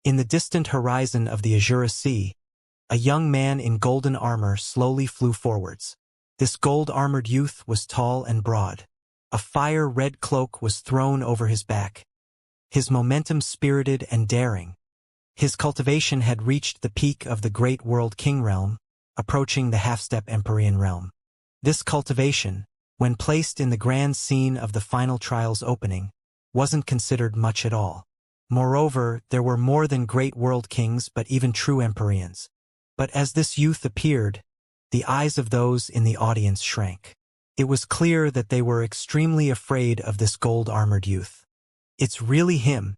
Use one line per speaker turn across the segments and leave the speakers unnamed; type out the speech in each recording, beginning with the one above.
In the distant horizon of the azure sea, a young man in golden armor slowly flew forwards. This gold-armored youth was tall and broad. A fire-red cloak was thrown over his back. His momentum spirited and daring. His cultivation had reached the peak of the great world king realm, approaching the half-step Empyrean realm. This cultivation, when placed in the grand scene of the final trial's opening, wasn't considered much at all. Moreover, there were more than great world kings but even true Empyreans. But as this youth appeared, the eyes of those in the audience shrank. It was clear that they were extremely afraid of this gold-armored youth. "It's really him,"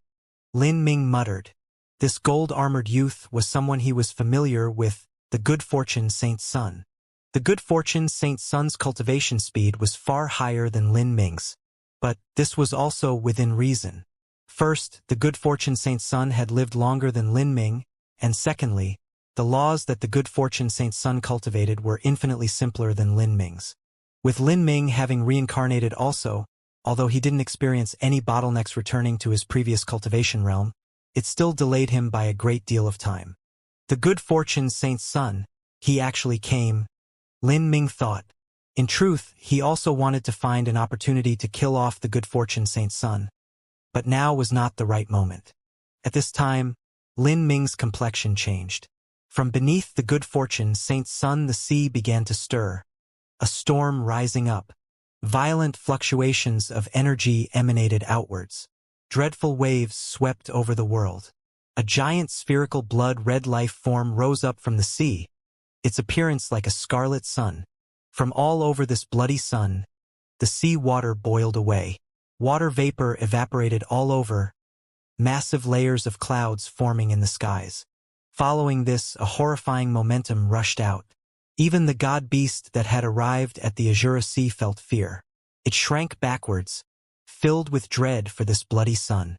Lin Ming muttered. This gold-armored youth was someone he was familiar with, the good fortune Saint Sun. The good fortune Saint Sun's cultivation speed was far higher than Lin Ming's. But this was also within reason. First, the good fortune Saint Sun had lived longer than Lin Ming, and secondly, the laws that the good fortune Saint Sun cultivated were infinitely simpler than Lin Ming's. With Lin Ming having reincarnated also, although he didn't experience any bottlenecks returning to his previous cultivation realm, it still delayed him by a great deal of time. The good fortune Saint Sun, he actually came, Lin Ming thought. In truth, he also wanted to find an opportunity to kill off the good fortune Saint Sun. But now was not the right moment. At this time, Lin Ming's complexion changed. From beneath the good fortune Saint Sun the sea began to stir, a storm rising up. Violent fluctuations of energy emanated outwards. Dreadful waves swept over the world. A giant spherical blood-red life form rose up from the sea, its appearance like a scarlet sun. From all over this bloody sun, the sea water boiled away. Water vapor evaporated all over, massive layers of clouds forming in the skies. Following this, a horrifying momentum rushed out. Even the god-beast that had arrived at the azure sea felt fear. It shrank backwards, filled with dread for this bloody sun.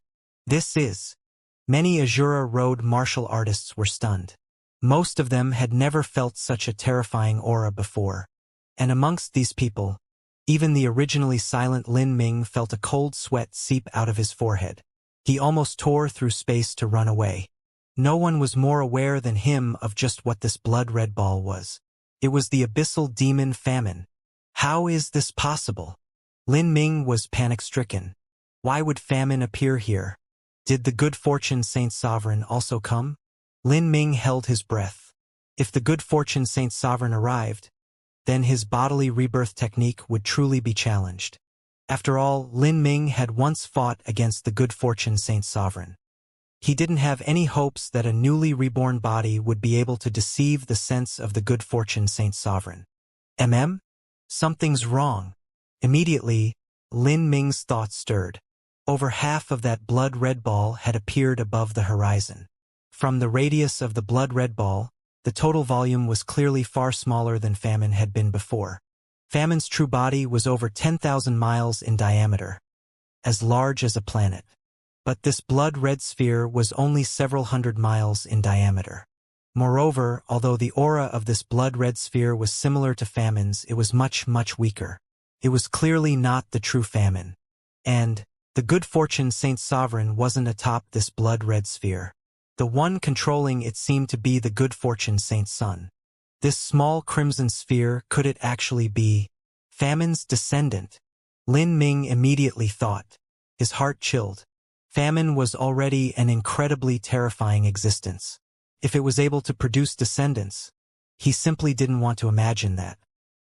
Many azure road martial artists were stunned. Most of them had never felt such a terrifying aura before. And amongst these people, even the originally silent Lin Ming felt a cold sweat seep out of his forehead. He almost tore through space to run away. No one was more aware than him of just what this blood-red ball was. It was the abyssal demon Famine. How is this possible? Lin Ming was panic-stricken. Why would Famine appear here? Did the good fortune Saint Sovereign also come? Lin Ming held his breath. If the good fortune Saint Sovereign arrived, then his bodily rebirth technique would truly be challenged. After all, Lin Ming had once fought against the good fortune Saint Sovereign. He didn't have any hopes that a newly reborn body would be able to deceive the sense of the good fortune Saint Sovereign. Something's wrong. Immediately, Lin Ming's thoughts stirred. Over half of that blood-red ball had appeared above the horizon. From the radius of the blood-red ball, the total volume was clearly far smaller than Famine had been before. Famine's true body was over 10,000 miles in diameter, as large as a planet. But this blood-red sphere was only several hundred miles in diameter. Moreover, although the aura of this blood-red sphere was similar to Famine's, it was much, much weaker. It was clearly not the true Famine. And the good fortune Saint Sovereign wasn't atop this blood-red sphere. The one controlling it seemed to be the good fortune Saint Sun. This small crimson sphere, could it actually be Famine's descendant? Lin Ming immediately thought. His heart chilled. Famine was already an incredibly terrifying existence. If it was able to produce descendants, he simply didn't want to imagine that.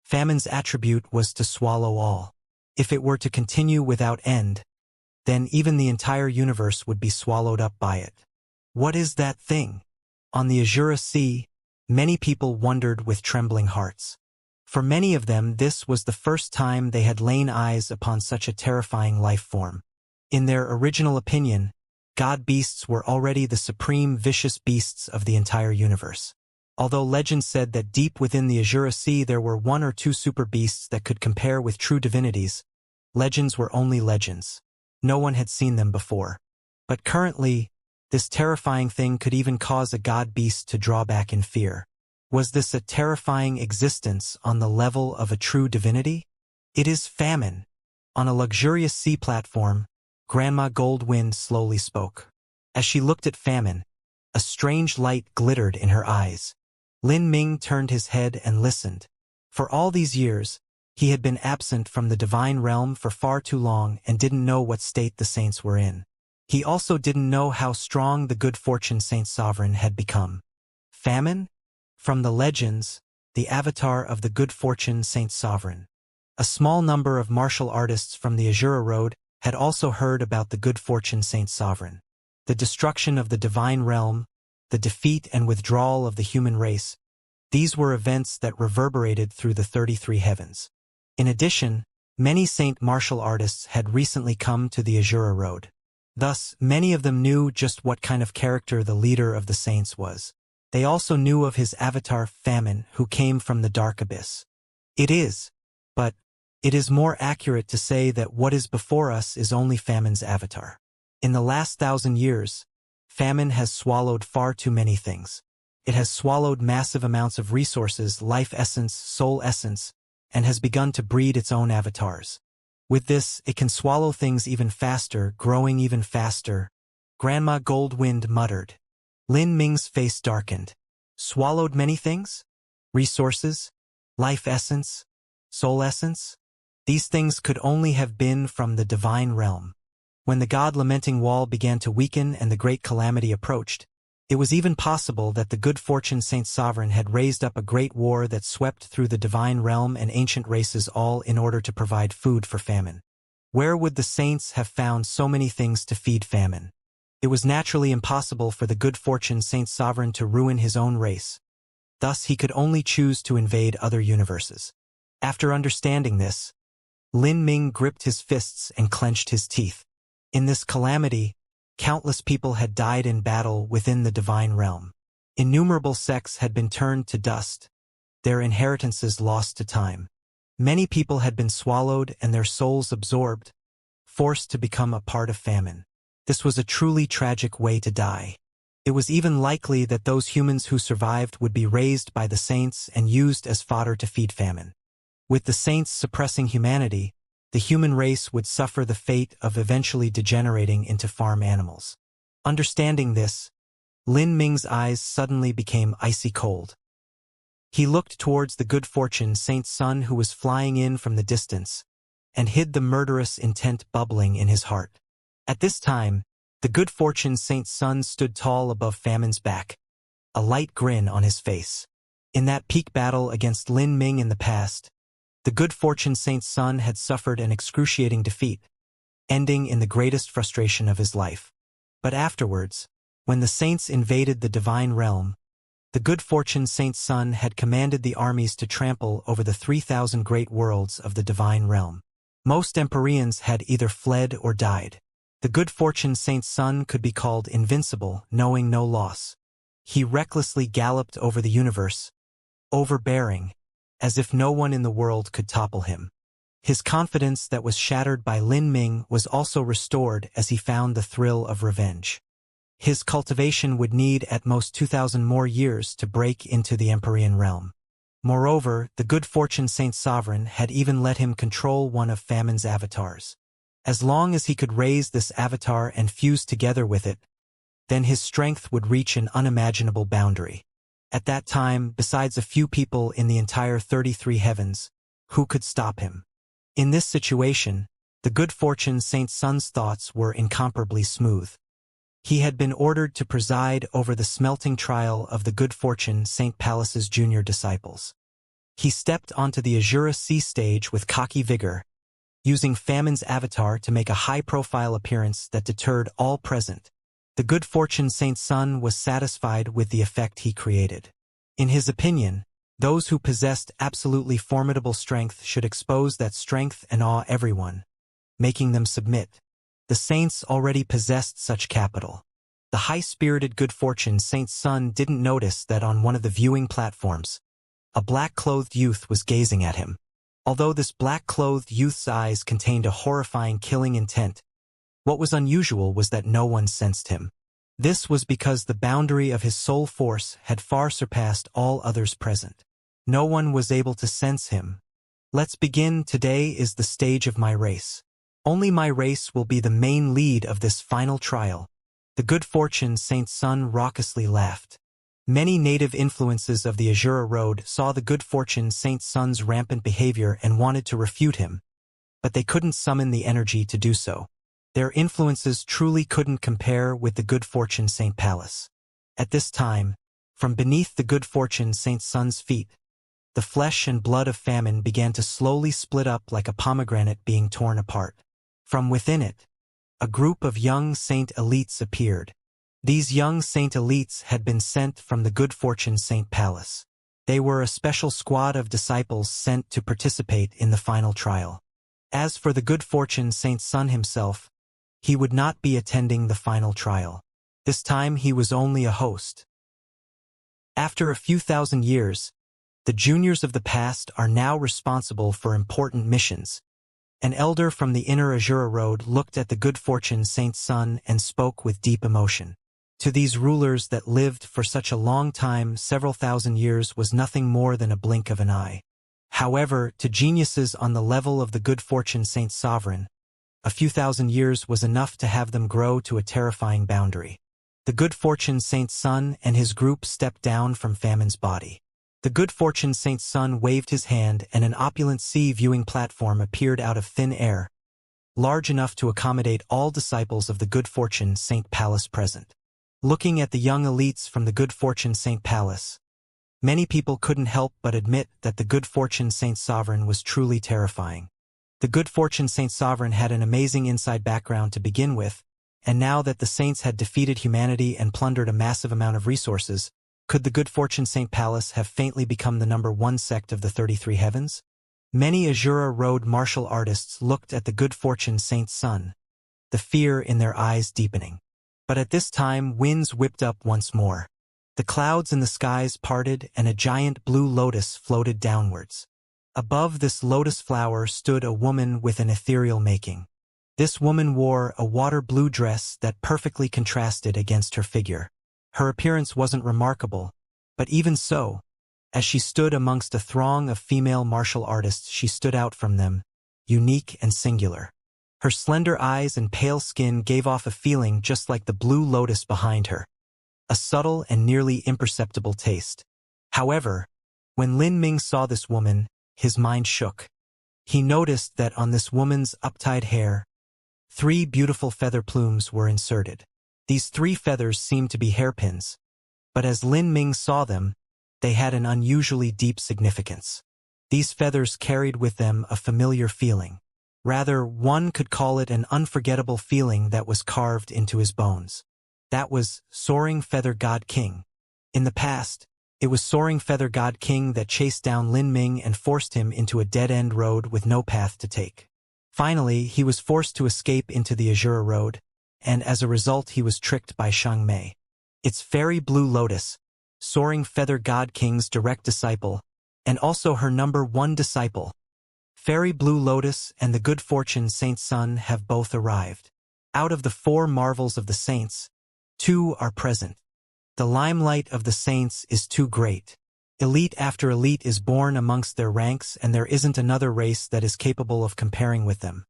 Famine's attribute was to swallow all. If it were to continue without end, then even the entire universe would be swallowed up by it. What is that thing? On the azure sea, many people wondered with trembling hearts. For many of them, this was the first time they had laid eyes upon such a terrifying life form. In their original opinion, god-beasts were already the supreme vicious beasts of the entire universe. Although legend said that deep within the azure sea there were one or two super beasts that could compare with true divinities, legends were only legends. No one had seen them before. But currently, this terrifying thing could even cause a god-beast to draw back in fear. Was this a terrifying existence on the level of a true divinity? It is Famine. On a luxurious sea platform, Grandma Goldwind slowly spoke. As she looked at Famine, A strange light glittered in her eyes. Lin Ming turned his head and listened. For all these years, he had been absent from the divine realm for far too long and didn't know what state the saints were in. He also didn't know how strong the good fortune saint sovereign had become. Famine? From the legends, the avatar of the good fortune saint sovereign. A small number of martial artists from the Azura Road had also heard about the good fortune saint sovereign. The destruction of the divine realm, the defeat and withdrawal of the human race, these were events that reverberated through the 33 heavens. In addition, many saint martial artists had recently come to the Azura Road. Thus, many of them knew just what kind of character the leader of the saints was. They also knew of his avatar Famine, who came from the dark abyss. It is more accurate to say that what is before us is only Famine's avatar. In the last 1,000 years, Famine has swallowed far too many things. It has swallowed massive amounts of resources, life essence, soul essence, and has begun to breed its own avatars. With this, it can swallow things even faster, growing even faster. Grandma Goldwind muttered. Lin Ming's face darkened. Swallowed many things? Resources? Life essence? Soul essence? These things could only have been from the divine realm. When the God-lamenting wall began to weaken and the great calamity approached, it was even possible that the good fortune saint sovereign had raised up a great war that swept through the divine realm and ancient races all in order to provide food for Famine. Where would the saints have found so many things to feed Famine? It was naturally impossible for the good fortune saint sovereign to ruin his own race. Thus he could only choose to invade other universes. After understanding this, Lin Ming gripped his fists and clenched his teeth. In this calamity, countless people had died in battle within the divine realm. Innumerable sects had been turned to dust, their inheritances lost to time. Many people had been swallowed and their souls absorbed, forced to become a part of Famine. This was a truly tragic way to die. It was even likely that those humans who survived would be raised by the saints and used as fodder to feed Famine. With the saints suppressing humanity, the human race would suffer the fate of eventually degenerating into farm animals. Understanding this, Lin Ming's eyes suddenly became icy cold. He looked towards the good fortune saint's son who was flying in from the distance, and hid the murderous intent bubbling in his heart. At this time, the good fortune saint's son stood tall above Famine's back, a light grin on his face. In that peak battle against Lin Ming in the past, the good fortune saint's son had suffered an excruciating defeat, ending in the greatest frustration of his life. But afterwards, when the saints invaded the divine realm, the good fortune saint's son had commanded the armies to trample over the 3,000 great worlds of the divine realm. Most Empyreans had either fled or died. The good fortune saint's son could be called invincible, knowing no loss. He recklessly galloped over the universe, overbearing, as if no one in the world could topple him. His confidence that was shattered by Lin Ming was also restored as he found the thrill of revenge. His cultivation would need at most 2,000 more years to break into the Empyrean realm. Moreover, the good fortune saint sovereign had even let him control one of Famine's avatars. As long as he could raise this avatar and fuse together with it, then his strength would reach an unimaginable boundary. At that time, besides a few people in the entire 33 heavens, who could stop him? In this situation, the good fortune saint son's thoughts were incomparably smooth. He had been ordered to preside over the smelting trial of the good fortune Saint Palace's junior disciples. He stepped onto the Azura Sea stage with cocky vigor, using Famine's avatar to make a high-profile appearance that deterred all present. The good fortune saint's son was satisfied with the effect he created. In his opinion, those who possessed absolutely formidable strength should expose that strength and awe everyone, making them submit. The saints already possessed such capital. The high-spirited good fortune saint's son didn't notice that on one of the viewing platforms, a black-clothed youth was gazing at him. Although this black-clothed youth's eyes contained a horrifying killing intent, what was unusual was that no one sensed him. This was because the boundary of his soul force had far surpassed all others present. No one was able to sense him. Let's begin. Today is the stage of my race. Only my race will be the main lead of this final trial. The good fortune Saint Sun raucously laughed. Many native influences of the Azura Road saw the good fortune Saint Sun's rampant behavior and wanted to refute him, but they couldn't summon the energy to do so. Their influences truly couldn't compare with the good fortune Saint Palace. At this time, from beneath the good fortune Saint Sun's feet, the flesh and blood of famine began to slowly split up like a pomegranate being torn apart. From within it, a group of young saint elites appeared. These young saint elites had been sent from the good fortune Saint Palace. They were a special squad of disciples sent to participate in the final trial. As for the good fortune Saint Sun himself, he would not be attending the final trial. This time he was only a host. After a few thousand years, the juniors of the past are now responsible for important missions. An elder from the inner Azura Road looked at the good fortune Saint Sun and spoke with deep emotion. To these rulers that lived for such a long time, several thousand years was nothing more than a blink of an eye. However, to geniuses on the level of the good fortune Saint Sovereign, a few thousand years was enough to have them grow to a terrifying boundary. The good fortune Saint Sun and his group stepped down from Famine's body. The good fortune Saint Sun waved his hand and an opulent sea-viewing platform appeared out of thin air, large enough to accommodate all disciples of the good fortune Saint Palace present. Looking at the young elites from the good fortune Saint Palace, many people couldn't help but admit that the good fortune Saint Sovereign was truly terrifying. The good fortune Saint Sovereign had an amazing inside background to begin with, and now that the saints had defeated humanity and plundered a massive amount of resources, could the good fortune Saint Palace have faintly become the #1 sect of the 33 heavens? Many Azura Road martial artists looked at the good fortune Saint Sun, the fear in their eyes deepening. But at this time winds whipped up once more. The clouds in the skies parted and a giant blue lotus floated downwards. Above this lotus flower stood a woman with an ethereal making. This woman wore a water blue dress that perfectly contrasted against her figure. Her appearance wasn't remarkable, but even so, as she stood amongst a throng of female martial artists, she stood out from them, unique and singular. Her slender eyes and pale skin gave off a feeling just like the blue lotus behind her, a subtle and nearly imperceptible taste. However, when Lin Ming saw this woman, his mind shook. He noticed that on this woman's uptied hair, 3 beautiful feather plumes were inserted. These 3 feathers seemed to be hairpins, but as Lin Ming saw them, they had an unusually deep significance. These feathers carried with them a familiar feeling. Rather, one could call it an unforgettable feeling that was carved into his bones. That was Soaring Feather God King. In the past, it was Soaring Feather God King that chased down Lin Ming and forced him into a dead-end road with no path to take. Finally, he was forced to escape into the Azura Road, and as a result he was tricked by Shang Mei. Its fairy blue lotus, Soaring Feather God King's direct disciple, and also her #1 disciple. Fairy Blue Lotus and the good fortune Saint Sun have both arrived. Out of the 4 marvels of the saints, 2 are present. The limelight of the saints is too great. Elite after elite is born amongst their ranks, and there isn't another race that is capable of comparing with them.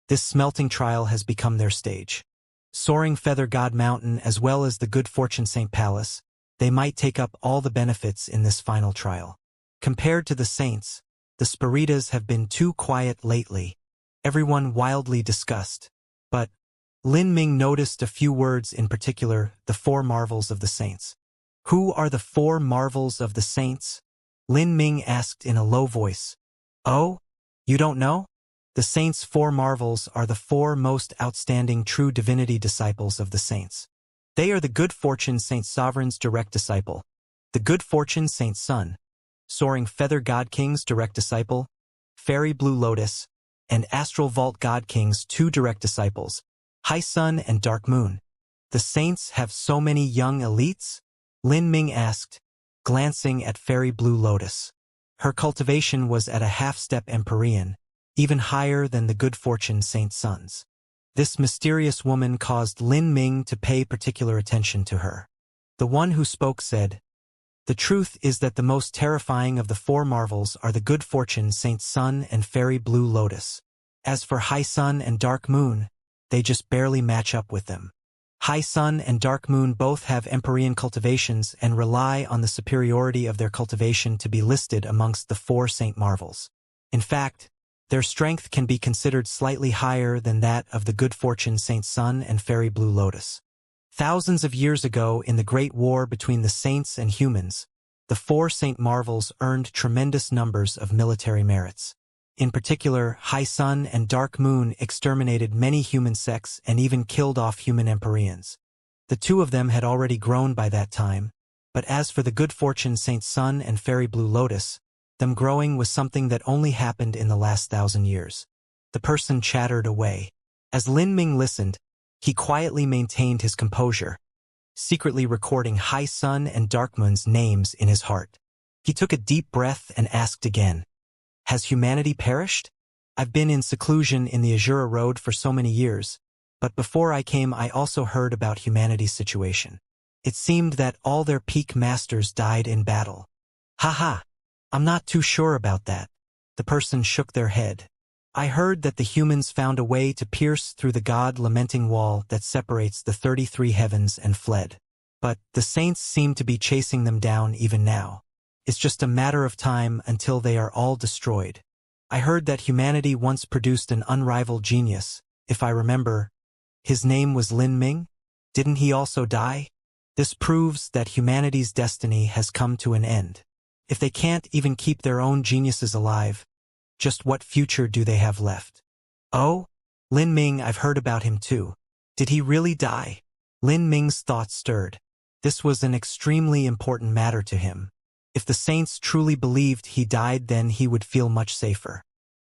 This smelting trial has become their stage. Soaring Feather God Mountain as well as the good fortune Saint Palace, they might take up all the benefits in this final trial. Compared to the saints, the Spiritas have been too quiet lately. Everyone wildly discussed. But Lin Ming noticed a few words in particular, the 4 marvels of the saints. Who are the 4 marvels of the saints? Lin Ming asked in a low voice. Oh, you don't know? The saints' 4 marvels are the 4 most outstanding true divinity disciples of the saints. They are the good fortune Saint Sovereign's direct disciple, the good fortune Saint Sun, Soaring Feather God King's direct disciple, Fairy Blue Lotus, and Astral Vault God King's 2 direct disciples, High Sun and Dark Moon. The saints have so many young elites? Lin Ming asked, glancing at Fairy Blue Lotus. Her cultivation was at a half-step Empyrean, even higher than the good fortune Saint Sun's. This mysterious woman caused Lin Ming to pay particular attention to her. The one who spoke said, "The truth is that the most terrifying of the 4 marvels are the good fortune Saint Sun and Fairy Blue Lotus. As for High Sun and Dark Moon, they just barely match up with them." High Sun and Dark Moon both have Empyrean cultivations and rely on the superiority of their cultivation to be listed amongst the 4 Saint Marvels. In fact, their strength can be considered slightly higher than that of the good fortune Saint Sun and Fairy Blue Lotus. Thousands of years ago, in the Great War between the Saints and humans, the 4 Saint Marvels earned tremendous numbers of military merits. In particular, High Sun and Dark Moon exterminated many human sects and even killed off human Empyreans. The 2 of them had already grown by that time, but as for the good fortune Saint Sun and Fairy Blue Lotus, them growing was something that only happened in the last 1,000 years. The person chattered away. As Lin Ming listened, he quietly maintained his composure, secretly recording High Sun and Dark Moon's names in his heart. He took a deep breath and asked again, "Has humanity perished? I've been in seclusion in the Azura Road for so many years, but before I came I also heard about humanity's situation. It seemed that all their peak masters died in battle." "Haha, I'm not too sure about that." The person shook their head. "I heard that the humans found a way to pierce through the God-lamenting wall that separates the 33 heavens and fled. But the saints seem to be chasing them down even now. It's just a matter of time until they are all destroyed. I heard that humanity once produced an unrivaled genius, if I remember. His name was Lin Ming? Didn't he also die? This proves that humanity's destiny has come to an end. If they can't even keep their own geniuses alive, just what future do they have left?" "Oh, Lin Ming, I've heard about him too. Did he really die?" Lin Ming's thoughts stirred. This was an extremely important matter to him. If the saints truly believed he died, then he would feel much safer.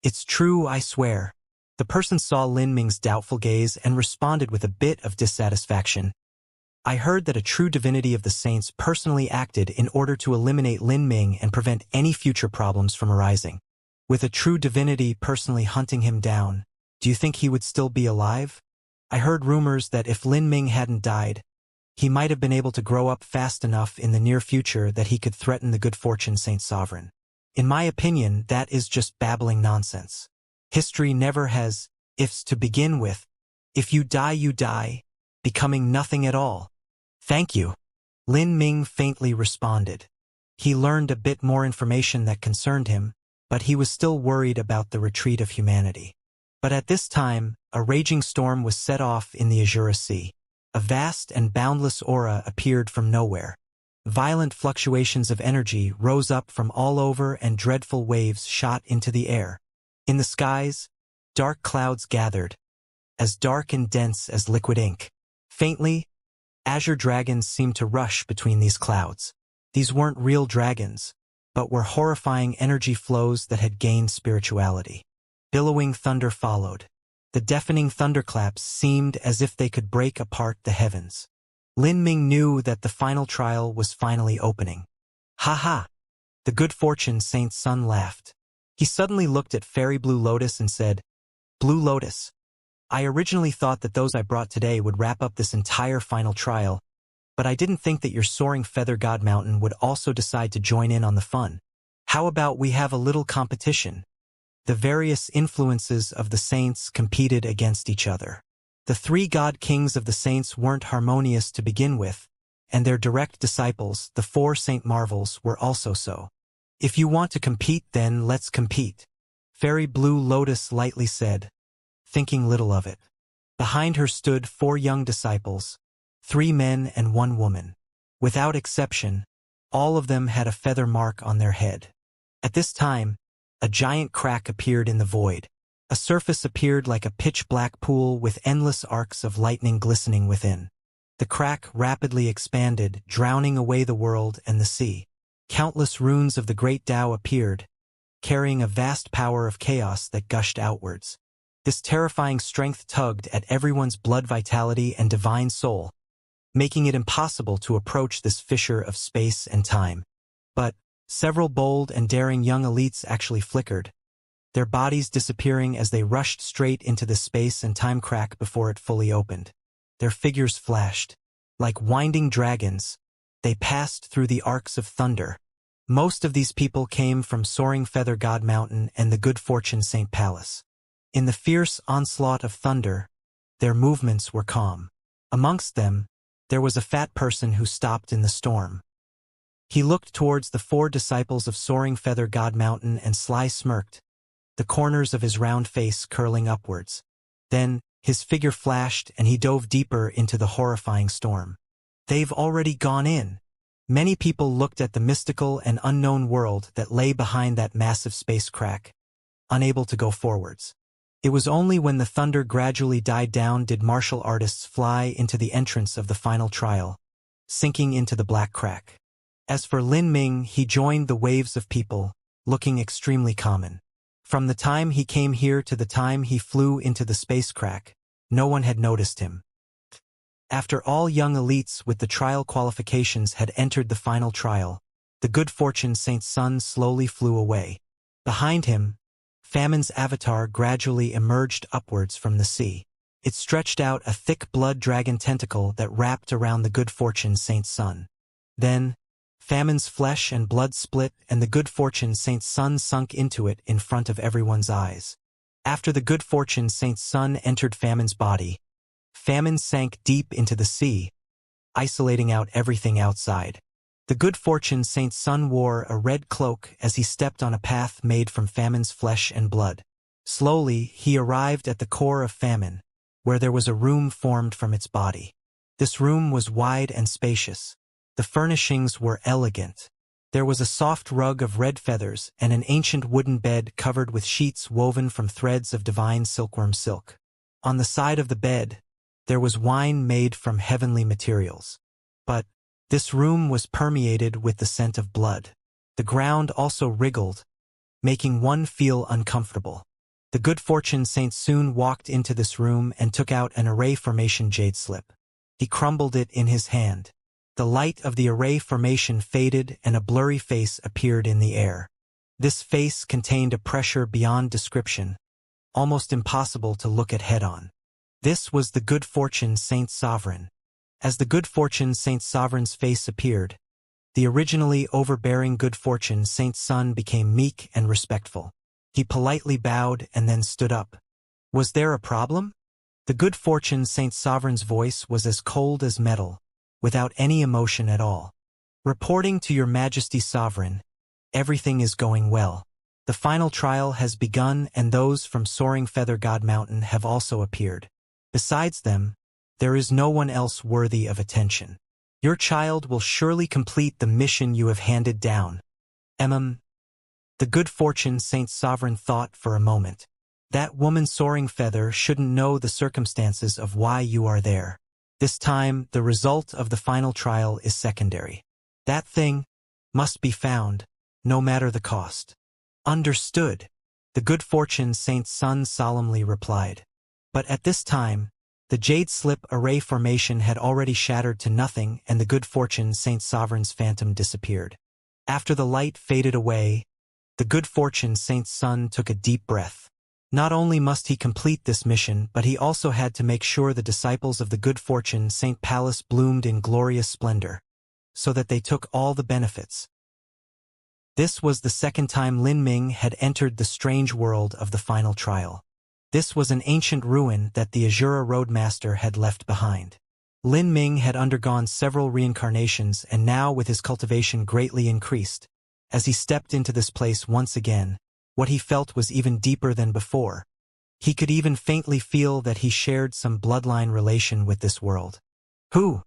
"It's true, I swear." The person saw Lin Ming's doubtful gaze and responded with a bit of dissatisfaction. "I heard that a true divinity of the saints personally acted in order to eliminate Lin Ming and prevent any future problems from arising. With a true divinity personally hunting him down, do you think he would still be alive? I heard rumors that if Lin Ming hadn't died, he might have been able to grow up fast enough in the near future that he could threaten the good fortune Saint Sovereign. In my opinion, that is just babbling nonsense. History never has ifs to begin with. If you die, becoming nothing at all." "Thank you," Lin Ming faintly responded. He learned a bit more information that concerned him, but he was still worried about the retreat of humanity. But at this time, a raging storm was set off in the Azura Sea. A vast and boundless aura appeared from nowhere. Violent fluctuations of energy rose up from all over and dreadful waves shot into the air. In the skies, dark clouds gathered, as dark and dense as liquid ink. Faintly, azure dragons seemed to rush between these clouds. These weren't real dragons, but were horrifying energy flows that had gained spirituality. Billowing thunder followed. The deafening thunderclaps seemed as if they could break apart the heavens. Lin Ming knew that the final trial was finally opening. "Ha ha!" The good fortune Saint Sun laughed. He suddenly looked at Fairy Blue Lotus and said, "Blue Lotus, I originally thought that those I brought today would wrap up this entire final trial, but I didn't think that your soaring feather god mountain would also decide to join in on the fun. How about we have a little competition?" The various influences of the saints competed against each other. The 3 god kings of the saints weren't harmonious to begin with, and their direct disciples, the 4 Saint Marvels, were also so. "If you want to compete, then let's compete," Fairy Blue Lotus lightly said, thinking little of it. Behind her stood 4 young disciples, 3 men and 1 woman. Without exception, all of them had a feather mark on their head. At this time, a giant crack appeared in the void. A surface appeared like a pitch-black pool with endless arcs of lightning glistening within. The crack rapidly expanded, drowning away the world and the sea. Countless runes of the great Tao appeared, carrying a vast power of chaos that gushed outwards. This terrifying strength tugged at everyone's blood vitality and divine soul, making it impossible to approach this fissure of space and time. But several bold and daring young elites actually flickered, their bodies disappearing as they rushed straight into the space and time crack before it fully opened. Their figures flashed. Like winding dragons, they passed through the arcs of thunder. Most of these people came from Soaring Feather God Mountain and the Good Fortune Saint Palace. In the fierce onslaught of thunder, their movements were calm. Amongst them, there was a fat person who stopped in the storm. He looked towards the 4 disciples of Soaring Feather God Mountain and sly smirked, the corners of his round face curling upwards. Then, his figure flashed and he dove deeper into the horrifying storm. They've already gone in. Many people looked at the mystical and unknown world that lay behind that massive space crack, unable to go forwards. It was only when the thunder gradually died down did martial artists fly into the entrance of the final trial, sinking into the black crack. As for Lin Ming, he joined the waves of people, looking extremely common. From the time he came here to the time he flew into the space crack, no one had noticed him. After all young elites with the trial qualifications had entered the final trial, the good fortune Saint's son slowly flew away. Behind him, Famine's avatar gradually emerged upwards from the sea. It stretched out a thick blood dragon tentacle that wrapped around the good fortune Saint's son. Then, Famine's flesh and blood split and the good fortune Saint's son sunk into it in front of everyone's eyes. After the good fortune Saint's son entered Famine's body, Famine sank deep into the sea, isolating out everything outside. The good fortune Saint's son wore a red cloak as he stepped on a path made from Famine's flesh and blood. Slowly, he arrived at the core of Famine, where there was a room formed from its body. This room was wide and spacious. The furnishings were elegant. There was a soft rug of red feathers and an ancient wooden bed covered with sheets woven from threads of divine silkworm silk. On the side of the bed, there was wine made from heavenly materials. But this room was permeated with the scent of blood. The ground also wriggled, making one feel uncomfortable. The good fortune Saint soon walked into this room and took out an array formation jade slip. He crumbled it in his hand. The light of the array formation faded and a blurry face appeared in the air. This face contained a pressure beyond description, almost impossible to look at head-on. This was the good fortune Saint Sovereign. As the good fortune Saint Sovereign's face appeared, the originally overbearing good fortune Saint's son became meek and respectful. He politely bowed and then stood up. Was there a problem? The good fortune Saint Sovereign's voice was as cold as metal, without any emotion at all. Reporting to your Majesty Sovereign, everything is going well. The final trial has begun and those from Soaring Feather God Mountain have also appeared. Besides them, there is no one else worthy of attention. Your child will surely complete the mission you have handed down. The good fortune Saint Sovereign thought for a moment. That woman Soaring Feather shouldn't know the circumstances of why you are there. This time, the result of the final trial is secondary. That thing must be found, no matter the cost. Understood, the good fortune Saint's son solemnly replied. But at this time, the jade slip array formation had already shattered to nothing and the good fortune Saint Sovereign's phantom disappeared. After the light faded away, the good fortune Saint's son took a deep breath. Not only must he complete this mission, but he also had to make sure the disciples of the good fortune Saint Palace bloomed in glorious splendor, so that they took all the benefits. This was the second time Lin Ming had entered the strange world of the final trial. This was an ancient ruin that the Azura Roadmaster had left behind. Lin Ming had undergone several reincarnations and now with his cultivation greatly increased. As he stepped into this place once again, what he felt was even deeper than before. He could even faintly feel that he shared some bloodline relation with this world. Who?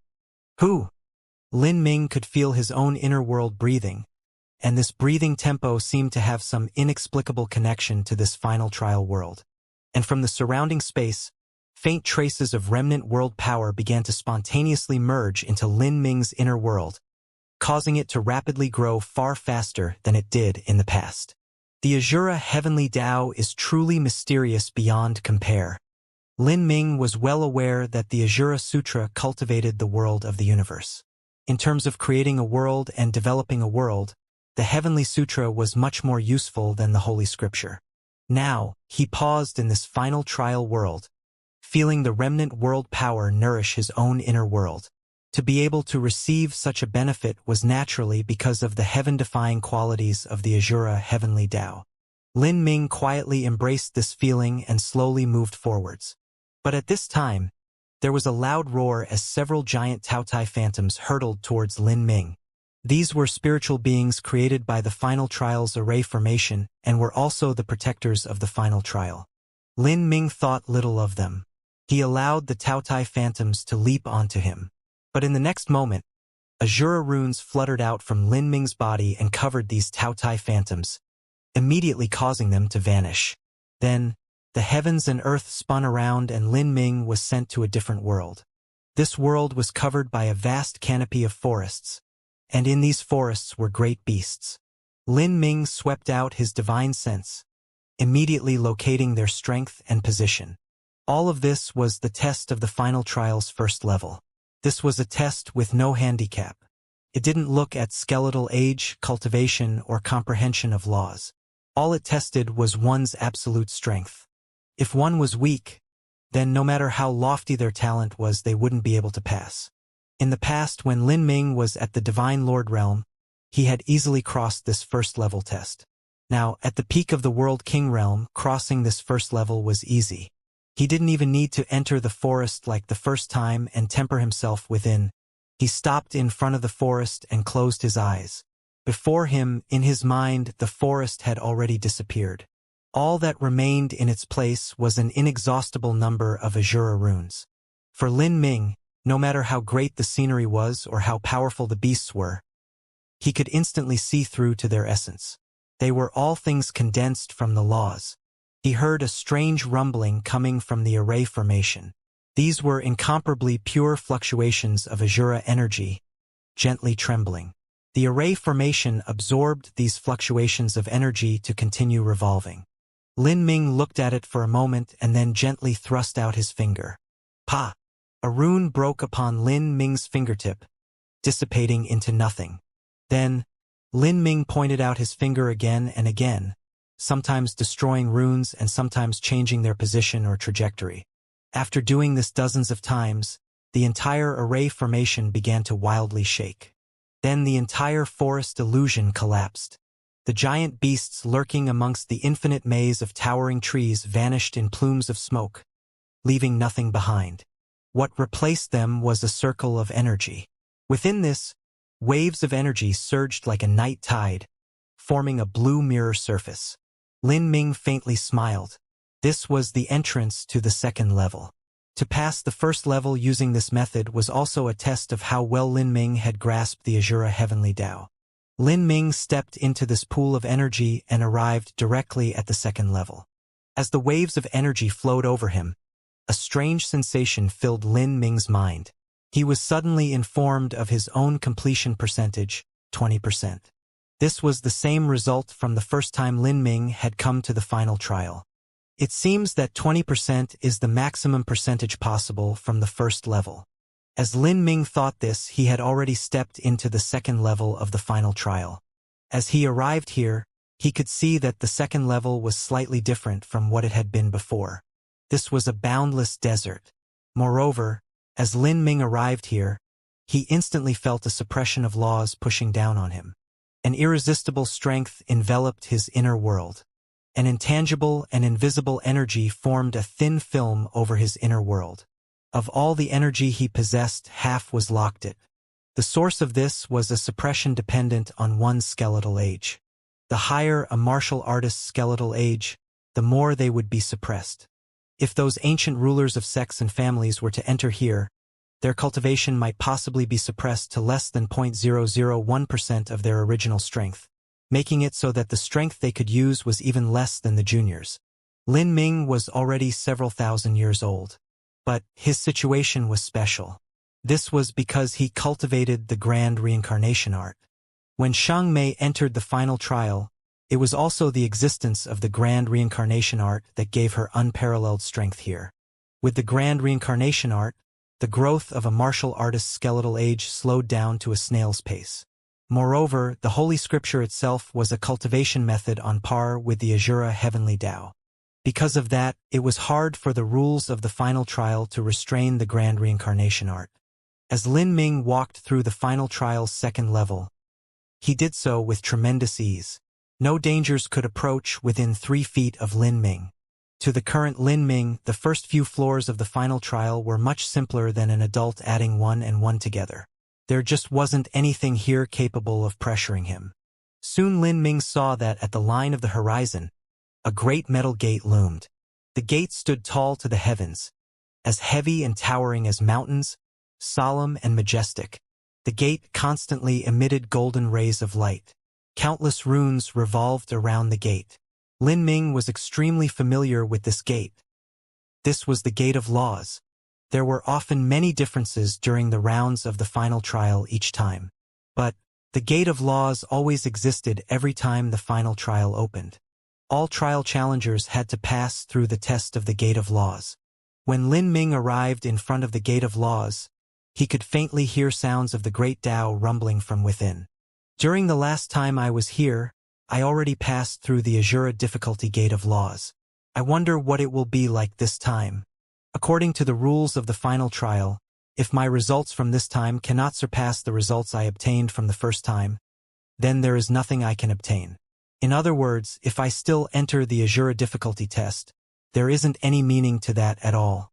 Lin Ming could feel his own inner world breathing, and this breathing tempo seemed to have some inexplicable connection to this final trial world. And from the surrounding space, faint traces of remnant world power began to spontaneously merge into Lin Ming's inner world, causing it to rapidly grow far faster than it did in the past. The Azura Heavenly Tao is truly mysterious beyond compare. Lin Ming was well aware that the Azura Sutra cultivated the world of the universe. In terms of creating a world and developing a world, the Heavenly Sutra was much more useful than the Holy Scripture. Now, he paused in this final trial world, feeling the remnant world power nourish his own inner world. To be able to receive such a benefit was naturally because of the heaven-defying qualities of the Azura Heavenly Tao. Lin Ming quietly embraced this feeling and slowly moved forwards. But at this time, There was a loud roar as several giant Taotai phantoms hurtled towards Lin Ming. These were spiritual beings created by the final trial's array formation and were also the protectors of the final trial. Lin Ming thought little of them. He allowed the Taotai phantoms to leap onto him. But in the next moment, Azura runes fluttered out from Lin Ming's body and covered these Taotai phantoms, immediately causing them to vanish. Then, the heavens and earth spun around and Lin Ming was sent to a different world. This world was covered by a vast canopy of forests, and in these forests were great beasts. Lin Ming swept out his divine sense, immediately locating their strength and position. All of this was the test of the final trial's first level. This was a test with no handicap. It didn't look at skeletal age, cultivation, or comprehension of laws. All it tested was one's absolute strength. If one was weak, then no matter how lofty their talent was, they wouldn't be able to pass. In the past, when Lin Ming was at the Divine Lord realm, he had easily crossed this first level test. Now, at the peak of the World King realm, crossing this first level was easy. He didn't even need to enter the forest like the first time and temper himself within. He stopped in front of the forest and closed his eyes. Before him, in his mind, the forest had already disappeared. All that remained in its place was an inexhaustible number of Azura runes. For Lin Ming, no matter how great the scenery was or how powerful the beasts were, he could instantly see through to their essence. They were all things condensed from the laws. He heard a strange rumbling coming from the array formation. These were incomparably pure fluctuations of Azura energy, gently trembling. The array formation absorbed these fluctuations of energy to continue revolving. Lin Ming looked at it for a moment and then gently thrust out his finger. Pa! A rune broke upon Lin Ming's fingertip, dissipating into nothing. Then, Lin Ming pointed out his finger again and again, sometimes destroying runes and sometimes changing their position or trajectory. After doing this dozens of times, the entire array formation began to wildly shake. Then the entire forest illusion collapsed. The giant beasts lurking amongst the infinite maze of towering trees vanished in plumes of smoke, leaving nothing behind. What replaced them was a circle of energy. Within this, waves of energy surged like a night tide, forming a blue mirror surface. Lin Ming faintly smiled. This was the entrance to the second level. To pass the first level using this method was also a test of how well Lin Ming had grasped the Azura Heavenly Tao. Lin Ming stepped into this pool of energy and arrived directly at the second level. As the waves of energy flowed over him, a strange sensation filled Lin Ming's mind. He was suddenly informed of his own completion percentage, 20%. This was the same result from the first time Lin Ming had come to the final trial. It seems that 20% is the maximum percentage possible from the first level. As Lin Ming thought this, he had already stepped into the second level of the final trial. As he arrived here, he could see that the second level was slightly different from what it had been before. This was a boundless desert. Moreover, as Lin Ming arrived here, he instantly felt a suppression of laws pushing down on him. An irresistible strength enveloped his inner world. An intangible and invisible energy formed a thin film over his inner world. Of all the energy he possessed, half was locked it. The source of this was a suppression dependent on one's skeletal age. The higher a martial artist's skeletal age, the more they would be suppressed. If those ancient rulers of sects and families were to enter here, their cultivation might possibly be suppressed to less than 0.001% of their original strength, making it so that the strength they could use was even less than the juniors. Lin Ming was already several thousand years old. But his situation was special. This was because he cultivated the grand reincarnation art. When Shang Mei entered the final trial, it was also the existence of the grand reincarnation art that gave her unparalleled strength here. With the grand reincarnation art, the growth of a martial artist's skeletal age slowed down to a snail's pace. Moreover, the Holy Scripture itself was a cultivation method on par with the Azura Heavenly Tao. Because of that, it was hard for the rules of the final trial to restrain the grand reincarnation art. As Lin Ming walked through the final trial's second level, he did so with tremendous ease. No dangers could approach within 3 feet of Lin Ming. To the current Lin Ming, the first few floors of the final trial were much simpler than an adult adding one and one together. There just wasn't anything here capable of pressuring him. Soon Lin Ming saw that at the line of the horizon, a great metal gate loomed. The gate stood tall to the heavens, as heavy and towering as mountains, solemn and majestic. The gate constantly emitted golden rays of light. Countless runes revolved around the gate. Lin Ming was extremely familiar with this gate. This was the Gate of Laws. There were often many differences during the rounds of the final trial each time. But the Gate of Laws always existed every time the final trial opened. All trial challengers had to pass through the test of the Gate of Laws. When Lin Ming arrived in front of the Gate of Laws, he could faintly hear sounds of the great Tao rumbling from within. During the last time I was here, I already passed through the Azura difficulty Gate of Laws. I wonder what it will be like this time. According to the rules of the final trial, if my results from this time cannot surpass the results I obtained from the first time, then there is nothing I can obtain. In other words, if I still enter the Azura difficulty test, there isn't any meaning to that at all.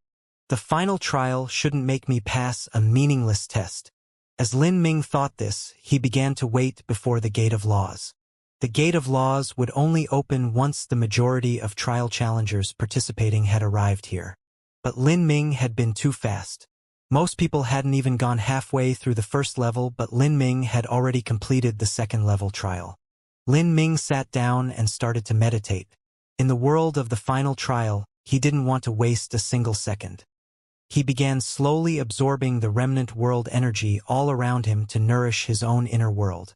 The final trial shouldn't make me pass a meaningless test. As Lin Ming thought this, he began to wait before the Gate of Laws. The Gate of Laws would only open once the majority of trial challengers participating had arrived here. But Lin Ming had been too fast. Most people hadn't even gone halfway through the first level, but Lin Ming had already completed the second level trial. Lin Ming sat down and started to meditate. In the world of the final trial, he didn't want to waste a single second. He began slowly absorbing the remnant world energy all around him to nourish his own inner world.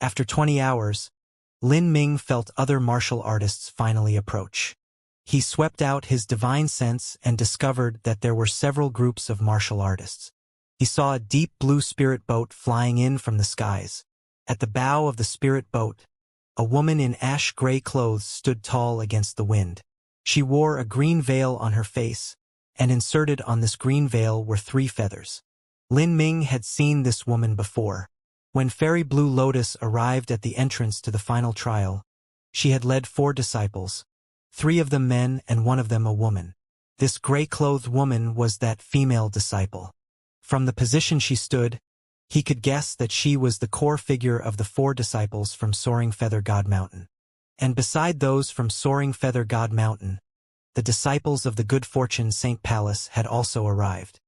After 20 hours, Lin Ming felt other martial artists finally approach. He swept out his divine sense and discovered that there were several groups of martial artists. He saw a deep blue spirit boat flying in from the skies. At the bow of the spirit boat, a woman in ash-gray clothes stood tall against the wind. She wore a green veil on her face, and inserted on this green veil were 3 feathers. Lin Ming had seen this woman before. When Fairy Blue Lotus arrived at the entrance to the final trial, she had led 4 disciples, 3 of them men and 1 of them a woman. This gray-clothed woman was that female disciple. From the position she stood, he could guess that she was the core figure of the 4 disciples from Soaring Feather God Mountain. And beside those from Soaring Feather God Mountain, the disciples of the Good Fortune Saint Palace had also arrived.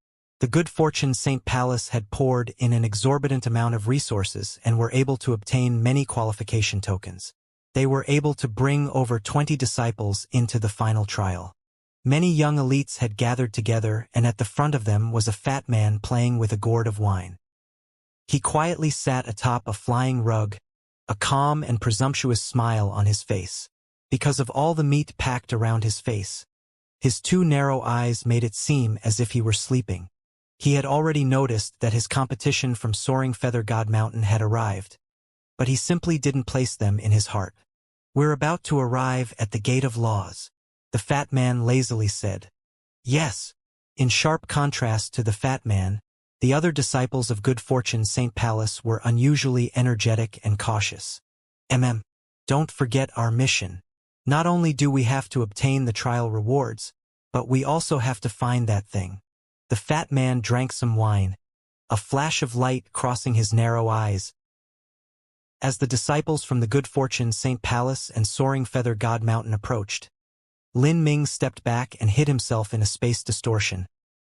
The Good Fortune Saint Palace had poured in an exorbitant amount of resources and were able to obtain many qualification tokens. They were able to bring over 20 disciples into the final trial. Many young elites had gathered together, and at the front of them was a fat man playing with a gourd of wine. He quietly sat atop a flying rug, a calm and presumptuous smile on his face. Because of all the meat packed around his face, his 2 narrow eyes made it seem as if he were sleeping. He had already noticed that his competition from Soaring Feather God Mountain had arrived, but he simply didn't place them in his heart. "We're about to arrive at the Gate of Laws," the fat man lazily said. "Yes." In sharp contrast to the fat man, the other disciples of Good Fortune Saint Palace were unusually energetic and cautious. Don't forget our mission. Not only do we have to obtain the trial rewards, but we also have to find that thing." The fat man drank some wine, a flash of light crossing his narrow eyes. As the disciples from the Good Fortune Saint Palace and Soaring Feather God Mountain approached, Lin Ming stepped back and hid himself in a space distortion,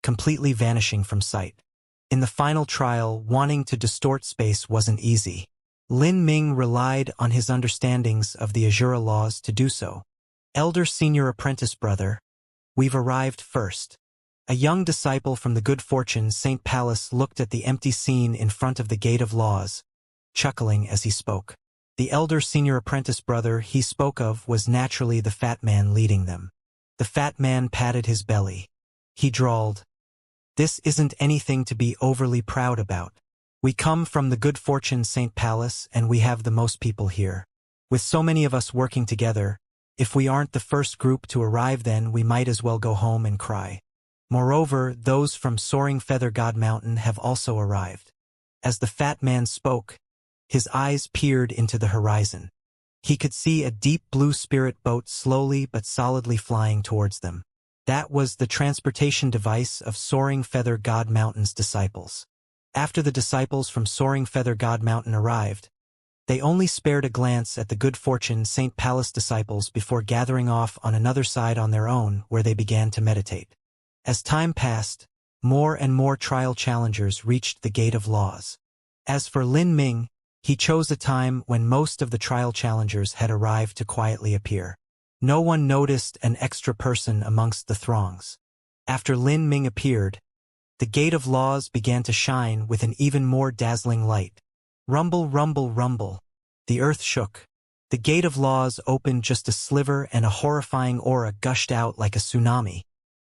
completely vanishing from sight. In the final trial, wanting to distort space wasn't easy. Lin Ming relied on his understandings of the Azura laws to do so. "Elder Senior Apprentice Brother, we've arrived first." A young disciple from the Good Fortune Saint Palace looked at the empty scene in front of the Gate of Laws, chuckling as he spoke. The elder senior apprentice brother he spoke of was naturally the fat man leading them. The fat man patted his belly. He drawled, "This isn't anything to be overly proud about. We come from the Good Fortune Saint Palace and we have the most people here. With so many of us working together, if we aren't the first group to arrive, then we might as well go home and cry. Moreover, those from Soaring Feather God Mountain have also arrived." As the fat man spoke, his eyes peered into the horizon. He could see a deep blue spirit boat slowly but solidly flying towards them. That was the transportation device of Soaring Feather God Mountain's disciples. After the disciples from Soaring Feather God Mountain arrived, they only spared a glance at the good fortune St. Palace disciples before gathering off on another side on their own, where they began to meditate. As time passed, more and more trial challengers reached the Gate of Laws. As for Lin Ming, he chose a time when most of the trial challengers had arrived to quietly appear. No one noticed an extra person amongst the throngs. After Lin Ming appeared, the Gate of Laws began to shine with an even more dazzling light. Rumble, rumble, rumble. The earth shook. The Gate of Laws opened just a sliver and a horrifying aura gushed out like a tsunami.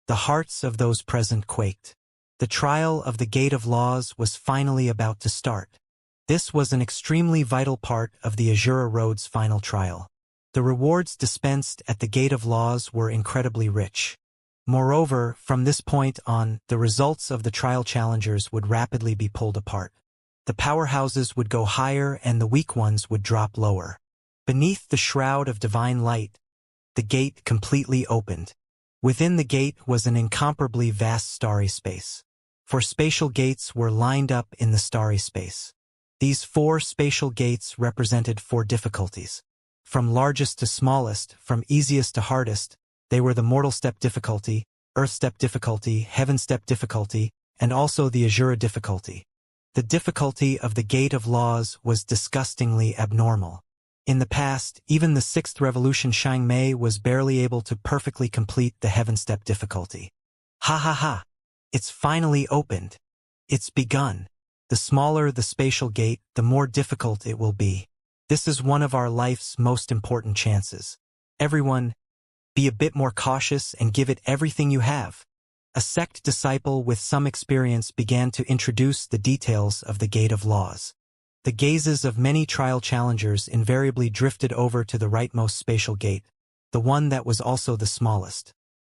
The hearts of those present quaked. The trial of the Gate of Laws was finally about to start. This was an extremely vital part of the Azura Road's final trial. The rewards dispensed at the Gate of Laws were incredibly rich. Moreover, from this point on, the results of the trial challengers would rapidly be pulled apart. The powerhouses would go higher and the weak ones would drop lower. Beneath the shroud of divine light, the gate completely opened. Within the gate was an incomparably vast starry space. 4 spatial gates were lined up in the starry space. These 4 spatial gates represented 4 difficulties. From largest to smallest, from easiest to hardest, they were the mortal step difficulty, earth step difficulty, heaven step difficulty, and also the Azura difficulty. The difficulty of the Gate of Laws was disgustingly abnormal. In the past, even the 6th Revolution Xianxia was barely able to perfectly complete the Heaven Step difficulty. Ha ha ha! It's finally opened. It's begun. The smaller the spatial gate, the more difficult it will be. This is one of our life's most important chances. Everyone, be a bit more cautious and give it everything you have. A sect disciple with some experience began to introduce the details of the Gate of Laws. The gazes of many trial challengers invariably drifted over to the rightmost spatial gate, the one that was also the smallest.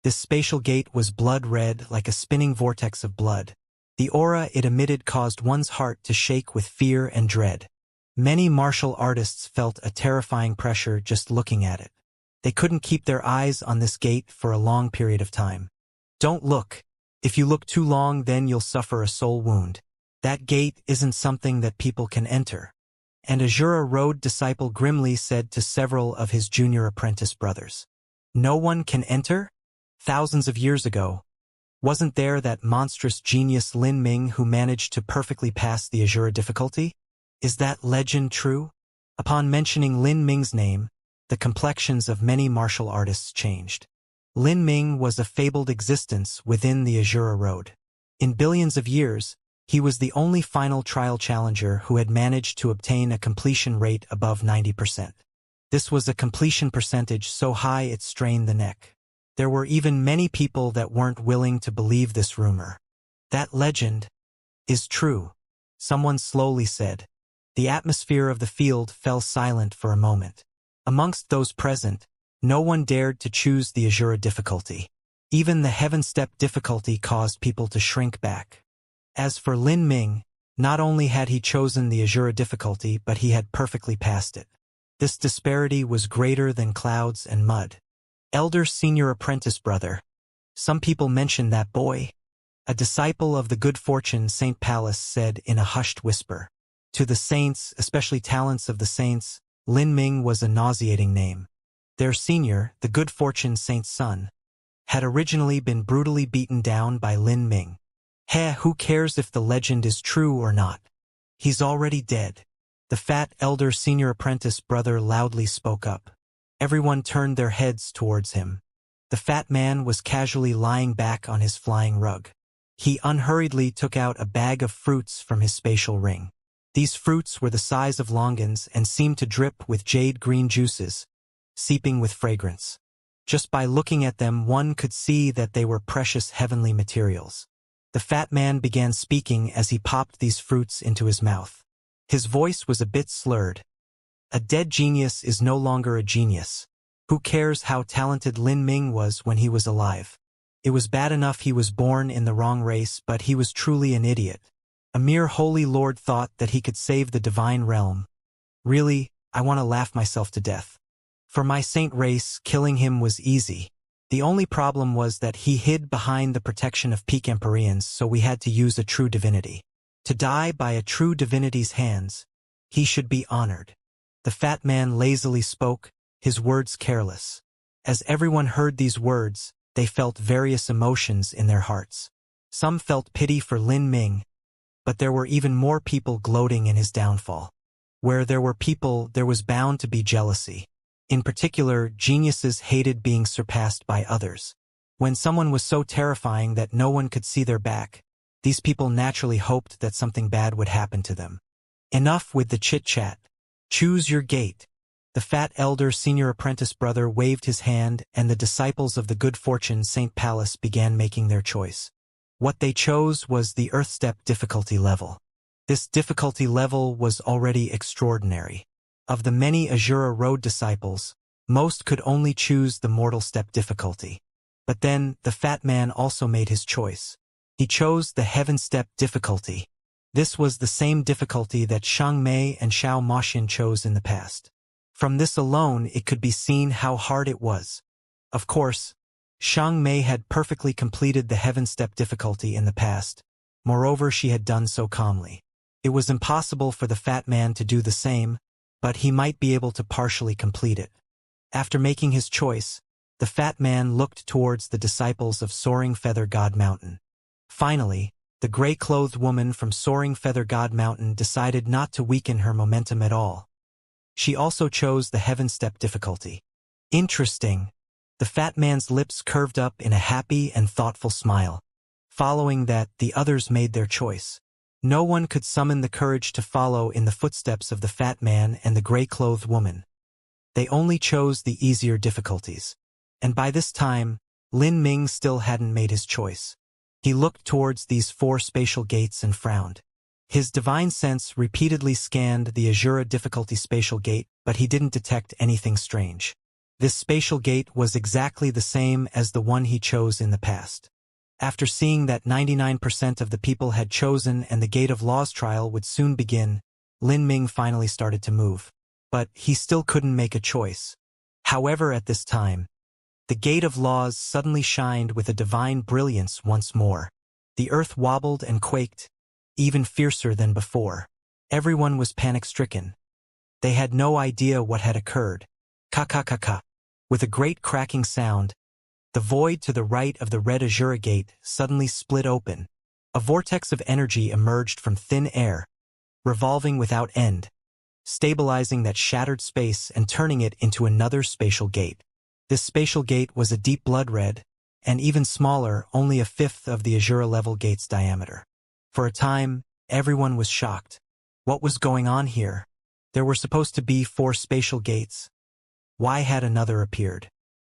This spatial gate was blood red like a spinning vortex of blood. The aura it emitted caused one's heart to shake with fear and dread. Many martial artists felt a terrifying pressure just looking at it. They couldn't keep their eyes on this gate for a long period of time. Don't look. If you look too long, then you'll suffer a soul wound. That gate isn't something that people can enter. And Azura Road disciple grimly said to several of his junior apprentice brothers. No one can enter? Thousands of years ago, wasn't there that monstrous genius Lin Ming who managed to perfectly pass the Azura difficulty? Is that legend true? Upon mentioning Lin Ming's name, the complexions of many martial artists changed. Lin Ming was a fabled existence within the Azura Road. In billions of years, he was the only final trial challenger who had managed to obtain a completion rate above 90%. This was a completion percentage so high it strained the neck. There were even many people that weren't willing to believe this rumor. That legend is true, someone slowly said. The atmosphere of the field fell silent for a moment. Amongst those present, no one dared to choose the Azura difficulty. Even the Heaven Step difficulty caused people to shrink back. As for Lin Ming, not only had he chosen the Azura difficulty, but he had perfectly passed it. This disparity was greater than clouds and mud. Elder senior apprentice brother. Some people mention that boy. A disciple of the good fortune St. Palace said in a hushed whisper. To the saints, especially talents of the saints, Lin Ming was a nauseating name. Their senior, the good fortune Saint's son, had originally been brutally beaten down by Lin Ming. Who cares if the legend is true or not? He's already dead. The fat elder senior apprentice brother loudly spoke up. Everyone turned their heads towards him. The fat man was casually lying back on his flying rug. He unhurriedly took out a bag of fruits from his spatial ring. These fruits were the size of longans and seemed to drip with jade-green juices, seeping with fragrance. Just by looking at them, one could see that they were precious heavenly materials. The fat man began speaking as he popped these fruits into his mouth. His voice was a bit slurred. A dead genius is no longer a genius. Who cares how talented Lin Ming was when he was alive? It was bad enough he was born in the wrong race, but he was truly an idiot. A mere holy lord thought that he could save the divine realm. Really, I want to laugh myself to death. For my saint race, killing him was easy. The only problem was that he hid behind the protection of peak Empyreans, so we had to use a true divinity. To die by a true divinity's hands, he should be honored. The fat man lazily spoke, his words careless. As everyone heard these words, they felt various emotions in their hearts. Some felt pity for Lin Ming, but there were even more people gloating in his downfall. Where there were people, there was bound to be jealousy. In particular, geniuses hated being surpassed by others. When someone was so terrifying that no one could see their back, these people naturally hoped that something bad would happen to them. Enough with the chit-chat. Choose your gate. The fat elder senior apprentice brother waved his hand, and the disciples of the good fortune St. Palace began making their choice. What they chose was the Earth Step difficulty level. This difficulty level was already extraordinary. Of the many Azura Road disciples, most could only choose the Mortal Step difficulty. But then, the fat man also made his choice. He chose the Heaven Step difficulty. This was the same difficulty that Shang Mei and Xiao Moxian chose in the past. From this alone, it could be seen how hard it was. Of course, Shang Mei had perfectly completed the Heaven Step difficulty in the past. Moreover, she had done so calmly. It was impossible for the fat man to do the same, but he might be able to partially complete it. After making his choice, the fat man looked towards the disciples of Soaring Feather God Mountain. Finally, the gray-clothed woman from Soaring Feather God Mountain decided not to weaken her momentum at all. She also chose the Heaven Step difficulty. Interesting. The fat man's lips curved up in a happy and thoughtful smile. Following that, the others made their choice. No one could summon the courage to follow in the footsteps of the fat man and the gray-clothed woman. They only chose the easier difficulties. And by this time, Lin Ming still hadn't made his choice. He looked towards these 4 spatial gates and frowned. His divine sense repeatedly scanned the Azura difficulty spatial gate, but he didn't detect anything strange. This spatial gate was exactly the same as the one he chose in the past. After seeing that 99% of the people had chosen and the Gate of Laws trial would soon begin, Lin Ming finally started to move. But he still couldn't make a choice. However, at this time, the Gate of Laws suddenly shined with a divine brilliance once more. The earth wobbled and quaked, even fiercer than before. Everyone was panic-stricken. They had no idea what had occurred. Ka-ka-ka-ka. With a great cracking sound, the void to the right of the red Azura gate suddenly split open. A vortex of energy emerged from thin air, revolving without end, stabilizing that shattered space and turning it into another spatial gate. This spatial gate was a deep blood red, and even smaller, only a fifth of the Azura-level gate's diameter. For a time, everyone was shocked. What was going on here? There were supposed to be 4 spatial gates. Why had another appeared?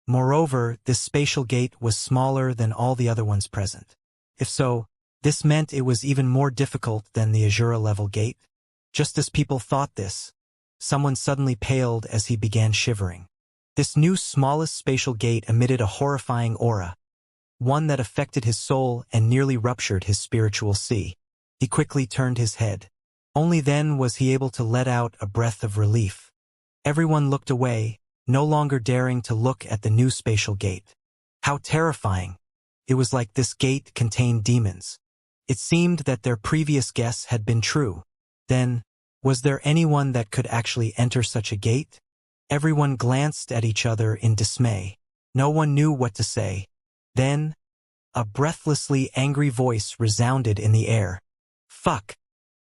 Moreover, this spatial gate was smaller than all the other ones present. If so, this meant it was even more difficult than the Azura-level gate. Just as people thought this, someone suddenly paled as he began shivering. This new smallest spatial gate emitted a horrifying aura, one that affected his soul and nearly ruptured his spiritual sea. He quickly turned his head. Only then was he able to let out a breath of relief. Everyone looked away, no longer daring to look at the new spatial gate. How terrifying! It was like this gate contained demons. It seemed that their previous guess had been true. Then, was there anyone that could actually enter such a gate? Everyone glanced at each other in dismay. No one knew what to say. Then, a breathlessly angry voice resounded in the air. Fuck!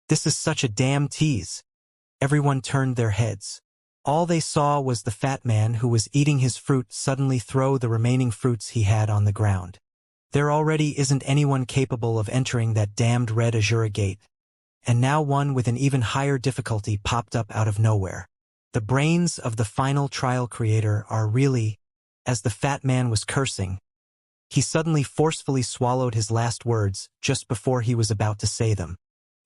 This is such a damn tease. Everyone turned their heads. All they saw was the fat man who was eating his fruit suddenly throw the remaining fruits he had on the ground. There already isn't anyone capable of entering that damned red Azura gate. And now one with an even higher difficulty popped up out of nowhere. The brains of the final trial creator are really, as the fat man was cursing, he suddenly forcefully swallowed his last words just before he was about to say them.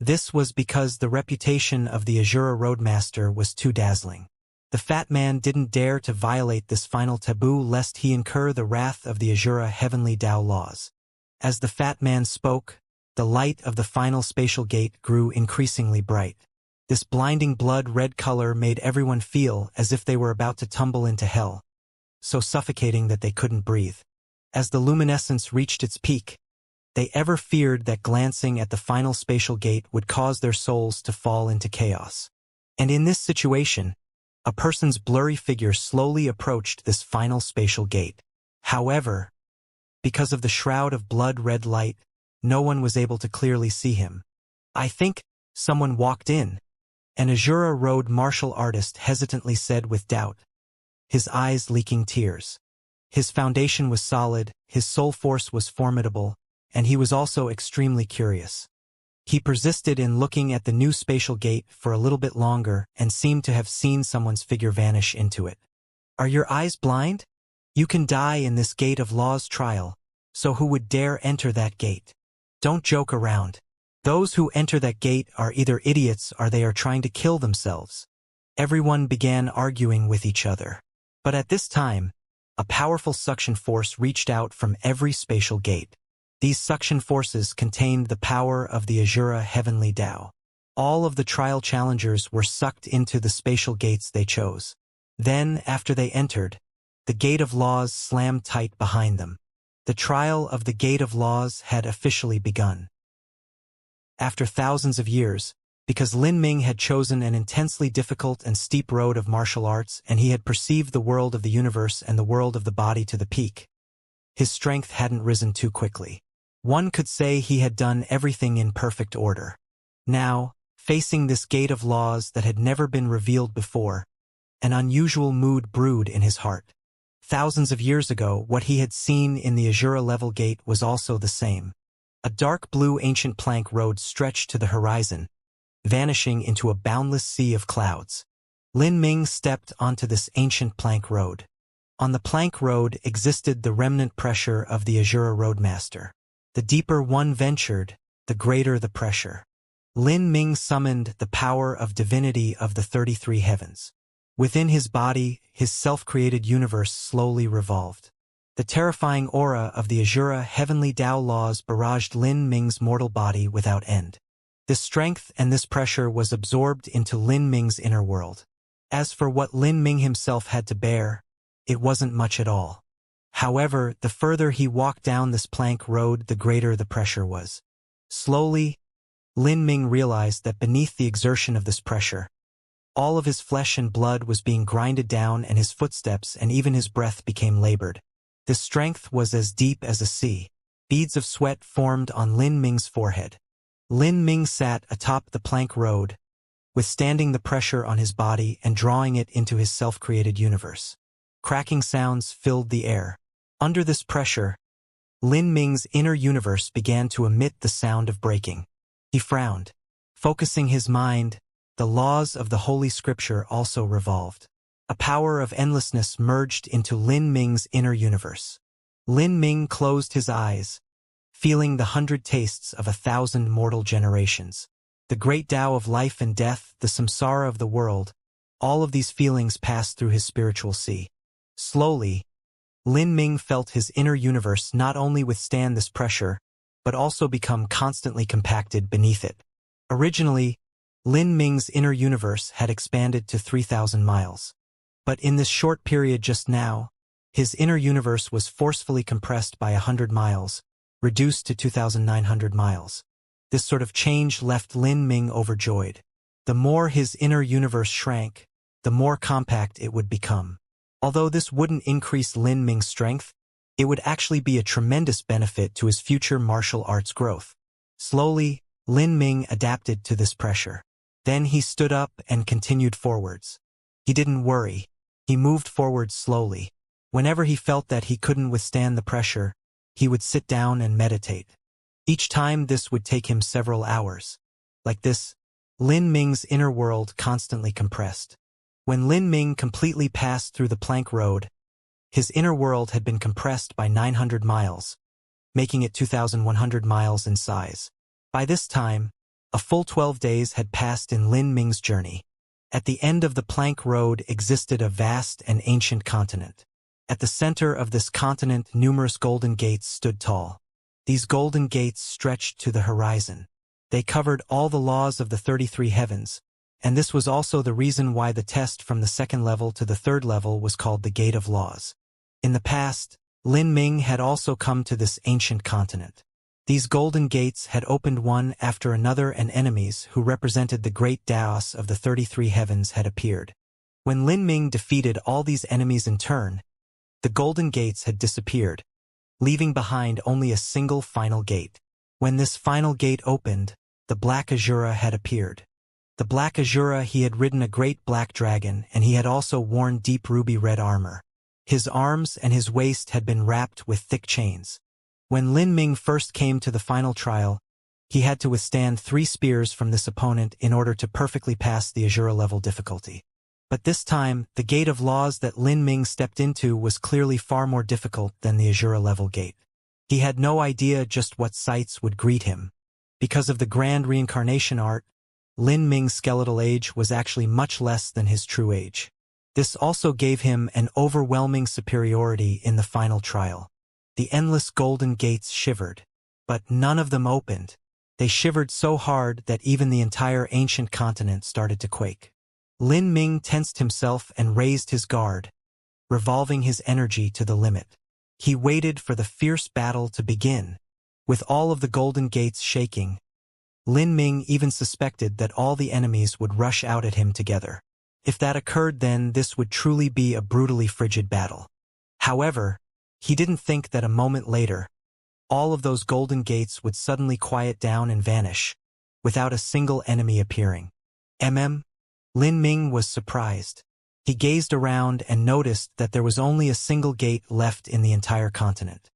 This was because the reputation of the Azura Roadmaster was too dazzling. The fat man didn't dare to violate this final taboo lest he incur the wrath of the Azura Heavenly Tao laws. As the fat man spoke, the light of the final spatial gate grew increasingly bright. This blinding blood-red color made everyone feel as if they were about to tumble into hell, so suffocating that they couldn't breathe. As the luminescence reached its peak, they ever feared that glancing at the final spatial gate would cause their souls to fall into chaos. And in this situation, a person's blurry figure slowly approached this final spatial gate. However, because of the shroud of blood-red light, no one was able to clearly see him. "I think someone walked in," an Azura-robed martial artist hesitantly said with doubt, his eyes leaking tears. His foundation was solid, his soul force was formidable, and he was also extremely curious. He persisted in looking at the new spatial gate for a little bit longer and seemed to have seen someone's figure vanish into it. "Are your eyes blind? You can die in this gate of law's trial, so who would dare enter that gate? Don't joke around. Those who enter that gate are either idiots or they are trying to kill themselves." Everyone began arguing with each other. But at this time, a powerful suction force reached out from every spatial gate. These suction forces contained the power of the Azura Heavenly Tao. All of the trial challengers were sucked into the spatial gates they chose. Then, after they entered, the Gate of Laws slammed tight behind them. The trial of the Gate of Laws had officially begun. After thousands of years, because Lin Ming had chosen an intensely difficult and steep road of martial arts and he had perceived the world of the universe and the world of the body to the peak, his strength hadn't risen too quickly. One could say he had done everything in perfect order. Now, facing this Gate of Laws that had never been revealed before, an unusual mood brewed in his heart. Thousands of years ago, what he had seen in the Azura level gate was also the same. A dark blue ancient plank road stretched to the horizon, vanishing into a boundless sea of clouds. Lin Ming stepped onto this ancient plank road. On the plank road existed the remnant pressure of the Azura Roadmaster. The deeper one ventured, the greater the pressure. Lin Ming summoned the power of divinity of the 33 heavens. Within his body, his self-created universe slowly revolved. The terrifying aura of the Azura Heavenly Tao laws barraged Lin Ming's mortal body without end. This strength and this pressure was absorbed into Lin Ming's inner world. As for what Lin Ming himself had to bear, it wasn't much at all. However, the further he walked down this plank road, the greater the pressure was. Slowly, Lin Ming realized that beneath the exertion of this pressure, all of his flesh and blood was being grinded down and his footsteps and even his breath became labored. This strength was as deep as a sea. Beads of sweat formed on Lin Ming's forehead. Lin Ming sat atop the plank road, withstanding the pressure on his body and drawing it into his self-created universe. Cracking sounds filled the air. Under this pressure, Lin Ming's inner universe began to emit the sound of breaking. He frowned. Focusing his mind, the laws of the Holy Scripture also revolved. A power of endlessness merged into Lin Ming's inner universe. Lin Ming closed his eyes, feeling the 100 tastes of 1,000 mortal generations. The great Tao of life and death, the samsara of the world, all of these feelings passed through his spiritual sea. Slowly, Lin Ming felt his inner universe not only withstand this pressure, but also become constantly compacted beneath it. Originally, Lin Ming's inner universe had expanded to 3,000 miles. But in this short period just now, his inner universe was forcefully compressed by 100 miles, reduced to 2,900 miles. This sort of change left Lin Ming overjoyed. The more his inner universe shrank, the more compact it would become. Although this wouldn't increase Lin Ming's strength, it would actually be a tremendous benefit to his future martial arts growth. Slowly, Lin Ming adapted to this pressure. Then he stood up and continued forwards. He didn't worry. He moved forward slowly. Whenever he felt that he couldn't withstand the pressure, he would sit down and meditate. Each time this would take him several hours. Like this, Lin Ming's inner world constantly compressed. When Lin Ming completely passed through the plank road, his inner world had been compressed by 900 miles, making it 2,100 miles in size. By this time, a full 12 days had passed in Lin Ming's journey. At the end of the plank road existed a vast and ancient continent. At the center of this continent, numerous golden gates stood tall. These golden gates stretched to the horizon. They covered all the laws of the 33 heavens, And this was also the reason why the test from the second level to the third level was called the Gate of Laws. In the past, Lin Ming had also come to this ancient continent. These golden gates had opened one after another, and enemies who represented the great Daos of the 33 heavens had appeared. When Lin Ming defeated all these enemies in turn, the golden gates had disappeared, leaving behind only a single final gate. When this final gate opened, the Black Azura had appeared. The Black Azura, he had ridden a great black dragon, and he had also worn deep ruby red armor. His arms and his waist had been wrapped with thick chains. When Lin Ming first came to the final trial, he had to withstand 3 spears from this opponent in order to perfectly pass the Azura level difficulty. But this time, the Gate of Laws that Lin Ming stepped into was clearly far more difficult than the Azura level gate. He had no idea just what sights would greet him. Because of the grand reincarnation art, Lin Ming's skeletal age was actually much less than his true age. This also gave him an overwhelming superiority in the final trial. The endless golden gates shivered, but none of them opened. They shivered so hard that even the entire ancient continent started to quake. Lin Ming tensed himself and raised his guard, revolving his energy to the limit. He waited for the fierce battle to begin. With all of the golden gates shaking, Lin Ming even suspected that all the enemies would rush out at him together. If that occurred, then this would truly be a brutally frigid battle. However, he didn't think that a moment later, all of those golden gates would suddenly quiet down and vanish, without a single enemy appearing. Lin Ming was surprised. He gazed around and noticed that there was only a single gate left in the entire continent.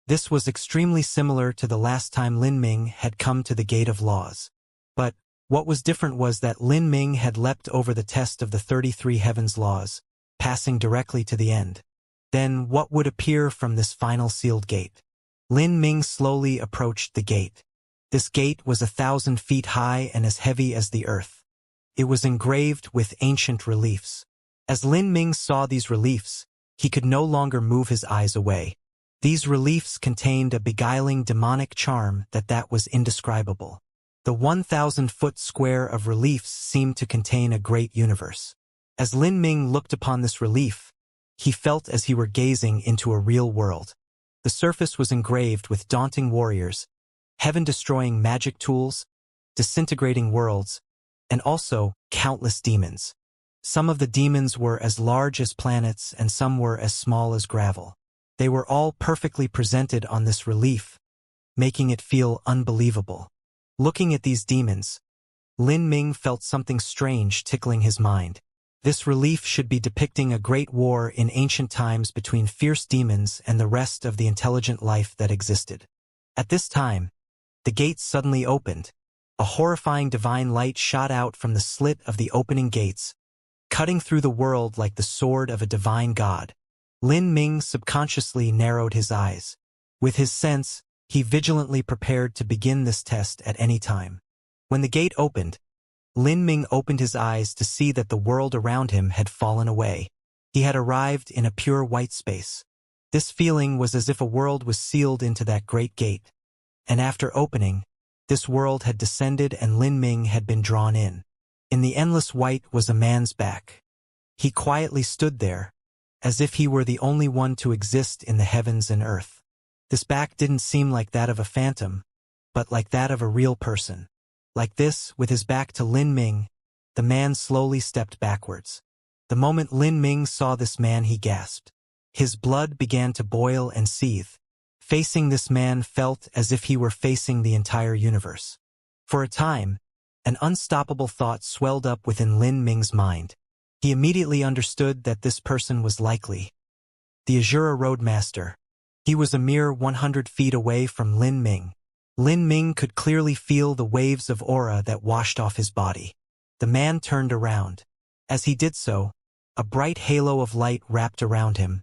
This was extremely similar to the last time Lin Ming had come to the Gate of Laws. But what was different was that Lin Ming had leapt over the test of the 33 heavens laws, passing directly to the end. Then what would appear from this final sealed gate? Lin Ming slowly approached the gate. This gate was 1,000 feet high and as heavy as the earth. It was engraved with ancient reliefs. As Lin Ming saw these reliefs, he could no longer move his eyes away. These reliefs contained a beguiling demonic charm that was indescribable. The 1,000-foot square of reliefs seemed to contain a great universe. As Lin Ming looked upon this relief, he felt as he were gazing into a real world. The surface was engraved with daunting warriors, heaven-destroying magic tools, disintegrating worlds, and also countless demons. Some of the demons were as large as planets and some were as small as gravel. They were all perfectly presented on this relief, making it feel unbelievable. Looking at these demons, Lin Ming felt something strange tickling his mind. This relief should be depicting a great war in ancient times between fierce demons and the rest of the intelligent life that existed. At this time, the gates suddenly opened. A horrifying divine light shot out from the slit of the opening gates, cutting through the world like the sword of a divine god. Lin Ming subconsciously narrowed his eyes. With his sense, he vigilantly prepared to begin this test at any time. When the gate opened, Lin Ming opened his eyes to see that the world around him had fallen away. He had arrived in a pure white space. This feeling was as if a world was sealed into that great gate. And after opening, this world had descended and Lin Ming had been drawn in. In the endless white was a man's back. He quietly stood there, as if he were the only one to exist in the heavens and earth. This back didn't seem like that of a phantom, but like that of a real person. Like this, with his back to Lin Ming, the man slowly stepped backwards. The moment Lin Ming saw this man, he gasped. His blood began to boil and seethe. Facing this man felt as if he were facing the entire universe. For a time, an unstoppable thought swelled up within Lin Ming's mind. He immediately understood that this person was likely the Azura Roadmaster. He was a mere 100 feet away from Lin Ming. Lin Ming could clearly feel the waves of aura that washed off his body. The man turned around. As he did so, a bright halo of light wrapped around him,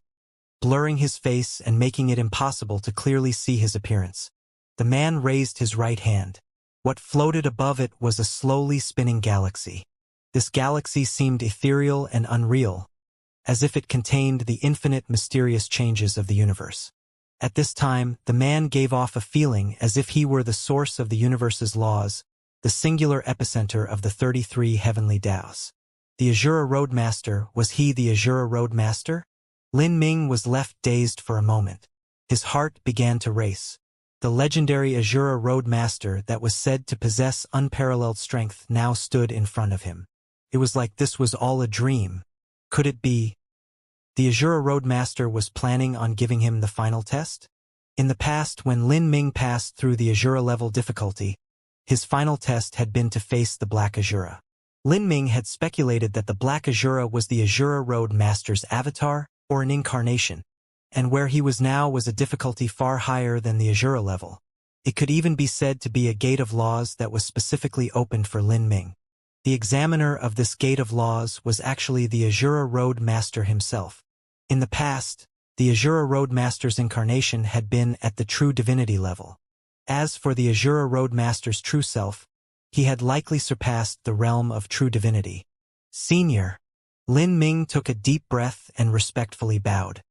blurring his face and making it impossible to clearly see his appearance. The man raised his right hand. What floated above it was a slowly spinning galaxy. This galaxy seemed ethereal and unreal, as if it contained the infinite mysterious changes of the universe. At this time, the man gave off a feeling as if he were the source of the universe's laws, the singular epicenter of the 33 heavenly Taos. The Azura Roadmaster, was he the Azura Roadmaster? Lin Ming was left dazed for a moment. His heart began to race. The legendary Azura Roadmaster that was said to possess unparalleled strength now stood in front of him. It was like this was all a dream. Could it be? The Azura Roadmaster was planning on giving him the final test? In the past, when Lin Ming passed through the Azura level difficulty, his final test had been to face the Black Azura. Lin Ming had speculated that the Black Azura was the Azura Roadmaster's avatar, or an incarnation, and where he was now was a difficulty far higher than the Azura level. It could even be said to be a gate of laws that was specifically opened for Lin Ming. The examiner of this gate of laws was actually the Azura Roadmaster himself. In the past, the Azura Roadmaster's incarnation had been at the true divinity level. As for the Azura Roadmaster's true self, he had likely surpassed the realm of true divinity. Senior. Lin Ming took a deep breath and respectfully bowed.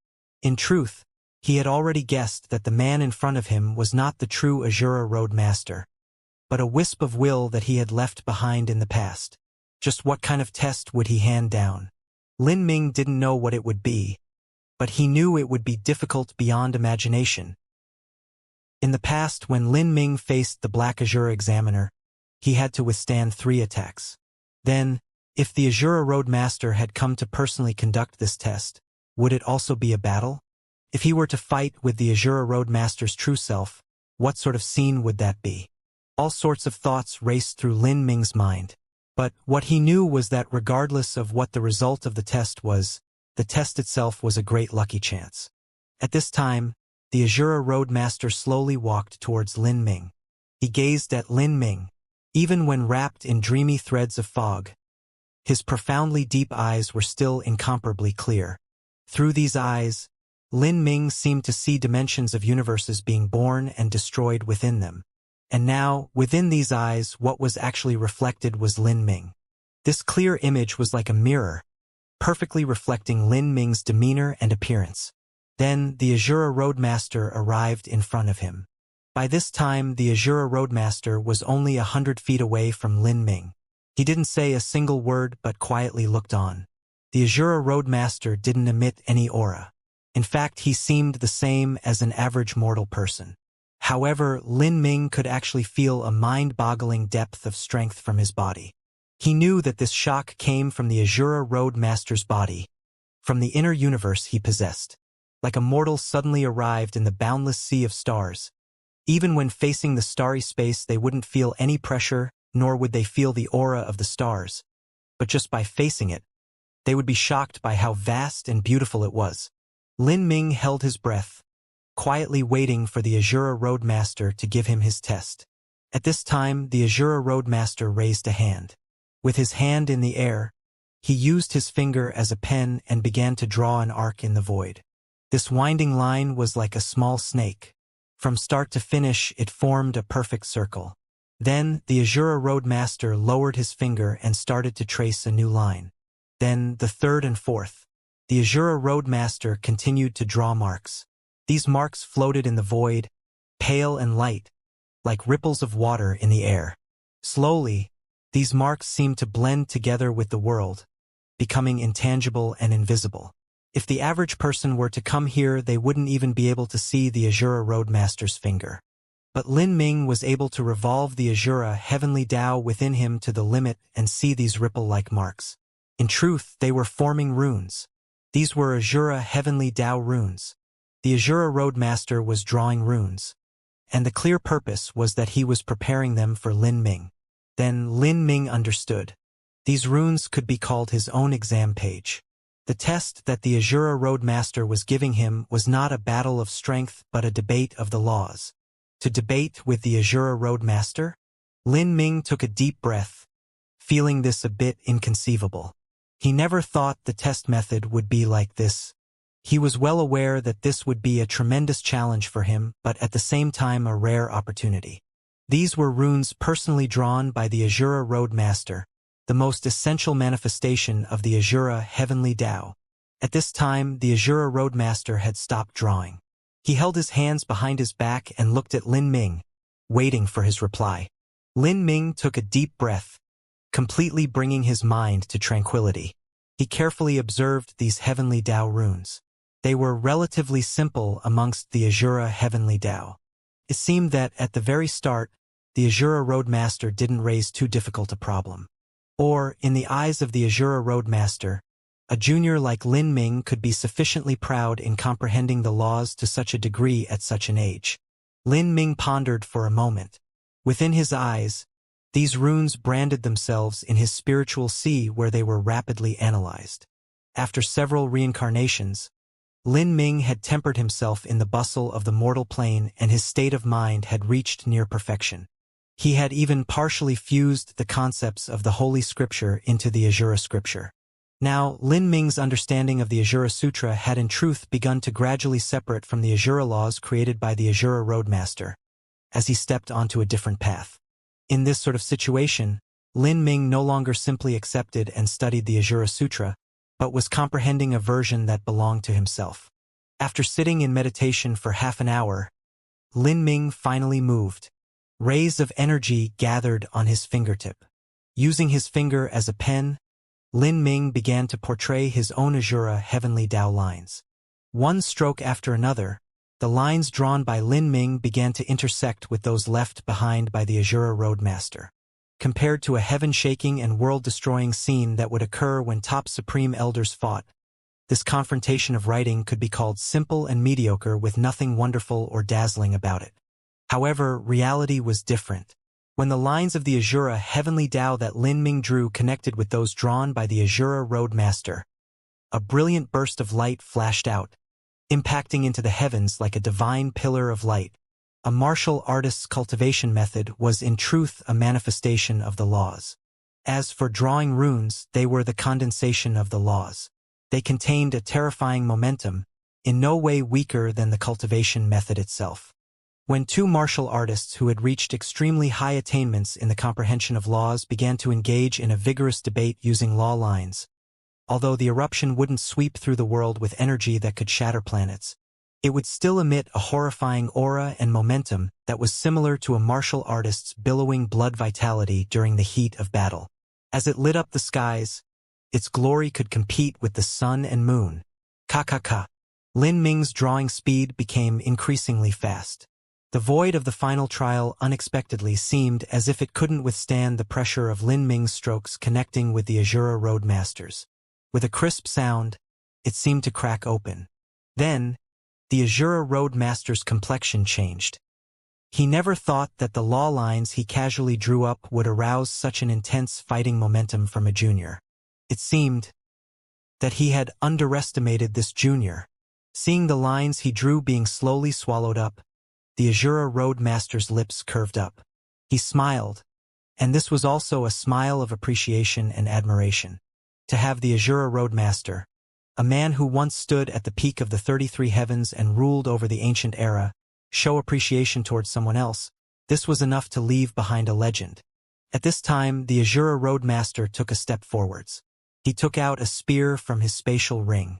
In truth, he had already guessed that the man in front of him was not the true Azura Roadmaster, but a wisp of will that he had left behind in the past. Just what kind of test would he hand down? Lin Ming didn't know what it would be, but he knew it would be difficult beyond imagination. In the past, when Lin Ming faced the Black Azura examiner, he had to withstand 3 attacks. Then, if the Azura Roadmaster had come to personally conduct this test, would it also be a battle? If he were to fight with the Azura Roadmaster's true self, what sort of scene would that be? All sorts of thoughts raced through Lin Ming's mind. But what he knew was that regardless of what the result of the test was, the test itself was a great lucky chance. At this time, the Azura Roadmaster slowly walked towards Lin Ming. He gazed at Lin Ming, even when wrapped in dreamy threads of fog. His profoundly deep eyes were still incomparably clear. Through these eyes, Lin Ming seemed to see dimensions of universes being born and destroyed within them. And now, within these eyes, what was actually reflected was Lin Ming. This clear image was like a mirror, perfectly reflecting Lin Ming's demeanor and appearance. Then, the Azura Roadmaster arrived in front of him. By this time, the Azura Roadmaster was only 100 feet away from Lin Ming. He didn't say a single word but quietly looked on. The Azura Roadmaster didn't emit any aura. In fact, he seemed the same as an average mortal person. However, Lin Ming could actually feel a mind-boggling depth of strength from his body. He knew that this shock came from the Azura Roadmaster's body, from the inner universe he possessed. Like a mortal suddenly arrived in the boundless sea of stars. Even when facing the starry space, they wouldn't feel any pressure, nor would they feel the aura of the stars. But just by facing it, they would be shocked by how vast and beautiful it was. Lin Ming held his breath, quietly waiting for the Azura Roadmaster to give him his test. At this time, the Azura Roadmaster raised a hand. With his hand in the air, he used his finger as a pen and began to draw an arc in the void. This winding line was like a small snake. From start to finish, it formed a perfect circle. Then, the Azura Roadmaster lowered his finger and started to trace a new line. Then, the third and fourth. The Azura Roadmaster continued to draw marks. These marks floated in the void, pale and light, like ripples of water in the air. Slowly, these marks seemed to blend together with the world, becoming intangible and invisible. If the average person were to come here, they wouldn't even be able to see the Azura Roadmaster's finger. But Lin Ming was able to revolve the Azura Heavenly Tao within him to the limit and see these ripple-like marks. In truth, they were forming runes. These were Azura Heavenly Tao runes. The Azura Roadmaster was drawing runes, and the clear purpose was that he was preparing them for Lin Ming. Then Lin Ming understood. These runes could be called his own exam page. The test that the Azura Roadmaster was giving him was not a battle of strength but a debate of the laws. To debate with the Azura Roadmaster? Lin Ming took a deep breath, feeling this a bit inconceivable. He never thought the test method would be like this. He was well aware that this would be a tremendous challenge for him, but at the same time a rare opportunity. These were runes personally drawn by the Azura Roadmaster, the most essential manifestation of the Azura Heavenly Tao. At this time, the Azura Roadmaster had stopped drawing. He held his hands behind his back and looked at Lin Ming, waiting for his reply. Lin Ming took a deep breath, completely bringing his mind to tranquility. He carefully observed these heavenly Tao runes. They were relatively simple amongst the Azura heavenly Tao. It seemed that, at the very start, the Azura Roadmaster didn't raise too difficult a problem. Or, in the eyes of the Azura Roadmaster, a junior like Lin Ming could be sufficiently proud in comprehending the laws to such a degree at such an age. Lin Ming pondered for a moment. Within his eyes, these runes branded themselves in his spiritual sea where they were rapidly analyzed. After several reincarnations, Lin Ming had tempered himself in the bustle of the mortal plane, and his state of mind had reached near perfection. He had even partially fused the concepts of the Holy Scripture into the Azura Scripture. Now, Lin Ming's understanding of the Azura Sutra had in truth begun to gradually separate from the Azura laws created by the Azura Roadmaster, as he stepped onto a different path. In this sort of situation, Lin Ming no longer simply accepted and studied the Azura Sutra, but was comprehending a version that belonged to himself. After sitting in meditation for half an hour, Lin Ming finally moved. Rays of energy gathered on his fingertip. Using his finger as a pen, Lin Ming began to portray his own Azura heavenly Tao lines. One stroke after another, the lines drawn by Lin Ming began to intersect with those left behind by the Azura Roadmaster. Compared to a heaven-shaking and world-destroying scene that would occur when top supreme elders fought, this confrontation of writing could be called simple and mediocre with nothing wonderful or dazzling about it. However, reality was different. When the lines of the Azura heavenly Tao that Lin Ming drew connected with those drawn by the Azura Roadmaster, a brilliant burst of light flashed out, impacting into the heavens like a divine pillar of light. A martial artist's cultivation method was in truth a manifestation of the laws. As for drawing runes, they were the condensation of the laws. They contained a terrifying momentum, in no way weaker than the cultivation method itself. When two martial artists who had reached extremely high attainments in the comprehension of laws began to engage in a vigorous debate using law lines, although the eruption wouldn't sweep through the world with energy that could shatter planets, it would still emit a horrifying aura and momentum that was similar to a martial artist's billowing blood vitality during the heat of battle. As it lit up the skies, its glory could compete with the sun and moon. Ka. Lin Ming's drawing speed became increasingly fast. The void of the final trial unexpectedly seemed as if it couldn't withstand the pressure of Lin Ming's strokes connecting with the Azura Roadmasters. With a crisp sound, it seemed to crack open. Then, the Azura Roadmaster's complexion changed. He never thought that the law lines he casually drew up would arouse such an intense fighting momentum from a junior. It seemed that he had underestimated this junior. Seeing the lines he drew being slowly swallowed up, the Azura Roadmaster's lips curved up. He smiled, and this was also a smile of appreciation and admiration. To have the Azura Roadmaster, a man who once stood at the peak of the 33 heavens and ruled over the ancient era, show appreciation towards someone else, this was enough to leave behind a legend. At this time, the Azura Roadmaster took a step forwards. He took out a spear from his spatial ring.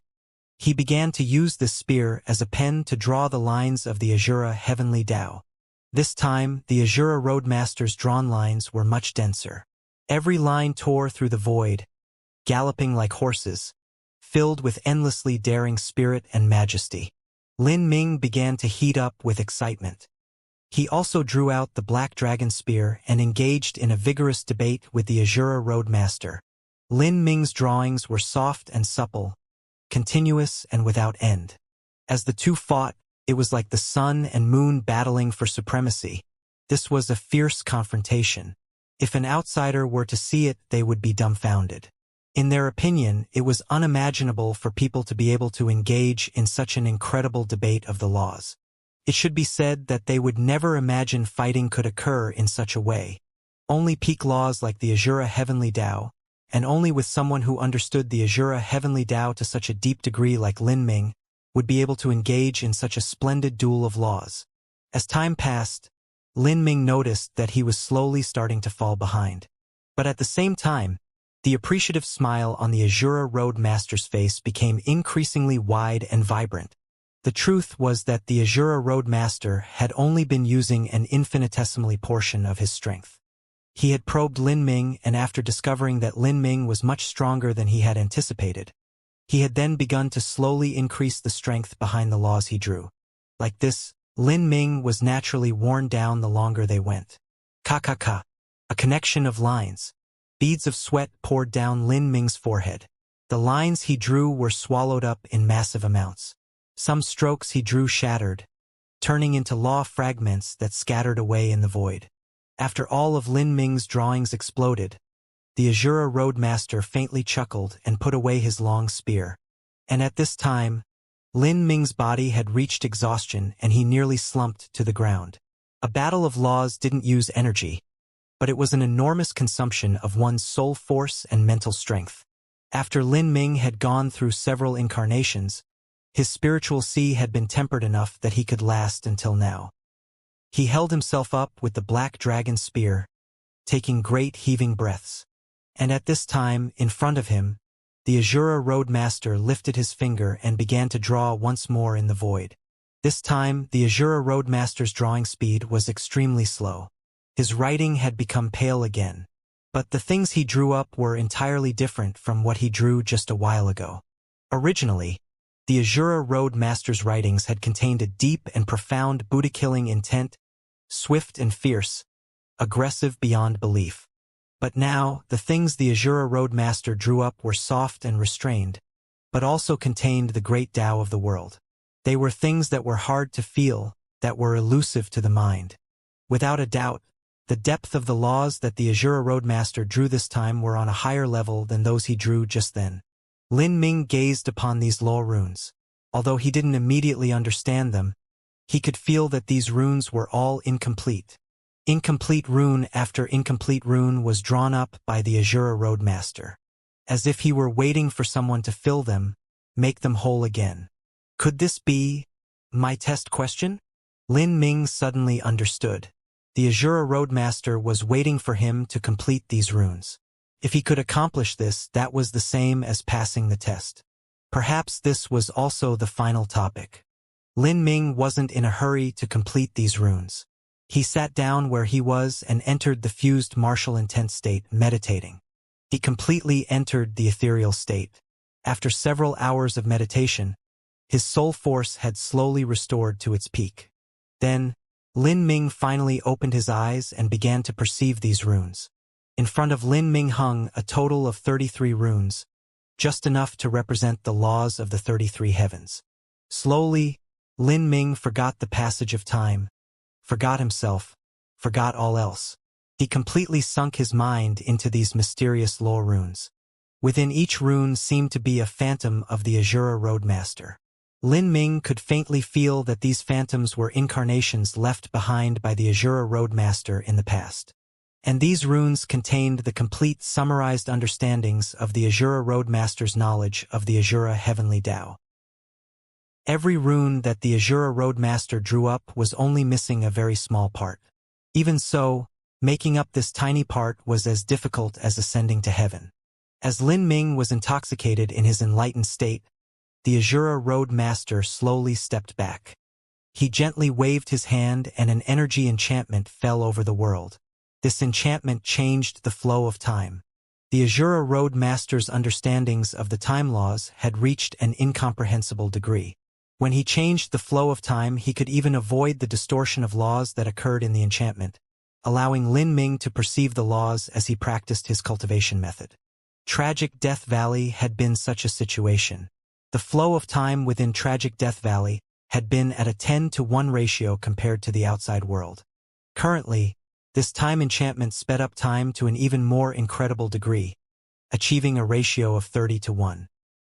He began to use this spear as a pen to draw the lines of the Azura heavenly Tao. This time, the Azura Roadmaster's drawn lines were much denser. Every line tore through the void, galloping like horses, filled with endlessly daring spirit and majesty. Lin Ming began to heat up with excitement. He also drew out the Black Dragon Spear and engaged in a vigorous debate with the Azura Roadmaster. Lin Ming's drawings were soft and supple, continuous and without end. As the two fought, it was like the sun and moon battling for supremacy. This was a fierce confrontation. If an outsider were to see it, they would be dumbfounded. In their opinion, it was unimaginable for people to be able to engage in such an incredible debate of the laws. It should be said that they would never imagine fighting could occur in such a way. Only peak laws like the Azura Heavenly Tao, and only with someone who understood the Azura Heavenly Tao to such a deep degree like Lin Ming, would be able to engage in such a splendid duel of laws. As time passed, Lin Ming noticed that he was slowly starting to fall behind. But at the same time, the appreciative smile on the Azura Roadmaster's face became increasingly wide and vibrant. The truth was that the Azura Roadmaster had only been using an infinitesimally portion of his strength. He had probed Lin Ming, and after discovering that Lin Ming was much stronger than he had anticipated, he had then begun to slowly increase the strength behind the laws he drew. Like this, Lin Ming was naturally worn down the longer they went. Ka. A connection of lines. Beads of sweat poured down Lin Ming's forehead. The lines he drew were swallowed up in massive amounts. Some strokes he drew shattered, turning into law fragments that scattered away in the void. After all of Lin Ming's drawings exploded, the Azura Roadmaster faintly chuckled and put away his long spear. And at this time, Lin Ming's body had reached exhaustion and he nearly slumped to the ground. A battle of laws didn't use energy, but it was an enormous consumption of one's soul force and mental strength. After Lin Ming had gone through several incarnations, his spiritual sea had been tempered enough that he could last until now. He held himself up with the black dragon spear, taking great heaving breaths. And at this time, in front of him, the Azura Roadmaster lifted his finger and began to draw once more in the void. This time, the Azura Roadmaster's drawing speed was extremely slow. His writing had become pale again. But the things he drew up were entirely different from what he drew just a while ago. Originally, the Azura Roadmaster's writings had contained a deep and profound Buddha-killing intent, swift and fierce, aggressive beyond belief. But now, the things the Azura Roadmaster drew up were soft and restrained, but also contained the great Tao of the world. They were things that were hard to feel, that were elusive to the mind. Without a doubt, the depth of the laws that the Azura Roadmaster drew this time were on a higher level than those he drew just then. Lin Ming gazed upon these law runes. Although he didn't immediately understand them, he could feel that these runes were all incomplete. Incomplete rune after incomplete rune was drawn up by the Azura Roadmaster, as if he were waiting for someone to fill them, make them whole again. Could this be my test question? Lin Ming suddenly understood. The Azura Roadmaster was waiting for him to complete these runes. If he could accomplish this, that was the same as passing the test. Perhaps this was also the final topic. Lin Ming wasn't in a hurry to complete these runes. He sat down where he was and entered the fused martial intent state, meditating. He completely entered the ethereal state. After several hours of meditation, his soul force had slowly restored to its peak. Then, Lin Ming finally opened his eyes and began to perceive these runes. In front of Lin Ming hung a total of 33 runes, just enough to represent the laws of the 33 heavens. Slowly, Lin Ming forgot the passage of time, forgot himself, forgot all else. He completely sunk his mind into these mysterious law runes. Within each rune seemed to be a phantom of the Azura Roadmaster. Lin Ming could faintly feel that these phantoms were incarnations left behind by the Azura Roadmaster in the past. And these runes contained the complete summarized understandings of the Azura Roadmaster's knowledge of the Azura Heavenly Tao. Every rune that the Azura Roadmaster drew up was only missing a very small part. Even so, making up this tiny part was as difficult as ascending to heaven. As Lin Ming was intoxicated in his enlightened state, the Azura Roadmaster slowly stepped back. He gently waved his hand and an energy enchantment fell over the world. This enchantment changed the flow of time. The Azura Roadmaster's understandings of the time laws had reached an incomprehensible degree. When he changed the flow of time, he could even avoid the distortion of laws that occurred in the enchantment, allowing Lin Ming to perceive the laws as he practiced his cultivation method. Tragic Death Valley had been such a situation. The flow of time within Tragic Death Valley had been at a 10-to-1 ratio compared to the outside world. Currently, this time enchantment sped up time to an even more incredible degree, achieving a ratio of 30-to-1.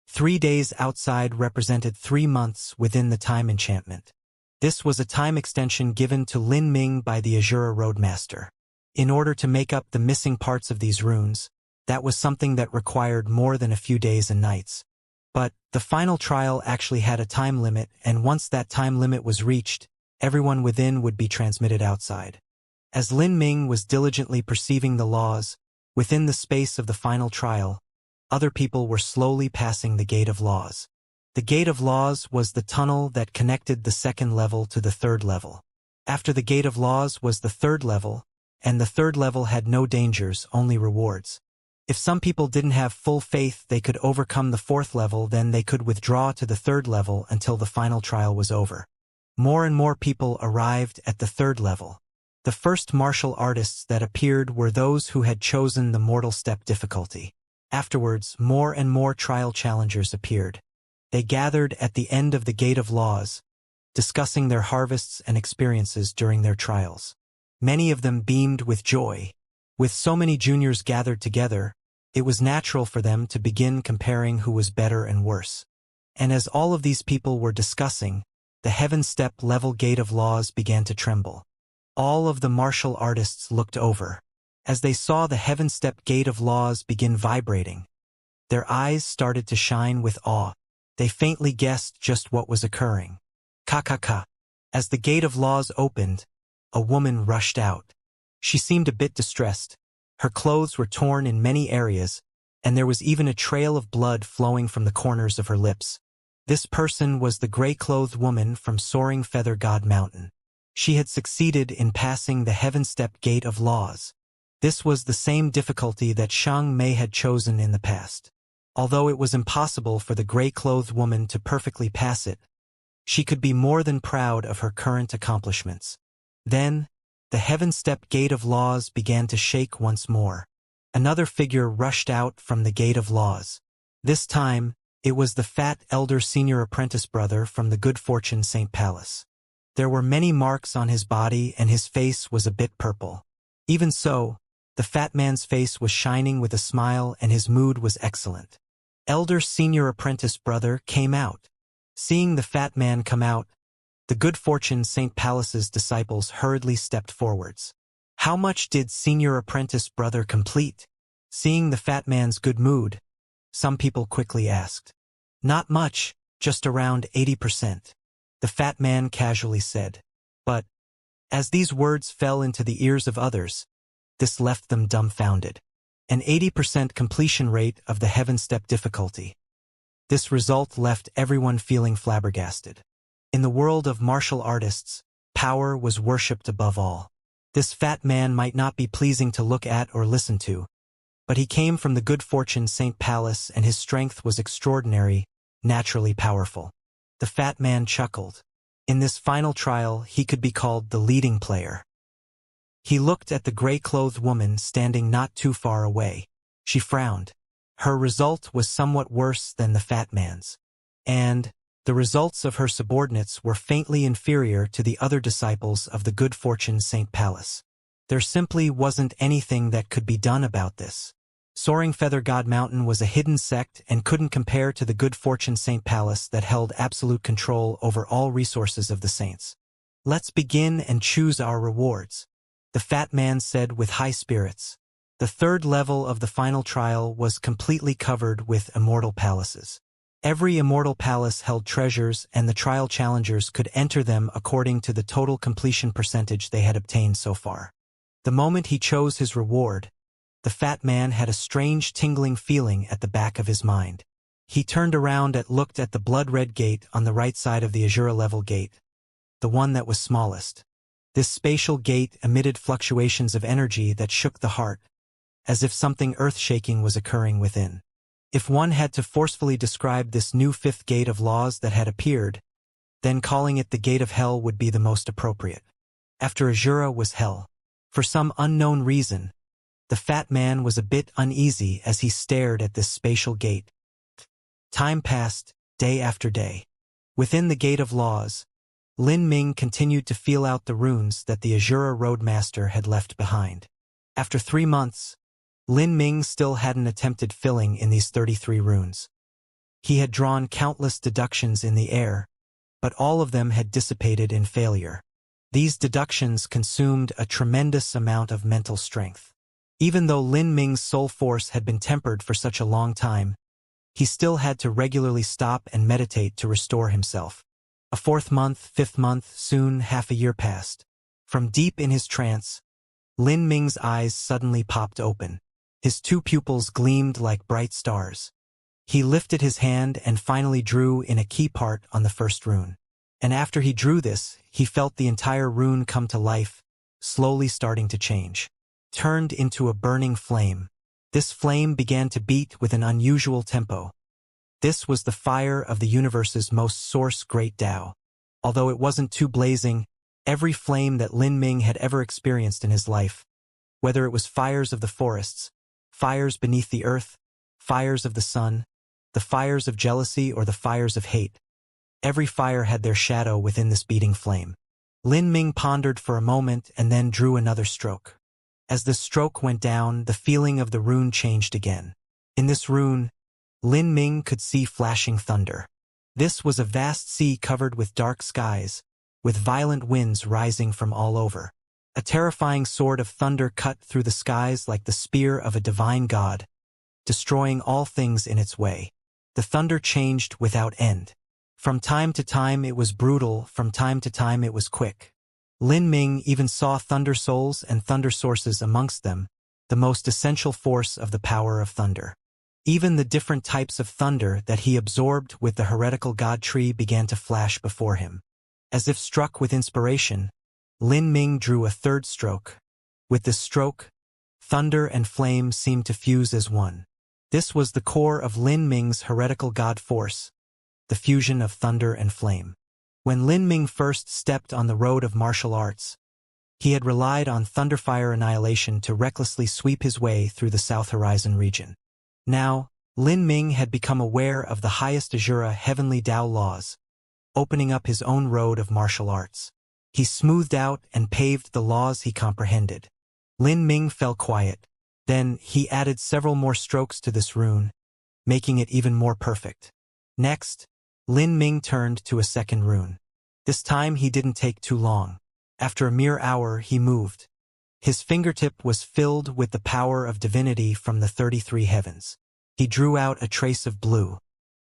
3 days outside represented 3 months within the time enchantment. This was a time extension given to Lin Ming by the Azura Roadmaster. In order to make up the missing parts of these runes, that was something that required more than a few days and nights. But the final trial actually had a time limit, and once that time limit was reached, everyone within would be transmitted outside. As Lin Ming was diligently perceiving the laws, within the space of the final trial, other people were slowly passing the Gate of Laws. The Gate of Laws was the tunnel that connected the second level to the third level. After the Gate of Laws was the third level, and the third level had no dangers, only rewards. If some people didn't have full faith they could overcome the fourth level, then they could withdraw to the third level until the final trial was over. More and more people arrived at the third level. The first martial artists that appeared were those who had chosen the mortal step difficulty. Afterwards, more and more trial challengers appeared. They gathered at the end of the Gate of Laws, discussing their harvests and experiences during their trials. Many of them beamed with joy. With so many juniors gathered together, it was natural for them to begin comparing who was better and worse. And as all of these people were discussing, the Heaven Step level Gate of Laws began to tremble. All of the martial artists looked over. As they saw the Heaven Step Gate of Laws begin vibrating, their eyes started to shine with awe. They faintly guessed just what was occurring. Ka. As the Gate of Laws opened, a woman rushed out. She seemed a bit distressed. Her clothes were torn in many areas, and there was even a trail of blood flowing from the corners of her lips. This person was the gray-clothed woman from Soaring Feather God Mountain. She had succeeded in passing the Heaven Step Gate of Laws. This was the same difficulty that Xianxia had chosen in the past. Although it was impossible for the gray-clothed woman to perfectly pass it, she could be more than proud of her current accomplishments. Then, the Heaven Step Gate of Laws began to shake once more. Another figure rushed out from the Gate of Laws. This time, it was the fat elder senior apprentice brother from the Good Fortune St. Palace. There were many marks on his body and his face was a bit purple. Even so, the fat man's face was shining with a smile and his mood was excellent. Elder senior apprentice brother came out. Seeing the fat man come out, the Good Fortune St. Palace's disciples hurriedly stepped forwards. How much did senior apprentice brother complete? Seeing the fat man's good mood, some people quickly asked. Not much, just around 80%. The fat man casually said. But, as these words fell into the ears of others, this left them dumbfounded. An 80% completion rate of the Heaven Step difficulty. This result left everyone feeling flabbergasted. In the world of martial artists, power was worshipped above all. This fat man might not be pleasing to look at or listen to, but he came from the Good Fortune St. Palace and his strength was extraordinary, naturally powerful. The fat man chuckled. In this final trial, he could be called the leading player. He looked at the gray-clothed woman standing not too far away. She frowned. Her result was somewhat worse than the fat man's. And the results of her subordinates were faintly inferior to the other disciples of the Good Fortune St. Palace. There simply wasn't anything that could be done about this. Soaring Feather God Mountain was a hidden sect and couldn't compare to the Good Fortune St. Palace that held absolute control over all resources of the saints. Let's begin and choose our rewards, the fat man said with high spirits. The third level of the final trial was completely covered with immortal palaces. Every immortal palace held treasures and the trial challengers could enter them according to the total completion percentage they had obtained so far. The moment he chose his reward, the fat man had a strange tingling feeling at the back of his mind. He turned around and looked at the blood-red gate on the right side of the Azura level gate, the one that was smallest. This spatial gate emitted fluctuations of energy that shook the heart, as if something earth-shaking was occurring within. If one had to forcefully describe this new fifth gate of laws that had appeared, then calling it the Gate of Hell would be the most appropriate. After Azura was hell. For some unknown reason, the fat man was a bit uneasy as he stared at this spatial gate. Time passed, day after day. Within the Gate of Laws, Lin Ming continued to feel out the runes that the Azura Roadmaster had left behind. After 3 months, Lin Ming still hadn't attempted filling in these 33 runes. He had drawn countless deductions in the air, but all of them had dissipated in failure. These deductions consumed a tremendous amount of mental strength. Even though Lin Ming's soul force had been tempered for such a long time, he still had to regularly stop and meditate to restore himself. A 4th month, 5th month, soon half a year passed. From deep in his trance, Lin Ming's eyes suddenly popped open. His 2 pupils gleamed like bright stars. He lifted his hand and finally drew in a key part on the first rune. And after he drew this, he felt the entire rune come to life, slowly starting to change. Turned into a burning flame. This flame began to beat with an unusual tempo. This was the fire of the universe's most source great Tao. Although it wasn't too blazing, every flame that Lin Ming had ever experienced in his life, whether it was fires of the forests, fires beneath the earth, fires of the sun, the fires of jealousy or the fires of hate, every fire had their shadow within this beating flame. Lin Ming pondered for a moment and then drew another stroke. As the stroke went down, the feeling of the rune changed again. In this rune, Lin Ming could see flashing thunder. This was a vast sea covered with dark skies, with violent winds rising from all over. A terrifying sword of thunder cut through the skies like the spear of a divine god, destroying all things in its way. The thunder changed without end. From time to time it was brutal, from time to time it was quick. Lin Ming even saw thunder souls and thunder sources amongst them, the most essential force of the power of thunder. Even the different types of thunder that he absorbed with the heretical god tree began to flash before him. As if struck with inspiration, Lin Ming drew a third stroke. With this stroke, thunder and flame seemed to fuse as one. This was the core of Lin Ming's heretical god force, the fusion of thunder and flame. When Lin Ming first stepped on the road of martial arts, he had relied on thunderfire annihilation to recklessly sweep his way through the South Horizon region. Now, Lin Ming had become aware of the highest Azura heavenly Tao laws, opening up his own road of martial arts. He smoothed out and paved the laws he comprehended. Lin Ming fell quiet. Then he added several more strokes to this rune, making it even more perfect. Next, Lin Ming turned to a second rune. This time he didn't take too long. After a mere hour he moved. His fingertip was filled with the power of divinity from the 33 heavens. He drew out a trace of blue.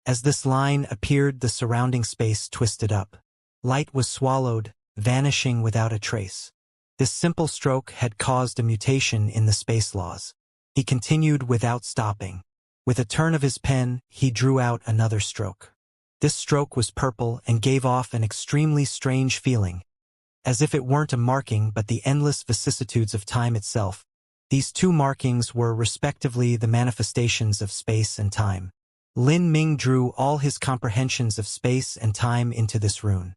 As this line appeared, the surrounding space twisted up. Light was swallowed, vanishing without a trace. This simple stroke had caused a mutation in the space laws. He continued without stopping. With a turn of his pen, he drew out another stroke. This stroke was purple and gave off an extremely strange feeling, as if it weren't a marking but the endless vicissitudes of time itself. These two markings were respectively the manifestations of space and time. Lin Ming drew all his comprehensions of space and time into this rune.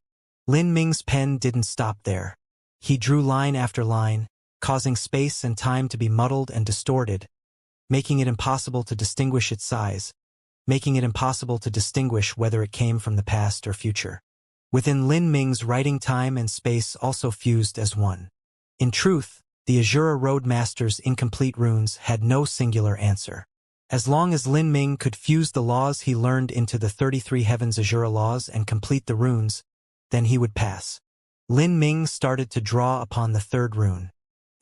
Lin Ming's pen didn't stop there. He drew line after line, causing space and time to be muddled and distorted, making it impossible to distinguish its size, making it impossible to distinguish whether it came from the past or future. Within Lin Ming's writing, time and space also fused as one. In truth, the Azura Roadmaster's incomplete runes had no singular answer. As long as Lin Ming could fuse the laws he learned into the 33 Heavens Azura laws and complete the runes, then he would pass. Lin Ming started to draw upon the third rune.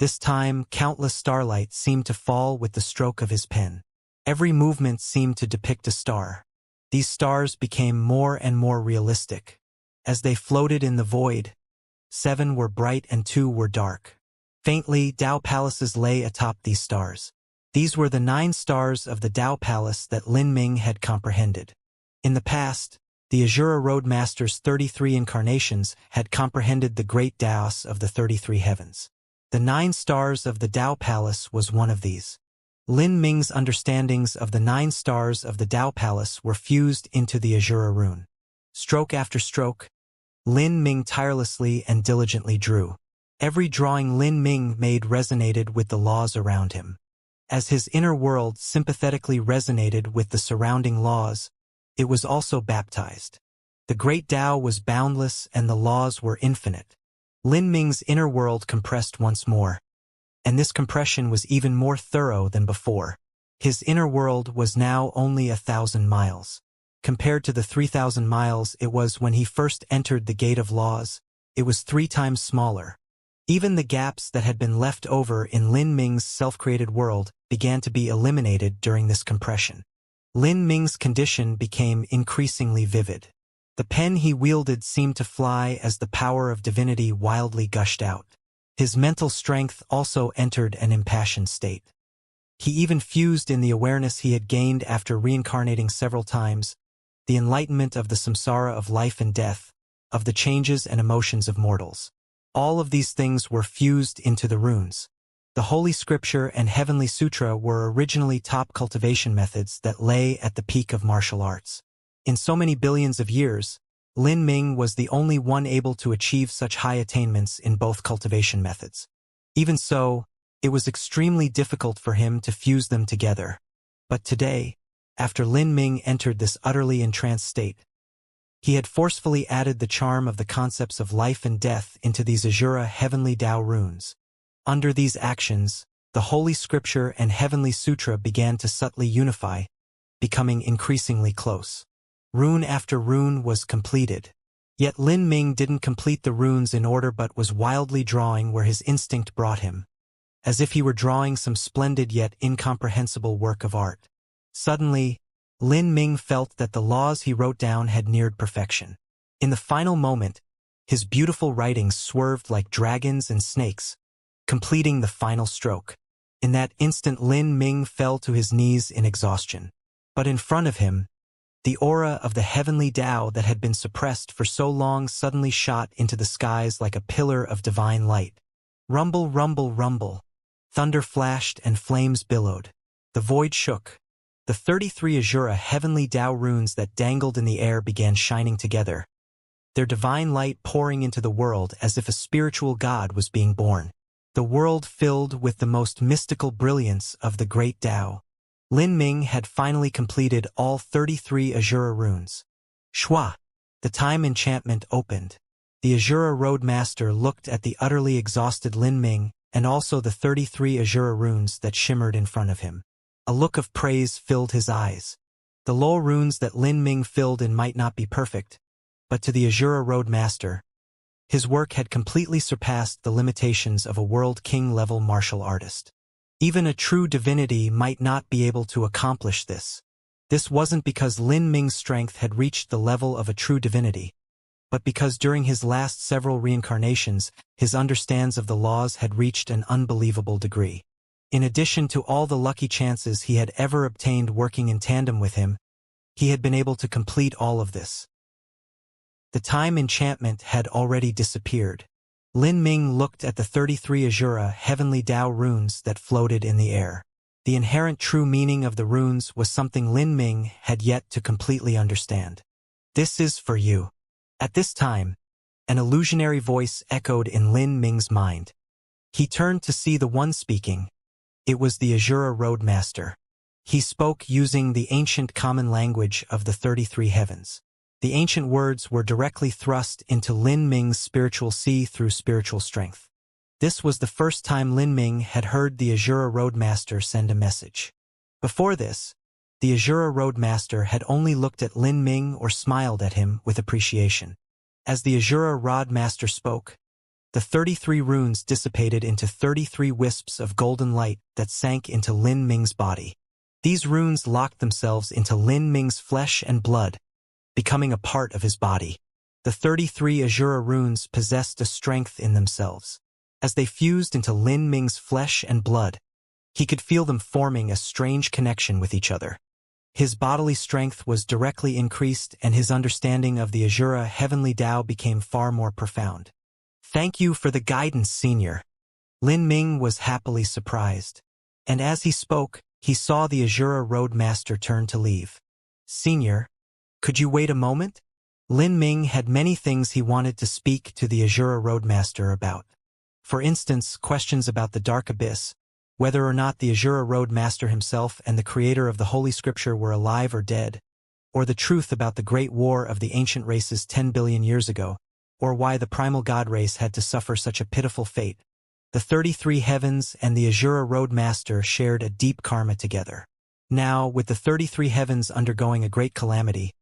This time, countless starlight seemed to fall with the stroke of his pen. Every movement seemed to depict a star. These stars became more and more realistic. As they floated in the void, 7 were bright and 2 were dark. Faintly, Tao palaces lay atop these stars. These were the 9 stars of the Tao Palace that Lin Ming had comprehended. In the past, the Azura Roadmaster's 33 incarnations had comprehended the great Taos of the 33 heavens. The 9 stars of the Tao Palace was one of these. Lin Ming's understandings of the 9 stars of the Tao Palace were fused into the Azura rune. Stroke after stroke, Lin Ming tirelessly and diligently drew. Every drawing Lin Ming made resonated with the laws around him. As his inner world sympathetically resonated with the surrounding laws, it was also baptized. The great Tao was boundless and the laws were infinite. Lin Ming's inner world compressed once more, and this compression was even more thorough than before. His inner world was now only 1,000 miles. Compared to the 3,000 miles it was when he first entered the Gate of Laws, it was 3 times smaller. Even the gaps that had been left over in Lin Ming's self-created world began to be eliminated during this compression. Lin Ming's condition became increasingly vivid. The pen he wielded seemed to fly as the power of divinity wildly gushed out. His mental strength also entered an impassioned state. He even fused in the awareness he had gained after reincarnating several times, the enlightenment of the samsara of life and death, of the changes and emotions of mortals. All of these things were fused into the runes. The Holy Scripture and Heavenly Sutra were originally top cultivation methods that lay at the peak of martial arts. In so many billions of years, Lin Ming was the only one able to achieve such high attainments in both cultivation methods. Even so, it was extremely difficult for him to fuse them together. But today, after Lin Ming entered this utterly entranced state, he had forcefully added the charm of the concepts of life and death into these Azura Heavenly Tao runes. Under these actions, the Holy Scripture and Heavenly Sutra began to subtly unify, becoming increasingly close. Rune after rune was completed. Yet Lin Ming didn't complete the runes in order but was wildly drawing where his instinct brought him, as if he were drawing some splendid yet incomprehensible work of art. Suddenly, Lin Ming felt that the laws he wrote down had neared perfection. In the final moment, his beautiful writings swerved like dragons and snakes, completing the final stroke. In that instant, Lin Ming fell to his knees in exhaustion. But in front of him, the aura of the heavenly Tao that had been suppressed for so long suddenly shot into the skies like a pillar of divine light. Rumble, rumble, rumble. Thunder flashed and flames billowed. The void shook. The 33 Azura Heavenly Tao runes that dangled in the air began shining together, their divine light pouring into the world as if a spiritual god was being born. The world filled with the most mystical brilliance of the great Tao. Lin Ming had finally completed all 33 Azura runes. Shwa! The time enchantment opened. The Azura Road Master looked at the utterly exhausted Lin Ming and also the 33 Azura runes that shimmered in front of him. A look of praise filled his eyes. The low runes that Lin Ming filled in might not be perfect, but to the Azura Road Master, his work had completely surpassed the limitations of a world king-level martial artist. Even a true divinity might not be able to accomplish this. This wasn't because Lin Ming's strength had reached the level of a true divinity, but because during his last several reincarnations, his understands of the laws had reached an unbelievable degree. In addition to all the lucky chances he had ever obtained working in tandem with him, he had been able to complete all of this. The time enchantment had already disappeared. Lin Ming looked at the 33 Azura Heavenly Tao runes that floated in the air. The inherent true meaning of the runes was something Lin Ming had yet to completely understand. This is for you. At this time, an illusionary voice echoed in Lin Ming's mind. He turned to see the one speaking. It was the Azura Road Master. He spoke using the ancient common language of the 33 heavens. The ancient words were directly thrust into Lin Ming's spiritual sea through spiritual strength. This was the first time Lin Ming had heard the Azura Road Master send a message. Before this, the Azura Road Master had only looked at Lin Ming or smiled at him with appreciation. As the Azura Road Master spoke, the 33 runes dissipated into 33 wisps of golden light that sank into Lin Ming's body. These runes locked themselves into Lin Ming's flesh and blood, becoming a part of his body. The 33 Azura runes possessed a strength in themselves. As they fused into Lin Ming's flesh and blood, he could feel them forming a strange connection with each other. His bodily strength was directly increased and his understanding of the Azura Heavenly Tao became far more profound. Thank you for the guidance, Senior. Lin Ming was happily surprised. And as he spoke, he saw the Azura Road Master turn to leave. Senior, could you wait a moment? Lin Ming had many things he wanted to speak to the Azura Road Master about. For instance, questions about the Dark Abyss, whether or not the Azura Road Master himself and the creator of the Holy Scripture were alive or dead, or the truth about the Great War of the ancient races 10 billion years ago, or why the primal god race had to suffer such a pitiful fate. The 33 heavens and the Azura Road Master shared a deep karma together. Now, with the 33 heavens undergoing a great calamity,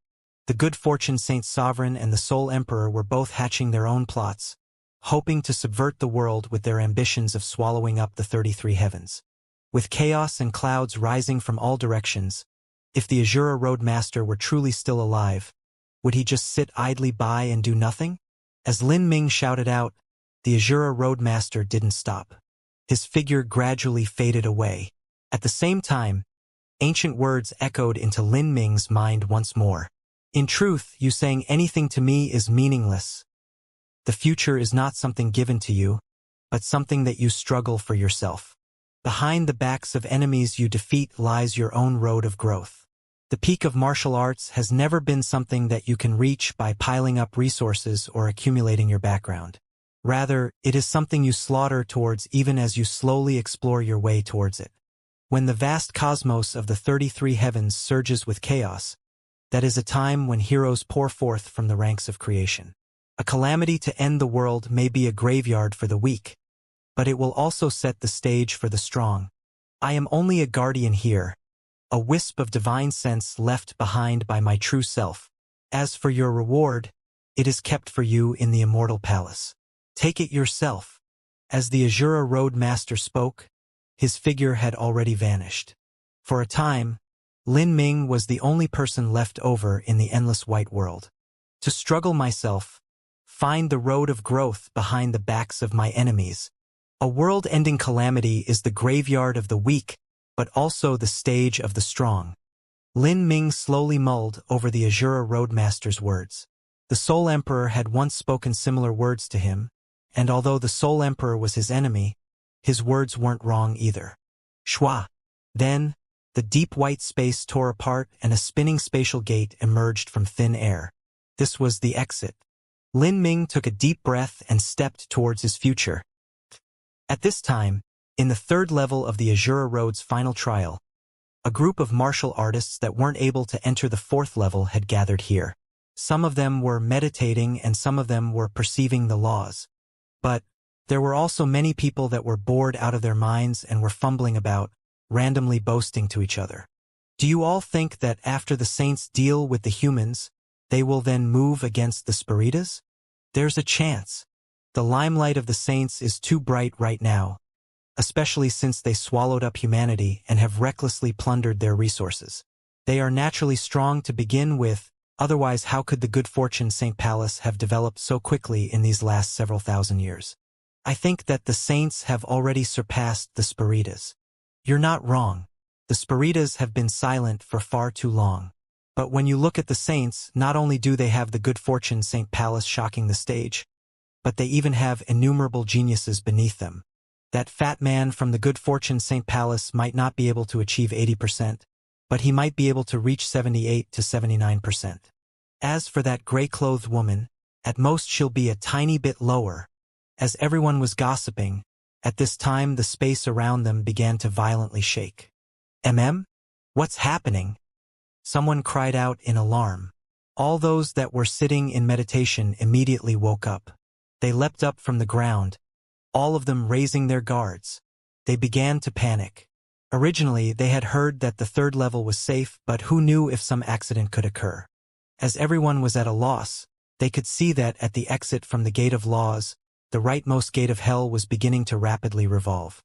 the good fortune Saint Sovereign and the Soul Emperor were both hatching their own plots, hoping to subvert the world with their ambitions of swallowing up the 33 heavens. With chaos and clouds rising from all directions, if the Azura Road Master were truly still alive, would he just sit idly by and do nothing? As Lin Ming shouted out, the Azura Road Master didn't stop. His figure gradually faded away. At the same time, ancient words echoed into Lin Ming's mind once more. In truth, you saying anything to me is meaningless. The future is not something given to you, but something that you struggle for yourself. Behind the backs of enemies you defeat lies your own road of growth. The peak of martial arts has never been something that you can reach by piling up resources or accumulating your background. Rather, it is something you slaughter towards even as you slowly explore your way towards it. When the vast cosmos of the 33 heavens surges with chaos, that is a time when heroes pour forth from the ranks of creation. A calamity to end the world may be a graveyard for the weak, but it will also set the stage for the strong. I am only a guardian here, a wisp of divine sense left behind by my true self. As for your reward, it is kept for you in the immortal palace. Take it yourself. As the Azura Road Master spoke, his figure had already vanished. For a time, Lin Ming was the only person left over in the endless white world. To struggle myself, find the road of growth behind the backs of my enemies. A world-ending calamity is the graveyard of the weak, but also the stage of the strong. Lin Ming slowly mulled over the Azura Roadmaster's words. The Soul Emperor had once spoken similar words to him, and although the Soul Emperor was his enemy, his words weren't wrong either. Shwa. Then, the deep white space tore apart and a spinning spatial gate emerged from thin air. This was the exit. Lin Ming took a deep breath and stepped towards his future. At this time, in the third level of the Azura Road's final trial, a group of martial artists that weren't able to enter the fourth level had gathered here. Some of them were meditating and some of them were perceiving the laws. But there were also many people that were bored out of their minds and were fumbling about, randomly boasting to each other. Do you all think that after the saints deal with the humans, they will then move against the Spiritas? There's a chance. The limelight of the saints is too bright right now, especially since they swallowed up humanity and have recklessly plundered their resources. They are naturally strong to begin with, otherwise how could the good fortune Saint Palace have developed so quickly in these last several thousand years? I think that the saints have already surpassed the Spiritas. You're not wrong. The Spiritas have been silent for far too long. But when you look at the saints, not only do they have the good fortune Saint Palace shocking the stage, but they even have innumerable geniuses beneath them. That fat man from the good fortune Saint Palace might not be able to achieve 80%, but he might be able to reach 78 to 79%. As for that gray-clothed woman, at most she'll be a tiny bit lower. As everyone was gossiping, at this time the space around them began to violently shake. What's happening? Someone cried out in alarm. All those that were sitting in meditation immediately woke up. They leapt up from the ground, all of them raising their guards. They began to panic. Originally, they had heard that the third level was safe, but who knew if some accident could occur? As everyone was at a loss, they could see that at the exit from the Gate of Laws, the rightmost gate of hell was beginning to rapidly revolve.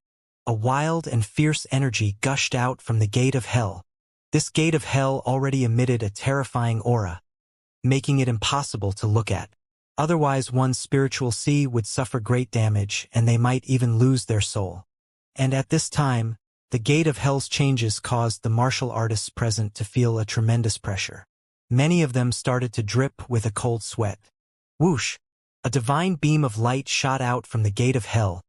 A wild and fierce energy gushed out from the Gate of Hell. This Gate of Hell already emitted a terrifying aura, making it impossible to look at. Otherwise, one's spiritual sea would suffer great damage and they might even lose their soul. And at this time, the Gate of Hell's changes caused the martial artists present to feel a tremendous pressure. Many of them started to drip with a cold sweat. Whoosh! A divine beam of light shot out from the Gate of Hell,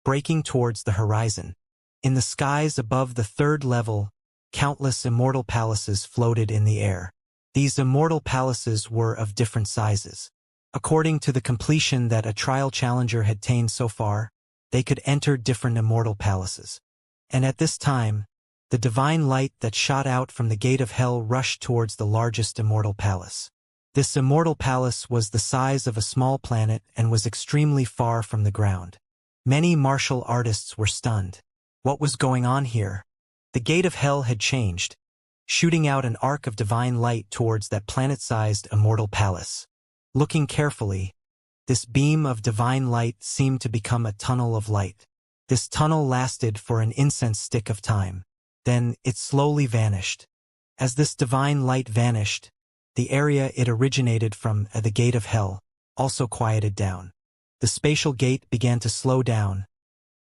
breaking towards the horizon. In the skies above the third level, countless immortal palaces floated in the air. These immortal palaces were of different sizes. According to the completion that a trial challenger had attained so far, they could enter different immortal palaces. And at this time, the divine light that shot out from the Gate of Hell rushed towards the largest immortal palace. This immortal palace was the size of a small planet and was extremely far from the ground. Many martial artists were stunned. What was going on here? The Gate of Hell had changed, shooting out an arc of divine light towards that planet-sized immortal palace. Looking carefully, this beam of divine light seemed to become a tunnel of light. This tunnel lasted for an incense stick of time. Then it slowly vanished. As this divine light vanished, the area it originated from, the Gate of Hell, also quieted down. The spatial gate began to slow down,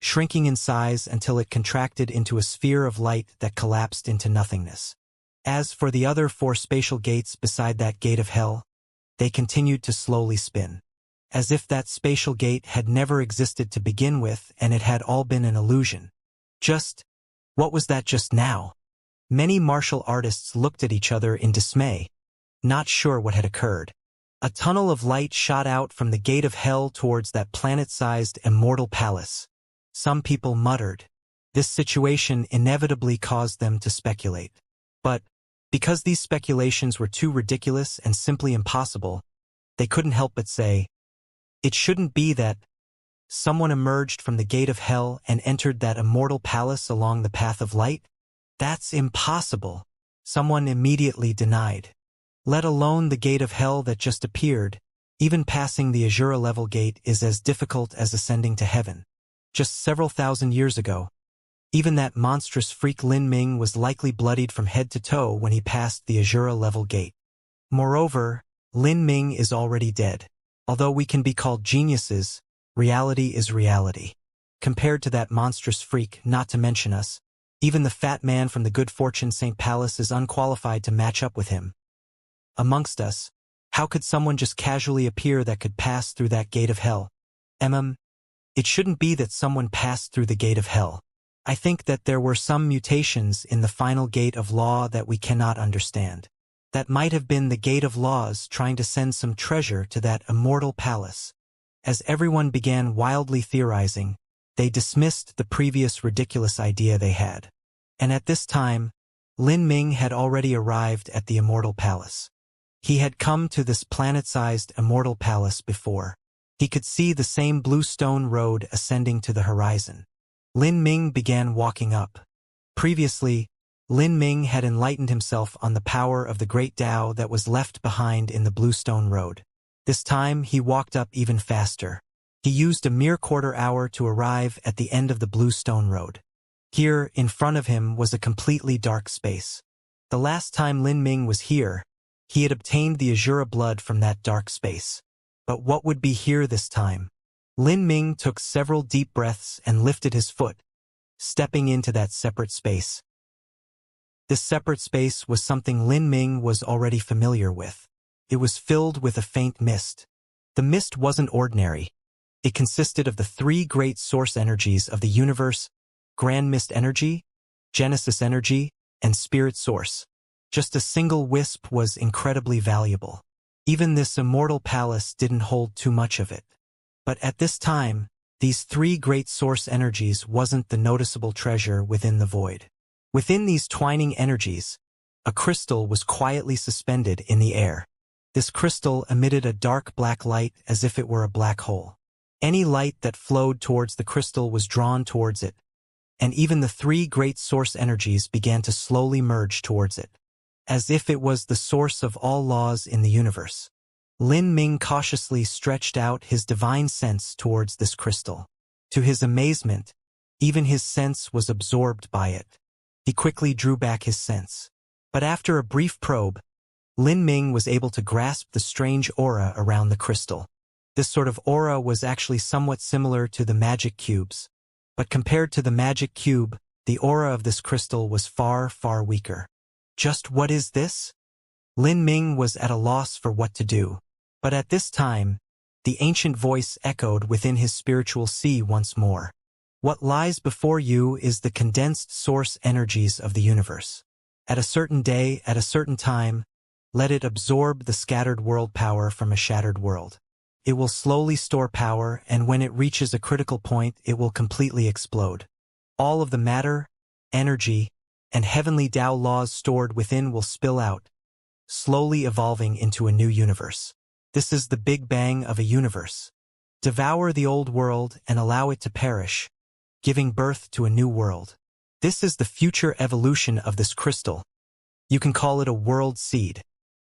shrinking in size until it contracted into a sphere of light that collapsed into nothingness. As for the other 4 spatial gates beside that Gate of Hell, they continued to slowly spin. as if that spatial gate had never existed to begin with and it had all been an illusion. What was that just now? Many martial artists looked at each other in dismay, not sure what had occurred. A tunnel of light shot out from the gate of hell towards that planet-sized immortal palace. Some people muttered. This situation inevitably caused them to speculate. But, because these speculations were too ridiculous and simply impossible, they couldn't help but say, it shouldn't be that. Someone emerged from the gate of hell and entered that immortal palace along the path of light? That's impossible, someone immediately denied. Let alone the gate of hell that just appeared. Even passing the Azura level gate is as difficult as ascending to heaven. Just several thousand years ago, even that monstrous freak Lin Ming was likely bloodied from head to toe when he passed the Azura level gate. Moreover, Lin Ming is already dead. Although we can be called geniuses, reality is reality. Compared to that monstrous freak, not to mention us, even the fat man from the Good Fortune St. Palace is unqualified to match up with him. Amongst us, how could someone just casually appear that could pass through that gate of hell? It shouldn't be that someone passed through the gate of hell. I think that there were some mutations in the final gate of law that we cannot understand. That might have been the gate of laws trying to send some treasure to that immortal palace. As everyone began wildly theorizing, they dismissed the previous ridiculous idea they had. And at this time, Lin Ming had already arrived at the immortal palace. He had come to this planet-sized immortal palace before. He could see the same blue stone road ascending to the horizon. Lin Ming began walking up. Previously, Lin Ming had enlightened himself on the power of the great Tao that was left behind in the blue stone road. This time, he walked up even faster. He used a mere quarter hour to arrive at the end of the blue stone road. Here, in front of him, was a completely dark space. The last time Lin Ming was here, he had obtained the Azura blood from that dark space. But what would be here this time? Lin Ming took several deep breaths and lifted his foot, stepping into that separate space. This separate space was something Lin Ming was already familiar with. It was filled with a faint mist. The mist wasn't ordinary. It consisted of the three great source energies of the universe: Grand Mist Energy, Genesis Energy, and Spirit Source. Just a single wisp was incredibly valuable. Even this immortal palace didn't hold too much of it. But at this time, these three great source energies wasn't the noticeable treasure within the void. Within these twining energies, a crystal was quietly suspended in the air. This crystal emitted a dark black light as if it were a black hole. Any light that flowed towards the crystal was drawn towards it, and even the three great source energies began to slowly merge towards it, as if it was the source of all laws in the universe. Lin Ming cautiously stretched out his divine sense towards this crystal. To his amazement, even his sense was absorbed by it. He quickly drew back his sense. But after a brief probe, Lin Ming was able to grasp the strange aura around the crystal. This sort of aura was actually somewhat similar to the magic cubes. But compared to the magic cube, the aura of this crystal was far, far weaker. Just what is this? Lin Ming was at a loss for what to do. But at this time, the ancient voice echoed within his spiritual sea once more. What lies before you is the condensed source energies of the universe. At a certain day, at a certain time, let it absorb the scattered world power from a shattered world. It will slowly store power, and when it reaches a critical point, it will completely explode. All of the matter, energy, and heavenly Tao laws stored within will spill out, slowly evolving into a new universe. This is the Big Bang of a universe. Devour the old world and allow it to perish, giving birth to a new world. This is the future evolution of this crystal. You can call it a world seed.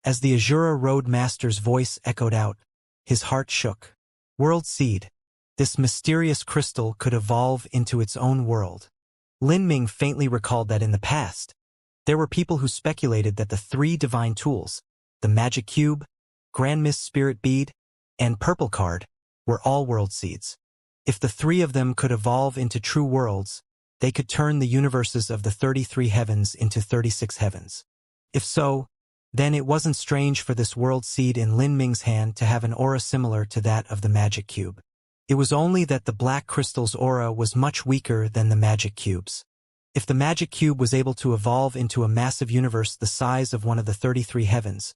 As the Azura Road Master's voice echoed out, his heart shook. World seed. This mysterious crystal could evolve into its own world. Lin Ming faintly recalled that in the past, there were people who speculated that the three divine tools, the magic cube, Grand Mist Spirit Bead, and Purple Card, were all world seeds. If the three of them could evolve into true worlds, they could turn the universes of the 33 heavens into 36 heavens. If so, Then it wasn't strange for this world seed in Lin Ming's hand to have an aura similar to that of the magic cube. It was only that the black crystal's aura was much weaker than the magic cube's. If the magic cube was able to evolve into a massive universe the size of one of the 33 heavens,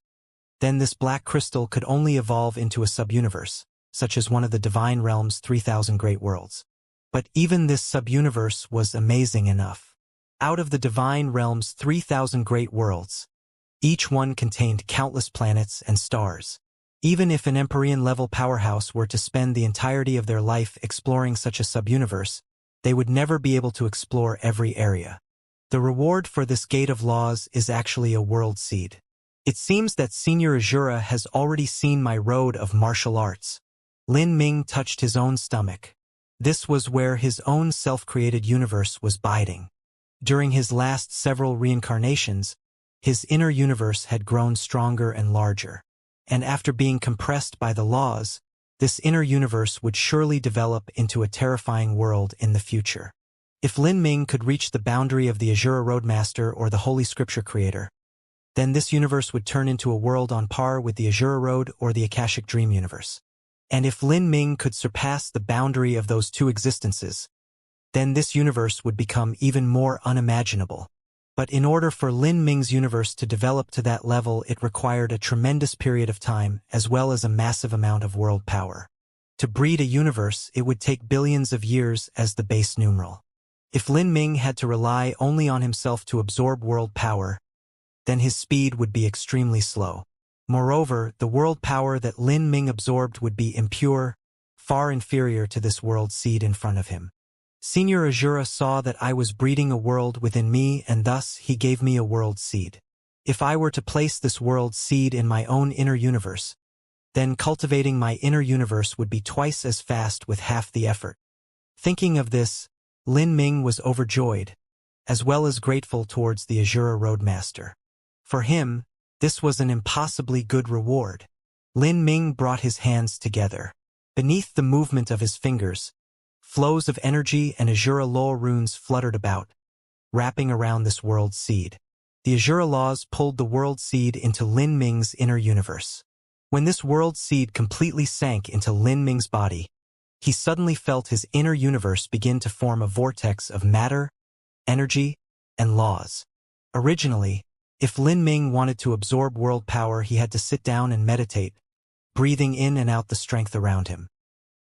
then this black crystal could only evolve into a subuniverse, such as one of the divine realm's 3,000 great worlds. But even this subuniverse was amazing enough. Out of the divine realm's 3,000 great worlds, each one contained countless planets and stars. Even if an Empyrean-level powerhouse were to spend the entirety of their life exploring such a subuniverse, they would never be able to explore every area. The reward for this gate of laws is actually a world seed. It seems that Senior Azura has already seen my road of martial arts. Lin Ming touched his own stomach. This was where his own self-created universe was biding. During his last several reincarnations, his inner universe had grown stronger and larger. And after being compressed by the laws, this inner universe would surely develop into a terrifying world in the future. If Lin Ming could reach the boundary of the Azura Roadmaster or the Holy Scripture Creator, then this universe would turn into a world on par with the Azura Road or the Akashic Dream universe. And if Lin Ming could surpass the boundary of those two existences, then this universe would become even more unimaginable. But in order for Lin Ming's universe to develop to that level, it required a tremendous period of time as well as a massive amount of world power. To breed a universe, it would take billions of years as the base numeral. If Lin Ming had to rely only on himself to absorb world power, then his speed would be extremely slow. Moreover, the world power that Lin Ming absorbed would be impure, far inferior to this world seed in front of him. Senior Azura saw that I was breeding a world within me, and thus he gave me a world seed. If I were to place this world seed in my own inner universe, then cultivating my inner universe would be twice as fast with half the effort. Thinking of this, Lin Ming was overjoyed, as well as grateful towards the Azura Roadmaster. For him, this was an impossibly good reward. Lin Ming brought his hands together. Beneath the movement of his fingers, flows of energy and Azura law runes fluttered about, wrapping around this world seed. The Azura laws pulled the world seed into Lin Ming's inner universe. When this world seed completely sank into Lin Ming's body, he suddenly felt his inner universe begin to form a vortex of matter, energy, and laws. Originally, if Lin Ming wanted to absorb world power, he had to sit down and meditate, breathing in and out the strength around him.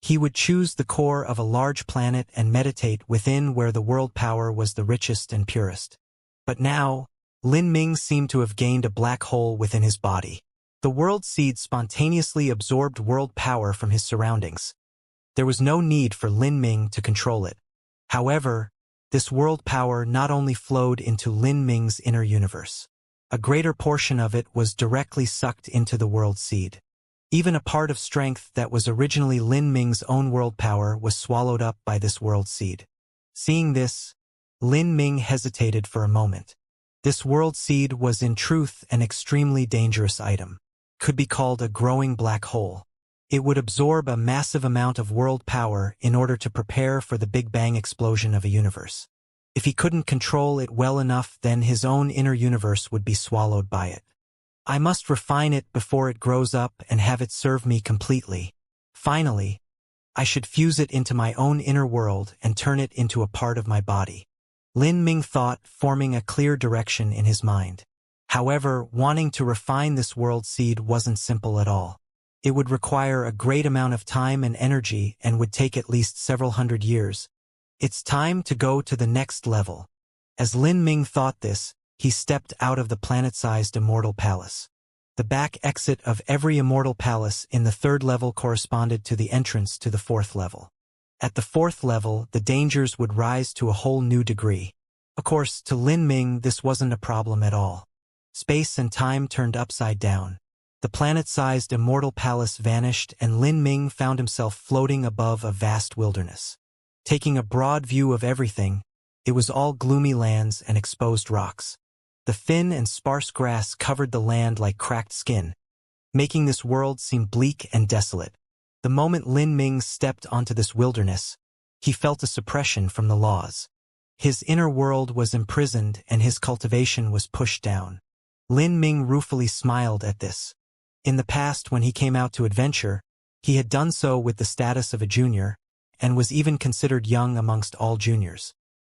He would choose the core of a large planet and meditate within where the world power was the richest and purest. But now, Lin Ming seemed to have gained a black hole within his body. The world seed spontaneously absorbed world power from his surroundings. There was no need for Lin Ming to control it. However, this world power not only flowed into Lin Ming's inner universe. A greater portion of it was directly sucked into the world seed. Even a part of strength that was originally Lin Ming's own world power was swallowed up by this world seed. Seeing this, Lin Ming hesitated for a moment. This world seed was in truth an extremely dangerous item. Could be called a growing black hole. It would absorb a massive amount of world power in order to prepare for the Big Bang explosion of a universe. If he couldn't control it well enough, then his own inner universe would be swallowed by it. I must refine it before it grows up and have it serve me completely. Finally, I should fuse it into my own inner world and turn it into a part of my body. Lin Ming thought, forming a clear direction in his mind. However, wanting to refine this world seed wasn't simple at all. It would require a great amount of time and energy and would take at least several hundred years. It's time to go to the next level. As Lin Ming thought this, he stepped out of the planet-sized immortal palace. The back exit of every immortal palace in the third level corresponded to the entrance to the fourth level. At the fourth level, the dangers would rise to a whole new degree. Of course, to Lin Ming, this wasn't a problem at all. Space and time turned upside down. The planet-sized immortal palace vanished, and Lin Ming found himself floating above a vast wilderness. Taking a broad view of everything, it was all gloomy lands and exposed rocks. The thin and sparse grass covered the land like cracked skin, making this world seem bleak and desolate. The moment Lin Ming stepped onto this wilderness, he felt a suppression from the laws. His inner world was imprisoned and his cultivation was pushed down. Lin Ming ruefully smiled at this. In the past, when he came out to adventure, he had done so with the status of a junior, and was even considered young amongst all juniors.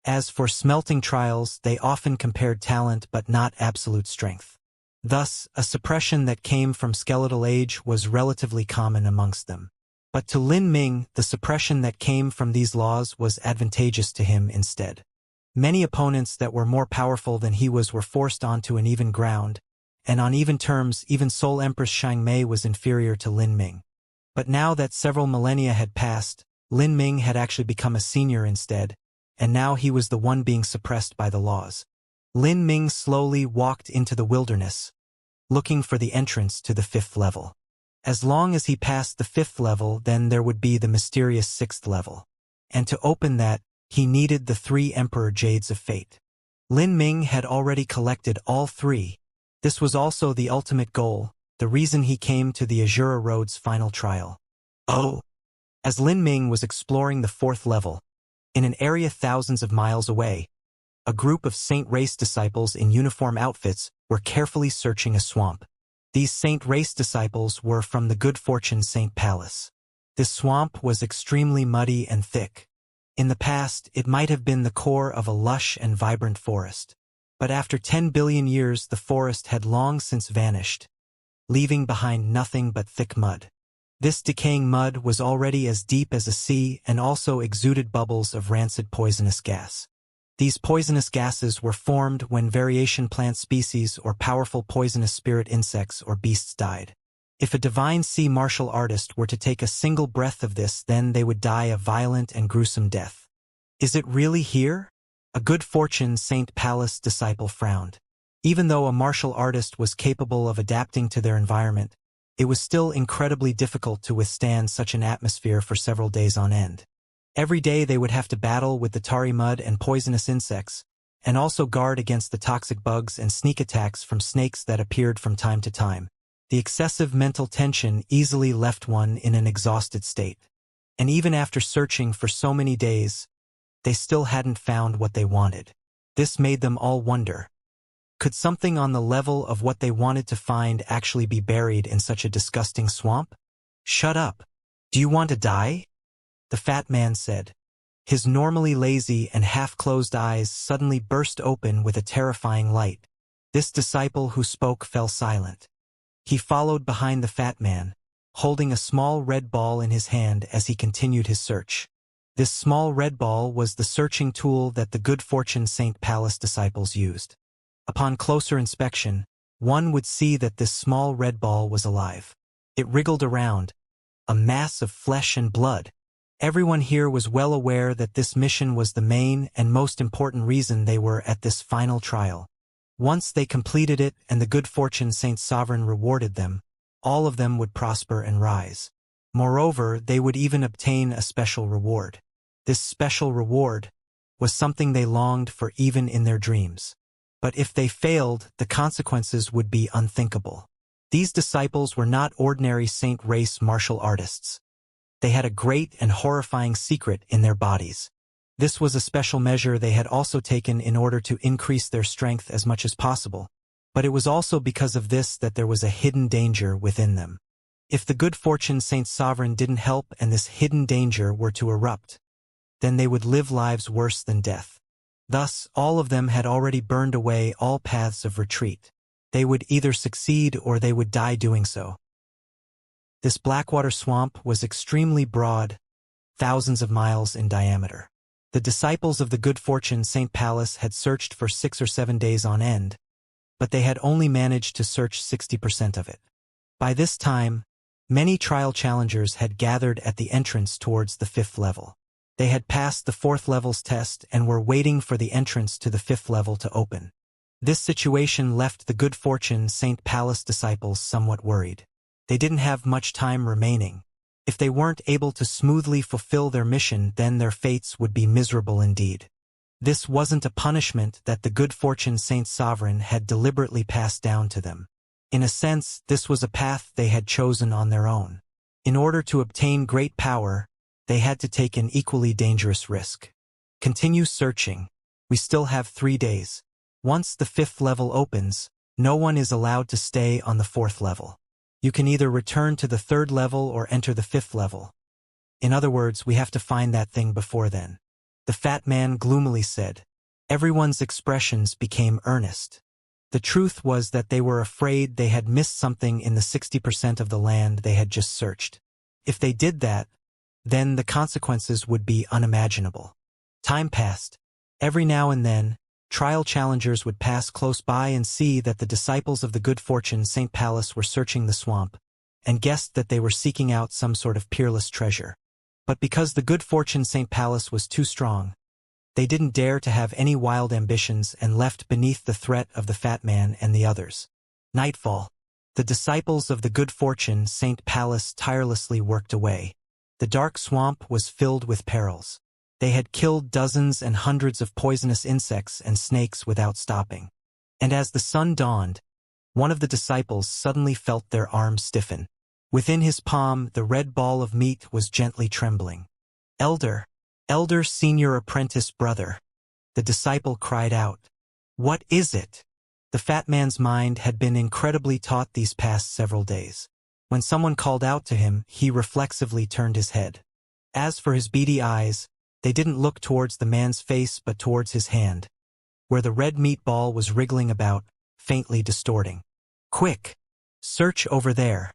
As for smelting trials, they often compared talent but not absolute strength. Thus, a suppression that came from skeletal age was relatively common amongst them. But to Lin Ming, the suppression that came from these laws was advantageous to him instead. Many opponents that were more powerful than he was were forced onto an even ground, and on even terms even Soul Empress Xianxia was inferior to Lin Ming. But now that several millennia had passed, Lin Ming had actually become a senior instead, and now he was the one being suppressed by the laws. Lin Ming slowly walked into the wilderness, looking for the entrance to the 5th level. As long as he passed the 5th level, then there would be the mysterious 6th level. And to open that, he needed the 3 Emperor Jades of Fate. Lin Ming had already collected all 3. This was also the ultimate goal, the reason he came to the Azura Road's final trial. Oh! As Lin Ming was exploring the 4th level, in an area thousands of miles away, a group of Saint Race disciples in uniform outfits were carefully searching a swamp. These Saint Race disciples were from the Good Fortune Saint Palace. This swamp was extremely muddy and thick. In the past, it might have been the core of a lush and vibrant forest. But after 10 billion years, the forest had long since vanished, leaving behind nothing but thick mud. This decaying mud was already as deep as a sea and also exuded bubbles of rancid poisonous gas. These poisonous gases were formed when variation plant species or powerful poisonous spirit insects or beasts died. If a divine sea martial artist were to take a single breath of this, then they would die a violent and gruesome death. Is it really here? A Good Fortune Saint Palace disciple frowned. Even though a martial artist was capable of adapting to their environment, it was still incredibly difficult to withstand such an atmosphere for several days on end. Every day they would have to battle with the tarry mud and poisonous insects, and also guard against the toxic bugs and sneak attacks from snakes that appeared from time to time. The excessive mental tension easily left one in an exhausted state. And even after searching for so many days, they still hadn't found what they wanted. This made them all wonder. Could something on the level of what they wanted to find actually be buried in such a disgusting swamp? Shut up. Do you want to die? The fat man said. His normally lazy and half-closed eyes suddenly burst open with a terrifying light. This disciple who spoke fell silent. He followed behind the fat man, holding a small red ball in his hand as he continued his search. This small red ball was the searching tool that the Good Fortune Saint Palace disciples used. Upon closer inspection, one would see that this small red ball was alive. It wriggled around, a mass of flesh and blood. Everyone here was well aware that this mission was the main and most important reason they were at this final trial. Once they completed it and the Good Fortune Saint Sovereign rewarded them, all of them would prosper and rise. Moreover, they would even obtain a special reward. This special reward was something they longed for even in their dreams. But if they failed, the consequences would be unthinkable. These disciples were not ordinary Saint Race martial artists. They had a great and horrifying secret in their bodies. This was a special measure they had also taken in order to increase their strength as much as possible. But it was also because of this that there was a hidden danger within them. If the Good Fortune Saint Sovereign didn't help and this hidden danger were to erupt, then they would live lives worse than death. Thus, all of them had already burned away all paths of retreat. They would either succeed or they would die doing so. This Blackwater swamp was extremely broad, thousands of miles in diameter. The disciples of the Good Fortune Saint Palace had searched for 6 or 7 days on end, but they had only managed to search 60% of it. By this time, many trial challengers had gathered at the entrance towards the 5th level. They had passed the 4th level's test and were waiting for the entrance to the 5th level to open. This situation left the Good Fortune Saint Palace disciples somewhat worried. They didn't have much time remaining. If they weren't able to smoothly fulfill their mission, then their fates would be miserable indeed. This wasn't a punishment that the Good Fortune Saint Sovereign had deliberately passed down to them. In a sense, this was a path they had chosen on their own. In order to obtain great power, they had to take an equally dangerous risk. Continue searching. We still have 3 days. Once the 5th level opens, No one is allowed to stay on the 4th level. You can either return to the 3rd level or enter the 5th level. In other words, we have to find that thing before then. The fat man gloomily said. Everyone's expressions became earnest. The truth was that they were afraid they had missed something in the 60% of the land they had just searched. If they did that, then the consequences would be unimaginable. Time passed. Every now and then, trial challengers would pass close by and see that the disciples of the good fortune St. Palace were searching the swamp, and guessed that they were seeking out some sort of peerless treasure. But because the good fortune St. Palace was too strong, they didn't dare to have any wild ambitions and left beneath the threat of the fat man and the others. Nightfall. The disciples of the good fortune St. Palace tirelessly worked away. The dark swamp was filled with perils. They had killed dozens and hundreds of poisonous insects and snakes without stopping. And as the sun dawned, one of the disciples suddenly felt their arm stiffen. Within his palm, the red ball of meat was gently trembling. Elder senior apprentice brother, the disciple cried out. What is it? The fat man's mind had been incredibly taut these past several days. When someone called out to him, he reflexively turned his head. As for his beady eyes, they didn't look towards the man's face but towards his hand, where the red meatball was wriggling about, faintly distorting. Quick! Search over there,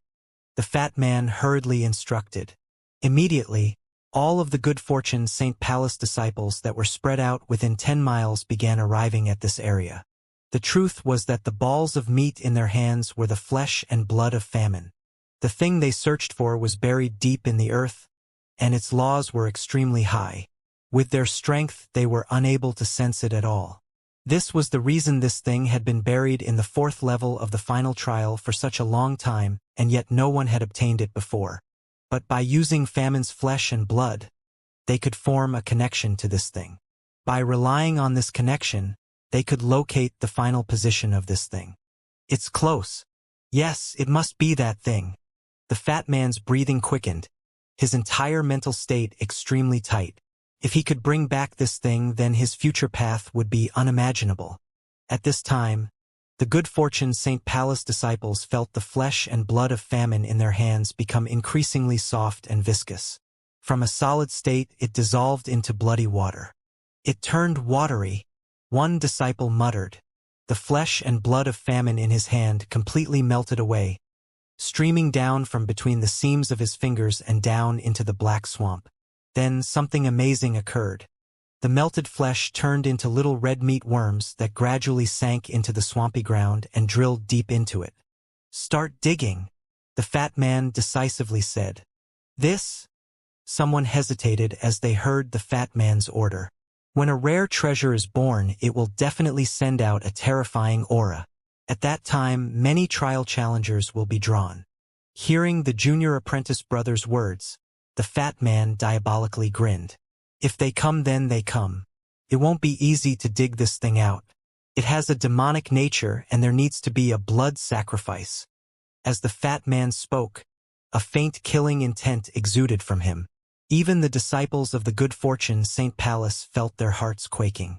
the fat man hurriedly instructed. Immediately, all of the good fortune St. Palace disciples that were spread out within 10 miles began arriving at this area. The truth was that the balls of meat in their hands were the flesh and blood of famine. The thing they searched for was buried deep in the earth, and its laws were extremely high. With their strength, they were unable to sense it at all. This was the reason this thing had been buried in the 4th level of the final trial for such a long time, and yet no one had obtained it before. But by using famine's flesh and blood, they could form a connection to this thing. By relying on this connection, they could locate the final position of this thing. It's close. Yes, it must be that thing. The fat man's breathing quickened, his entire mental state extremely tight. If he could bring back this thing, then his future path would be unimaginable. At this time, the good fortune St. Palace disciples felt the flesh and blood of famine in their hands become increasingly soft and viscous. From a solid state, it dissolved into bloody water. It turned watery, one disciple muttered. The flesh and blood of famine in his hand completely melted away, streaming down from between the seams of his fingers and down into the black swamp. Then something amazing occurred. The melted flesh turned into little red meat worms that gradually sank into the swampy ground and drilled deep into it. Start digging, the fat man decisively said. This? Someone hesitated as they heard the fat man's order. When a rare treasure is born, it will definitely send out a terrifying aura. At that time, many trial challengers will be drawn. Hearing the junior apprentice brother's words, the fat man diabolically grinned. If they come, then they come. It won't be easy to dig this thing out. It has a demonic nature and there needs to be a blood sacrifice. As the fat man spoke, a faint killing intent exuded from him. Even the disciples of the good fortune St. Palace felt their hearts quaking.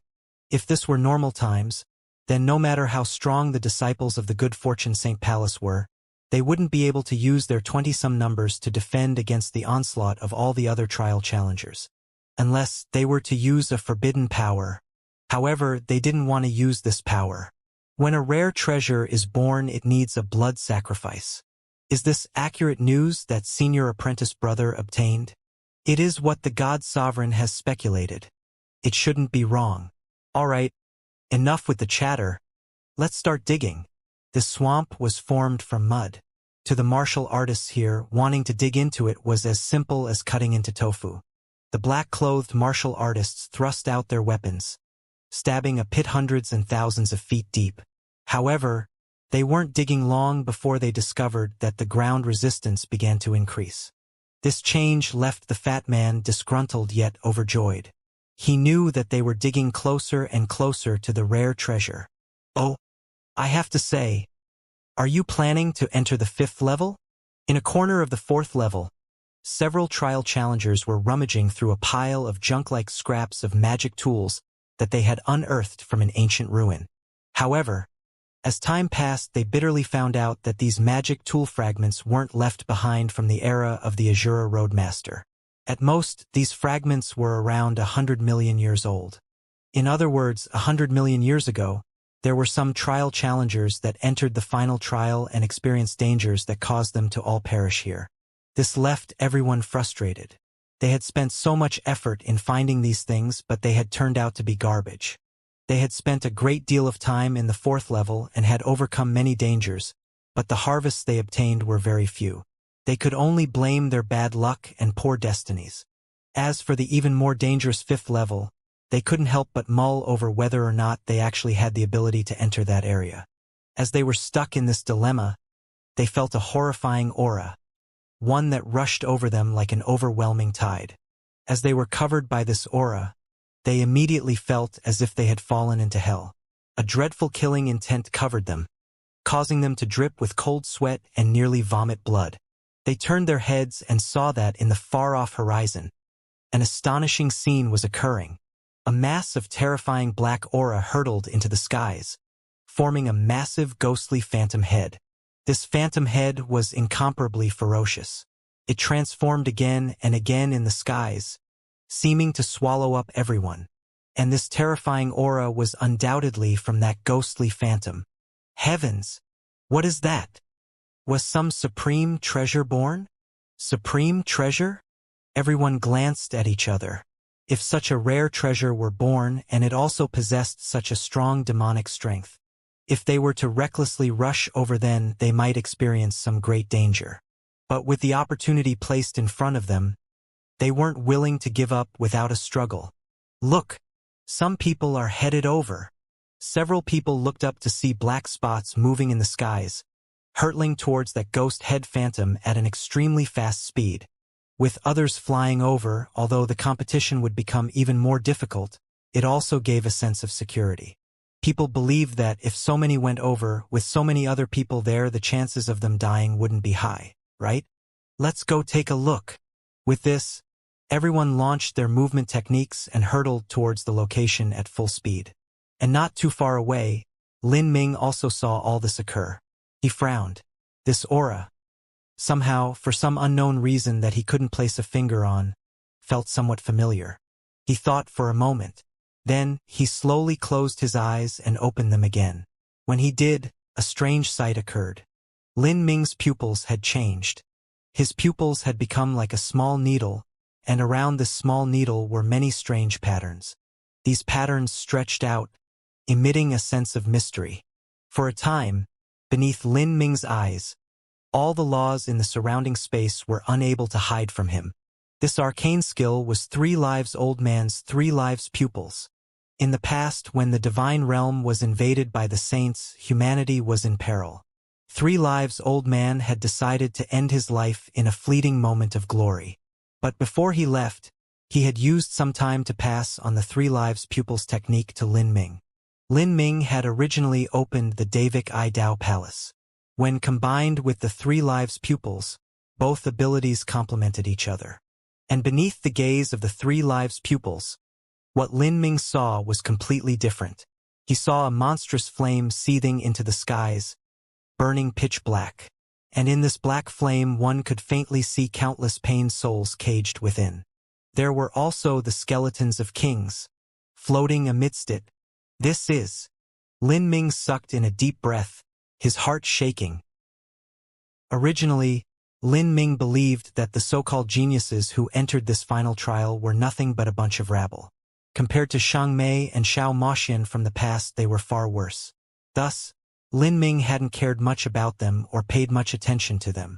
If this were normal times, then no matter how strong the disciples of the good fortune St. Palace were, they wouldn't be able to use their 20-some numbers to defend against the onslaught of all the other trial challengers. Unless they were to use a forbidden power. However, they didn't want to use this power. When a rare treasure is born, it needs a blood sacrifice. Is this accurate news that senior apprentice brother obtained? It is what the God Sovereign has speculated. It shouldn't be wrong. All right, enough with the chatter. Let's start digging. This swamp was formed from mud. To the martial artists here, wanting to dig into it was as simple as cutting into tofu. The black-clothed martial artists thrust out their weapons, stabbing a pit hundreds and thousands of feet deep. However, they weren't digging long before they discovered that the ground resistance began to increase. This change left the fat man disgruntled yet overjoyed. He knew that they were digging closer and closer to the rare treasure. Oh, I have to say, are you planning to enter the 5th level? In a corner of the 4th level, several trial challengers were rummaging through a pile of junk-like scraps of magic tools that they had unearthed from an ancient ruin. However, As time passed, they bitterly found out that these magic tool fragments weren't left behind from the era of the Azura Roadmaster. At most, these fragments were around 100 million years old. In other words, 100 million years ago, there were some trial challengers that entered the final trial and experienced dangers that caused them to all perish here. This left everyone frustrated. They had spent so much effort in finding these things, but they had turned out to be garbage. They had spent a great deal of time in the 4th level and had overcome many dangers, but the harvests they obtained were very few. They could only blame their bad luck and poor destinies. As for the even more dangerous 5th level, they couldn't help but mull over whether or not they actually had the ability to enter that area. As they were stuck in this dilemma, they felt a horrifying aura, one that rushed over them like an overwhelming tide. As they were covered by this aura, they immediately felt as if they had fallen into hell. A dreadful killing intent covered them, causing them to drip with cold sweat and nearly vomit blood. They turned their heads and saw that in the far-off horizon, an astonishing scene was occurring. A mass of terrifying black aura hurtled into the skies, forming a massive ghostly phantom head. This phantom head was incomparably ferocious. It transformed again and again in the skies, seeming to swallow up everyone. And this terrifying aura was undoubtedly from that ghostly phantom. Heavens! What is that? Was some supreme treasure born? Supreme treasure? Everyone glanced at each other. If such a rare treasure were born and it also possessed such a strong demonic strength, if they were to recklessly rush over, then they might experience some great danger. But with the opportunity placed in front of them, they weren't willing to give up without a struggle. Look! Some people are headed over. Several people looked up to see black spots moving in the skies, hurtling towards that ghost head phantom at an extremely fast speed. With others flying over, although the competition would become even more difficult, it also gave a sense of security. People believed that if so many went over, with so many other people there, the chances of them dying wouldn't be high, right? Let's go take a look. With this, everyone launched their movement techniques and hurtled towards the location at full speed. And not too far away, Lin Ming also saw all this occur. He frowned. This aura, somehow, for some unknown reason that he couldn't place a finger on, felt somewhat familiar. He thought for a moment. Then, he slowly closed his eyes and opened them again. When he did, a strange sight occurred. Lin Ming's pupils had changed. His pupils had become like a small needle, and around this small needle were many strange patterns. These patterns stretched out, emitting a sense of mystery. For a time, beneath Lin Ming's eyes, all the laws in the surrounding space were unable to hide from him. This arcane skill was 3 lives old man's 3 lives pupils. In the past, when the divine realm was invaded by the saints, humanity was in peril. 3 lives old man had decided to end his life in a fleeting moment of glory. But before he left, he had used some time to pass on the 3 lives pupils technique to Lin Ming. Lin Ming had originally opened the Davik I Dao Palace. When combined with the 3 lives pupils, both abilities complemented each other. And beneath the gaze of the 3 lives pupils, what Lin Ming saw was completely different. He saw a monstrous flame seething into the skies, burning pitch black. And in this black flame one could faintly see countless pained souls caged within. There were also the skeletons of kings, floating amidst it. This is... Lin Ming sucked in a deep breath, his heart shaking. Originally, Lin Ming believed that the so-called geniuses who entered this final trial were nothing but a bunch of rabble. Compared to Shang Mei and Xiao Moxian from the past, they were far worse. Thus, Lin Ming hadn't cared much about them or paid much attention to them.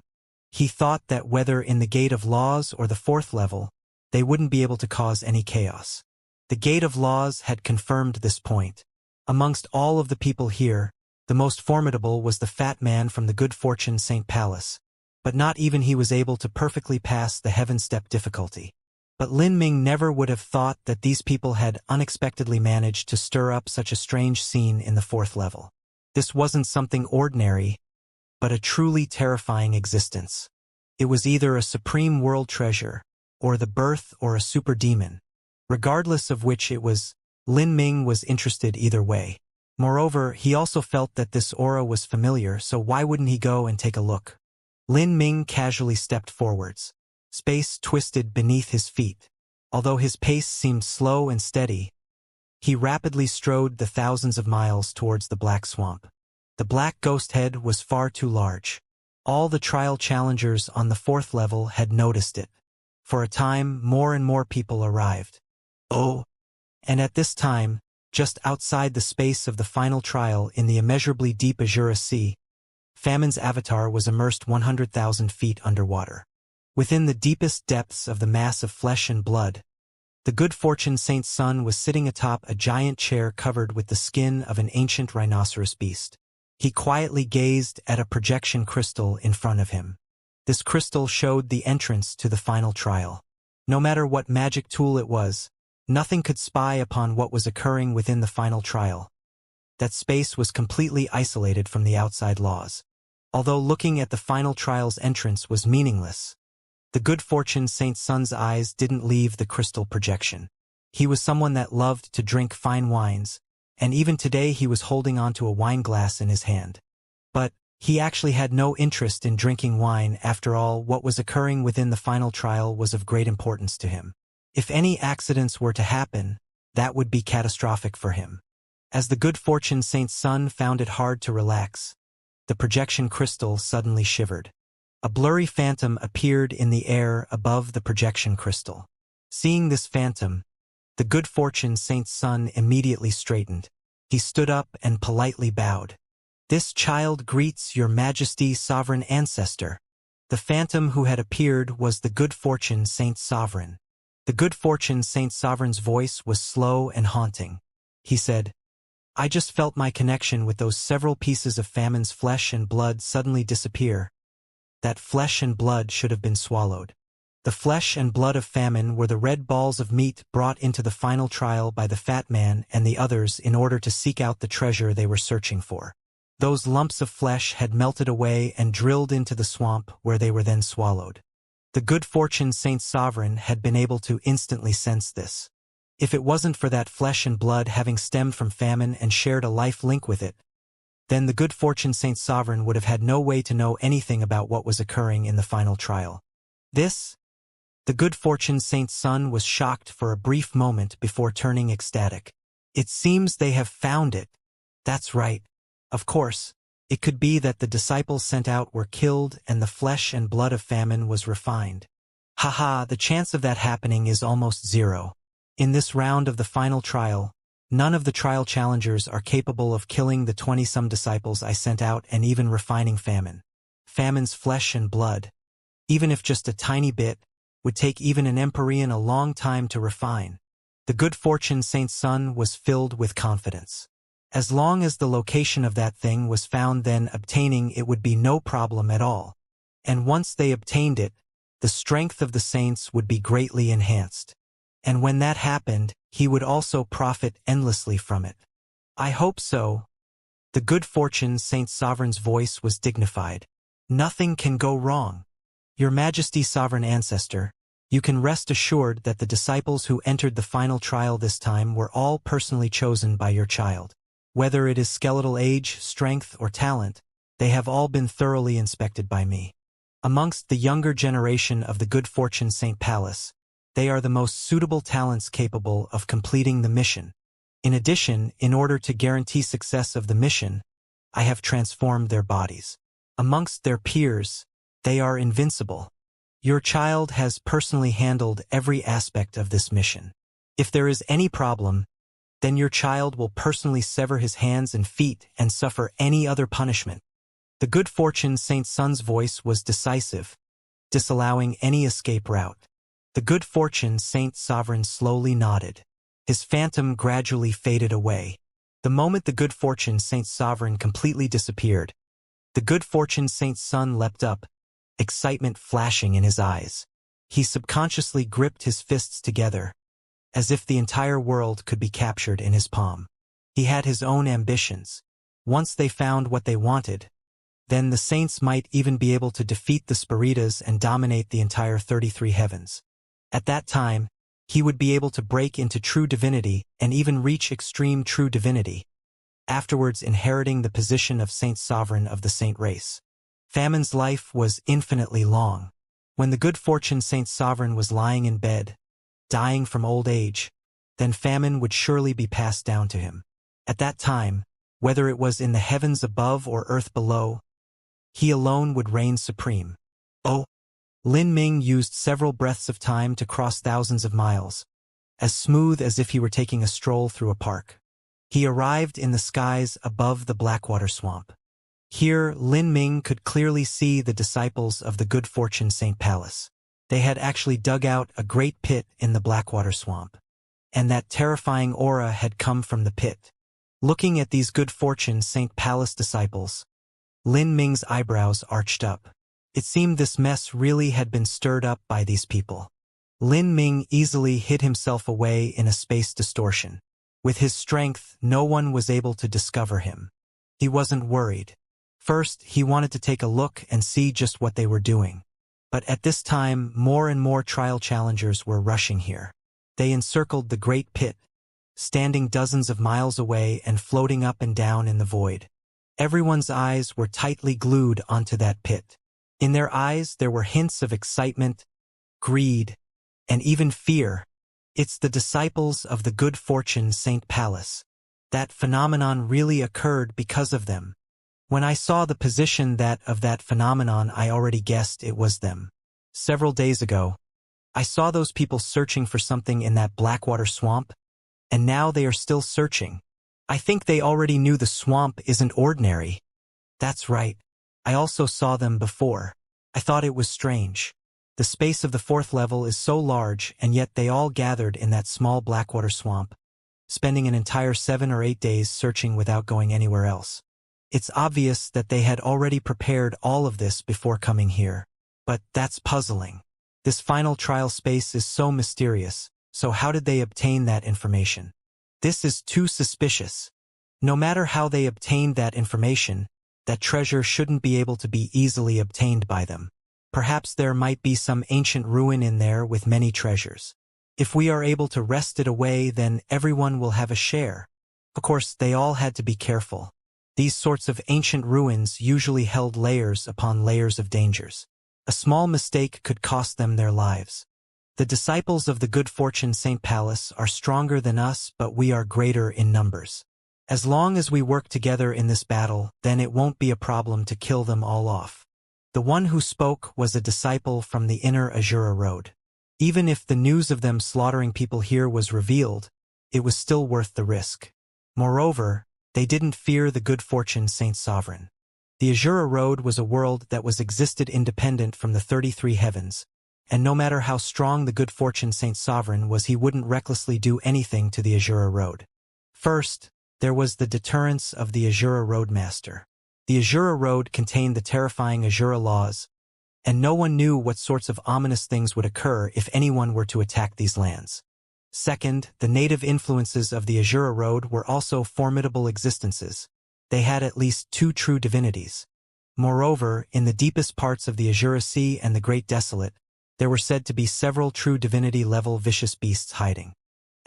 He thought that whether in the Gate of Laws or the 4th level, they wouldn't be able to cause any chaos. The Gate of Laws had confirmed this point. Amongst all of the people here, the most formidable was the fat man from the Good Fortune St. Palace, but not even he was able to perfectly pass the heaven step difficulty. But Lin Ming never would have thought that these people had unexpectedly managed to stir up such a strange scene in the 4th level. This wasn't something ordinary, but a truly terrifying existence. It was either a supreme world treasure, or the birth or a super demon. Regardless of which it was, Lin Ming was interested either way. Moreover, he also felt that this aura was familiar, so why wouldn't he go and take a look? Lin Ming casually stepped forwards. Space twisted beneath his feet. Although his pace seemed slow and steady, he rapidly strode the thousands of miles towards the black swamp. The black ghost head was far too large. All the trial challengers on the 4th level had noticed it. For a time, more and more people arrived. Oh! And at this time, just outside the space of the final trial in the immeasurably deep Azure Sea, Famine's avatar was immersed 100,000 feet underwater. Within the deepest depths of the mass of flesh and blood, the good fortune Saint's son was sitting atop a giant chair covered with the skin of an ancient rhinoceros beast. He quietly gazed at a projection crystal in front of him. This crystal showed the entrance to the final trial. No matter what magic tool it was, nothing could spy upon what was occurring within the final trial. That space was completely isolated from the outside laws. Although looking at the final trial's entrance was meaningless, the good fortune Saint's son's eyes didn't leave the crystal projection. He was someone that loved to drink fine wines, and even today he was holding onto a wine glass in his hand. But he actually had no interest in drinking wine. After all, what was occurring within the final trial was of great importance to him. If any accidents were to happen, that would be catastrophic for him. As the good fortune Saint's son found it hard to relax, the projection crystal suddenly shivered. A blurry phantom appeared in the air above the projection crystal. Seeing this phantom, the good fortune Saint's son immediately straightened. He stood up and politely bowed. "This child greets your majesty, sovereign ancestor." The phantom who had appeared was the good fortune Saint Sovereign. The good fortune Saint Sovereign's voice was slow and haunting. He said, "I just felt my connection with those several pieces of Famine's flesh and blood suddenly disappear. That flesh and blood should have been swallowed." The flesh and blood of Famine were the red balls of meat brought into the final trial by the fat man and the others in order to seek out the treasure they were searching for. Those lumps of flesh had melted away and drilled into the swamp where they were then swallowed. The good fortune Saint Sovereign had been able to instantly sense this. If it wasn't for that flesh and blood having stemmed from Famine and shared a life link with it, then the good fortune Saint Sovereign would have had no way to know anything about what was occurring in the final trial. The good fortune Saint's son was shocked for a brief moment before turning ecstatic. "It seems they have found it." "That's right. Of course, it could be that the disciples sent out were killed and the flesh and blood of Famine was refined. Haha, the chance of that happening is almost zero. In this round of the final trial, none of the trial challengers are capable of killing the 20-some disciples I sent out and even refining Famine. Famine's flesh and blood, even if just a tiny bit, would take even an Empyrean a long time to refine." The good fortune Saint's son was filled with confidence. As long as the location of that thing was found, then obtaining it would be no problem at all. And once they obtained it, the strength of the saints would be greatly enhanced. And when that happened, he would also profit endlessly from it. "I hope so." The good fortune Saint Sovereign's voice was dignified. "Nothing can go wrong. Your Majesty, sovereign ancestor, you can rest assured that the disciples who entered the final trial this time were all personally chosen by your child. Whether it is skeletal age, strength, or talent, they have all been thoroughly inspected by me. Amongst the younger generation of the good fortune Saint Palace, they are the most suitable talents capable of completing the mission. In addition, in order to guarantee success of the mission, I have transformed their bodies. Amongst their peers, they are invincible. Your child has personally handled every aspect of this mission. If there is any problem, then your child will personally sever his hands and feet and suffer any other punishment." The good fortune Saint Son's voice was decisive, disallowing any escape route. The good fortune Saint Sovereign slowly nodded. His phantom gradually faded away. The moment the good fortune Saint Sovereign completely disappeared, the good fortune Saint's son leapt up, excitement flashing in his eyes. He subconsciously gripped his fists together, as if the entire world could be captured in his palm. He had his own ambitions. Once they found what they wanted, then the saints might even be able to defeat the Spiritas and dominate the entire 33 heavens. At that time, he would be able to break into true divinity and even reach extreme true divinity. afterwards inheriting the position of Saint Sovereign of the Saint race. Famine's life was infinitely long. When the good fortune Saint Sovereign was lying in bed, dying from old age, then famine would surely be passed down to him. At that time, whether it was in the heavens above or earth below, he alone would reign supreme. Oh, Lin Ming used several breaths of time to cross thousands of miles, as smooth as if he were taking a stroll through a park. He arrived in the skies above the Blackwater Swamp. Here, Lin Ming could clearly see the disciples of the Good Fortune Saint Palace. They had actually dug out a great pit in the Blackwater Swamp, and that terrifying aura had come from the pit. Looking at these Good Fortune Saint Palace disciples, Lin Ming's eyebrows arched up. It seemed this mess really had been stirred up by these people. Lin Ming easily hid himself away in a space distortion. With his strength, no one was able to discover him. He wasn't worried. First, he wanted to take a look and see just what they were doing. But at this time, more and more trial challengers were rushing here. They encircled the great pit, standing dozens of miles away and floating up and down in the void. Everyone's eyes were tightly glued onto that pit. In their eyes there were hints of excitement, greed, and even fear. It's the disciples of the Good Fortune Saint Palace. That phenomenon really occurred because of them. When I saw the position of that phenomenon, I already guessed it was them. Several days ago, I saw those people searching for something in that Blackwater Swamp, and now they are still searching. I think they already knew the swamp isn't ordinary. That's right. I also saw them before. I thought it was strange. The space of the fourth level is so large, and yet they all gathered in that small Blackwater Swamp, spending an entire 7 or 8 days searching without going anywhere else. It's obvious that they had already prepared all of this before coming here. But that's puzzling. This final trial space is so mysterious, so how did they obtain that information? This is too suspicious. No matter how they obtained that information, that treasure shouldn't be able to be easily obtained by them. Perhaps there might be some ancient ruin in there with many treasures. If we are able to wrest it away, then everyone will have a share. Of course, they all had to be careful. These sorts of ancient ruins usually held layers upon layers of dangers. A small mistake could cost them their lives. The disciples of the Good Fortune Saint Palace are stronger than us, but we are greater in numbers. As long as we work together in this battle, then it won't be a problem to kill them all off. The one who spoke was a disciple from the inner Azura Road. Even if the news of them slaughtering people here was revealed, it was still worth the risk. Moreover, they didn't fear the Good Fortune Saint Sovereign. The Azura Road was a world that was existed independent from the 33 heavens, and no matter how strong the Good Fortune Saint Sovereign was, he wouldn't recklessly do anything to the Azura Road. First, there was the deterrence of the Azura Roadmaster. The Azura Road contained the terrifying Azura laws, and no one knew what sorts of ominous things would occur if anyone were to attack these lands. Second, the native influences of the Azura Road were also formidable existences. They had at least 2 true divinities. Moreover, in the deepest parts of the Azura Sea and the Great Desolate, there were said to be several true divinity-level vicious beasts hiding.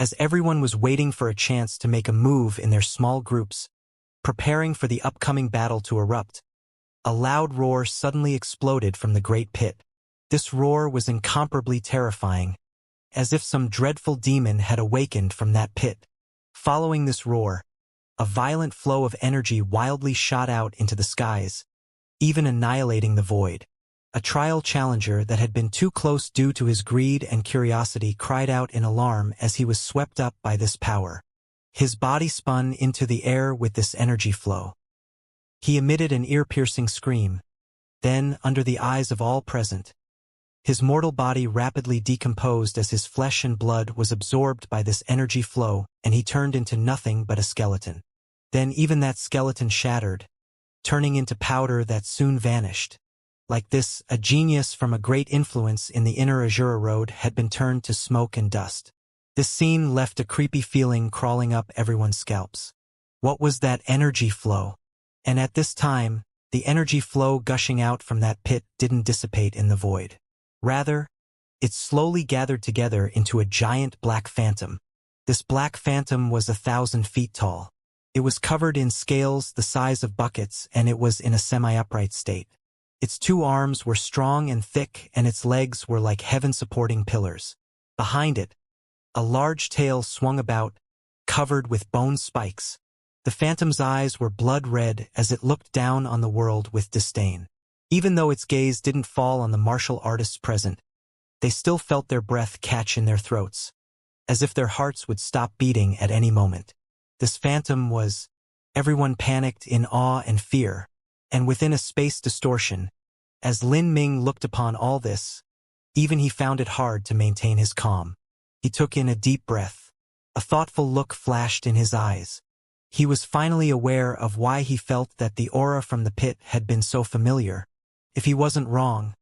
As everyone was waiting for a chance to make a move in their small groups, preparing for the upcoming battle to erupt, a loud roar suddenly exploded from the great pit. This roar was incomparably terrifying, as if some dreadful demon had awakened from that pit. Following this roar, a violent flow of energy wildly shot out into the skies, even annihilating the void. A trial challenger that had been too close due to his greed and curiosity cried out in alarm as he was swept up by this power. His body spun into the air with this energy flow. He emitted an ear-piercing scream. Then, under the eyes of all present, his mortal body rapidly decomposed as his flesh and blood was absorbed by this energy flow, and he turned into nothing but a skeleton. Then even that skeleton shattered, turning into powder that soon vanished. Like this, a genius from a great influence in the inner Azura Road had been turned to smoke and dust. This scene left a creepy feeling crawling up everyone's scalps. What was that energy flow? And at this time, the energy flow gushing out from that pit didn't dissipate in the void. Rather, it slowly gathered together into a giant black phantom. This black phantom was 1,000 feet tall. It was covered in scales the size of buckets, and it was in a semi-upright state. Its 2 arms were strong and thick, and its legs were like heaven-supporting pillars. Behind it, a large tail swung about, covered with bone spikes. The phantom's eyes were blood red as it looked down on the world with disdain. Even though its gaze didn't fall on the martial artists present, they still felt their breath catch in their throats, as if their hearts would stop beating at any moment. This phantom was... Everyone panicked in awe and fear, and within a space distortion. As Lin Ming looked upon all this, even he found it hard to maintain his calm. He took in a deep breath. A thoughtful look flashed in his eyes. He was finally aware of why he felt that the aura from the pit had been so familiar. If he wasn't wrong,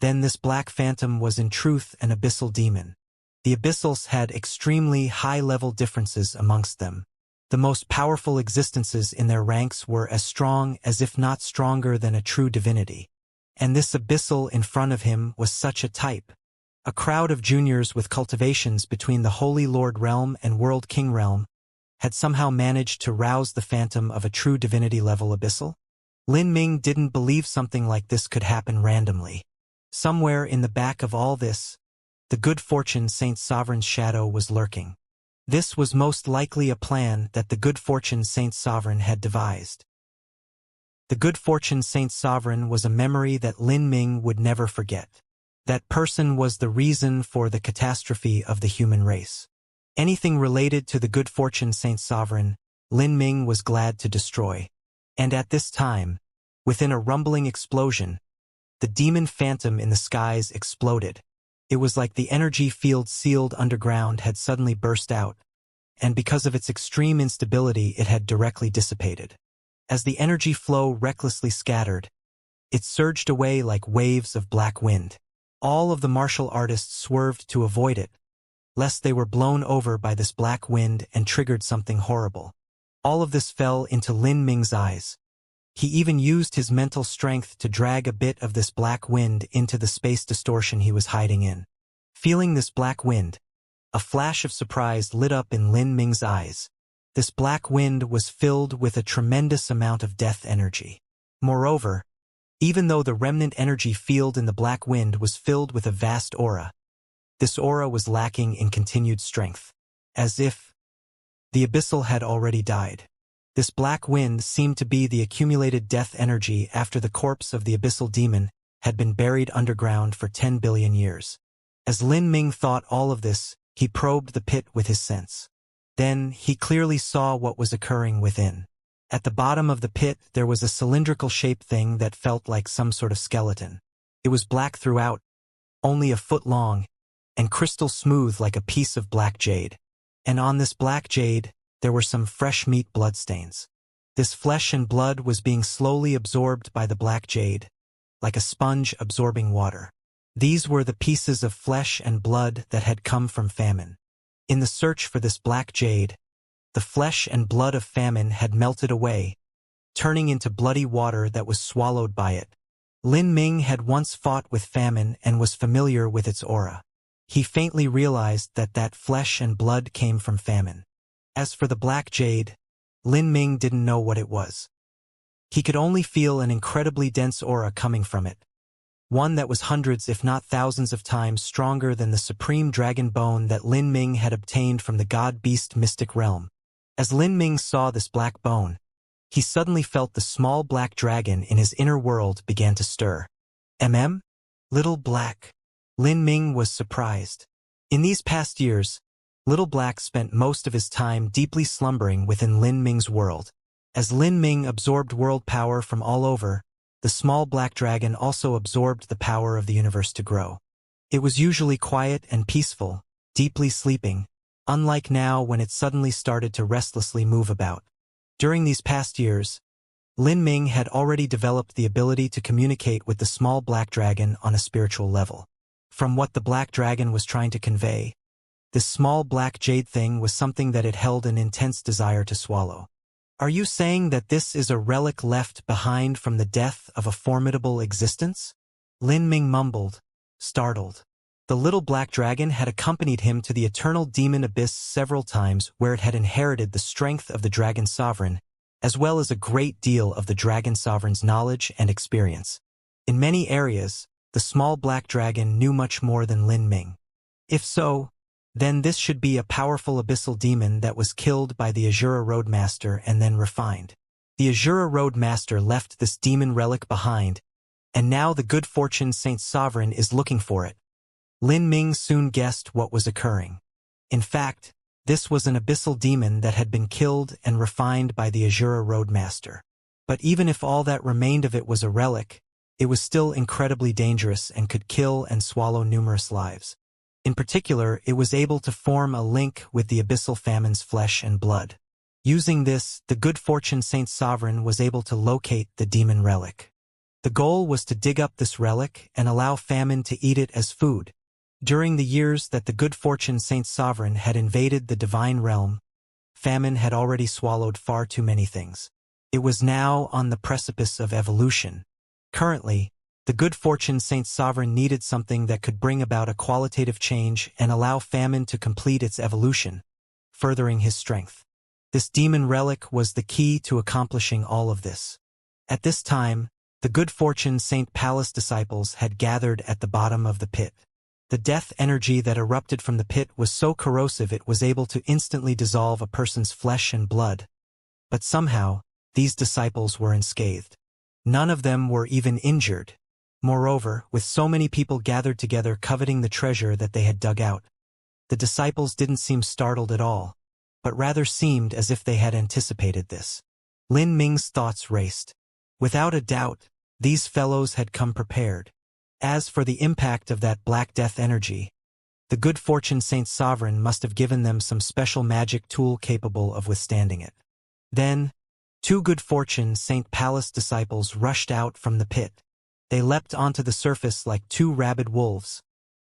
then this black phantom was in truth an abyssal demon. The abyssals had extremely high-level differences amongst them. The most powerful existences in their ranks were as strong as if not stronger than a true divinity. And this abyssal in front of him was such a type. A crowd of juniors with cultivations between the Holy Lord Realm and World King Realm had somehow managed to rouse the phantom of a true divinity-level abyssal. Lin Ming didn't believe something like this could happen randomly. Somewhere in the back of all this, the good fortune Saint Sovereign's shadow was lurking. This was most likely a plan that the good fortune Saint Sovereign had devised. The good fortune Saint Sovereign was a memory that Lin Ming would never forget. That person was the reason for the catastrophe of the human race. Anything related to the good fortune Saint Sovereign, Lin Ming was glad to destroy. And at this time, within a rumbling explosion, the demon phantom in the skies exploded. It was like the energy field sealed underground had suddenly burst out, and because of its extreme instability it had directly dissipated. As the energy flow recklessly scattered, it surged away like waves of black wind. All of the martial artists swerved to avoid it, lest they were blown over by this black wind and triggered something horrible. All of this fell into Lin Ming's eyes. He even used his mental strength to drag a bit of this black wind into the space distortion he was hiding in. Feeling this black wind, a flash of surprise lit up in Lin Ming's eyes. This black wind was filled with a tremendous amount of death energy. Moreover, even though the remnant energy field in the black wind was filled with a vast aura, this aura was lacking in continued strength, as if the abyssal had already died. This black wind seemed to be the accumulated death energy after the corpse of the abyssal demon had been buried underground for 10 billion years. As Lin Ming thought all of this, he probed the pit with his sense. Then he clearly saw what was occurring within. At the bottom of the pit there was a cylindrical-shaped thing that felt like some sort of skeleton. It was black throughout, only a foot long, and crystal smooth like a piece of black jade. And on this black jade, there were some fresh meat bloodstains. This flesh and blood was being slowly absorbed by the black jade, like a sponge absorbing water. These were the pieces of flesh and blood that had come from famine. In the search for this black jade, the flesh and blood of famine had melted away, turning into bloody water that was swallowed by it. Lin Ming had once fought with famine and was familiar with its aura. He faintly realized that that flesh and blood came from famine. As for the black jade, Lin Ming didn't know what it was. He could only feel an incredibly dense aura coming from it, one that was hundreds if not thousands of times stronger than the supreme dragon bone that Lin Ming had obtained from the god-beast mystic realm. As Lin Ming saw this black bone, he suddenly felt the small black dragon in his inner world began to stir. Little Black. Lin Ming was surprised. In these past years, Little Black spent most of his time deeply slumbering within Lin Ming's world. As Lin Ming absorbed world power from all over, the small black dragon also absorbed the power of the universe to grow. It was usually quiet and peaceful, deeply sleeping, unlike now when it suddenly started to restlessly move about. During these past years, Lin Ming had already developed the ability to communicate with the small black dragon on a spiritual level. From what the black dragon was trying to convey, this small black jade thing was something that it held an intense desire to swallow. Are you saying that this is a relic left behind from the death of a formidable existence? Lin Ming mumbled, startled. The little black dragon had accompanied him to the eternal demon abyss several times, where it had inherited the strength of the dragon sovereign, as well as a great deal of the dragon sovereign's knowledge and experience. In many areas, the small black dragon knew much more than Lin Ming. If so, then this should be a powerful abyssal demon that was killed by the Azura Roadmaster and then refined. The Azura Roadmaster left this demon relic behind, and now the good fortune Saint Sovereign is looking for it. Lin Ming soon guessed what was occurring. In fact, this was an abyssal demon that had been killed and refined by the Azura Roadmaster. But even if all that remained of it was a relic, it was still incredibly dangerous and could kill and swallow numerous lives. In particular, it was able to form a link with the abyssal famine's flesh and blood. Using this, the good fortune Saint Sovereign was able to locate the demon relic. The goal was to dig up this relic and allow famine to eat it as food. During the years that the good fortune Saint Sovereign had invaded the divine realm, famine had already swallowed far too many things. It was now on the precipice of evolution. Currently, the good fortune Saint Sovereign needed something that could bring about a qualitative change and allow famine to complete its evolution, furthering his strength. This demon relic was the key to accomplishing all of this. At this time, the good fortune Saint Palace disciples had gathered at the bottom of the pit. The death energy that erupted from the pit was so corrosive it was able to instantly dissolve a person's flesh and blood. But somehow, these disciples were unscathed. None of them were even injured. Moreover, with so many people gathered together coveting the treasure that they had dug out, the disciples didn't seem startled at all, but rather seemed as if they had anticipated this. Lin Ming's thoughts raced. Without a doubt, these fellows had come prepared. As for the impact of that black death energy, the good fortune Saint Sovereign must have given them some special magic tool capable of withstanding it. Then, two good fortune Saint Palace disciples rushed out from the pit. They leapt onto the surface like two rabid wolves,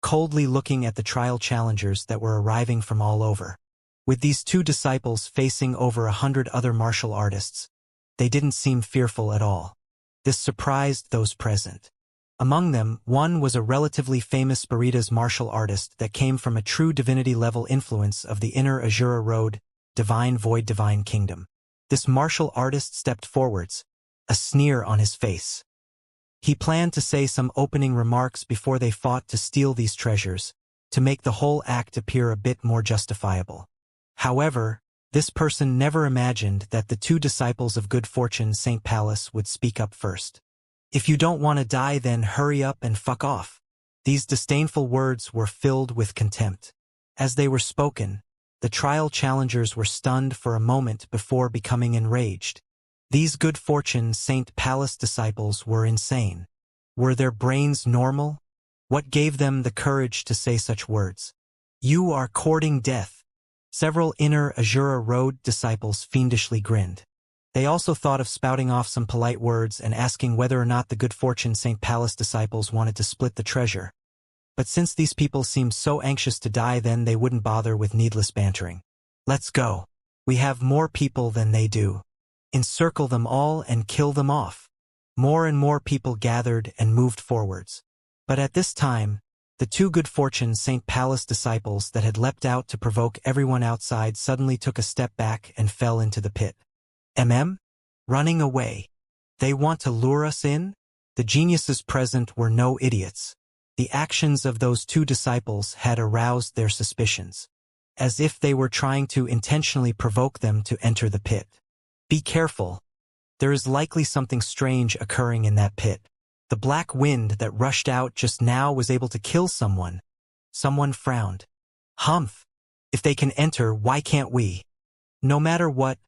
coldly looking at the trial challengers that were arriving from all over. With these two disciples facing over 100 other martial artists, they didn't seem fearful at all. This surprised those present. Among them, one was a relatively famous Burritas martial artist that came from a true divinity-level influence of the inner Azura Road, Divine Void Divine Kingdom. This martial artist stepped forwards, a sneer on his face. He planned to say some opening remarks before they fought to steal these treasures, to make the whole act appear a bit more justifiable. However, this person never imagined that the two disciples of good fortune Saint Palace would speak up first. "If you don't want to die, then hurry up and fuck off." These disdainful words were filled with contempt. As they were spoken, the trial challengers were stunned for a moment before becoming enraged. These good fortune Saint Palace disciples were insane. Were their brains normal? What gave them the courage to say such words? "You are courting death." Several inner Azura Road disciples fiendishly grinned. They also thought of spouting off some polite words and asking whether or not the good fortune Saint Palace disciples wanted to split the treasure. But since these people seemed so anxious to die, then they wouldn't bother with needless bantering. "Let's go. We have more people than they do. Encircle them all and kill them off." More and more people gathered and moved forwards. But at this time, the two good fortune Saint Palace disciples that had leapt out to provoke everyone outside suddenly took a step back and fell into the pit. Running away. They want to lure us in? The geniuses present were no idiots. The actions of those two disciples had aroused their suspicions, as if they were trying to intentionally provoke them to enter the pit. "Be careful. There is likely something strange occurring in that pit. The black wind that rushed out just now was able to kill someone." Someone frowned. "Humph. If they can enter, why can't we?" "No matter what,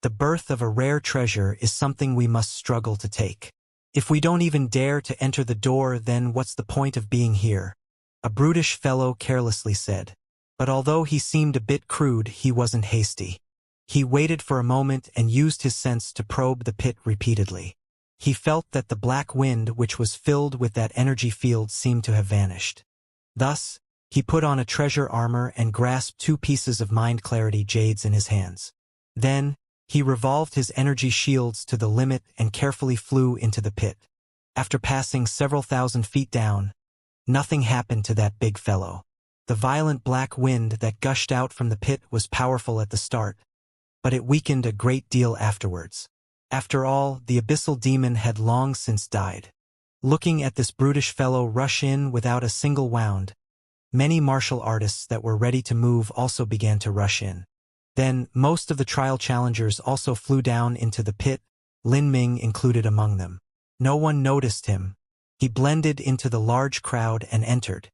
the birth of a rare treasure is something we must struggle to take. If we don't even dare to enter the door, then what's the point of being here?" a brutish fellow carelessly said. But although he seemed a bit crude, he wasn't hasty. He waited for a moment and used his sense to probe the pit repeatedly. He felt that the black wind, which was filled with that energy field, seemed to have vanished. Thus, he put on a treasure armor and grasped 2 pieces of mind clarity jades in his hands. Then, he revolved his energy shields to the limit and carefully flew into the pit. After passing several thousand feet down, Nothing happened to that big fellow. The violent black wind that gushed out from the pit was powerful at the start, but it weakened a great deal afterwards. After all, the abyssal demon had long since died. Looking at this brutish fellow rush in without a single wound, many martial artists that were ready to move also began to rush in. Then, most of the trial challengers also flew down into the pit, Lin Ming included among them. No one noticed him. He blended into the large crowd and entered.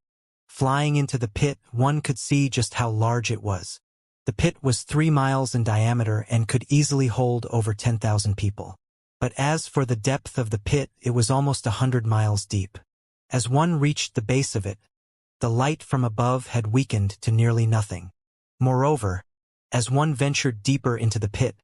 Flying into the pit, one could see just how large it was. The pit was 3 miles in diameter and could easily hold over 10,000 people. But as for the depth of the pit, it was almost 100 miles deep. As one reached the base of it, the light from above had weakened to nearly nothing. Moreover, as one ventured deeper into the pit,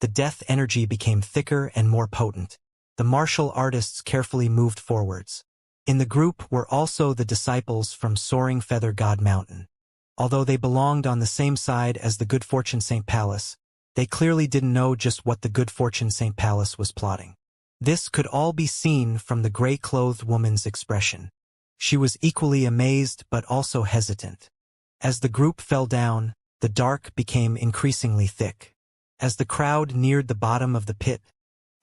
the death energy became thicker and more potent. The martial artists carefully moved forwards. In the group were also the disciples from Soaring Feather God Mountain. Although they belonged on the same side as the Good Fortune St. Palace, they clearly didn't know just what the Good Fortune St. Palace was plotting. This could all be seen from the gray-clothed woman's expression. She was equally amazed but also hesitant. As the group fell down, the dark became increasingly thick. As the crowd neared the bottom of the pit,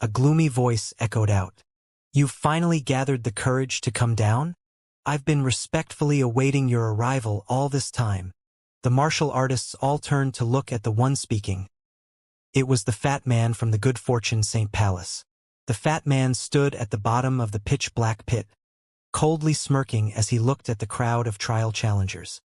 a gloomy voice echoed out. "You've finally gathered the courage to come down? I've been respectfully awaiting your arrival all this time." The martial artists all turned to look at the one speaking. It was the fat man from the Good Fortune St. Palace. The fat man stood at the bottom of the pitch-black pit, coldly smirking as he looked at the crowd of trial challengers.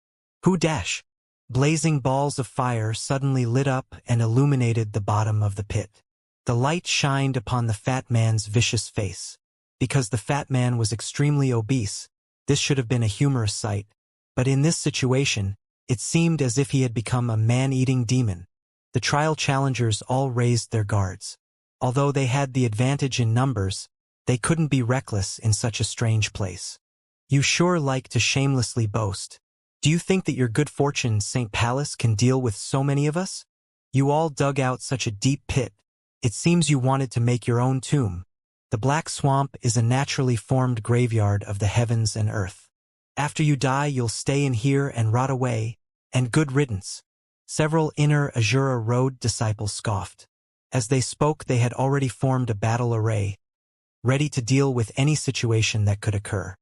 "Who dash?" Blazing balls of fire suddenly lit up and illuminated the bottom of the pit. The light shined upon the fat man's vicious face. Because the fat man was extremely obese, this should have been a humorous sight, but in this situation, it seemed as if he had become a man-eating demon. The trial challengers all raised their guards. Although they had the advantage in numbers, they couldn't be reckless in such a strange place. "You sure like to shamelessly boast. Do you think that your Good Fortune St. Palace can deal with so many of us? You all dug out such a deep pit. It seems you wanted to make your own tomb. The Black Swamp is a naturally formed graveyard of the heavens and earth. After you die, you'll stay in here and rot away, and good riddance." Several inner Azura Road disciples scoffed. As they spoke, they had already formed a battle array, ready to deal with any situation that could occur.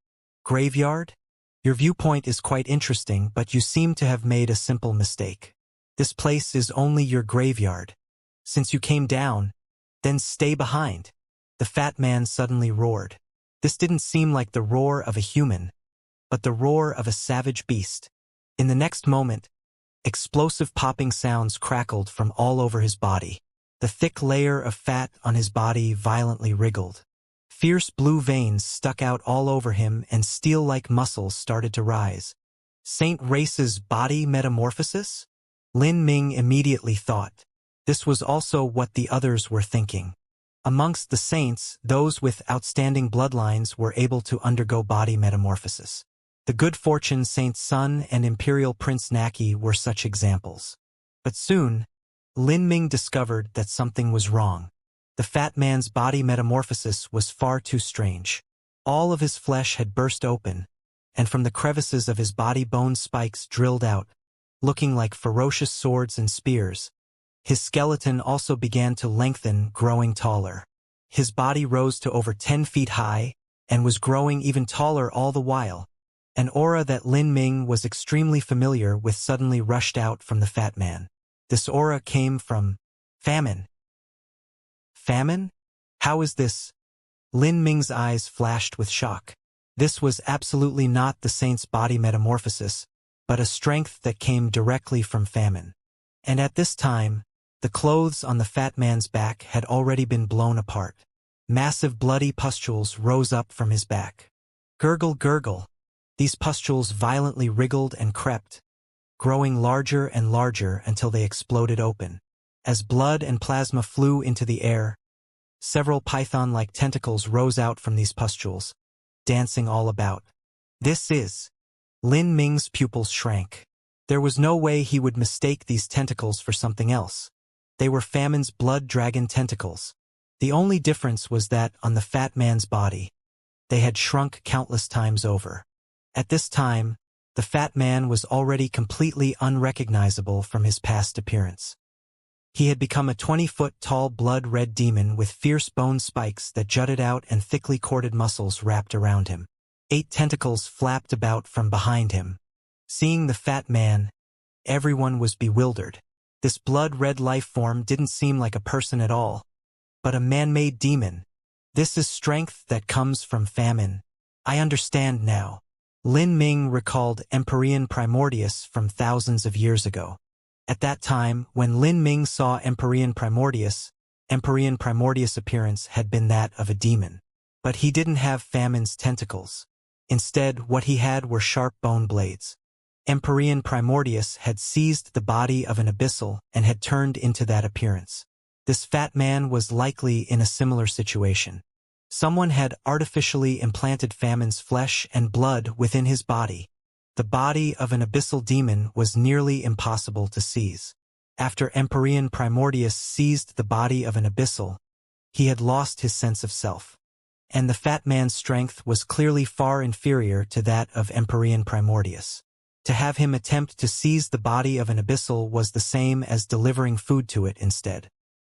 "Graveyard? Your viewpoint is quite interesting, but you seem to have made a simple mistake. This place is only your graveyard. Since you came down, then stay behind." The fat man suddenly roared. This didn't seem like the roar of a human, but the roar of a savage beast. In the next moment, explosive popping sounds crackled from all over his body. The thick layer of fat on his body violently wriggled. Fierce blue veins stuck out all over him and steel-like muscles started to rise. Saint Race's body metamorphosis? Lin Ming immediately thought. This was also what the others were thinking. Amongst the saints, those with outstanding bloodlines were able to undergo body metamorphosis. The Good Fortune Saint Sun and Imperial Prince Naki were such examples. But soon, Lin Ming discovered that something was wrong. The fat man's body metamorphosis was far too strange. All of his flesh had burst open, and from the crevices of his body bone spikes drilled out, looking like ferocious swords and spears. His skeleton also began to lengthen, growing taller. His body rose to over 10 feet high, and was growing even taller all the while. An aura that Lin Ming was extremely familiar with suddenly rushed out from the fat man. This aura came from famine. Famine? How is this? Lin Ming's eyes flashed with shock. This was absolutely not the saint's body metamorphosis, but a strength that came directly from famine. And at this time, the clothes on the fat man's back had already been blown apart. Massive bloody pustules rose up from his back. Gurgle, gurgle. These pustules violently wriggled and crept, growing larger and larger until they exploded open. As blood and plasma flew into the air, several python-like tentacles rose out from these pustules, dancing all about. This is... Lin Ming's pupils shrank. There was no way he would mistake these tentacles for something else. They were famine's blood dragon tentacles. The only difference was that on the fat man's body, they had shrunk countless times over. At this time, the fat man was already completely unrecognizable from his past appearance. He had become a 20-foot-tall blood-red demon with fierce bone spikes that jutted out and thickly corded muscles wrapped around him. 8 tentacles flapped about from behind him. Seeing the fat man, everyone was bewildered. This blood-red life form didn't seem like a person at all, but a man-made demon. This is strength that comes from famine. I understand now. Lin Ming recalled Empyrean Primordius from thousands of years ago. At that time, when Lin Ming saw Empyrean Primordius appearance had been that of a demon. But he didn't have famine's tentacles. Instead, what he had were sharp bone blades. Empyrean Primordius had seized the body of an abyssal and had turned into that appearance. This fat man was likely in a similar situation. Someone had artificially implanted famine's flesh and blood within his body. The body of an abyssal demon was nearly impossible to seize. After Empyrean Primordius seized the body of an abyssal, he had lost his sense of self. And the fat man's strength was clearly far inferior to that of Empyrean Primordius. To have him attempt to seize the body of an abyssal was the same as delivering food to it instead.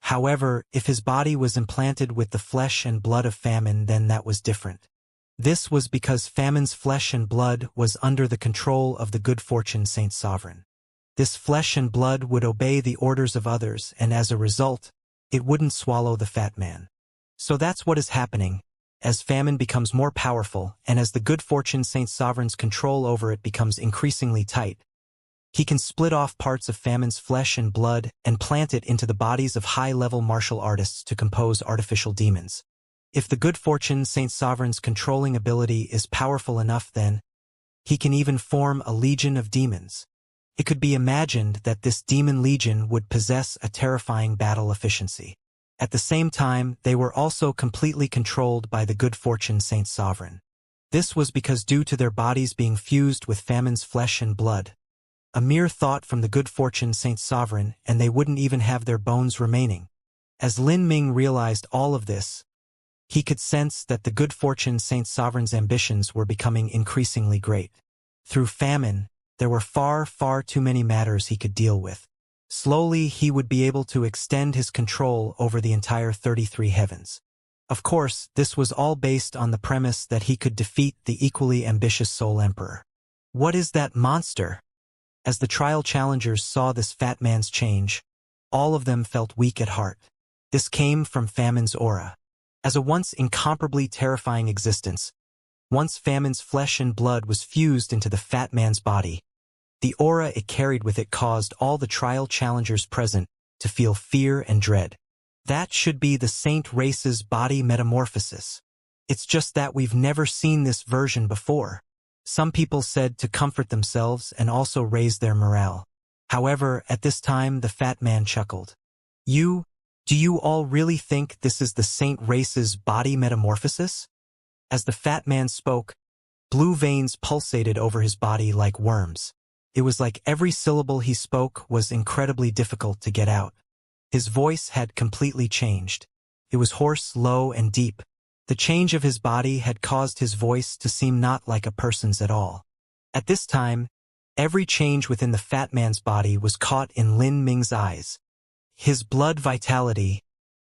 However, if his body was implanted with the flesh and blood of famine, then that was different. This was because famine's flesh and blood was under the control of the good fortune Saint Sovereign. This flesh and blood would obey the orders of others, and as a result, it wouldn't swallow the fat man. So that's what is happening. As famine becomes more powerful, and as the good fortune Saint Sovereign's control over it becomes increasingly tight, he can split off parts of famine's flesh and blood and plant it into the bodies of high-level martial artists to compose artificial demons. If the good fortune Saint Sovereign's controlling ability is powerful enough, then he can even form a legion of demons. It could be imagined that this demon legion would possess a terrifying battle efficiency. At the same time, they were also completely controlled by the good fortune Saint Sovereign. This was because due to their bodies being fused with famine's flesh and blood, a mere thought from the good fortune Saint Sovereign, and they wouldn't even have their bones remaining. As Lin Ming realized all of this, he could sense that the good fortune Saint Sovereign's ambitions were becoming increasingly great. Through famine, there were far, far too many matters he could deal with. Slowly, he would be able to extend his control over the entire 33 heavens. Of course, this was all based on the premise that he could defeat the equally ambitious Soul Emperor. What is that monster? As the trial challengers saw this fat man's change, all of them felt weak at heart. This came from famine's aura. As a once incomparably terrifying existence, once famine's flesh and blood was fused into the fat man's body, the aura it carried with it caused all the trial challengers present to feel fear and dread. That should be the saint race's body metamorphosis. It's just that we've never seen this version before. Some people said to comfort themselves and also raise their morale. However, at this time the fat man chuckled. Do you all really think this is the saint race's body metamorphosis? As the fat man spoke, blue veins pulsated over his body like worms. It was like every syllable he spoke was incredibly difficult to get out. His voice had completely changed. It was hoarse, low, and deep. The change of his body had caused his voice to seem not like a person's at all. At this time, every change within the fat man's body was caught in Lin Ming's eyes. His blood vitality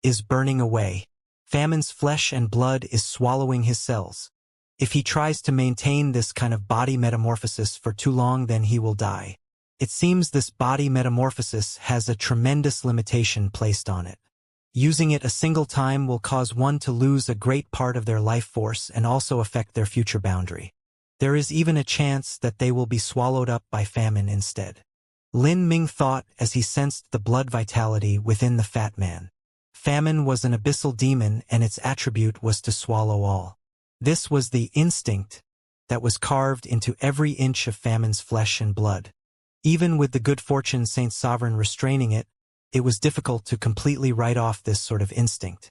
is burning away. Famine's flesh and blood is swallowing his cells. If he tries to maintain this kind of body metamorphosis for too long, then he will die. It seems this body metamorphosis has a tremendous limitation placed on it. Using it a single time will cause one to lose a great part of their life force and also affect their future boundary. There is even a chance that they will be swallowed up by famine instead. Lin Ming thought as he sensed the blood vitality within the fat man. Famine was an abyssal demon, and its attribute was to swallow all. This was the instinct that was carved into every inch of famine's flesh and blood. Even with the good fortune Saint Sovereign restraining it, it was difficult to completely write off this sort of instinct.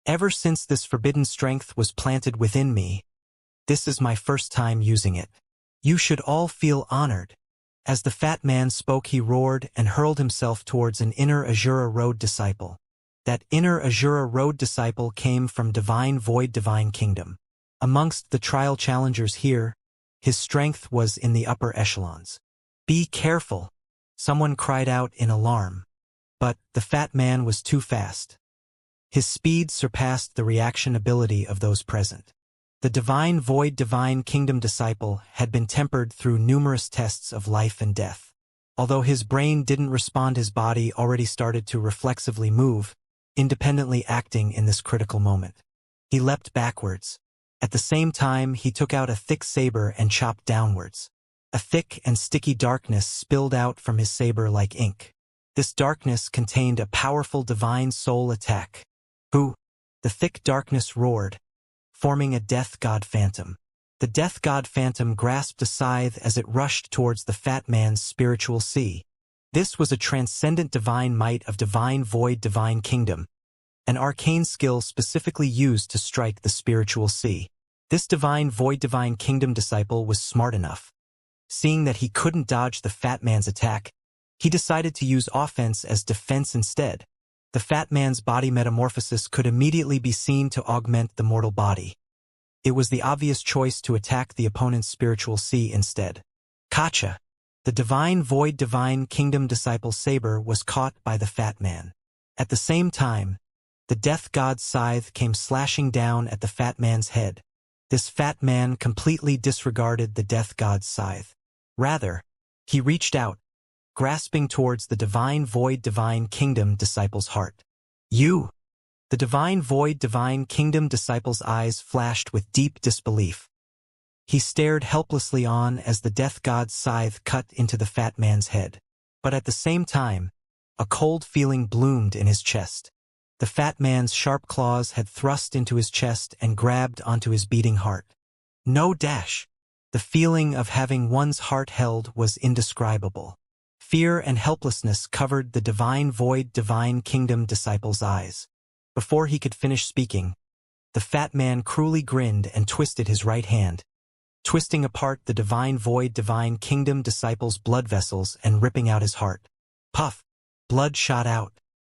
Ever since this forbidden strength was planted within me, this is my first time using it. You should all feel honored. As the fat man spoke, he roared and hurled himself towards an inner Azura Road disciple. That inner Azura Road disciple came from Divine Void Divine Kingdom. Amongst the trial challengers here, His strength was in the upper echelons. "Be careful," someone cried out in alarm. But the fat man was too fast. His speed surpassed the reaction ability of those present. The divine void divine kingdom disciple had been tempered through numerous tests of life and death. Although his brain didn't respond, his body already started to reflexively move, independently acting in this critical moment. He leapt backwards. At the same time, he took out a thick saber and chopped downwards. A thick and sticky darkness spilled out from his saber like ink. This darkness contained a powerful divine soul attack. "Who?" The thick darkness roared, forming a death god phantom. The death god phantom grasped a scythe as it rushed towards the fat man's spiritual sea. This was a transcendent divine might of divine void divine kingdom, an arcane skill specifically used to strike the spiritual sea. This divine void divine kingdom disciple was smart enough. Seeing that he couldn't dodge the fat man's attack, he decided to use offense as defense instead. The fat man's body metamorphosis could immediately be seen to augment the mortal body. It was the obvious choice to attack the opponent's spiritual sea instead. Gotcha! The divine void divine kingdom disciple's saber was caught by the fat man. At the same time, the death god's scythe came slashing down at the fat man's head. This fat man completely disregarded the death god's scythe. Rather, he reached out, grasping towards the divine void divine kingdom disciple's heart. "You!" The divine void divine kingdom disciple's eyes flashed with deep disbelief. He stared helplessly on as the death god's scythe cut into the fat man's head. But at the same time, a cold feeling bloomed in his chest. The fat man's sharp claws had thrust into his chest and grabbed onto his beating heart. No dash! The feeling of having one's heart held was indescribable. Fear and helplessness covered the divine void divine kingdom disciple's eyes. Before he could finish speaking, the fat man cruelly grinned and twisted his right hand, twisting apart the divine void divine kingdom disciple's blood vessels and ripping out his heart. Puff! Blood shot out.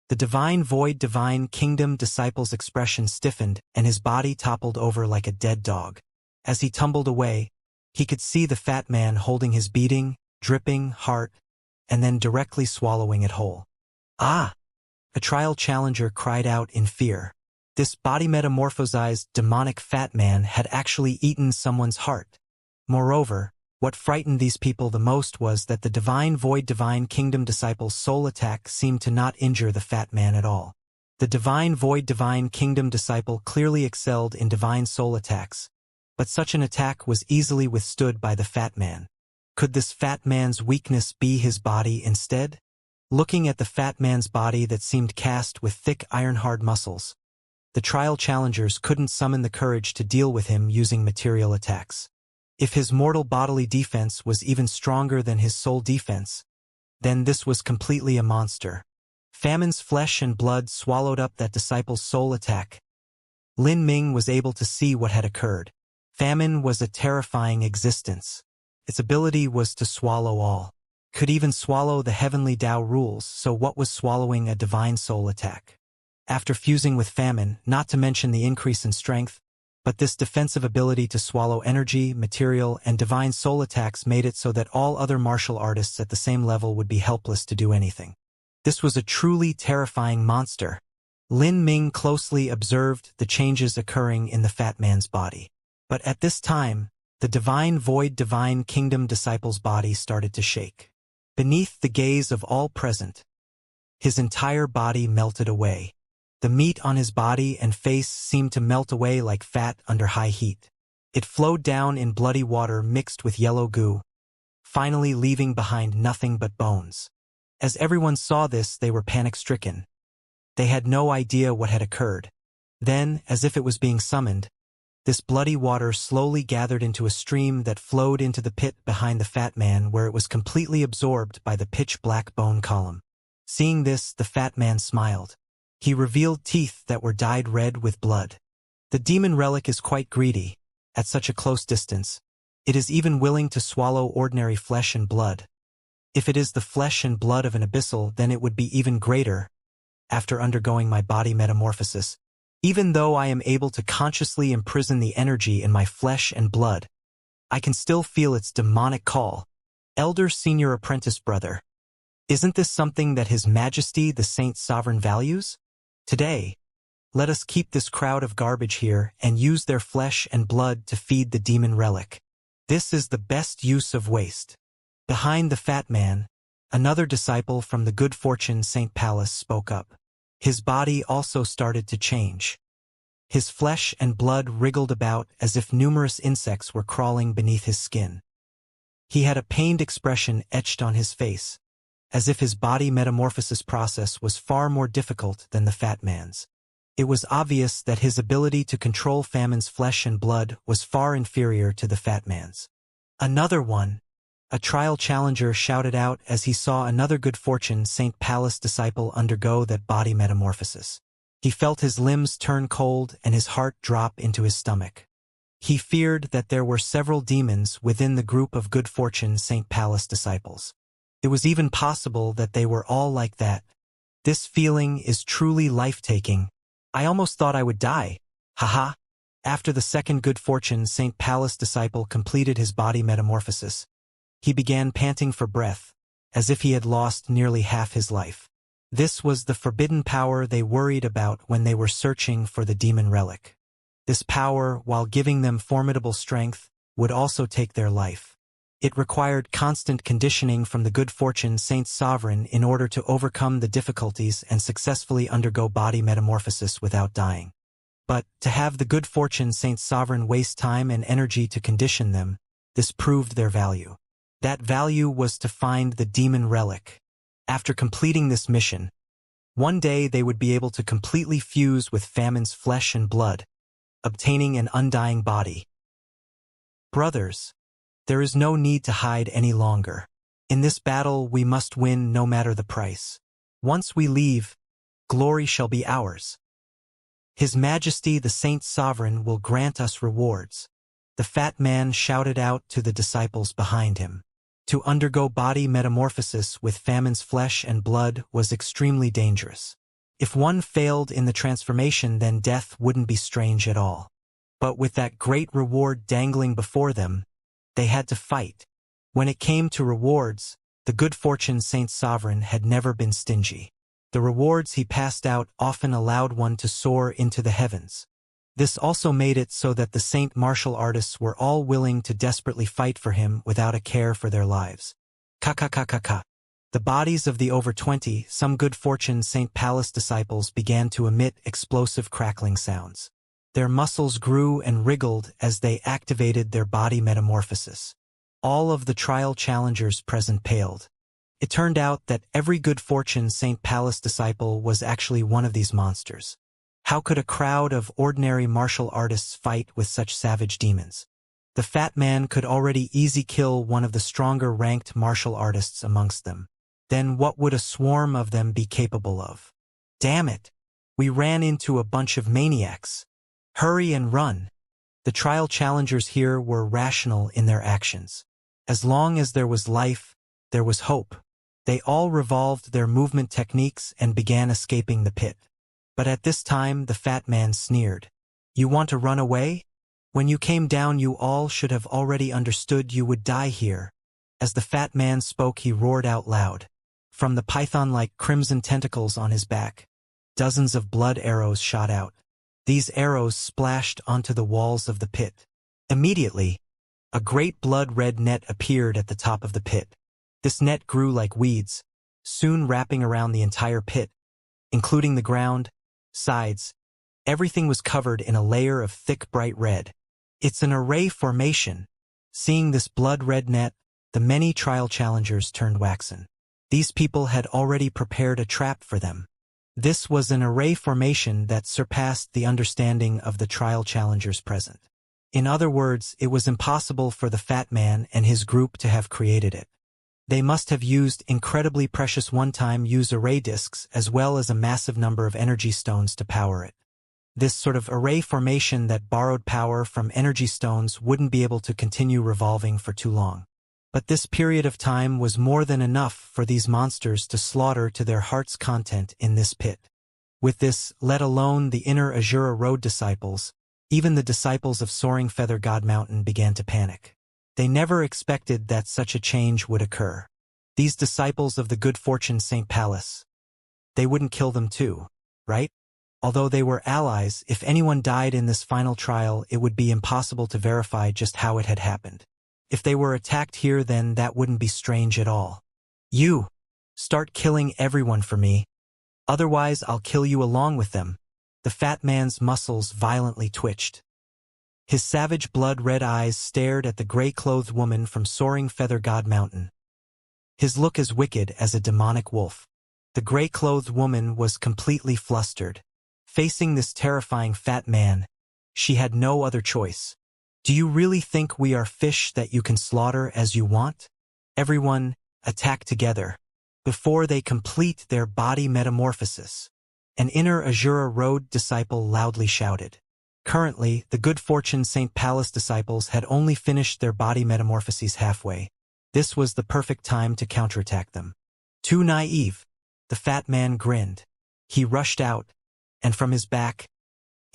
The divine void divine kingdom disciple's expression stiffened and his body toppled over like a dead dog. As he tumbled away, he could see the fat man holding his beating, dripping heart, and then directly swallowing it whole. "Ah!" A trial challenger cried out in fear. This body metamorphosized demonic fat man had actually eaten someone's heart. Moreover, what frightened these people the most was that the divine void divine kingdom disciple's soul attack seemed to not injure the fat man at all. The divine void divine kingdom disciple clearly excelled in divine soul attacks, but such an attack was easily withstood by the fat man. Could this fat man's weakness be his body instead? Looking at the fat man's body that seemed cast with thick iron-hard muscles, the trial challengers couldn't summon the courage to deal with him using material attacks. If his mortal bodily defense was even stronger than his soul defense, then this was completely a monster. Famine's flesh and blood swallowed up that disciple's soul attack. Lin Ming was able to see what had occurred. Famine was a terrifying existence. Its ability was to swallow all. Could even swallow the heavenly Tao rules, so what was swallowing a divine soul attack? After fusing with famine, not to mention the increase in strength, but this defensive ability to swallow energy, material, and divine soul attacks made it so that all other martial artists at the same level would be helpless to do anything. This was a truly terrifying monster. Lin Ming closely observed the changes occurring in the fat man's body. But at this time, the divine void divine kingdom disciple's body started to shake. Beneath the gaze of all present, his entire body melted away. The meat on his body and face seemed to melt away like fat under high heat. It flowed down in bloody water mixed with yellow goo, finally leaving behind nothing but bones. As everyone saw this, they were panic-stricken. They had no idea what had occurred. Then, as if it was being summoned, this bloody water slowly gathered into a stream that flowed into the pit behind the fat man, where it was completely absorbed by the pitch-black bone column. Seeing this, the fat man smiled. He revealed teeth that were dyed red with blood. The demon relic is quite greedy. At such a close distance, it is even willing to swallow ordinary flesh and blood. If it is the flesh and blood of an abyssal, then it would be even greater. After undergoing my body metamorphosis, even though I am able to consciously imprison the energy in my flesh and blood, I can still feel its demonic call. Elder senior apprentice brother. Isn't this something that His Majesty the Saint Sovereign values? Today, let us keep this crowd of garbage here and use their flesh and blood to feed the demon relic. This is the best use of waste. Behind the fat man, another disciple from the good fortune St. Palace spoke up. His body also started to change. His flesh and blood wriggled about as if numerous insects were crawling beneath his skin. He had a pained expression etched on his face, as if his body metamorphosis process was far more difficult than the fat man's. It was obvious that his ability to control Famine's flesh and blood was far inferior to the fat man's. Another one, a trial challenger shouted out as he saw another good fortune St. Palace disciple undergo that body metamorphosis. He felt his limbs turn cold and his heart drop into his stomach. He feared that there were several demons within the group of good fortune St. Palace disciples. It was even possible that they were all like that. This feeling is truly life-taking. I almost thought I would die. Haha. After the second good fortune St. Palace disciple completed his body metamorphosis, he began panting for breath, as if he had lost nearly half his life. This was the forbidden power they worried about when they were searching for the demon relic. This power, while giving them formidable strength, would also take their life. It required constant conditioning from the good fortune Saint Sovereign in order to overcome the difficulties and successfully undergo body metamorphosis without dying. But, to have the good fortune Saint Sovereign waste time and energy to condition them, this proved their value. That value was to find the demon relic. After completing this mission, one day they would be able to completely fuse with Famine's flesh and blood, obtaining an undying body. Brothers, there is no need to hide any longer. In this battle we must win no matter the price. Once we leave, glory shall be ours. His Majesty the Saint Sovereign will grant us rewards. The fat man shouted out to the disciples behind him. To undergo body metamorphosis with Famine's flesh and blood was extremely dangerous. If one failed in the transformation, then death wouldn't be strange at all. But with that great reward dangling before them, they had to fight. When it came to rewards, the good fortune Saint Sovereign had never been stingy. The rewards he passed out often allowed one to soar into the heavens. This also made it so that the saint martial artists were all willing to desperately fight for him without a care for their lives. Ka. The bodies of the over 20, some good fortune St. Palace disciples began to emit explosive crackling sounds. Their muscles grew and wriggled as they activated their body metamorphosis. All of the trial challengers present paled. It turned out that every good fortune St. Palace disciple was actually one of these monsters. How could a crowd of ordinary martial artists fight with such savage demons? The fat man could already easily kill one of the stronger ranked martial artists amongst them. Then what would a swarm of them be capable of? Damn it! We ran into a bunch of maniacs. Hurry and run. The trial challengers here were rational in their actions. As long as there was life, there was hope. They all revolved their movement techniques and began escaping the pit. But at this time the fat man sneered. You want to run away? When you came down you all should have already understood you would die here. As the fat man spoke he roared out loud. From the python-like crimson tentacles on his back, dozens of blood arrows shot out. These arrows splashed onto the walls of the pit. Immediately, a great blood-red net appeared at the top of the pit. This net grew like weeds, soon wrapping around the entire pit, including the ground, sides. Everything was covered in a layer of thick bright red. It's an array formation. Seeing this blood-red net, the many trial challengers turned waxen. These people had already prepared a trap for them. This was an array formation that surpassed the understanding of the trial challengers present. In other words, it was impossible for the fat man and his group to have created it. They must have used incredibly precious one-time use array disks as well as a massive number of energy stones to power it. This sort of array formation that borrowed power from energy stones wouldn't be able to continue revolving for too long. But this period of time was more than enough for these monsters to slaughter to their heart's content in this pit. With this, let alone the inner Azura Road disciples, even the disciples of Soaring Feather God Mountain began to panic. They never expected that such a change would occur. These disciples of the good fortune St. Palace, they wouldn't kill them too, right? Although they were allies, if anyone died in this final trial, it would be impossible to verify just how it had happened. If they were attacked here, then that wouldn't be strange at all. You, start killing everyone for me. Otherwise, I'll kill you along with them. The fat man's muscles violently twitched. His savage blood-red eyes stared at the gray-clothed woman from soaring Feather God Mountain. His look as wicked as a demonic wolf. The gray-clothed woman was completely flustered. Facing this terrifying fat man, she had no other choice. Do you really think we are fish that you can slaughter as you want? Everyone, attack together. Before they complete their body metamorphosis. An inner Azura Road disciple loudly shouted. Currently, the good fortune St. Palace disciples had only finished their body metamorphoses halfway. This was the perfect time to counterattack them. Too naive. The fat man grinned. He rushed out, and from his back,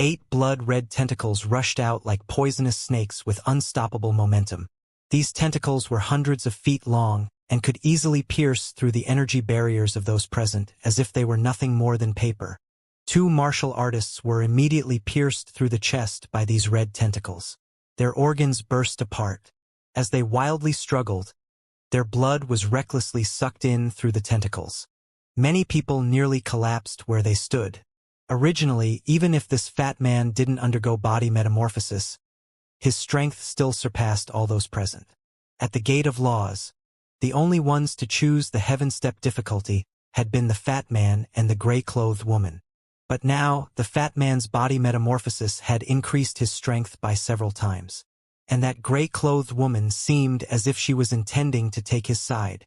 8 blood-red tentacles rushed out like poisonous snakes with unstoppable momentum. These tentacles were hundreds of feet long and could easily pierce through the energy barriers of those present as if they were nothing more than paper. 2 martial artists were immediately pierced through the chest by these red tentacles. Their organs burst apart. As they wildly struggled, their blood was recklessly sucked in through the tentacles. Many people nearly collapsed where they stood. Originally, even if this fat man didn't undergo body metamorphosis, his strength still surpassed all those present. At the gate of laws, the only ones to choose the heaven-step difficulty had been the fat man and the gray-clothed woman. But now, the fat man's body metamorphosis had increased his strength by several times. And that gray-clothed woman seemed as if she was intending to take his side.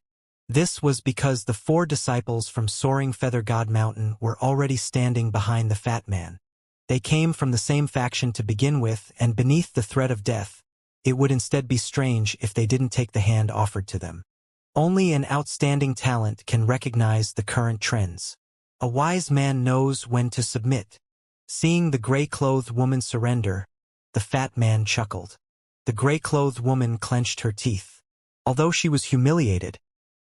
This was because the 4 disciples from soaring Feather God Mountain were already standing behind the fat man. They came from the same faction to begin with, and beneath the threat of death, it would instead be strange if they didn't take the hand offered to them. Only an outstanding talent can recognize the current trends. A wise man knows when to submit. Seeing the gray-clothed woman surrender, the fat man chuckled. The gray-clothed woman clenched her teeth. Although she was humiliated,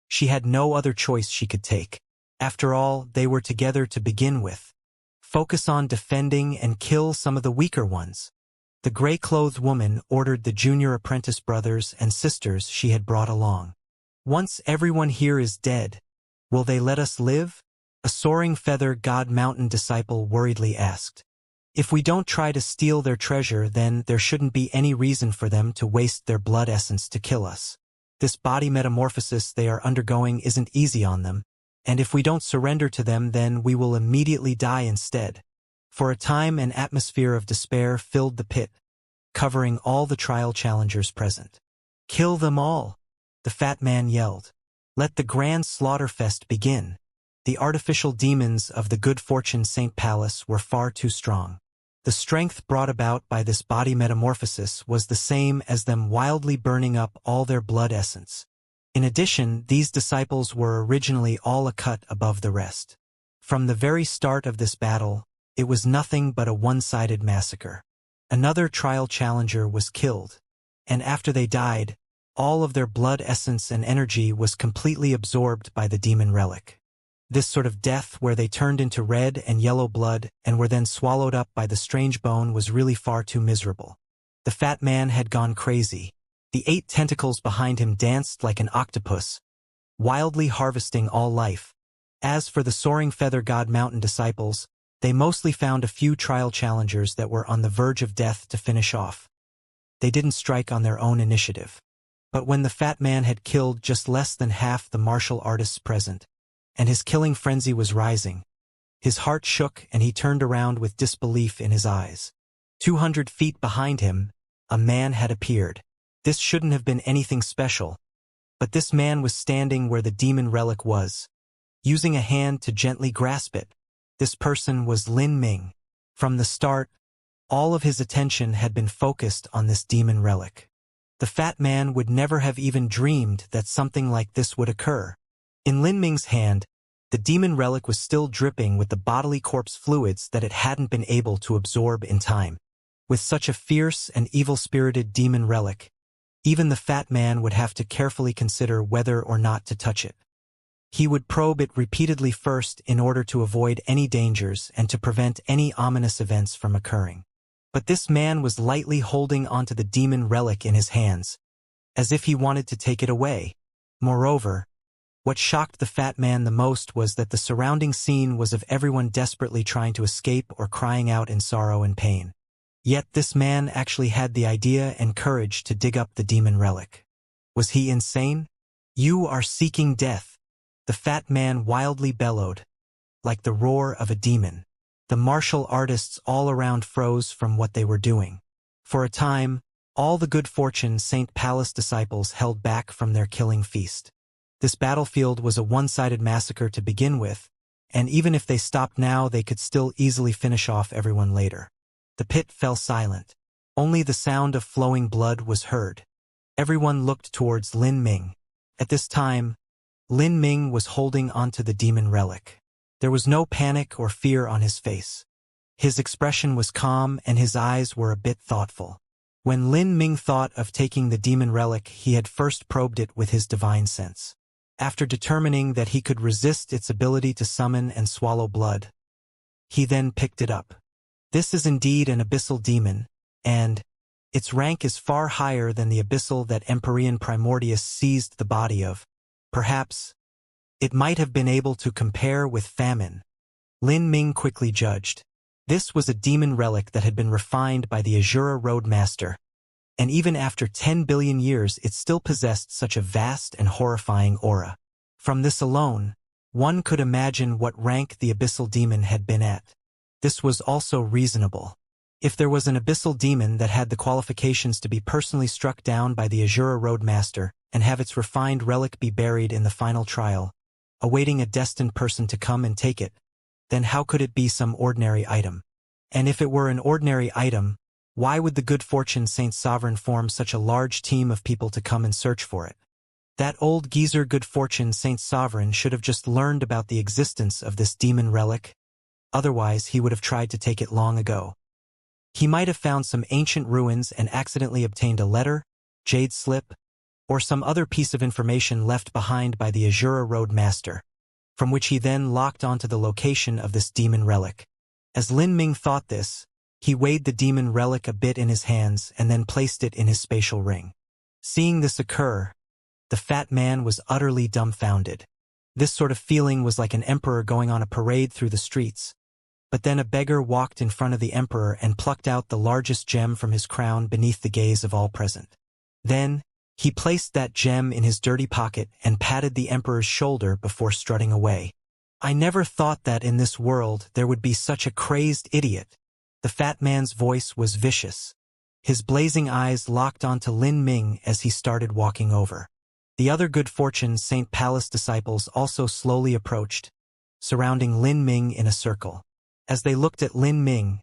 she had no other choice she could take. After all, they were together to begin with. Focus on defending and kill some of the weaker ones. The gray-clothed woman ordered the junior apprentice brothers and sisters she had brought along. Once everyone here is dead, will they let us live? A soaring Feather God Mountain disciple worriedly asked. If we don't try to steal their treasure, then there shouldn't be any reason for them to waste their blood essence to kill us. This body metamorphosis they are undergoing isn't easy on them, and if we don't surrender to them, then we will immediately die instead. For a time, an atmosphere of despair filled the pit, covering all the trial challengers present. Kill them all, the fat man yelled. Let the grand slaughterfest begin. The artificial demons of the good fortune St. Palace were far too strong. The strength brought about by this body metamorphosis was the same as them wildly burning up all their blood essence. In addition, these disciples were originally all a cut above the rest. From the very start of this battle, it was nothing but a one-sided massacre. Another trial challenger was killed, and after they died, all of their blood essence and energy was completely absorbed by the demon relic. This sort of death where they turned into red and yellow blood and were then swallowed up by the strange bone was really far too miserable. The fat man had gone crazy. The 8 tentacles behind him danced like an octopus, wildly harvesting all life. As for the soaring Feather God Mountain disciples, they mostly found a few trial challengers that were on the verge of death to finish off. They didn't strike on their own initiative. But when the fat man had killed just less than half the martial artists present, and his killing frenzy was rising, his heart shook and he turned around with disbelief in his eyes. 200 feet behind him, a man had appeared. This shouldn't have been anything special, but this man was standing where the demon relic was, using a hand to gently grasp it. This person was Lin Ming. From the start, all of his attention had been focused on this demon relic. The fat man would never have even dreamed that something like this would occur. In Lin Ming's hand, the demon relic was still dripping with the bodily corpse fluids that it hadn't been able to absorb in time. With such a fierce and evil-spirited demon relic, Even the fat man would have to carefully consider whether or not to touch it. He would probe it repeatedly first in order to avoid any dangers and to prevent any ominous events from occurring. But this man was lightly holding onto the demon relic in his hands, as if he wanted to take it away. Moreover, what shocked the fat man the most was that the surrounding scene was of everyone desperately trying to escape or crying out in sorrow and pain. Yet this man actually had the idea and courage to dig up the demon relic. Was he insane? "You are seeking death," the fat man wildly bellowed, like the roar of a demon. The martial artists all around froze from what they were doing. For a time, all the good fortune St. Palace disciples held back from their killing feast. This battlefield was a one-sided massacre to begin with, and even if they stopped now, they could still easily finish off everyone later. The pit fell silent. Only the sound of flowing blood was heard. Everyone looked towards Lin Ming. At this time, Lin Ming was holding onto the demon relic. There was no panic or fear on his face. His expression was calm and his eyes were a bit thoughtful. When Lin Ming thought of taking the demon relic, he had first probed it with his divine sense. After determining that he could resist its ability to summon and swallow blood, he then picked it up. This is indeed an abyssal demon, and its rank is far higher than the abyssal that Empyrean Primordius seized the body of. Perhaps it might have been able to compare with famine. Lin Ming quickly judged. This was a demon relic that had been refined by the Azura Roadmaster, and even after 10 billion years it still possessed such a vast and horrifying aura. From this alone, one could imagine what rank the abyssal demon had been at. This was also reasonable. If there was an abyssal demon that had the qualifications to be personally struck down by the Azura Roadmaster and have its refined relic be buried in the final trial, awaiting a destined person to come and take it, then how could it be some ordinary item? And if it were an ordinary item, why would the good fortune Saint Sovereign form such a large team of people to come and search for it? That old geezer good fortune Saint Sovereign should have just learned about the existence of this demon relic. Otherwise, he would have tried to take it long ago. He might have found some ancient ruins and accidentally obtained a letter, jade slip, or some other piece of information left behind by the Azura Roadmaster, from which he then locked onto the location of this demon relic. As Lin Ming thought this, he weighed the demon relic a bit in his hands and then placed it in his spatial ring. Seeing this occur, the fat man was utterly dumbfounded. This sort of feeling was like an emperor going on a parade through the streets. But then a beggar walked in front of the emperor and plucked out the largest gem from his crown beneath the gaze of all present. Then, he placed that gem in his dirty pocket and patted the emperor's shoulder before strutting away. "I never thought that in this world there would be such a crazed idiot." The fat man's voice was vicious. His blazing eyes locked onto Lin Ming as he started walking over. The other good fortune St. Palace disciples also slowly approached, surrounding Lin Ming in a circle. As they looked at Lin Ming,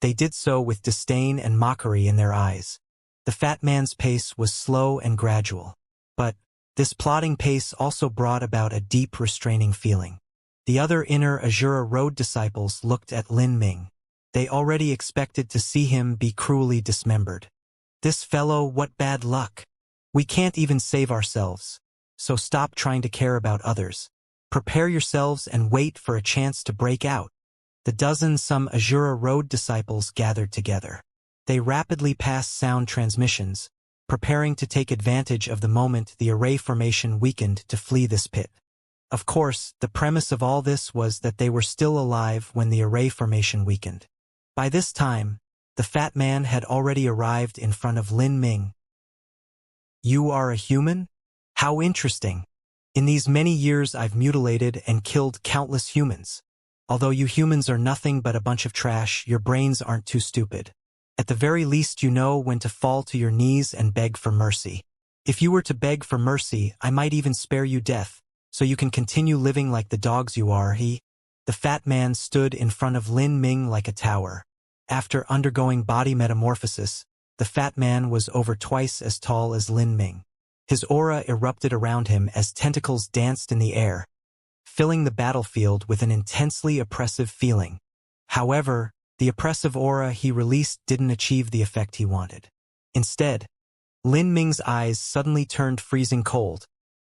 they did so with disdain and mockery in their eyes. The fat man's pace was slow and gradual, but this plodding pace also brought about a deep restraining feeling. The other inner Azura Road disciples looked at Lin Ming. They already expected to see him be cruelly dismembered. "This fellow, what bad luck. We can't even save ourselves. So stop trying to care about others. Prepare yourselves and wait for a chance to break out." Some Azura Road disciples gathered together. They rapidly passed sound transmissions, preparing to take advantage of the moment the array formation weakened to flee this pit. Of course, the premise of all this was that they were still alive when the array formation weakened. By this time, the fat man had already arrived in front of Lin Ming. "You are a human? How interesting. In these many years I've mutilated and killed countless humans. Although you humans are nothing but a bunch of trash, your brains aren't too stupid. At the very least you know when to fall to your knees and beg for mercy. If you were to beg for mercy, I might even spare you death, so you can continue living like the dogs you are." The fat man stood in front of Lin Ming like a tower. After undergoing body metamorphosis, the fat man was over twice as tall as Lin Ming. His aura erupted around him as tentacles danced in the air, filling the battlefield with an intensely oppressive feeling. However, the oppressive aura he released didn't achieve the effect he wanted. Instead, Lin Ming's eyes suddenly turned freezing cold,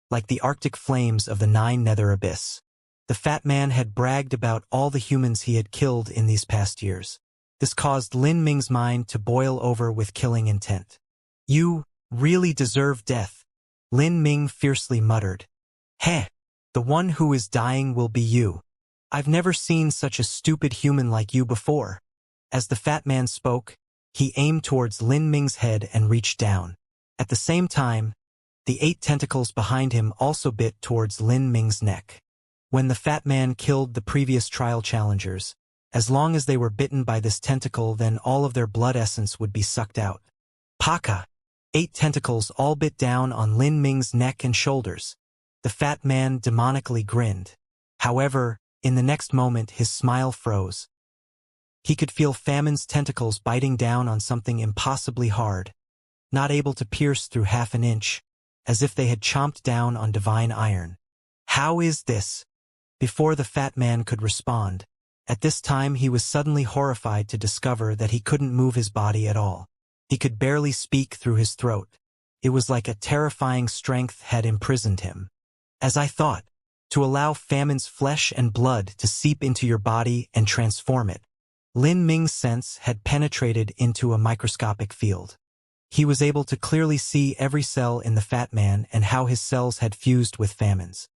like the Arctic flames of the Nine Nether Abyss. The fat man had bragged about all the humans he had killed in these past years. This caused Lin Ming's mind to boil over with killing intent. "You really deserve death," Lin Ming fiercely muttered. "Heh, the one who is dying will be you. I've never seen such a stupid human like you before." As the fat man spoke, he aimed towards Lin Ming's head and reached down. At the same time, the 8 tentacles behind him also bit towards Lin Ming's neck. When the fat man killed the previous trial challengers, as long as they were bitten by this tentacle, then all of their blood essence would be sucked out. Paka! 8 tentacles all bit down on Lin Ming's neck and shoulders. The fat man demonically grinned. However, in the next moment his smile froze. He could feel Famine's tentacles biting down on something impossibly hard, not able to pierce through half an inch, as if they had chomped down on divine iron. "How is this?" Before the fat man could respond, at this time he was suddenly horrified to discover that he couldn't move his body at all. He could barely speak through his throat. It was like a terrifying strength had imprisoned him. "As I thought, to allow Famine's flesh and blood to seep into your body and transform it." Lin Ming's sense had penetrated into a microscopic field. He was able to clearly see every cell in the fat man and how his cells had fused with Famine's.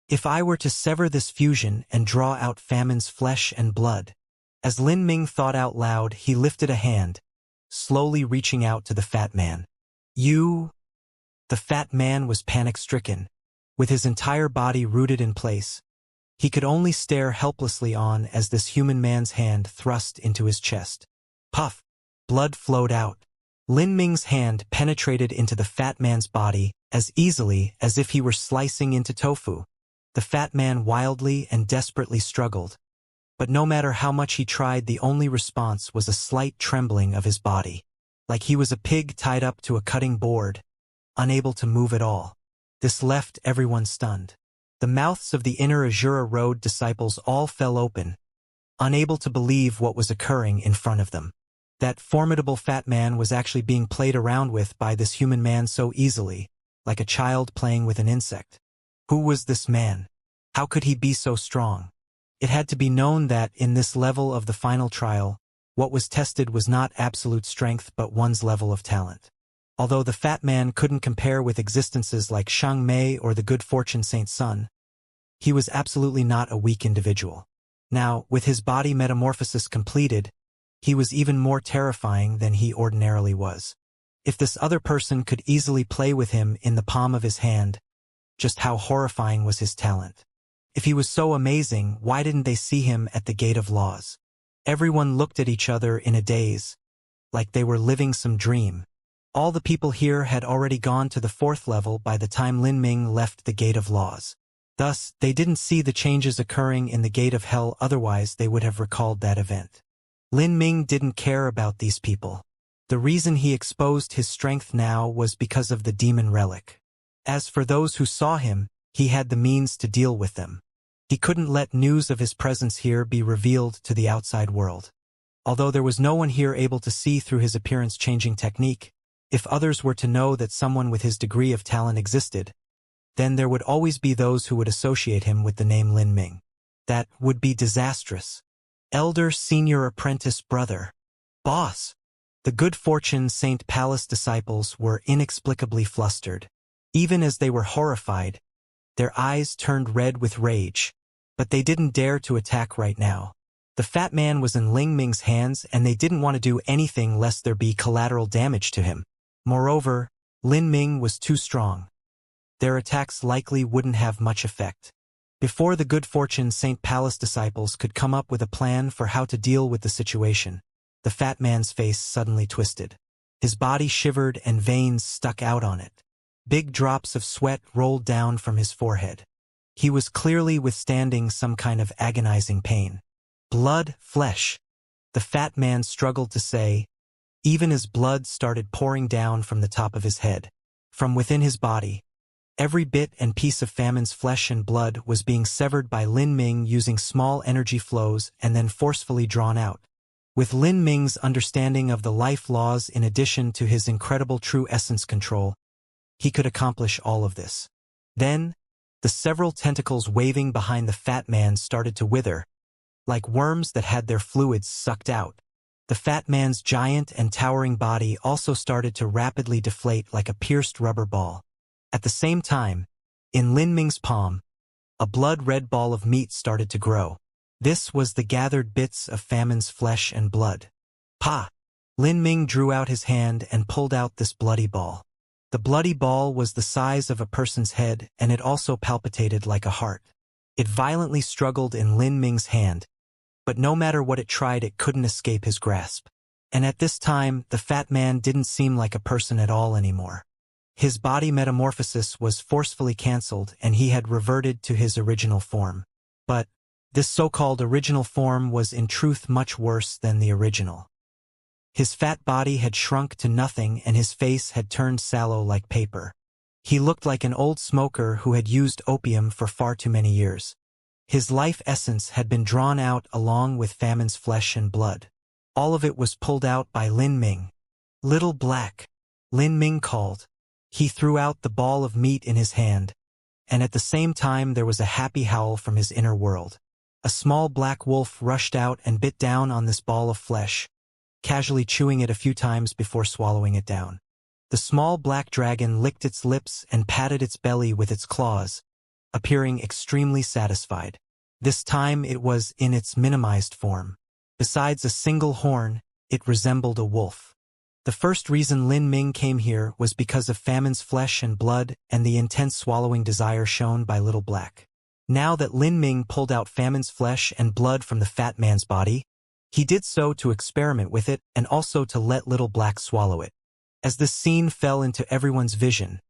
"If I were to sever this fusion and draw out Famine's flesh and blood." As Lin Ming thought out loud, he lifted a hand, slowly reaching out to the fat man. "You..." The fat man was panic-stricken. With his entire body rooted in place, he could only stare helplessly on as this human man's hand thrust into his chest. Puff! Blood flowed out. Lin Ming's hand penetrated into the fat man's body as easily as if he were slicing into tofu. The fat man wildly and desperately struggled, but no matter how much he tried, the only response was a slight trembling of his body, like he was a pig tied up to a cutting board, unable to move at all. This left everyone stunned. The mouths of the inner Azura Road disciples all fell open, unable to believe what was occurring in front of them. That formidable fat man was actually being played around with by this human man so easily, like a child playing with an insect. Who was this man? How could he be so strong? It had to be known that in this level of the final trial, what was tested was not absolute strength but one's level of talent. Although the fat man couldn't compare with existences like Shang Mei or the good fortune Saint Sun, he was absolutely not a weak individual. Now, with his body metamorphosis completed, he was even more terrifying than he ordinarily was. If this other person could easily play with him in the palm of his hand, just how horrifying was his talent? If he was so amazing, why didn't they see him at the Gate of Laws? Everyone looked at each other in a daze, like they were living some dream. All the people here had already gone to the 4th level by the time Lin Ming left the Gate of Laws. Thus, they didn't see the changes occurring in the Gate of Hell, otherwise they would have recalled that event. Lin Ming didn't care about these people. The reason he exposed his strength now was because of the demon relic. As for those who saw him, he had the means to deal with them. He couldn't let news of his presence here be revealed to the outside world. Although there was no one here able to see through his appearance-changing technique, if others were to know that someone with his degree of talent existed, then there would always be those who would associate him with the name Lin Ming. That would be disastrous. Elder Senior Apprentice Brother. Boss. The good fortune Saint Palace disciples were inexplicably flustered. Even as they were horrified, their eyes turned red with rage, but they didn't dare to attack right now. The fat man was in Lin Ming's hands and they didn't want to do anything lest there be collateral damage to him. Moreover, Lin Ming was too strong. Their attacks likely wouldn't have much effect. Before the good fortune Saint Palace disciples could come up with a plan for how to deal with the situation, the fat man's face suddenly twisted. His body shivered and veins stuck out on it. Big drops of sweat rolled down from his forehead. He was clearly withstanding some kind of agonizing pain. Blood, flesh. The fat man struggled to say, even as blood started pouring down from the top of his head. From within his body, every bit and piece of Famine's flesh and blood was being severed by Lin Ming using small energy flows and then forcefully drawn out. With Lin Ming's understanding of the life laws in addition to his incredible true essence control, he could accomplish all of this. Then, the several tentacles waving behind the fat man started to wither, like worms that had their fluids sucked out. The fat man's giant and towering body also started to rapidly deflate like a pierced rubber ball. At the same time, in Lin Ming's palm, a blood-red ball of meat started to grow. This was the gathered bits of Famine's flesh and blood. Pa! Lin Ming drew out his hand and pulled out this bloody ball. The bloody ball was the size of a person's head, and it also palpitated like a heart. It violently struggled in Lin Ming's hand, but no matter what it tried, it couldn't escape his grasp. And at this time, the fat man didn't seem like a person at all anymore. His body metamorphosis was forcefully cancelled, and he had reverted to his original form. But this so-called original form was in truth much worse than the original. His fat body had shrunk to nothing, and his face had turned sallow like paper. He looked like an old smoker who had used opium for far too many years. His life essence had been drawn out along with Famine's flesh and blood. All of it was pulled out by Lin Ming. "Little Black," Lin Ming called. He threw out the ball of meat in his hand, and at the same time there was a happy howl from his inner world. A small black wolf rushed out and bit down on this ball of flesh, casually chewing it a few times before swallowing it down. The small black dragon licked its lips and patted its belly with its claws, appearing extremely satisfied. This time it was in its minimized form. Besides a single horn, it resembled a wolf. The first reason Lin Ming came here was because of Famine's flesh and blood and the intense swallowing desire shown by Little Black. Now that Lin Ming pulled out Famine's flesh and blood from the fat man's body, he did so to experiment with it and also to let Little Black swallow it. As this scene fell into everyone's vision,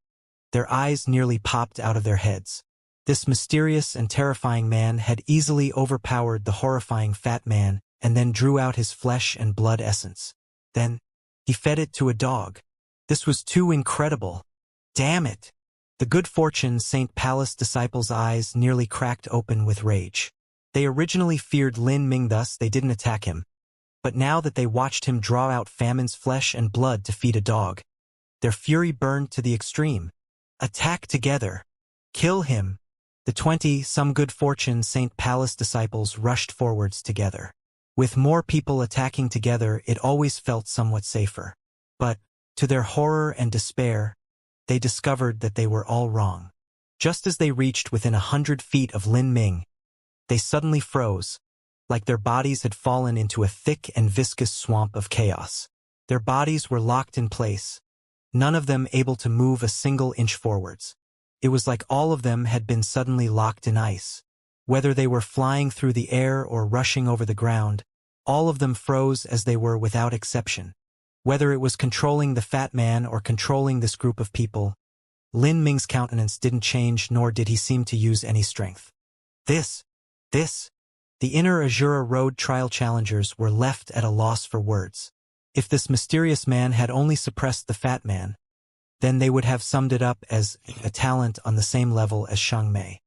their eyes nearly popped out of their heads. This mysterious and terrifying man had easily overpowered the horrifying fat man and then drew out his flesh and blood essence. Then, he fed it to a dog. This was too incredible. Damn it! The good fortune St. Palace disciples' eyes nearly cracked open with rage. They originally feared Lin Ming, thus they didn't attack him. But now that they watched him draw out Famine's flesh and blood to feed a dog, their fury burned to the extreme. Attack together! Kill him! The 20-some good fortune St. Palace disciples rushed forwards together. With more people attacking together, it always felt somewhat safer. But, to their horror and despair, they discovered that they were all wrong. Just as they reached within 100 feet of Lin Ming, they suddenly froze, like their bodies had fallen into a thick and viscous swamp of chaos. Their bodies were locked in place, none of them able to move a single inch forwards. It was like all of them had been suddenly locked in ice. Whether they were flying through the air or rushing over the ground, all of them froze as they were without exception. Whether it was controlling the fat man or controlling this group of people, Lin Ming's countenance didn't change, nor did he seem to use any strength. This. The inner Azura Road trial challengers were left at a loss for words. If this mysterious man had only suppressed the fat man, then they would have summed it up as a talent on the same level as Xianxia.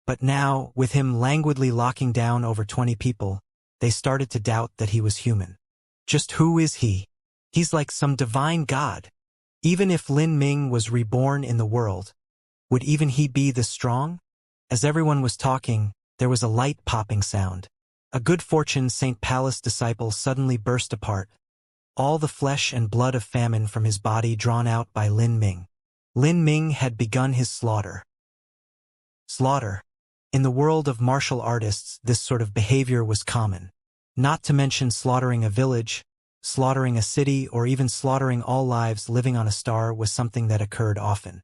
But now, with him languidly locking down over 20 people, they started to doubt that he was human. Just who is he? He's like some divine god. Even if Lin Ming was reborn in the world, would even he be this strong? As everyone was talking, there was a light popping sound. A good fortune St. Palace disciple suddenly burst apart, all the flesh and blood of Famine from his body drawn out by Lin Ming. Lin Ming had begun his slaughter. Slaughter. In the world of martial artists, this sort of behavior was common. Not to mention slaughtering a village, slaughtering a city, or even slaughtering all lives living on a star was something that occurred often.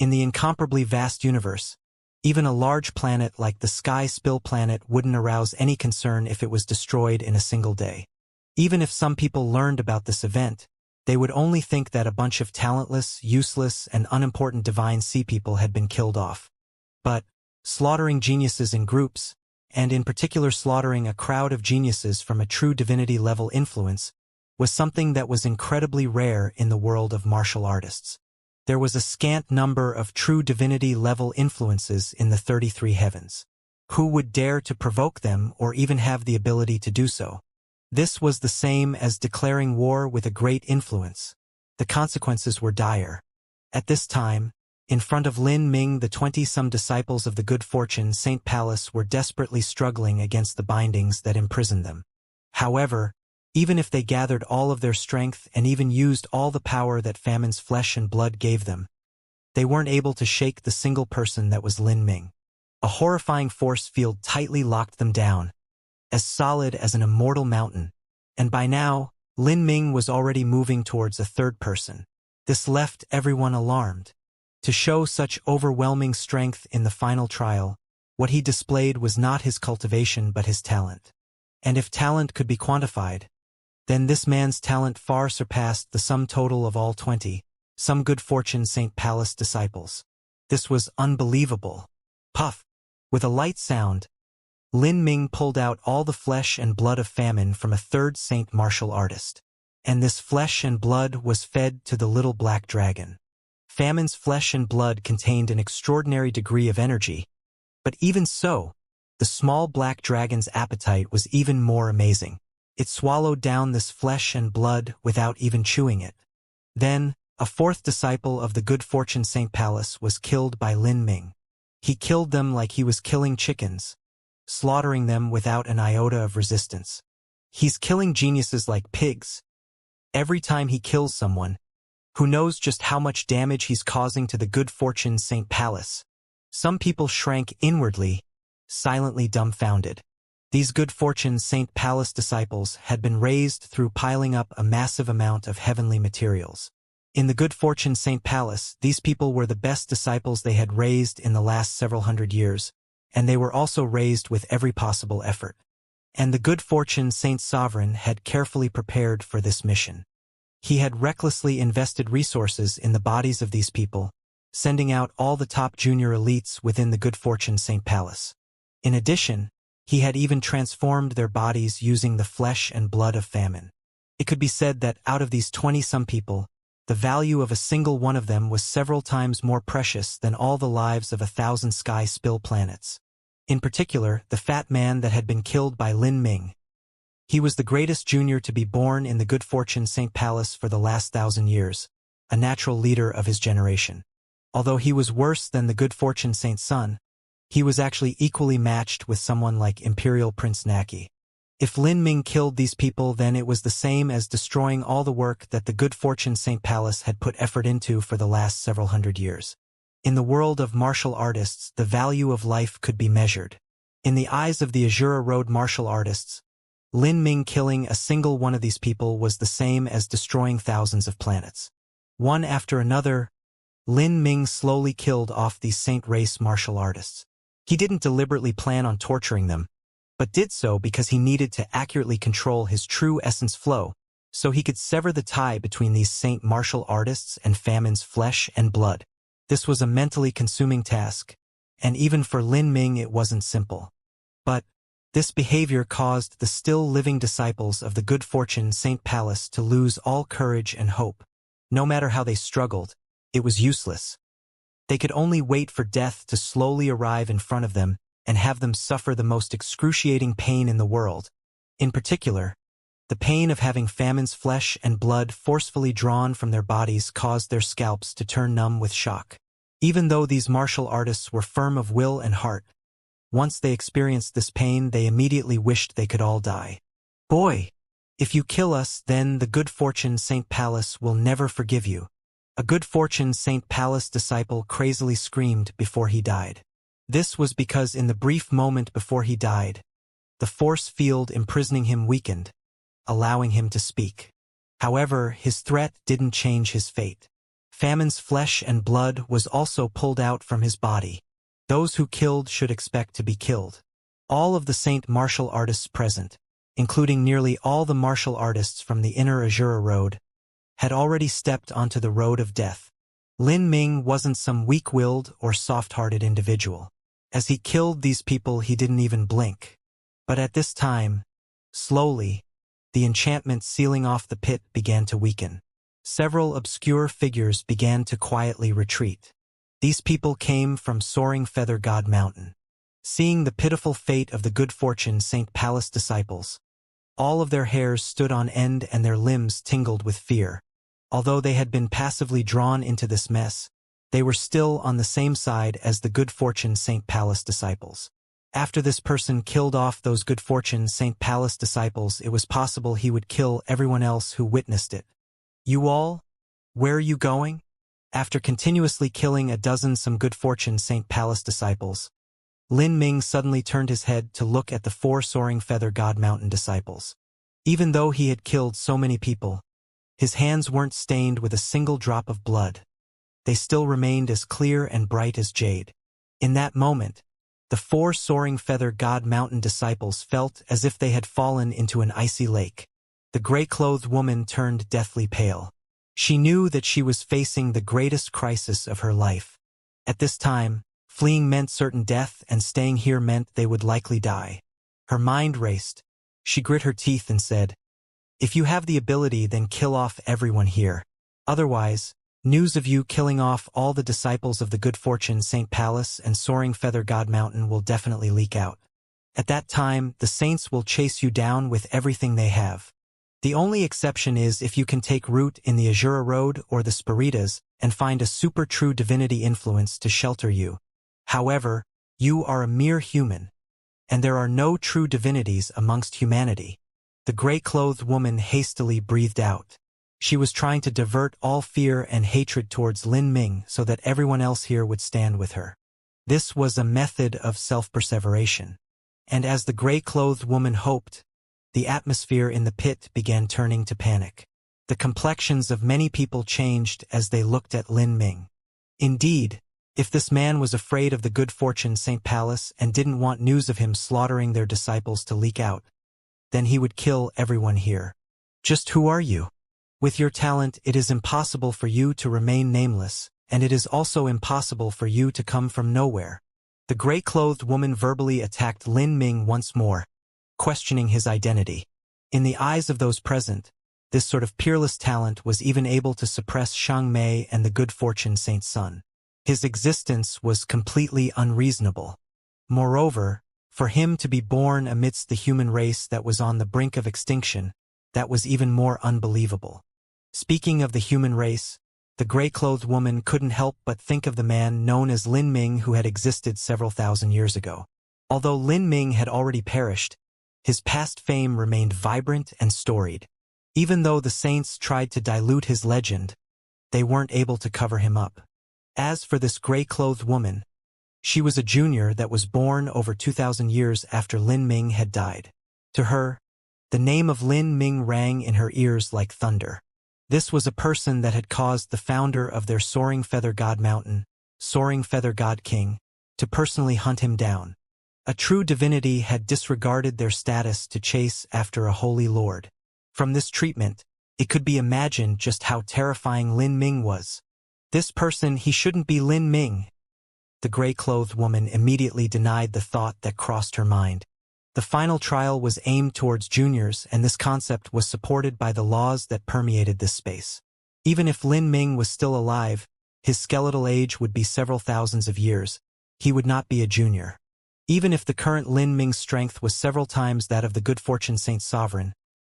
In the incomparably vast universe, even a large planet like the Sky Spill planet wouldn't arouse any concern if it was destroyed in a single day. Even if some people learned about this event, they would only think that a bunch of talentless, useless, and unimportant divine sea people had been killed off. But slaughtering geniuses in groups, and in particular slaughtering a crowd of geniuses from a true divinity-level influence, was something that was incredibly rare in the world of martial artists. There was a scant number of true divinity-level influences in the 33 heavens. Who would dare to provoke them or even have the ability to do so? This was the same as declaring war with a great influence. The consequences were dire. At this time, in front of Lin Ming, the 20-some disciples of the Good Fortune Saint Palace were desperately struggling against the bindings that imprisoned them. However, even if they gathered all of their strength and even used all the power that famine's flesh and blood gave them, they weren't able to shake the single person that was Lin Ming. A horrifying force field tightly locked them down, as solid as an immortal mountain, and by now, Lin Ming was already moving towards a third person. This left everyone alarmed. To show such overwhelming strength in the final trial, what he displayed was not his cultivation but his talent. And if talent could be quantified, then this man's talent far surpassed the sum total of all 20, some Good Fortune Saint Palace disciples. This was unbelievable. Puff! With a light sound, Lin Ming pulled out all the flesh and blood of famine from a third saint martial artist. And this flesh and blood was fed to the little black dragon. Famine's flesh and blood contained an extraordinary degree of energy, but even so, the small black dragon's appetite was even more amazing. It swallowed down this flesh and blood without even chewing it. Then, a fourth disciple of the Good Fortune Saint Palace was killed by Lin Ming. He killed them like he was killing chickens, slaughtering them without an iota of resistance. He's killing geniuses like pigs. Every time he kills someone, who knows just how much damage he's causing to the Good Fortune Saint Palace, some people shrank inwardly, silently dumbfounded. These Good Fortune Saint Palace disciples had been raised through piling up a massive amount of heavenly materials. In the Good Fortune Saint Palace, these people were the best disciples they had raised in the last several hundred years, and they were also raised with every possible effort. And the Good Fortune Saint Sovereign had carefully prepared for this mission. He had recklessly invested resources in the bodies of these people, sending out all the top junior elites within the Good Fortune Saint Palace. In addition, he had even transformed their bodies using the flesh and blood of famine. It could be said that out of these 20-some people, the value of a single one of them was several times more precious than all the lives of 1,000 sky-spill planets. In particular, the fat man that had been killed by Lin Ming. He was the greatest junior to be born in the Good Fortune Saint Palace for the last 1,000 years, a natural leader of his generation. Although he was worse than the Good Fortune Saint Sun, he was actually equally matched with someone like Imperial Prince Naki. If Lin Ming killed these people, then it was the same as destroying all the work that the Good Fortune Saint Palace had put effort into for the last several hundred years. In the world of martial artists, the value of life could be measured. In the eyes of the Azura Road martial artists, Lin Ming killing a single one of these people was the same as destroying thousands of planets. One after another, Lin Ming slowly killed off these saint race martial artists. He didn't deliberately plan on torturing them, but did so because he needed to accurately control his true essence flow, so he could sever the tie between these saint martial artists and famine's flesh and blood. This was a mentally consuming task, and even for Lin Ming it wasn't simple. But this behavior caused the still-living disciples of the Good Fortune Saint Palace to lose all courage and hope. No matter how they struggled, it was useless. They could only wait for death to slowly arrive in front of them and have them suffer the most excruciating pain in the world. In particular, the pain of having famine's flesh and blood forcefully drawn from their bodies caused their scalps to turn numb with shock. Even though these martial artists were firm of will and heart, once they experienced this pain, they immediately wished they could all die. "Boy, if you kill us, then the Good Fortune Saint Palace will never forgive you," a Good Fortune Saint Palace disciple crazily screamed before he died. This was because in the brief moment before he died, the force field imprisoning him weakened, allowing him to speak. However, his threat didn't change his fate. Famine's flesh and blood was also pulled out from his body. Those who killed should expect to be killed. All of the saint martial artists present, including nearly all the martial artists from the inner Azura Road, had already stepped onto the road of death. Lin Ming wasn't some weak-willed or soft-hearted individual. As he killed these people, he didn't even blink. But at this time, slowly, the enchantment sealing off the pit began to weaken. Several obscure figures began to quietly retreat. These people came from Soaring Feather God Mountain. Seeing the pitiful fate of the Good Fortune Saint Palace disciples, all of their hairs stood on end and their limbs tingled with fear. Although they had been passively drawn into this mess, they were still on the same side as the good fortune St. Palace disciples. After this person killed off those good fortune St. Palace disciples, it was possible he would kill everyone else who witnessed it. You all? Where are you going? After continuously killing a dozen some good fortune St. Palace disciples, Lin Ming suddenly turned his head to look at the 4 soaring feather God Mountain disciples. Even though he had killed so many people, his hands weren't stained with a single drop of blood. They still remained as clear and bright as jade. In that moment, the 4 soaring feather God Mountain disciples felt as if they had fallen into an icy lake. The gray-clothed woman turned deathly pale. She knew that she was facing the greatest crisis of her life. At this time, fleeing meant certain death, and staying here meant they would likely die. Her mind raced. She grit her teeth and said, "If you have the ability, then kill off everyone here. Otherwise, news of you killing off all the disciples of the good fortune St. Palace and soaring feather God Mountain will definitely leak out. At that time, the saints will chase you down with everything they have. The only exception is if you can take root in the Azura Road or the Spiritas and find a super true divinity influence to shelter you. However, you are a mere human, and there are no true divinities amongst humanity." The gray-clothed woman hastily breathed out. She was trying to divert all fear and hatred towards Lin Ming so that everyone else here would stand with her. This was a method of self-perseveration. And as the gray-clothed woman hoped, the atmosphere in the pit began turning to panic. The complexions of many people changed as they looked at Lin Ming. Indeed, if this man was afraid of the good fortune St. Palace and didn't want news of him slaughtering their disciples to leak out, then he would kill everyone here. Just who are you? With your talent, it is impossible for you to remain nameless, and it is also impossible for you to come from nowhere. The gray-clothed woman verbally attacked Lin Ming once more, questioning his identity. In the eyes of those present, this sort of peerless talent was even able to suppress Shang Mei and the good fortune Saint Sun. His existence was completely unreasonable. Moreover, for him to be born amidst the human race that was on the brink of extinction, that was even more unbelievable. Speaking of the human race, the gray-clothed woman couldn't help but think of the man known as Lin Ming who had existed several thousand years ago. Although Lin Ming had already perished, his past fame remained vibrant and storied. Even though the saints tried to dilute his legend, they weren't able to cover him up. As for this gray-clothed woman, she was a junior that was born over 2,000 years after Lin Ming had died. To her, the name of Lin Ming rang in her ears like thunder. This was a person that had caused the founder of their Soaring Feather God Mountain, Soaring Feather God King, to personally hunt him down. A true divinity had disregarded their status to chase after a holy lord. From this treatment, it could be imagined just how terrifying Lin Ming was. This person, he shouldn't be Lin Ming. The gray-clothed woman immediately denied the thought that crossed her mind. The final trial was aimed towards juniors, and this concept was supported by the laws that permeated this space. Even if Lin Ming was still alive, his skeletal age would be several thousands of years. He would not be a junior. Even if the current Lin Ming's strength was several times that of the good fortune Saint Sovereign,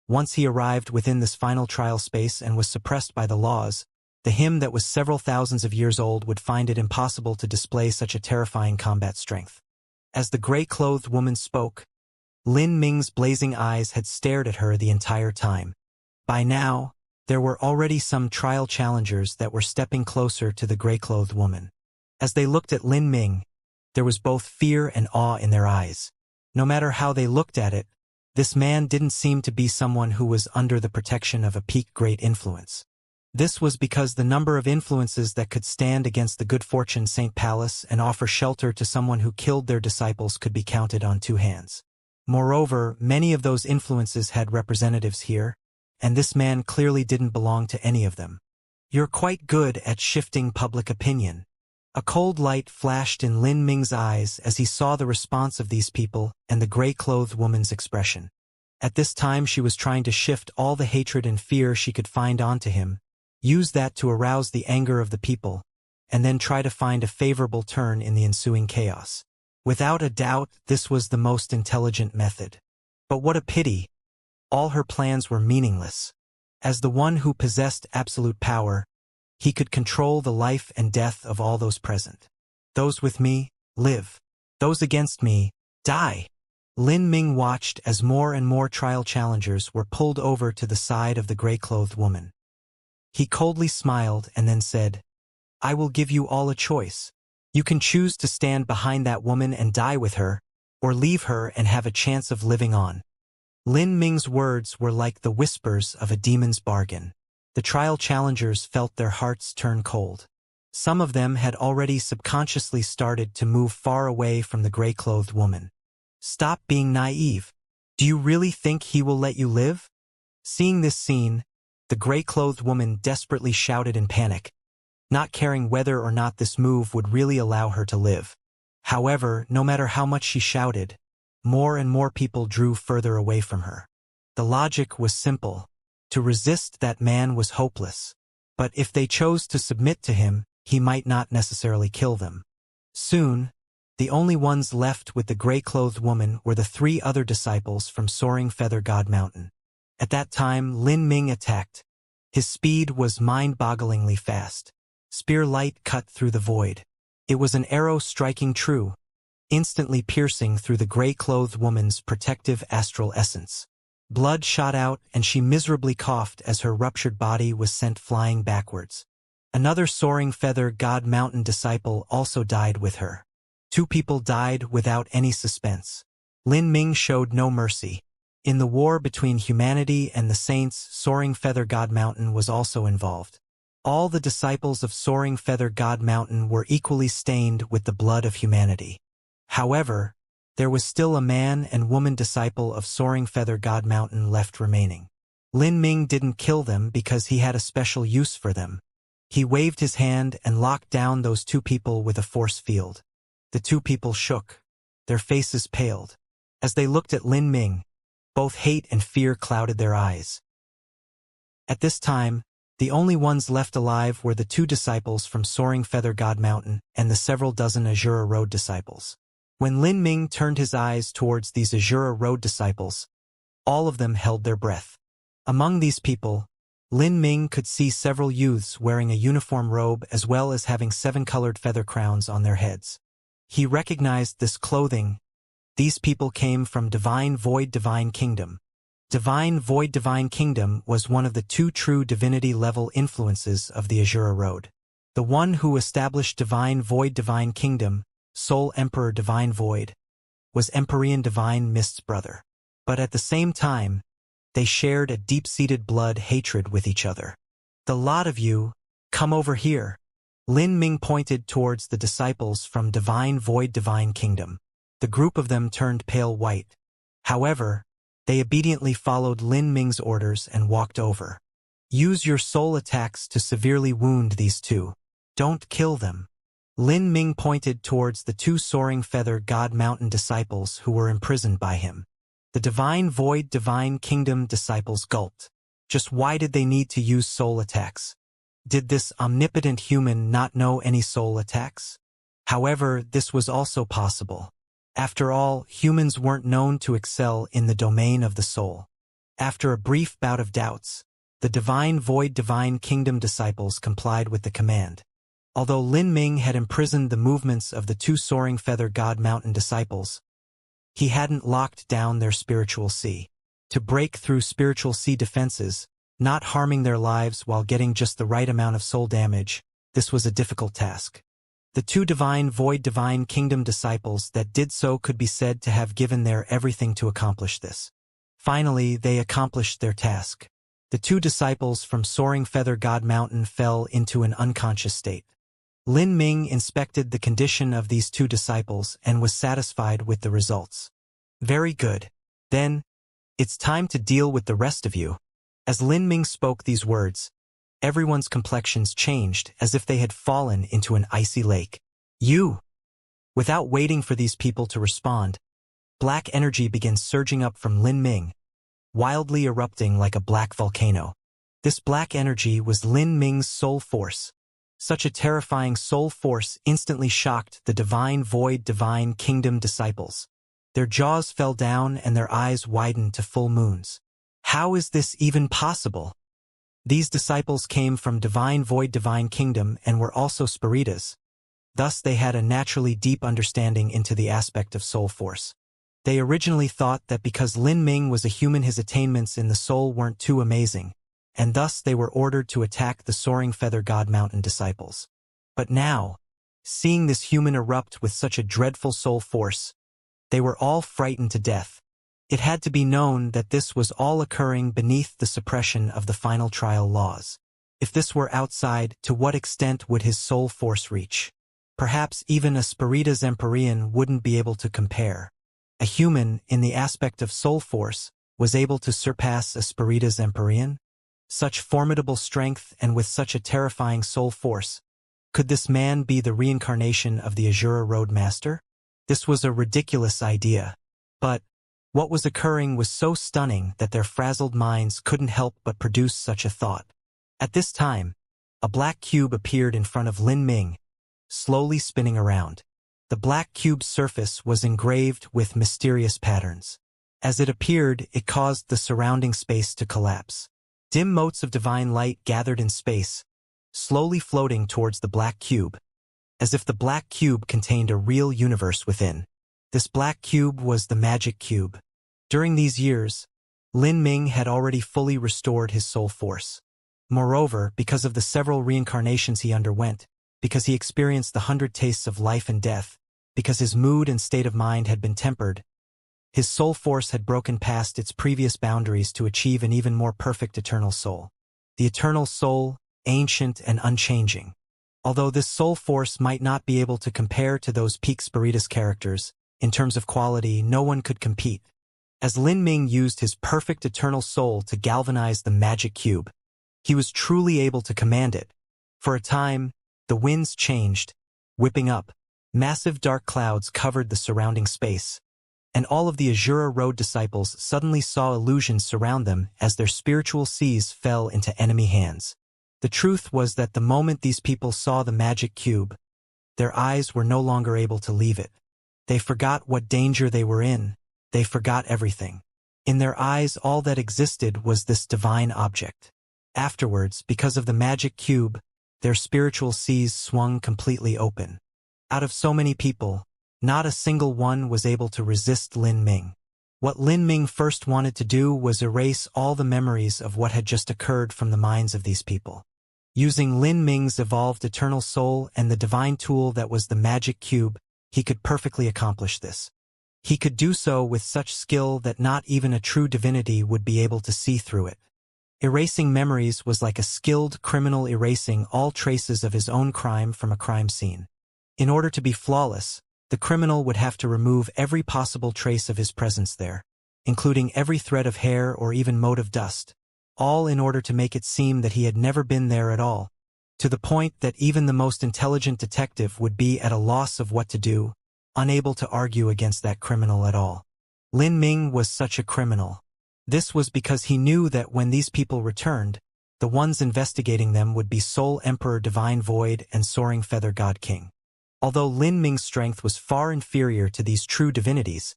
once he arrived within this final trial space and was suppressed by the laws, the him that was several thousands of years old would find it impossible to display such a terrifying combat strength. As the gray-clothed woman spoke, Lin Ming's blazing eyes had stared at her the entire time. By now, there were already some trial challengers that were stepping closer to the gray-clothed woman. As they looked at Lin Ming, there was both fear and awe in their eyes. No matter how they looked at it, this man didn't seem to be someone who was under the protection of a peak great influence. This was because the number of influences that could stand against the good fortune St. Palace and offer shelter to someone who killed their disciples could be counted on 2 hands. Moreover, many of those influences had representatives here, and this man clearly didn't belong to any of them. "You're quite good at shifting public opinion." A cold light flashed in Lin Ming's eyes as he saw the response of these people and the gray-clothed woman's expression. At this time she was trying to shift all the hatred and fear she could find onto him, use that to arouse the anger of the people, and then try to find a favorable turn in the ensuing chaos. Without a doubt, this was the most intelligent method. But what a pity! All her plans were meaningless. As the one who possessed absolute power, he could control the life and death of all those present. Those with me, live. Those against me, die. Lin Ming watched as more and more trial challengers were pulled over to the side of the gray-clothed woman. He coldly smiled and then said, I will give you all a choice. You can choose to stand behind that woman and die with her, or leave her and have a chance of living on. Lin Ming's words were like the whispers of a demon's bargain. The trial challengers felt their hearts turn cold. Some of them had already subconsciously started to move far away from the gray-clothed woman. Stop being naive. Do you really think he will let you live? Seeing this scene, the gray-clothed woman desperately shouted in panic, not caring whether or not this move would really allow her to live. However, no matter how much she shouted, more and more people drew further away from her. The logic was simple. To resist that man was hopeless. But if they chose to submit to him, he might not necessarily kill them. Soon, the only ones left with the gray-clothed woman were the 3 other disciples from Soaring Feather God Mountain. At that time, Lin Ming attacked. His speed was mind-bogglingly fast. Spear light cut through the void. It was an arrow striking true, instantly piercing through the gray-clothed woman's protective astral essence. Blood shot out and she miserably coughed as her ruptured body was sent flying backwards. Another Soaring Feather God Mountain disciple also died with her. 2 people died without any suspense. Lin Ming showed no mercy. In the war between humanity and the saints, Soaring Feather God Mountain was also involved. All the disciples of Soaring Feather God Mountain were equally stained with the blood of humanity. However, there was still a man and woman disciple of Soaring Feather God Mountain left remaining. Lin Ming didn't kill them because he had a special use for them. He waved his hand and locked down those 2 people with a force field. The 2 people shook. Their faces paled. As they looked at Lin Ming, both hate and fear clouded their eyes. At this time, the only ones left alive were the 2 disciples from Soaring Feather God Mountain and the several dozen Azura Road disciples. When Lin Ming turned his eyes towards these Azura Road disciples, all of them held their breath. Among these people, Lin Ming could see several youths wearing a uniform robe as well as having 7-colored feather crowns on their heads. He recognized this clothing. These people came from Divine Void Divine Kingdom. Divine Void Divine Kingdom was one of the 2 true divinity-level influences of the Azura Road. The one who established Divine Void Divine Kingdom, Soul Emperor Divine Void, was Empyrean Divine Mist's brother. But at the same time, they shared a deep-seated blood hatred with each other. The lot of you, come over here. Lin Ming pointed towards the disciples from Divine Void Divine Kingdom. The group of them turned pale white. However, they obediently followed Lin Ming's orders and walked over. Use your soul attacks to severely wound these 2. Don't kill them. Lin Ming pointed towards the 2 Soaring Feather God Mountain disciples who were imprisoned by him. The Divine Void Divine Kingdom disciples gulped. Just why did they need to use soul attacks? Did this omnipotent human not know any soul attacks? However, this was also possible. After all, humans weren't known to excel in the domain of the soul. After a brief bout of doubts, the Divine Void Divine Kingdom disciples complied with the command. Although Lin Ming had imprisoned the movements of the 2 Soaring Feather God Mountain disciples, he hadn't locked down their spiritual sea. To break through spiritual sea defenses, not harming their lives while getting just the right amount of soul damage, this was a difficult task. The 2 Divine Void Divine Kingdom disciples that did so could be said to have given their everything to accomplish this. Finally, they accomplished their task. The 2 disciples from Soaring Feather God Mountain fell into an unconscious state. Lin Ming inspected the condition of these 2 disciples and was satisfied with the results. Very good. Then, it's time to deal with the rest of you. As Lin Ming spoke these words, everyone's complexions changed as if they had fallen into an icy lake. You! Without waiting for these people to respond, black energy began surging up from Lin Ming, wildly erupting like a black volcano. This black energy was Lin Ming's soul force. Such a terrifying soul force instantly shocked the Divine Void Divine Kingdom disciples. Their jaws fell down and their eyes widened to full moons. How is this even possible? These disciples came from divine void divine kingdom and were also spiritas. Thus they had a naturally deep understanding into the aspect of soul force. They originally thought that because Lin Ming was a human his attainments in the soul weren't too amazing, and thus they were ordered to attack the soaring feather god mountain disciples. But now, seeing this human erupt with such a dreadful soul force, they were all frightened to death. It had to be known that this was all occurring beneath the suppression of the final trial laws. If this were outside, to what extent would his soul force reach? Perhaps even a Spiritas Empyrean wouldn't be able to compare. A human, in the aspect of soul force, was able to surpass a Spiritas Empyrean? Such formidable strength and with such a terrifying soul force. Could this man be the reincarnation of the Azura Road Master? This was a ridiculous idea. But what was occurring was so stunning that their frazzled minds couldn't help but produce such a thought. At this time, a black cube appeared in front of Lin Ming, slowly spinning around. The black cube's surface was engraved with mysterious patterns. As it appeared, it caused the surrounding space to collapse. Dim motes of divine light gathered in space, slowly floating towards the black cube, as if the black cube contained a real universe within. This black cube was the magic cube. During these years, Lin Ming had already fully restored his soul force. Moreover, because of the several reincarnations he underwent, because he experienced the 100 tastes of life and death, because his mood and state of mind had been tempered, his soul force had broken past its previous boundaries to achieve an even more perfect eternal soul. The eternal soul, ancient and unchanging. Although this soul force might not be able to compare to those peak Spiritus characters, in terms of quality, no one could compete. As Lin Ming used his perfect eternal soul to galvanize the magic cube, he was truly able to command it. For a time, the winds changed, whipping up. Massive dark clouds covered the surrounding space, and all of the Azura Road disciples suddenly saw illusions surround them as their spiritual seas fell into enemy hands. The truth was that the moment these people saw the magic cube, their eyes were no longer able to leave it. They forgot what danger they were in. They forgot everything. In their eyes, all that existed was this divine object. Afterwards, because of the magic cube, their spiritual seas swung completely open. Out of so many people, not a single one was able to resist Lin Ming. What Lin Ming first wanted to do was erase all the memories of what had just occurred from the minds of these people. Using Lin Ming's evolved eternal soul and the divine tool that was the magic cube, he could perfectly accomplish this. He could do so with such skill that not even a true divinity would be able to see through it. Erasing memories was like a skilled criminal erasing all traces of his own crime from a crime scene. In order to be flawless, the criminal would have to remove every possible trace of his presence there, including every thread of hair or even mote of dust, all in order to make it seem that he had never been there at all, to the point that even the most intelligent detective would be at a loss of what to do, unable to argue against that criminal at all. Lin Ming was such a criminal. This was because he knew that when these people returned, the ones investigating them would be Soul Emperor Divine Void and Soaring Feather God King. Although Lin Ming's strength was far inferior to these true divinities,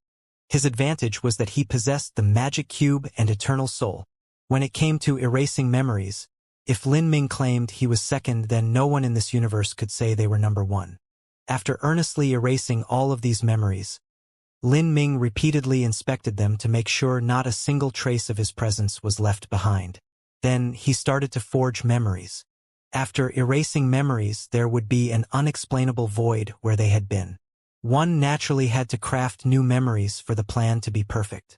his advantage was that he possessed the magic cube and eternal soul. When it came to erasing memories, if Lin Ming claimed he was second, then no one in this universe could say they were number one. After earnestly erasing all of these memories, Lin Ming repeatedly inspected them to make sure not a single trace of his presence was left behind. Then he started to forge memories. After erasing memories, there would be an unexplainable void where they had been. One naturally had to craft new memories for the plan to be perfect.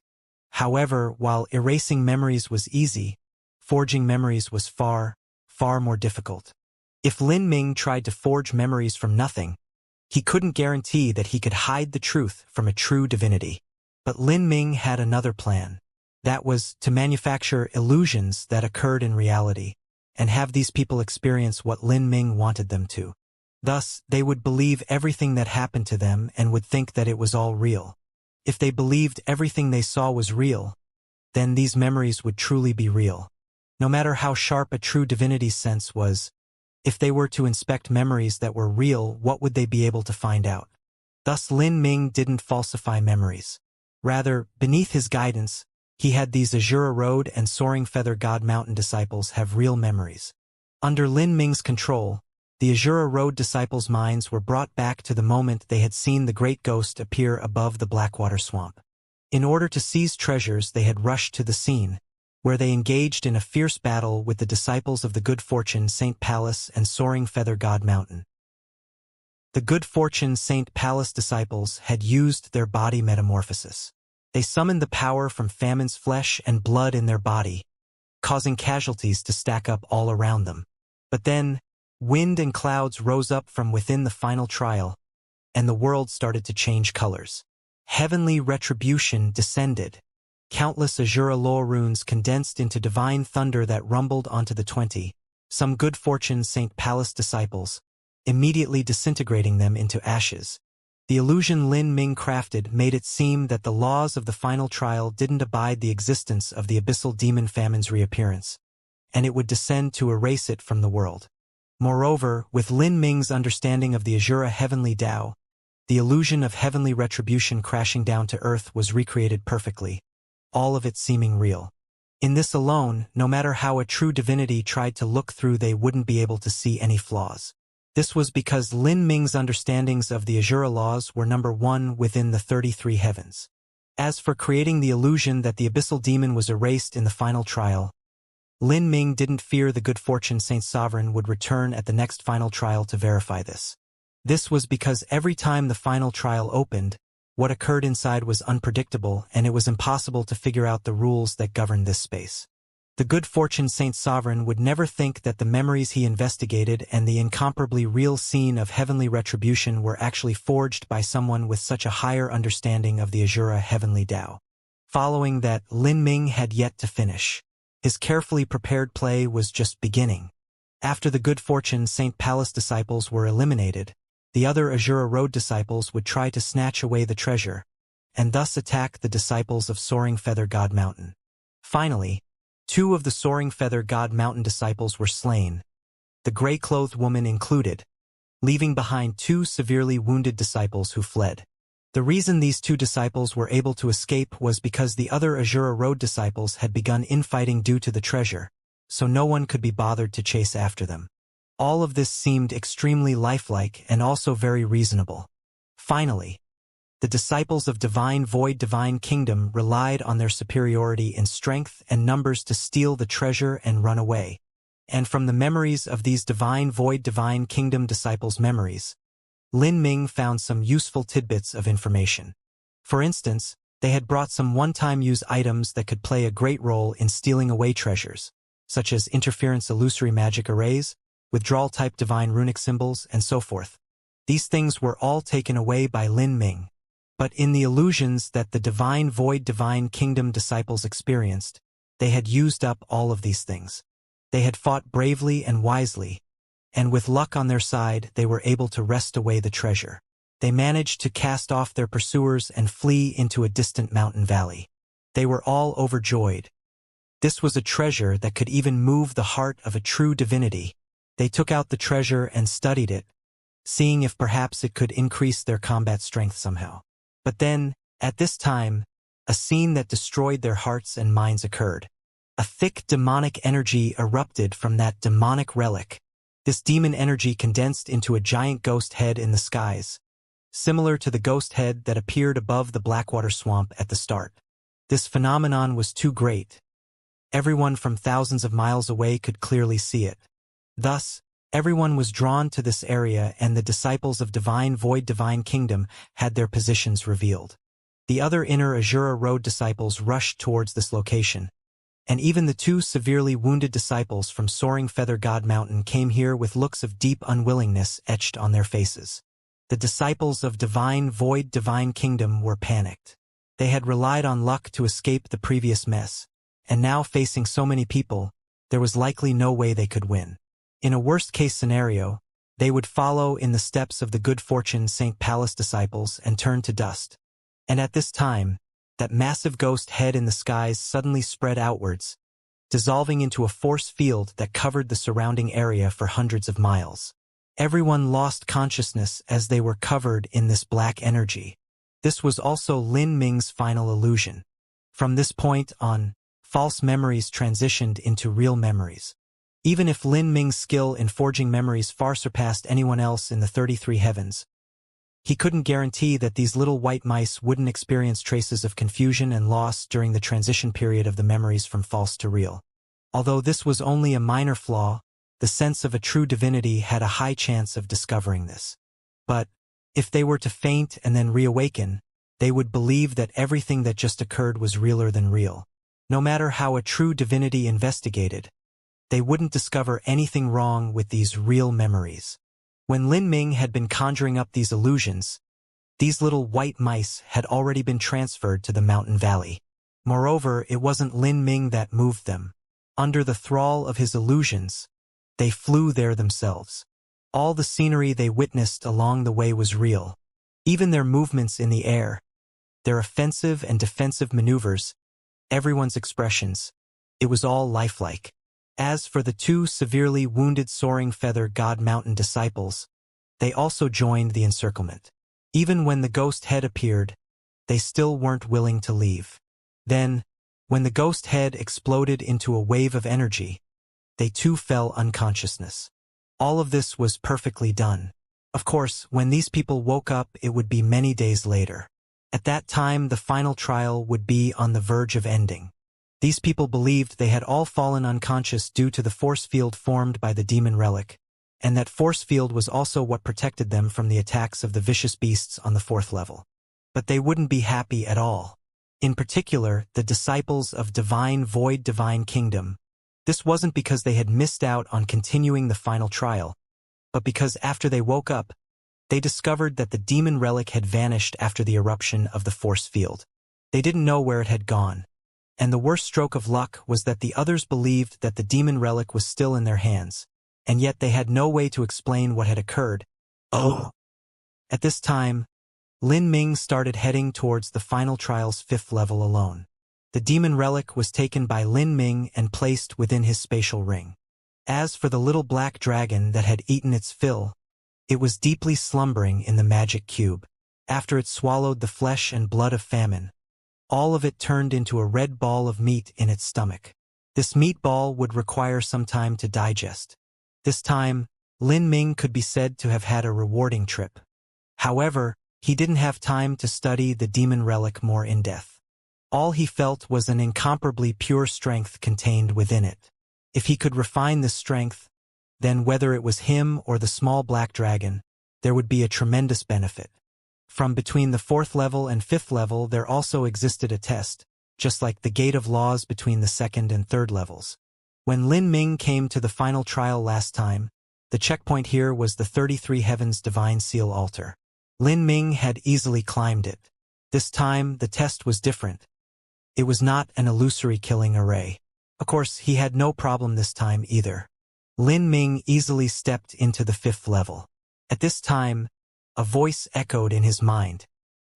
However, while erasing memories was easy, forging memories was far, far more difficult. If Lin Ming tried to forge memories from nothing, he couldn't guarantee that he could hide the truth from a true divinity. But Lin Ming had another plan. That was to manufacture illusions that occurred in reality, and have these people experience what Lin Ming wanted them to. Thus, they would believe everything that happened to them and would think that it was all real. If they believed everything they saw was real, then these memories would truly be real. No matter how sharp a true divinity's sense was, if they were to inspect memories that were real, what would they be able to find out? Thus Lin Ming didn't falsify memories. Rather, beneath his guidance, He had these Azura Road and Soaring Feather God Mountain disciples have real memories. Under Lin Ming's control, the Azura Road disciples' minds were brought back to the moment they had seen the great ghost appear above the Blackwater swamp. In order to seize treasures, they had rushed to the scene, where they engaged in a fierce battle with the disciples of the Good Fortune Saint Palace and Soaring Feather God Mountain. The Good Fortune Saint Palace disciples had used their body metamorphosis. They summoned the power from Famine's flesh and blood in their body, causing casualties to stack up all around them. But then, wind and clouds rose up from within the final trial, and the world started to change colors. Heavenly retribution descended. Countless Azura law runes condensed into divine thunder that rumbled onto the 20, some Good Fortune Saint Palace disciples, immediately disintegrating them into ashes. The illusion Lin Ming crafted made it seem that the laws of the final trial didn't abide the existence of the abyssal demon Famine's reappearance, and it would descend to erase it from the world. Moreover, with Lin Ming's understanding of the Azura heavenly Tao, the illusion of heavenly retribution crashing down to earth was recreated perfectly, all of it seeming real. In this alone, no matter how a true divinity tried to look through, they wouldn't be able to see any flaws. This was because Lin Ming's understandings of the Azura laws were number one within the 33 heavens. As for creating the illusion that the abyssal demon was erased in the final trial, Lin Ming didn't fear the Good Fortune Saint Sovereign would return at the next final trial to verify this. This was because every time the final trial opened, what occurred inside was unpredictable, and it was impossible to figure out the rules that governed this space. The Good Fortune Saint Sovereign would never think that the memories he investigated and the incomparably real scene of heavenly retribution were actually forged by someone with such a higher understanding of the Azura heavenly Tao. Following that, Lin Ming had yet to finish. His carefully prepared play was just beginning. After the Good Fortune Saint Palace disciples were eliminated, the other Azura Road disciples would try to snatch away the treasure, and thus attack the disciples of Soaring Feather God Mountain. Finally, 2 of the Soaring Feather God Mountain disciples were slain, the gray-clothed woman included, leaving behind 2 severely wounded disciples who fled. The reason these 2 disciples were able to escape was because the other Azura Road disciples had begun infighting due to the treasure, so no one could be bothered to chase after them. All of this seemed extremely lifelike and also very reasonable. Finally, the disciples of Divine Void Divine Kingdom relied on their superiority in strength and numbers to steal the treasure and run away. And from the memories of these Divine Void Divine Kingdom disciples' memories, Lin Ming found some useful tidbits of information. For instance, they had brought some one-time use items that could play a great role in stealing away treasures, such as interference illusory magic arrays, withdrawal-type divine runic symbols, and so forth. These things were all taken away by Lin Ming. But in the illusions that the Divine Void Divine Kingdom disciples experienced, they had used up all of these things. They had fought bravely and wisely, and with luck on their side, they were able to wrest away the treasure. They managed to cast off their pursuers and flee into a distant mountain valley. They were all overjoyed. This was a treasure that could even move the heart of a true divinity. They took out the treasure and studied it, seeing if perhaps it could increase their combat strength somehow. But then, at this time, a scene that destroyed their hearts and minds occurred. A thick demonic energy erupted from that demonic relic. This demon energy condensed into a giant ghost head in the skies, similar to the ghost head that appeared above the Blackwater swamp at the start. This phenomenon was too great. Everyone from thousands of miles away could clearly see it. Thus, everyone was drawn to this area, and the disciples of Divine Void Divine Kingdom had their positions revealed. The other inner Azura Road disciples rushed towards this location, and even the 2 severely wounded disciples from Soaring Feather God Mountain came here with looks of deep unwillingness etched on their faces. The disciples of Divine Void Divine Kingdom were panicked. They had relied on luck to escape the previous mess, and now facing so many people, there was likely no way they could win. In a worst-case scenario, they would follow in the steps of the Good Fortune Saint Palace disciples and turn to dust. And at this time, that massive ghost head in the skies suddenly spread outwards, dissolving into a force field that covered the surrounding area for hundreds of miles. Everyone lost consciousness as they were covered in this black energy. This was also Lin Ming's final illusion. From this point on, false memories transitioned into real memories. Even if Lin Ming's skill in forging memories far surpassed anyone else in the 33 heavens, he couldn't guarantee that these little white mice wouldn't experience traces of confusion and loss during the transition period of the memories from false to real. Although this was only a minor flaw, the sense of a true divinity had a high chance of discovering this. But, if they were to faint and then reawaken, they would believe that everything that just occurred was realer than real. No matter how a true divinity investigated, they wouldn't discover anything wrong with these real memories. When Lin Ming had been conjuring up these illusions, these little white mice had already been transferred to the mountain valley. Moreover, it wasn't Lin Ming that moved them. Under the thrall of his illusions, they flew there themselves. All the scenery they witnessed along the way was real. Even their movements in the air, their offensive and defensive maneuvers, everyone's expressions, it was all lifelike. As for the two severely wounded soaring feather god mountain disciples, they also joined the encirclement. Even when the ghost head appeared, they still weren't willing to leave. Then, when the ghost head exploded into a wave of energy, they too fell unconsciousness. All of this was perfectly done. Of course, when these people woke up, it would be many days later. At that time, the final trial would be on the verge of ending. These people believed they had all fallen unconscious due to the force field formed by the demon relic, and that force field was also what protected them from the attacks of the vicious beasts on the 4th level. But they wouldn't be happy at all. In particular, the disciples of Divine Void Divine Kingdom. This wasn't because they had missed out on continuing the final trial, but because after they woke up, they discovered that the demon relic had vanished after the eruption of the force field. They didn't know where it had gone. And the worst stroke of luck was that the others believed that the demon relic was still in their hands, and yet they had no way to explain what had occurred. Oh! At this time, Lin Ming started heading towards the final trial's 5th level alone. The demon relic was taken by Lin Ming and placed within his spatial ring. As for the little black dragon that had eaten its fill, it was deeply slumbering in the magic cube. After it swallowed the flesh and blood of famine, all of it turned into a red ball of meat in its stomach. This meatball would require some time to digest. This time, Lin Ming could be said to have had a rewarding trip. However, he didn't have time to study the demon relic more in depth. All he felt was an incomparably pure strength contained within it. If he could refine this strength, then whether it was him or the small black dragon, there would be a tremendous benefit. From between the 4th level and 5th level there also existed a test, just like the Gate of Laws between the 2nd and 3rd levels. When Lin Ming came to the final trial last time, the checkpoint here was the 33 Heavens Divine Seal Altar. Lin Ming had easily climbed it. This time, the test was different. It was not an illusory killing array. Of course, he had no problem this time either. Lin Ming easily stepped into the 5th level. At this time, a voice echoed in his mind.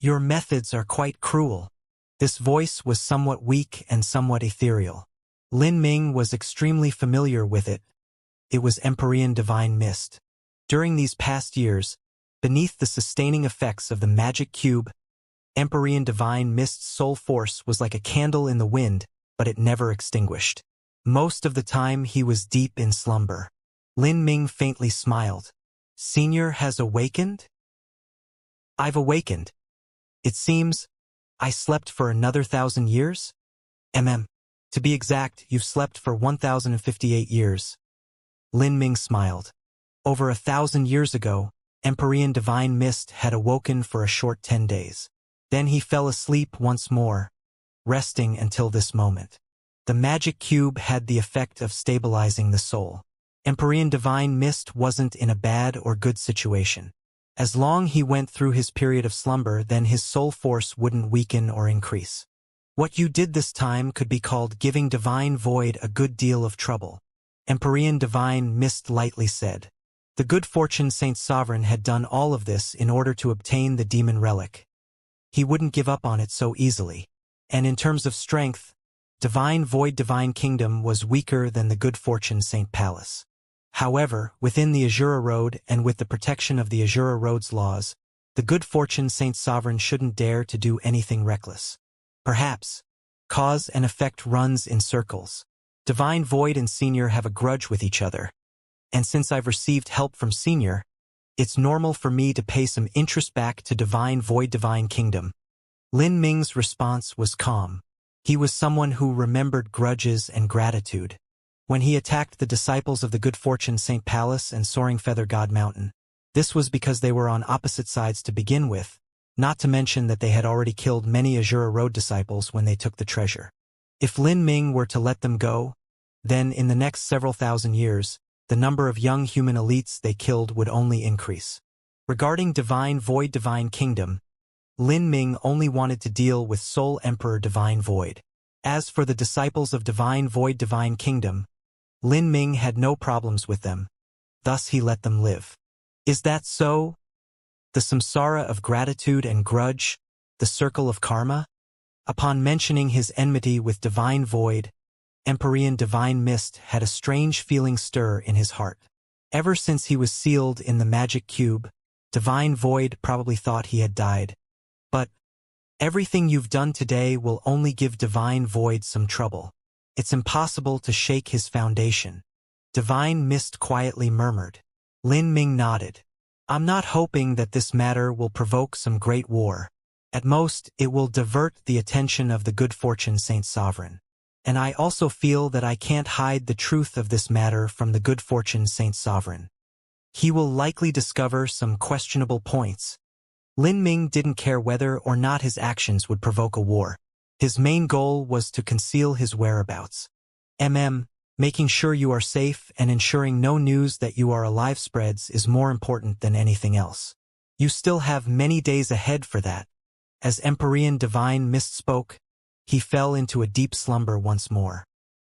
"Your methods are quite cruel." This voice was somewhat weak and somewhat ethereal. Lin Ming was extremely familiar with it. It was Empyrean Divine Mist. During these past years, beneath the sustaining effects of the magic cube, Empyrean Divine Mist's soul force was like a candle in the wind, but it never extinguished. Most of the time he was deep in slumber. Lin Ming faintly smiled. "Senior has awakened?" "I've awakened. It seems I slept for another 1,000 years? To be exact, you've slept for 1,058 years. Lin Ming smiled. Over 1,000 years ago, Empyrean Divine Mist had awoken for a short 10 days. Then he fell asleep once more, resting until this moment. The magic cube had the effect of stabilizing the soul. Empyrean Divine Mist wasn't in a bad or good situation. As long he went through his period of slumber, then his soul force wouldn't weaken or increase. What you did this time could be called giving Divine Void a good deal of trouble. Empyrean Divine Mist lightly said. The good fortune Saint Sovereign had done all of this in order to obtain the demon relic. He wouldn't give up on it so easily. And in terms of strength, Divine Void Divine Kingdom was weaker than the good fortune Saint Palace. However, within the Azura Road and with the protection of the Azura Road's laws, the good fortune Saint Sovereign shouldn't dare to do anything reckless. Perhaps, Cause and effect runs in circles. Divine Void and Senior have a grudge with each other. And since I've received help from Senior, it's normal for me to pay some interest back to Divine Void Divine Kingdom. Lin Ming's response was calm. He was someone who remembered grudges and gratitude. When he attacked the disciples of the Good Fortune Saint Palace and Soaring Feather God Mountain, this was because they were on opposite sides to begin with, not to mention that they had already killed many Azura Road disciples when they took the treasure. If Lin Ming were to let them go, then in the next several thousand years, the number of young human elites they killed would only increase. Regarding Divine Void Divine Kingdom, Lin Ming only wanted to deal with Soul Emperor Divine Void. As for the disciples of Divine Void Divine Kingdom, Lin Ming had no problems with them, thus he let them live. Is that so? The samsara of gratitude and grudge, the circle of karma? Upon mentioning his enmity with Divine Void, Empyrean Divine Mist had a strange feeling stir in his heart. Ever since he was sealed in the magic cube, Divine Void probably thought he had died. But everything you've done today will only give Divine Void some trouble. It's impossible to shake his foundation. Divine Mist quietly murmured. Lin Ming nodded. I'm not hoping that this matter will provoke some great war. At most, it will divert the attention of the Good Fortune Saint Sovereign. And I also feel that I can't hide the truth of this matter from the Good Fortune Saint Sovereign. He will likely discover some questionable points. Lin Ming didn't care whether or not his actions would provoke a war. His main goal was to conceal his whereabouts. Making sure you are safe and ensuring no news that you are alive spreads is more important than anything else. You still have many days ahead for that. As Empyrean Divine Mist spoke, he fell into a deep slumber once more.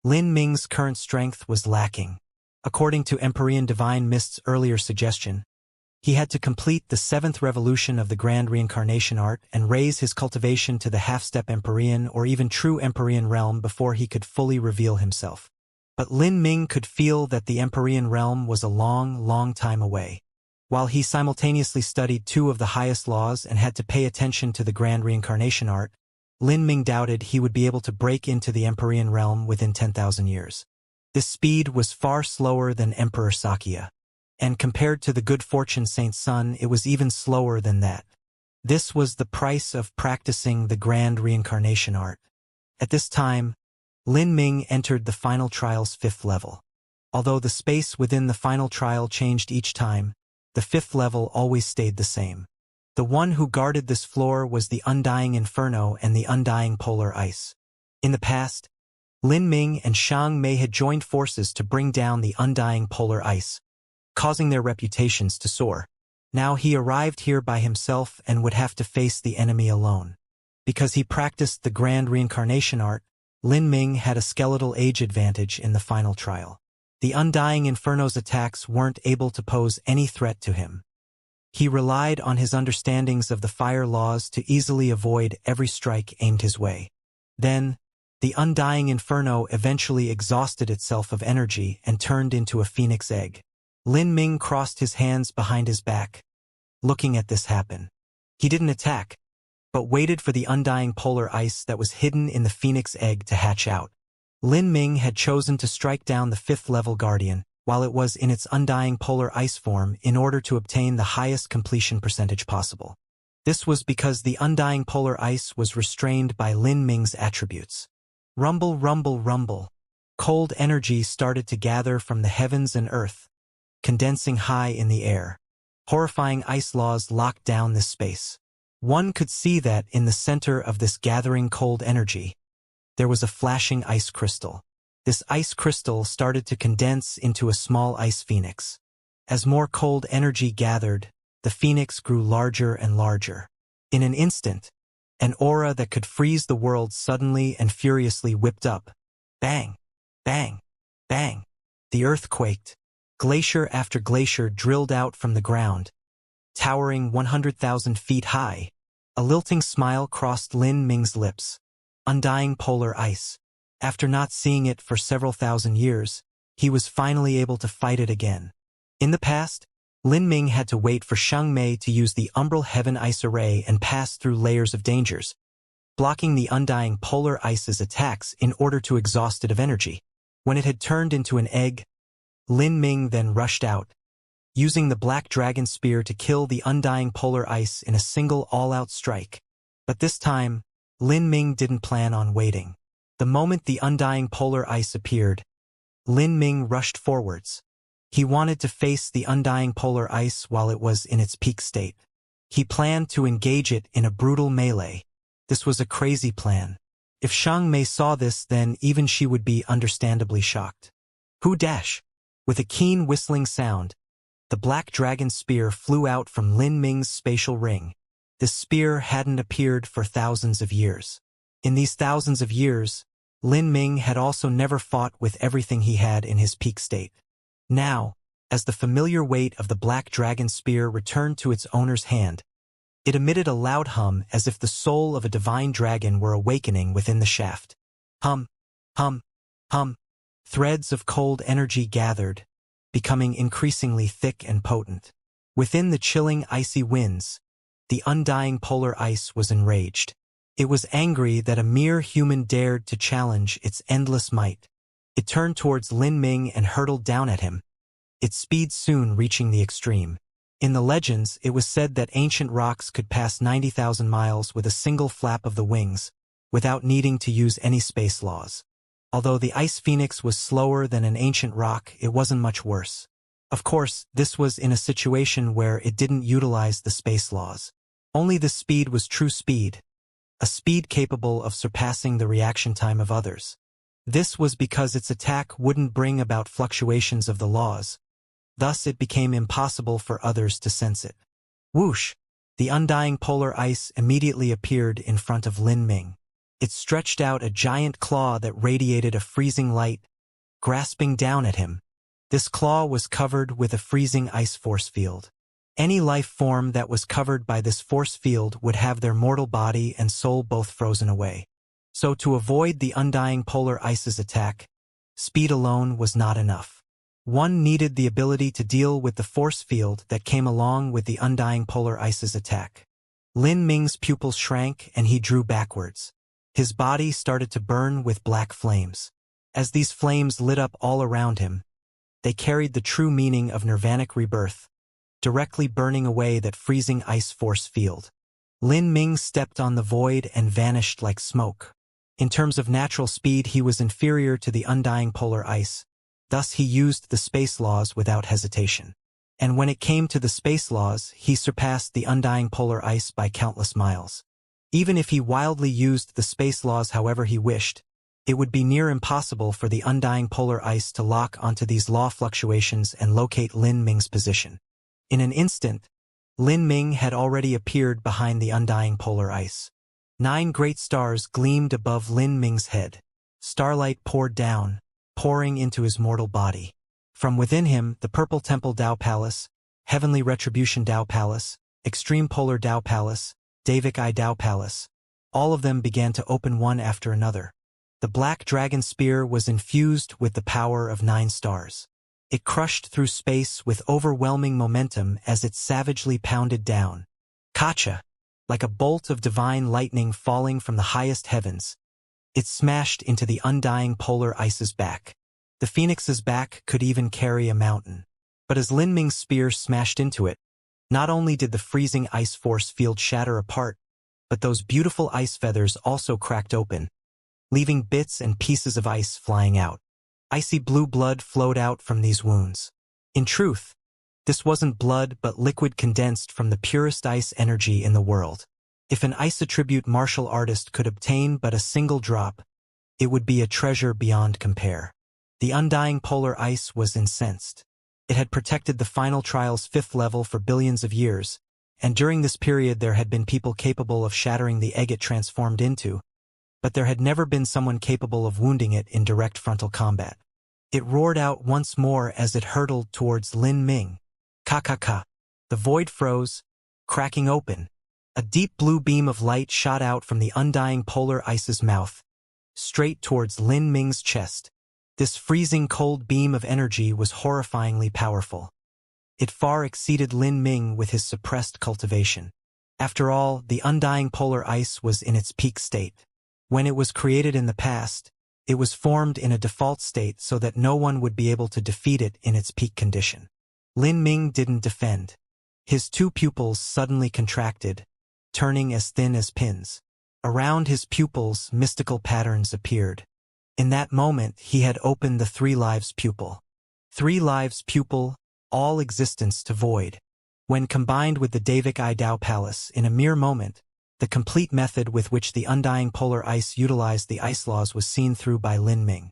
Lin Ming's current strength was lacking. According to Empyrean Divine Mist's earlier suggestion, he had to complete the 7th revolution of the Grand Reincarnation Art and raise his cultivation to the half-step Empyrean or even true Empyrean realm before he could fully reveal himself. But Lin Ming could feel that the Empyrean realm was a long, long time away. While he simultaneously studied 2 of the highest laws and had to pay attention to the Grand Reincarnation Art, Lin Ming doubted he would be able to break into the Empyrean realm within 10,000 years. This speed was far slower than Emperor Xianxia. And compared to the Good Fortune Saint Sun, it was even slower than that. This was the price of practicing the Grand Reincarnation Art. At this time, Lin Ming entered the final trial's 5th level. Although the space within the final trial changed each time, the 5th level always stayed the same. The one who guarded this floor was the Undying Inferno and the Undying Polar Ice. In the past, Lin Ming and Xiang Mei had joined forces to bring down the Undying Polar Ice, causing their reputations to soar. Now he arrived here by himself and would have to face the enemy alone. Because he practiced the Grand Reincarnation Art, Lin Ming had a skeletal age advantage in the final trial. The Undying Inferno's attacks weren't able to pose any threat to him. He relied on his understandings of the fire laws to easily avoid every strike aimed his way. Then, the Undying Inferno eventually exhausted itself of energy and turned into a phoenix egg. Lin Ming crossed his hands behind his back, looking at this happen. He didn't attack, but waited for the undying polar ice that was hidden in the phoenix egg to hatch out. Lin Ming had chosen to strike down the 5th-level guardian, while it was in its undying polar ice form in order to obtain the highest completion percentage possible. This was because the undying polar ice was restrained by Lin Ming's attributes. Rumble, rumble, rumble. Cold energy started to gather from the heavens and earth, condensing high in the air. Horrifying ice laws locked down this space. One could see that in the center of this gathering cold energy, there was a flashing ice crystal. This ice crystal started to condense into a small ice phoenix. As more cold energy gathered, the phoenix grew larger and larger. In an instant, an aura that could freeze the world suddenly and furiously whipped up. Bang! Bang! Bang! The earth quaked. Glacier after glacier drilled out from the ground, towering 100,000 feet high. A lilting smile crossed Lin Ming's lips. Undying polar ice. After not seeing it for several thousand years, he was finally able to fight it again. In the past, Lin Ming had to wait for Xiang Mei to use the Umbral Heaven Ice Array and pass through layers of dangers. blocking the undying polar ice's attacks in order to exhaust it of energy. When it had turned into an egg, Lin Ming then rushed out, using the black dragon spear to kill the undying polar ice in a single all-out strike. But this time, Lin Ming didn't plan on waiting. The moment the undying polar ice appeared, Lin Ming rushed forwards. He wanted to face the undying polar ice while it was in its peak state. He planned to engage it in a brutal melee. This was a crazy plan. If Xiang Mei saw this, then even she would be understandably shocked. Hu dash! With a keen whistling sound, the black dragon spear flew out from Lin Ming's spatial ring. This spear hadn't appeared for thousands of years. In these thousands of years, Lin Ming had also never fought with everything he had in his peak state. Now, as the familiar weight of the black dragon spear returned to its owner's hand, it emitted a loud hum as if the soul of a divine dragon were awakening within the shaft. Hum, hum, hum. Threads of cold energy gathered, becoming increasingly thick and potent. Within the chilling icy winds, the undying polar ice was enraged. It was angry that a mere human dared to challenge its endless might. It turned towards Lin Ming and hurtled down at him, its speed soon reaching the extreme. In the legends, it was said that ancient rocks could pass 90,000 miles with a single flap of the wings, without needing to use any space laws. Although the ice phoenix was slower than an ancient rock, it wasn't much worse. Of course, this was in a situation where it didn't utilize the space laws. Only the speed was true speed, a speed capable of surpassing the reaction time of others. This was because its attack wouldn't bring about fluctuations of the laws. Thus it became impossible for others to sense it. Whoosh! The undying polar ice immediately appeared in front of Lin Ming. It stretched out a giant claw that radiated a freezing light, grasping down at him. This claw was covered with a freezing ice force field. Any life form that was covered by this force field would have their mortal body and soul both frozen away. So to avoid the undying polar ice's attack, speed alone was not enough. One needed the ability to deal with the force field that came along with the undying polar ice's attack. Lin Ming's pupils shrank and he drew backwards. His body started to burn with black flames. As these flames lit up all around him, they carried the true meaning of nirvanic rebirth, directly burning away that freezing ice force field. Lin Ming stepped on the void and vanished like smoke. In terms of natural speed, he was inferior to the undying polar ice. Thus he used the space laws without hesitation. And when it came to the space laws, he surpassed the undying polar ice by countless miles. Even if he wildly used the space laws however he wished, it would be near impossible for the undying polar ice to lock onto these law fluctuations and locate Lin Ming's position. In an instant, Lin Ming had already appeared behind the undying polar ice. 9 great stars gleamed above Lin Ming's head. Starlight poured down, pouring into his mortal body. From within him, the Purple Temple Tao Palace, Heavenly Retribution Tao Palace, Extreme Polar Tao Palace, Davik Eye Tao Palace, all of them began to open one after another. The black dragon spear was infused with the power of 9 stars. It crushed through space with overwhelming momentum as it savagely pounded down. Kacha! Like a bolt of divine lightning falling from the highest heavens, it smashed into the undying polar ice's back. The phoenix's back could even carry a mountain. But as Lin Ming's spear smashed into it, not only did the freezing ice force field shatter apart, but those beautiful ice feathers also cracked open, leaving bits and pieces of ice flying out. Icy blue blood flowed out from these wounds. In truth, this wasn't blood but liquid condensed from the purest ice energy in the world. If an ice attribute martial artist could obtain but a single drop, it would be a treasure beyond compare. The undying polar ice was incensed. It had protected the final trial's 5th level for billions of years, and during this period there had been people capable of shattering the egg it transformed into, but there had never been someone capable of wounding it in direct frontal combat. It roared out once more as it hurtled towards Lin Ming. Ka-ka-ka. The void froze, cracking open. A deep blue beam of light shot out from the undying polar ice's mouth, straight towards Lin Ming's chest. This freezing cold beam of energy was horrifyingly powerful. It far exceeded Lin Ming with his suppressed cultivation. After all, the undying polar ice was in its peak state. When it was created in the past, it was formed in a default state so that no one would be able to defeat it in its peak condition. Lin Ming didn't defend. His two pupils suddenly contracted, turning as thin as pins. Around his pupils, mystical patterns appeared. In that moment, he had opened the Three Lives pupil. Three Lives pupil, all existence to void. When combined with the Davik I Dao Palace in a mere moment, the complete method with which the undying polar ice utilized the ice laws was seen through by Lin Ming.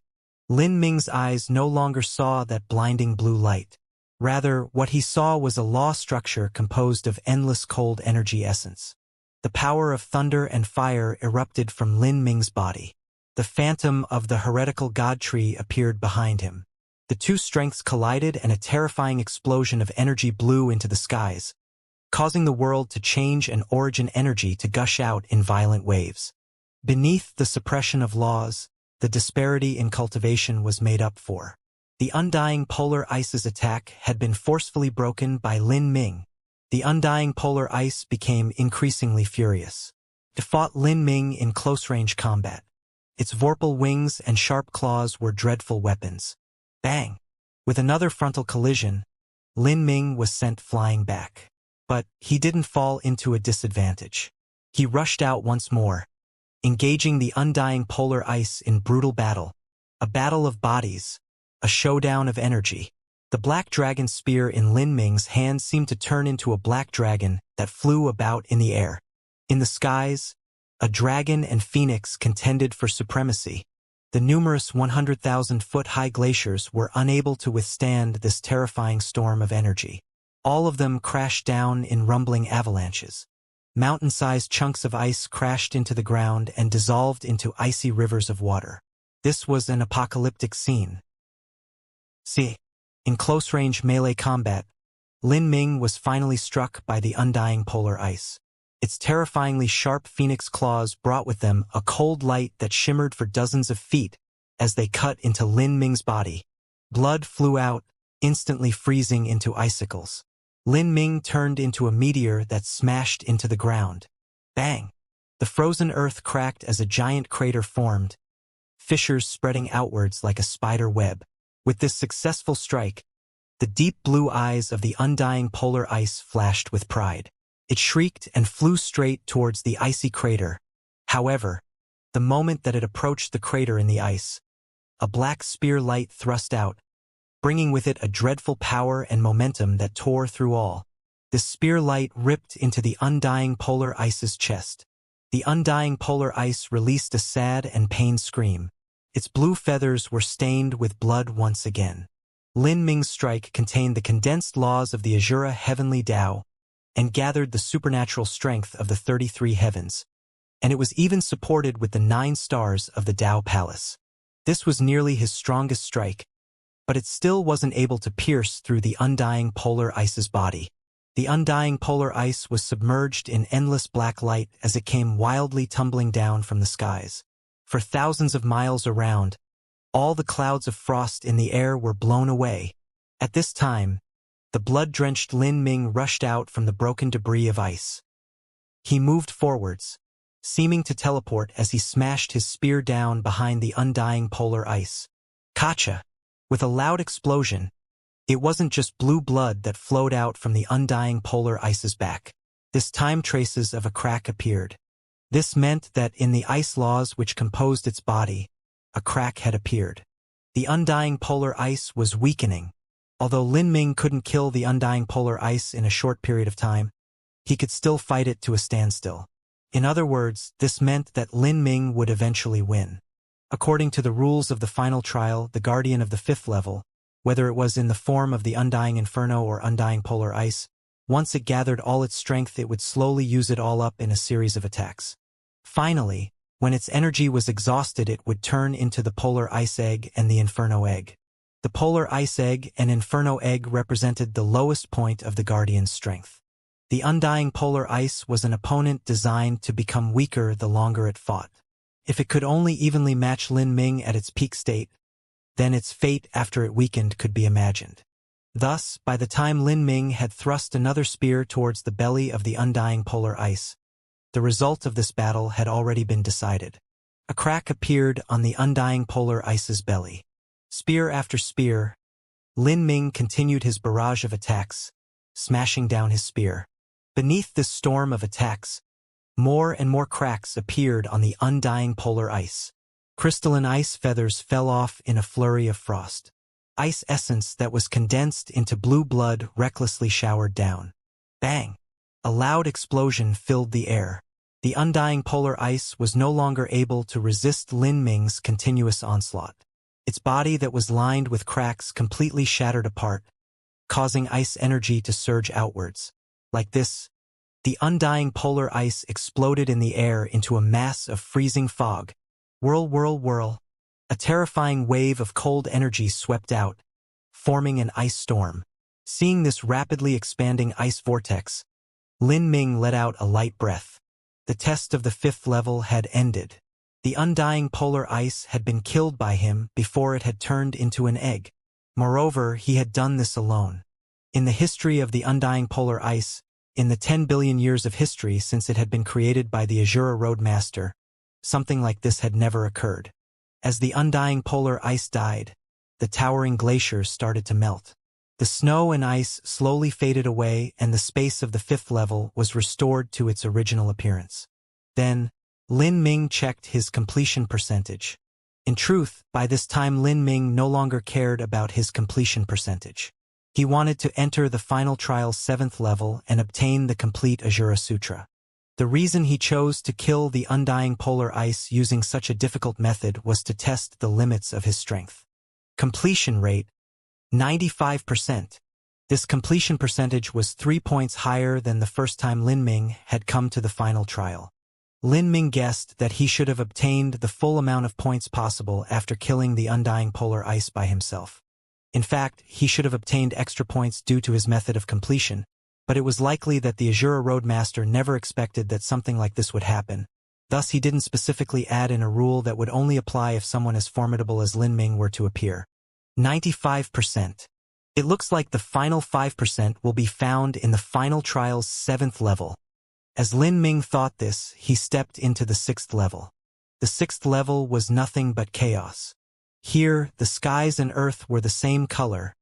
Lin Ming's eyes no longer saw that blinding blue light. Rather, what he saw was a law structure composed of endless cold energy essence. The power of thunder and fire erupted from Lin Ming's body. The phantom of the heretical god tree appeared behind him. The two strengths collided and a terrifying explosion of energy blew into the skies, causing the world to change and origin energy to gush out in violent waves. Beneath the suppression of laws, the disparity in cultivation was made up for. The undying polar ice's attack had been forcefully broken by Lin Ming. The undying polar ice became increasingly furious. It fought Lin Ming in close-range combat. Its vorpal wings and sharp claws were dreadful weapons. Bang! With another frontal collision, Lin Ming was sent flying back. But he didn't fall into a disadvantage. He rushed out once more, engaging the undying polar ice in brutal battle. A battle of bodies, a showdown of energy. The black dragon spear in Lin Ming's hand seemed to turn into a black dragon that flew about in the air. In the skies, a dragon and phoenix contended for supremacy. The numerous 100,000-foot-high glaciers were unable to withstand this terrifying storm of energy. All of them crashed down in rumbling avalanches. Mountain-sized chunks of ice crashed into the ground and dissolved into icy rivers of water. This was an apocalyptic scene. In close-range melee combat, Lin Ming was finally struck by the undying polar ice. Its terrifyingly sharp phoenix claws brought with them a cold light that shimmered for dozens of feet as they cut into Lin Ming's body. Blood flew out, instantly freezing into icicles. Lin Ming turned into a meteor that smashed into the ground. Bang! The frozen earth cracked as a giant crater formed, fissures spreading outwards like a spider web. With this successful strike, the deep blue eyes of the undying polar ice flashed with pride. It shrieked and flew straight towards the icy crater. However, the moment that it approached the crater in the ice, a black spear light thrust out, bringing with it a dreadful power and momentum that tore through all. This spear light ripped into the undying polar ice's chest. The undying polar ice released a sad and pained scream. Its blue feathers were stained with blood once again. Lin Ming's strike contained the condensed laws of the Azura Heavenly Tao, and gathered the supernatural strength of the 33 heavens, and it was even supported with the 9 stars of the Tao Palace. This was nearly his strongest strike, but it still wasn't able to pierce through the undying polar ice's body. The undying polar ice was submerged in endless black light as it came wildly tumbling down from the skies. For thousands of miles around, all the clouds of frost in the air were blown away. At this time, the blood-drenched Lin Ming rushed out from the broken debris of ice. He moved forwards, seeming to teleport as he smashed his spear down behind the undying polar ice. Kacha! With a loud explosion, it wasn't just blue blood that flowed out from the undying polar ice's back. This time traces of a crack appeared. This meant that in the ice laws which composed its body, a crack had appeared. The undying polar ice was weakening. Although Lin Ming couldn't kill the undying polar ice in a short period of time, he could still fight it to a standstill. In other words, this meant that Lin Ming would eventually win. According to the rules of the final trial, the guardian of the 5th level, whether it was in the form of the undying inferno or undying polar ice, once it gathered all its strength it would slowly use it all up in a series of attacks. Finally, when its energy was exhausted it would turn into the polar ice egg and the inferno egg. The polar ice egg and inferno egg represented the lowest point of the guardian's strength. The undying polar ice was an opponent designed to become weaker the longer it fought. If it could only evenly match Lin Ming at its peak state, then its fate after it weakened could be imagined. Thus, by the time Lin Ming had thrust another spear towards the belly of the undying polar ice, the result of this battle had already been decided. A crack appeared on the undying polar ice's belly. Spear after spear, Lin Ming continued his barrage of attacks, smashing down his spear. Beneath this storm of attacks, more and more cracks appeared on the undying polar ice. Crystalline ice feathers fell off in a flurry of frost. Ice essence that was condensed into blue blood recklessly showered down. Bang! A loud explosion filled the air. The undying polar ice was no longer able to resist Lin Ming's continuous onslaught. Its body that was lined with cracks completely shattered apart, causing ice energy to surge outwards. Like this, the undying polar ice exploded in the air into a mass of freezing fog. Whirl, whirl, whirl. A terrifying wave of cold energy swept out, forming an ice storm. Seeing this rapidly expanding ice vortex, Lin Ming let out a light breath. The test of the 5th level had ended. The undying polar ice had been killed by him before it had turned into an egg. Moreover, he had done this alone. In the history of the undying polar ice, in the 10 billion years of history since it had been created by the Azura Roadmaster, something like this had never occurred. As the undying polar ice died, the towering glaciers started to melt. The snow and ice slowly faded away and the space of the 5th level was restored to its original appearance. Then, Lin Ming checked his completion percentage. In truth, by this time Lin Ming no longer cared about his completion percentage. He wanted to enter the final trial's 7th level and obtain the complete Azura Sutra. The reason he chose to kill the undying polar ice using such a difficult method was to test the limits of his strength. Completion rate, 95%. This completion percentage was 3 points higher than the first time Lin Ming had come to the final trial. Lin Ming guessed that he should have obtained the full amount of points possible after killing the undying polar ice by himself. In fact, he should have obtained extra points due to his method of completion, but it was likely that the Azura Roadmaster never expected that something like this would happen. Thus he didn't specifically add in a rule that would only apply if someone as formidable as Lin Ming were to appear. 95%. It looks like the final 5% will be found in the final trial's 7th level. As Lin Ming thought this, he stepped into the 6th level. The 6th level was nothing but chaos. Here, the skies and earth were the same color,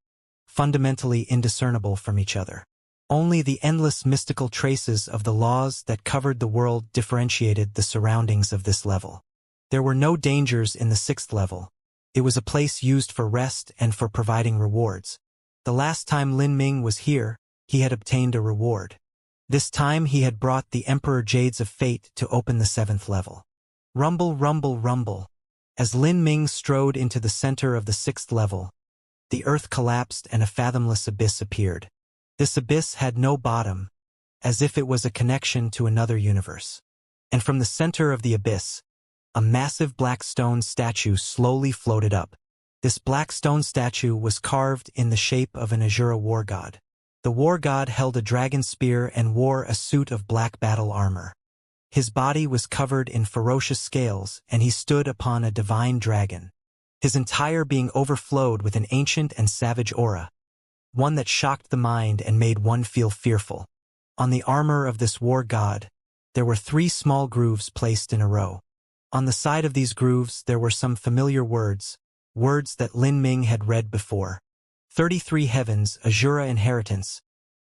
fundamentally indiscernible from each other. Only the endless mystical traces of the laws that covered the world differentiated the surroundings of this level. There were no dangers in the 6th level. It was a place used for rest and for providing rewards. The last time Lin Ming was here, he had obtained a reward. This time he had brought the Emperor Jades of Fate to open the 7th level. Rumble, rumble, rumble. As Lin Ming strode into the center of the 6th level, the earth collapsed and a fathomless abyss appeared. This abyss had no bottom, as if it was a connection to another universe. And from the center of the abyss, a massive black stone statue slowly floated up. This black stone statue was carved in the shape of an Azura war god. The war god held a dragon spear and wore a suit of black battle armor. His body was covered in ferocious scales, and he stood upon a divine dragon. His entire being overflowed with an ancient and savage aura, one that shocked the mind and made one feel fearful. On the armor of this war god, there were 3 small grooves placed in a row. On the side of these grooves there were some familiar words that Lin Ming had read before. 33 heavens, Azura inheritance,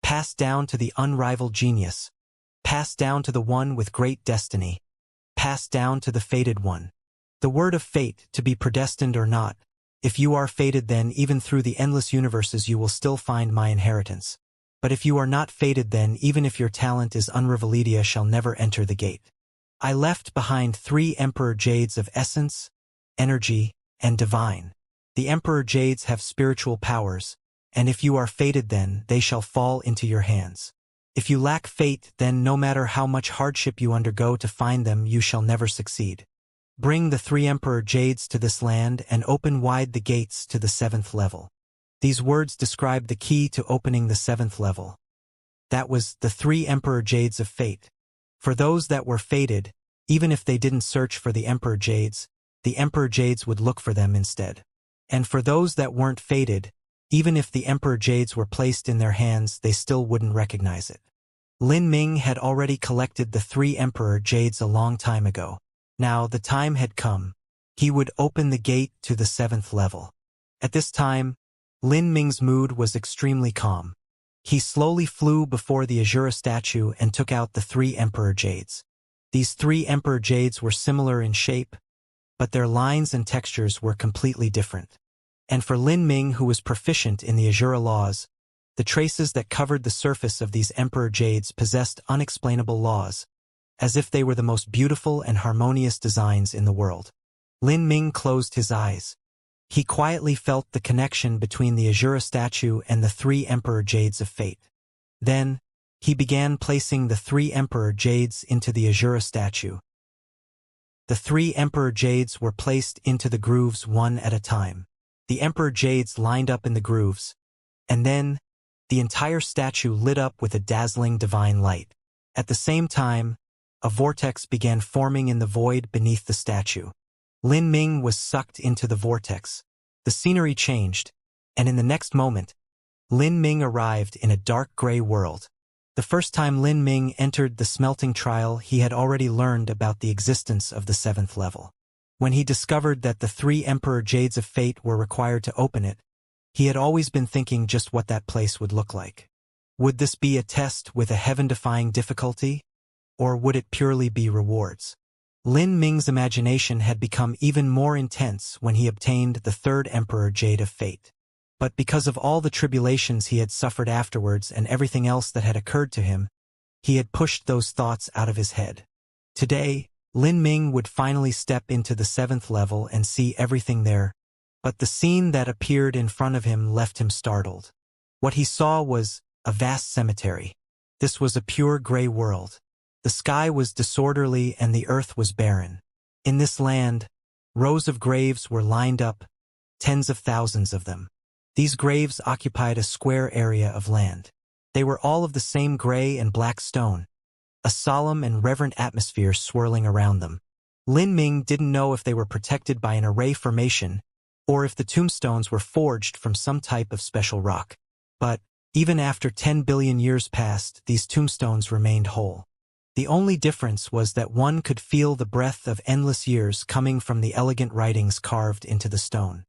passed down to the unrivaled genius, passed down to the one with great destiny, passed down to the fated one. The word of fate, to be predestined or not. If you are fated, then even through the endless universes you will still find my inheritance. But if you are not fated, then even if your talent is unrevelidia shall never enter the gate. I left behind 3 Emperor Jades of essence, energy, and divine. The Emperor Jades have spiritual powers, and if you are fated, then they shall fall into your hands. If you lack fate, then no matter how much hardship you undergo to find them, you shall never succeed. Bring the 3 Emperor Jades to this land and open wide the gates to the 7th level. These words described the key to opening the 7th level. That was the 3 Emperor Jades of Fate. For those that were fated, even if they didn't search for the Emperor Jades would look for them instead. And for those that weren't fated, Even if the Emperor Jades were placed in their hands, they still wouldn't recognize it. Lin Ming had already collected the 3 Emperor Jades a long time ago. Now the time had come. He would open the gate to the 7th level. At this time, Lin Ming's mood was extremely calm. He slowly flew before the Azura statue and took out the 3 Emperor Jades. These 3 Emperor Jades were similar in shape, but their lines and textures were completely different. And for Lin Ming, who was proficient in the Azura laws, the traces that covered the surface of these Emperor Jades possessed unexplainable laws, as if they were the most beautiful and harmonious designs in the world. Lin Ming closed his eyes. He quietly felt the connection between the Azura statue and the 3 Emperor Jades of Fate. Then, he began placing the 3 Emperor Jades into the Azura statue. The 3 Emperor Jades were placed into the grooves one at a time. The Emperor Jades lined up in the grooves, and then, the entire statue lit up with a dazzling divine light. At the same time, a vortex began forming in the void beneath the statue. Lin Ming was sucked into the vortex. The scenery changed, and in the next moment, Lin Ming arrived in a dark gray world. The first time Lin Ming entered the smelting trial, he had already learned about the existence of the 7th level. When he discovered that the 3 Emperor Jades of Fate were required to open it, he had always been thinking just what that place would look like. Would this be a test with a heaven-defying difficulty, or would it purely be rewards? Lin Ming's imagination had become even more intense when he obtained the 3rd Emperor Jade of Fate. But because of all the tribulations he had suffered afterwards and everything else that had occurred to him, he had pushed those thoughts out of his head. Today, Lin Ming would finally step into the 7th level and see everything there, but the scene that appeared in front of him left him startled. What he saw was a vast cemetery. This was a pure gray world. The sky was disorderly and the earth was barren. In this land, rows of graves were lined up, tens of thousands of them. These graves occupied a square area of land. They were all of the same gray and black stone, a solemn and reverent atmosphere swirling around them. Lin Ming didn't know if they were protected by an array formation or if the tombstones were forged from some type of special rock. But, even after 10 billion years passed, these tombstones remained whole. The only difference was that one could feel the breath of endless years coming from the elegant writings carved into the stone.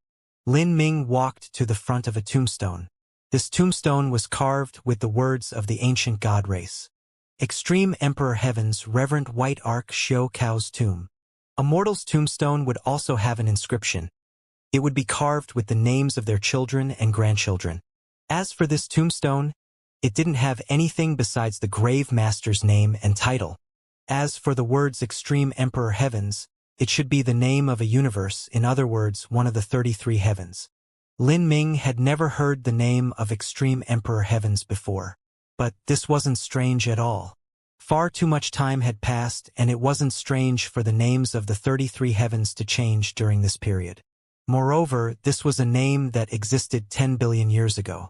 Lin Ming walked to the front of a tombstone. This tombstone was carved with the words of the ancient god race. Extreme Emperor Heaven's reverent white ark Xiao Cao's tomb. A mortal's tombstone would also have an inscription. It would be carved with the names of their children and grandchildren. As for this tombstone, it didn't have anything besides the grave master's name and title. As for the words Extreme Emperor Heavens, it should be the name of a universe, in other words, one of the 33 heavens. Lin Ming had never heard the name of Extreme Emperor Heavens before. But this wasn't strange at all. Far too much time had passed, and it wasn't strange for the names of the 33 heavens to change during this period. Moreover, this was a name that existed 10 billion years ago.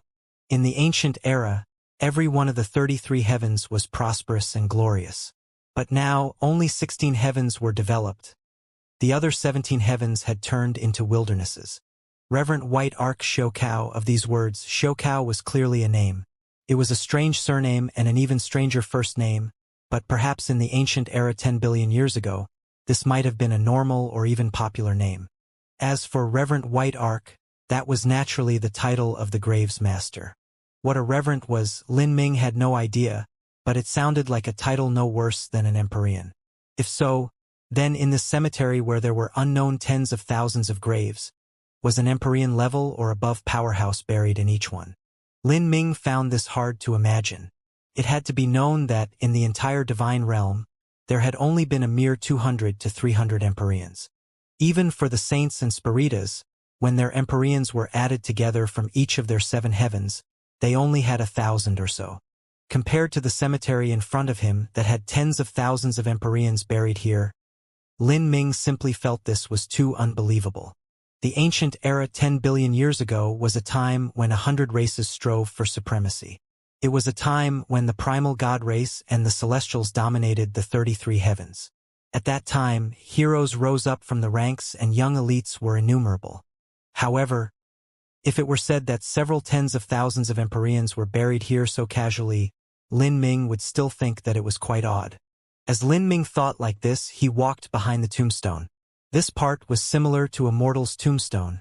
In the ancient era, every one of the 33 heavens was prosperous and glorious. But now, only 16 heavens were developed. The other 17 heavens had turned into wildernesses. Reverent White Ark Xiao Cao. Of these words, Xiao Cao was clearly a name. It was a strange surname and an even stranger first name, but perhaps in the ancient era 10 billion years ago, this might have been a normal or even popular name. As for Reverent White Ark, that was naturally the title of the grave's master. What a reverent was, Lin Ming had no idea, but it sounded like a title no worse than an Empyrean. If so, then in this cemetery where there were unknown tens of thousands of graves, was an Empyrean level or above powerhouse buried in each one? Lin Ming found this hard to imagine. It had to be known that, in the entire divine realm, there had only been a mere 200 to 300 Empyreans. Even for the saints and spiritas, when their Empyreans were added together from each of their 7 heavens, they only had 1,000 or so. Compared to the cemetery in front of him that had tens of thousands of Empyreans buried here, Lin Ming simply felt this was too unbelievable. The ancient era 10 billion years ago was a time when 100 races strove for supremacy. It was a time when the primal god race and the celestials dominated the 33 heavens. At that time, heroes rose up from the ranks and young elites were innumerable. However, If it were said that several tens of thousands of Empyreans were buried here so casually, Lin Ming would still think that it was quite odd. As Lin Ming thought like this, he walked behind the tombstone. This part was similar to a mortal's tombstone,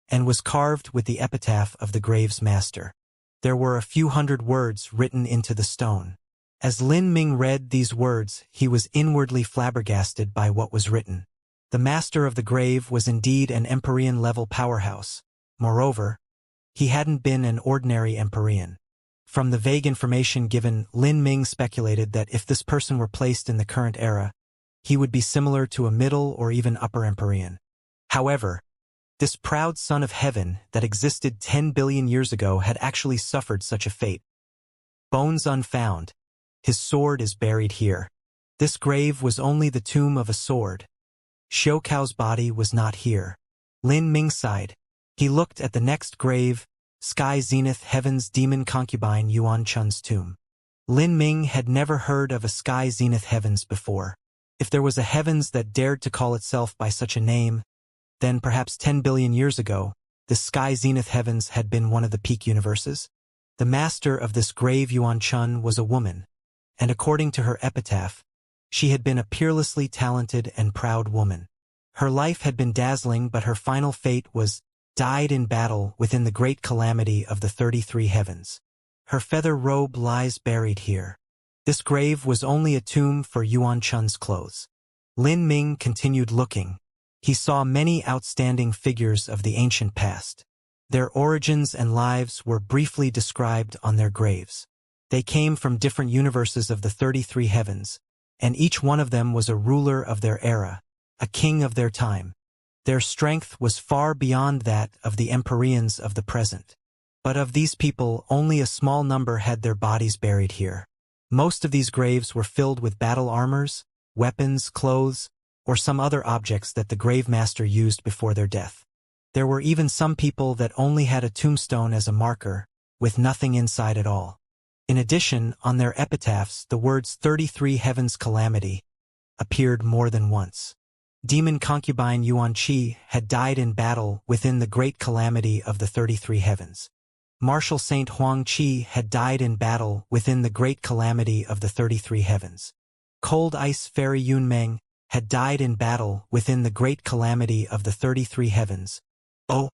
and was carved with the epitaph of the grave's master. There were a few hundred words written into the stone. As Lin Ming read these words, he was inwardly flabbergasted by what was written. The master of the grave was indeed an Empyrean-level powerhouse. Moreover, he hadn't been an ordinary Empyrean. From the vague information given, Lin Ming speculated that if this person were placed in the current era, he would be similar to a middle or even upper Empyrean. However, this proud son of heaven that existed 10 billion years ago had actually suffered such a fate. Bones unfound. His sword is buried here. This grave was only the tomb of a sword. Xiao Cao's body was not here. Lin Ming sighed. He looked at the next grave, Sky Zenith Heaven's demon concubine Yuan Chun's tomb. Lin Ming had never heard of a Sky Zenith Heavens before. If there was a heavens that dared to call itself by such a name, then perhaps 10 billion years ago, the Sky Zenith Heavens had been one of the peak universes. The master of this grave Yuan Chun was a woman, and according to her epitaph, she had been a peerlessly talented and proud woman. Her life had been dazzling, but her final fate was died in battle within the great calamity of the 33 heavens. Her feather robe lies buried here. This grave was only a tomb for Yuan Chun's clothes. Lin Ming continued looking. He saw many outstanding figures of the ancient past. Their origins and lives were briefly described on their graves. They came from different universes of the 33 heavens, and each one of them was a ruler of their era, a king of their time. Their strength was far beyond that of the Empyreans of the present. But of these people, only a small number had their bodies buried here. Most of these graves were filled with battle armors, weapons, clothes, or some other objects that the grave master used before their death. There were even some people that only had a tombstone as a marker, with nothing inside at all. In addition, on their epitaphs, the words 33 Heavens Calamity appeared more than once. Demon concubine Yuan Qi had died in battle within the great calamity of the 33 heavens. Martial Saint Huang Qi had died in battle within the great calamity of the 33 heavens. Cold Ice Fairy Yun Meng had died in battle within the great calamity of the 33 heavens. Oh!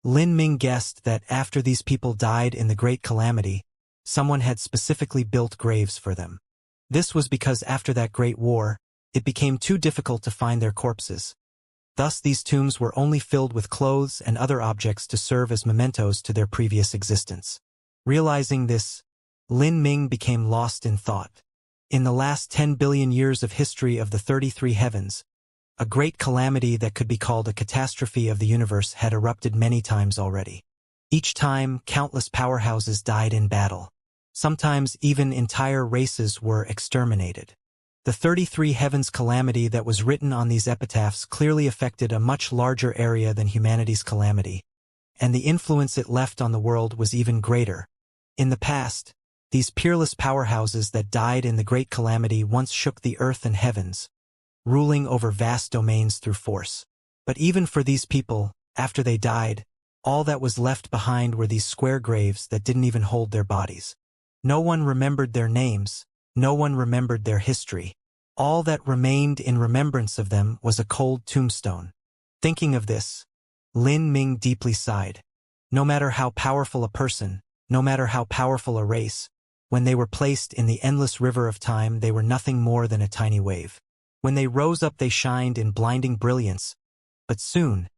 Lin Ming guessed that after these people died in the great calamity, someone had specifically built graves for them. This was because after that great war, it became too difficult to find their corpses. Thus these tombs were only filled with clothes and other objects to serve as mementos to their previous existence. Realizing this, Lin Ming became lost in thought. In the last 10 billion years of history of the 33 heavens, a great calamity that could be called a catastrophe of the universe had erupted many times already. Each time, countless powerhouses died in battle. Sometimes even entire races were exterminated. The 33 heavens calamity that was written on these epitaphs clearly affected a much larger area than humanity's calamity, and the influence it left on the world was even greater. In the past, these peerless powerhouses that died in the great calamity once shook the earth and heavens, ruling over vast domains through force. But even for these people, after they died, all that was left behind were these square graves that didn't even hold their bodies. No one remembered their names, no one remembered their history. All that remained in remembrance of them was a cold tombstone. Thinking of this, Lin Ming deeply sighed. No matter how powerful a person, no matter how powerful a race, when they were placed in the endless river of time, they were nothing more than a tiny wave. When they rose up, they shined in blinding brilliance, but soon,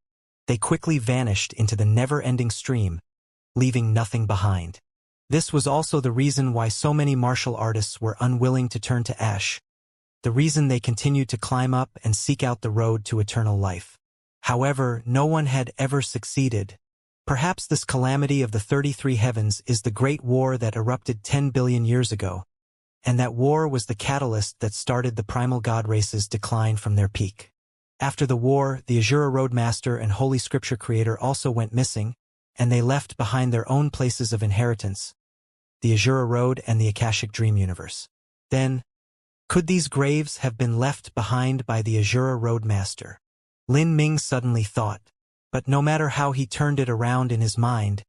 they quickly vanished into the never-ending stream, leaving nothing behind. This was also the reason why so many martial artists were unwilling to turn to ash, the reason they continued to climb up and seek out the road to eternal life. However, no one had ever succeeded. Perhaps this calamity of the 33 heavens is the great war that erupted 10 billion years ago, and that war was the catalyst that started the primal god race's decline from their peak. After the war, the Azura Roadmaster and Holy Scripture creator also went missing, and they left behind their own places of inheritance, the Azura Road and the Akashic Dream Universe. Then, could these graves have been left behind by the Azura Roadmaster? Lin Ming suddenly thought. But no matter how he turned it around in his mind,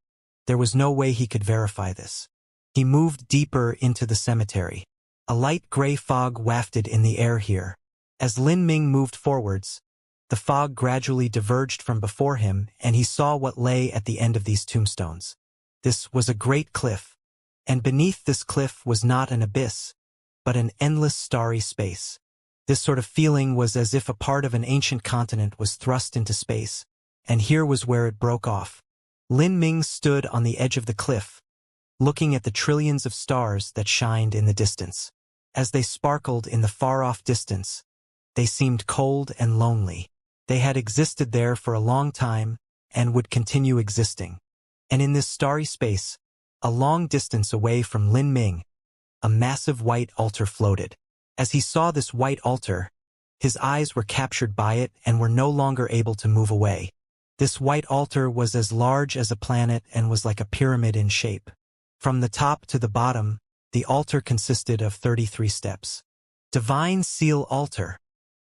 there was no way he could verify this. He moved deeper into the cemetery. A light gray fog wafted in the air here. As Lin Ming moved forwards, the fog gradually diverged from before him, and he saw what lay at the end of these tombstones. This was a great cliff, and beneath this cliff was not an abyss, but an endless starry space. This sort of feeling was as if a part of an ancient continent was thrust into space, and here was where it broke off. Lin Ming stood on the edge of the cliff, looking at the trillions of stars that shined in the distance. As they sparkled in the far-off distance, they seemed cold and lonely. They had existed there for a long time and would continue existing. And in this starry space, a long distance away from Lin Ming, a massive white altar floated. As he saw this white altar, his eyes were captured by it and were no longer able to move away. This white altar was as large as a planet and was like a pyramid in shape. From the top to the bottom, the altar consisted of 33 steps. Divine Seal Altar.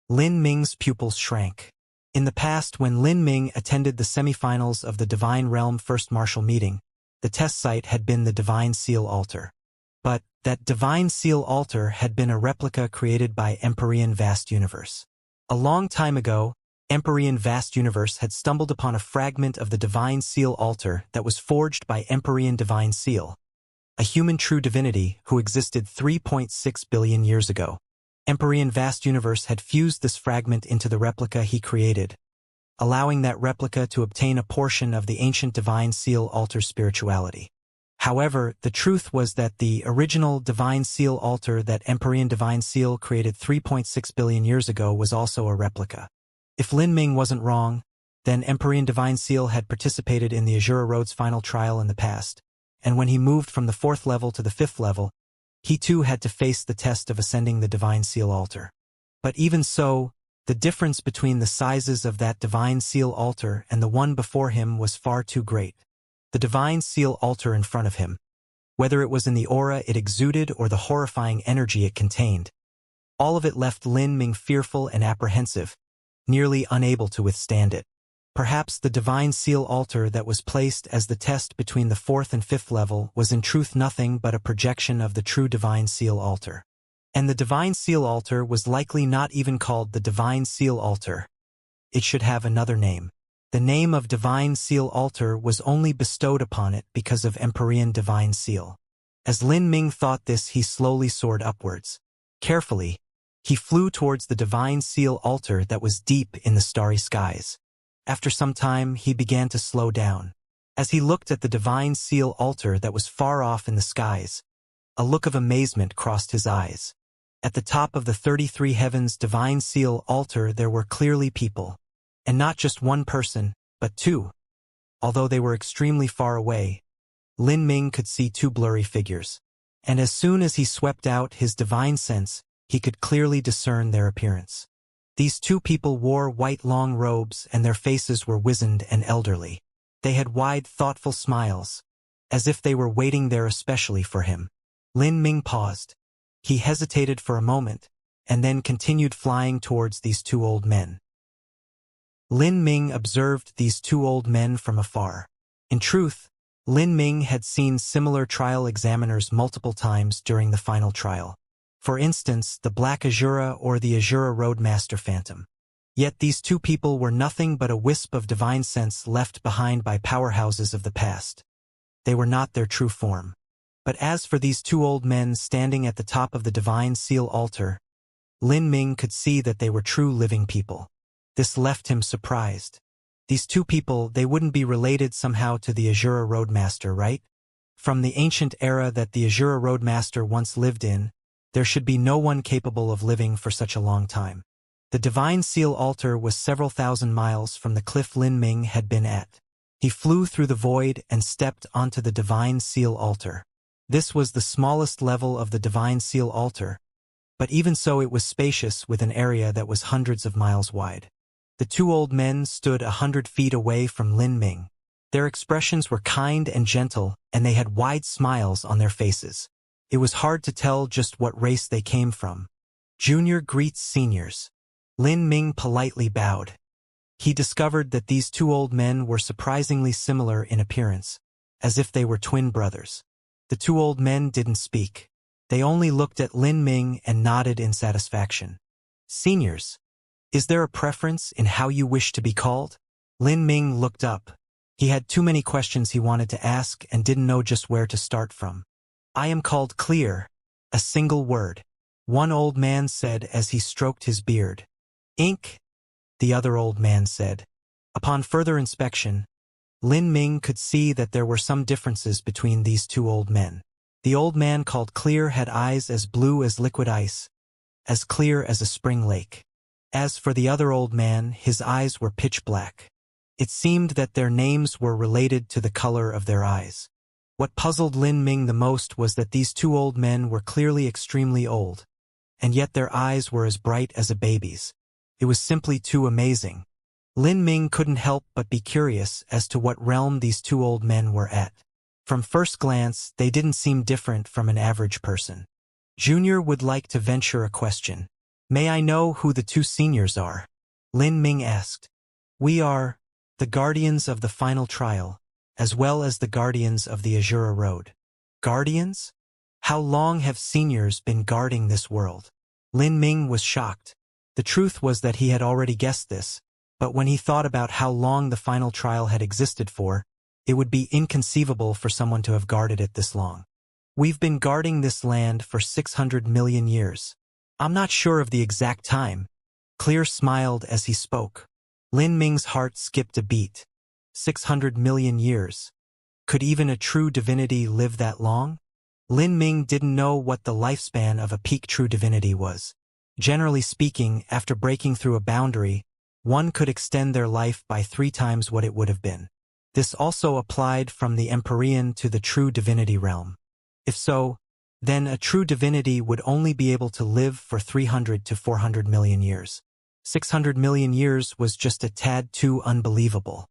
Lin Ming's pupils shrank. In the past, when Lin Ming attended the semifinals of the Divine Realm First Martial Meeting, the test site had been the Divine Seal Altar. But that Divine Seal Altar had been a replica created by Empyrean Vast Universe. A long time ago, Empyrean Vast Universe had stumbled upon a fragment of the Divine Seal Altar that was forged by Empyrean Divine Seal, a human true divinity who existed 3.6 billion years ago. Empyrean Vast Universe had fused this fragment into the replica he created, allowing that replica to obtain a portion of the ancient Divine Seal Altar spirituality. However, the truth was that the original Divine Seal Altar that Empyrean Divine Seal created 3.6 billion years ago was also a replica. If Lin Ming wasn't wrong, then Empyrean Divine Seal had participated in the Azura Road's final trial in the past, and when he moved from the 4th level to the 5th level, he too had to face the test of ascending the Divine Seal Altar. But even so, the difference between the sizes of that Divine Seal Altar and the one before him was far too great. The Divine Seal Altar in front of him, whether it was in the aura it exuded or the horrifying energy it contained, all of it left Lin Ming fearful and apprehensive, nearly unable to withstand it. Perhaps the Divine Seal Altar that was placed as the test between the 4th and 5th level was in truth nothing but a projection of the true Divine Seal Altar. And the Divine Seal Altar was likely not even called the Divine Seal Altar. It should have another name. The name of Divine Seal Altar was only bestowed upon it because of Empyrean Divine Seal. As Lin Ming thought this, he slowly soared upwards. Carefully, he flew towards the Divine Seal Altar that was deep in the starry skies. After some time, he began to slow down. As he looked at the Divine Seal Altar that was far off in the skies, a look of amazement crossed his eyes. At the top of the 33 Heavens Divine Seal Altar there were clearly people. And not just one person, but two. Although they were extremely far away, Lin Ming could see two blurry figures. And as soon as he swept out his divine sense, he could clearly discern their appearance. These two people wore white long robes and their faces were wizened and elderly. They had wide, thoughtful smiles, as if they were waiting there especially for him. Lin Ming paused. He hesitated for a moment, and then continued flying towards these two old men. Lin Ming observed these two old men from afar. In truth, Lin Ming had seen similar trial examiners multiple times during the final trial. For instance, the Black Azura or the Azura Roadmaster Phantom. Yet these two people were nothing but a wisp of divine sense left behind by powerhouses of the past. They were not their true form. But as for these two old men standing at the top of the Divine Seal Altar, Lin Ming could see that they were true living people. This left him surprised. These two people, they wouldn't be related somehow to the Azura Roadmaster, right? From the ancient era that the Azura Roadmaster once lived in, there should be no one capable of living for such a long time. The Divine Seal Altar was several thousand miles from the cliff Lin Ming had been at. He flew through the void and stepped onto the Divine Seal Altar. This was the smallest level of the Divine Seal Altar, but even so it was spacious with an area that was hundreds of miles wide. The two old men stood 100 feet away from Lin Ming. Their expressions were kind and gentle, and they had wide smiles on their faces. It was hard to tell just what race they came from. Junior greets seniors. Lin Ming politely bowed. he discovered that these two old men were surprisingly similar in appearance, as if they were twin brothers. The two old men didn't speak. They only looked at Lin Ming and nodded in satisfaction. Seniors, is there a preference in how you wish to be called? Lin Ming looked up. He had too many questions he wanted to ask and didn't know just where to start from. I am called Clear, a single word, one old man said as he stroked his beard. Ink, the other old man said. Upon further inspection, Lin Ming could see that there were some differences between these two old men. The old man called Clear had eyes as blue as liquid ice, as clear as a spring lake. As for the other old man, his eyes were pitch black. It seemed that their names were related to the color of their eyes. What puzzled Lin Ming the most was that these two old men were clearly extremely old, and yet their eyes were as bright as a baby's. It was simply too amazing. Lin Ming couldn't help but be curious as to what realm these two old men were at. From first glance, they didn't seem different from an average person. Junior would like to venture a question. May I know who the two seniors are? Lin Ming asked. We are the guardians of the final trial, as well as the guardians of the Azura Road. Guardians? How long have seniors been guarding this world? Lin Ming was shocked. The truth was that he had already guessed this, but when he thought about how long the final trial had existed for, it would be inconceivable for someone to have guarded it this long. We've been guarding this land for 600 million years. I'm not sure of the exact time. Clear smiled as he spoke. Lin Ming's heart skipped a beat. 600 million years. Could even a true divinity live that long? Lin Ming didn't know what the lifespan of a peak true divinity was. Generally speaking, after breaking through a boundary, one could extend their life by 3 times what it would have been. This also applied from the Empyrean to the true divinity realm. If so, then a true divinity would only be able to live for 300 to 400 million years. 600 million years was just a tad too unbelievable.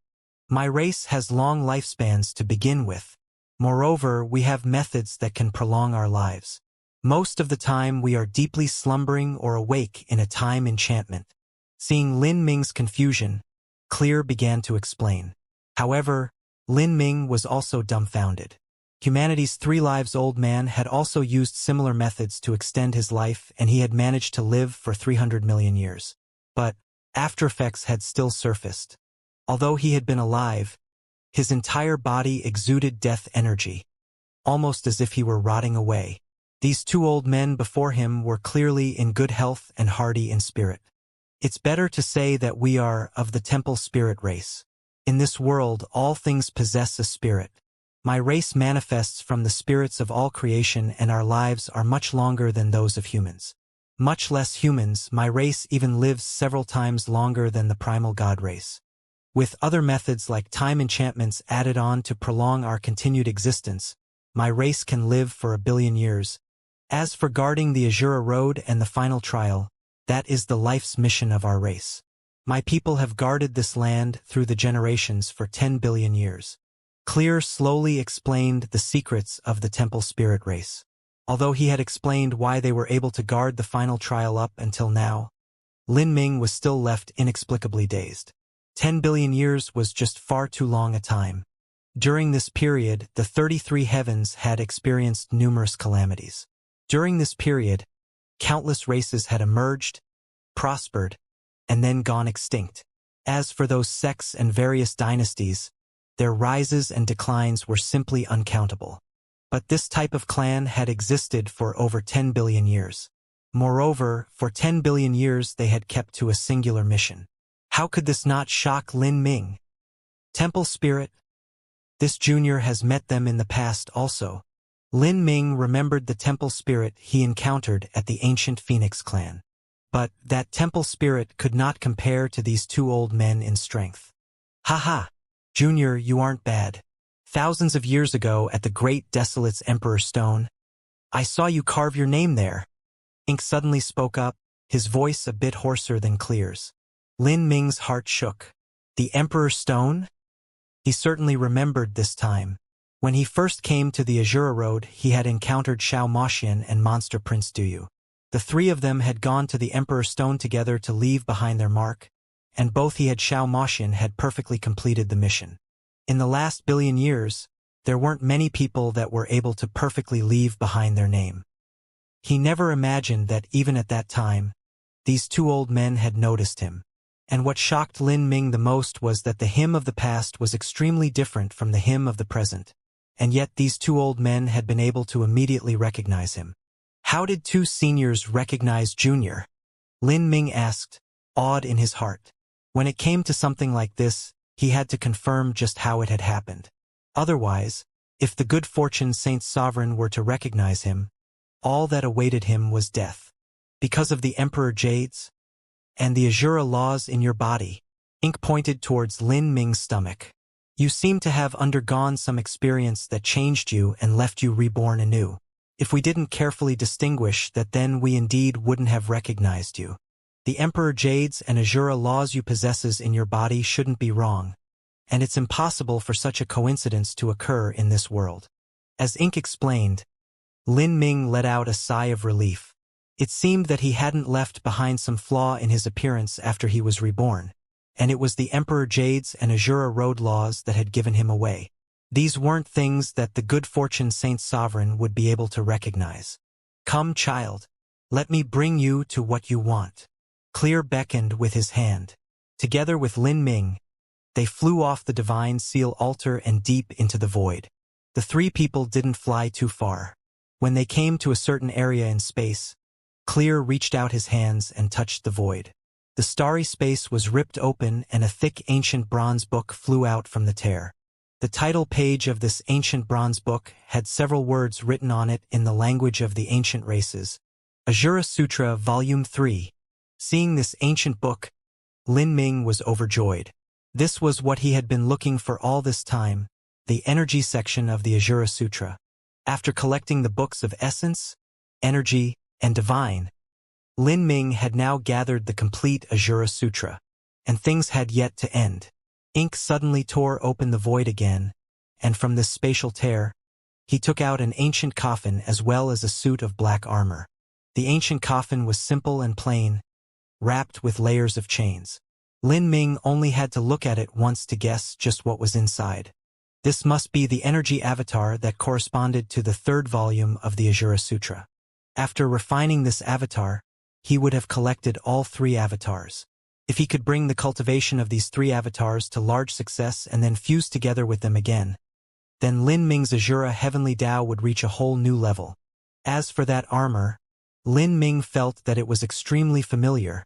My race has long lifespans to begin with. Moreover, we have methods that can prolong our lives. Most of the time we are deeply slumbering or awake in a time enchantment. Seeing Lin Ming's confusion, Clear began to explain. However, Lin Ming was also dumbfounded. Humanity's 3 lives old man had also used similar methods to extend his life, and he had managed to live for 300 million years. But aftereffects had still surfaced. Although he had been alive, his entire body exuded death energy, almost as if he were rotting away. These two old men before him were clearly in good health and hardy in spirit. It's better to say that we are of the temple spirit race. In this world, all things possess a spirit. My race manifests from the spirits of all creation, and our lives are much longer than those of humans. Much less humans, my race even lives several times longer than the primal god race. With other methods like time enchantments added on to prolong our continued existence, my race can live for 1 billion years. As for guarding the Azura Road and the final trial, that is the life's mission of our race. My people have guarded this land through the generations for 10 billion years. Clear slowly explained the secrets of the temple spirit race. Although he had explained why they were able to guard the final trial up until now, Lin Ming was still left inexplicably dazed. 10 billion years was just far too long a time. During this period, the 33 heavens had experienced numerous calamities. During this period, countless races had emerged, prospered, and then gone extinct. As for those sects and various dynasties, their rises and declines were simply uncountable. But this type of clan had existed for over 10 billion years. Moreover, for 10 billion years they had kept to a singular mission. How could this not shock Lin Ming? Temple spirit? This junior has met them in the past also. Lin Ming remembered the temple spirit he encountered at the ancient Phoenix clan. But that temple spirit could not compare to these two old men in strength. Haha, Junior, you aren't bad. Thousands of years ago at the Great Desolate's Emperor Stone, I saw you carve your name there. Ink suddenly spoke up, his voice a bit hoarser than Clear's. Lin Ming's heart shook. The Emperor Stone? He certainly remembered this time. When he first came to the Azura Road, he had encountered Xiao Moxian and Monster Prince Duyu. The 3 of them had gone to the Emperor Stone together to leave behind their mark, and both he and Xiao Moshin had perfectly completed the mission. In the last billion years, there weren't many people that were able to perfectly leave behind their name. He never imagined that even at that time, these two old men had noticed him. And what shocked Lin Ming the most was that the him of the past was extremely different from the him of the present. And yet these two old men had been able to immediately recognize him. How did two seniors recognize Junior? Lin Ming asked, awed in his heart. When it came to something like this, he had to confirm just how it had happened. Otherwise, if the good fortune Saint Sovereign were to recognize him, all that awaited him was death. Because of the Emperor Jades and the Azura laws in your body. Ink pointed towards Lin Ming's stomach. You seem to have undergone some experience that changed you and left you reborn anew. If we didn't carefully distinguish that, then we indeed wouldn't have recognized you. The Emperor Jades and Azura laws you possesses in your body shouldn't be wrong, and it's impossible for such a coincidence to occur in this world. As Ink explained, Lin Ming let out a sigh of relief. It seemed that he hadn't left behind some flaw in his appearance after he was reborn, and it was the Emperor Jades and Azura road laws that had given him away. These weren't things that the good fortune Saint Sovereign would be able to recognize. Come, child. Let me bring you to what you want. Clear beckoned with his hand. Together with Lin Ming, they flew off the divine seal altar and deep into the void. The three people didn't fly too far. When they came to a certain area in space, Clear reached out his hands and touched the void. The starry space was ripped open and a thick ancient bronze book flew out from the tear. The title page of this ancient bronze book had several words written on it in the language of the ancient races. Azura Sutra, Volume 3. Seeing this ancient book, Lin Ming was overjoyed. This was what he had been looking for all this time, the energy section of the Azura Sutra. After collecting the books of essence, energy, and divine, Lin Ming had now gathered the complete Azura Sutra, and things had yet to end. Ink suddenly tore open the void again, and from this spatial tear, he took out an ancient coffin as well as a suit of black armor. The ancient coffin was simple and plain, wrapped with layers of chains. Lin Ming only had to look at it once to guess just what was inside. This must be the energy avatar that corresponded to the third volume of the Azura Sutra. After refining this avatar, he would have collected all three avatars. If he could bring the cultivation of these three avatars to large success and then fuse together with them again, then Lin Ming's Azura Heavenly Tao would reach a whole new level. As for that armor, Lin Ming felt that it was extremely familiar,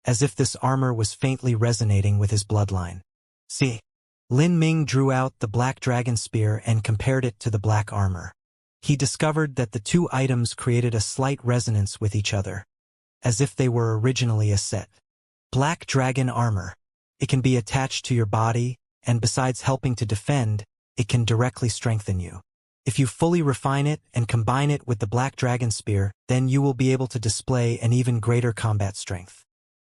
as if this armor was faintly resonating with his bloodline. See? Lin Ming drew out the black dragon spear and compared it to the black armor. He discovered that the two items created a slight resonance with each other, as if they were originally a set. Black dragon armor. It can be attached to your body, and besides helping to defend, it can directly strengthen you. If you fully refine it and combine it with the black dragon spear, then you will be able to display an even greater combat strength.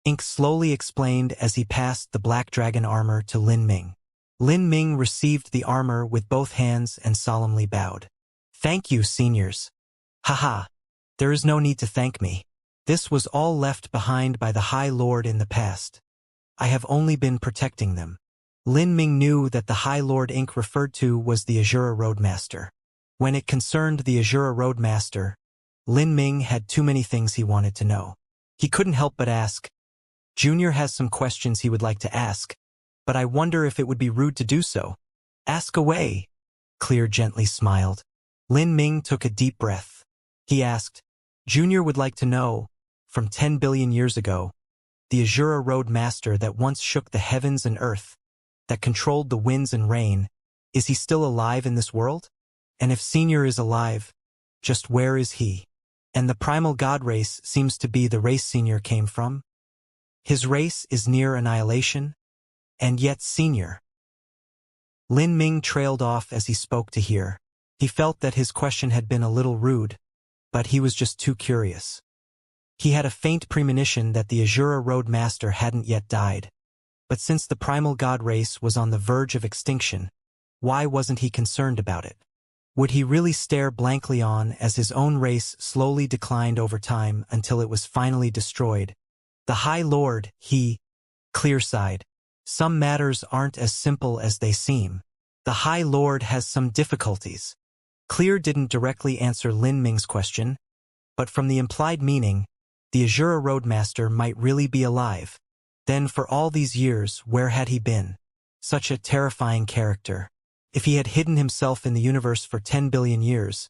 Ink slowly explained as he passed the black dragon armor to Lin Ming. Lin Ming received the armor with both hands and solemnly bowed. Thank you, seniors. Haha. There is no need to thank me. This was all left behind by the High Lord in the past. I have only been protecting them. Lin Ming knew that the High Lord Ink referred to was the Azura Roadmaster. When it concerned the Azura Roadmaster, Lin Ming had too many things he wanted to know. He couldn't help but ask. Junior has some questions he would like to ask, but I wonder if it would be rude to do so. Ask away. Clear gently smiled. Lin Ming took a deep breath. He asked, Junior would like to know, from 10 billion years ago, the Azura Roadmaster that once shook the heavens and earth, that controlled the winds and rain, is he still alive in this world? And if Senior is alive, just where is he? And the primal god race seems to be the race Senior came from? His race is near annihilation, and yet Senior. Lin Ming trailed off as he spoke to hear. He felt that his question had been a little rude, but he was just too curious. He had a faint premonition that the Azura Roadmaster hadn't yet died. But since the primal god race was on the verge of extinction, why wasn't he concerned about it? Would he really stare blankly on as his own race slowly declined over time until it was finally destroyed? The High Lord, he Clear sighed. Some matters aren't as simple as they seem. The High Lord has some difficulties. Clear didn't directly answer Lin Ming's question, but from the implied meaning, the Azura Roadmaster might really be alive. Then for all these years, where had he been? Such a terrifying character. If he had hidden himself in the universe for 10 billion years,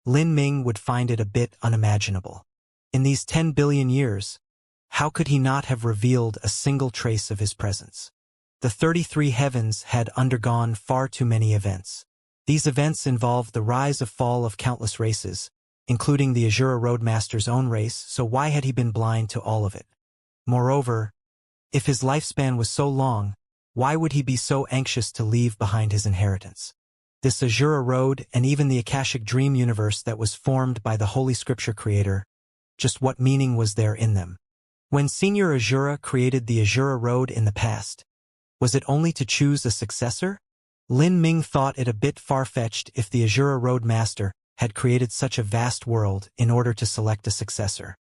Lin Ming would find it a bit unimaginable. In these 10 billion years, how could he not have revealed a single trace of his presence? The 33 heavens had undergone far too many events. These events involved the rise and fall of countless races, including the Azura Roadmaster's own race, so why had he been blind to all of it? Moreover, if his lifespan was so long, why would he be so anxious to leave behind his inheritance? This Azura Road and even the Akashic Dream universe that was formed by the Holy Scripture creator, just what meaning was there in them? When Senior Azura created the Azura Road in the past, was it only to choose a successor? Lin Ming thought it a bit far-fetched if the Azura Road Master had created such a vast world in order to select a successor.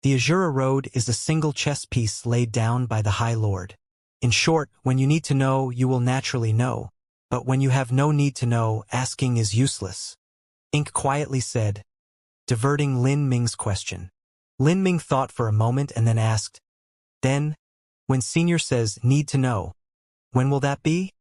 The Azura Road is a single chess piece laid down by the High Lord. In short, when you need to know, you will naturally know, but when you have no need to know, asking is useless. Ink quietly said, diverting Lin Ming's question. Lin Ming thought for a moment and then asked, then, when Senior says need to know, when will that be?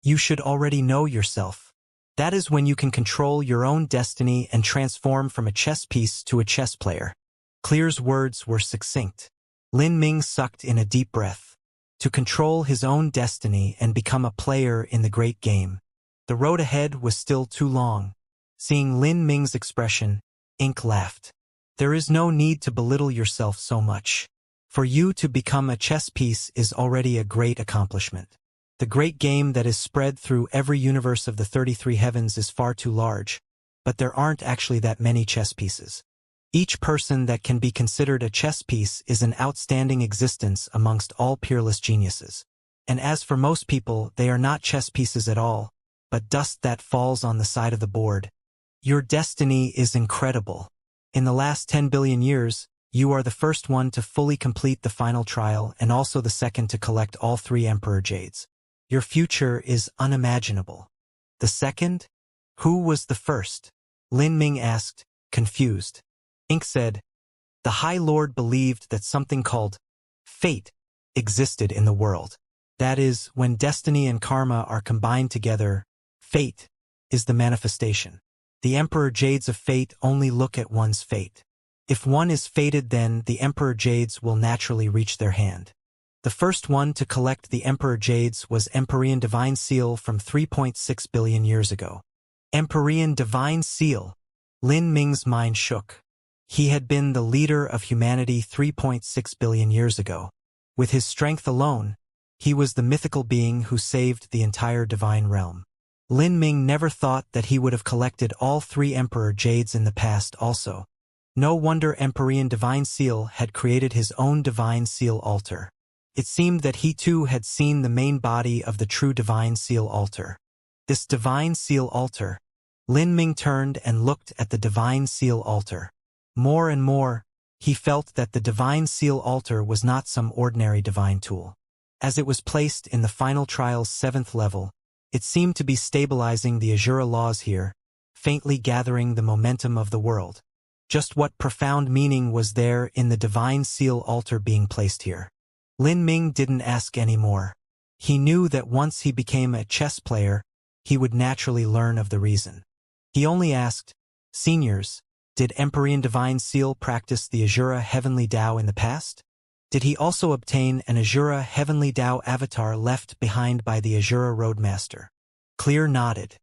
You should already know yourself. That is when you can control your own destiny and transform from a chess piece to a chess player. Clear's words were succinct. Lin Ming sucked in a deep breath. To control his own destiny and become a player in the great game. The road ahead was still too long. Seeing Lin Ming's expression, Ink laughed. There is no need to belittle yourself so much. For you to become a chess piece is already a great accomplishment. The great game that is spread through every universe of the 33 heavens is far too large, but there aren't actually that many chess pieces. Each person that can be considered a chess piece is an outstanding existence amongst all peerless geniuses. And as for most people, they are not chess pieces at all, but dust that falls on the side of the board. Your destiny is incredible. In the last 10 billion years, you are the first one to fully complete the final trial and also the second to collect all 3 Emperor Jades. Your future is unimaginable. The second? Who was the first? Lin Ming asked, confused. Ink said, the High Lord believed that something called fate existed in the world. That is, when destiny and karma are combined together, fate is the manifestation. The Emperor Jades of fate only look at one's fate. If one is fated, then the Emperor Jades will naturally reach their hand. The first one to collect the Emperor Jades was Empyrean Divine Seal from 3.6 billion years ago. Empyrean Divine Seal. Lin Ming's mind shook. He had been the leader of humanity 3.6 billion years ago. With his strength alone, he was the mythical being who saved the entire divine realm. Lin Ming never thought that he would have collected all 3 Emperor Jades in the past also. No wonder Empyrean Divine Seal had created his own Divine Seal altar. It seemed that he too had seen the main body of the true Divine Seal altar. This Divine Seal altar. Lin Ming turned and looked at the Divine Seal altar. More and more, he felt that the Divine Seal altar was not some ordinary divine tool. As it was placed in the final trial's 7th level, it seemed to be stabilizing the Azura laws here, faintly gathering the momentum of the world. Just what profound meaning was there in the Divine Seal altar being placed here? Lin Ming didn't ask any more. He knew that once he became a chess player, he would naturally learn of the reason. He only asked, Seniors, did Empyrean Divine Seal practice the Azura Heavenly Tao in the past? Did he also obtain an Azura Heavenly Tao avatar left behind by the Azura Roadmaster? Clear nodded.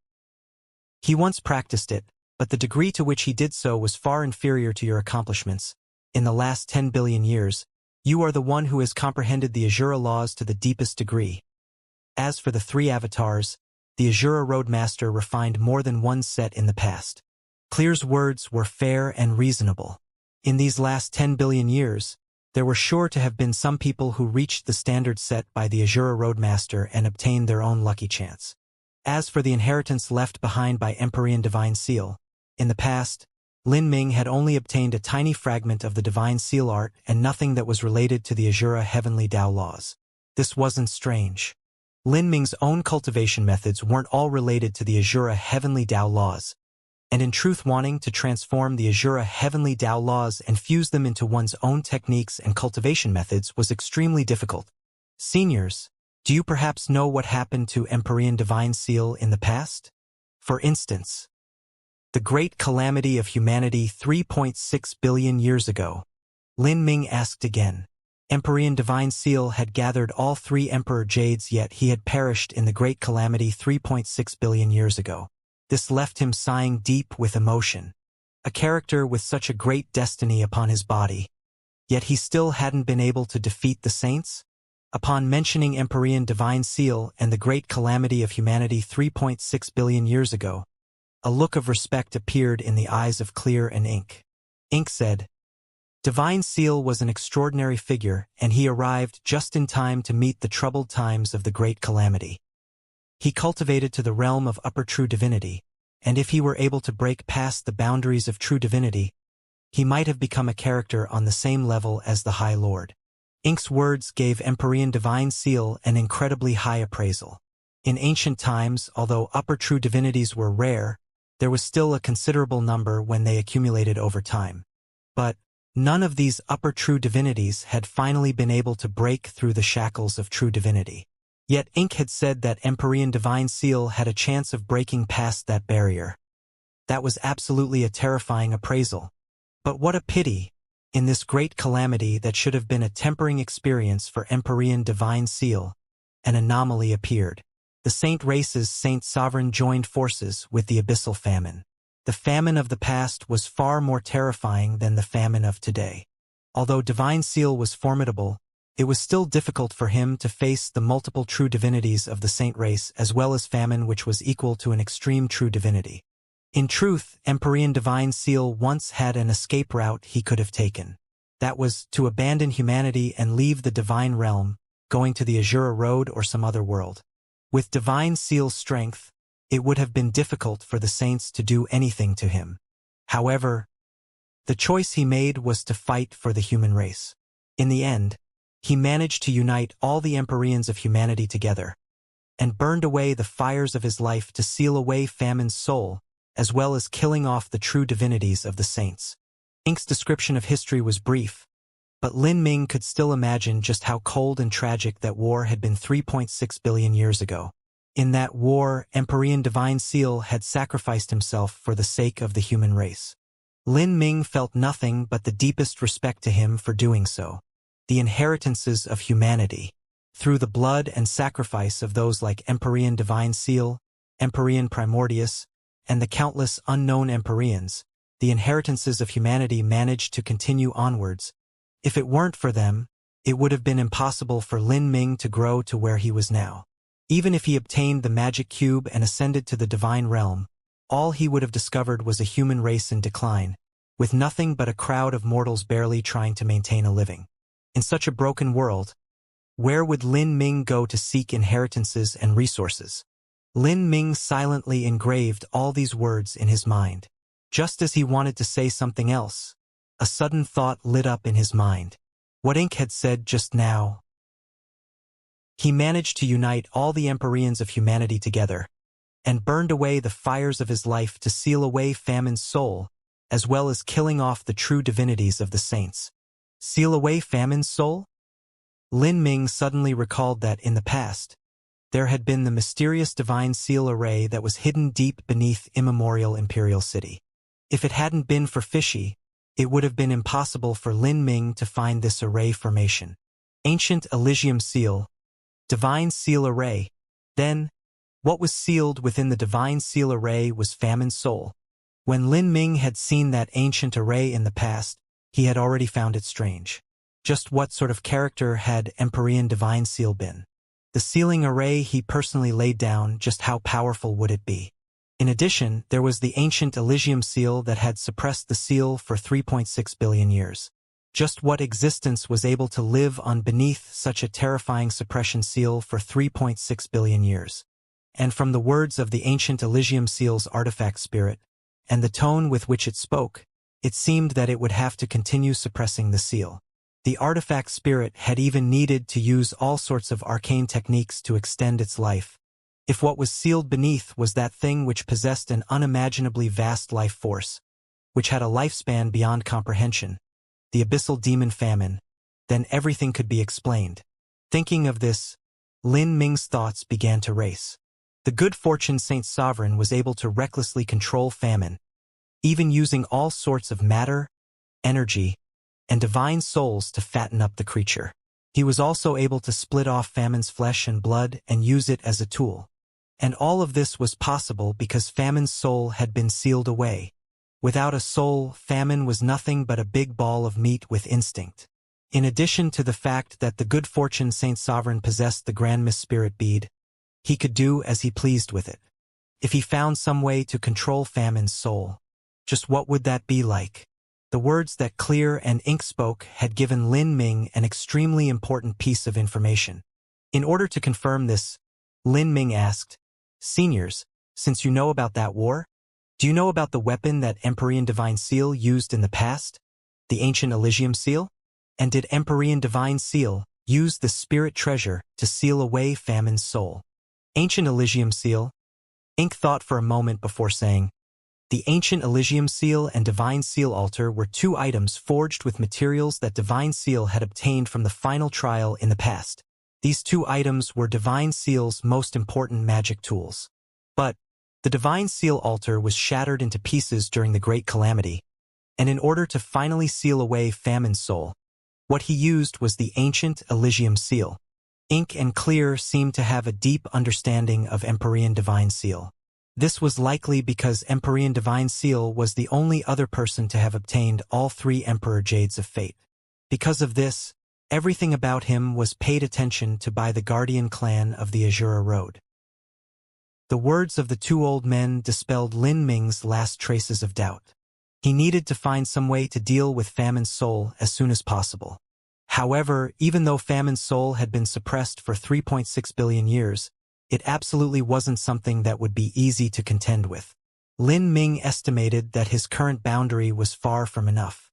He once practiced it, but the degree to which he did so was far inferior to your accomplishments. In the last 10 billion years, you are the one who has comprehended the Azura laws to the deepest degree. As for the 3 avatars, the Azura Roadmaster refined more than one set in the past. Clear's words were fair and reasonable. In these last 10 billion years, there were sure to have been some people who reached the standard set by the Azura Roadmaster and obtained their own lucky chance. As for the inheritance left behind by Empyrean Divine Seal, in the past, Lin Ming had only obtained a tiny fragment of the Divine Seal art and nothing that was related to the Azura Heavenly Tao laws. This wasn't strange. Lin Ming's own cultivation methods weren't all related to the Azura Heavenly Tao laws, and in truth wanting to transform the Azura Heavenly Tao laws and fuse them into one's own techniques and cultivation methods was extremely difficult. Seniors, do you perhaps know what happened to Empyrean Divine Seal in the past? For instance, the Great Calamity of Humanity 3.6 billion years ago. Lin Ming asked again. Empyrean Divine Seal had gathered all 3 Emperor Jades, yet he had perished in the Great Calamity 3.6 billion years ago. This left him sighing deep with emotion. A character with such a great destiny upon his body. Yet he still hadn't been able to defeat the saints? Upon mentioning Empyrean Divine Seal and the Great Calamity of Humanity 3.6 billion years ago, a look of respect appeared in the eyes of Clear and Ink. Ink said, Divine Seal was an extraordinary figure, and he arrived just in time to meet the troubled times of the Great Calamity. He cultivated to the realm of upper true divinity, and if he were able to break past the boundaries of true divinity, he might have become a character on the same level as the High Lord. Ink's words gave Empyrean Divine Seal an incredibly high appraisal. In ancient times, although upper true divinities were rare, there was still a considerable number when they accumulated over time. But none of these upper true divinities had finally been able to break through the shackles of true divinity. Yet Ink had said that Empyrean Divine Seal had a chance of breaking past that barrier. That was absolutely a terrifying appraisal. But what a pity! In this great calamity that should have been a tempering experience for Empyrean Divine Seal, an anomaly appeared. The Saint race's Saint Sovereign joined forces with the abyssal famine. The famine of the past was far more terrifying than the famine of today. Although Divine Seal was formidable, it was still difficult for him to face the multiple true divinities of the Saint race as well as famine which was equal to an extreme true divinity. In truth, Empyrean Divine Seal once had an escape route he could have taken. That was to abandon humanity and leave the divine realm, going to the Azura Road or some other world. With Divine Seal's strength, it would have been difficult for the saints to do anything to him. However, the choice he made was to fight for the human race. In the end, he managed to unite all the Empyreans of humanity together, and burned away the fires of his life to seal away famine's soul, as well as killing off the true divinities of the saints. Ink's description of history was brief, but Lin Ming could still imagine just how cold and tragic that war had been 3.6 billion years ago. In that war, Empyrean Divine Seal had sacrificed himself for the sake of the human race. Lin Ming felt nothing but the deepest respect to him for doing so. The inheritances of humanity, through the blood and sacrifice of those like Empyrean Divine Seal, Empyrean Primordius, and the countless unknown Empyreans, the inheritances of humanity managed to continue onwards. If it weren't for them, it would have been impossible for Lin Ming to grow to where he was now. Even if he obtained the magic cube and ascended to the divine realm, all he would have discovered was a human race in decline, with nothing but a crowd of mortals barely trying to maintain a living. In such a broken world, where would Lin Ming go to seek inheritances and resources? Lin Ming silently engraved all these words in his mind. Just as he wanted to say something else, a sudden thought lit up in his mind. What Ink had said just now. He managed to unite all the Empyreans of humanity together, and burned away the fires of his life to seal away famine's soul, as well as killing off the true divinities of the saints. Seal away famine's soul? Lin Ming suddenly recalled that in the past, there had been the mysterious Divine Seal array that was hidden deep beneath immemorial Imperial City. If it hadn't been for Fishy, it would have been impossible for Lin Ming to find this array formation. Ancient Elysium Seal, Divine Seal Array. Then, what was sealed within the Divine Seal Array was famine's soul. When Lin Ming had seen that ancient array in the past, he had already found it strange. Just what sort of character had Empyrean Divine Seal been? The sealing array he personally laid down, just how powerful would it be? In addition, there was the ancient Elysium Seal that had suppressed the seal for 3.6 billion years. Just what existence was able to live on beneath such a terrifying suppression seal for 3.6 billion years? And from the words of the ancient Elysium Seal's artifact spirit, and the tone with which it spoke, it seemed that it would have to continue suppressing the seal. The artifact spirit had even needed to use all sorts of arcane techniques to extend its life. If what was sealed beneath was that thing which possessed an unimaginably vast life force, which had a lifespan beyond comprehension, the abyssal demon famine, then everything could be explained. Thinking of this, Lin Ming's thoughts began to race. The good fortune Saint Sovereign was able to recklessly control famine, even using all sorts of matter, energy, and divine souls to fatten up the creature. He was also able to split off famine's flesh and blood and use it as a tool. And all of this was possible because famine's soul had been sealed away. Without a soul, famine was nothing but a big ball of meat with instinct. In addition to the fact that the good fortune Saint Sovereign possessed the Grand Miss Spirit Bead, he could do as he pleased with it. If he found some way to control famine's soul, just what would that be like? The words that Clear and Ink spoke had given Lin Ming an extremely important piece of information. In order to confirm this, Lin Ming asked, "Seniors, since you know about that war, do you know about the weapon that Empyrean Divine Seal used in the past? The ancient Elysium Seal? And did Empyrean Divine Seal use the spirit treasure to seal away famine's soul?" Ancient Elysium Seal? Ink thought for a moment before saying, "The ancient Elysium Seal and Divine Seal Altar were two items forged with materials that Divine Seal had obtained from the final trial in the past. These two items were Divine Seal's most important magic tools. But the Divine Seal Altar was shattered into pieces during the Great Calamity, and in order to finally seal away famine's soul, what he used was the ancient Elysium Seal." Ink and Clear seemed to have a deep understanding of Empyrean Divine Seal. This was likely because Empyrean Divine Seal was the only other person to have obtained all three Emperor Jades of Fate. Because of this, everything about him was paid attention to by the Guardian clan of the Azura Road. The words of the two old men dispelled Lin Ming's last traces of doubt. He needed to find some way to deal with famine's soul as soon as possible. However, even though famine's soul had been suppressed for 3.6 billion years, it absolutely wasn't something that would be easy to contend with. Lin Ming estimated that his current boundary was far from enough.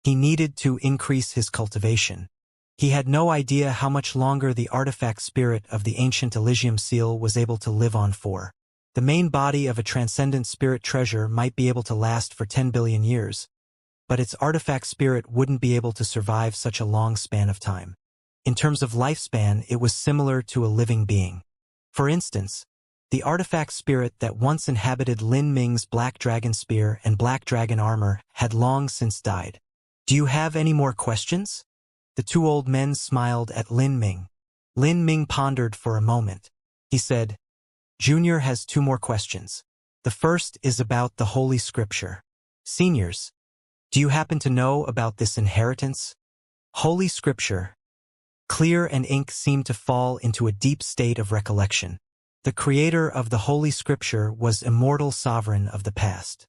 He needed to increase his cultivation. He had no idea how much longer the artifact spirit of the ancient Elysium Seal was able to live on for. The main body of a transcendent spirit treasure might be able to last for 10 billion years, but its artifact spirit wouldn't be able to survive such a long span of time. In terms of lifespan, it was similar to a living being. For instance, the artifact spirit that once inhabited Lin Ming's Black Dragon Spear and Black Dragon Armor had long since died. "Do you have any more questions?" The two old men smiled at Lin Ming. Lin Ming pondered for a moment. He said, "Junior has two more questions. The first is about the Holy Scripture. Seniors, do you happen to know about this inheritance?" Holy Scripture. Clear and Ink seemed to fall into a deep state of recollection. The creator of the Holy Scripture was immortal sovereign of the past.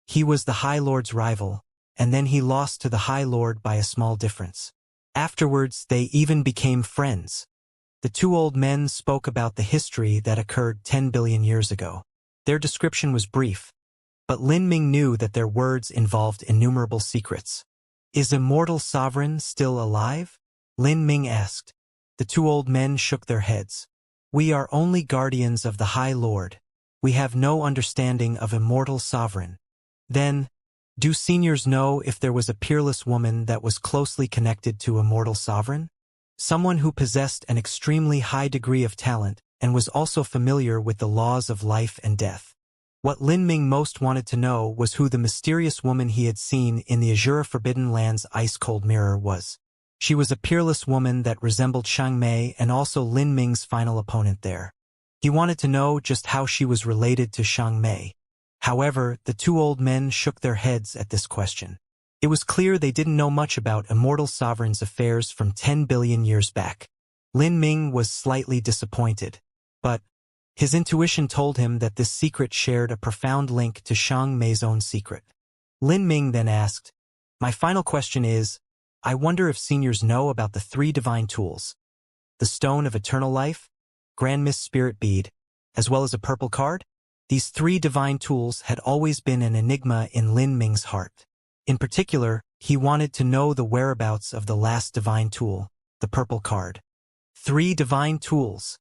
He was the High Lord's rival, and then he lost to the High Lord by a small difference. Afterwards, they even became friends. The two old men spoke about the history that occurred 10 billion years ago. Their description was brief, but Lin Ming knew that their words involved innumerable secrets. "Is Immortal Sovereign still alive?" Lin Ming asked. The two old men shook their heads. "We are only guardians of the High Lord. We have no understanding of Immortal Sovereign." "Then, do seniors know if there was a peerless woman that was closely connected to Immortal Sovereign? Someone who possessed an extremely high degree of talent and was also familiar with the laws of life and death." What Lin Ming most wanted to know was who the mysterious woman he had seen in the Azura Forbidden Land's ice-cold mirror was. She was a peerless woman that resembled Xianxia and also Lin Ming's final opponent there. He wanted to know just how she was related to Xianxia. However, the two old men shook their heads at this question. It was clear they didn't know much about Immortal Sovereign's affairs from 10 billion years back. Lin Ming was slightly disappointed, but his intuition told him that this secret shared a profound link to Xianxia's own secret. Lin Ming then asked, "My final question is, I wonder if seniors know about the three divine tools, the Stone of Eternal Life, Grand Miss Spirit Bead, as well as a purple card?" These three divine tools had always been an enigma in Lin Ming's heart. In particular, He wanted to know the whereabouts of the last divine tool, the purple card. 3 divine tools.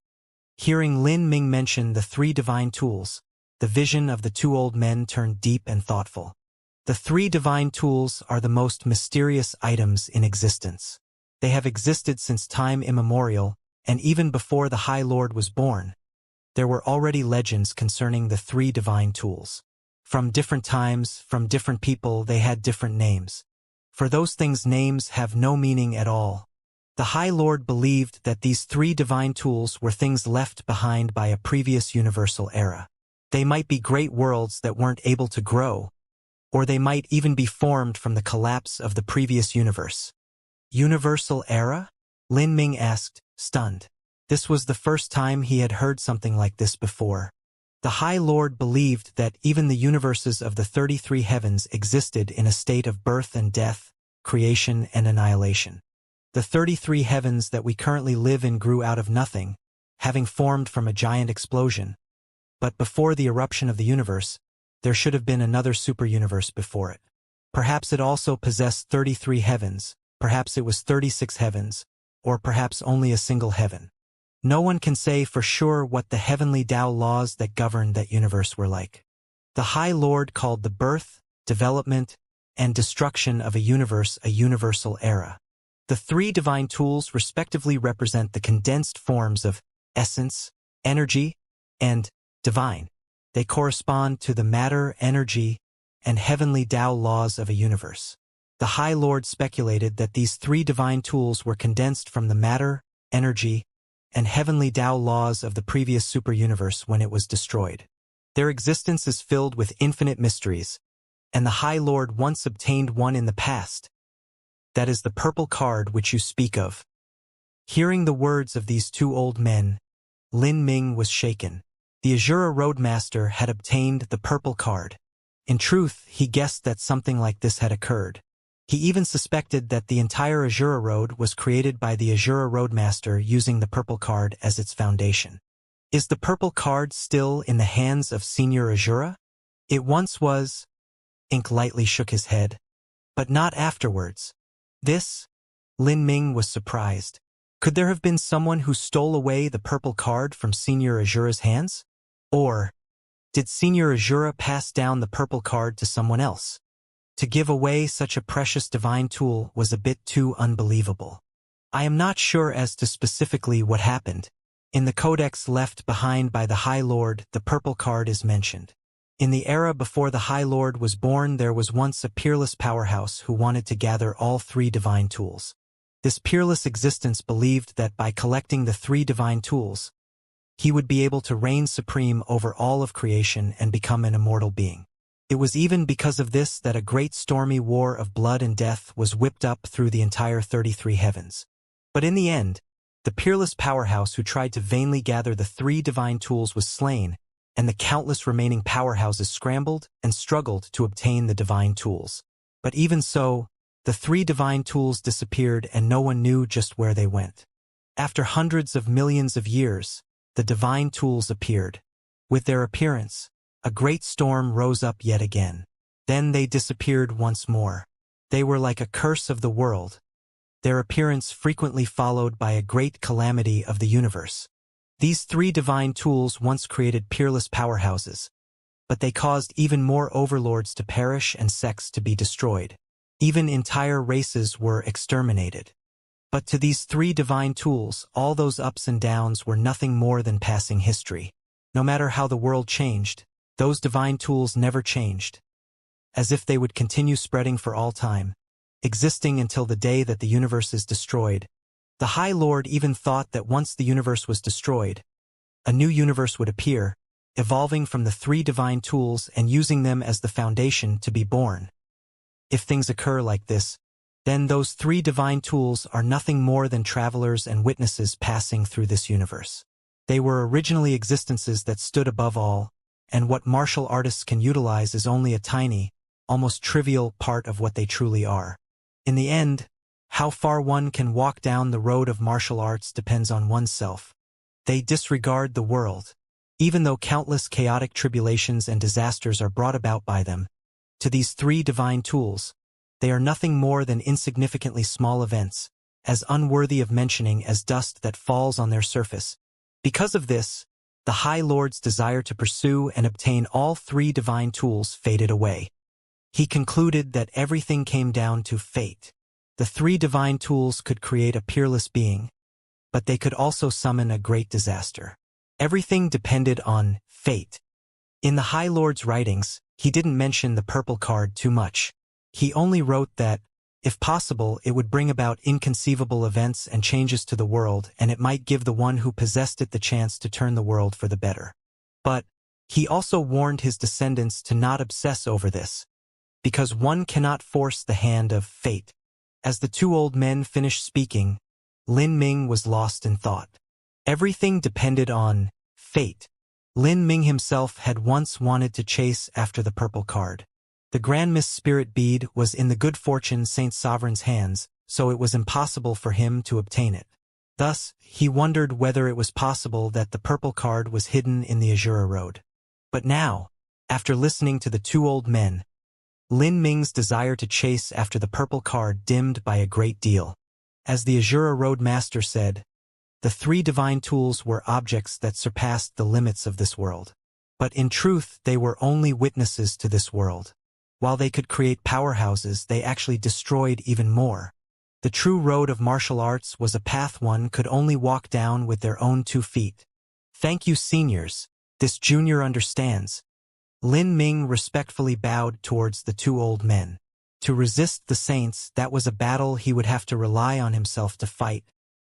Hearing Lin Ming mention the 3 divine tools, the vision of the 2 old men turned deep and thoughtful. The 3 divine tools are the most mysterious items in existence. They have existed since time immemorial, and even before the High Lord was born, there were already legends concerning the 3 divine tools. From different times, from different people, they had different names. For those things, names have no meaning at all. The High Lord believed that these 3 divine tools were things left behind by a previous universal era. They might be great worlds that weren't able to grow, or they might even be formed from the collapse of the previous universe. Universal era? Lin Ming asked, stunned. This was the first time he had heard something like this before. The High Lord believed that even the universes of the 33 heavens existed in a state of birth and death, creation and annihilation. The 33 heavens that we currently live in grew out of nothing, having formed from a giant explosion. But before the eruption of the universe, there should have been another super-universe before it. Perhaps it also possessed 33 heavens, perhaps it was 36 heavens, or perhaps only a single heaven. No one can say for sure what the heavenly Tao laws that govern that universe were like. The High Lord called the birth, development, and destruction of a universe a universal era. The 3 divine tools respectively represent the condensed forms of essence, energy, and divine. They correspond to the matter, energy, and heavenly Tao laws of a universe. The High Lord speculated that these 3 divine tools were condensed from the matter, energy, and heavenly Tao laws of the previous super-universe when it was destroyed. Their existence is filled with infinite mysteries, and the High Lord once obtained one in the past. That is the purple card which you speak of. Hearing the words of these 2 old men, Lin Ming was shaken. The Azura Roadmaster had obtained the purple card. In truth, he guessed that something like this had occurred. He even suspected that the entire Azura Road was created by the Azura Roadmaster using the purple card as its foundation. Is the purple card still in the hands of Senior Azura? It once was. Ink lightly shook his head. But not afterwards. This? Lin Ming was surprised. Could there have been someone who stole away the purple card from Senior Azura's hands? Or did Senior Azura pass down the purple card to someone else? To give away such a precious divine tool was a bit too unbelievable. I am not sure as to specifically what happened. In the codex left behind by the High Lord, the purple card is mentioned. In the era before the High Lord was born, there was once a peerless powerhouse who wanted to gather all 3 divine tools. This peerless existence believed that by collecting the 3 divine tools, he would be able to reign supreme over all of creation and become an immortal being. It was even because of this that a great stormy war of blood and death was whipped up through the entire 33 heavens. But in the end, the peerless powerhouse who tried to vainly gather the 3 divine tools was slain, and the countless remaining powerhouses scrambled and struggled to obtain the divine tools. But even so, the 3 divine tools disappeared and no one knew just where they went. After hundreds of millions of years, the divine tools appeared. With their appearance, a great storm rose up yet again. Then they disappeared once more. They were like a curse of the world, their appearance frequently followed by a great calamity of the universe. These 3 divine tools once created peerless powerhouses, but they caused even more overlords to perish and sects to be destroyed. Even entire races were exterminated. But to these 3 divine tools, all those ups and downs were nothing more than passing history. No matter how the world changed, those divine tools never changed. As if they would continue spreading for all time, existing until the day that the universe is destroyed. The High Lord even thought that once the universe was destroyed, a new universe would appear, evolving from the 3 divine tools and using them as the foundation to be born. If things occur like this, then those 3 divine tools are nothing more than travelers and witnesses passing through this universe. They were originally existences that stood above all, and what martial artists can utilize is only a tiny, almost trivial part of what they truly are. In the end, how far one can walk down the road of martial arts depends on oneself. They disregard the world, even though countless chaotic tribulations and disasters are brought about by them. To these 3 divine tools, They are nothing more than insignificantly small events, as unworthy of mentioning as dust that falls on their surface. Because of this, the High Lord's desire to pursue and obtain all three divine tools faded away. He concluded that everything came down to fate. The three divine tools could create a peerless being, but they could also summon a great disaster. Everything depended on fate. In the High Lord's writings, he didn't mention the purple card too much. He only wrote that, if possible, it would bring about inconceivable events and changes to the world, and it might give the one who possessed it the chance to turn the world for the better. But he also warned his descendants to not obsess over this, because one cannot force the hand of fate. As the two old men finished speaking, Lin Ming was lost in thought. Everything depended on fate. Lin Ming himself had once wanted to chase after the purple card. The Grand Miss Spirit bead was in the good fortune Saint Sovereign's hands, so it was impossible for him to obtain it. Thus, he wondered whether it was possible that the purple card was hidden in the Azura Road. But now, after listening to the two old men, Lin Ming's desire to chase after the purple card dimmed by a great deal. As the Azura Road Master said, the three divine tools were objects that surpassed the limits of this world. But in truth, they were only witnesses to this world. While they could create powerhouses, they actually destroyed even more. The true road of martial arts was a path one could only walk down with their own 2 feet. Thank you, seniors. This junior understands. Lin Ming respectfully bowed towards the two old men. To resist the saints, that was a battle he would have to rely on himself to fight.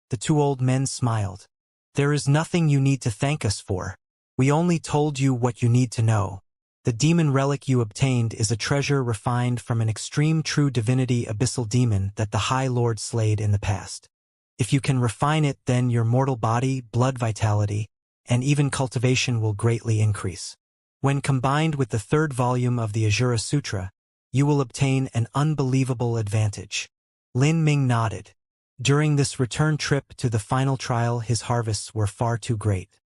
The two old men smiled. There is nothing you need to thank us for. We only told you what you need to know. The demon relic you obtained is a treasure refined from an extreme true divinity abyssal demon that the High Lord slayed in the past. If you can refine it, then your mortal body, blood vitality, and even cultivation will greatly increase. When combined with the 3rd volume of the Azura Sutra, you will obtain an unbelievable advantage. Lin Ming nodded. During this return trip to the final trial, his harvests were far too great.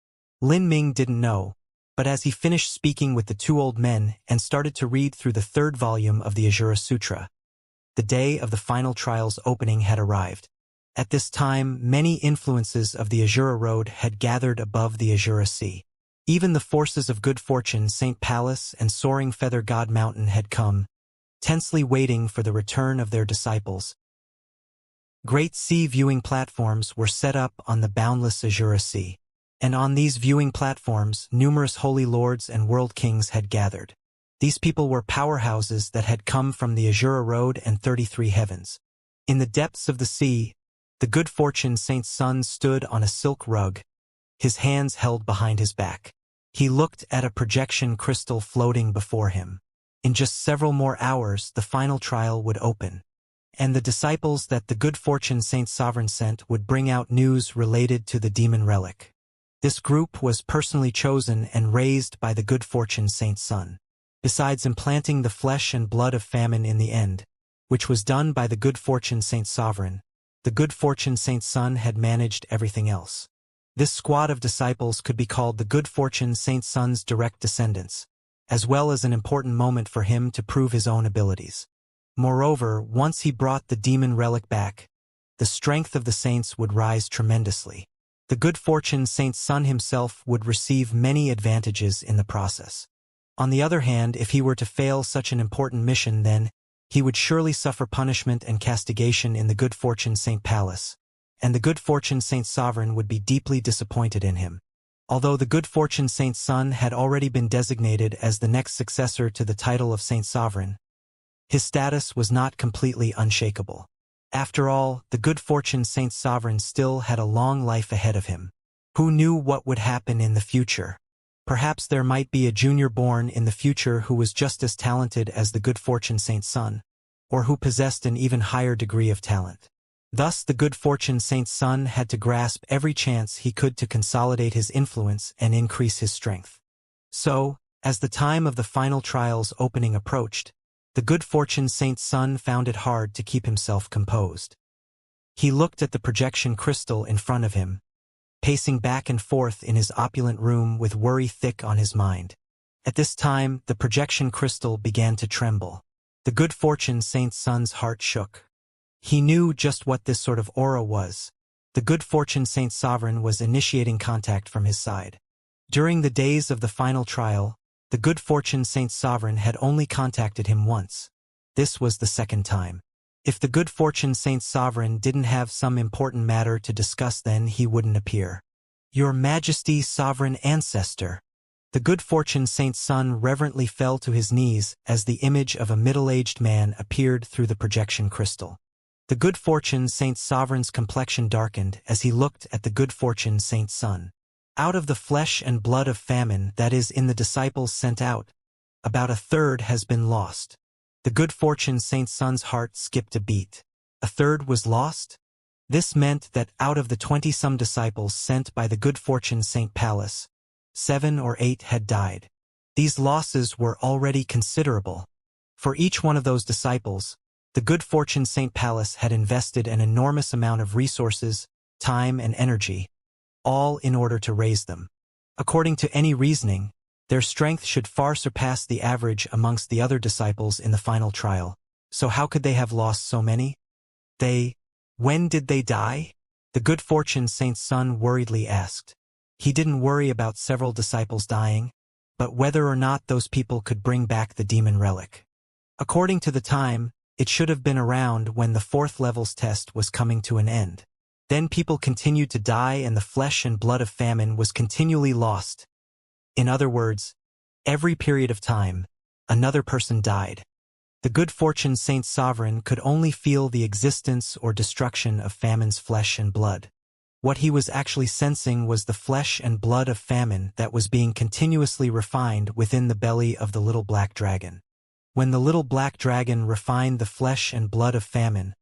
Lin Ming didn't know, but as he finished speaking with the two old men and started to read through the 3rd volume of the Azura Sutra, the day of the final trial's opening had arrived. At this time, many influences of the Azura Road had gathered above the Azura Sea. Even the forces of good fortune, St. Palace and Soaring Feather God Mountain had come, tensely waiting for the return of their disciples. Great sea viewing platforms were set up on the boundless Azura Sea, and on these viewing platforms, numerous holy lords and world kings had gathered. These people were powerhouses that had come from the Azura Road and 33 heavens. In the depths of the sea, the good fortune Saint's son stood on a silk rug, his hands held behind his back. He looked at a projection crystal floating before him. In just several more hours, the final trial would open, and the disciples that the good fortune Saint Sovereign sent would bring out news related to the demon relic. This group was personally chosen and raised by the good fortune Saint's son. Besides implanting the flesh and blood of famine in the end, which was done by the good fortune Saint Sovereign, the good fortune Saint's son had managed everything else. This squad of disciples could be called the good fortune Saint's son's direct descendants, as well as an important moment for him to prove his own abilities. Moreover, once he brought the demon relic back, the strength of the saints would rise tremendously. The good fortune Saint's son himself would receive many advantages in the process. On the other hand, if he were to fail such an important mission, then he would surely suffer punishment and castigation in the good fortune Saint Palace, and the good fortune Saint Sovereign would be deeply disappointed in him. Although the good fortune Saint's son had already been designated as the next successor to the title of Saint Sovereign, his status was not completely unshakable. After all, the good fortune Saint Sovereign still had a long life ahead of him. Who knew what would happen in the future? Perhaps there might be a junior born in the future who was just as talented as the good fortune Saint's son, or who possessed an even higher degree of talent. Thus the good fortune Saint's son had to grasp every chance he could to consolidate his influence and increase his strength. So, as the time of the final trial's opening approached, the good fortune Saint's son found it hard to keep himself composed. He looked at the projection crystal in front of him, pacing back and forth in his opulent room with worry thick on his mind. At this time, the projection crystal began to tremble. The good fortune Saint Sun's heart shook. He knew just what this sort of aura was. The good fortune Saint Sovereign was initiating contact from his side. During the days of the final trial, the good fortune Saint Sovereign had only contacted him once. This was the second time. If the good fortune Saint Sovereign didn't have some important matter to discuss, then he wouldn't appear. Your Majesty, Sovereign Ancestor. The good fortune Saint Sun reverently fell to his knees as the image of a middle-aged man appeared through the projection crystal. The good fortune Saint Sovereign's complexion darkened as he looked at the good fortune Saint Sun. Out of the flesh and blood of famine that is in the disciples sent out, about a third has been lost. The good fortune Saint Sun's heart skipped a beat. A third was lost? This meant that out of the 20-some disciples sent by the good fortune Saint Pallas, 7 or 8 had died. These losses were already considerable. For each one of those disciples, the good fortune Saint Pallas had invested an enormous amount of resources, time and energy, all in order to raise them. According to any reasoning, their strength should far surpass the average amongst the other disciples in the final trial. So how could they have lost so many? When did they die? The good fortune Saint Sun worriedly asked. He didn't worry about several disciples dying, but whether or not those people could bring back the demon relic. According to the time, it should have been around when the 4th level's test was coming to an end. Then people continued to die and the flesh and blood of famine was continually lost. In other words, every period of time, another person died. The good fortune Saint Sovereign could only feel the existence or destruction of famine's flesh and blood. What he was actually sensing was the flesh and blood of famine that was being continuously refined within the belly of the little black dragon. When the little black dragon refined the flesh and blood of famine,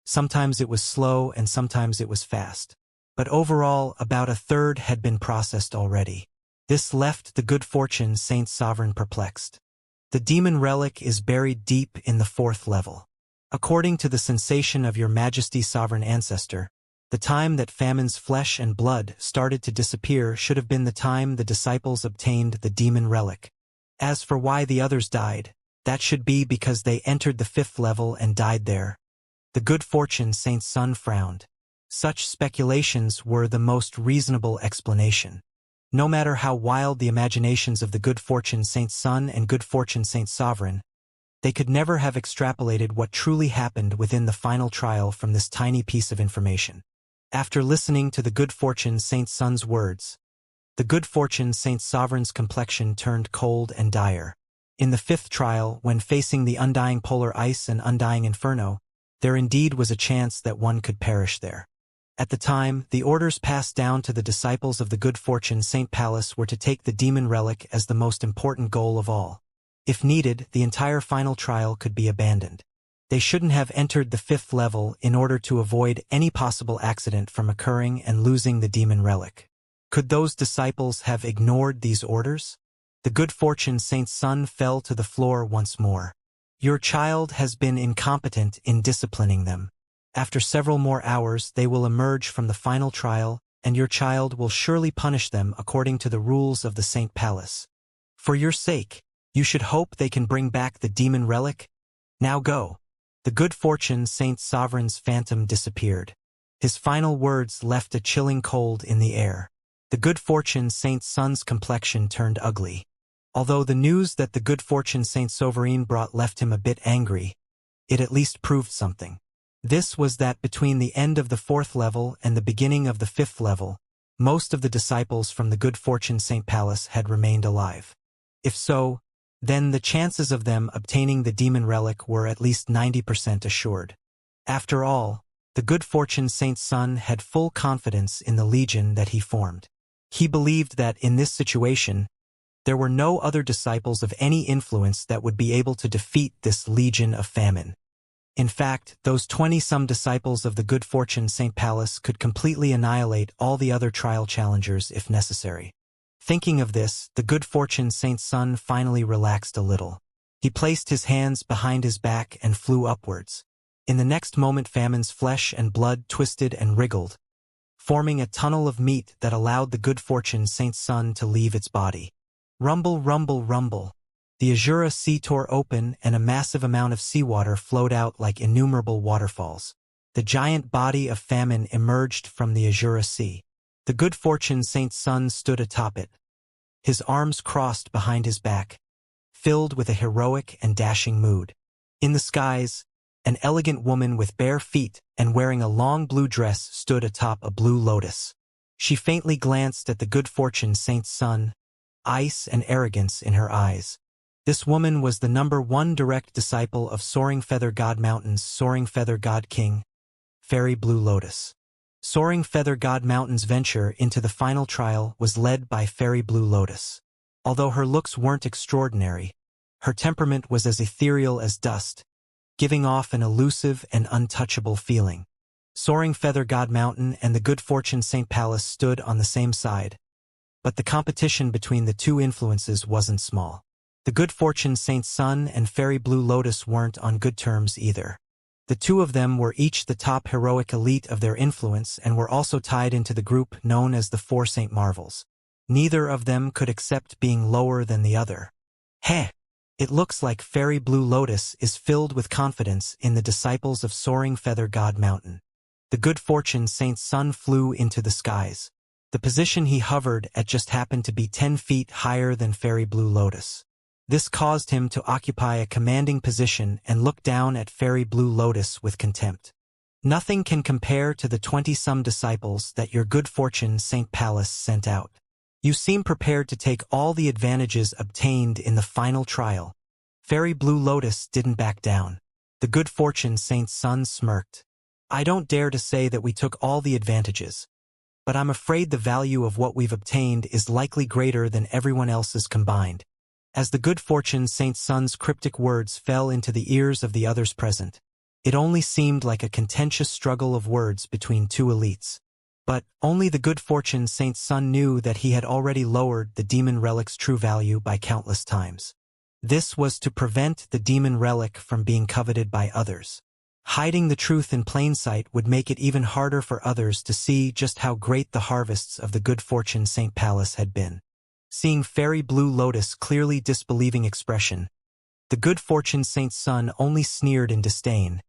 sometimes it was slow and sometimes it was fast. But overall, about a third had been processed already. This left the good fortune Saint Sovereign perplexed. The demon relic is buried deep in the 4th level. According to the sensation of your Majesty Sovereign Ancestor, the time that famine's flesh and blood started to disappear should have been the time the disciples obtained the demon relic. As for why the others died, that should be because they entered the 5th level and died there. The good fortune Saint Sun frowned. Such speculations were the most reasonable explanation. No matter how wild the imaginations of the good fortune Saint Sun and good fortune Saint Sovereign, they could never have extrapolated what truly happened within the final trial from this tiny piece of information. After listening to the good fortune Saint Sun's words, the good fortune Saint Sovereign's complexion turned cold and dire. In the 5th trial, when facing the undying polar ice and undying inferno, there indeed was a chance that one could perish there. At the time, the orders passed down to the disciples of the good fortune Saint Pallas were to take the demon relic as the most important goal of all. If needed, the entire final trial could be abandoned. They shouldn't have entered the 5th level in order to avoid any possible accident from occurring and losing the demon relic. Could those disciples have ignored these orders? The good fortune Saint Sun fell to the floor once more. Your child has been incompetent in disciplining them. After several more hours, they will emerge from the final trial, and your child will surely punish them according to the rules of the Saint Palace. For your sake, you should hope they can bring back the demon relic. Now go. The good fortune Saint Sovereign's phantom disappeared. His final words left a chilling cold in the air. The good fortune Saint Sun's complexion turned ugly. Although the news that the good fortune Saint Sovereign brought left him a bit angry, it at least proved something. This was that between the end of the 4th level and the beginning of the 5th level, most of the disciples from the good fortune Saint Pallas had remained alive. If so, then the chances of them obtaining the demon relic were at least 90% assured. After all, the good fortune Saint Sun had full confidence in the legion that he formed. He believed that in this situation, there were no other disciples of any influence that would be able to defeat this legion of famine. In fact, those 20-some disciples of the good fortune Saint Pallas could completely annihilate all the other trial challengers if necessary. Thinking of this, the good fortune Saint Sun finally relaxed a little. He placed his hands behind his back and flew upwards. In the next moment, famine's flesh and blood twisted and wriggled, forming a tunnel of meat that allowed the good fortune Saint Sun to leave its body. Rumble, rumble, rumble. The azure sea tore open and a massive amount of seawater flowed out like innumerable waterfalls. The giant body of famine emerged from the azure sea. The good fortune Saint Sun stood atop it, his arms crossed behind his back, filled with a heroic and dashing mood. In the skies, an elegant woman with bare feet and wearing a long blue dress stood atop a blue lotus. She faintly glanced at the good fortune Saint Sun, ice and arrogance in her eyes. This woman was the #1 direct disciple of Soaring Feather God Mountain's Soaring Feather God King, Fairy Blue Lotus. Soaring Feather God Mountain's venture into the final trial was led by Fairy Blue Lotus. Although her looks weren't extraordinary, her temperament was as ethereal as dust, giving off an elusive and untouchable feeling. Soaring Feather God Mountain and the Good Fortune Saint Palace stood on the same side, but the competition between the two influences wasn't small. The Good Fortune Saint Sun and Fairy Blue Lotus weren't on good terms either. The two of them were each the top heroic elite of their influence and were also tied into the group known as the Four Saint Marvels. Neither of them could accept being lower than the other. Heh! It looks like Fairy Blue Lotus is filled with confidence in the disciples of Soaring Feather God Mountain. The Good Fortune Saint Sun flew into the skies. The position he hovered at just happened to be 10 feet higher than Fairy Blue Lotus. This caused him to occupy a commanding position and look down at Fairy Blue Lotus with contempt. Nothing can compare to the 20-some disciples that your Good Fortune Saint Palace sent out. You seem prepared to take all the advantages obtained in the final trial. Fairy Blue Lotus didn't back down. The Good Fortune Saint Sun smirked. I don't dare to say that we took all the advantages, but I'm afraid the value of what we've obtained is likely greater than everyone else's combined. As the Good Fortune Saint Sun's cryptic words fell into the ears of the others present, it only seemed like a contentious struggle of words between two elites. But only the Good Fortune Saint Sun knew that he had already lowered the demon relic's true value by countless times. This was to prevent the demon relic from being coveted by others. Hiding the truth in plain sight would make it even harder for others to see just how great the harvests of the Good Fortune Saint Palace had been. Seeing Fairy Blue Lotus' clearly disbelieving expression, the Good Fortune Saint Sun only sneered in disdain,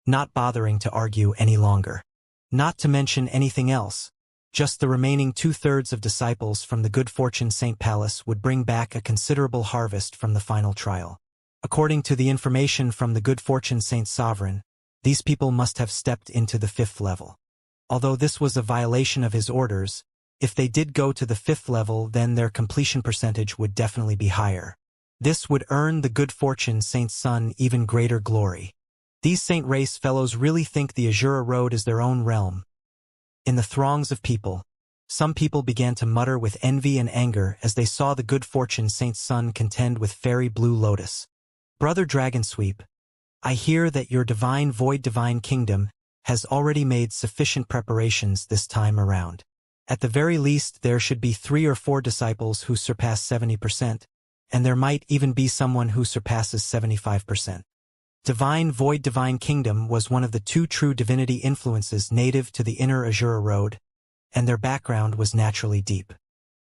not bothering to argue any longer. Not to mention anything else, just the remaining 2/3 of disciples from the Good Fortune Saint Palace would bring back a considerable harvest from the final trial. According to the information from the Good Fortune Saint Sovereign, these people must have stepped into the 5th level. Although this was a violation of his orders, if they did go to the 5th level, then their completion percentage would definitely be higher. This would earn the Good Fortune Saint Sun even greater glory. These Saint Race fellows really think the Azura Road is their own realm. In the throngs of people, some people began to mutter with envy and anger as they saw the Good Fortune Saint Sun contend with Fairy Blue Lotus. Brother Dragonsweep, I hear that your divine void divine kingdom has already made sufficient preparations this time around. At the very least, there should be 3 or 4 disciples who surpass 70%, and there might even be someone who surpasses 75%. Divine Void Divine Kingdom was one of the 2 true divinity influences native to the inner Azura Road, and their background was naturally deep.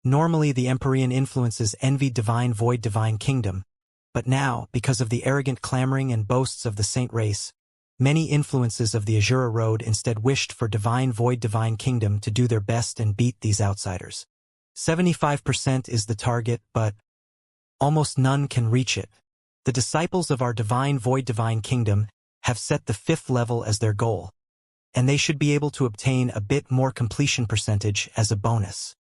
Normally the Empyrean influences envied Divine Void Divine Kingdom, but now, because of the arrogant clamoring and boasts of the Saint Race, many influences of the Azura Road instead wished for Divine Void Divine Kingdom to do their best and beat these outsiders. 75% is the target, but almost none can reach it. The disciples of our Divine Void Divine Kingdom have set the 5th level as their goal, and they should be able to obtain a bit more completion percentage as a bonus.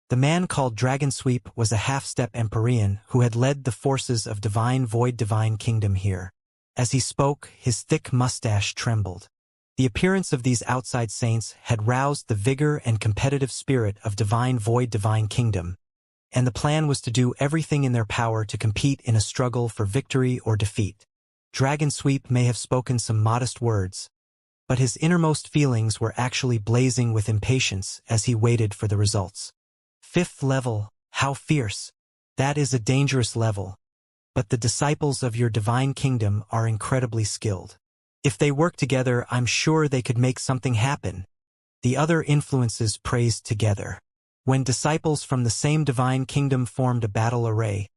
The man called Dragonsweep was a half-step Empyrean who had led the forces of Divine Void Divine Kingdom here. As he spoke, his thick mustache trembled. The appearance of these outside saints had roused the vigor and competitive spirit of Divine Void Divine Kingdom, and the plan was to do everything in their power to compete in a struggle for victory or defeat. Dragonsweep may have spoken some modest words, but his innermost feelings were actually blazing with impatience as he waited for the results. 5th level, how fierce! That is a dangerous level, but the disciples of your divine kingdom are incredibly skilled. If they work together, I'm sure they could make something happen. The other influences praised together. When disciples from the same divine kingdom formed a battle array,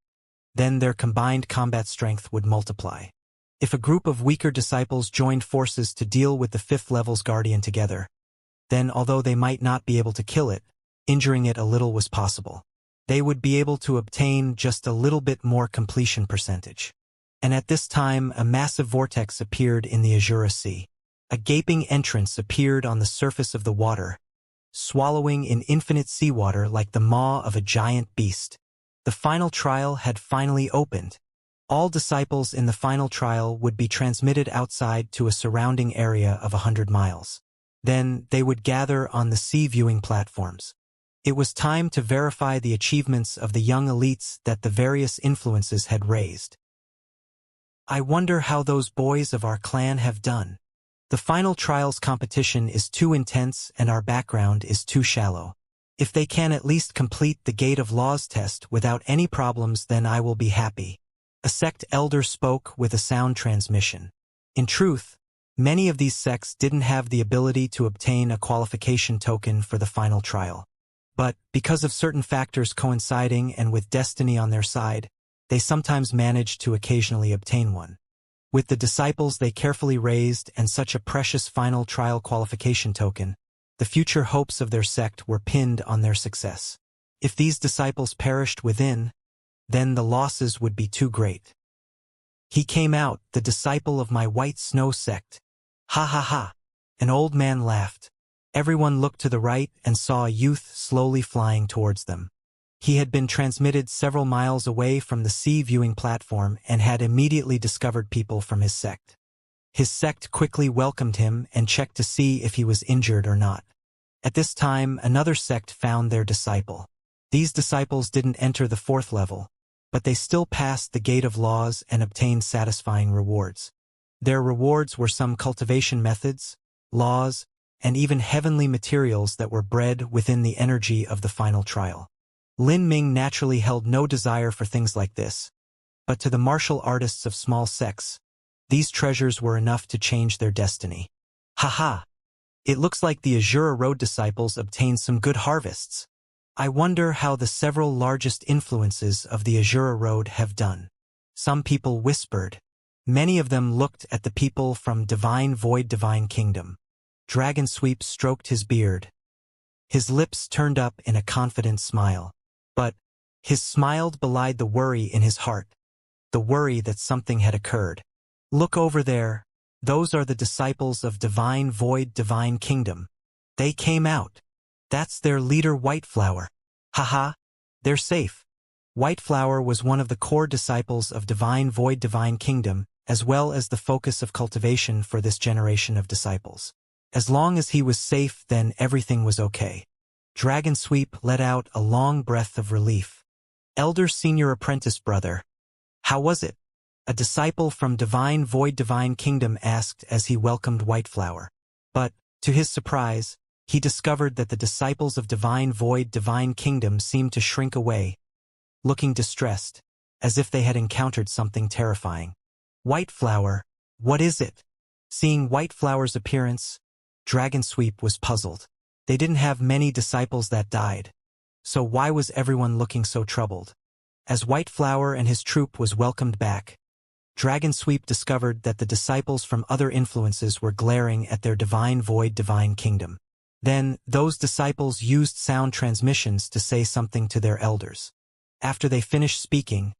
then their combined combat strength would multiply. If a group of weaker disciples joined forces to deal with the 5th level's guardian together, then although they might not be able to kill it, injuring it a little was possible. They would be able to obtain just a little bit more completion percentage. And at this time, a massive vortex appeared in the Azure Sea. A gaping entrance appeared on the surface of the water, swallowing in infinite seawater like the maw of a giant beast. The final trial had finally opened. All disciples in the final trial would be transmitted outside to a surrounding area of 100 miles. Then they would gather on the sea viewing platforms. It was time to verify the achievements of the young elites that the various influences had raised. I wonder how those boys of our clan have done. The final trials competition is too intense and our background is too shallow. If they can at least complete the Gate of Laws test without any problems, then I will be happy. A sect elder spoke with a sound transmission. In truth, many of these sects didn't have the ability to obtain a qualification token for the final trial. But, because of certain factors coinciding and with destiny on their side, they sometimes managed to occasionally obtain one. With the disciples they carefully raised and such a precious final trial qualification token, the future hopes of their sect were pinned on their success. If these disciples perished within, then the losses would be too great. He came out, the disciple of my white snow sect. Ha ha ha! An old man laughed. Everyone looked to the right and saw a youth slowly flying towards them. He had been transmitted several miles away from the sea viewing platform and had immediately discovered people from his sect. His sect quickly welcomed him and checked to see if he was injured or not. At this time, another sect found their disciple. These disciples didn't enter the 4th level, but they still passed the Gate of Laws and obtained satisfying rewards. Their rewards were some cultivation methods, laws, and even heavenly materials that were bred within the energy of the final trial. Lin Ming naturally held no desire for things like this, but to the martial artists of small sects, these treasures were enough to change their destiny. Haha! It looks like the Azura Road disciples obtained some good harvests. I wonder how the several largest influences of the Azura Road have done. Some people whispered. Many of them looked at the people from Divine Void Divine Kingdom. Dragon Sweep stroked his beard. His lips turned up in a confident smile. But his smile belied the worry in his heart, the worry that something had occurred. Look over there. Those are the disciples of Divine Void Divine Kingdom. They came out. That's their leader Whiteflower. Haha, they're safe. Whiteflower was one of the core disciples of Divine Void Divine Kingdom, as well as the focus of cultivation for this generation of disciples. As long as he was safe, then everything was okay. Dragon Sweep let out a long breath of relief. Elder Senior Apprentice Brother. How was it? A disciple from Divine Void Divine Kingdom asked as he welcomed Whiteflower. But, to his surprise, he discovered that the disciples of Divine Void Divine Kingdom seemed to shrink away, looking distressed, as if they had encountered something terrifying. Whiteflower, what is it? Seeing Whiteflower's appearance, Dragon Sweep was puzzled. They didn't have many disciples that died, so why was everyone looking so troubled? As Whiteflower and his troop was welcomed back, Dragon Sweep discovered that the disciples from other influences were glaring at their Divine Void Divine Kingdom. Then, those disciples used sound transmissions to say something to their elders. After they finished speaking,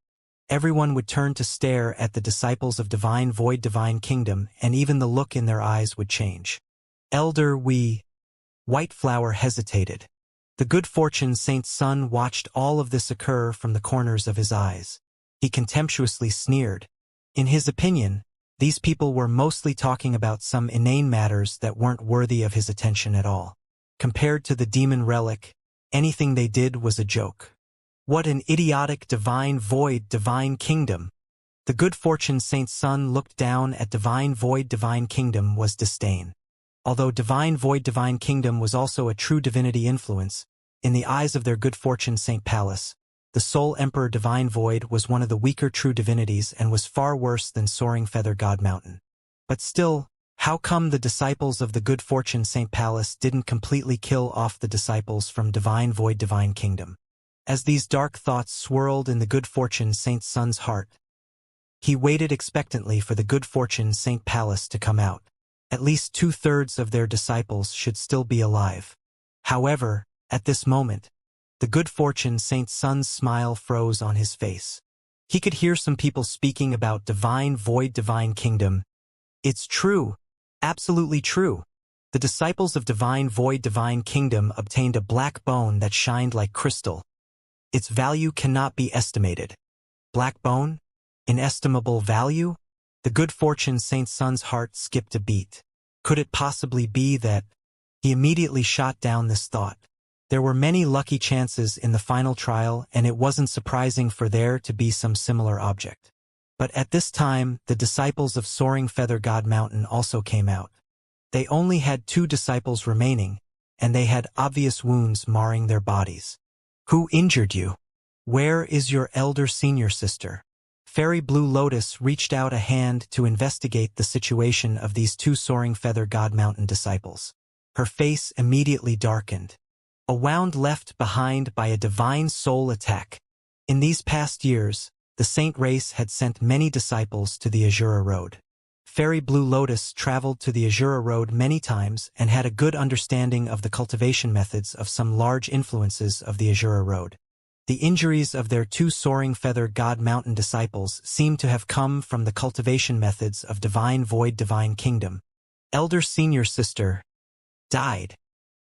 everyone would turn to stare at the disciples of Divine Void Divine Kingdom, and even the look in their eyes would change. Elder, Whiteflower hesitated. The good fortune Saint's son watched all of this occur from the corners of his eyes. He contemptuously sneered. In his opinion, these people were mostly talking about some inane matters that weren't worthy of his attention at all. Compared to the demon relic, anything they did was a joke. What an idiotic Divine Void Divine Kingdom! The good fortune Saint's son looked down at Divine Void Divine Kingdom was disdain. Although Divine Void Divine Kingdom was also a true divinity influence, in the eyes of their good fortune Saint Palace, the Soul Emperor Divine Void was one of the weaker true divinities and was far worse than Soaring Feather God Mountain. But still, how come the disciples of the good fortune Saint Palace didn't completely kill off the disciples from Divine Void Divine Kingdom? As these dark thoughts swirled in the good fortune Saint Sun's heart, he waited expectantly for the good fortune Saint Palace to come out. At least 2/3 of their disciples should still be alive. However, at this moment, the good fortune Saint Sun's smile froze on his face. He could hear some people speaking about divine void divine kingdom. It's true, absolutely true. The disciples of divine void divine kingdom obtained a black bone that shined like crystal. Its value cannot be estimated. Black bone? Inestimable value? The good fortune Saint Sun's heart skipped a beat. Could it possibly be that? He immediately shot down this thought. There were many lucky chances in the final trial, and it wasn't surprising for there to be some similar object. But at this time, the disciples of Soaring Feather God Mountain also came out. They only had 2 disciples remaining, and they had obvious wounds marring their bodies. Who injured you? Where is your elder senior sister? Fairy Blue Lotus reached out a hand to investigate the situation of these 2 Soaring Feather God Mountain disciples. Her face immediately darkened. A wound left behind by a divine soul attack. In these past years, the Saint race had sent many disciples to the Azura Road. Fairy Blue Lotus traveled to the Azura Road many times and had a good understanding of the cultivation methods of some large influences of the Azura Road. The injuries of their 2 Soaring Feather God Mountain disciples seemed to have come from the cultivation methods of divine void divine kingdom. Elder senior sister died.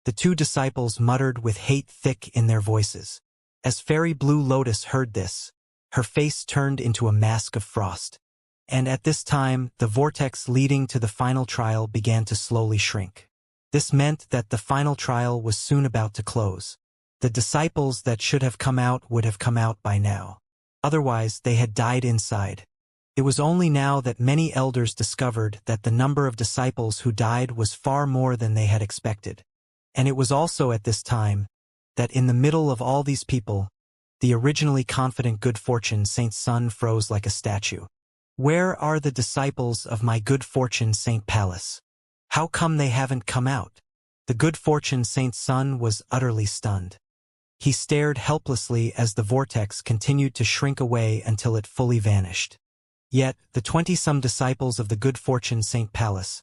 The 2 disciples muttered with hate thick in their voices. As Fairy Blue Lotus heard this, her face turned into a mask of frost. And at this time, the vortex leading to the final trial began to slowly shrink. This meant that the final trial was soon about to close. The disciples that should have come out would have come out by now. Otherwise, they had died inside. It was only now that many elders discovered that the number of disciples who died was far more than they had expected. And it was also at this time that in the middle of all these people, the originally confident good fortune Saint Sun froze like a statue. Where are the disciples of my good fortune Saint Palace? How come they haven't come out? The good fortune Saint Sun was utterly stunned. He stared helplessly as the vortex continued to shrink away until it fully vanished. Yet, the 20-some disciples of the good fortune Saint Palace,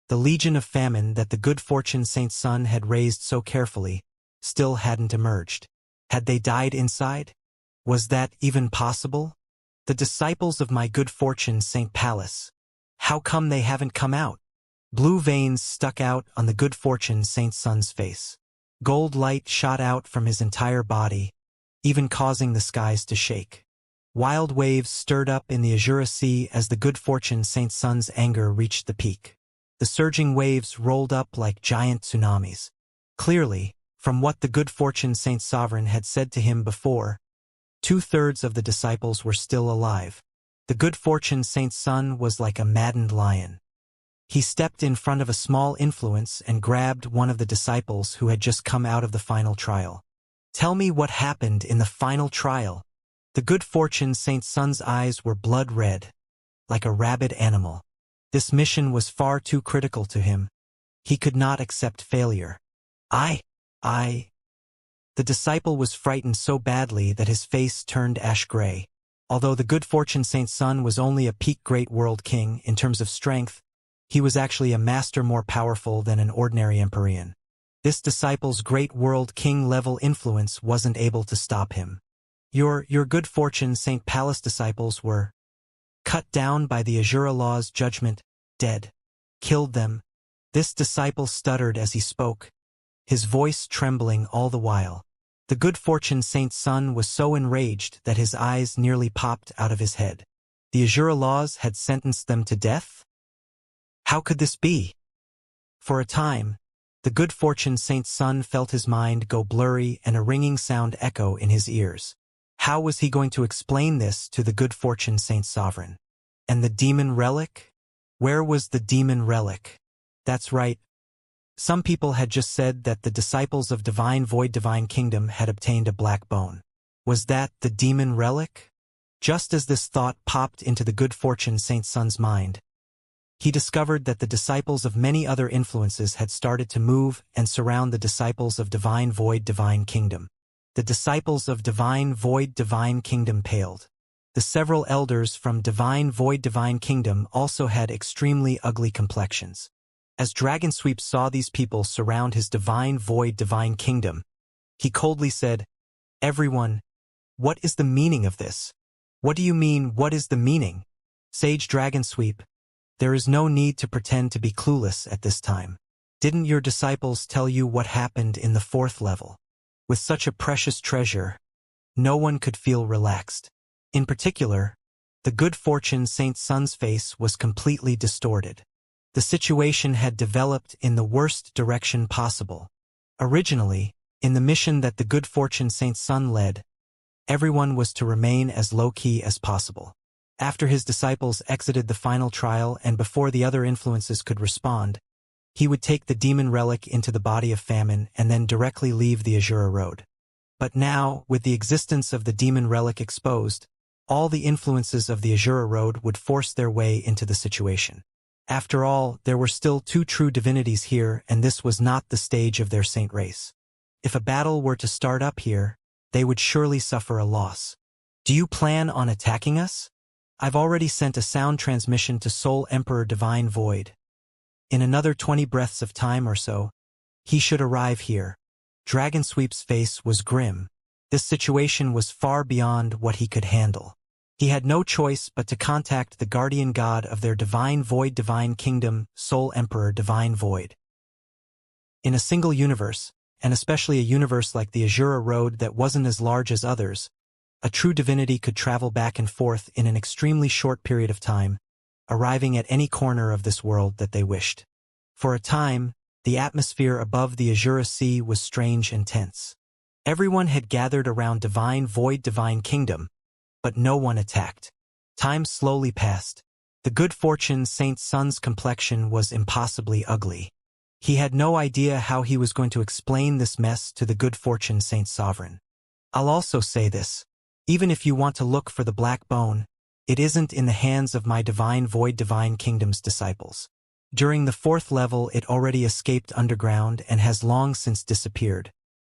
the legion of famine that the good fortune Saint Sun had raised so carefully, still hadn't emerged. Had they died inside? Was that even possible? The disciples of my good fortune Saint Palace. How come they haven't come out? Blue veins stuck out on the good fortune Saint Sun's face. Gold light shot out from his entire body, even causing the skies to shake. Wild waves stirred up in the Azura Sea as the good fortune Saint Sun's anger reached the peak. The surging waves rolled up like giant tsunamis. Clearly, from what the good fortune Saint Sovereign had said to him before, 2/3 of the disciples were still alive. The good fortune Saint Sun was like a maddened lion. He stepped in front of a small influence and grabbed one of the disciples who had just come out of the final trial. Tell me what happened in the final trial. The good fortune Saint Sun's eyes were blood red, like a rabid animal. This mission was far too critical to him. He could not accept failure. The disciple was frightened so badly that his face turned ash-gray. Although the good fortune Saint Sun was only a peak great world king in terms of strength, he was actually a master more powerful than an ordinary Empyrean. This disciple's great world king-level influence wasn't able to stop him. Your good fortune Saint Palace disciples were cut down by the Azura law's judgment, dead. Killed them. This disciple stuttered as he spoke, his voice trembling all the while. The good fortune Saint Sun was so enraged that his eyes nearly popped out of his head. The Azura laws had sentenced them to death? How could this be? For a time, the good fortune Saint Sun felt his mind go blurry and a ringing sound echo in his ears. How was he going to explain this to the good fortune Saint Sovereign? And the demon relic? Where was the demon relic? That's right. Some people had just said that the disciples of Divine Void Divine Kingdom had obtained a black bone. Was that the demon relic? Just as this thought popped into the good fortune Saint Sun's mind, he discovered that the disciples of many other influences had started to move and surround the disciples of Divine Void Divine Kingdom. The disciples of Divine Void Divine Kingdom paled. The several elders from Divine Void Divine Kingdom also had extremely ugly complexions. As Dragonsweep saw these people surround his Divine Void Divine Kingdom, he coldly said, "Everyone, what is the meaning of this? What do you mean, what is the meaning?" Sage Dragonsweep, there is no need to pretend to be clueless at this time. Didn't your disciples tell you what happened in the 4th level? With such a precious treasure, no one could feel relaxed. In particular, the good fortune Saint's son's face was completely distorted. The situation had developed in the worst direction possible. Originally, in the mission that the good fortune Saint's son led, everyone was to remain as low-key as possible. After his disciples exited the final trial and before the other influences could respond, he would take the demon relic into the body of famine and then directly leave the Azura Road. But now, with the existence of the demon relic exposed, all the influences of the Azura Road would force their way into the situation. After all, there were still 2 true divinities here, and this was not the stage of their saint race. If a battle were to start up here, they would surely suffer a loss. Do you plan on attacking us? I've already sent a sound transmission to Soul Emperor Divine Void. In another 20 breaths of time or so, he should arrive here. Dragonsweep's face was grim. This situation was far beyond what he could handle. He had no choice but to contact the guardian god of their Divine Void Divine Kingdom, Soul Emperor Divine Void. In a single universe, and especially a universe like the Azura Road that wasn't as large as others, a true divinity could travel back and forth in an extremely short period of time, arriving at any corner of this world that they wished. For a time, the atmosphere above the Azura Sea was strange and tense. Everyone had gathered around Divine Void Divine Kingdom, but no one attacked. Time slowly passed. The good fortune Saint's son's complexion was impossibly ugly. He had no idea how he was going to explain this mess to the good fortune Saint's sovereign. I'll also say this. Even if you want to look for the black bone, it isn't in the hands of my Divine Void Divine Kingdom's disciples. During the 4th level, it already escaped underground and has long since disappeared.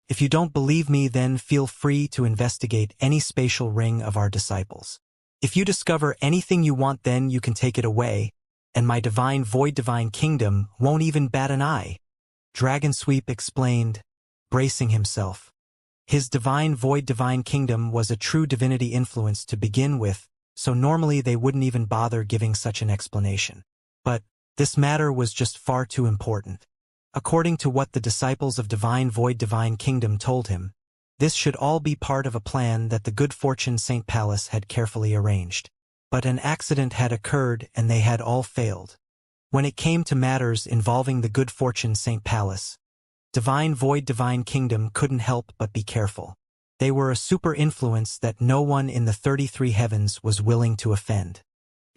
If you don't believe me, then feel free to investigate any spatial ring of our disciples. If you discover anything you want, then you can take it away, and my Divine Void Divine Kingdom won't even bat an eye. Dragonsweep explained, bracing himself. His Divine Void Divine Kingdom was a true divinity influence to begin with, so normally they wouldn't even bother giving such an explanation. But this matter was just far too important. According to what the disciples of Divine Void Divine Kingdom told him, this should all be part of a plan that the good fortune Saint Palace had carefully arranged. But an accident had occurred and they had all failed. When it came to matters involving the good fortune Saint Palace, Divine Void Divine Kingdom couldn't help but be careful. They were a super influence that no one in the 33 heavens was willing to offend.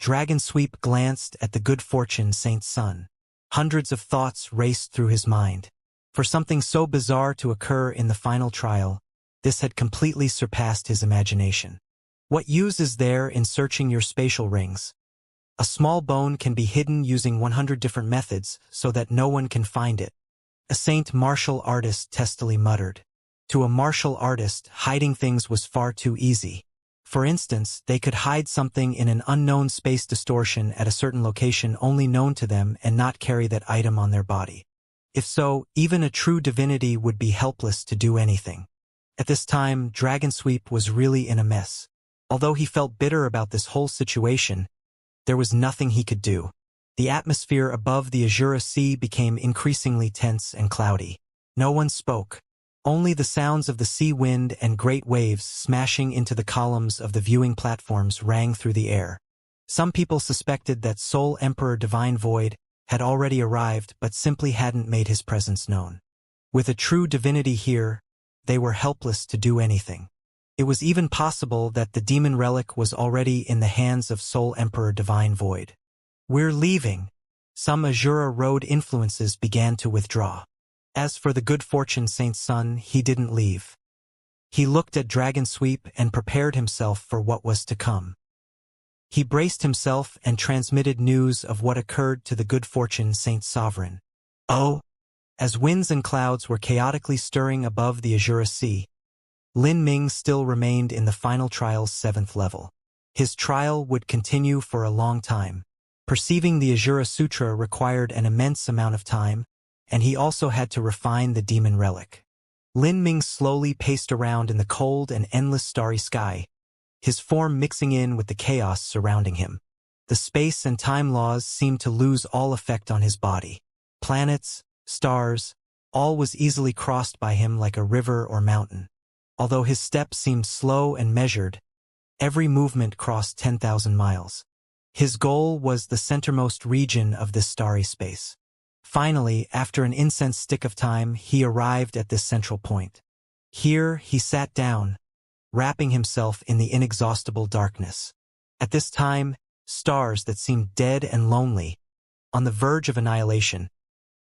Dragonsweep glanced at the good fortune Saint's son. Hundreds of thoughts raced through his mind. For something so bizarre to occur in the final trial, this had completely surpassed his imagination. What use is there in searching your spatial rings? A small bone can be hidden using 100 different methods so that no one can find it. A saint martial artist testily muttered. To a martial artist, hiding things was far too easy. For instance, they could hide something in an unknown space distortion at a certain location only known to them and not carry that item on their body. If so, even a true divinity would be helpless to do anything. At this time, Dragonsweep was really in a mess. Although he felt bitter about this whole situation, there was nothing he could do. The atmosphere above the Azura Sea became increasingly tense and cloudy. No one spoke. Only the sounds of the sea wind and great waves smashing into the columns of the viewing platforms rang through the air. Some people suspected that Soul Emperor Divine Void had already arrived but simply hadn't made his presence known. With a true divinity here, they were helpless to do anything. It was even possible that the demon relic was already in the hands of Soul Emperor Divine Void. We're leaving. Some Azura Road influences began to withdraw. As for the good fortune Saint's son, he didn't leave. He looked at Dragonsweep and prepared himself for what was to come. He braced himself and transmitted news of what occurred to the good fortune Saint's sovereign. Oh! As winds and clouds were chaotically stirring above the Azura Sea, Lin Ming still remained in the final trial's 7th level. His trial would continue for a long time. Perceiving the Asura Sutra required an immense amount of time, and he also had to refine the demon relic. Lin Ming slowly paced around in the cold and endless starry sky, his form mixing in with the chaos surrounding him. The space and time laws seemed to lose all effect on his body. Planets, stars, all was easily crossed by him like a river or mountain. Although his steps seemed slow and measured, every movement crossed 10,000 miles. His goal was the centermost region of this starry space. Finally, after an incense stick of time, he arrived at this central point. Here he sat down, wrapping himself in the inexhaustible darkness. At this time, stars that seemed dead and lonely, on the verge of annihilation,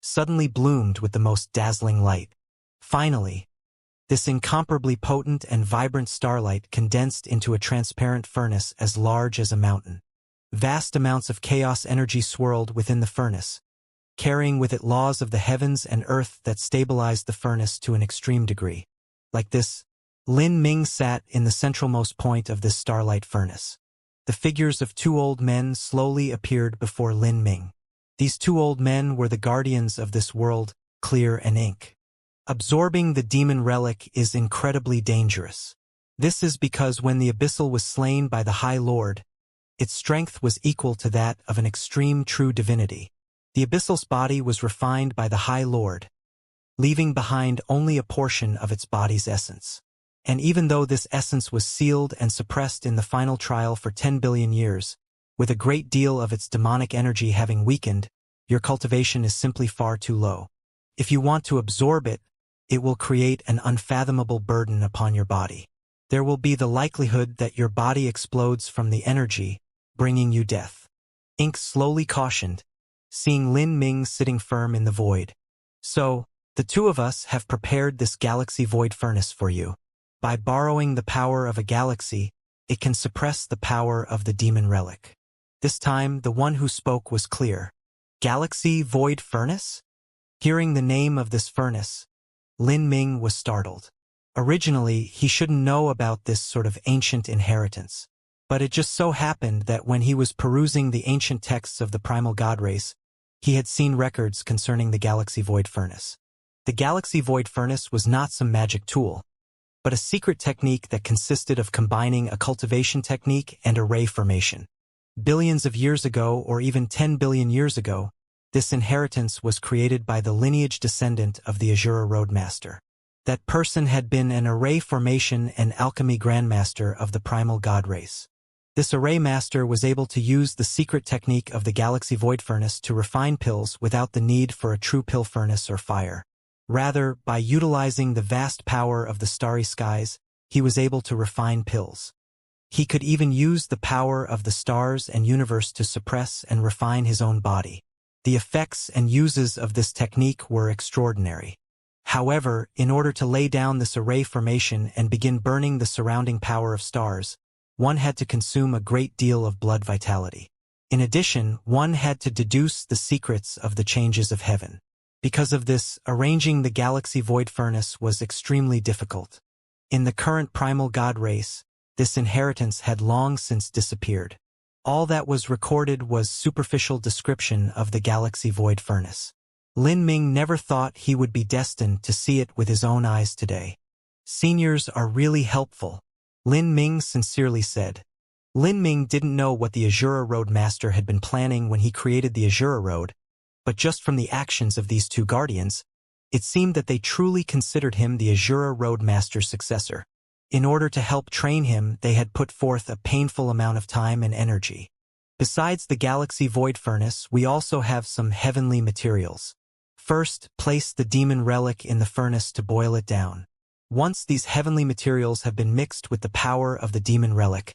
suddenly bloomed with the most dazzling light. Finally, this incomparably potent and vibrant starlight condensed into a transparent furnace as large as a mountain. Vast amounts of chaos energy swirled within the furnace, carrying with it laws of the heavens and earth that stabilized the furnace to an extreme degree. Like this, Lin Ming sat in the centralmost point of this starlight furnace. The figures of 2 old men slowly appeared before Lin Ming. These 2 old men were the guardians of this world, clear and ink. Absorbing the demon relic is incredibly dangerous. This is because when the Abyssal was slain by the High Lord, its strength was equal to that of an extreme true divinity. The Abyssal's body was refined by the High Lord, leaving behind only a portion of its body's essence. And even though this essence was sealed and suppressed in the final trial for 10 billion years, with a great deal of its demonic energy having weakened, your cultivation is simply far too low. If you want to absorb it, it will create an unfathomable burden upon your body. There will be the likelihood that your body explodes from the energy, bringing you death. Ink slowly cautioned, seeing Lin Ming sitting firm in the void. So, the 2 of us have prepared this galaxy void furnace for you. By borrowing the power of a galaxy, it can suppress the power of the demon relic. This time, the one who spoke was clear. Galaxy void furnace? Hearing the name of this furnace, Lin Ming was startled. Originally, he shouldn't know about this sort of ancient inheritance. But it just so happened that when he was perusing the ancient texts of the primal god race, he had seen records concerning the Galaxy Void Furnace. The Galaxy Void Furnace was not some magic tool, but a secret technique that consisted of combining a cultivation technique and array formation. Billions of years ago, or even 10 billion years ago, this inheritance was created by the lineage descendant of the Asura Roadmaster. That person had been an array formation and alchemy grandmaster of the primal god race. This array master was able to use the secret technique of the Galaxy Void Furnace to refine pills without the need for a true pill furnace or fire. Rather, by utilizing the vast power of the starry skies, he was able to refine pills. He could even use the power of the stars and universe to suppress and refine his own body. The effects and uses of this technique were extraordinary. However, in order to lay down this array formation and begin burning the surrounding power of stars, one had to consume a great deal of blood vitality. In addition, one had to deduce the secrets of the changes of heaven. Because of this, arranging the Galaxy Void Furnace was extremely difficult. In the current primal god race, this inheritance had long since disappeared. All that was recorded was superficial description of the Galaxy Void Furnace. Lin Ming never thought he would be destined to see it with his own eyes today. Seniors are really helpful, Lin Ming sincerely said. Lin Ming didn't know what the Asura Road Master had been planning when he created the Asura Road, but just from the actions of these 2 guardians, it seemed that they truly considered him the Asura Road Master's successor. In order to help train him, they had put forth a painful amount of time and energy. Besides the Galaxy Void Furnace, we also have some heavenly materials. First, place the demon relic in the furnace to boil it down. Once these heavenly materials have been mixed with the power of the demon relic,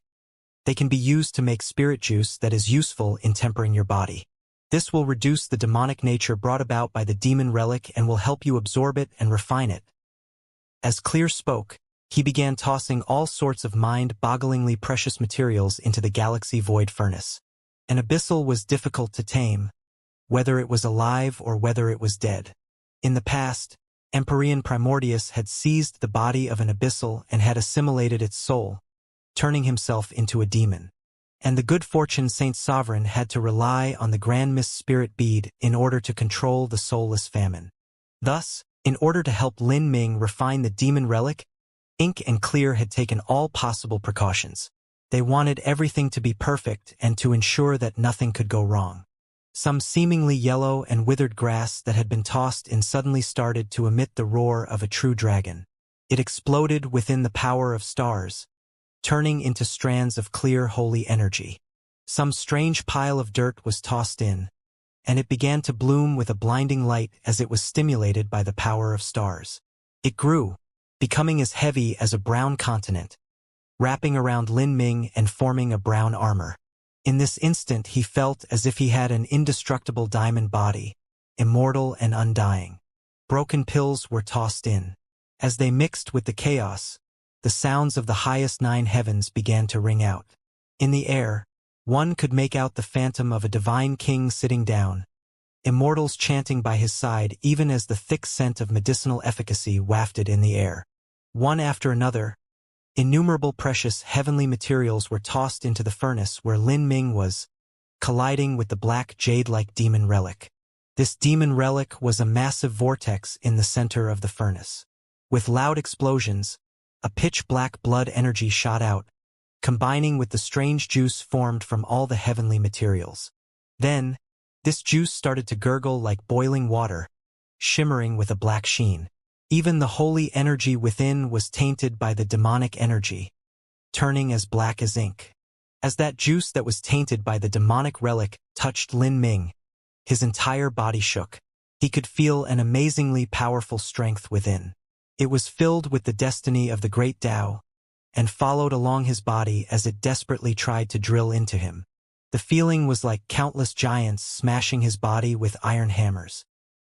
they can be used to make spirit juice that is useful in tempering your body. This will reduce the demonic nature brought about by the demon relic and will help you absorb it and refine it. As Clear spoke, he began tossing all sorts of mind-bogglingly precious materials into the Galaxy Void Furnace. An abyssal was difficult to tame, whether it was alive or whether it was dead. In the past, Empyrean Primordius had seized the body of an abyssal and had assimilated its soul, turning himself into a demon. And the good fortune Saint Sovereign had to rely on the Grand Mist Spirit Bead in order to control the soulless famine. Thus, in order to help Lin Ming refine the demon relic, Ink and Clear had taken all possible precautions. They wanted everything to be perfect and to ensure that nothing could go wrong. Some seemingly yellow and withered grass that had been tossed in suddenly started to emit the roar of a true dragon. It exploded within the power of stars, turning into strands of clear holy energy. Some strange pile of dirt was tossed in, and it began to bloom with a blinding light as it was stimulated by the power of stars. It grew, becoming as heavy as a brown continent, wrapping around Lin Ming and forming a brown armor. In this instant he felt as if he had an indestructible diamond body, immortal and undying. Broken pills were tossed in. As they mixed with the chaos, the sounds of the highest 9 heavens began to ring out. In the air, one could make out the phantom of a divine king sitting down, immortals chanting by his side even as the thick scent of medicinal efficacy wafted in the air. One after another, innumerable precious heavenly materials were tossed into the furnace where Lin Ming was, colliding with the black jade-like demon relic. This demon relic was a massive vortex in the center of the furnace. With loud explosions, a pitch-black blood energy shot out, combining with the strange juice formed from all the heavenly materials. Then, this juice started to gurgle like boiling water, shimmering with a black sheen. Even the holy energy within was tainted by the demonic energy, turning as black as ink. As that juice that was tainted by the demonic relic touched Lin Ming, his entire body shook. He could feel an amazingly powerful strength within. It was filled with the destiny of the great Tao, and followed along his body as it desperately tried to drill into him. The feeling was like countless giants smashing his body with iron hammers.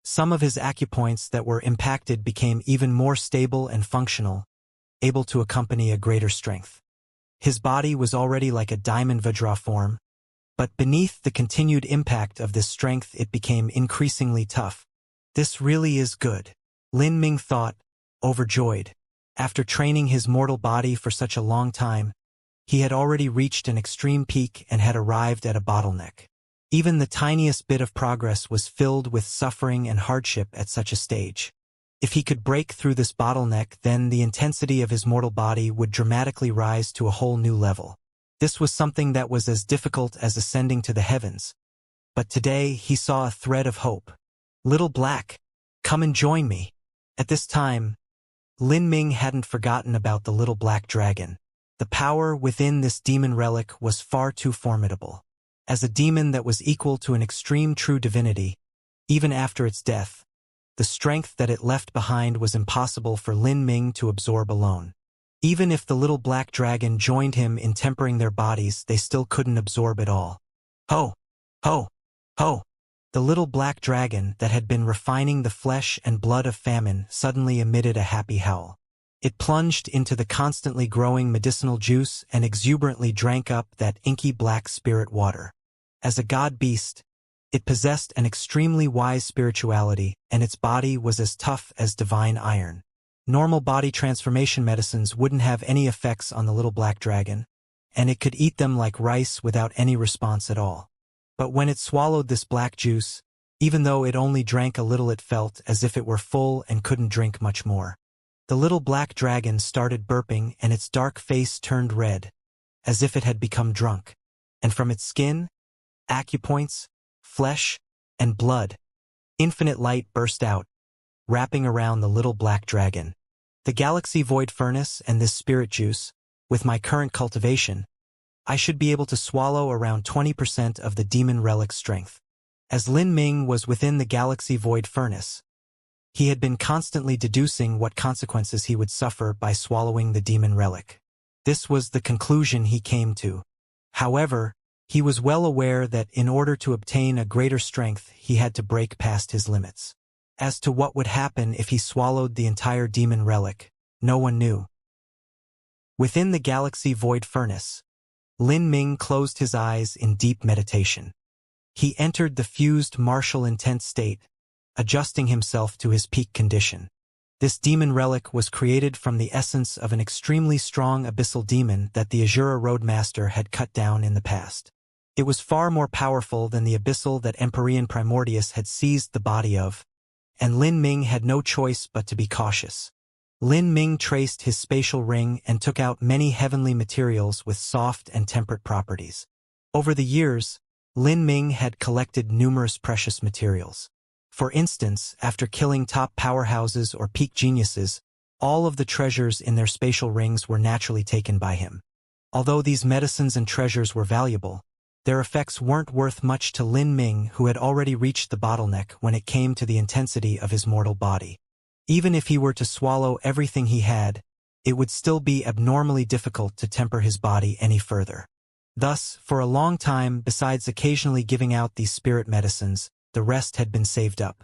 Some of his acupoints that were impacted became even more stable and functional, able to accompany a greater strength. His body was already like a diamond Vajra form, but beneath the continued impact of this strength it became increasingly tough. This really is good, Lin Ming thought, overjoyed. After training his mortal body for such a long time, he had already reached an extreme peak and had arrived at a bottleneck. Even the tiniest bit of progress was filled with suffering and hardship at such a stage. If he could break through this bottleneck, then the intensity of his mortal body would dramatically rise to a whole new level. This was something that was as difficult as ascending to the heavens. But today he saw a thread of hope. Little Black, come and join me. At this time, Lin Ming hadn't forgotten about the little black dragon. The power within this demon relic was far too formidable. As a demon that was equal to an extreme true divinity, even after its death, the strength that it left behind was impossible for Lin Ming to absorb alone. Even if the little black dragon joined him in tempering their bodies, they still couldn't absorb it all. Ho! Ho! Ho! The little black dragon that had been refining the flesh and blood of famine suddenly emitted a happy howl. It plunged into the constantly growing medicinal juice and exuberantly drank up that inky black spirit water. As a god beast, it possessed an extremely wise spirituality, and its body was as tough as divine iron. Normal body transformation medicines wouldn't have any effects on the little black dragon, and it could eat them like rice without any response at all. But when it swallowed this black juice, even though it only drank a little, it felt as if it were full and couldn't drink much more. The little black dragon started burping and its dark face turned red, as if it had become drunk. And from its skin, acupoints, flesh, and blood, infinite light burst out, wrapping around the little black dragon. The galaxy void furnace and this spirit juice, with my current cultivation, I should be able to swallow around 20% of the demon relic strength. As Lin Ming was within the galaxy void furnace, he had been constantly deducing what consequences he would suffer by swallowing the demon relic. This was the conclusion he came to. However, he was well aware that in order to obtain a greater strength, he had to break past his limits. As to what would happen if he swallowed the entire demon relic, no one knew. Within the galaxy void furnace, Lin Ming closed his eyes in deep meditation. He entered the fused martial intent state, adjusting himself to his peak condition. This demon relic was created from the essence of an extremely strong abyssal demon that the Azura Roadmaster had cut down in the past. It was far more powerful than the abyssal that Empyrean Primordius had seized the body of, and Lin Ming had no choice but to be cautious. Lin Ming traced his spatial ring and took out many heavenly materials with soft and temperate properties. Over the years, Lin Ming had collected numerous precious materials. For instance, after killing top powerhouses or peak geniuses, all of the treasures in their spatial rings were naturally taken by him. Although these medicines and treasures were valuable, their effects weren't worth much to Lin Ming, who had already reached the bottleneck when it came to the intensity of his mortal body. Even if he were to swallow everything he had, it would still be abnormally difficult to temper his body any further. Thus, for a long time, besides occasionally giving out these spirit medicines, the rest had been saved up.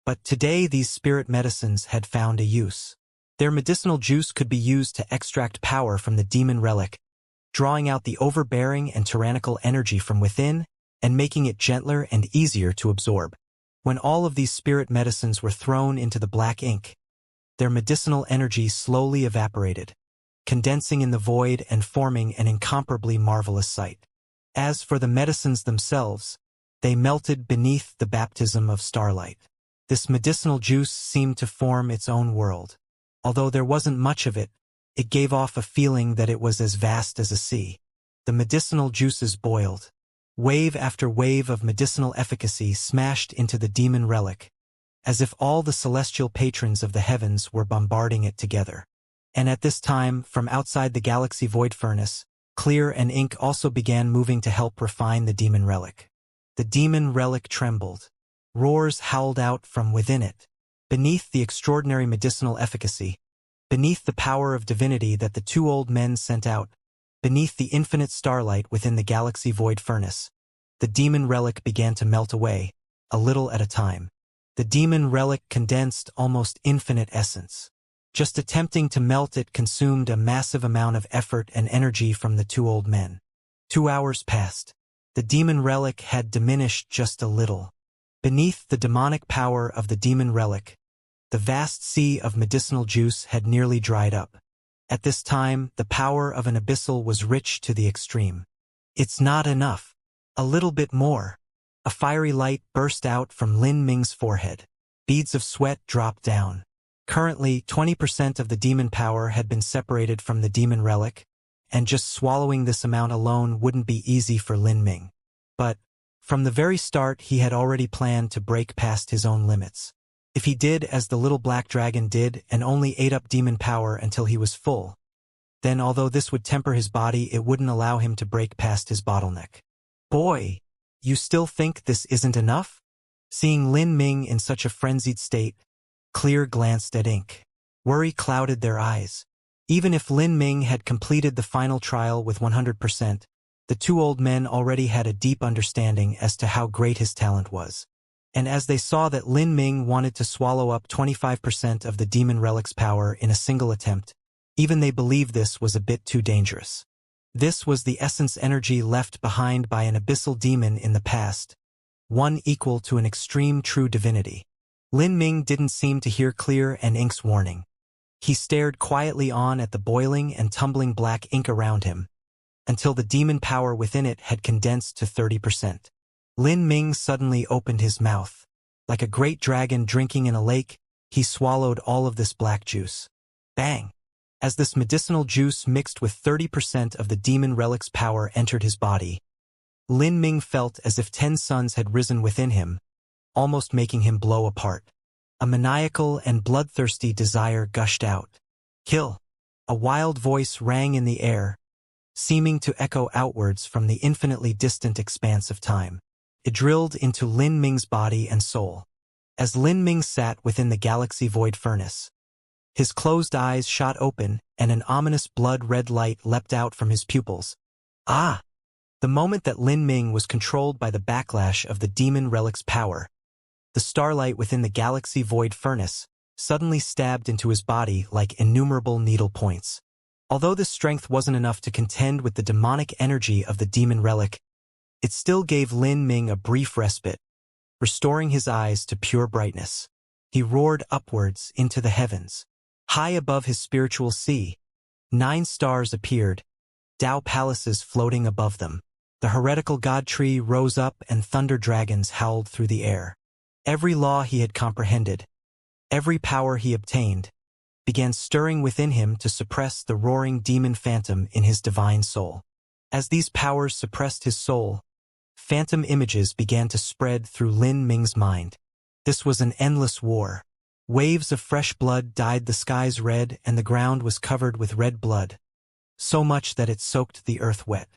But today these spirit medicines had found a use. Their medicinal juice could be used to extract power from the demon relic, drawing out the overbearing and tyrannical energy from within and making it gentler and easier to absorb. When all of these spirit medicines were thrown into the black ink, their medicinal energy slowly evaporated, condensing in the void and forming an incomparably marvelous sight. As for the medicines themselves, they melted beneath the baptism of starlight. This medicinal juice seemed to form its own world. Although there wasn't much of it, it gave off a feeling that it was as vast as a sea. The medicinal juices boiled. Wave after wave of medicinal efficacy smashed into the demon relic, as if all the celestial patrons of the heavens were bombarding it together. And at this time, from outside the galaxy void furnace, Clear and Ink also began moving to help refine the demon relic. The demon relic trembled. Roars howled out from within it. Beneath the extraordinary medicinal efficacy, beneath the power of divinity that the two old men sent out, beneath the infinite starlight within the galaxy void furnace, the demon relic began to melt away, a little at a time. The demon relic condensed almost infinite essence. Just attempting to melt it consumed a massive amount of effort and energy from the two old men. 2 hours passed. The demon relic had diminished just a little. Beneath the demonic power of the demon relic, the vast sea of medicinal juice had nearly dried up. At this time, the power of an abyssal was rich to the extreme. It's not enough. A little bit more. A fiery light burst out from Lin Ming's forehead. Beads of sweat dropped down. Currently, 20% of the demon power had been separated from the demon relic, and just swallowing this amount alone wouldn't be easy for Lin Ming. But, from the very start, he had already planned to break past his own limits. If he did as the little black dragon did and only ate up demon power until he was full, then although this would temper his body, it wouldn't allow him to break past his bottleneck. Boy, you still think this isn't enough? Seeing Lin Ming in such a frenzied state, Clear glanced at Ink. Worry clouded their eyes. Even if Lin Ming had completed the final trial with 100%, the two old men already had a deep understanding as to how great his talent was. And as they saw that Lin Ming wanted to swallow up 25% of the demon relic's power in a single attempt, even they believed this was a bit too dangerous. This was the essence energy left behind by an abyssal demon in the past, one equal to an extreme true divinity. Lin Ming didn't seem to hear Clear and Ink's warning. He stared quietly on at the boiling and tumbling black ink around him, until the demon power within it had condensed to 30%. Lin Ming suddenly opened his mouth. Like a great dragon drinking in a lake, he swallowed all of this black juice. Bang! As this medicinal juice mixed with 30% of the demon relic's power entered his body, Lin Ming felt as if 10 suns had risen within him, almost making him blow apart. A maniacal and bloodthirsty desire gushed out. Kill! A wild voice rang in the air, seeming to echo outwards from the infinitely distant expanse of time. It drilled into Lin Ming's body and soul. As Lin Ming sat within the galaxy void furnace, his closed eyes shot open and an ominous blood-red light leapt out from his pupils. Ah! The moment that Lin Ming was controlled by the backlash of the demon relic's power, the starlight within the galaxy void furnace suddenly stabbed into his body like innumerable needle points. Although this strength wasn't enough to contend with the demonic energy of the demon relic, it still gave Lin Ming a brief respite, restoring his eyes to pure brightness. He roared upwards into the heavens. High above his spiritual sea, 9 stars appeared, Tao palaces floating above them. The heretical god tree rose up and thunder dragons howled through the air. Every law he had comprehended, every power he obtained, began stirring within him to suppress the roaring demon phantom in his divine soul. As these powers suppressed his soul, phantom images began to spread through Lin Ming's mind. This was an endless war. Waves of fresh blood dyed the skies red and the ground was covered with red blood, so much that it soaked the earth wet.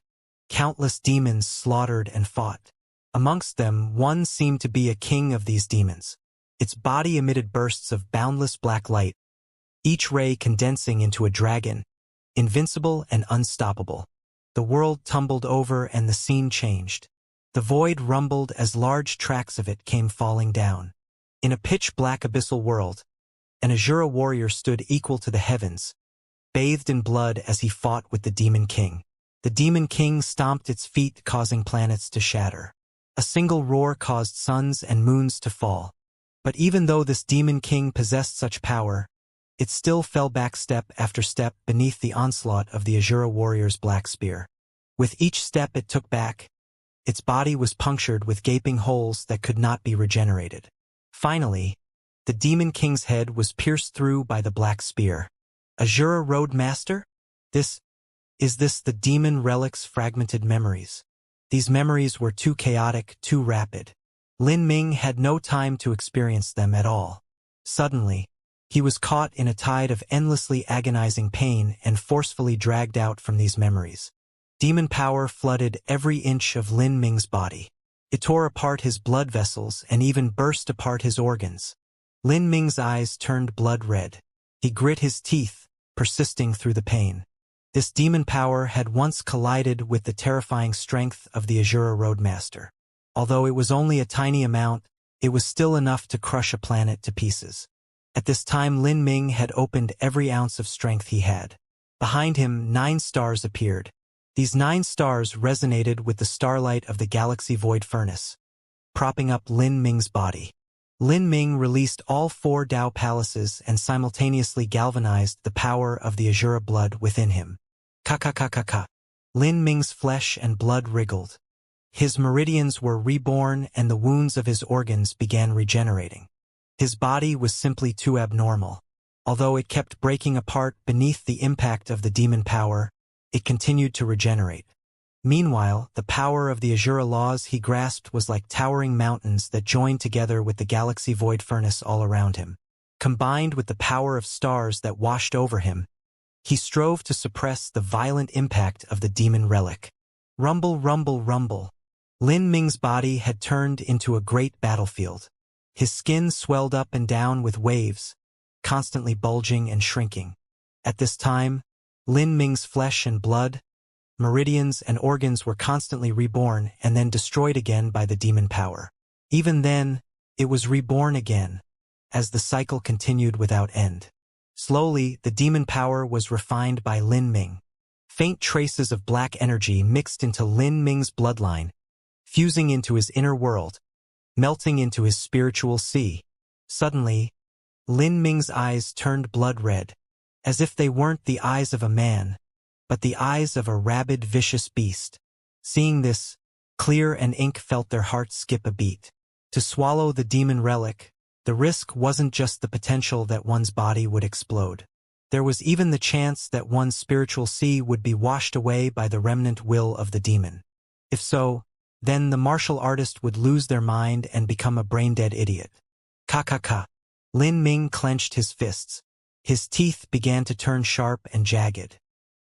Countless demons slaughtered and fought. Amongst them, one seemed to be a king of these demons. Its body emitted bursts of boundless black light, each ray condensing into a dragon, invincible and unstoppable. The world tumbled over and the scene changed. The void rumbled as large tracts of it came falling down. In a pitch-black abyssal world, an Asura warrior stood equal to the heavens, bathed in blood as he fought with the Demon King. The Demon King stomped its feet, causing planets to shatter. A single roar caused suns and moons to fall. But even though this Demon King possessed such power, it still fell back step after step beneath the onslaught of the Asura warrior's black spear. With each step it took back, its body was punctured with gaping holes that could not be regenerated. Finally, the Demon King's head was pierced through by the black spear. Asura Road Master? Is this the demon relic's fragmented memories? These memories were too chaotic, too rapid. Lin Ming had no time to experience them at all. Suddenly, he was caught in a tide of endlessly agonizing pain and forcefully dragged out from these memories. Demon power flooded every inch of Lin Ming's body. It tore apart his blood vessels and even burst apart his organs. Lin Ming's eyes turned blood red. He grit his teeth, persisting through the pain. This demon power had once collided with the terrifying strength of the Asura Roadmaster. Although it was only a tiny amount, it was still enough to crush a planet to pieces. At this time Lin Ming had opened every ounce of strength he had. Behind him 9 stars appeared. These 9 stars resonated with the starlight of the galaxy void furnace, propping up Lin Ming's body. Lin Ming released all 4 Tao palaces and simultaneously galvanized the power of the Asura blood within him. Ka-ka-ka-ka-ka. Lin Ming's flesh and blood wriggled. His meridians were reborn and the wounds of his organs began regenerating. His body was simply too abnormal. Although it kept breaking apart beneath the impact of the demon power, it continued to regenerate. Meanwhile, the power of the Asura laws he grasped was like towering mountains that joined together with the galaxy void furnace all around him. Combined with the power of stars that washed over him, he strove to suppress the violent impact of the demon relic. Rumble, rumble, rumble. Lin Ming's body had turned into a great battlefield. His skin swelled up and down with waves, constantly bulging and shrinking. At this time, Lin Ming's flesh and blood, meridians and organs were constantly reborn and then destroyed again by the demon power. Even then, it was reborn again, as the cycle continued without end. Slowly, the demon power was refined by Lin Ming. Faint traces of black energy mixed into Lin Ming's bloodline, fusing into his inner world, melting into his spiritual sea. Suddenly, Lin Ming's eyes turned blood red, as if they weren't the eyes of a man, but the eyes of a rabid, vicious beast. Seeing this, Clear and Ink felt their hearts skip a beat. To swallow the demon relic, the risk wasn't just the potential that one's body would explode. There was even the chance that one's spiritual sea would be washed away by the remnant will of the demon. If so, then the martial artist would lose their mind and become a brain-dead idiot. Ka-ka-ka. Lin Ming clenched his fists. His teeth began to turn sharp and jagged.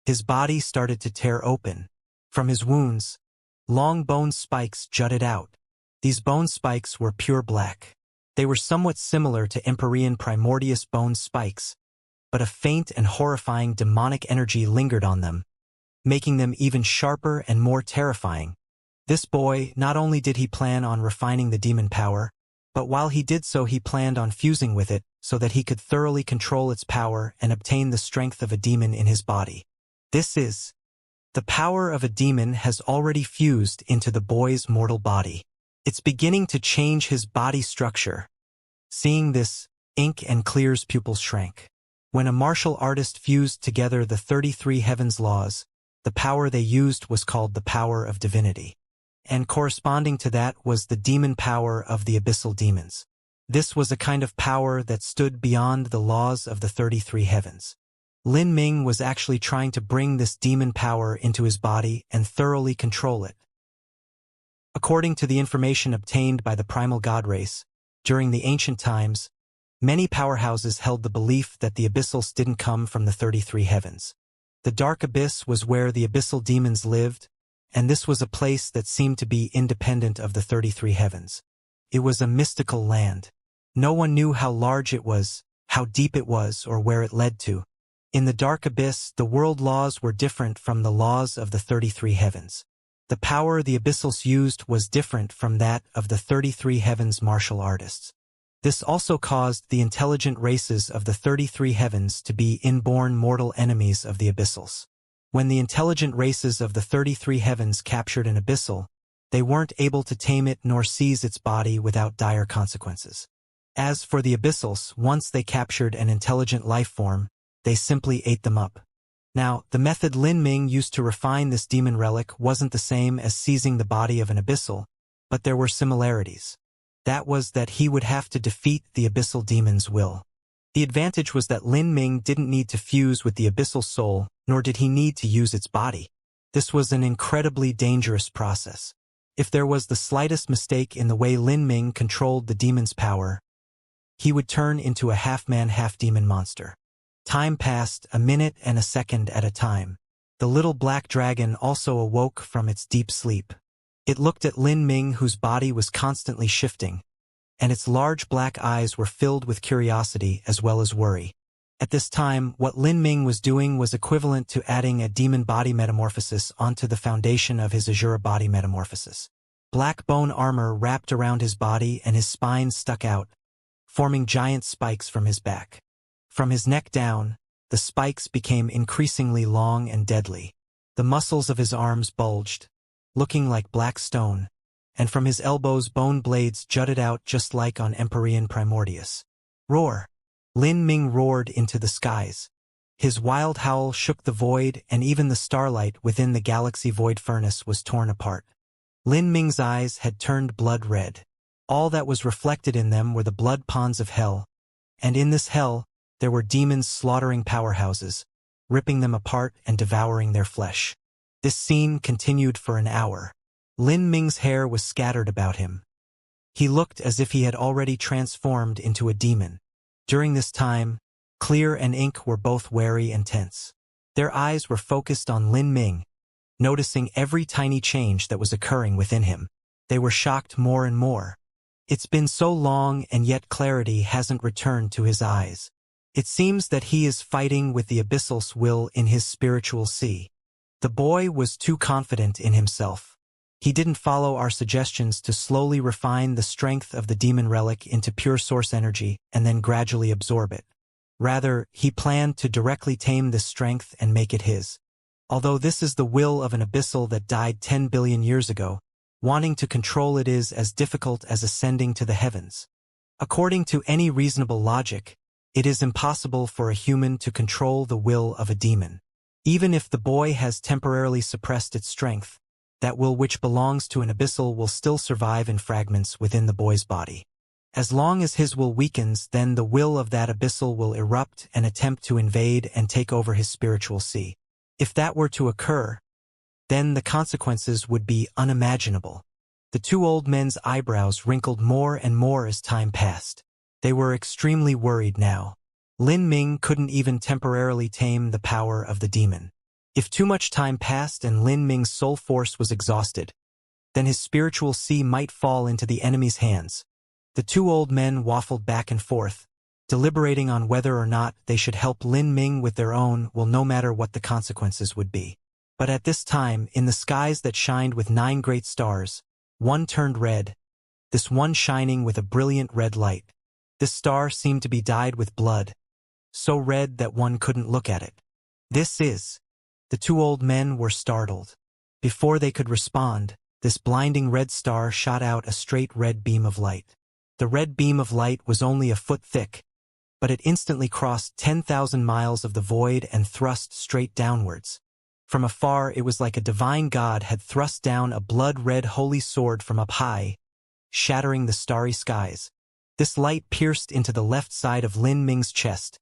His body started to tear open. From his wounds, long bone spikes jutted out. These bone spikes were pure black. They were somewhat similar to Empyrean Primordius bone spikes, but a faint and horrifying demonic energy lingered on them, making them even sharper and more terrifying. This boy, not only did he plan on refining the demon power, but while he did so he planned on fusing with it so that he could thoroughly control its power and obtain the strength of a demon in his body. The power of a demon has already fused into the boy's mortal body. It's beginning to change his body structure. Seeing this, ink and Clear's pupils shrank. When a martial artist fused together the 33 heavens laws, the power they used was called the power of divinity. And corresponding to that was the demon power of the abyssal demons. This was a kind of power that stood beyond the laws of the 33 heavens. Lin Ming was actually trying to bring this demon power into his body and thoroughly control it. According to the information obtained by the primal god race, during the ancient times, many powerhouses held the belief that the abyssals didn't come from the 33 heavens. The dark abyss was where the abyssal demons lived, and this was a place that seemed to be independent of the 33 heavens. It was a mystical land. No one knew how large it was, how deep it was, or where it led to. In the dark abyss, the world laws were different from the laws of the 33 heavens. The power the abyssals used was different from that of the 33 heavens martial artists. This also caused the intelligent races of the 33 heavens to be inborn mortal enemies of the abyssals. When the intelligent races of the 33 heavens captured an abyssal, they weren't able to tame it nor seize its body without dire consequences. As for the abyssals, once they captured an intelligent life form, they simply ate them up. Now, the method Lin Ming used to refine this demon relic wasn't the same as seizing the body of an abyssal, but there were similarities. That was that he would have to defeat the abyssal demon's will. The advantage was that Lin Ming didn't need to fuse with the abyssal soul, nor did he need to use its body. This was an incredibly dangerous process. If there was the slightest mistake in the way Lin Ming controlled the demon's power, he would turn into a half-man, half-demon monster. Time passed, a minute and a second at a time. The little black dragon also awoke from its deep sleep. It looked at Lin Ming, whose body was constantly shifting, and its large black eyes were filled with curiosity as well as worry. At this time, what Lin Ming was doing was equivalent to adding a demon body metamorphosis onto the foundation of his Azura body metamorphosis. Black bone armor wrapped around his body and his spine stuck out, forming giant spikes from his back. From his neck down, the spikes became increasingly long and deadly. The muscles of his arms bulged, looking like black stone, and from his elbows bone blades jutted out just like on Empyrean Primordius. Roar! Lin Ming roared into the skies. His wild howl shook the void, and even the starlight within the galaxy void furnace was torn apart. Lin Ming's eyes had turned blood red. All that was reflected in them were the blood ponds of hell, and in this hell, there were demons slaughtering powerhouses, ripping them apart and devouring their flesh. This scene continued for an hour. Lin Ming's hair was scattered about him. He looked as if he had already transformed into a demon. During this time, Clear and Ink were both wary and tense. Their eyes were focused on Lin Ming, noticing every tiny change that was occurring within him. They were shocked more and more. It's been so long and yet clarity hasn't returned to his eyes. It seems that he is fighting with the abyssal's will in his spiritual sea. The boy was too confident in himself. He didn't follow our suggestions to slowly refine the strength of the demon relic into pure source energy and then gradually absorb it. Rather, he planned to directly tame this strength and make it his. Although this is the will of an abyssal that died 10 billion years ago, wanting to control it is as difficult as ascending to the heavens. According to any reasonable logic, it is impossible for a human to control the will of a demon. Even if the boy has temporarily suppressed its strength, that will which belongs to an abyssal will still survive in fragments within the boy's body. As long as his will weakens, then the will of that abyssal will erupt and attempt to invade and take over his spiritual sea. If that were to occur, then the consequences would be unimaginable. The two old men's eyebrows wrinkled more and more as time passed. They were extremely worried now. Lin Ming couldn't even temporarily tame the power of the demon. If too much time passed and Lin Ming's soul force was exhausted, then his spiritual sea might fall into the enemy's hands. The two old men waffled back and forth, deliberating on whether or not they should help Lin Ming with their own will, no matter what the consequences would be. But at this time, in the skies that shined with 9 great stars, one turned red, this one shining with a brilliant red light. This star seemed to be dyed with blood, so red that one couldn't look at it. This is... The two old men were startled. Before they could respond, this blinding red star shot out a straight red beam of light. The red beam of light was only a foot thick, but it instantly crossed 10,000 miles of the void and thrust straight downwards. From afar, it was like a divine god had thrust down a blood-red holy sword from up high, shattering the starry skies. This light pierced into the left side of Lin Ming's chest,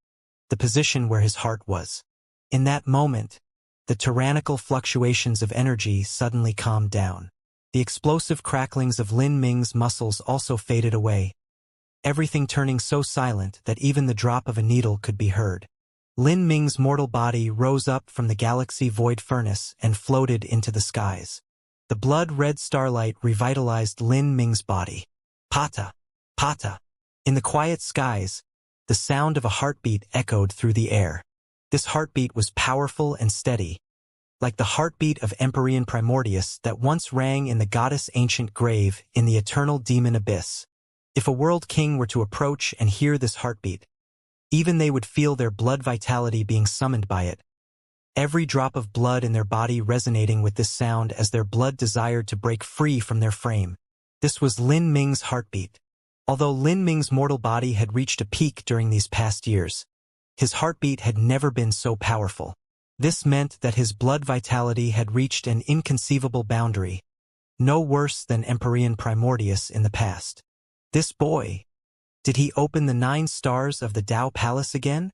the position where his heart was. In that moment, the tyrannical fluctuations of energy suddenly calmed down. The explosive cracklings of Lin Ming's muscles also faded away, everything turning so silent that even the drop of a needle could be heard. Lin Ming's mortal body rose up from the galaxy void furnace and floated into the skies. The blood-red starlight revitalized Lin Ming's body. Pata! Pata! In the quiet skies, the sound of a heartbeat echoed through the air. This heartbeat was powerful and steady, like the heartbeat of Empyrean Primordius that once rang in the goddess' ancient grave in the eternal demon abyss. If a world king were to approach and hear this heartbeat, even they would feel their blood vitality being summoned by it, every drop of blood in their body resonating with this sound as their blood desired to break free from their frame. This was Lin Ming's heartbeat. Although Lin Ming's mortal body had reached a peak during these past years, his heartbeat had never been so powerful. This meant that his blood vitality had reached an inconceivable boundary, no worse than Empyrean Primordius in the past. This boy, did he open the 9 stars of the Tao Palace again?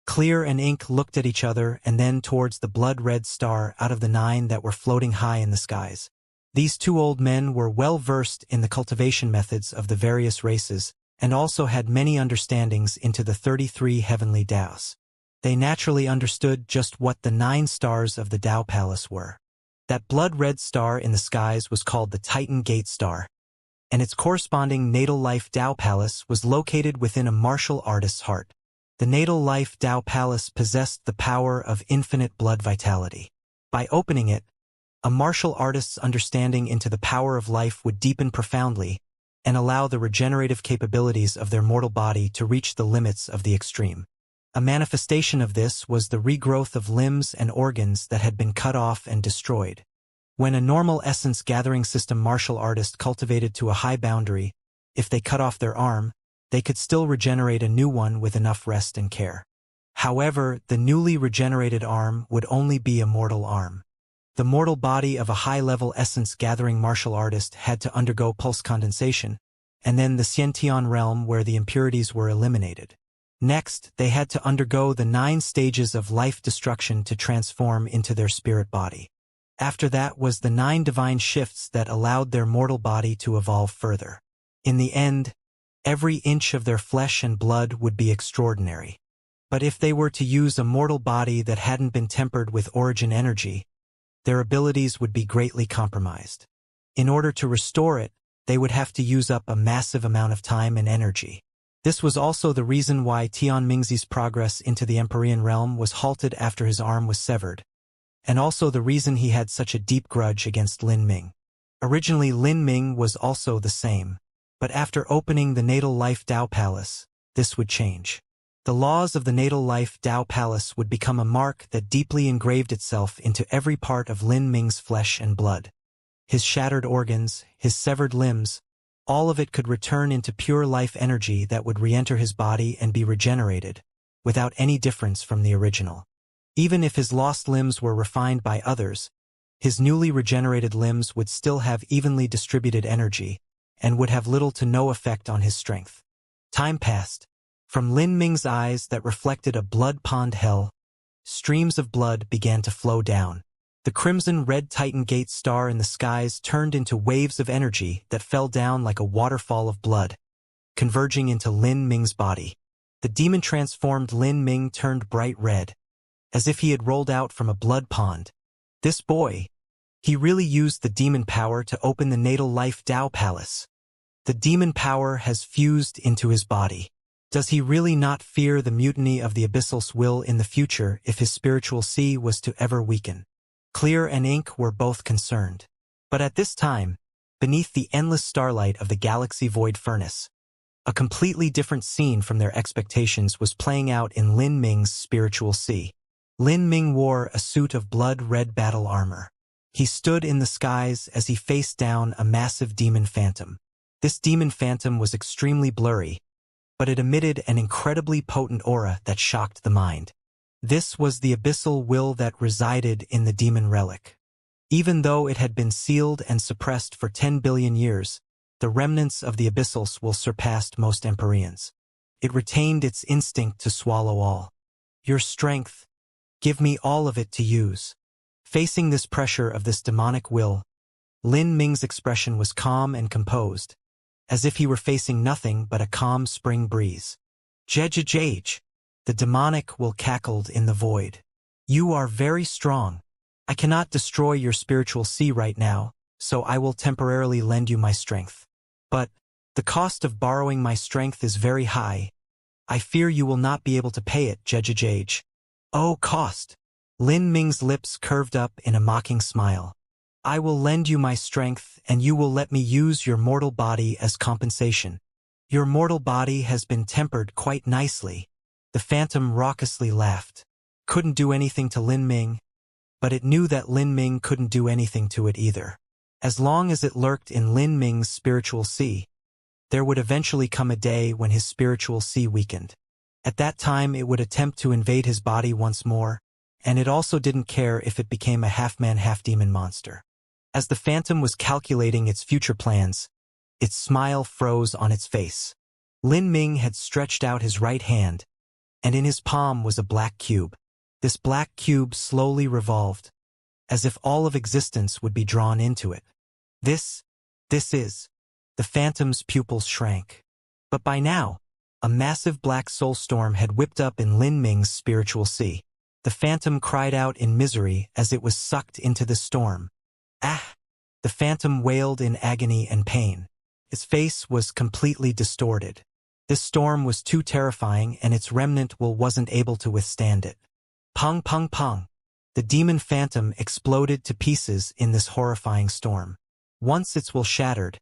Clear and Ink looked at each other and then towards the blood-red star out of the 9 that were floating high in the skies. These 2 old men were well versed in the cultivation methods of the various races and also had many understandings into the 33 heavenly Taos. They naturally understood just what the 9 stars of the Tao Palace were. That blood-red star in the skies was called the Titan Gate Star, and its corresponding natal life Tao Palace was located within a martial artist's heart. The natal life Tao Palace possessed the power of infinite blood vitality. By opening it, a martial artist's understanding into the power of life would deepen profoundly and allow the regenerative capabilities of their mortal body to reach the limits of the extreme. A manifestation of this was the regrowth of limbs and organs that had been cut off and destroyed. When a normal essence gathering system martial artist cultivated to a high boundary, if they cut off their arm, they could still regenerate a new one with enough rest and care. However, the newly regenerated arm would only be a mortal arm. The mortal body of a high-level essence-gathering martial artist had to undergo pulse condensation, and then the Xiantian realm where the impurities were eliminated. Next, they had to undergo the 9 stages of life destruction to transform into their spirit body. After that was the 9 divine shifts that allowed their mortal body to evolve further. In the end, every inch of their flesh and blood would be extraordinary. But if they were to use a mortal body that hadn't been tempered with origin energy, their abilities would be greatly compromised. In order to restore it, they would have to use up a massive amount of time and energy. This was also the reason why Tian Mingzi's progress into the Empyrean realm was halted after his arm was severed, and also the reason he had such a deep grudge against Lin Ming. Originally Lin Ming was also the same, but after opening the Natal Life Tao Palace, this would change. The laws of the Natal Life Tao Palace would become a mark that deeply engraved itself into every part of Lin Ming's flesh and blood. His shattered organs, his severed limbs, all of it could return into pure life energy that would re-enter his body and be regenerated, without any difference from the original. Even if his lost limbs were refined by others, his newly regenerated limbs would still have evenly distributed energy, and would have little to no effect on his strength. Time passed. From Lin Ming's eyes that reflected a blood pond hell, streams of blood began to flow down. The crimson-red Titan Gate star in the skies turned into waves of energy that fell down like a waterfall of blood, converging into Lin Ming's body. The demon-transformed Lin Ming turned bright red, as if he had rolled out from a blood pond. This boy, he really used the demon power to open the Natal Life Tao Palace. The demon power has fused into his body. Does he really not fear the mutiny of the Abyssal's will in the future if his spiritual sea was to ever weaken? Clear and Ink were both concerned. But at this time, beneath the endless starlight of the galaxy void furnace, a completely different scene from their expectations was playing out in Lin Ming's spiritual sea. Lin Ming wore a suit of blood-red battle armor. He stood in the skies as he faced down a massive demon phantom. This demon phantom was extremely blurry, but it emitted an incredibly potent aura that shocked the mind. This was the abyssal will that resided in the demon relic. Even though it had been sealed and suppressed for 10 billion years, the remnants of the abyssals will surpassed most Empyreans. It retained its instinct to swallow all. Your strength, give me all of it to use. Facing this pressure of this demonic will, Lin Ming's expression was calm and composed, as if he were facing nothing but a calm spring breeze. Jejejej, the demonic will cackled in the void. You are very strong. I cannot destroy your spiritual sea right now, so I will temporarily lend you my strength. But the cost of borrowing my strength is very high. I fear you will not be able to pay it, Jejejej. Oh, cost! Lin Ming's lips curved up in a mocking smile. I will lend you my strength, and you will let me use your mortal body as compensation. Your mortal body has been tempered quite nicely. The phantom raucously laughed. Couldn't do anything to Lin Ming, but it knew that Lin Ming couldn't do anything to it either. As long as it lurked in Lin Ming's spiritual sea, there would eventually come a day when his spiritual sea weakened. At that time it would attempt to invade his body once more, and it also didn't care if it became a half-man half-demon monster. As the phantom was calculating its future plans, its smile froze on its face. Lin Ming had stretched out his right hand, and in his palm was a black cube. This black cube slowly revolved, as if all of existence would be drawn into it. This is. The phantom's pupils shrank. But by now, a massive black soul storm had whipped up in Lin Ming's spiritual sea. The phantom cried out in misery as it was sucked into the storm. Ah! The phantom wailed in agony and pain. Its face was completely distorted. This storm was too terrifying, and its remnant will wasn't able to withstand it. Pong pong pong. The demon phantom exploded to pieces in this horrifying storm. Once its will shattered,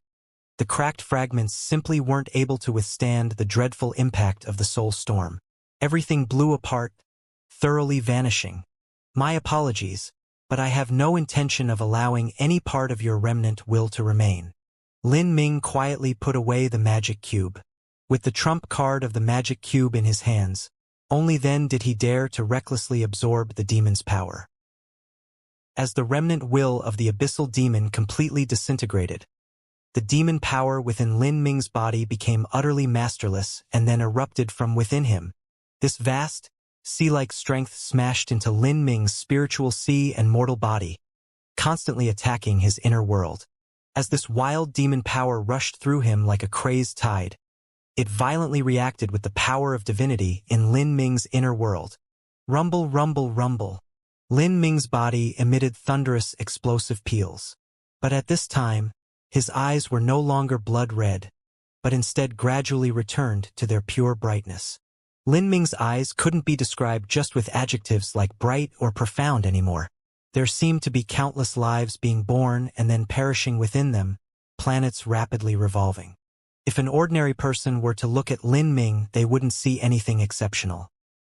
the cracked fragments simply weren't able to withstand the dreadful impact of the soul storm. Everything blew apart, thoroughly vanishing. My apologies, but I have no intention of allowing any part of your remnant will to remain. Lin Ming quietly put away the magic cube. With the trump card of the magic cube in his hands, only then did he dare to recklessly absorb the demon's power. As the remnant will of the abyssal demon completely disintegrated, the demon power within Lin Ming's body became utterly masterless and then erupted from within him. This vast, sea-like strength smashed into Lin Ming's spiritual sea and mortal body, constantly attacking his inner world. As this wild demon power rushed through him like a crazed tide, it violently reacted with the power of divinity in Lin Ming's inner world. Rumble, rumble, rumble. Lin Ming's body emitted thunderous, explosive peals. But at this time, his eyes were no longer blood red, but instead gradually returned to their pure brightness. Lin Ming's eyes couldn't be described just with adjectives like bright or profound anymore. There seemed to be countless lives being born and then perishing within them, planets rapidly revolving. If an ordinary person were to look at Lin Ming, they wouldn't see anything exceptional.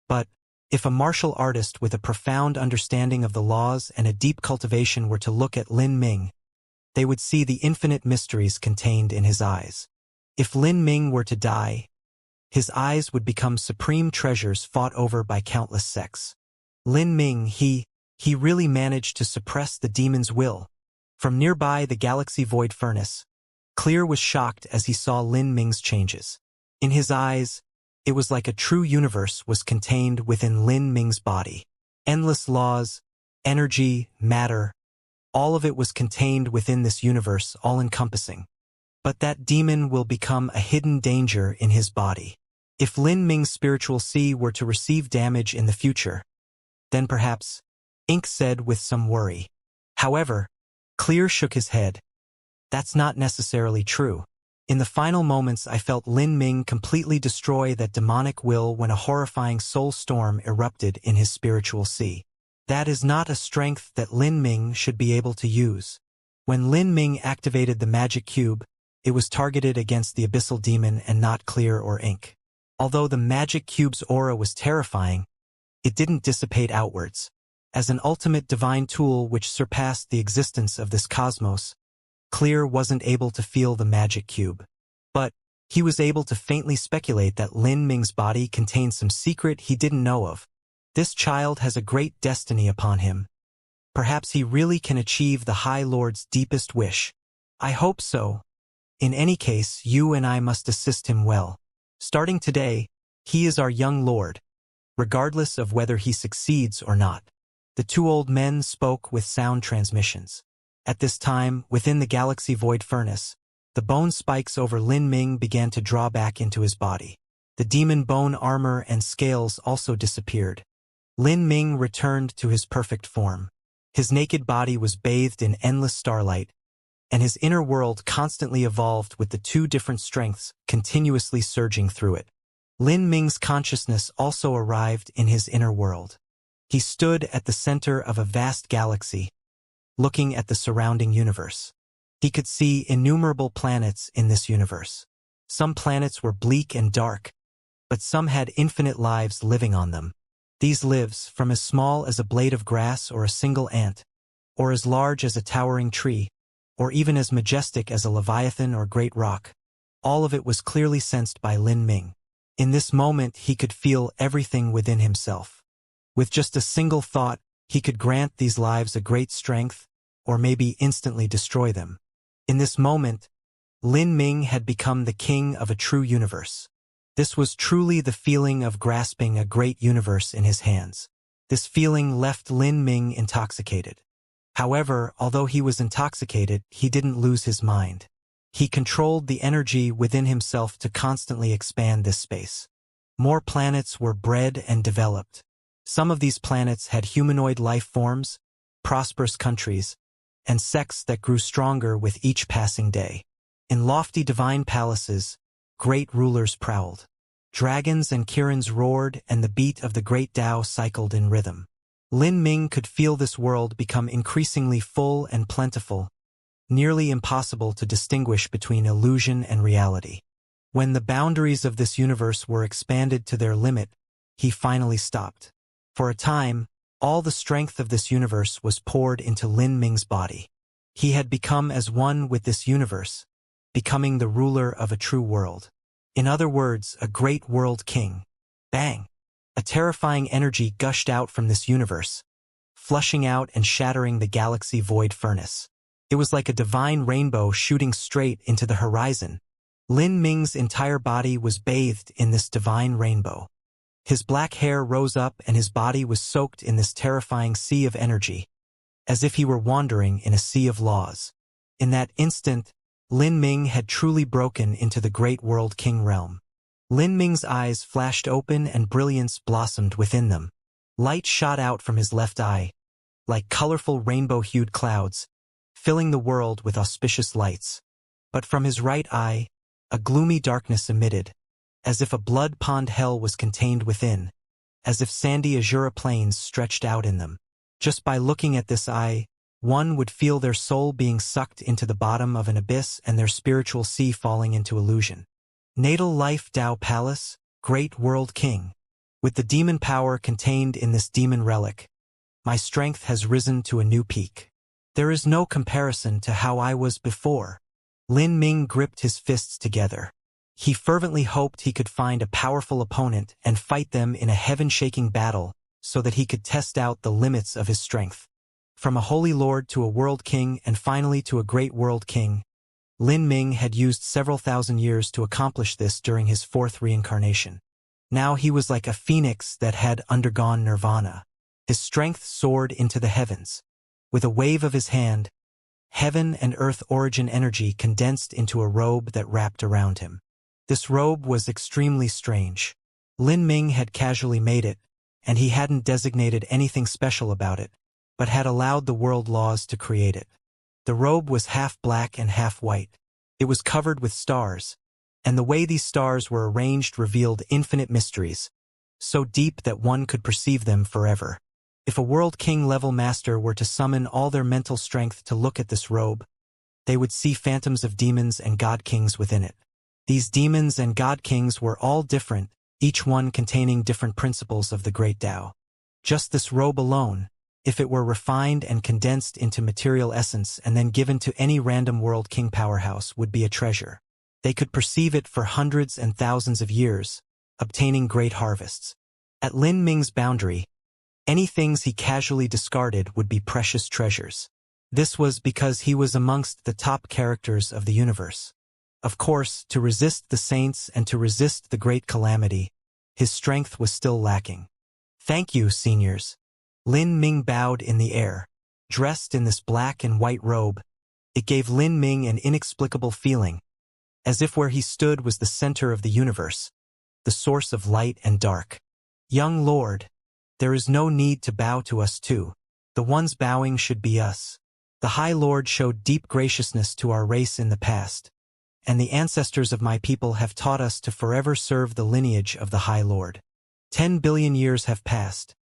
But if a martial artist with a profound understanding of the laws and a deep cultivation were to look at Lin Ming, they would see the infinite mysteries contained in his eyes. If Lin Ming were to die, his eyes would become supreme treasures fought over by countless sects. Lin Ming, he really managed to suppress the demon's will. From nearby the galaxy void furnace, Clear was shocked as he saw Lin Ming's changes. In his eyes, it was like a true universe was contained within Lin Ming's body. Endless laws, energy, matter, all of it was contained within this universe, all-encompassing. But that demon will become a hidden danger in his body. If Lin Ming's spiritual sea were to receive damage in the future, then perhaps, Ink said with some worry. However, Clear shook his head. That's not necessarily true. In the final moments I felt Lin Ming completely destroy that demonic will when a horrifying soul storm erupted in his spiritual sea. That is not a strength that Lin Ming should be able to use. When Lin Ming activated the magic cube, it was targeted against the abyssal demon and not Clear or Ink. Although the magic cube's aura was terrifying, it didn't dissipate outwards. As an ultimate divine tool which surpassed the existence of this cosmos, Clear wasn't able to feel the magic cube. But He was able to faintly speculate that Lin Ming's body contained some secret he didn't know of. This child has a great destiny upon him. Perhaps he really can achieve the High Lord's deepest wish. I hope so. In any case, you and I must assist him well. Starting today, he is our young lord, regardless of whether he succeeds or not. The two old men spoke with sound transmissions. At this time, within the galaxy void furnace, the bone spikes over Lin Ming began to draw back into his body. The demon bone armor and scales also disappeared. Lin Ming returned to his perfect form. His naked body was bathed in endless starlight, and his inner world constantly evolved with the two different strengths continuously surging through it. Lin Ming's consciousness also arrived in his inner world. He stood at the center of a vast galaxy, looking at the surrounding universe. He could see innumerable planets in this universe. Some planets were bleak and dark, but some had infinite lives living on them. These lives, from as small as a blade of grass or a single ant, or as large as a towering tree, or even as majestic as a leviathan or great rock, all of it was clearly sensed by Lin Ming. In this moment, he could feel everything within himself. With just a single thought, he could grant these lives a great strength, or maybe instantly destroy them. In this moment, Lin Ming had become the king of a true universe. This was truly the feeling of grasping a great universe in his hands. This feeling left Lin Ming intoxicated. However, although he was intoxicated, he didn't lose his mind. He controlled the energy within himself to constantly expand this space. More planets were bred and developed. Some of these planets had humanoid life forms, prosperous countries, and sects that grew stronger with each passing day. In lofty divine palaces, great rulers prowled. Dragons and Kirans roared, and the beat of the great Tao cycled in rhythm. Lin Ming could feel this world become increasingly full and plentiful, nearly impossible to distinguish between illusion and reality. When the boundaries of this universe were expanded to their limit, he finally stopped. For a time, all the strength of this universe was poured into Lin Ming's body. He had become as one with this universe, becoming the ruler of a true world. In other words, a great world king. Bang! A terrifying energy gushed out from this universe, flushing out and shattering the galaxy void furnace. It was like a divine rainbow shooting straight into the horizon. Lin Ming's entire body was bathed in this divine rainbow. His black hair rose up and his body was soaked in this terrifying sea of energy, as if he were wandering in a sea of laws. In that instant, Lin Ming had truly broken into the great world king realm. Lin Ming's eyes flashed open and brilliance blossomed within them. Light shot out from his left eye, like colorful rainbow-hued clouds, filling the world with auspicious lights. But from his right eye, a gloomy darkness emitted, as if a blood pond hell was contained within, as if sandy azure plains stretched out in them. Just by looking at this eye, one would feel their soul being sucked into the bottom of an abyss and their spiritual sea falling into illusion. Natal Life Tao Palace, Great World King. With the demon power contained in this demon relic, my strength has risen to a new peak. There is no comparison to how I was before. Lin Ming gripped his fists together. He fervently hoped he could find a powerful opponent and fight them in a heaven-shaking battle so that he could test out the limits of his strength. From a holy lord to a world king and finally to a great world king, Lin Ming had used several thousand years to accomplish this during his fourth reincarnation. Now he was like a phoenix that had undergone nirvana. His strength soared into the heavens. With a wave of his hand, heaven and earth origin energy condensed into a robe that wrapped around him. This robe was extremely strange. Lin Ming had casually made it, and he hadn't designated anything special about it, but had allowed the world laws to create it. The robe was half black and half white. It was covered with stars, and the way these stars were arranged revealed infinite mysteries, so deep that one could perceive them forever. If a World King-level master were to summon all their mental strength to look at this robe, they would see phantoms of demons and god kings within it. These demons and god kings were all different, each one containing different principles of the great Tao. Just this robe alone, if it were refined and condensed into material essence and then given to any random World King powerhouse, would be a treasure. They could perceive it for hundreds and thousands of years, obtaining great harvests. At Lin Ming's boundary, any things he casually discarded would be precious treasures. This was because he was amongst the top characters of the universe. Of course, to resist the saints and to resist the great calamity, his strength was still lacking. Thank you, seniors. Lin Ming bowed in the air. Dressed in this black and white robe, it gave Lin Ming an inexplicable feeling, as if where he stood was the center of the universe, the source of light and dark. Young Lord, there is no need to bow to us too. The ones bowing should be us. The High Lord showed deep graciousness to our race in the past, and the ancestors of my people have taught us to forever serve the lineage of the High Lord. 10 billion years have passed,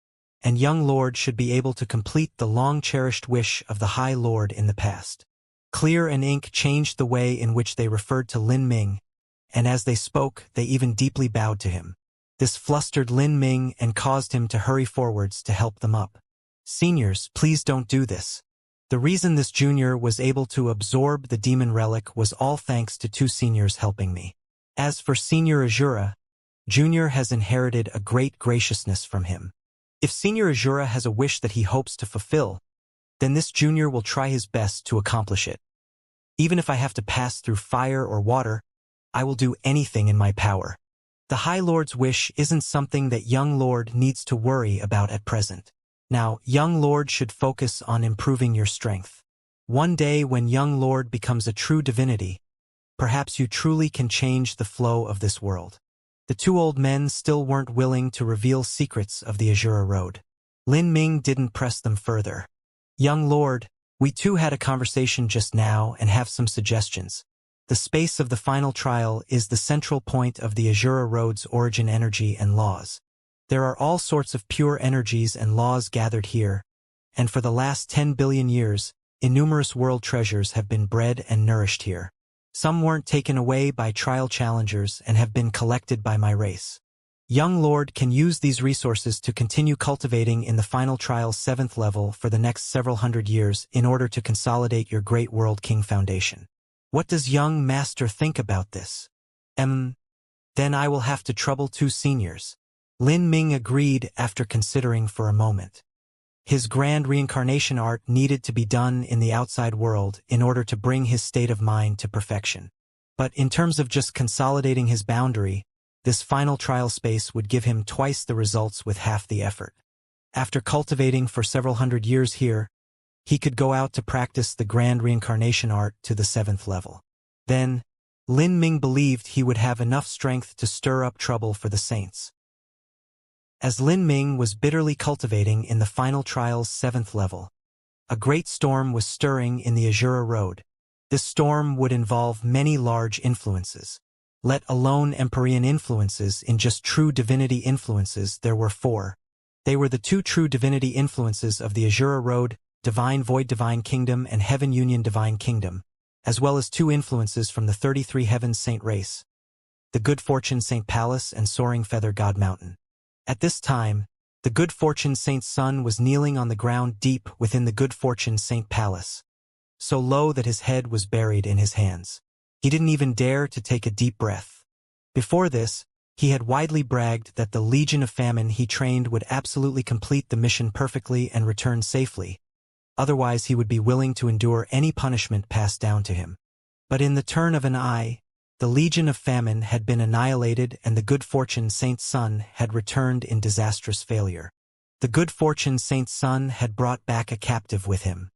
and young Lord should be able to complete the long-cherished wish of the High Lord in the past. Clear and ink changed the way in which they referred to Lin Ming, and as they spoke, they even deeply bowed to him. This flustered Lin Ming and caused him to hurry forwards to help them up. Seniors, please don't do this. The reason this junior was able to absorb the demon relic was all thanks to two seniors helping me. As for Senior Azura, Junior has inherited a great graciousness from him. If Senior Azura has a wish that he hopes to fulfill, then this junior will try his best to accomplish it. Even if I have to pass through fire or water, I will do anything in my power. The High Lord's wish isn't something that young Lord needs to worry about at present. Now, young Lord should focus on improving your strength. One day when young Lord becomes a true divinity, perhaps you truly can change the flow of this world. The two old men still weren't willing to reveal secrets of the Azura Road. Lin Ming didn't press them further. Young Lord, we too had a conversation just now and have some suggestions. The space of the final trial is the central point of the Azura Road's origin energy and laws. There are all sorts of pure energies and laws gathered here, and for the last 10 billion years, innumerous world treasures have been bred and nourished here. Some weren't taken away by trial challengers and have been collected by my race. Young Lord can use these resources to continue cultivating in the final trial's 7th level for the next several hundred years in order to consolidate your great World King Foundation. What does young master think about this? Then I will have to trouble two seniors. Lin Ming agreed after considering for a moment. His grand reincarnation art needed to be done in the outside world in order to bring his state of mind to perfection. But in terms of just consolidating his boundary, this final trial space would give him twice the results with half the effort. After cultivating for several hundred years here, he could go out to practice the grand reincarnation art to the 7th level. Then, Lin Ming believed he would have enough strength to stir up trouble for the saints. As Lin Ming was bitterly cultivating in the final trial's 7th level, a great storm was stirring in the Azura Road. This storm would involve many large influences. Let alone Empyrean influences, in just true divinity influences there were 4. They were the 2 true divinity influences of the Azura Road, Divine Void Divine Kingdom and Heaven Union Divine Kingdom, as well as 2 influences from the 33 Heavens Saint race, the Good Fortune Saint Palace and Soaring Feather God Mountain. At this time, the Good Fortune Saint's son was kneeling on the ground deep within the Good Fortune Saint Palace, so low that his head was buried in his hands. He didn't even dare to take a deep breath. Before this, he had widely bragged that the Legion of Famine he trained would absolutely complete the mission perfectly and return safely. Otherwise he would be willing to endure any punishment passed down to him. But in the turn of an eye, the Legion of Famine had been annihilated and the Good Fortune Saint's son had returned in disastrous failure. The Good Fortune Saint's son had brought back a captive with him.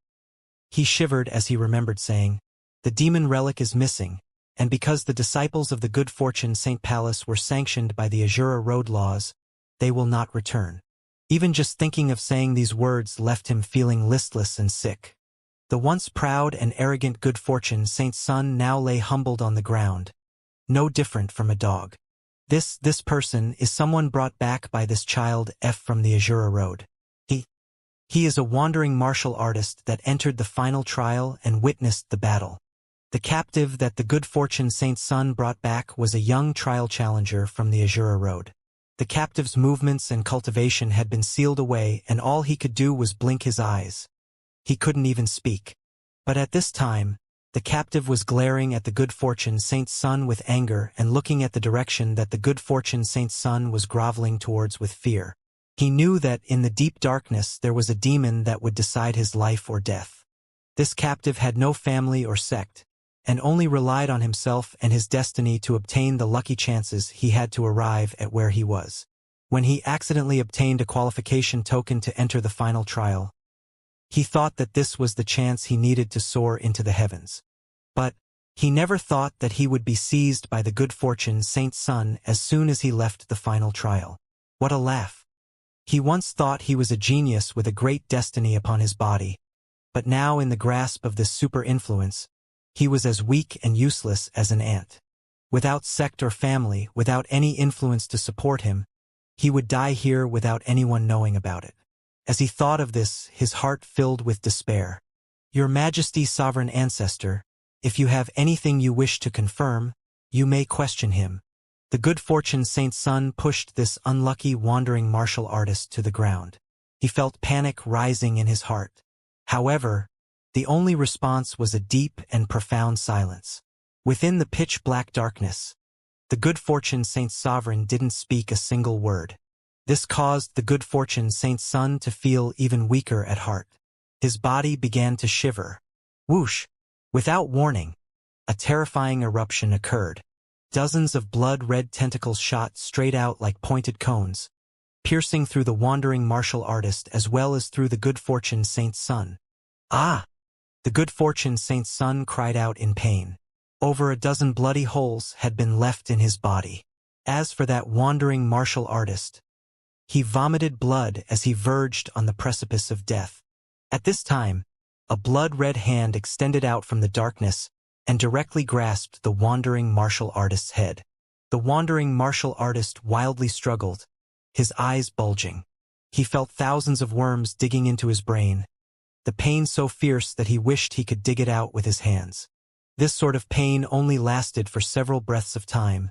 He shivered as he remembered saying, "The demon relic is missing, and because the disciples of the Good Fortune Saint Palace were sanctioned by the Azura Road laws, they will not return." Even just thinking of saying these words left him feeling listless and sick. The once proud and arrogant Good Fortune Saint's son now lay humbled on the ground, no different from a dog. This person is someone brought back by this child from the Azura Road. He is a wandering martial artist that entered the final trial and witnessed the battle. The captive that the Good Fortune Saint's son brought back was a young trial challenger from the Azura Road. The captive's movements and cultivation had been sealed away and all he could do was blink his eyes. He couldn't even speak. But at this time, The captive was glaring at the good fortune saint's son with anger and looking at the direction that the good fortune saint's son was groveling towards with fear. He knew that in the deep darkness there was a demon that would decide his life or death. This captive had no family or sect, and only relied on himself and his destiny to obtain the lucky chances he had to arrive at where he was. When he accidentally obtained a qualification token to enter the final trial, he thought that this was the chance he needed to soar into the heavens. But he never thought that he would be seized by the good fortune saint's son as soon as he left the final trial. What a laugh! He once thought he was a genius with a great destiny upon his body, but now in the grasp of this super influence, he was as weak and useless as an ant. Without sect or family, without any influence to support him, he would die here without anyone knowing about it. As he thought of this, his heart filled with despair. Your Majesty, sovereign ancestor, if you have anything you wish to confirm, you may question him. The good fortune saint's son pushed this unlucky wandering martial artist to the ground. He felt panic rising in his heart. However, the only response was a deep and profound silence. Within the pitch-black darkness, the good fortune saint's sovereign didn't speak a single word. This caused the good fortune saint's son to feel even weaker at heart. His body began to shiver. Whoosh! Without warning, a terrifying eruption occurred. Dozens of blood-red tentacles shot straight out like pointed cones, piercing through the wandering martial artist as well as through the good fortune saint's son. Ah! The good fortune saint's son cried out in pain. Over a dozen bloody holes had been left in his body. As for that wandering martial artist, he vomited blood as he verged on the precipice of death. At this time, a blood-red hand extended out from the darkness and directly grasped the wandering martial artist's head. The wandering martial artist wildly struggled, his eyes bulging. He felt thousands of worms digging into his brain, the pain so fierce that he wished he could dig it out with his hands. This sort of pain only lasted for several breaths of time,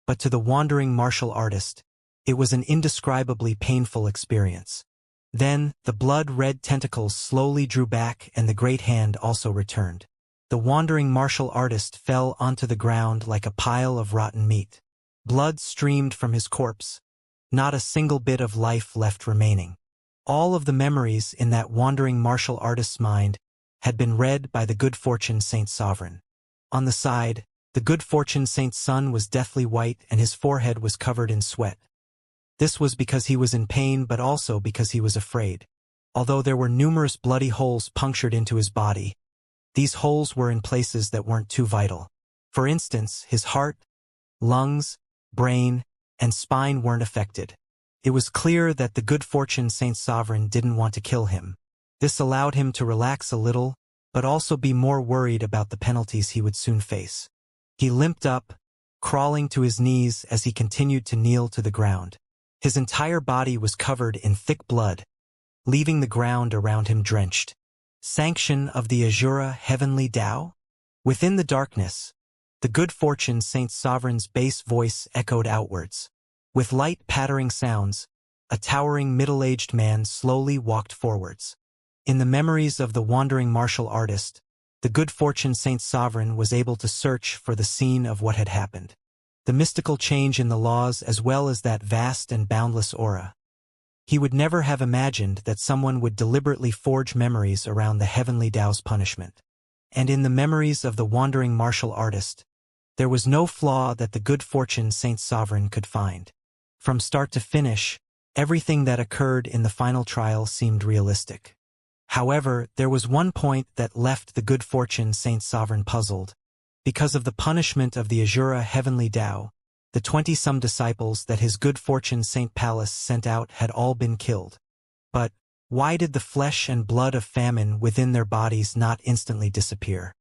but to the wandering martial artist, it was an indescribably painful experience. Then, the blood-red tentacles slowly drew back and the great hand also returned. The wandering martial artist fell onto the ground like a pile of rotten meat. Blood streamed from his corpse, not a single bit of life left remaining. All of the memories in that wandering martial artist's mind had been read by the good fortune saint's sovereign. On the side, the good fortune saint's son was deathly white and his forehead was covered in sweat. This was because he was in pain but also because he was afraid. Although there were numerous bloody holes punctured into his body, these holes were in places that weren't too vital. For instance, his heart, lungs, brain, and spine weren't affected. It was clear that the good fortune saint's sovereign didn't want to kill him. This allowed him to relax a little, but also be more worried about the penalties he would soon face. He limped up, crawling to his knees as he continued to kneel to the ground. His entire body was covered in thick blood, leaving the ground around him drenched. Sanction of the Azura Heavenly Tao? Within the darkness, the good fortune saint's sovereign's bass voice echoed outwards. With light pattering sounds, a towering middle-aged man slowly walked forwards. In the memories of the wandering martial artist, the good fortune saint's sovereign was able to search for the scene of what had happened. The mystical change in the laws as well as that vast and boundless aura. He would never have imagined that someone would deliberately forge memories around the heavenly Tao's punishment. And in the memories of the wandering martial artist, there was no flaw that the good fortune saint's sovereign could find. From start to finish, everything that occurred in the final trial seemed realistic. However, there was one point that left the good fortune saint's sovereign puzzled. Because of the punishment of the Azura Heavenly Tao, the 20-some disciples that his good fortune Saint Palace sent out had all been killed. But why did the flesh and blood of famine within their bodies not instantly disappear?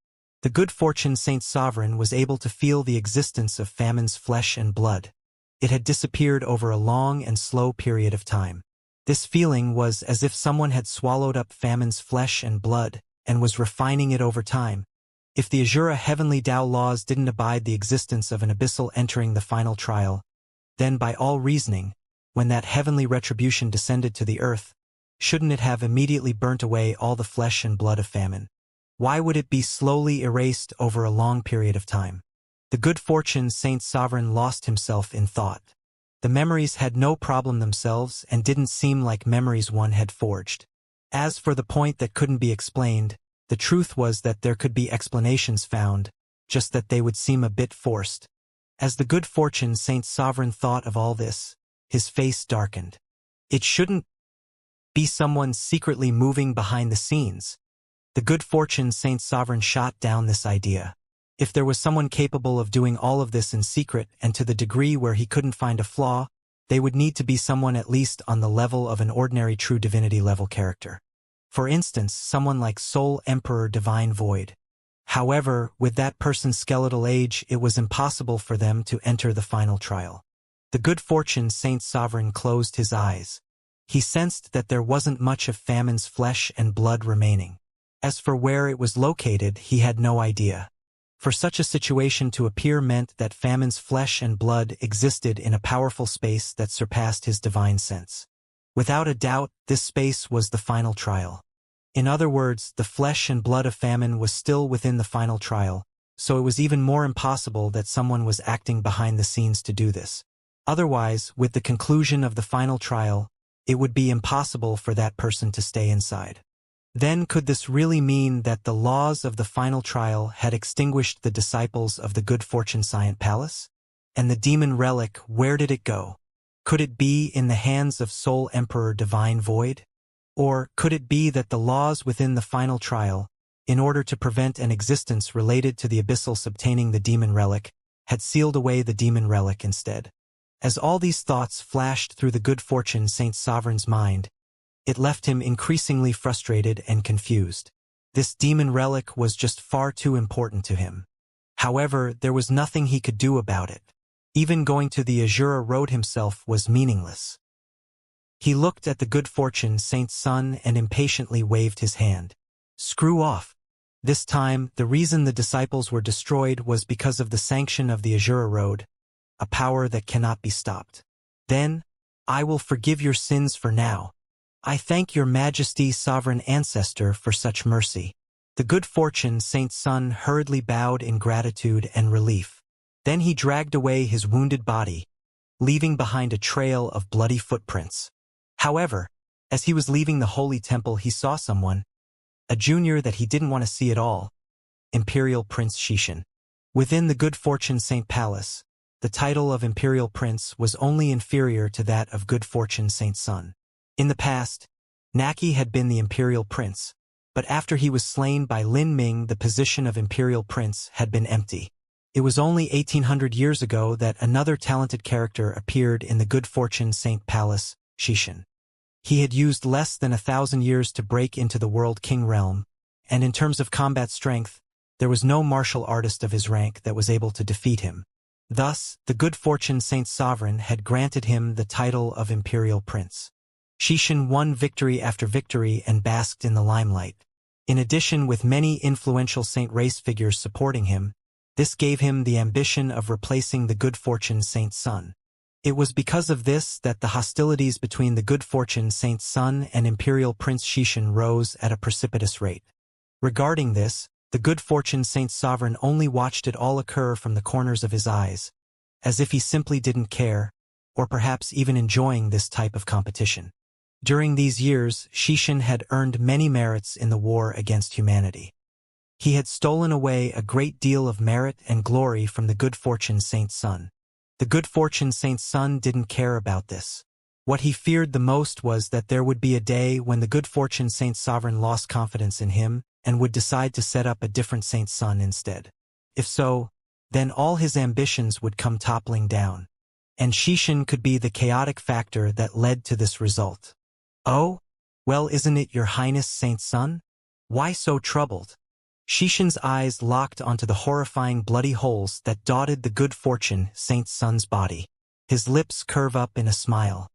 The good fortune Saint Sovereign was able to feel the existence of famine's flesh and blood. It had disappeared over a long and slow period of time. This feeling was as if someone had swallowed up famine's flesh and blood and was refining it over time. If the Azura Heavenly Tao laws didn't abide the existence of an abyssal entering the final trial, then by all reasoning, when that heavenly retribution descended to the earth, shouldn't it have immediately burnt away all the flesh and blood of famine? Why would it be slowly erased over a long period of time? The good fortune Saint Sovereign lost himself in thought. The memories had no problem themselves and didn't seem like memories one had forged. As for the point that couldn't be explained, the truth was that there could be explanations found, just that they would seem a bit forced. As the good fortune Saint Sovereign thought of all this, his face darkened. It shouldn't be someone secretly moving behind the scenes. The good fortune Saint Sovereign shot down this idea. If there was someone capable of doing all of this in secret and to the degree where he couldn't find a flaw, they would need to be someone at least on the level of an ordinary true divinity level character. For instance, someone like Soul Emperor Divine Void. However, with that person's skeletal age, it was impossible for them to enter the final trial. The good fortune Saint Sovereign closed his eyes. He sensed that there wasn't much of Famine's flesh and blood remaining. As for where it was located, he had no idea. For such a situation to appear meant that Famine's flesh and blood existed in a powerful space that surpassed his divine sense. Without a doubt, this space was the final trial. In other words, the flesh and blood of Famine was still within the final trial, so it was even more impossible that someone was acting behind the scenes to do this. Otherwise, with the conclusion of the final trial, it would be impossible for that person to stay inside. Then could this really mean that the laws of the final trial had extinguished the disciples of the good fortune Science Palace? And the demon relic, where did it go? Could it be in the hands of Soul Emperor Divine Void? Or could it be that the laws within the final trial, in order to prevent an existence related to the abyssals obtaining the demon relic, had sealed away the demon relic instead? As all these thoughts flashed through the good fortune Saint Sovereign's mind, it left him increasingly frustrated and confused. This demon relic was just far too important to him. However, there was nothing he could do about it. Even going to the Azura Road himself was meaningless. He looked at the good fortune Saint's son and impatiently waved his hand. Screw off. This time, the reason the disciples were destroyed was because of the sanction of the Azura Road, a power that cannot be stopped. Then, I will forgive your sins for now. I thank your majesty, sovereign ancestor, for such mercy. The good fortune Saint's son hurriedly bowed in gratitude and relief. Then he dragged away his wounded body, leaving behind a trail of bloody footprints. However, as he was leaving the holy temple, he saw someone, a junior that he didn't want to see at all, Imperial Prince Xianxia. Within the good fortune Saint Palace, the title of Imperial Prince was only inferior to that of good fortune Saint's son. In the past, Naki had been the Imperial Prince, but after he was slain by Lin Ming, the position of Imperial Prince had been empty. It was only 1800 years ago that another talented character appeared in the good fortune Saint Palace, Xianxia. He had used less than 1,000 years to break into the World King realm, and in terms of combat strength, there was no martial artist of his rank that was able to defeat him. Thus, the good fortune Saint Sovereign had granted him the title of Imperial Prince. Xianxia won victory after victory and basked in the limelight. In addition, with many influential saint race figures supporting him, this gave him the ambition of replacing the good fortune Saint's son. It was because of this that the hostilities between the good fortune Saint's son and Imperial Prince Xianxia rose at a precipitous rate. Regarding this, the good fortune Saint Sovereign only watched it all occur from the corners of his eyes, as if he simply didn't care, or perhaps even enjoying this type of competition. During these years, Xianxia had earned many merits in the war against humanity. He had stolen away a great deal of merit and glory from the good fortune Saint's son. The good fortune Saint's son didn't care about this. What he feared the most was that there would be a day when the good fortune Saint Sovereign lost confidence in him and would decide to set up a different Saint's son instead. If so, then all his ambitions would come toppling down. And Xianxia could be the chaotic factor that led to this result. Oh? Well, isn't it your highness Saint's son? Why so troubled? Xianxia's eyes locked onto the horrifying bloody holes that dotted the good fortune Saint's son's body. His lips curve up in a smile,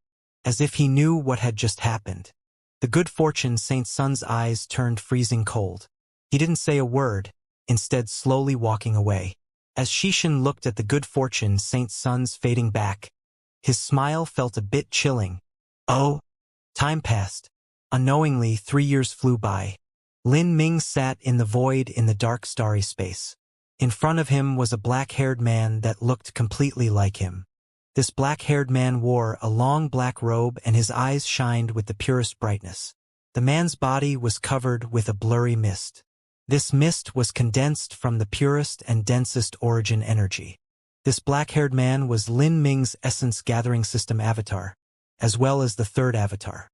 as if he knew what had just happened. The good fortune Saint's son's eyes turned freezing cold. He didn't say a word, instead slowly walking away. As Xianxia looked at the good fortune Saint's son's fading back, his smile felt a bit chilling. Oh? Time passed. Unknowingly, 3 years flew by. Lin Ming sat in the void in the dark starry space. In front of him was a black-haired man that looked completely like him. This black-haired man wore a long black robe and his eyes shined with the purest brightness. The man's body was covered with a blurry mist. This mist was condensed from the purest and densest origin energy. This black-haired man was Lin Ming's essence gathering system avatar, as well as the third avatar.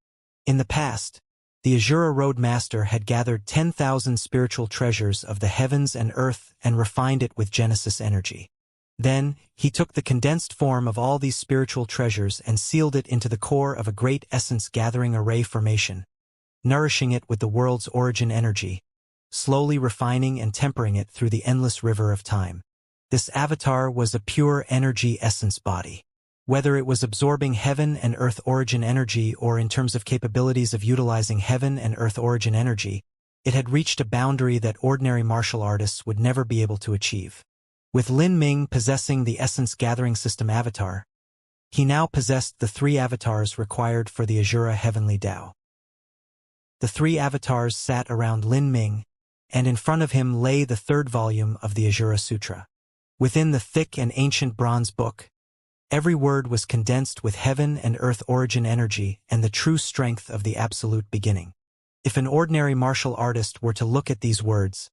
In the past, the Azura Road Master had gathered 10,000 spiritual treasures of the heavens and earth and refined it with Genesis energy. Then, he took the condensed form of all these spiritual treasures and sealed it into the core of a great essence-gathering array formation, nourishing it with the world's origin energy, slowly refining and tempering it through the endless river of time. This avatar was a pure energy essence body. Whether it was absorbing heaven and earth origin energy or in terms of capabilities of utilizing heaven and earth origin energy, it had reached a boundary that ordinary martial artists would never be able to achieve. With Lin Ming possessing the essence gathering system avatar, he now possessed the 3 avatars required for the Azura Heavenly Tao. The 3 avatars sat around Lin Ming, and in front of him lay the 3rd volume of the Azura Sutra. Within the thick and ancient bronze book, every word was condensed with heaven and earth origin energy and the true strength of the absolute beginning. If an ordinary martial artist were to look at these words,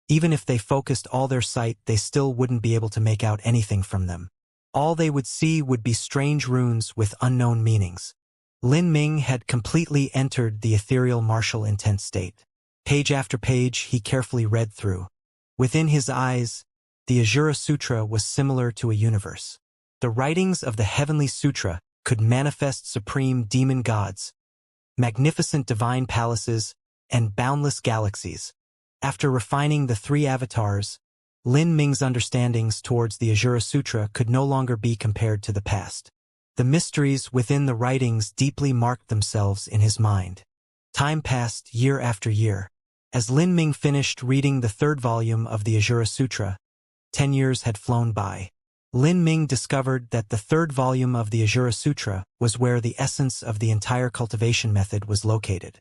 even if they focused all their sight, they still wouldn't be able to make out anything from them. All they would see would be strange runes with unknown meanings. Lin Ming had completely entered the ethereal martial intent state. Page after page he carefully read through. Within his eyes, the Azura Sutra was similar to a universe. The writings of the Heavenly Sutra could manifest supreme demon gods, magnificent divine palaces, and boundless galaxies. After refining the 3 avatars, Lin Ming's understandings towards the Azura Sutra could no longer be compared to the past. The mysteries within the writings deeply marked themselves in his mind. Time passed year after year. As Lin Ming finished reading the 3rd volume of the Azura Sutra, 10 years had flown by. Lin Ming discovered that the 3rd volume of the Azura Sutra was where the essence of the entire cultivation method was located.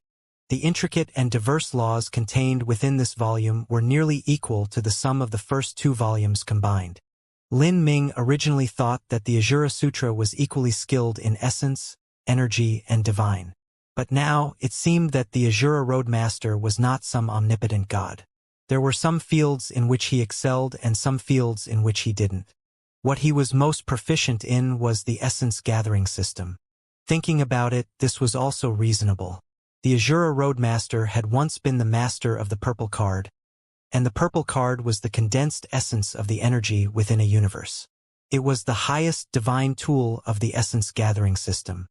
The intricate and diverse laws contained within this volume were nearly equal to the sum of the first 2 volumes combined. Lin Ming originally thought that the Azura Sutra was equally skilled in essence, energy, and divine. But now, it seemed that the Azura Road Master was not some omnipotent god. There were some fields in which he excelled and some fields in which he didn't. What he was most proficient in was the essence gathering system. Thinking about it, this was also reasonable. The Azura Road Master had once been the master of the purple card, and the purple card was the condensed essence of the energy within a universe. It was the highest divine tool of the essence gathering system.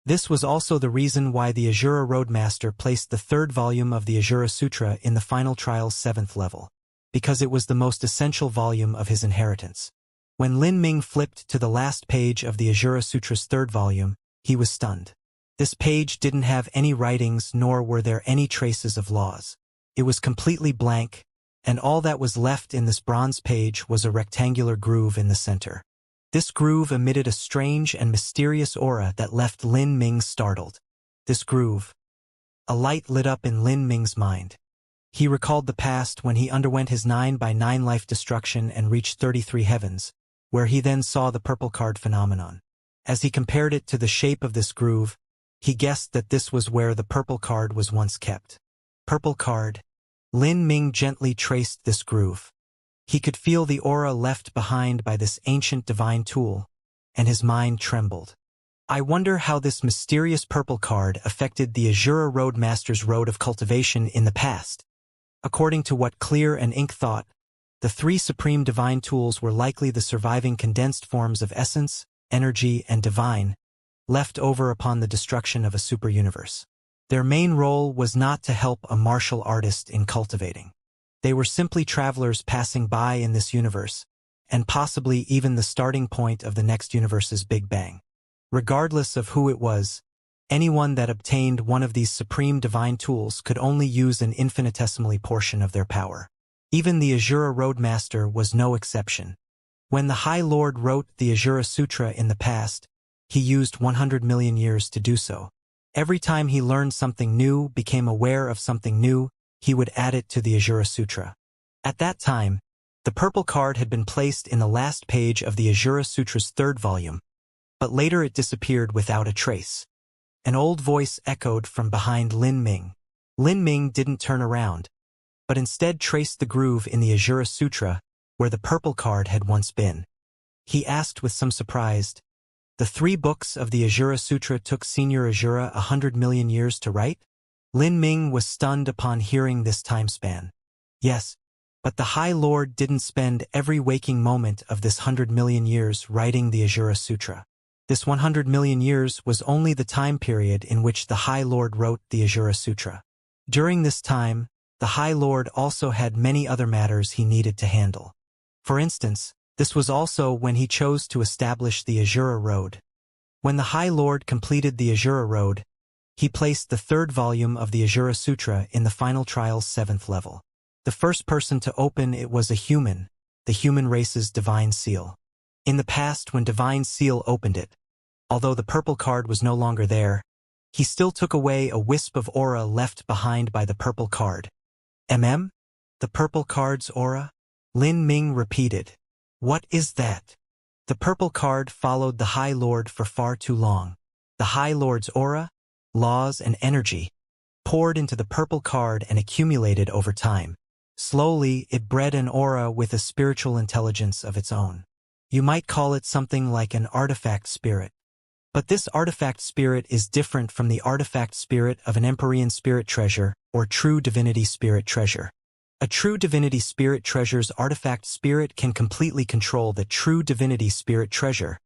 This was also the reason why the Azura Road Master placed the 3rd volume of the Azura Sutra in the final trial's 7th level, because it was the most essential volume of his inheritance. When Lin Ming flipped to the last page of the Azura Sutra's 3rd volume, he was stunned. This page didn't have any writings nor were there any traces of laws. It was completely blank, and all that was left in this bronze page was a rectangular groove in the center. This groove emitted a strange and mysterious aura that left Lin Ming startled. This groove. A light lit up in Lin Ming's mind. He recalled the past when he underwent his 9x9 life destruction and reached 33 heavens, where he then saw the purple card phenomenon. As he compared it to the shape of this groove, he guessed that this was where the purple card was once kept. Purple card. Lin Ming gently traced this groove. He could feel the aura left behind by this ancient divine tool, and his mind trembled. I wonder how this mysterious purple card affected the Azura Road Master's road of cultivation in the past. According to what Clear and Ink thought, the 3 supreme divine tools were likely the surviving condensed forms of essence, energy, and divine, left over upon the destruction of a super-universe. Their main role was not to help a martial artist in cultivating. They were simply travelers passing by in this universe, and possibly even the starting point of the next universe's Big Bang. Regardless of who it was, anyone that obtained one of these supreme divine tools could only use an infinitesimally portion of their power. Even the Azura Road Master was no exception. When the High Lord wrote the Azura Sutra in the past, he used 100 million years to do so. Every time he learned something new, became aware of something new, he would add it to the Asura Sutra. At that time, the purple card had been placed in the last page of the Asura Sutra's third volume, but later it disappeared without a trace. An old voice echoed from behind Lin Ming. Lin Ming didn't turn around, but instead traced the groove in the Asura Sutra where the purple card had once been. He asked with some surprise, "The 3 books of the Asura Sutra took Senior Asura 100 million years to write?" Lin Ming was stunned upon hearing this time span. Yes, but the High Lord didn't spend every waking moment of this 100 million years writing the Asura Sutra. This 100 million years was only the time period in which the High Lord wrote the Asura Sutra. During this time, the High Lord also had many other matters he needed to handle. For instance, this was also when he chose to establish the Asura Road. When the High Lord completed the Asura Road, he placed the 3rd volume of the Asura Sutra in the final trial's 7th level. The first person to open it was a human, the human race's divine seal. In the past, when divine seal opened it, although the purple card was no longer there, he still took away a wisp of aura left behind by the purple card. The purple card's aura? Lin Ming repeated. What is that? The purple card followed the High Lord for far too long. The High Lord's aura, laws and energy, poured into the purple card and accumulated over time. Slowly, it bred an aura with a spiritual intelligence of its own. You might call it something like an artifact spirit. But this artifact spirit is different from the artifact spirit of an Empyrean spirit treasure or true divinity spirit treasure. A true divinity spirit treasure's artifact spirit can completely control the true divinity spirit treasure.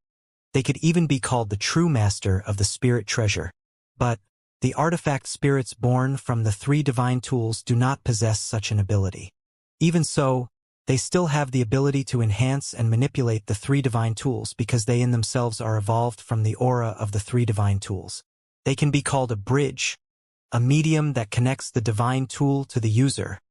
They could even be called the true master of the spirit treasure. But the artifact spirits born from the 3 divine tools do not possess such an ability. Even so, they still have the ability to enhance and manipulate the 3 divine tools because they in themselves are evolved from the aura of the 3 divine tools. They can be called a bridge, a medium that connects the divine tool to the user.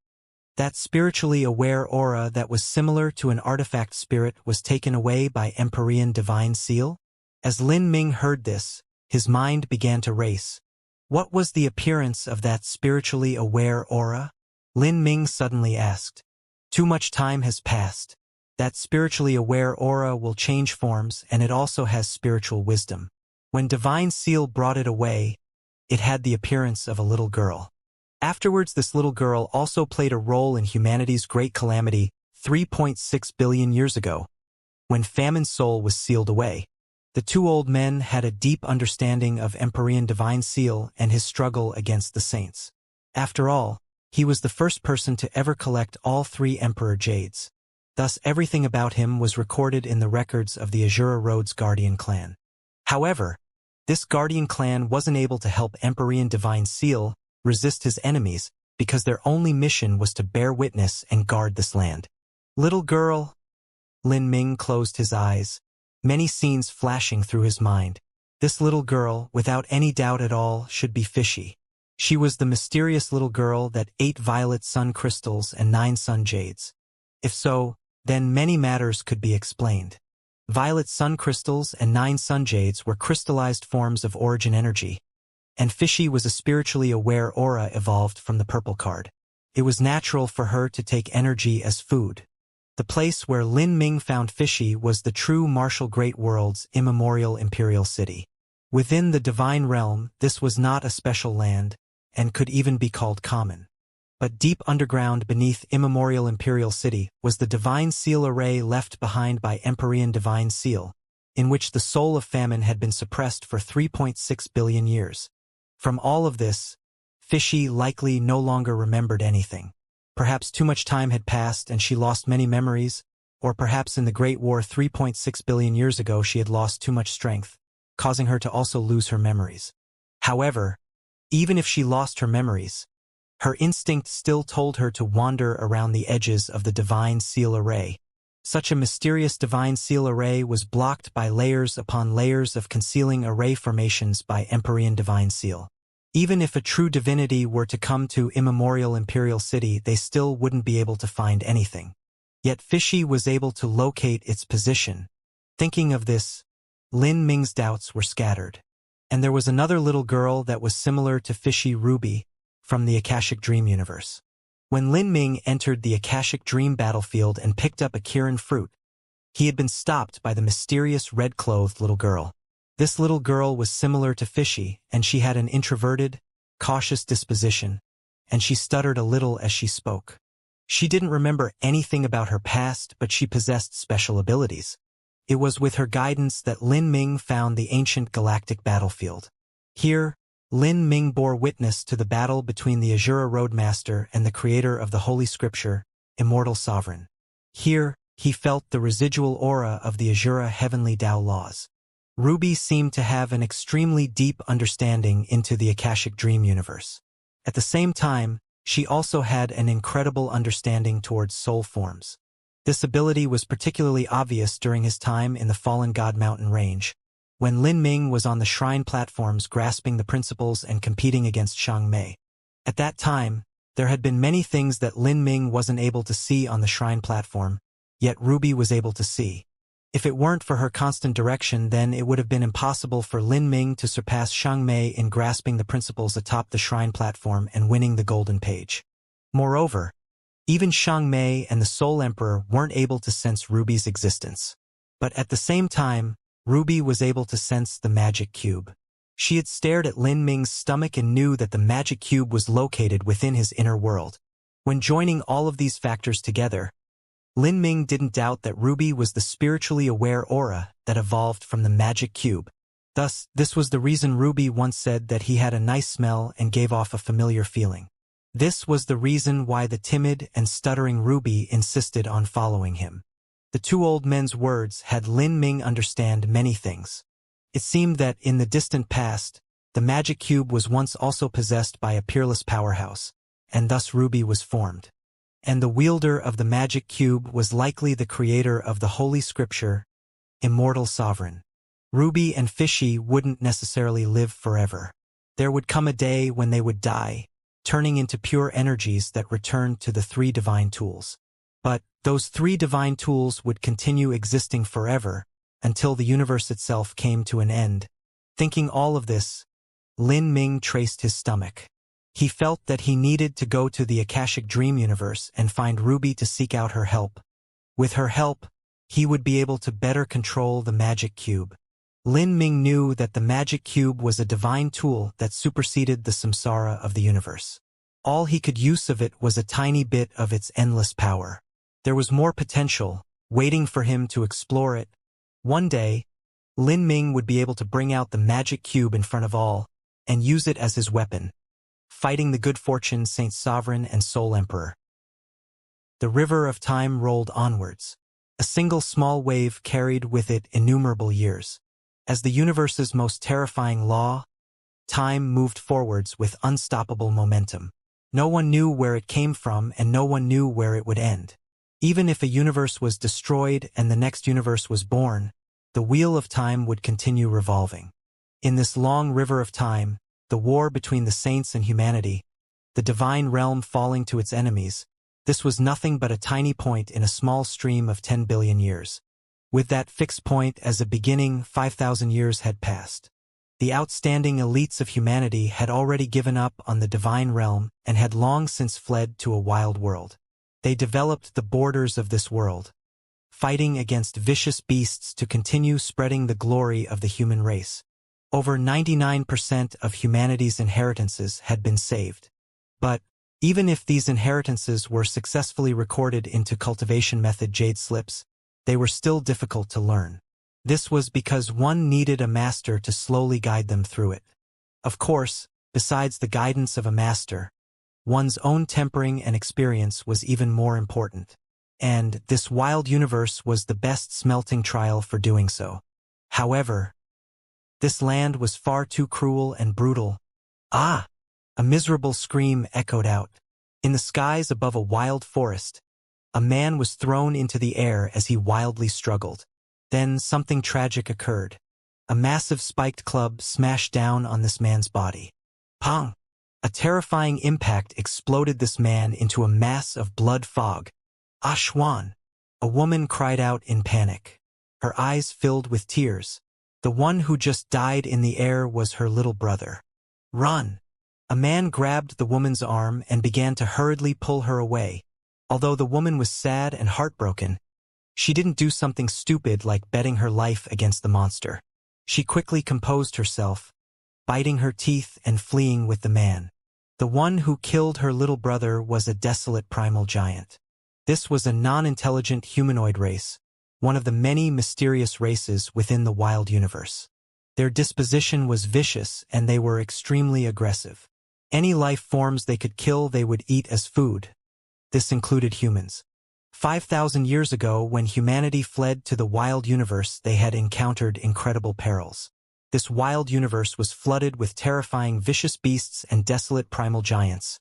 That spiritually aware aura that was similar to an artifact spirit was taken away by Empyrean divine seal? As Lin Ming heard this, his mind began to race. What was the appearance of that spiritually aware aura? Lin Ming suddenly asked. Too much time has passed. That spiritually aware aura will change forms, and it also has spiritual wisdom. When Divine Seal brought it away, it had the appearance of a little girl. Afterwards, this little girl also played a role in humanity's great calamity 3.6 billion years ago, when Famine's soul was sealed away. The 2 old men had a deep understanding of Empyrean Divine Seal and his struggle against the saints. After all, he was the first person to ever collect all 3 Emperor Jades. Thus, everything about him was recorded in the records of the Asura Road's Guardian clan. However, this Guardian clan wasn't able to help Empyrean Divine Seal resist his enemies because their only mission was to bear witness and guard this land. Little girl. Lin Ming closed his eyes, many scenes flashing through his mind. This little girl, without any doubt at all, should be Fishy. She was the mysterious little girl that ate violet sun crystals and 9 sun jades. If so, then many matters could be explained. Violet sun crystals and 9 sun jades were crystallized forms of origin energy, and Fishy was a spiritually aware aura evolved from the purple card. It was natural for her to take energy as food. The place where Lin Ming found Fishy was the true martial great world's immemorial imperial city. Within the divine realm, this was not a special land, and could even be called common. But deep underground beneath immemorial imperial city was the divine seal array left behind by Empyrean divine seal, in which the soul of Famine had been suppressed for 3.6 billion years. From all of this, Fishy likely no longer remembered anything. Perhaps too much time had passed and she lost many memories, or perhaps in the Great War 3.6 billion years ago she had lost too much strength, causing her to also lose her memories. However, even if she lost her memories, her instinct still told her to wander around the edges of the divine seal array. Such a mysterious divine seal array was blocked by layers upon layers of concealing array formations by Empyrean divine seal. Even if a true divinity were to come to immemorial imperial city, they still wouldn't be able to find anything. Yet Fishy was able to locate its position. Thinking of this, Lin Ming's doubts were scattered. And there was another little girl that was similar to Fishy Ruby from the Akashic Dream universe. When Lin Ming entered the Akashic Dream battlefield and picked up a Kirin fruit, he had been stopped by the mysterious red-clothed little girl. This little girl was similar to Fishy, and she had an introverted, cautious disposition, and she stuttered a little as she spoke. She didn't remember anything about her past, but she possessed special abilities. It was with her guidance that Lin Ming found the ancient galactic battlefield. Here, Lin Ming bore witness to the battle between the Azura Roadmaster and the creator of the Holy Scripture, Immortal Sovereign. Here, he felt the residual aura of the Azura heavenly Tao laws. Ruby seemed to have an extremely deep understanding into the Akashic Dream universe. At the same time, she also had an incredible understanding towards soul forms. This ability was particularly obvious during his time in the Fallen God Mountain range, when Lin Ming was on the shrine platforms grasping the principles and competing against Xiang Mei. At that time, there had been many things that Lin Ming wasn't able to see on the shrine platform, yet Ruby was able to see. If it weren't for her constant direction, then it would have been impossible for Lin Ming to surpass Xiang Mei in grasping the principles atop the shrine platform and winning the golden page. Moreover, even Xiang Mei and the Soul Emperor weren't able to sense Ruby's existence. But at the same time, Ruby was able to sense the magic cube. She had stared at Lin Ming's stomach and knew that the magic cube was located within his inner world. When joining all of these factors together, Lin Ming didn't doubt that Ruby was the spiritually aware aura that evolved from the magic cube. Thus, this was the reason Ruby once said that he had a nice smell and gave off a familiar feeling. This was the reason why the timid and stuttering Ruby insisted on following him. The two old men's words had Lin Ming understand many things. It seemed that in the distant past, the magic cube was once also possessed by a peerless powerhouse, and thus Ruby was formed. And the wielder of the magic cube was likely the creator of the Holy Scripture, Immortal Sovereign. Ruby and Fishy wouldn't necessarily live forever. There would come a day when they would die, turning into pure energies that returned to the three divine tools. But those three divine tools would continue existing forever until the universe itself came to an end. Thinking all of this, Lin Ming traced his stomach. He felt that he needed to go to the Akashic Dream universe and find Ruby to seek out her help. With her help, he would be able to better control the magic cube. Lin Ming knew that the magic cube was a divine tool that superseded the samsara of the universe. All he could use of it was a tiny bit of its endless power. There was more potential, waiting for him to explore it. One day, Lin Ming would be able to bring out the magic cube in front of all, and use it as his weapon, fighting the good fortune Saint Sovereign and Soul Emperor. The river of time rolled onwards. A single small wave carried with it innumerable years. As the universe's most terrifying law, time moved forwards with unstoppable momentum. No one knew where it came from, and no one knew where it would end. Even if a universe was destroyed and the next universe was born, the wheel of time would continue revolving. In this long river of time, the war between the saints and humanity, the divine realm falling to its enemies, this was nothing but a tiny point in a small stream of 10 billion years. With that fixed point as a beginning, 5,000 years had passed. The outstanding elites of humanity had already given up on the divine realm and had long since fled to a wild world. They developed the borders of this world, fighting against vicious beasts to continue spreading the glory of the human race. Over 99% of humanity's inheritances had been saved. But, even if these inheritances were successfully recorded into cultivation method jade slips, they were still difficult to learn. This was because one needed a master to slowly guide them through it. Of course, besides the guidance of a master, one's own tempering and experience was even more important. And this wild universe was the best smelting trial for doing so. However, this land was far too cruel and brutal. Ah! A miserable scream echoed out. In the skies above a wild forest, a man was thrown into the air as he wildly struggled. Then something tragic occurred. A massive spiked club smashed down on this man's body. Pong! A terrifying impact exploded this man into a mass of blood fog. Ashwan! A woman cried out in panic. Her eyes filled with tears. The one who just died in the air was her little brother. Run! A man grabbed the woman's arm and began to hurriedly pull her away. Although the woman was sad and heartbroken, she didn't do something stupid like betting her life against the monster. She quickly composed herself, biting her teeth and fleeing with the man. The one who killed her little brother was a desolate primal giant. This was a non-intelligent humanoid race, one of the many mysterious races within the wild universe. Their disposition was vicious and they were extremely aggressive. Any life forms they could kill they would eat as food. This included humans. 5,000 years ago, when humanity fled to the wild universe, they had encountered incredible perils. This wild universe was flooded with terrifying vicious beasts and desolate primal giants.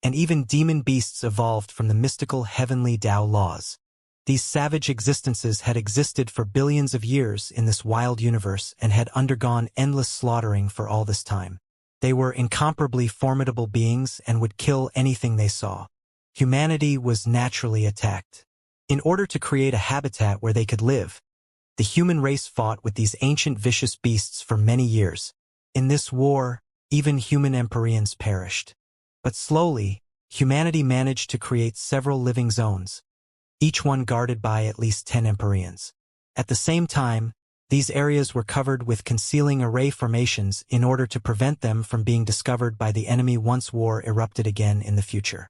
And even demon beasts evolved from the mystical heavenly Tao laws. These savage existences had existed for billions of years in this wild universe and had undergone endless slaughtering for all this time. They were incomparably formidable beings and would kill anything they saw. Humanity was naturally attacked. In order to create a habitat where they could live, the human race fought with these ancient vicious beasts for many years. In this war, even human Empyreans perished. But slowly, humanity managed to create several living zones, each one guarded by at least 10 Empyreans. At the same time, these areas were covered with concealing array formations in order to prevent them from being discovered by the enemy once war erupted again in the future.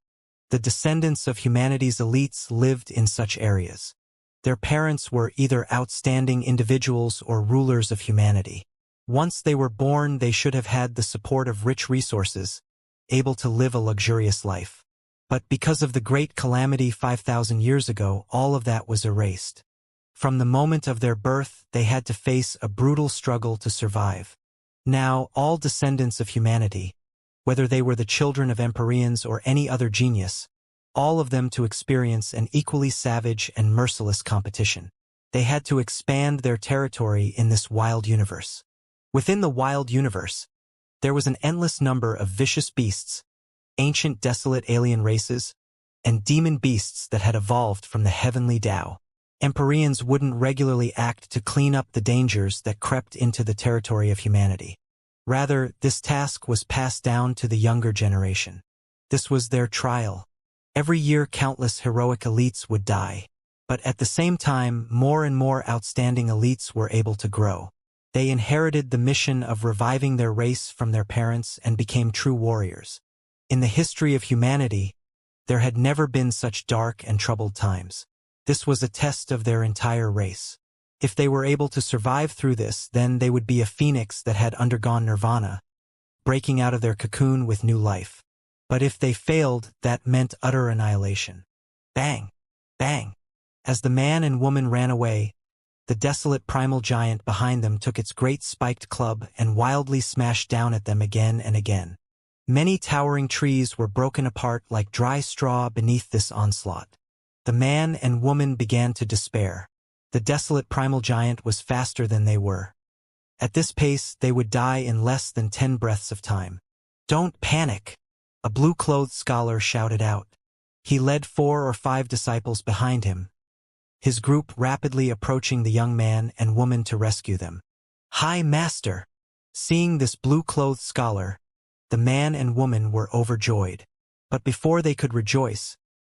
The descendants of humanity's elites lived in such areas. Their parents were either outstanding individuals or rulers of humanity. Once they were born, they should have had the support of rich resources, able to live a luxurious life. But because of the great calamity 5,000 years ago, all of that was erased. From the moment of their birth, they had to face a brutal struggle to survive. Now, all descendants of humanity, whether they were the children of Empyreans or any other genius, all of them to experience an equally savage and merciless competition. They had to expand their territory in this wild universe. Within the wild universe, there was an endless number of vicious beasts, ancient desolate alien races, and demon beasts that had evolved from the heavenly Tao. Empyreans wouldn't regularly act to clean up the dangers that crept into the territory of humanity. Rather, this task was passed down to the younger generation. This was their trial. Every year countless heroic elites would die. But at the same time, more and more outstanding elites were able to grow. They inherited the mission of reviving their race from their parents and became true warriors. In the history of humanity, there had never been such dark and troubled times. This was a test of their entire race. If they were able to survive through this, then they would be a phoenix that had undergone nirvana, breaking out of their cocoon with new life. But if they failed, that meant utter annihilation. Bang! Bang! As the man and woman ran away, the desolate primal giant behind them took its great spiked club and wildly smashed down at them again and again. Many towering trees were broken apart like dry straw beneath this onslaught. The man and woman began to despair. The desolate primal giant was faster than they were. At this pace, they would die in less than 10 breaths of time. "Don't panic," a blue-clothed scholar shouted out. He led 4 or 5 disciples behind him, his group rapidly approaching the young man and woman to rescue them. "High Master!" Seeing this blue-clothed scholar, the man and woman were overjoyed. But before they could rejoice,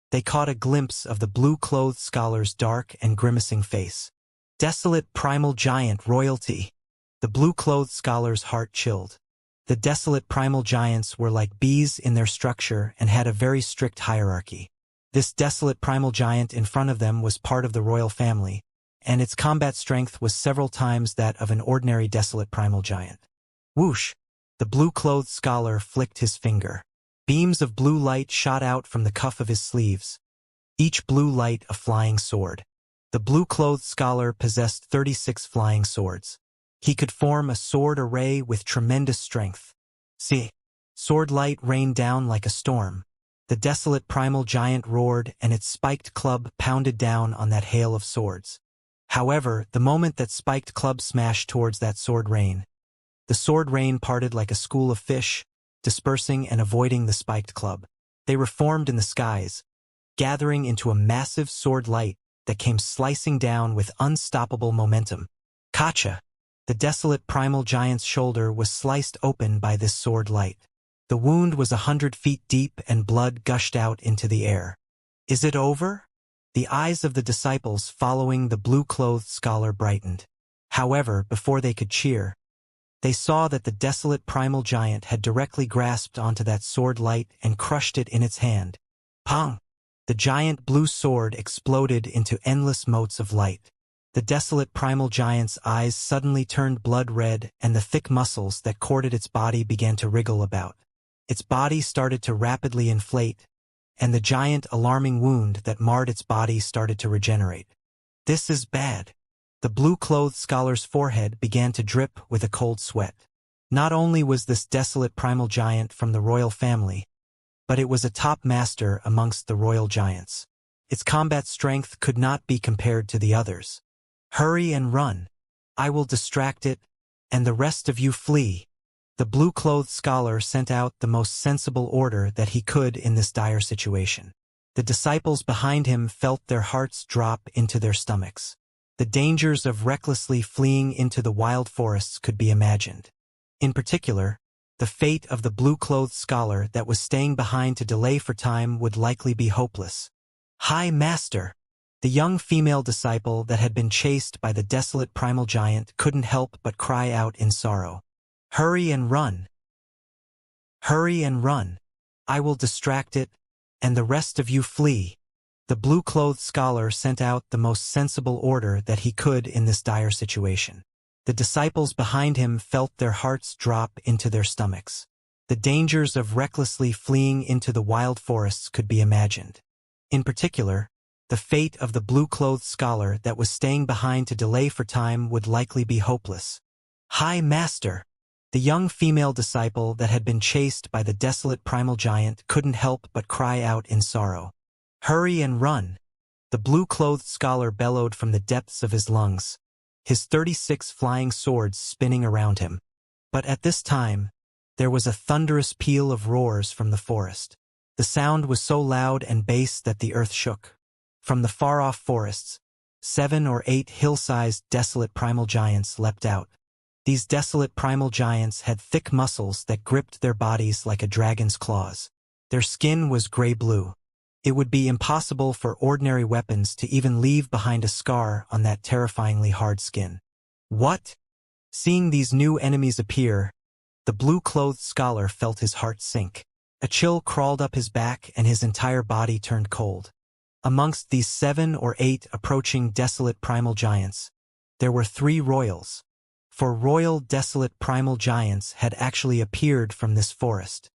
they caught a glimpse of the blue-clothed scholar's dark and grimacing face. Desolate primal giant royalty! The blue-clothed scholar's heart chilled. The desolate primal giants were like bees in their structure and had a very strict hierarchy. This desolate primal giant in front of them was part of the royal family, and its combat strength was several times that of an ordinary desolate primal giant. Whoosh! The blue-clothed scholar flicked his finger. Beams of blue light shot out from the cuff of his sleeves, each blue light a flying sword. The blue-clothed scholar possessed 36 flying swords. He could form a sword array with tremendous strength. See, sword light rained down like a storm. The desolate primal giant roared and its spiked club pounded down on that hail of swords. However, the moment that spiked club smashed towards that sword rain, the sword rain parted like a school of fish, dispersing and avoiding the spiked club. They reformed in the skies, gathering into a massive sword light that came slicing down with unstoppable momentum. Kacha! The desolate primal giant's shoulder was sliced open by this sword light. The wound was 100 feet deep and blood gushed out into the air. Is it over? The eyes of the disciples following the blue-clothed scholar brightened. However, before they could cheer, they saw that the desolate primal giant had directly grasped onto that sword light and crushed it in its hand. Pong! The giant blue sword exploded into endless motes of light. The desolate primal giant's eyes suddenly turned blood red, and the thick muscles that corded its body began to wriggle about. Its body started to rapidly inflate, and the giant alarming wound that marred its body started to regenerate. This is bad. The blue-clothed scholar's forehead began to drip with a cold sweat. Not only was this desolate primal giant from the royal family, but it was a top master amongst the royal giants. Its combat strength could not be compared to the others. Hurry and run. I will distract it, and the rest of you flee. The blue-clothed scholar sent out the most sensible order that he could in this dire situation. The disciples behind him felt their hearts drop into their stomachs. The dangers of recklessly fleeing into the wild forests could be imagined. In particular, the fate of the blue-clothed scholar that was staying behind to delay for time would likely be hopeless. High Master! The young female disciple that had been chased by the desolate primal giant couldn't help but cry out in sorrow. Hurry and run! Hurry and run! I will distract it, and the rest of you flee. The blue-clothed scholar sent out the most sensible order that he could in this dire situation. The disciples behind him felt their hearts drop into their stomachs. The dangers of recklessly fleeing into the wild forests could be imagined. In particular, the fate of the blue-clothed scholar that was staying behind to delay for time would likely be hopeless. High Master! The young female disciple that had been chased by the desolate primal giant couldn't help but cry out in sorrow. Hurry and run! The blue-clothed scholar bellowed from the depths of his lungs, his 36 flying swords spinning around him. But at this time, there was a thunderous peal of roars from the forest. The sound was so loud and bass that the earth shook. From the far-off forests, 7 or 8 hill-sized desolate primal giants leapt out. These desolate primal giants had thick muscles that gripped their bodies like a dragon's claws. Their skin was gray-blue. It would be impossible for ordinary weapons to even leave behind a scar on that terrifyingly hard skin. What? Seeing these new enemies appear, the blue-clothed scholar felt his heart sink. A chill crawled up his back and his entire body turned cold. Amongst these 7 or 8 approaching desolate primal giants, there were 3 royals. For royal desolate primal giants had actually appeared from this forest.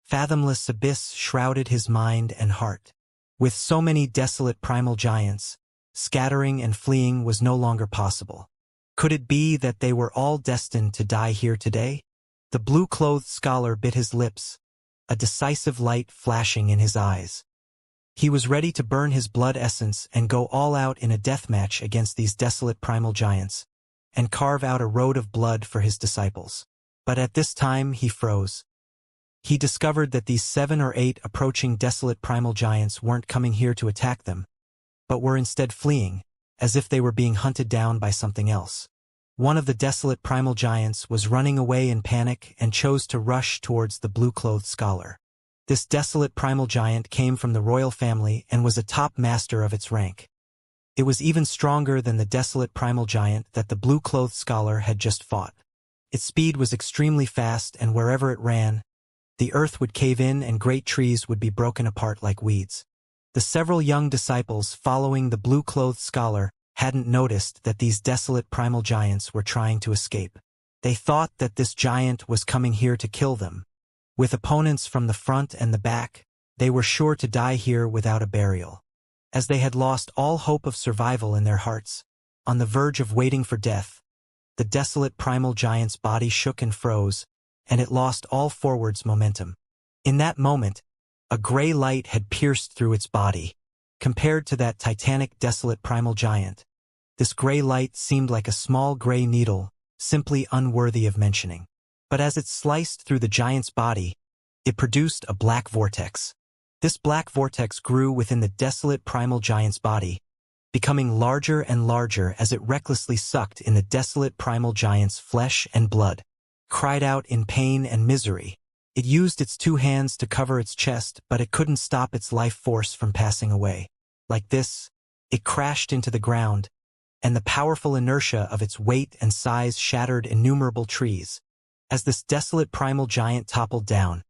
Fathomless abyss shrouded his mind and heart. With so many desolate primal giants, scattering and fleeing was no longer possible. Could it be that they were all destined to die here today? The blue-clothed scholar bit his lips, a decisive light flashing in his eyes. He was ready to burn his blood essence and go all out in a deathmatch against these desolate primal giants, and carve out a road of blood for his disciples. But at this time he froze. He discovered that these 7 or 8 approaching desolate primal giants weren't coming here to attack them, but were instead fleeing, as if they were being hunted down by something else. One of the desolate primal giants was running away in panic and chose to rush towards the blue-clothed scholar. This desolate primal giant came from the royal family and was a top master of its rank. It was even stronger than the desolate primal giant that the blue-clothed scholar had just fought. Its speed was extremely fast, and wherever it ran, the earth would cave in and great trees would be broken apart like weeds. The several young disciples following the blue-clothed scholar hadn't noticed that these desolate primal giants were trying to escape. They thought that this giant was coming here to kill them. With opponents from the front and the back, they were sure to die here without a burial. As they had lost all hope of survival in their hearts, on the verge of waiting for death, the desolate primal giant's body shook and froze, and it lost all forwards momentum. In that moment, a gray light had pierced through its body. Compared to that titanic desolate primal giant, this gray light seemed like a small gray needle, simply unworthy of mentioning. But as it sliced through the giant's body, it produced a black vortex. This black vortex grew within the desolate primal giant's body, becoming larger and larger as it recklessly sucked in the desolate primal giant's flesh and blood, cried out in pain and misery. It used its 2 hands to cover its chest, but it couldn't stop its life force from passing away. Like this, it crashed into the ground, and the powerful inertia of its weight and size shattered innumerable trees. As this desolate primal giant toppled down,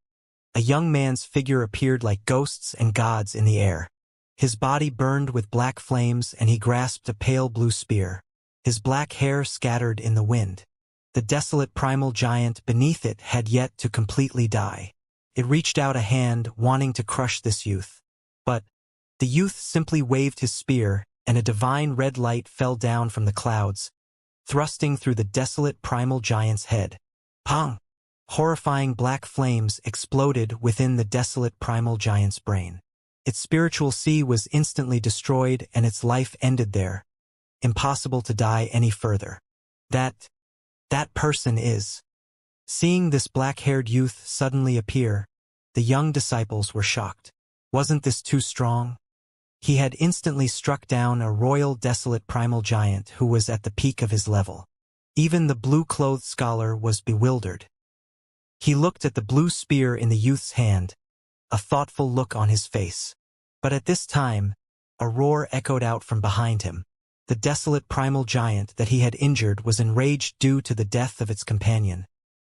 a young man's figure appeared like ghosts and gods in the air. His body burned with black flames, and he grasped a pale blue spear. His black hair scattered in the wind. The desolate primal giant beneath it had yet to completely die. It reached out a hand, wanting to crush this youth. But the youth simply waved his spear, and a divine red light fell down from the clouds, thrusting through the desolate primal giant's head. Pong! Horrifying black flames exploded within the desolate primal giant's brain. Its spiritual sea was instantly destroyed, and its life ended there. Impossible to die any further. That person is. Seeing this black-haired youth suddenly appear, the young disciples were shocked. Wasn't this too strong? He had instantly struck down a royal desolate primal giant who was at the peak of his level. Even the blue-clothed scholar was bewildered. He looked at the blue spear in the youth's hand, a thoughtful look on his face. But at this time, a roar echoed out from behind him. The desolate primal giant that he had injured was enraged due to the death of its companion,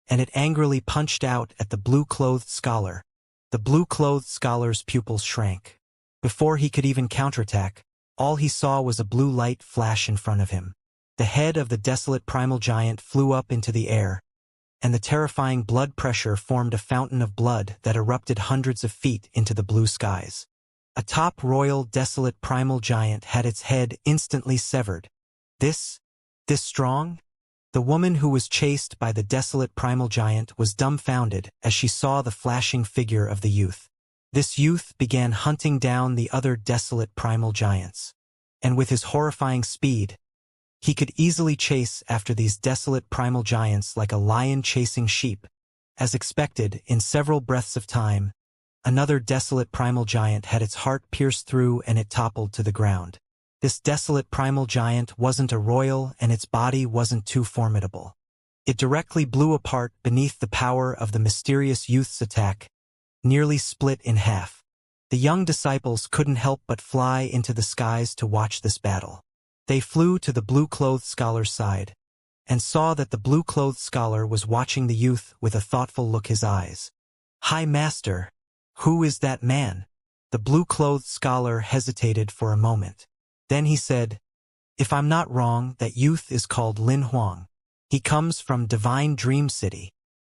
and it angrily punched out at the blue-clothed scholar. The blue-clothed scholar's pupils shrank. Before he could even counterattack, all he saw was a blue light flash in front of him. The head of the desolate primal giant flew up into the air, and the terrifying blood pressure formed a fountain of blood that erupted hundreds of feet into the blue skies. A top royal desolate primal giant had its head instantly severed. This strong? The woman who was chased by the desolate primal giant was dumbfounded as she saw the flashing figure of the youth. This youth began hunting down the other desolate primal giants, and with his horrifying speed, he could easily chase after these desolate primal giants like a lion chasing sheep. As expected, in several breaths of time, another desolate primal giant had its heart pierced through and it toppled to the ground. This desolate primal giant wasn't a royal, and its body wasn't too formidable. It directly blew apart beneath the power of the mysterious youth's attack, nearly split in half. The young disciples couldn't help but fly into the skies to watch this battle. They flew to the blue-clothed scholar's side, and saw that the blue-clothed scholar was watching the youth with a thoughtful look in his eyes. "High Master, who is that man?" The blue-clothed scholar hesitated for a moment. Then he said, "If I'm not wrong, that youth is called Lin Huang. He comes from Divine Dream City."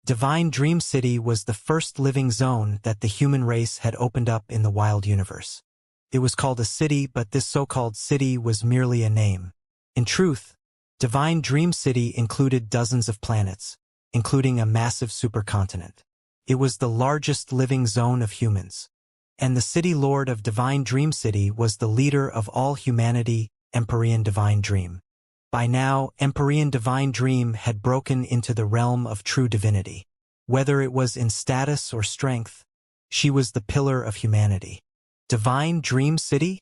Divine Dream City was the first living zone that the human race had opened up in the wild universe. It was called a city, but this so-called city was merely a name. In truth, Divine Dream City included dozens of planets, including a massive supercontinent. It was the largest living zone of humans. And the city lord of Divine Dream City was the leader of all humanity, Empyrean Divine Dream. By now, Empyrean Divine Dream had broken into the realm of true divinity. Whether it was in status or strength, she was the pillar of humanity. Divine Dream City?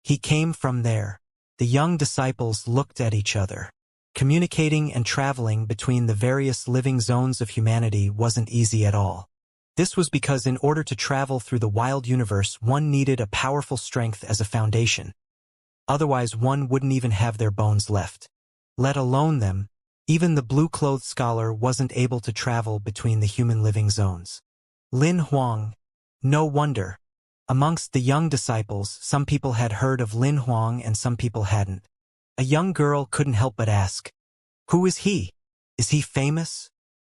He came from there. The young disciples looked at each other. Communicating and traveling between the various living zones of humanity wasn't easy at all. This was because in order to travel through the wild universe, one needed a powerful strength as a foundation. Otherwise, one wouldn't even have their bones left. Let alone them, even the blue-clothed scholar wasn't able to travel between the human living zones. Lin Huang. No wonder. Amongst the young disciples, some people had heard of Lin Huang and some people hadn't. A young girl couldn't help but ask, "Who is he? Is he famous?"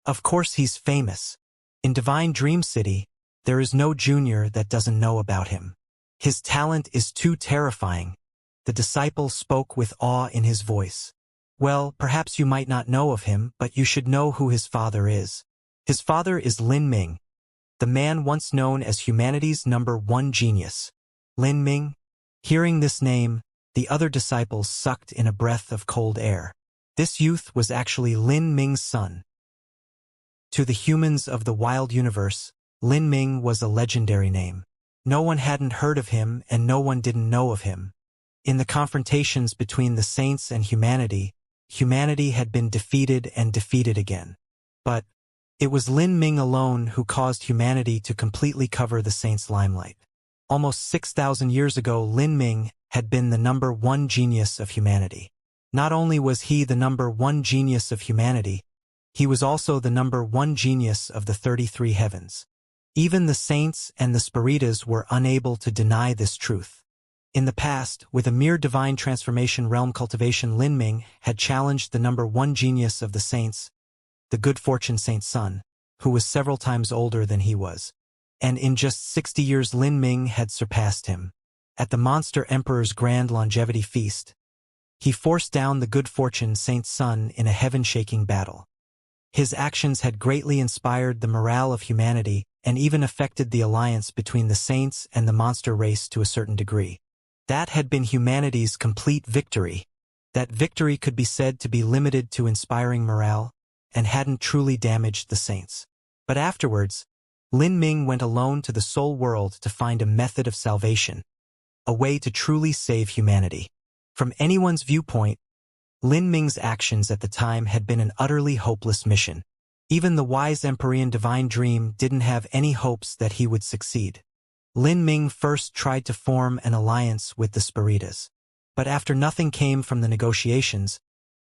Of course he's famous. In Divine Dream City, there is no junior that doesn't know about him. His talent is too terrifying. The disciple spoke with awe in his voice. Well, perhaps you might not know of him, but you should know who his father is. His father is Lin Ming, the man once known as humanity's #1 genius. Lin Ming? Hearing this name, the other disciples sucked in a breath of cold air. This youth was actually Lin Ming's son. To the humans of the wild universe, Lin Ming was a legendary name. No one hadn't heard of him, and no one didn't know of him. In the confrontations between the saints and humanity, humanity had been defeated and defeated again. But It was Lin Ming alone who caused humanity to completely cover the saints' limelight. Almost 6,000 years ago, Lin Ming had been the #1 genius of humanity. Not only was he the #1 genius of humanity, he was also the #1 genius of the 33 heavens. Even the saints and the spiritas were unable to deny this truth. In the past, with a mere divine transformation realm cultivation, Lin Ming had challenged the #1 genius of the saints, the good fortune saint's son, who was several times older than he was. And in just 60 years Lin Ming had surpassed him. At the Monster Emperor's Grand Longevity Feast, he forced down the good fortune saint's son in a heaven-shaking battle. His actions had greatly inspired the morale of humanity and even affected the alliance between the saints and the monster race to a certain degree. That had been humanity's complete victory. That victory could be said to be limited to inspiring morale and hadn't truly damaged the saints. But afterwards, Lin Ming went alone to the soul world to find a method of salvation, a way to truly save humanity. From anyone's viewpoint, Lin Ming's actions at the time had been an utterly hopeless mission. Even the wise Emperor's divine dream didn't have any hopes that he would succeed. Lin Ming first tried to form an alliance with the spiritas. But after nothing came from the negotiations,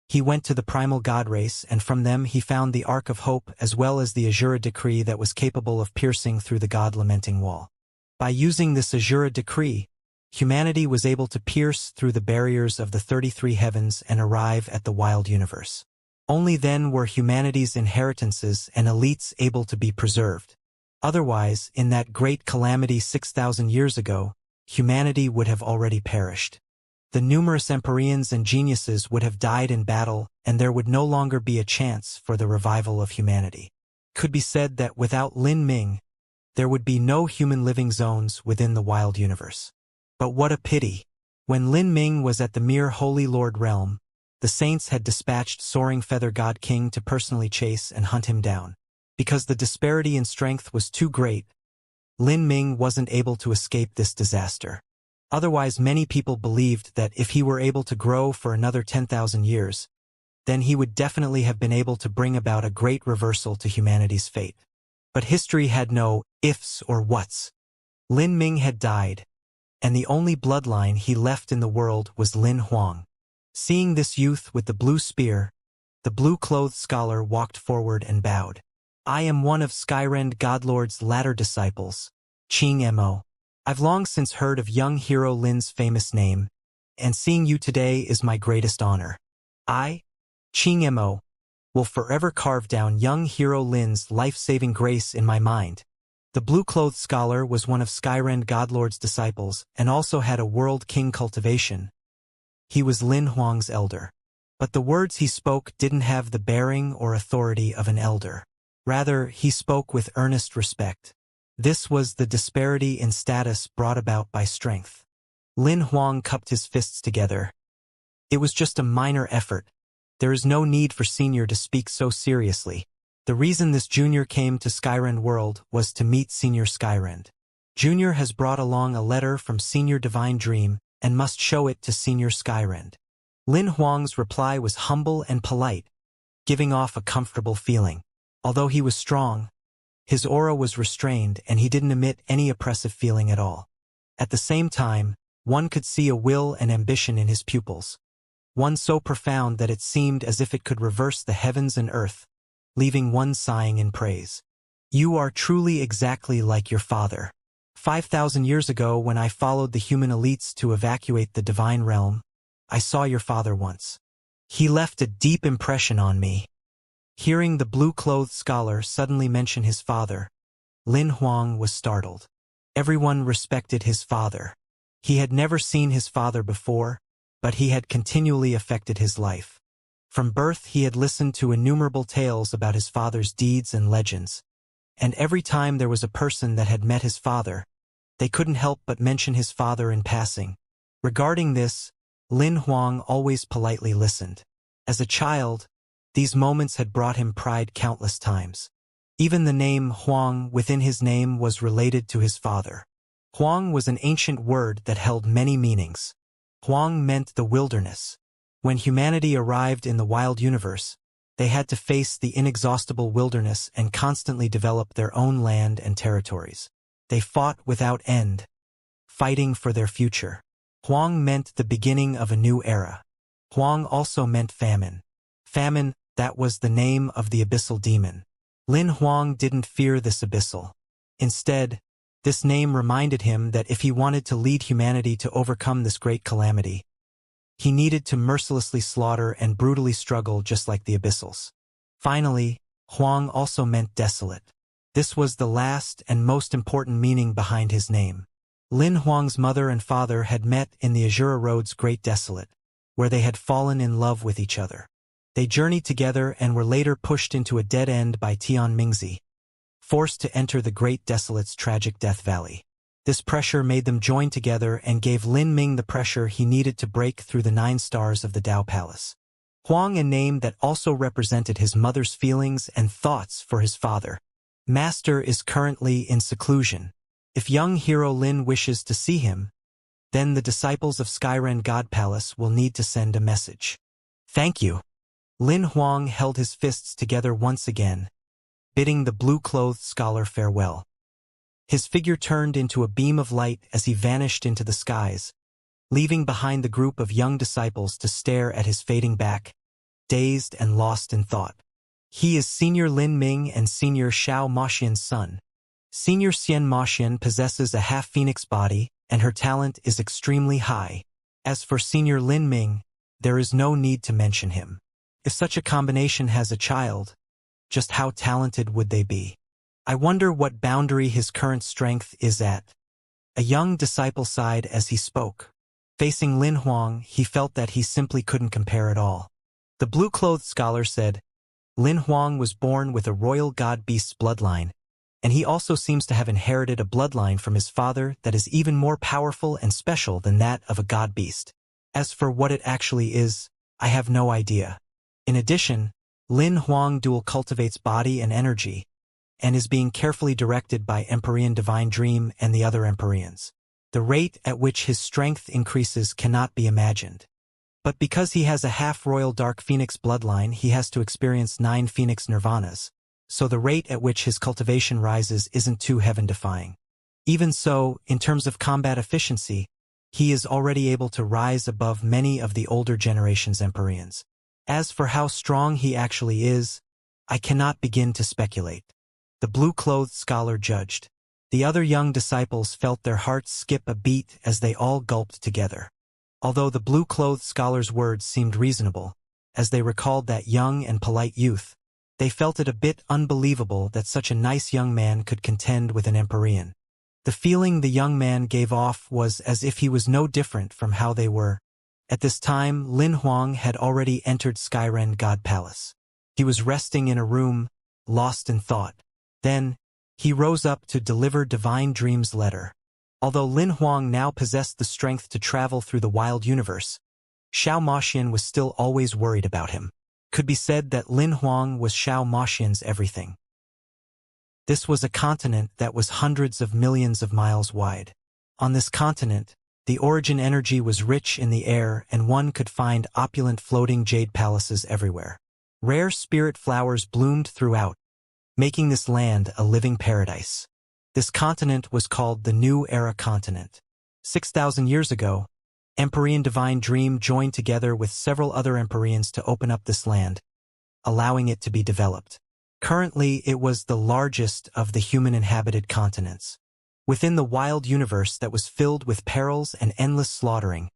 he went to the primal god race, and from them he found the Ark of Hope as well as the Azura decree that was capable of piercing through the god-lamenting wall. By using this Azura decree, humanity was able to pierce through the barriers of the 33 heavens and arrive at the wild universe. Only then were humanity's inheritances and elites able to be preserved. Otherwise, in that great calamity 6,000 years ago, humanity would have already perished. The numerous Empyreans and geniuses would have died in battle, and there would no longer be a chance for the revival of humanity. It could be said that without Lin Ming, there would be no human living zones within the wild universe. But what a pity! When Lin Ming was at the mere Holy Lord realm, the saints had dispatched Soaring Feather God King to personally chase and hunt him down. Because the disparity in strength was too great, Lin Ming wasn't able to escape this disaster. Otherwise, many people believed that if he were able to grow for another 10,000 years, then he would definitely have been able to bring about a great reversal to humanity's fate. But history had no ifs or whats. Lin Ming had died, and the only bloodline he left in the world was Lin Huang. Seeing this youth with the blue spear, the blue-clothed scholar walked forward and bowed. "I am one of Skyrend Godlord's latter disciples, Qing Mo. I've long since heard of young hero Lin's famous name, and seeing you today is my greatest honor. I, Qing Mo, will forever carve down young hero Lin's life-saving grace in my mind." The blue-clothed scholar was one of Skyrend Godlord's disciples and also had a world king cultivation. He was Lin Huang's elder. But the words he spoke didn't have the bearing or authority of an elder. Rather, he spoke with earnest respect. This was the disparity in status brought about by strength. Lin Huang cupped his fists together. "It was just a minor effort. There is no need for Senior to speak so seriously. The reason this Junior came to Skyrend World was to meet Senior Skyrend. Junior has brought along a letter from Senior Divine Dream and must show it to Senior Skyrend." Lin Huang's reply was humble and polite, giving off a comfortable feeling. Although he was strong, his aura was restrained and he didn't emit any oppressive feeling at all. At the same time, one could see a will and ambition in his pupils. One so profound that it seemed as if it could reverse the heavens and earth, leaving one sighing in praise. "You are truly exactly like your father. 5,000 years ago, when I followed the human elites to evacuate the divine realm, I saw your father once. He left a deep impression on me." Hearing the blue-clothed scholar suddenly mention his father, Lin Huang was startled. Everyone respected his father. He had never seen his father before, but he had continually affected his life. From birth he had listened to innumerable tales about his father's deeds and legends, and every time there was a person that had met his father, they couldn't help but mention his father in passing. Regarding this, Lin Huang always politely listened. As a child, these moments had brought him pride countless times. Even the name Huang within his name was related to his father. Huang was an ancient word that held many meanings. Huang meant the wilderness. When humanity arrived in the wild universe, They had to face the inexhaustible wilderness and constantly develop their own land and territories. They fought without end, fighting for their future. Huang meant the beginning of a new era. Huang also meant famine. Famine, that was the name of the abyssal demon. Lin Huang didn't fear this abyssal. Instead, this name reminded him that if he wanted to lead humanity to overcome this great calamity, he needed to mercilessly slaughter and brutally struggle just like the abyssals. Finally, Huang also meant desolate. This was the last and most important meaning behind his name. Lin Huang's mother and father had met in the Azura Road's Great Desolate, where they had fallen in love with each other. They journeyed together and were later pushed into a dead end by Tian Mingzi, forced to enter the Great Desolate's tragic death valley. This pressure made them join together and gave Lin Ming the pressure he needed to break through the 9 stars of the Dao Palace. Huang, a name that also represented his mother's feelings and thoughts for his father. Master is currently in seclusion. If young hero Lin wishes to see him, then the disciples of Skyren God Palace will need to send a message. Thank you. Lin Huang held his fists together once again, bidding the blue-clothed scholar farewell. His figure turned into a beam of light as he vanished into the skies, leaving behind the group of young disciples to stare at his fading back, dazed and lost in thought. He is Senior Lin Ming and Senior Xiao Maxian's son. Senior Xian Maxian possesses a half-phoenix body, and her talent is extremely high. As for Senior Lin Ming, there is no need to mention him. If such a combination has a child, just how talented would they be? I wonder what boundary his current strength is at. A young disciple sighed as he spoke. Facing Lin Huang, he felt that he simply couldn't compare at all. The blue-clothed scholar said, Lin Huang was born with a royal god-beast's bloodline, and he also seems to have inherited a bloodline from his father that is even more powerful and special than that of a god-beast. As for what it actually is, I have no idea. In addition, Lin Huang dual cultivates body and energy, and is being carefully directed by Empyrean Divine Dream and the other Empyreans. The rate at which his strength increases cannot be imagined. But because he has a half-royal Dark Phoenix bloodline, he has to experience 9 Phoenix Nirvanas, so the rate at which his cultivation rises isn't too heaven-defying. Even so, in terms of combat efficiency, he is already able to rise above many of the older generation's Empyreans. As for how strong he actually is, I cannot begin to speculate. The blue-clothed scholar judged. The other young disciples felt their hearts skip a beat as they all gulped together. Although the blue-clothed scholar's words seemed reasonable, as they recalled that young and polite youth, they felt it a bit unbelievable that such a nice young man could contend with an Empyrean. The feeling the young man gave off was as if he was no different from how they were. At this time, Lin Huang had already entered Skyren God Palace. He was resting in a room, lost in thought. Then, he rose up to deliver Divine Dream's letter. Although Lin Huang now possessed the strength to travel through the wild universe, Xiao Maxian was still always worried about him. Could be said that Lin Huang was Xiao Maxian's everything. This was a continent that was hundreds of millions of miles wide. On this continent, the origin energy was rich in the air and one could find opulent floating jade palaces everywhere. Rare spirit flowers bloomed throughout, making this land a living paradise. This continent was called the New Era Continent. 6,000 years ago, Empyrean Divine Dream joined together with several other Empyreans to open up this land, allowing it to be developed. Currently, it was the largest of the human-inhabited continents. Within the wild universe that was filled with perils and endless slaughtering,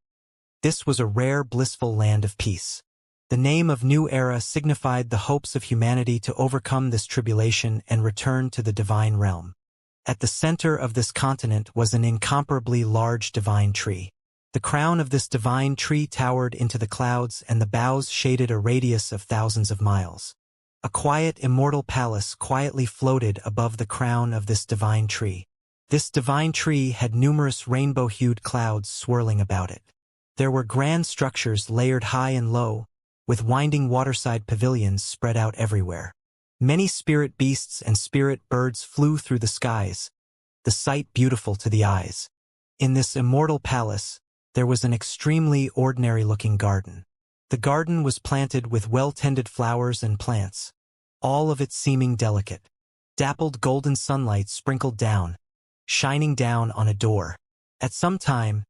this was a rare, blissful land of peace. The name of New Era signified the hopes of humanity to overcome this tribulation and return to the divine realm. At the center of this continent was an incomparably large divine tree. The crown of this divine tree towered into the clouds and the boughs shaded a radius of thousands of miles. A quiet, immortal palace quietly floated above the crown of this divine tree. This divine tree had numerous rainbow-hued clouds swirling about it. There were grand structures layered high and low, with winding waterside pavilions spread out everywhere. Many spirit beasts and spirit birds flew through the skies, the sight beautiful to the eyes. In this immortal palace, there was an extremely ordinary-looking garden. The garden was planted with well-tended flowers and plants, all of it seeming delicate. Dappled golden sunlight sprinkled down, shining down on a door. At some time,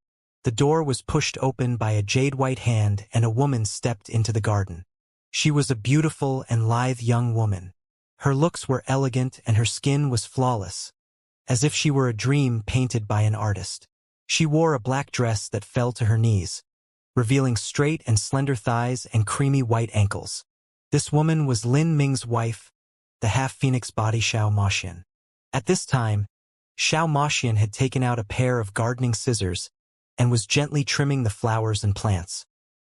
the door was pushed open by a jade-white hand and a woman stepped into the garden. She was a beautiful and lithe young woman. Her looks were elegant and her skin was flawless, as if she were a dream painted by an artist. She wore a black dress that fell to her knees, revealing straight and slender thighs and creamy white ankles. This woman was Lin Ming's wife, the half-phoenix body Xiao Moxian. At this time, Xiao Moxian had taken out a pair of gardening scissors and was gently trimming the flowers and plants.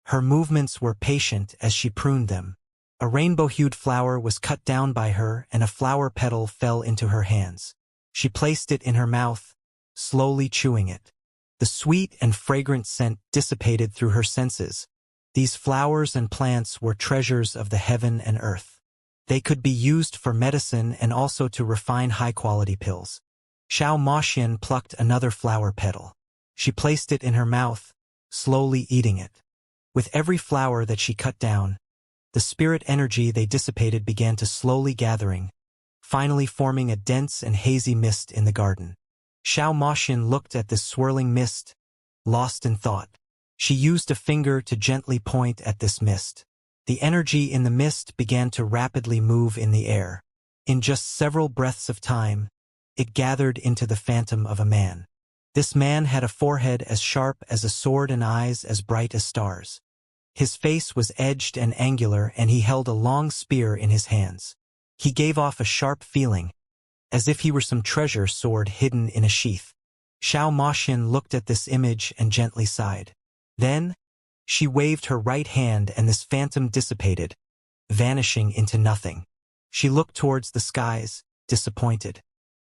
Her movements were patient as she pruned them. A rainbow-hued flower was cut down by her and a flower petal fell into her hands. She placed it in her mouth, slowly chewing it. The sweet and fragrant scent dissipated through her senses. These flowers and plants were treasures of the heaven and earth. They could be used for medicine and also to refine high-quality pills. Xiao Moxian plucked another flower petal. She placed it in her mouth, slowly eating it. With every flower that she cut down, the spirit energy they dissipated began to slowly gathering, finally forming a dense and hazy mist in the garden. Xiao Moxian looked at this swirling mist, lost in thought. She used a finger to gently point at this mist. The energy in the mist began to rapidly move in the air. In just several breaths of time, it gathered into the phantom of a man. This man had a forehead as sharp as a sword and eyes as bright as stars. His face was edged and angular and he held a long spear in his hands. He gave off a sharp feeling, as if he were some treasure sword hidden in a sheath. Xiao Moxian looked at this image and gently sighed. Then, she waved her right hand and this phantom dissipated, vanishing into nothing. She looked towards the skies, disappointed.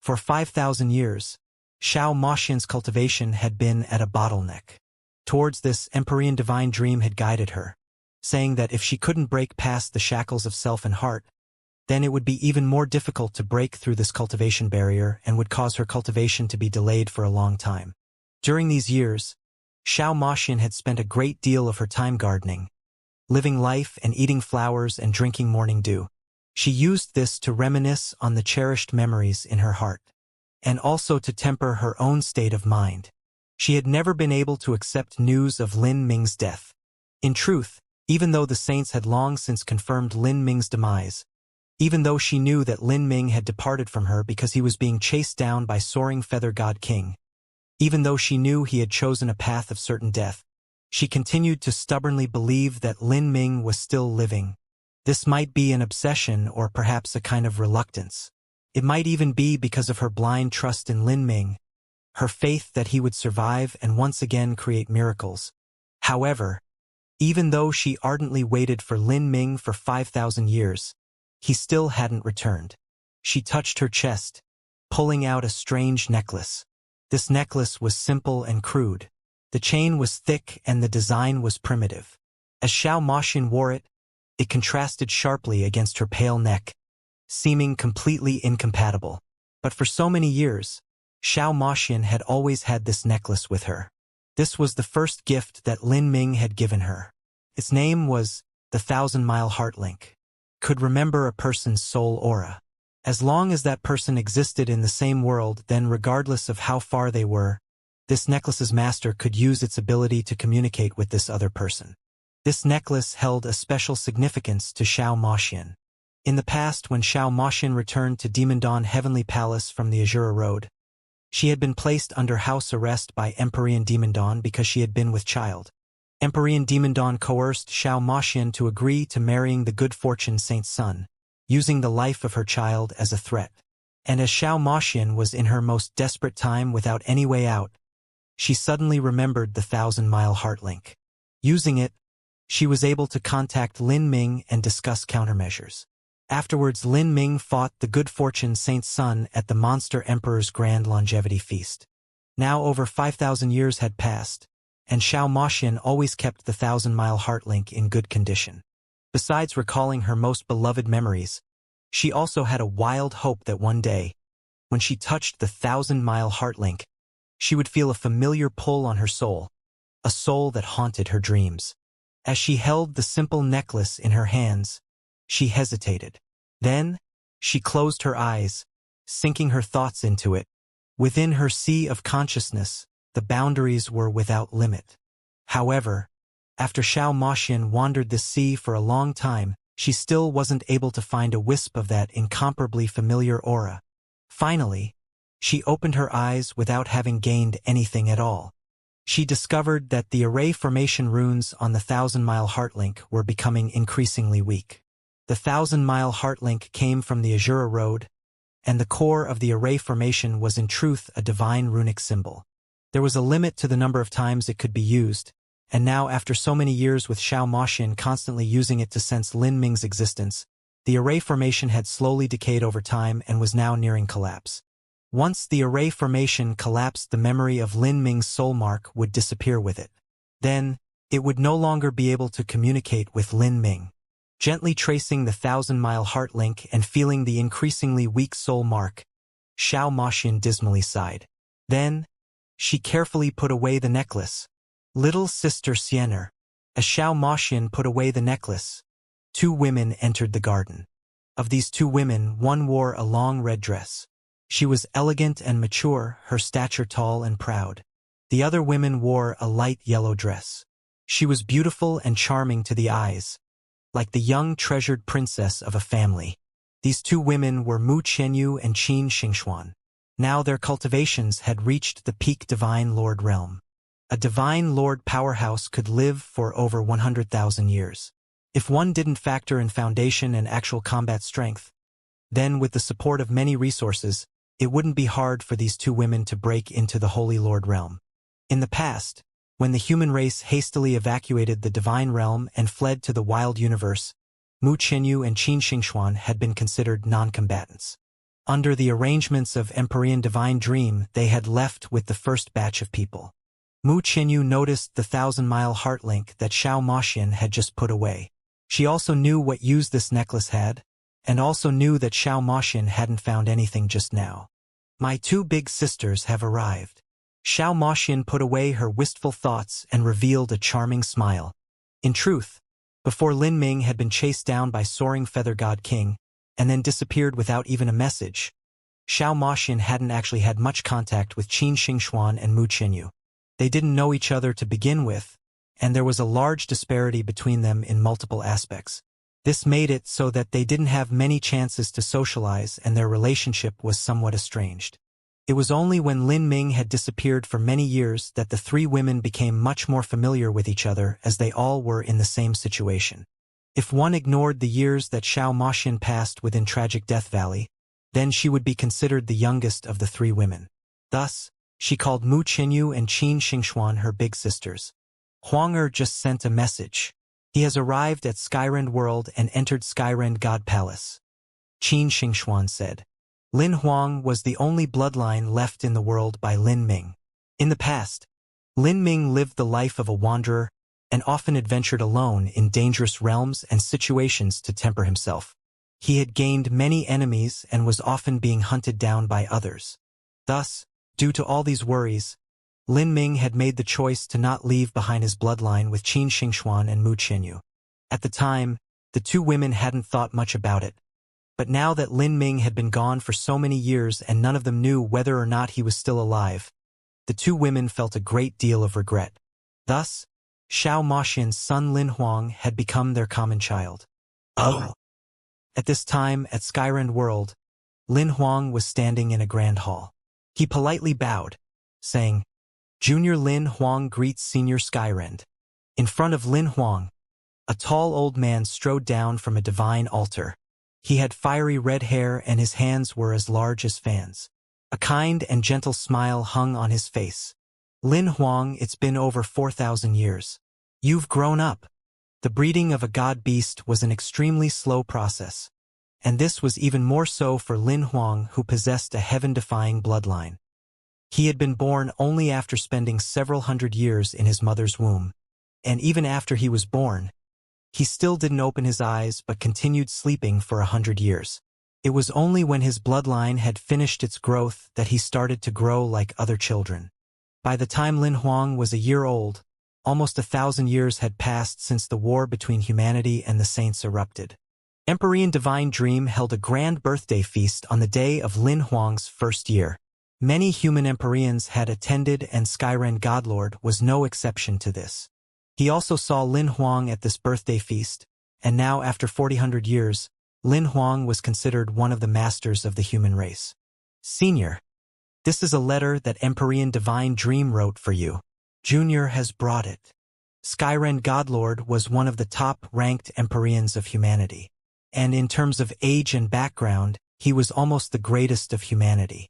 For 5,000 years, Xiao Moxian's cultivation had been at a bottleneck. Towards this, Empyrean divine dream had guided her, saying that if she couldn't break past the shackles of self and heart, then it would be even more difficult to break through this cultivation barrier and would cause her cultivation to be delayed for a long time. During these years, Xiao Moxian had spent a great deal of her time gardening, living life and eating flowers and drinking morning dew. She used this to reminisce on the cherished memories in her heart, and also to temper her own state of mind. She had never been able to accept news of Lin Ming's death. In truth, even though the saints had long since confirmed Lin Ming's demise, even though she knew that Lin Ming had departed from her because he was being chased down by soaring feather god king, even though she knew he had chosen a path of certain death, she continued to stubbornly believe that Lin Ming was still living. This might be an obsession or perhaps a kind of reluctance. It might even be because of her blind trust in Lin Ming, her faith that he would survive and once again create miracles. However, even though she ardently waited for Lin Ming for 5,000 years, he still hadn't returned. She touched her chest, pulling out a strange necklace. This necklace was simple and crude. The chain was thick and the design was primitive. As Xiao Moxian wore it, it contrasted sharply against her pale neck, seeming completely incompatible. But for so many years, Xiao Moxian had always had this necklace with her. This was the first gift that Lin Ming had given her. Its name was the 1,000-Mile Heart Link. Could remember a person's soul aura. As long as that person existed in the same world, then regardless of how far they were, this necklace's master could use its ability to communicate with this other person. This necklace held a special significance to Xiao Moxian. In the past, when Xiao Moxian returned to Demon Dawn Heavenly Palace from the Azura Road, she had been placed under house arrest by Empyrean Demon Dawn because she had been with child. Empyrean Demon Dawn coerced Xiao Moxian to agree to marrying the good fortune saint's son, using the life of her child as a threat. And as Xiao Moxian was in her most desperate time without any way out, she suddenly remembered the 1,000-Mile Heart Link. Using it, she was able to contact Lin Ming and discuss countermeasures. Afterwards, Lin Ming fought the good fortune saint's son at the Monster Emperor's Grand Longevity Feast. Now over 5,000 years had passed, and Xiao Moxian always kept the 1,000-Mile Heart Link in good condition. Besides recalling her most beloved memories, she also had a wild hope that one day, when she touched the 1,000-Mile Heart Link, she would feel a familiar pull on her soul, a soul that haunted her dreams. As she held the simple necklace in her hands, she hesitated. Then, she closed her eyes, sinking her thoughts into it. Within her sea of consciousness, the boundaries were without limit. However, after Xiao Moxian wandered the sea for a long time, she still wasn't able to find a wisp of that incomparably familiar aura. Finally, she opened her eyes without having gained anything at all. She discovered that the array formation runes on the 1,000-mile heartlink were becoming increasingly weak. The 1,000-mile heartlink came from the Azura Road, and the core of the array formation was in truth a divine runic symbol. There was a limit to the number of times it could be used, and now after so many years with Xiao Moxian constantly using it to sense Lin Ming's existence, the array formation had slowly decayed over time and was now nearing collapse. Once the array formation collapsed, the memory of Lin Ming's soul mark would disappear with it. Then, it would no longer be able to communicate with Lin Ming. Gently tracing the 1,000-mile heart link and feeling the increasingly weak soul mark, Xiao Moxian dismally sighed. Then, she carefully put away the necklace. Little sister Xianxia. As Xiao Moxian put away the necklace, 2 women entered the garden. Of these 2 women, one wore a long red dress. She was elegant and mature, her stature tall and proud. The other woman wore a light yellow dress. She was beautiful and charming to the eyes, like the young treasured princess of a family. These 2 women were Mu Qianyu and Qin Xingxuan. Now their cultivations had reached the peak Divine Lord realm. A Divine Lord powerhouse could live for over 100,000 years. If one didn't factor in foundation and actual combat strength, then with the support of many resources, it wouldn't be hard for these 2 women to break into the Holy Lord realm. In the past, when the human race hastily evacuated the divine realm and fled to the wild universe, Mu Qianyu and Qin Xingxuan had been considered non-combatants. Under the arrangements of Empyrean Divine Dream, they had left with the first batch of people. Mu Qianyu noticed the 1,000-mile heart link that Xiao Moxian had just put away. She also knew what use this necklace had, and also knew that Xiao Moxian hadn't found anything just now. My 2 big sisters have arrived. Xiao Moxian put away her wistful thoughts and revealed a charming smile. In truth, before Lin Ming had been chased down by soaring Feather God King, and then disappeared without even a message, Xiao Moxian hadn't actually had much contact with Qin Xingxuan and Mu Qianyu. They didn't know each other to begin with, and there was a large disparity between them in multiple aspects. This made it so that they didn't have many chances to socialize and their relationship was somewhat estranged. It was only when Lin Ming had disappeared for many years that the 3 women became much more familiar with each other as they all were in the same situation. If one ignored the years that Xiao Moxian passed within Tragic Death Valley, then she would be considered the youngest of the 3 women. Thus, she called Mu Qianyu and Qin Xingxuan her big sisters. Huang just sent a message. He has arrived at Skyrend World and entered Skyrend God Palace. Qin Xingxuan said. Lin Huang was the only bloodline left in the world by Lin Ming. In the past, Lin Ming lived the life of a wanderer and often adventured alone in dangerous realms and situations to temper himself. He had gained many enemies and was often being hunted down by others. Thus, due to all these worries, Lin Ming had made the choice to not leave behind his bloodline with Qin Xingxuan and Mu Qianyu. At the time, the 2 women hadn't thought much about it. But now that Lin Ming had been gone for so many years and none of them knew whether or not he was still alive, the 2 women felt a great deal of regret. Thus, Xiao Moxian's son Lin Huang had become their common child. Oh! At this time, at Skyrend World, Lin Huang was standing in a grand hall. He politely bowed, saying, Junior Lin Huang greets Senior Skyrend. In front of Lin Huang, a tall old man strode down from a divine altar. He had fiery red hair and his hands were as large as fans. A kind and gentle smile hung on his face. Lin Huang, it's been over 4,000 years. You've grown up. The breeding of a god beast was an extremely slow process. And this was even more so for Lin Huang, who possessed a heaven-defying bloodline. He had been born only after spending several hundred years in his mother's womb. And even after he was born, he still didn't open his eyes but continued sleeping for 100 years. It was only when his bloodline had finished its growth that he started to grow like other children. By the time Lin Huang was a year old, almost 1,000 years had passed since the war between humanity and the saints erupted. Empyrean Divine Dream held a grand birthday feast on the day of Lin Huang's first year. Many human Empyreans had attended, and Skyren Godlord was no exception to this. He also saw Lin Huang at this birthday feast, and now after 400 years, Lin Huang was considered one of the masters of the human race. Senior, this is a letter that Empyrean Divine Dream wrote for you. Junior has brought it. Skyren Godlord was one of the top-ranked Empyreans of humanity. And in terms of age and background, he was almost the greatest of humanity.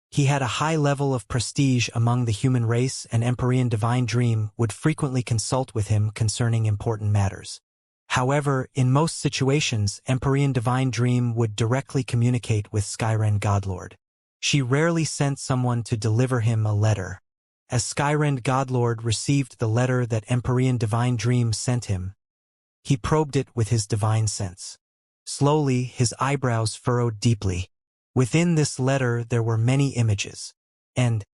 He had a high level of prestige among the human race, and Empyrean Divine Dream would frequently consult with him concerning important matters. However, in most situations, Empyrean Divine Dream would directly communicate with Skyren Godlord. She rarely sent someone to deliver him a letter. As Skyren Godlord received the letter that Empyrean Divine Dream sent him, he probed it with his divine sense. Slowly, his eyebrows furrowed deeply. Within this letter there were many images, and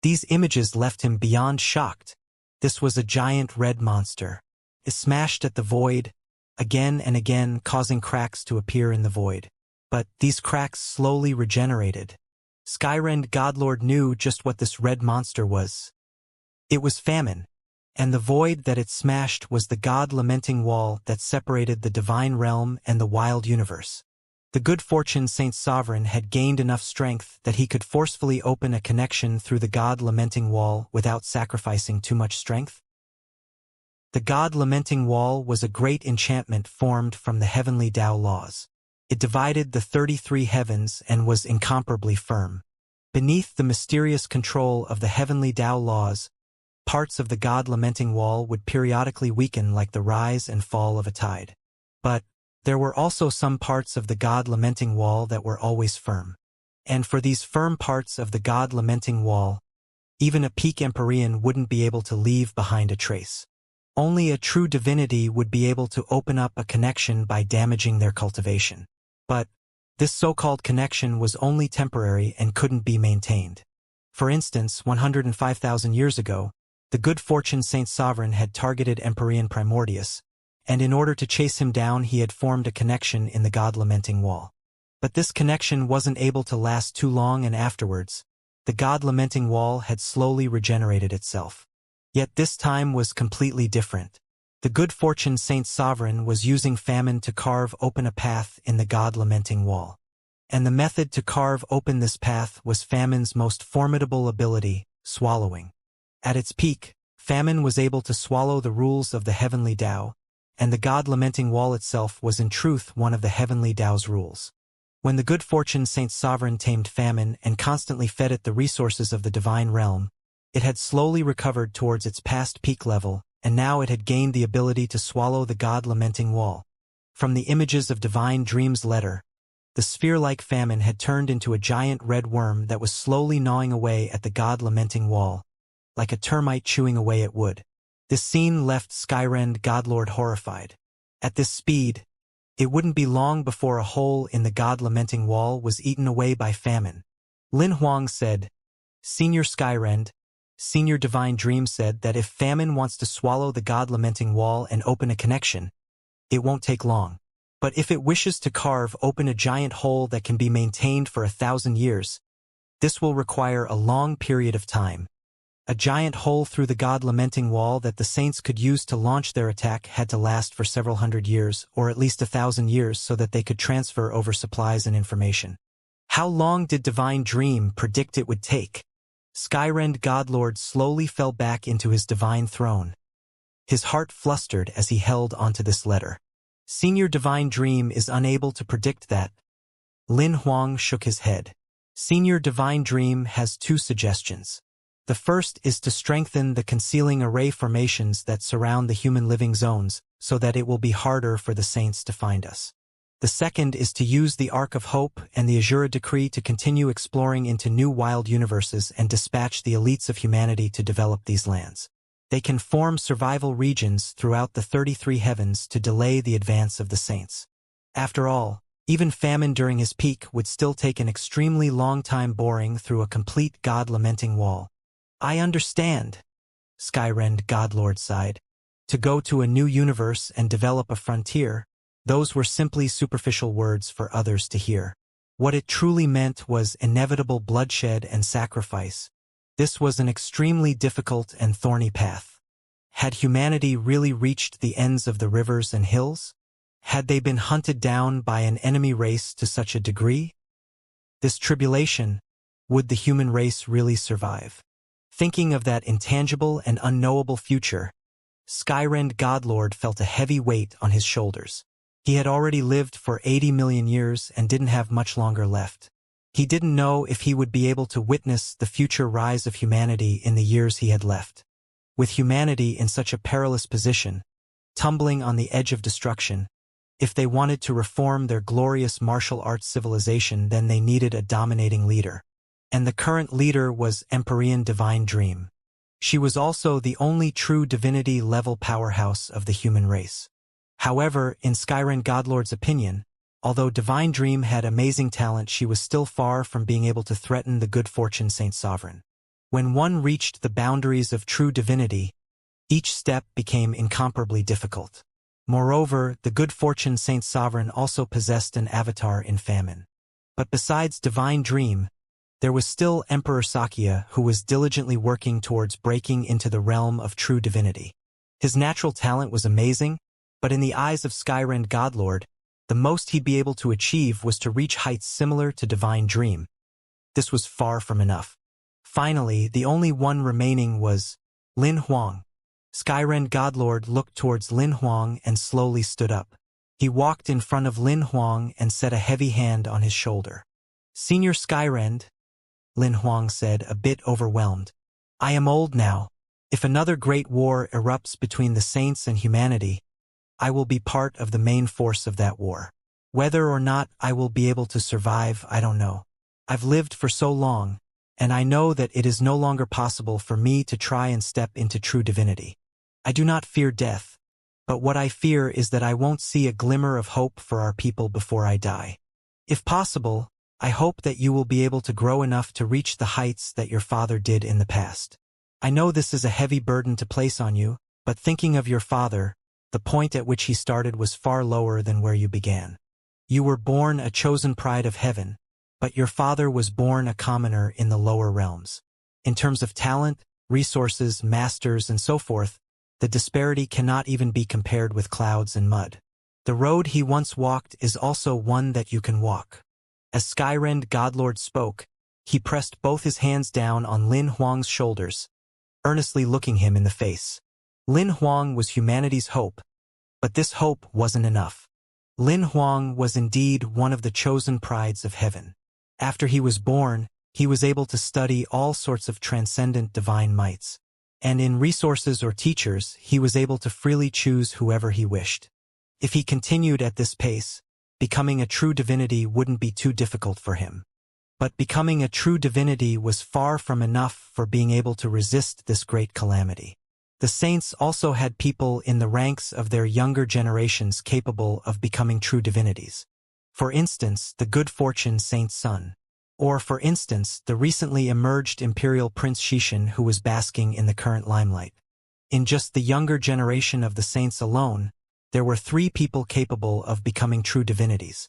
these images left him beyond shocked. This was a giant red monster. It smashed at the void, again and again, causing cracks to appear in the void. But these cracks slowly regenerated. Skyrend Godlord knew just what this red monster was. It was famine, and the void that it smashed was the God-lamenting wall that separated the divine realm and the wild universe. The good fortune Saint Sovereign had gained enough strength that he could forcefully open a connection through the God-lamenting wall without sacrificing too much strength. The God-lamenting wall was a great enchantment formed from the heavenly Tao laws. It divided the 33 heavens and was incomparably firm. Beneath the mysterious control of the heavenly Tao laws, parts of the God-lamenting wall would periodically weaken like the rise and fall of a tide. But there were also some parts of the God-lamenting wall that were always firm. And for these firm parts of the God-lamenting wall, even a peak Empyrean wouldn't be able to leave behind a trace. Only a true divinity would be able to open up a connection by damaging their cultivation. But this so-called connection was only temporary and couldn't be maintained. For instance, 105,000 years ago, the good fortune Saint Sovereign had targeted Empyrean Primordius, and in order to chase him down he had formed a connection in the God-lamenting wall. But this connection wasn't able to last too long, and afterwards, the God-lamenting wall had slowly regenerated itself. Yet this time was completely different. The good fortune Saint Sovereign was using famine to carve open a path in the God-lamenting wall. And the method to carve open this path was famine's most formidable ability, swallowing. At its peak, famine was able to swallow the rules of the heavenly Tao, and the God-lamenting wall itself was in truth one of the heavenly Tao's rules. When the good fortune Saint Sovereign tamed famine and constantly fed it the resources of the divine realm, it had slowly recovered towards its past peak level, and now it had gained the ability to swallow the God-lamenting wall. From the images of Divine Dream's letter, the sphere-like famine had turned into a giant red worm that was slowly gnawing away at the God-lamenting wall, like a termite chewing away at wood. This scene left Skyrend Godlord horrified. At this speed, it wouldn't be long before a hole in the God-lamenting wall was eaten away by famine. Lin Huang said, "Senior Skyrend, Senior Divine Dream said that if famine wants to swallow the God-lamenting wall and open a connection, it won't take long. But if it wishes to carve open a giant hole that can be maintained for 1,000 years, this will require a long period of time. A giant hole through the God-lamenting wall that the saints could use to launch their attack had to last for several hundred years, or at least 1,000 years, so that they could transfer over supplies and information. How long did Divine Dream predict it would take?" Skyrend Godlord slowly fell back into his divine throne. His heart flustered as he held onto this letter. Senior Divine Dream is unable to predict that. Lin Huang shook his head. Senior Divine Dream has two suggestions. The first is to strengthen the concealing array formations that surround the human living zones, so that it will be harder for the saints to find us. The second is to use the Ark of Hope and the Azura Decree to continue exploring into new wild universes and dispatch the elites of humanity to develop these lands. They can form survival regions throughout the 33 heavens to delay the advance of the saints. After all, even famine during his peak would still take an extremely long time boring through a complete God-lamenting wall. I understand. Skyrend Godlord sighed. To go to a new universe and develop a frontier, those were simply superficial words for others to hear. What it truly meant was inevitable bloodshed and sacrifice. This was an extremely difficult and thorny path. Had humanity really reached the ends of the rivers and hills? Had they been hunted down by an enemy race to such a degree? This tribulation, would the human race really survive? Thinking of that intangible and unknowable future, Skyrend Godlord felt a heavy weight on his shoulders. He had already lived for 80 million years and didn't have much longer left. He didn't know if he would be able to witness the future rise of humanity in the years he had left. With humanity in such a perilous position, tumbling on the edge of destruction, if they wanted to reform their glorious martial arts civilization, then they needed a dominating leader. And the current leader was Empyrean Divine Dream. She was also the only true divinity-level powerhouse of the human race. However, in Skyrend Godlord's opinion, although Divine Dream had amazing talent, she was still far from being able to threaten the good fortune Saint Sovereign. When one reached the boundaries of true divinity, each step became incomparably difficult. Moreover, the good fortune Saint Sovereign also possessed an avatar in famine. But besides Divine Dream, there was still Emperor Xianxia, who was diligently working towards breaking into the realm of true divinity. His natural talent was amazing, but in the eyes of Skyrend Godlord, the most he'd be able to achieve was to reach heights similar to Divine Dream. This was far from enough. Finally, the only one remaining was Lin Huang. Skyrend Godlord looked towards Lin Huang and slowly stood up. He walked in front of Lin Huang and set a heavy hand on his shoulder. "Senior Skyrend," Lin Huang said, a bit overwhelmed. "I am old now. If another great war erupts between the saints and humanity, I will be part of the main force of that war. Whether or not I will be able to survive, I don't know. I've lived for so long, and I know that it is no longer possible for me to try and step into true divinity. I do not fear death, but what I fear is that I won't see a glimmer of hope for our people before I die. If possible, I hope that you will be able to grow enough to reach the heights that your father did in the past. I know this is a heavy burden to place on you, but thinking of your father, the point at which he started was far lower than where you began. You were born a chosen pride of heaven, but your father was born a commoner in the lower realms. In terms of talent, resources, masters, and so forth, the disparity cannot even be compared with clouds and mud. The road he once walked is also one that you can walk." As Skyrend Godlord spoke, he pressed both his hands down on Lin Huang's shoulders, earnestly looking him in the face. Lin Huang was humanity's hope, but this hope wasn't enough. Lin Huang was indeed one of the chosen prides of heaven. After he was born, he was able to study all sorts of transcendent divine mights. And in resources or teachers, he was able to freely choose whoever he wished. If he continued at this pace, becoming a true divinity wouldn't be too difficult for him. But becoming a true divinity was far from enough for being able to resist this great calamity. The saints also had people in the ranks of their younger generations capable of becoming true divinities. For instance, the good fortune Saint's son. Or, for instance, the recently emerged Imperial Prince Xishan, who was basking in the current limelight. In just the younger generation of the saints alone, there were 3 people capable of becoming true divinities.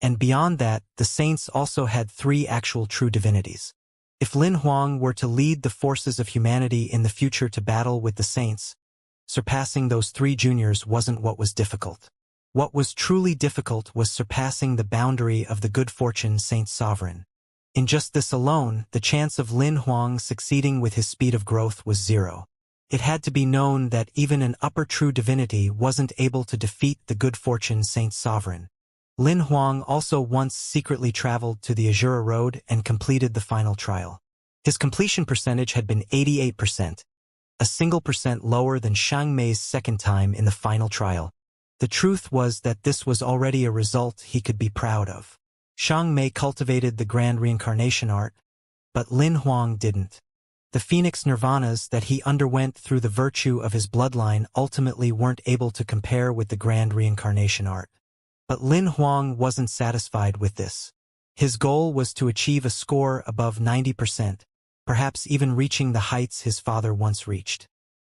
And beyond that, the saints also had 3 actual true divinities. If Lin Huang were to lead the forces of humanity in the future to battle with the saints, surpassing those 3 juniors wasn't what was difficult. What was truly difficult was surpassing the boundary of the good fortune Saint Sovereign. In just this alone, the chance of Lin Huang succeeding with his speed of growth was 0. It had to be known that even an upper true divinity wasn't able to defeat the good fortune Saint Sovereign. Lin Huang also once secretly traveled to the Azura Road and completed the final trial. His completion percentage had been 88%, a single percent lower than Xianxia's second time in the final trial. The truth was that this was already a result he could be proud of. Xianxia cultivated the grand reincarnation art, but Lin Huang didn't. The phoenix nirvanas that he underwent through the virtue of his bloodline ultimately weren't able to compare with the grand reincarnation art. But Lin Huang wasn't satisfied with this. His goal was to achieve a score above 90%, perhaps even reaching the heights his father once reached.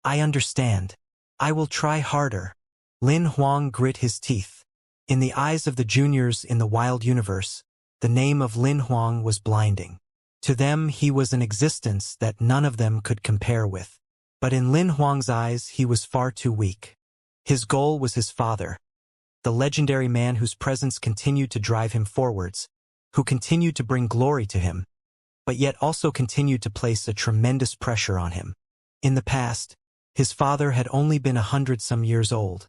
I understand. I will try harder. Lin Huang grit his teeth. In the eyes of the juniors in the wild universe, the name of Lin Huang was blinding. To them he was an existence that none of them could compare with. But in Lin Huang's eyes he was far too weak. His goal was his father, the legendary man whose presence continued to drive him forwards, who continued to bring glory to him, but yet also continued to place a tremendous pressure on him. In the past, his father had only been 100-some years old,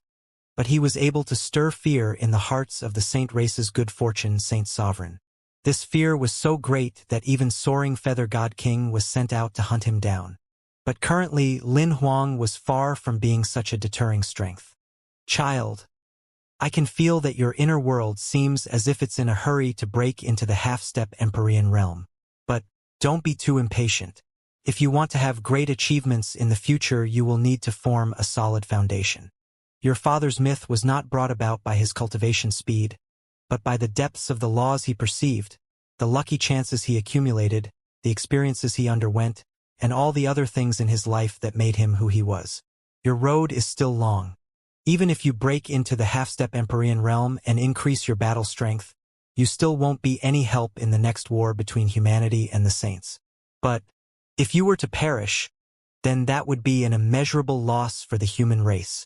but he was able to stir fear in the hearts of the Saint race's good fortune Saint Sovereign. This fear was so great that even soaring Feather God King was sent out to hunt him down. But currently, Lin Huang was far from being such a deterring strength. Child, I can feel that your inner world seems as if it's in a hurry to break into the half-step Empyrean realm. But don't be too impatient. If you want to have great achievements in the future, you will need to form a solid foundation. Your father's myth was not brought about by his cultivation speed, but by the depths of the laws he perceived, the lucky chances he accumulated, the experiences he underwent, and all the other things in his life that made him who he was. Your road is still long. Even if you break into the half-step Empyrean realm and increase your battle strength, you still won't be any help in the next war between humanity and the saints. But if you were to perish, then that would be an immeasurable loss for the human race.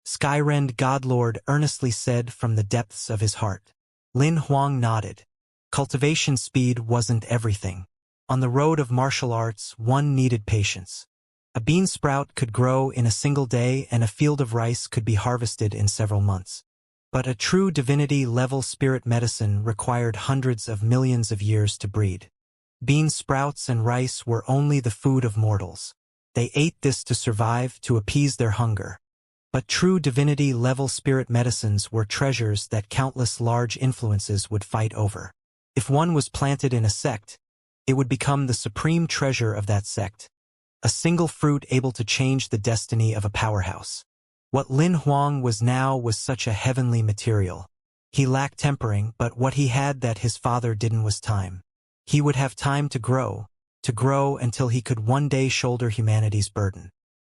Skyrend Godlord earnestly said from the depths of his heart. Lin Huang nodded. Cultivation speed wasn't everything. On the road of martial arts, one needed patience. A bean sprout could grow in a single day and a field of rice could be harvested in several months. But a true divinity-level spirit medicine required hundreds of millions of years to breed. Bean sprouts and rice were only the food of mortals. They ate this to survive, to appease their hunger. But true divinity-level spirit medicines were treasures that countless large influences would fight over. If one was planted in a sect, it would become the supreme treasure of that sect, a single fruit able to change the destiny of a powerhouse. What Lin Huang was now was such a heavenly material. He lacked tempering, but what he had that his father didn't was time. He would have time to grow until he could one day shoulder humanity's burden.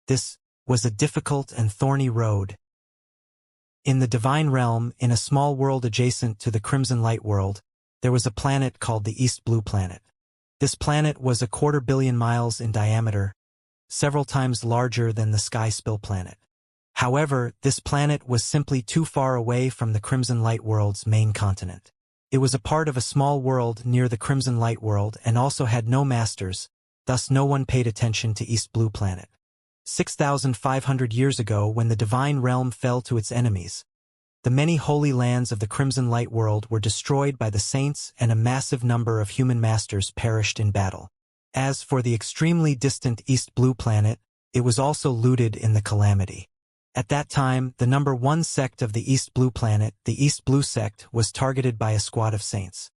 This was a difficult and thorny road. In the divine realm, in a small world adjacent to the Crimson Light world, there was a planet called the East Blue Planet. This planet was 250 million miles in diameter, several times larger than the Sky Spill planet. However, this planet was simply too far away from the Crimson Light world's main continent. It was a part of a small world near the Crimson Light world and also had no masters, thus no one paid attention to East Blue Planet. 6,500 years ago, when the divine realm fell to its enemies, the many holy lands of the Crimson Light world were destroyed by the saints and a massive number of human masters perished in battle. As for the extremely distant East Blue Planet, it was also looted in the calamity. At that time, the number one sect of the East Blue Planet, the East Blue Sect, was targeted by a squad of saints.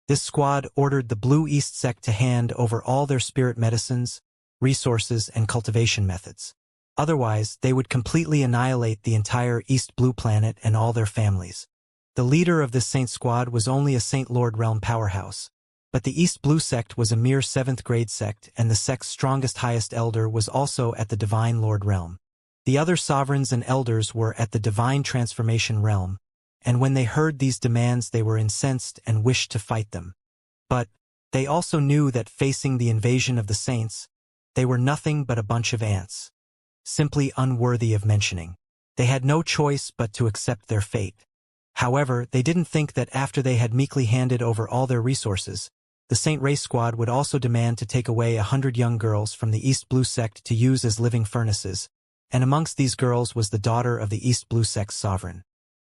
This squad ordered the Blue East Sect to hand over all their spirit medicines, resources, and cultivation methods. Otherwise, they would completely annihilate the entire East Blue Planet and all their families. The leader of this Saint Squad was only a Saint Lord Realm powerhouse, but the East Blue Sect was a mere 7th grade sect, and the sect's strongest highest elder was also at the Divine Lord Realm. The other sovereigns and elders were at the Divine Transformation Realm, and when they heard these demands they were incensed and wished to fight them. But they also knew that facing the invasion of the saints, they were nothing but a bunch of ants, simply unworthy of mentioning. They had no choice but to accept their fate. However, they didn't think that after they had meekly handed over all their resources, the Saint Race Squad would also demand to take away 100 young girls from the East Blue Sect to use as living furnaces, and amongst these girls was the daughter of the East Blue Sect's sovereign.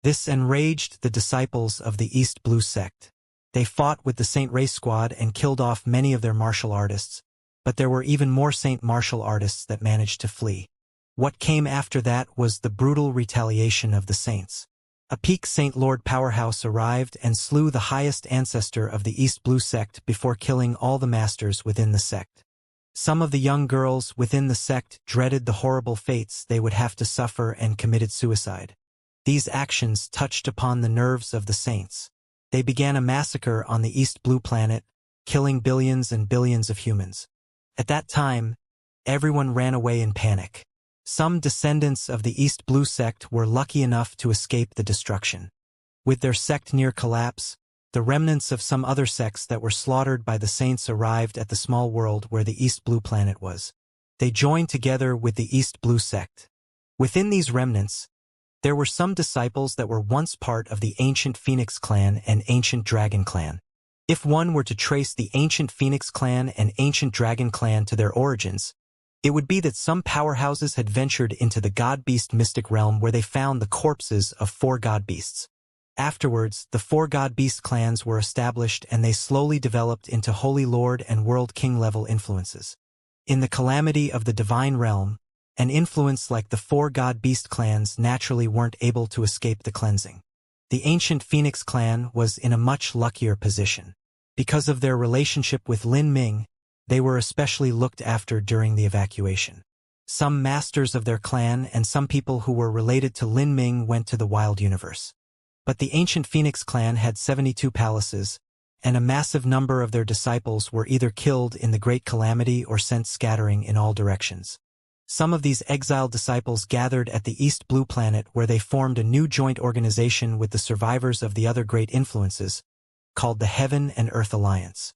This enraged the disciples of the East Blue Sect. They fought with the Saint Race Squad and killed off many of their martial artists, but there were even more Saint martial artists that managed to flee. What came after that was the brutal retaliation of the saints. A peak Saint Lord powerhouse arrived and slew the highest ancestor of the East Blue Sect before killing all the masters within the sect. Some of the young girls within the sect dreaded the horrible fates they would have to suffer and committed suicide. These actions touched upon the nerves of the saints. They began a massacre on the East Blue Planet, killing billions and billions of humans. At that time, everyone ran away in panic. Some descendants of the East Blue sect were lucky enough to escape the destruction. With their sect near collapse, the remnants of some other sects that were slaughtered by the saints arrived at the small world where the East Blue planet was. They joined together with the East Blue sect. Within these remnants, there were some disciples that were once part of the ancient Phoenix clan and ancient Dragon clan. If one were to trace the ancient Phoenix clan and ancient Dragon clan to their origins, it would be that some powerhouses had ventured into the god-beast mystic realm where they found the corpses of 4 god-beasts. Afterwards, the 4 god-beast clans were established and they slowly developed into Holy Lord and World King level influences. In the calamity of the divine realm, an influence like the 4 god-beast clans naturally weren't able to escape the cleansing. The ancient Phoenix clan was in a much luckier position. Because of their relationship with Lin Ming, they were especially looked after during the evacuation. Some masters of their clan and some people who were related to Lin Ming went to the wild universe. But the ancient Phoenix clan had 72 palaces, and a massive number of their disciples were either killed in the Great Calamity or sent scattering in all directions. Some of these exiled disciples gathered at the East Blue planet where they formed a new joint organization with the survivors of the other great influences, called the Heaven and Earth Alliance.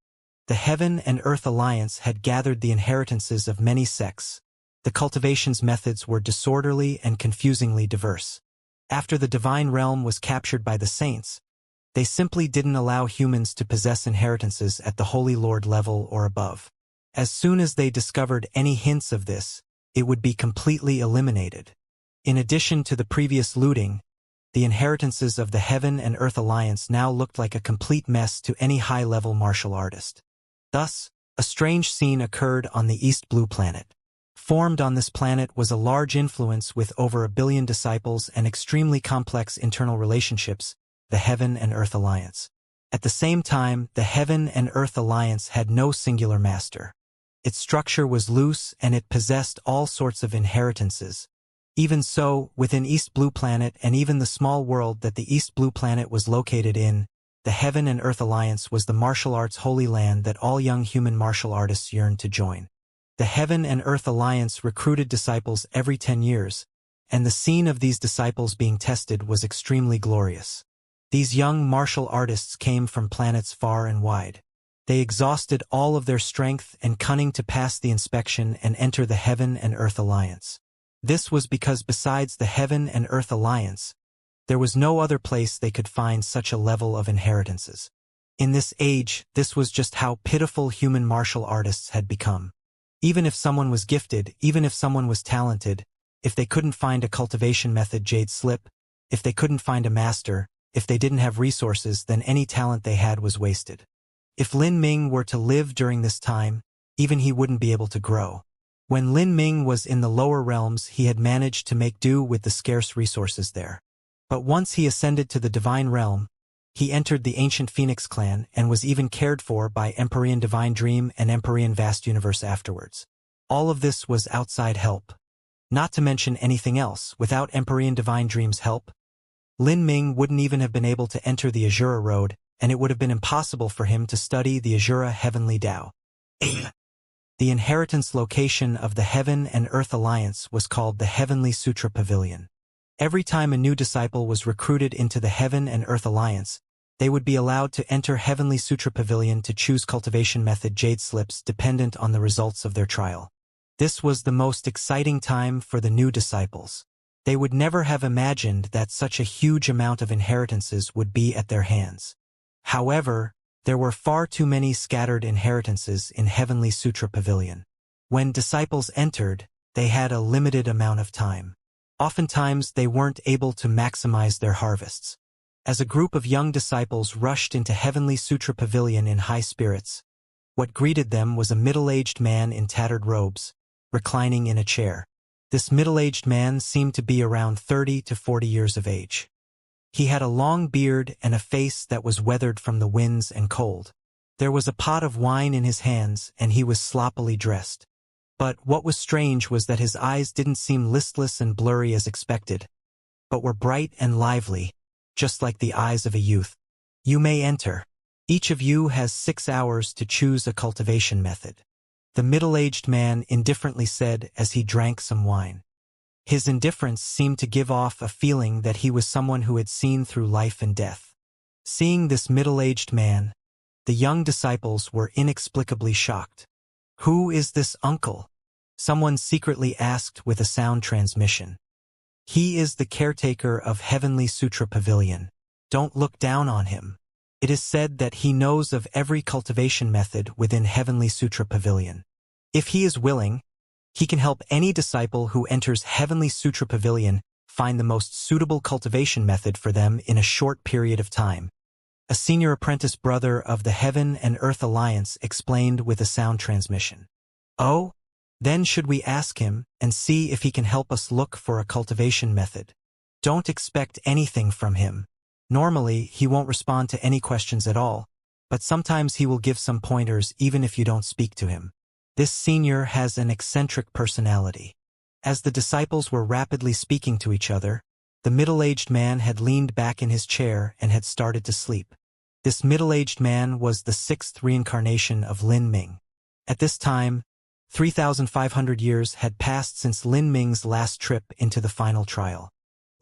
The Heaven and Earth Alliance had gathered the inheritances of many sects. The cultivation's methods were disorderly and confusingly diverse. After the divine realm was captured by the saints, they simply didn't allow humans to possess inheritances at the Holy Lord level or above. As soon as they discovered any hints of this, it would be completely eliminated. In addition to the previous looting, the inheritances of the Heaven and Earth Alliance now looked like a complete mess to any high-level martial artist. Thus, a strange scene occurred on the East Blue planet. Formed on this planet was a large influence with over 1 billion disciples and extremely complex internal relationships, the Heaven and Earth Alliance. At the same time, the Heaven and Earth Alliance had no singular master. Its structure was loose and it possessed all sorts of inheritances. Even so, within East Blue planet and even the small world that the East Blue planet was located in, the Heaven and Earth Alliance was the martial arts holy land that all young human martial artists yearned to join. The Heaven and Earth Alliance recruited disciples every 10 years, and the scene of these disciples being tested was extremely glorious. These young martial artists came from planets far and wide. They exhausted all of their strength and cunning to pass the inspection and enter the Heaven and Earth Alliance. This was because besides the Heaven and Earth Alliance, there was no other place they could find such a level of inheritances. In this age, this was just how pitiful human martial artists had become. Even if someone was gifted, even if someone was talented, if they couldn't find a cultivation method jade slip, if they couldn't find a master, if they didn't have resources, then any talent they had was wasted. If Lin Ming were to live during this time, even he wouldn't be able to grow. When Lin Ming was in the lower realms, he had managed to make do with the scarce resources there. But once he ascended to the divine realm, he entered the ancient Phoenix clan and was even cared for by Empyrean Divine Dream and Empyrean Vast Universe afterwards. All of this was outside help. Not to mention anything else, without Empyrean Divine Dream's help, Lin Ming wouldn't even have been able to enter the Azura Road, and it would have been impossible for him to study the Azura Heavenly Tao. The inheritance location of the Heaven and Earth Alliance was called the Heavenly Sutra Pavilion. Every time a new disciple was recruited into the Heaven and Earth Alliance, they would be allowed to enter Heavenly Sutra Pavilion to choose cultivation method jade slips dependent on the results of their trial. This was the most exciting time for the new disciples. They would never have imagined that such a huge amount of inheritances would be at their hands. However, there were far too many scattered inheritances in Heavenly Sutra Pavilion. When disciples entered, they had a limited amount of time. Oftentimes, they weren't able to maximize their harvests. As a group of young disciples rushed into Heavenly Sutra Pavilion in high spirits, what greeted them was a middle-aged man in tattered robes, reclining in a chair. This middle-aged man seemed to be around 30 to 40 years of age. He had a long beard and a face that was weathered from the winds and cold. There was a pot of wine in his hands, and he was sloppily dressed. But what was strange was that his eyes didn't seem listless and blurry as expected, but were bright and lively, just like the eyes of a youth. You may enter. Each of you has 6 hours to choose a cultivation method, the middle-aged man indifferently said as he drank some wine. His indifference seemed to give off a feeling that he was someone who had seen through life and death. Seeing this middle-aged man, the young disciples were inexplicably shocked. "Who is this uncle?" someone secretly asked with a sound transmission. "He is the caretaker of Heavenly Sutra Pavilion. Don't look down on him. It is said that he knows of every cultivation method within Heavenly Sutra Pavilion. If he is willing, he can help any disciple who enters Heavenly Sutra Pavilion find the most suitable cultivation method for them in a short period of time." A senior apprentice brother of the Heaven and Earth Alliance explained with a sound transmission. "Oh? Then should we ask him and see if he can help us look for a cultivation method? Don't expect anything from him. Normally, he won't respond to any questions at all, but sometimes he will give some pointers even if you don't speak to him. This senior has an eccentric personality." As the disciples were rapidly speaking to each other, the middle-aged man had leaned back in his chair and had started to sleep. This middle-aged man was the sixth reincarnation of Lin Ming. At this time, 3,500 years had passed since Lin Ming's last trip into the final trial.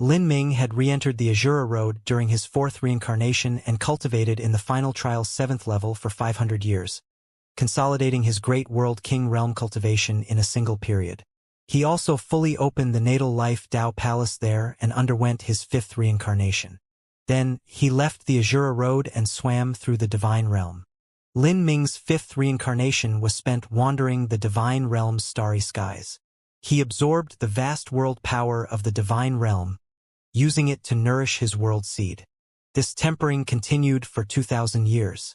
Lin Ming had re-entered the Azura Road during his fourth reincarnation and cultivated in the final trial's 7th level for 500 years, consolidating his great world king realm cultivation in a single period. He also fully opened the natal life Dao Palace there and underwent his 5th reincarnation. Then, he left the Azura Road and swam through the Divine Realm. Lin Ming's 5th reincarnation was spent wandering the Divine Realm's starry skies. He absorbed the vast world power of the Divine Realm, using it to nourish his world seed. This tempering continued for 2,000 years.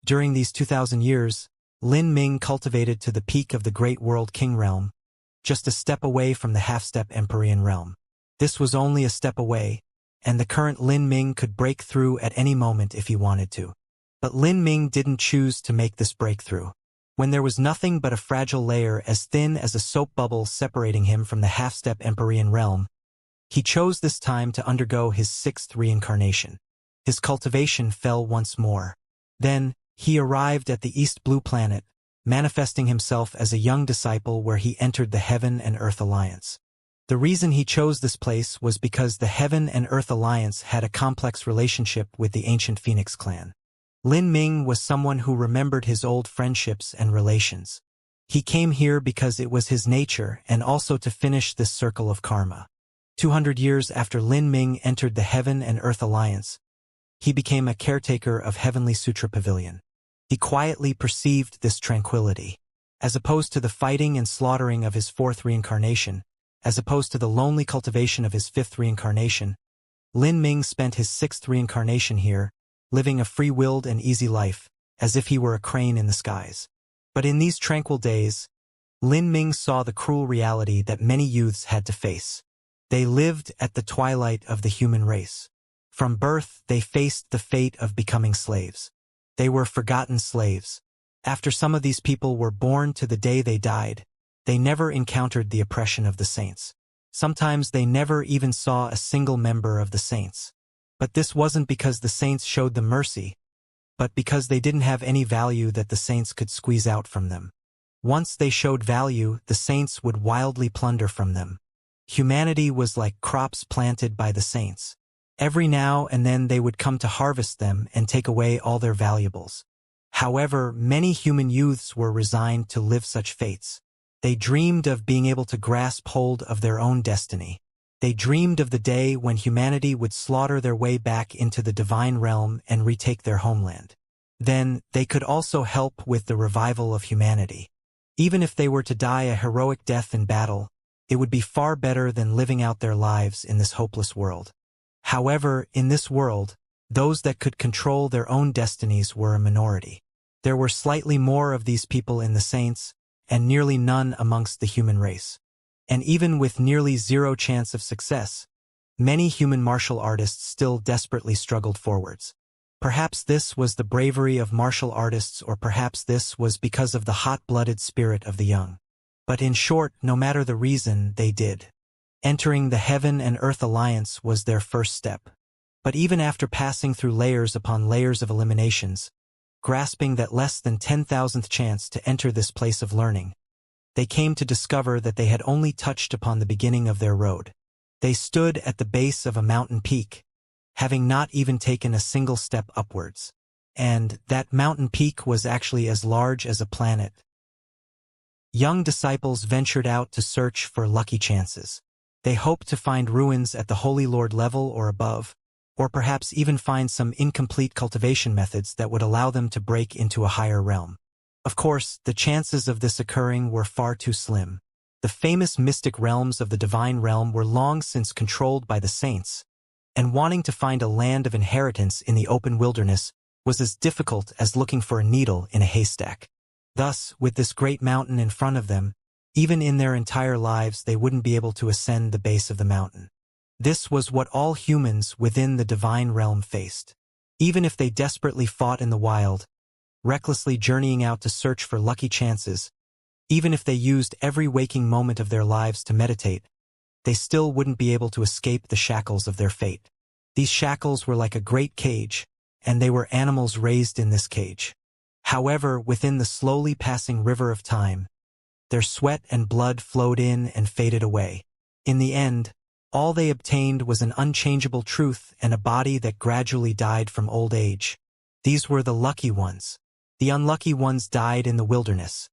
During these 2,000 years, Lin Ming cultivated to the peak of the Great World King Realm, just a step away from the half-step Empyrean realm. This was only a step away, and the current Lin Ming could break through at any moment if he wanted to. But Lin Ming didn't choose to make this breakthrough. When there was nothing but a fragile layer as thin as a soap bubble separating him from the half-step Empyrean realm, he chose this time to undergo his 6th reincarnation. His cultivation fell once more. Then, he arrived at the East Blue Planet, manifesting himself as a young disciple where he entered the Heaven and Earth Alliance. The reason he chose this place was because the Heaven and Earth Alliance had a complex relationship with the ancient Phoenix clan. Lin Ming was someone who remembered his old friendships and relations. He came here because it was his nature and also to finish this circle of karma. 200 years after Lin Ming entered the Heaven and Earth Alliance, he became a caretaker of Heavenly Sutra Pavilion. He quietly perceived this tranquility. As opposed to the fighting and slaughtering of his 4th reincarnation, as opposed to the lonely cultivation of his 5th reincarnation, Lin Ming spent his 6th reincarnation here, living a free-willed and easy life, as if he were a crane in the skies. But in these tranquil days, Lin Ming saw the cruel reality that many youths had to face. They lived at the twilight of the human race. From birth, they faced the fate of becoming slaves. They were forgotten slaves. After some of these people were born to the day they died, they never encountered the oppression of the saints. Sometimes they never even saw a single member of the saints. But this wasn't because the saints showed them mercy, but because they didn't have any value that the saints could squeeze out from them. Once they showed value, the saints would wildly plunder from them. Humanity was like crops planted by the saints. Every now and then they would come to harvest them and take away all their valuables. However, many human youths were resigned to live such fates. They dreamed of being able to grasp hold of their own destiny. They dreamed of the day when humanity would slaughter their way back into the divine realm and retake their homeland. Then, they could also help with the revival of humanity. Even if they were to die a heroic death in battle, it would be far better than living out their lives in this hopeless world. However, in this world, those that could control their own destinies were a minority. There were slightly more of these people in the saints, and nearly none amongst the human race. And even with nearly zero chance of success, many human martial artists still desperately struggled forwards. Perhaps this was the bravery of martial artists, or perhaps this was because of the hot-blooded spirit of the young. But in short, no matter the reason, they did. Entering the Heaven and Earth Alliance was their first step. But even after passing through layers upon layers of eliminations, grasping that less than 10,000th chance to enter this place of learning, they came to discover that they had only touched upon the beginning of their road. They stood at the base of a mountain peak, having not even taken a single step upwards. And that mountain peak was actually as large as a planet. Young disciples ventured out to search for lucky chances. They hoped to find ruins at the Holy Lord level or above, or perhaps even find some incomplete cultivation methods that would allow them to break into a higher realm. Of course, the chances of this occurring were far too slim. The famous mystic realms of the divine realm were long since controlled by the saints, and wanting to find a land of inheritance in the open wilderness was as difficult as looking for a needle in a haystack. Thus, with this great mountain in front of them, even in their entire lives they wouldn't be able to ascend the base of the mountain. This was what all humans within the divine realm faced. Even if they desperately fought in the wild, recklessly journeying out to search for lucky chances, even if they used every waking moment of their lives to meditate, they still wouldn't be able to escape the shackles of their fate. These shackles were like a great cage, and they were animals raised in this cage. However, within the slowly passing river of time, their sweat and blood flowed in and faded away. In the end, all they obtained was an unchangeable truth and a body that gradually died from old age. These were the lucky ones. The unlucky ones died in the wilderness.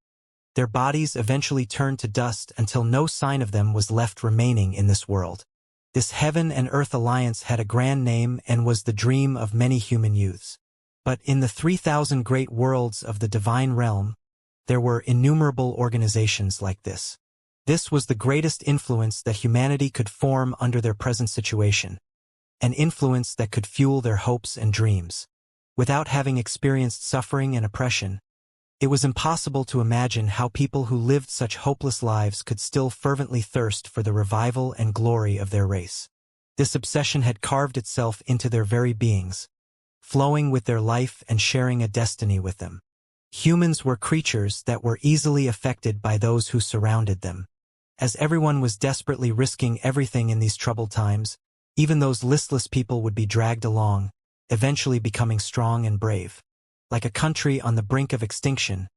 Their bodies eventually turned to dust until no sign of them was left remaining in this world. This heaven and earth alliance had a grand name and was the dream of many human youths. But in the 3,000 great worlds of the divine realm, there were innumerable organizations like this. This was the greatest influence that humanity could form under their present situation, an influence that could fuel their hopes and dreams. Without having experienced suffering and oppression, it was impossible to imagine how people who lived such hopeless lives could still fervently thirst for the revival and glory of their race. This obsession had carved itself into their very beings, flowing with their life and sharing a destiny with them. Humans were creatures that were easily affected by those who surrounded them. As everyone was desperately risking everything in these troubled times, even those listless people would be dragged along, eventually becoming strong and brave. Like a country on the brink of extinction,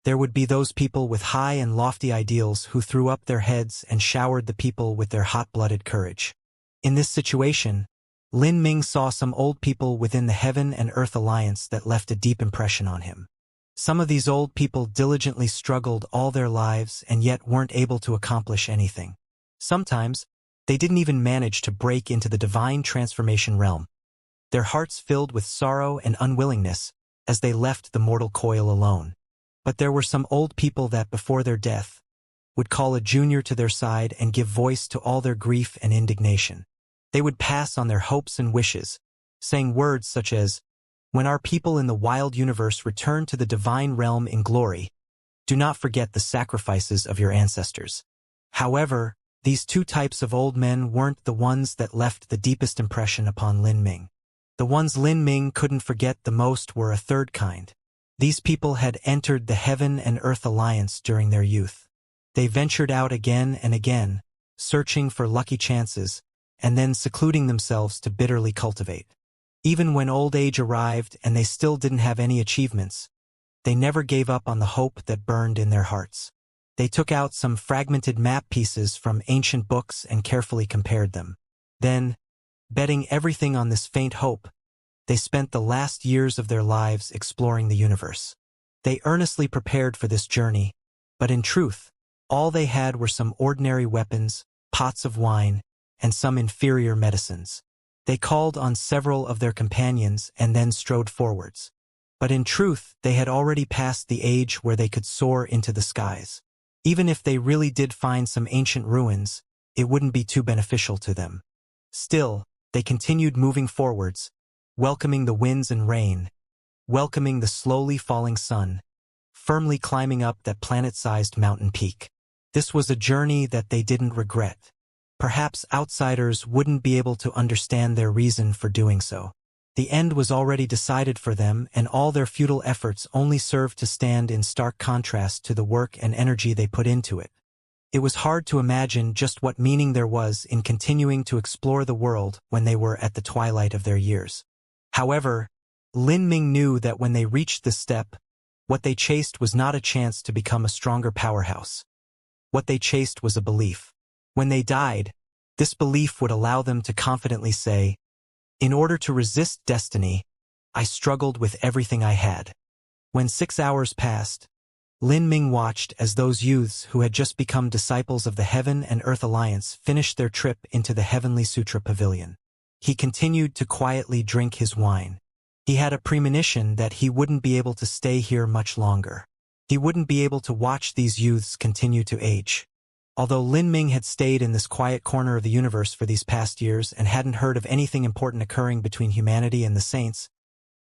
there would be those people with high and lofty ideals who threw up their heads and showered the people with their hot-blooded courage. In this situation, Lin Ming saw some old people within the Heaven and Earth Alliance that left a deep impression on him. Some of these old people diligently struggled all their lives and yet weren't able to accomplish anything. Sometimes, they didn't even manage to break into the divine transformation realm, their hearts filled with sorrow and unwillingness as they left the mortal coil alone. But there were some old people that, before their death, would call a junior to their side and give voice to all their grief and indignation. They would pass on their hopes and wishes, saying words such as, "When our people in the wild universe return to the divine realm in glory, do not forget the sacrifices of your ancestors." However, these two types of old men weren't the ones that left the deepest impression upon Lin Ming. The ones Lin Ming couldn't forget the most were a third kind. These people had entered the Heaven and Earth Alliance during their youth. They ventured out again and again, searching for lucky chances, and then secluding themselves to bitterly cultivate. Even when old age arrived and they still didn't have any achievements, they never gave up on the hope that burned in their hearts. They took out some fragmented map pieces from ancient books and carefully compared them. Then, betting everything on this faint hope, they spent the last years of their lives exploring the universe. They earnestly prepared for this journey, but in truth, all they had were some ordinary weapons, pots of wine, and some inferior medicines. They called on several of their companions and then strode forwards. But in truth, they had already passed the age where they could soar into the skies. Even if they really did find some ancient ruins, it wouldn't be too beneficial to them. Still, they continued moving forwards, welcoming the winds and rain, welcoming the slowly falling sun, firmly climbing up that planet-sized mountain peak. This was a journey that they didn't regret. Perhaps outsiders wouldn't be able to understand their reason for doing so. The end was already decided for them, and all their futile efforts only served to stand in stark contrast to the work and energy they put into it. It was hard to imagine just what meaning there was in continuing to explore the world when they were at the twilight of their years. However, Lin Ming knew that when they reached this step, what they chased was not a chance to become a stronger powerhouse. What they chased was a belief. When they died, this belief would allow them to confidently say, "In order to resist destiny, I struggled with everything I had." When 6 hours passed, Lin Ming watched as those youths who had just become disciples of the Heaven and Earth Alliance finished their trip into the Heavenly Sutra Pavilion. He continued to quietly drink his wine. He had a premonition that he wouldn't be able to stay here much longer. He wouldn't be able to watch these youths continue to age. Although Lin Ming had stayed in this quiet corner of the universe for these past years and hadn't heard of anything important occurring between humanity and the saints,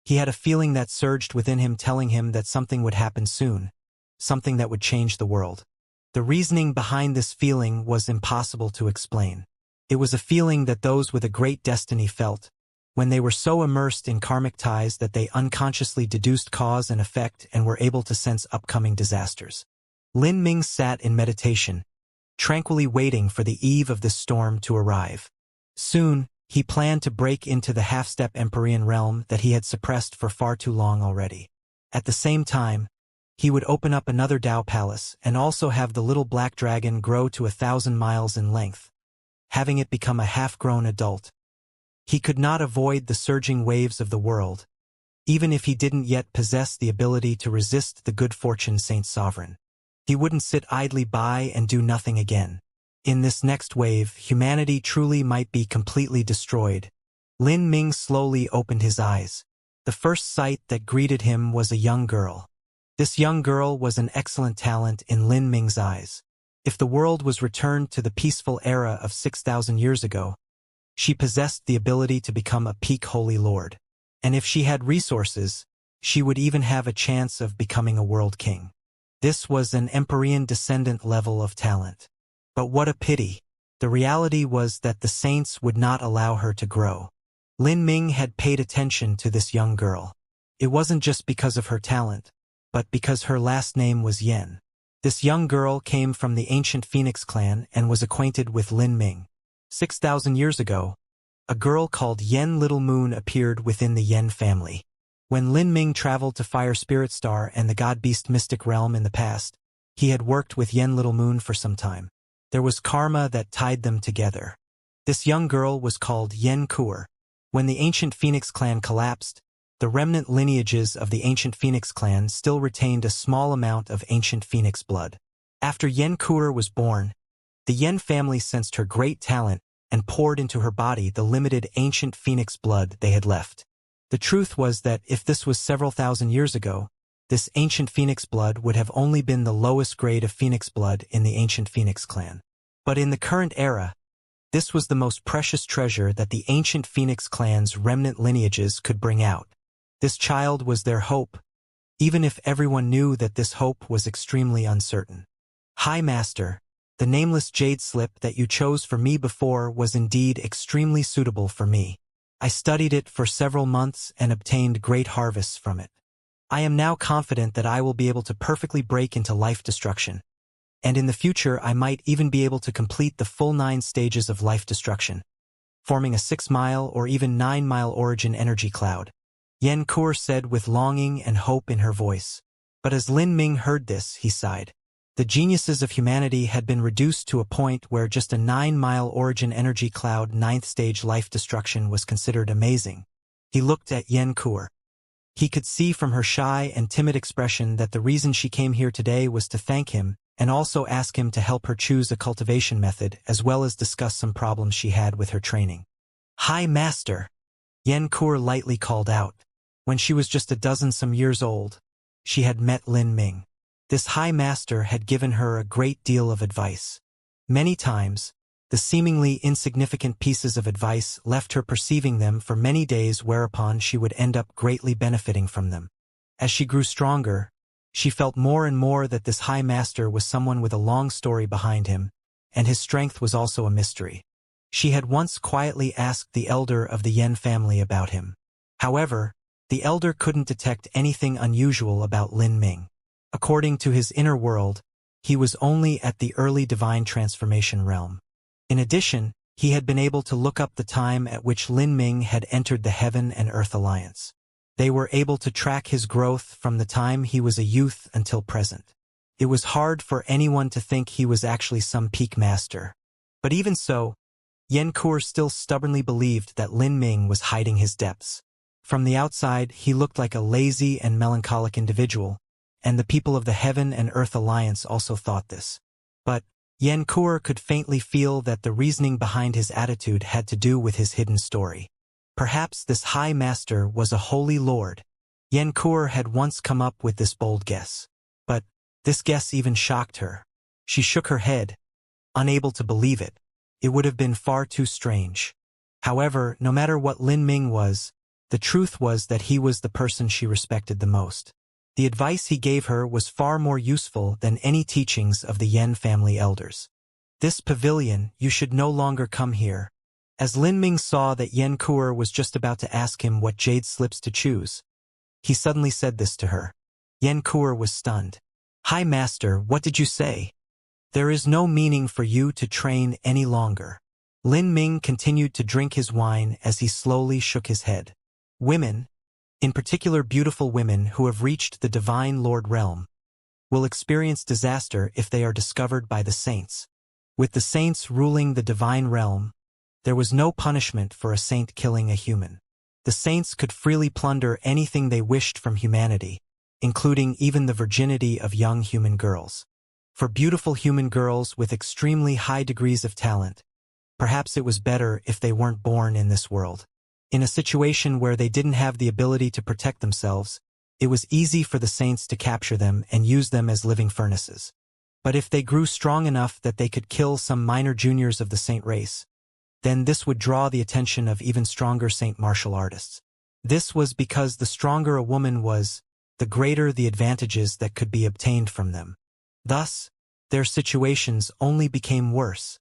he had a feeling that surged within him telling him that something would happen soon, something that would change the world. The reasoning behind this feeling was impossible to explain. It was a feeling that those with a great destiny felt, when they were so immersed in karmic ties that they unconsciously deduced cause and effect and were able to sense upcoming disasters. Lin Ming sat in meditation, tranquilly waiting for the eve of this storm to arrive. Soon, he planned to break into the half-step Empyrean realm that he had suppressed for far too long already. At the same time, he would open up another Tao palace and also have the little black dragon grow to 1,000 miles in length, having it become a half-grown adult. He could not avoid the surging waves of the world, even if he didn't yet possess the ability to resist the good fortune Saint Sovereign. He wouldn't sit idly by and do nothing again. In this next wave, humanity truly might be completely destroyed. Lin Ming slowly opened his eyes. The first sight that greeted him was a young girl. This young girl was an excellent talent in Lin Ming's eyes. If the world was returned to the peaceful era of 6,000 years ago, she possessed the ability to become a peak holy lord. And if she had resources, she would even have a chance of becoming a world king. This was an Empyrean descendant level of talent. But what a pity. The reality was that the saints would not allow her to grow. Lin Ming had paid attention to this young girl. It wasn't just because of her talent, but because her last name was Yen. This young girl came from the ancient Phoenix clan and was acquainted with Lin Ming. 6,000 years ago, a girl called Yen Little Moon appeared within the Yen family. When Lin Ming traveled to Fire Spirit Star and the God-Beast Mystic Realm in the past, he had worked with Yen Little Moon for some time. There was karma that tied them together. This young girl was called Yen Kuer. When the ancient Phoenix clan collapsed, the remnant lineages of the ancient Phoenix clan still retained a small amount of ancient Phoenix blood. After Yen Kuer was born, the Yen family sensed her great talent and poured into her body the limited ancient Phoenix blood they had left. The truth was that if this was several thousand years ago, this ancient Phoenix blood would have only been the lowest grade of Phoenix blood in the ancient Phoenix clan. But in the current era, this was the most precious treasure that the ancient Phoenix clan's remnant lineages could bring out. This child was their hope, even if everyone knew that this hope was extremely uncertain. High Master, the nameless jade slip that you chose for me before was indeed extremely suitable for me. I studied it for several months and obtained great harvests from it. I am now confident that I will be able to perfectly break into life destruction. And in the future I might even be able to complete the full 9 stages of life destruction, forming a 6-mile or even 9-mile origin energy cloud. Yen Kuer said with longing and hope in her voice. But as Lin Ming heard this, he sighed. The geniuses of humanity had been reduced to a point where just a 9-mile origin energy cloud 9th stage life destruction was considered amazing. He looked at Yen Kuer. He could see from her shy and timid expression that the reason she came here today was to thank him and also ask him to help her choose a cultivation method as well as discuss some problems she had with her training. High Master, Yen Kuer lightly called out. When she was just a dozen some years old, she had met Lin Ming. This High Master had given her a great deal of advice. Many times, the seemingly insignificant pieces of advice left her perceiving them for many days, whereupon she would end up greatly benefiting from them. As she grew stronger, she felt more and more that this High Master was someone with a long story behind him, and his strength was also a mystery. She had once quietly asked the elder of the Yen family about him. However, the elder couldn't detect anything unusual about Lin Ming. According to his inner world, he was only at the early divine transformation realm. In addition, he had been able to look up the time at which Lin Ming had entered the Heaven and Earth Alliance. They were able to track his growth from the time he was a youth until present. It was hard for anyone to think he was actually some peak master. But even so, Yan Kuo still stubbornly believed that Lin Ming was hiding his depths. From the outside, he looked like a lazy and melancholic individual, and the people of the Heaven and Earth Alliance also thought this. But Yan Kuo could faintly feel that the reasoning behind his attitude had to do with his hidden story. Perhaps this High Master was a holy lord. Yan Kuo had once come up with this bold guess. But this guess even shocked her. She shook her head, unable to believe it. It would have been far too strange. However, no matter what Lin Ming was, the truth was that he was the person she respected the most. The advice he gave her was far more useful than any teachings of the Yan family elders. This pavilion, you should no longer come here. As Lin Ming saw that Yan Kuo was just about to ask him what jade slips to choose, he suddenly said this to her. Yan Kuo was stunned. High Master, what did you say? There is no meaning for you to train any longer. Lin Ming continued to drink his wine as he slowly shook his head. Women, in particular beautiful women who have reached the Divine Lord realm, will experience disaster if they are discovered by the saints. With the saints ruling the divine realm, there was no punishment for a saint killing a human. The saints could freely plunder anything they wished from humanity, including even the virginity of young human girls. For beautiful human girls with extremely high degrees of talent, perhaps it was better if they weren't born in this world. In a situation where they didn't have the ability to protect themselves, it was easy for the saints to capture them and use them as living furnaces. But if they grew strong enough that they could kill some minor juniors of the saint race, then this would draw the attention of even stronger saint martial artists. This was because the stronger a woman was, the greater the advantages that could be obtained from them. Thus, their situations only became worse.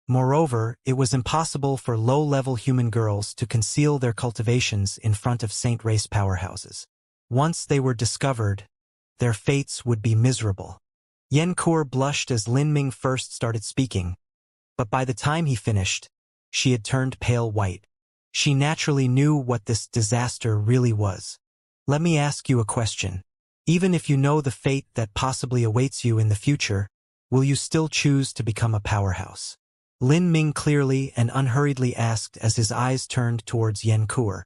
Moreover, it was impossible for low-level human girls to conceal their cultivations in front of saint race powerhouses. Once they were discovered, their fates would be miserable. Yan Kuo blushed as Lin Ming first started speaking, but by the time he finished, she had turned pale white. She naturally knew what this disaster really was. Let me ask you a question. Even if you know the fate that possibly awaits you in the future, will you still choose to become a powerhouse? Lin Ming clearly and unhurriedly asked as his eyes turned towards Yan Kuo.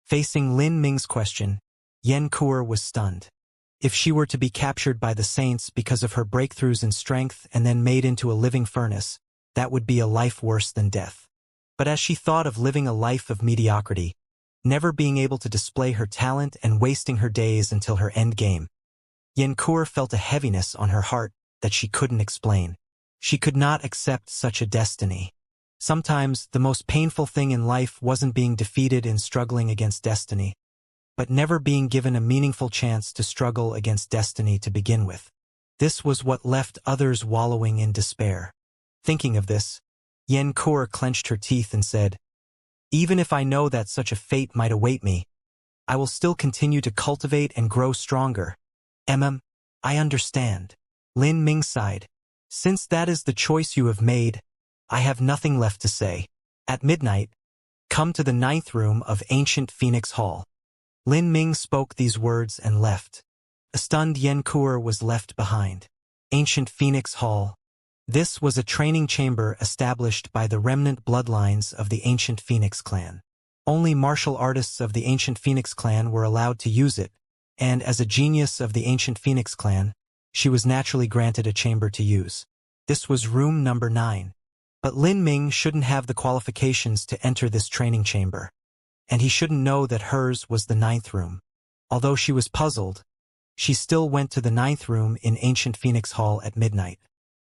Facing Lin Ming's question, Yan Kuo was stunned. If she were to be captured by the saints because of her breakthroughs in strength and then made into a living furnace, that would be a life worse than death. But as she thought of living a life of mediocrity, never being able to display her talent and wasting her days until her end game, Yan Kuo felt a heaviness on her heart that she couldn't explain. She could not accept such a destiny. Sometimes the most painful thing in life wasn't being defeated in struggling against destiny, but never being given a meaningful chance to struggle against destiny to begin with. This was what left others wallowing in despair. Thinking of this, Yan Kuo clenched her teeth and said, even if I know that such a fate might await me, I will still continue to cultivate and grow stronger. I understand. Lin Ming sighed. Since that is the choice you have made, I have nothing left to say. At midnight, come to the 9th room of Ancient Phoenix Hall. Lin Ming spoke these words and left. A stunned Yan Kuo was left behind. Ancient Phoenix Hall. This was a training chamber established by the remnant bloodlines of the Ancient Phoenix clan. Only martial artists of the Ancient Phoenix clan were allowed to use it, and as a genius of the Ancient Phoenix clan, she was naturally granted a chamber to use. This was room number 9. But Lin Ming shouldn't have the qualifications to enter this training chamber, and he shouldn't know that hers was the 9th room. Although she was puzzled, she still went to the 9th room in Ancient Phoenix Hall at midnight.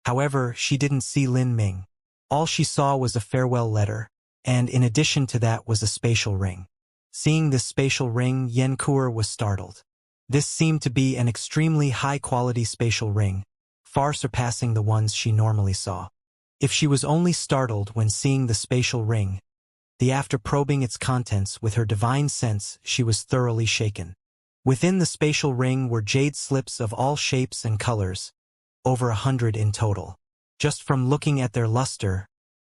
However, she didn't see Lin Ming. All she saw was a farewell letter, and in addition to that was a spatial ring. Seeing this spatial ring, Yan Kuo was startled. This seemed to be an extremely high-quality spatial ring, far surpassing the ones she normally saw. If she was only startled when seeing the spatial ring, after probing its contents with her divine sense, she was thoroughly shaken. Within the spatial ring were jade slips of all shapes and colors, over 100 in total. Just from looking at their luster,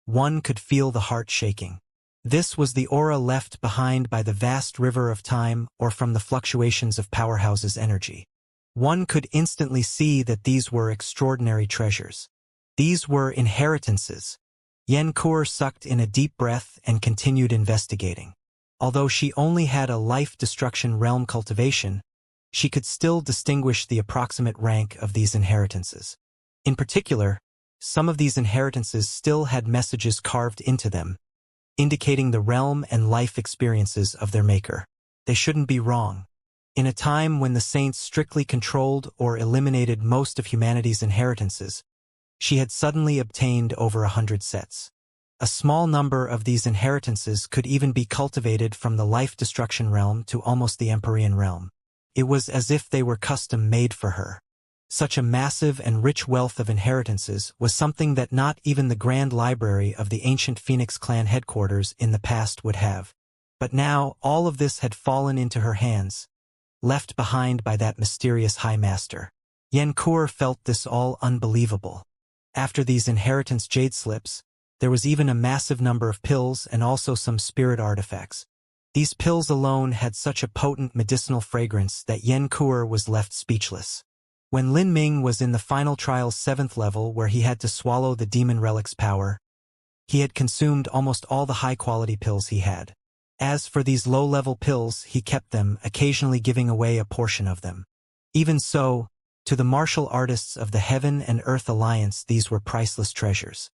one could feel the heart shaking. This was the aura left behind by the vast river of time or from the fluctuations of powerhouses' energy. one could instantly see that these were extraordinary treasures. These were inheritances. Yen Kur sucked in a deep breath and continued investigating. Although she only had a life-destruction realm cultivation, she could still distinguish the approximate rank of these inheritances. In particular, some of these inheritances still had messages carved into them, indicating the realm and life experiences of their maker. They shouldn't be wrong. In a time when the saints strictly controlled or eliminated most of humanity's inheritances, she had suddenly obtained over 100 sets. A small number of these inheritances could even be cultivated from the life-destruction realm to almost the Empyrean realm. It was as if they were custom-made for her. Such a massive and rich wealth of inheritances was something that not even the Grand Library of the ancient Phoenix clan headquarters in the past would have. But now all of this had fallen into her hands, left behind by that mysterious High Master. Yen Kur felt this all unbelievable. After these inheritance jade slips, there was even a massive number of pills and also some spirit artifacts. These pills alone had such a potent medicinal fragrance that Yen Kur was left speechless. When Lin Ming was in the final trial's 7th level where he had to swallow the demon relic's power, he had consumed almost all the high-quality pills he had. As for these low-level pills, he kept them, occasionally giving away a portion of them. Even so, to the martial artists of the Heaven and Earth Alliance, these were priceless treasures.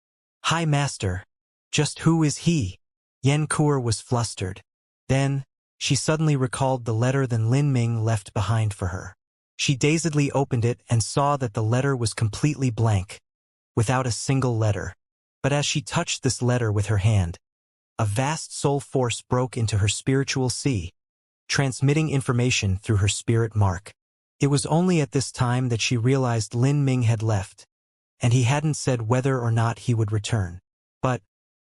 High Master, just who is he? Yen Kur was flustered. Then, she suddenly recalled the letter that Lin Ming left behind for her. She dazedly opened it and saw that the letter was completely blank, without a single letter. But as she touched this letter with her hand, a vast soul force broke into her spiritual sea, transmitting information through her spirit mark. It was only at this time that she realized Lin Ming had left, and he hadn't said whether or not he would return. But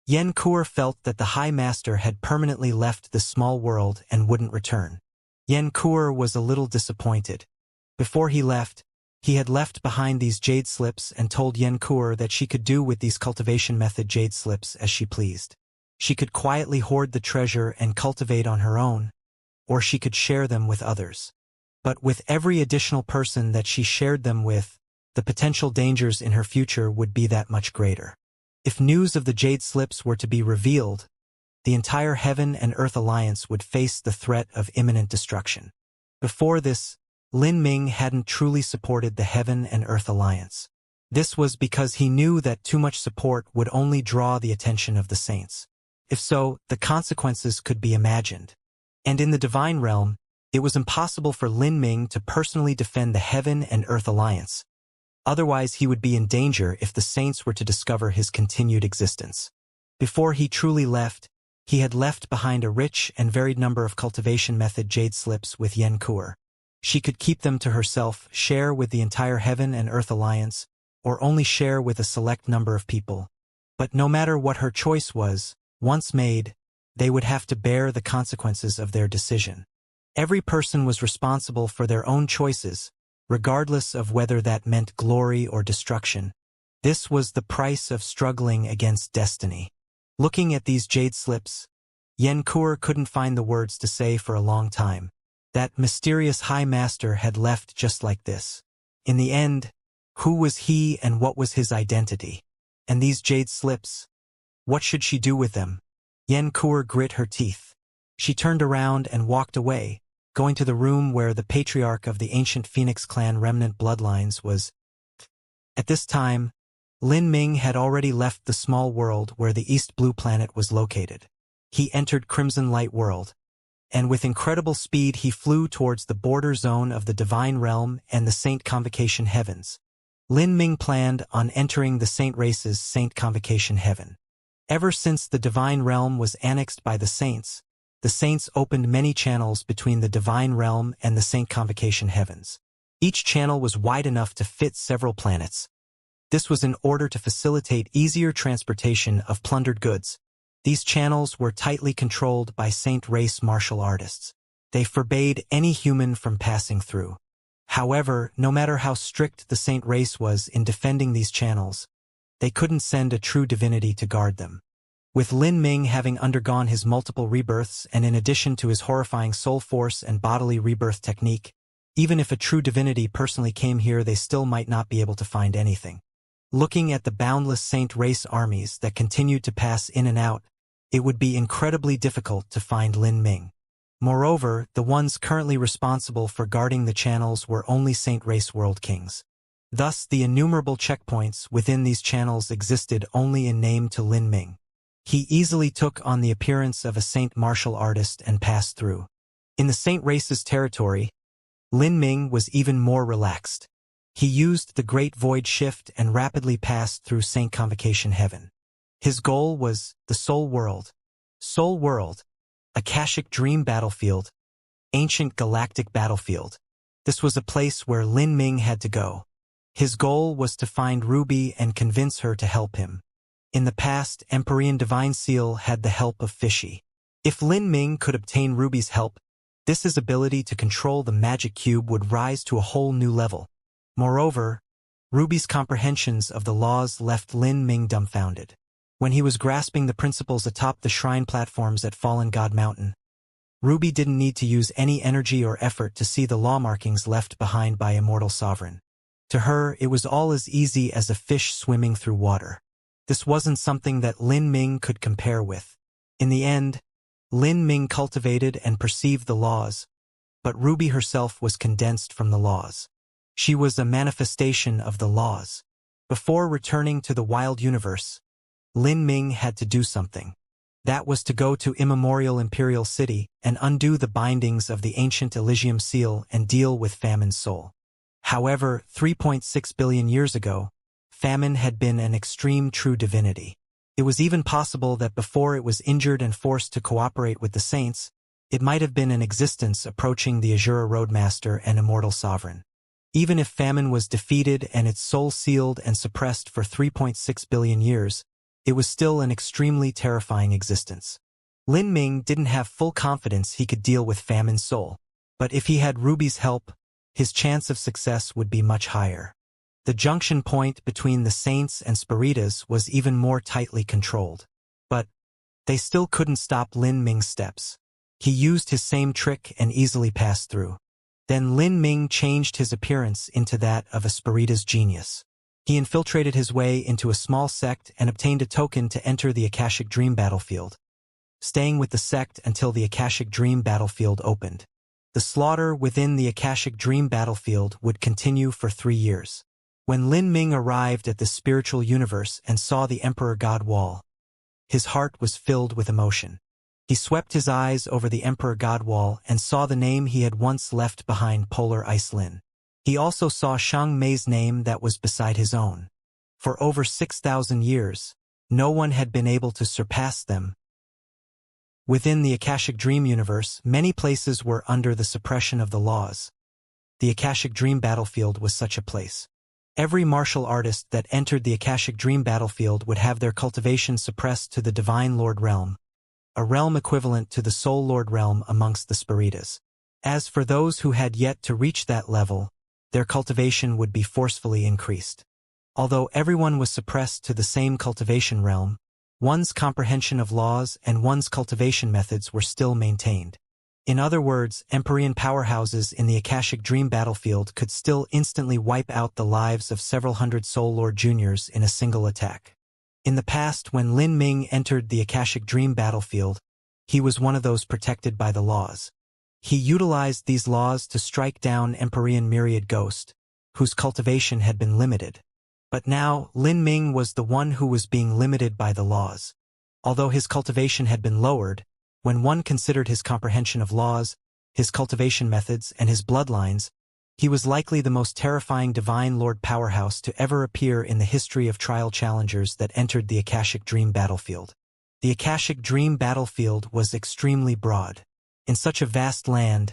Yen Kur felt that the High Master had permanently left this small world and wouldn't return. Yen Kur was a little disappointed. Before he left, he had left behind these jade slips and told Yen Kur that she could do with these cultivation method jade slips as she pleased. She could quietly hoard the treasure and cultivate on her own, or she could share them with others. But with every additional person that she shared them with, the potential dangers in her future would be that much greater. If news of the jade slips were to be revealed, the entire Heaven and Earth Alliance would face the threat of imminent destruction. Before this, Lin Ming hadn't truly supported the Heaven and Earth Alliance. This was because he knew that too much support would only draw the attention of the saints. If so, the consequences could be imagined. And in the divine realm, it was impossible for Lin Ming to personally defend the Heaven and Earth Alliance. Otherwise, he would be in danger if the saints were to discover his continued existence. Before he truly left, he had left behind a rich and varied number of cultivation method jade slips with Yen Kur. She could keep them to herself, share with the entire Heaven and Earth Alliance, or only share with a select number of people. But no matter what her choice was, once made, they would have to bear the consequences of their decision. Every person was responsible for their own choices, regardless of whether that meant glory or destruction. This was the price of struggling against destiny. Looking at these jade slips, Yen Kur couldn't find the words to say for a long time. That mysterious High Master had left just like this. In the end, who was he and what was his identity? And these jade slips, what should she do with them? Yen Kur grit her teeth. She turned around and walked away, going to the room where the patriarch of the ancient Phoenix clan remnant bloodlines was. At this time, Lin Ming had already left the small world where the East Blue planet was located. He entered Crimson Light World, and with incredible speed he flew towards the border zone of the Divine Realm and the Saint Convocation Heavens. Lin Ming planned on entering the Saint Race's Saint Convocation Heaven. Ever since the Divine Realm was annexed by the Saints opened many channels between the Divine Realm and the Saint Convocation Heavens. Each channel was wide enough to fit several planets. This was in order to facilitate easier transportation of plundered goods. These channels were tightly controlled by Saint Race martial artists. They forbade any human from passing through. However, no matter how strict the Saint Race was in defending these channels, they couldn't send a true divinity to guard them. With Lin Ming having undergone his multiple rebirths and in addition to his horrifying soul force and bodily rebirth technique, Even if a true divinity personally came here, they still might not be able to find anything. Looking at the boundless saint race armies that continued to pass in and out, it would be incredibly difficult to find Lin Ming. Moreover, the ones currently responsible for guarding the channels were only saint race world kings. Thus, the innumerable checkpoints within these channels existed only in name to Lin Ming. He easily took on the appearance of a saint martial artist and passed through. In the saint race's territory, Lin Ming was even more relaxed. He used the Great Void Shift and rapidly passed through Saint Convocation Heaven. His goal was the Soul World. Soul World, Akashic Dream Battlefield, Ancient Galactic Battlefield. This was a place where Lin Ming had to go. His goal was to find Ruby and convince her to help him. In the past, Empyrean Divine Seal had the help of Fishy. If Lin Ming could obtain Ruby's help, his ability to control the magic cube would rise to a whole new level. Moreover, Ruby's comprehensions of the laws left Lin Ming dumbfounded. When he was grasping the principles atop the shrine platforms at Fallen God Mountain, Ruby didn't need to use any energy or effort to see the law markings left behind by Immortal Sovereign. To her, it was all as easy as a fish swimming through water. This wasn't something that Lin Ming could compare with. In the end, Lin Ming cultivated and perceived the laws, but Ruby herself was condensed from the laws. She was a manifestation of the laws. Before returning to the wild universe, Lin Ming had to do something. That was to go to immemorial Imperial City and undo the bindings of the ancient Elysium seal and deal with Famine's soul. However, 3.6 billion years ago, Famine had been an extreme true divinity. It was even possible that before it was injured and forced to cooperate with the saints, it might have been in existence approaching the Azura Roadmaster and Immortal Sovereign. Even if Famine was defeated and its soul sealed and suppressed for 3.6 billion years, it was still an extremely terrifying existence. Lin Ming didn't have full confidence he could deal with Famine's soul, but if he had Ruby's help, his chance of success would be much higher. The junction point between the Saints and Spiritas was even more tightly controlled. But they still couldn't stop Lin Ming's steps. He used his same trick and easily passed through. Then Lin Ming changed his appearance into that of a Spiritas genius. He infiltrated his way into a small sect and obtained a token to enter the Akashic Dream Battlefield, staying with the sect until the Akashic Dream Battlefield opened. The slaughter within the Akashic Dream Battlefield would continue for 3 years. When Lin Ming arrived at the spiritual universe and saw the Emperor God Wall, his heart was filled with emotion. He swept his eyes over the Emperor God Wall and saw the name he had once left behind, Polar Ice Lin. He also saw Shang Mei's name that was beside his own. For over 6,000 years, no one had been able to surpass them. Within the Akashic Dream universe, many places were under the suppression of the laws. The Akashic Dream Battlefield was such a place. Every martial artist that entered the Akashic Dream Battlefield would have their cultivation suppressed to the Divine Lord Realm, a realm equivalent to the Soul Lord Realm amongst the Spiritas. As for those who had yet to reach that level, their cultivation would be forcefully increased. Although everyone was suppressed to the same cultivation realm, one's comprehension of laws and one's cultivation methods were still maintained. In other words, Empyrean powerhouses in the Akashic Dream Battlefield could still instantly wipe out the lives of several hundred Soul Lord Juniors in a single attack. In the past, when Lin Ming entered the Akashic Dream Battlefield, he was one of those protected by the laws. He utilized these laws to strike down Empyrean Myriad Ghost, whose cultivation had been limited. But now, Lin Ming was the one who was being limited by the laws. Although his cultivation had been lowered, when one considered his comprehension of laws, his cultivation methods, and his bloodlines, he was likely the most terrifying Divine Lord powerhouse to ever appear in the history of trial challengers that entered the Akashic Dream Battlefield. The Akashic Dream Battlefield was extremely broad. In such a vast land,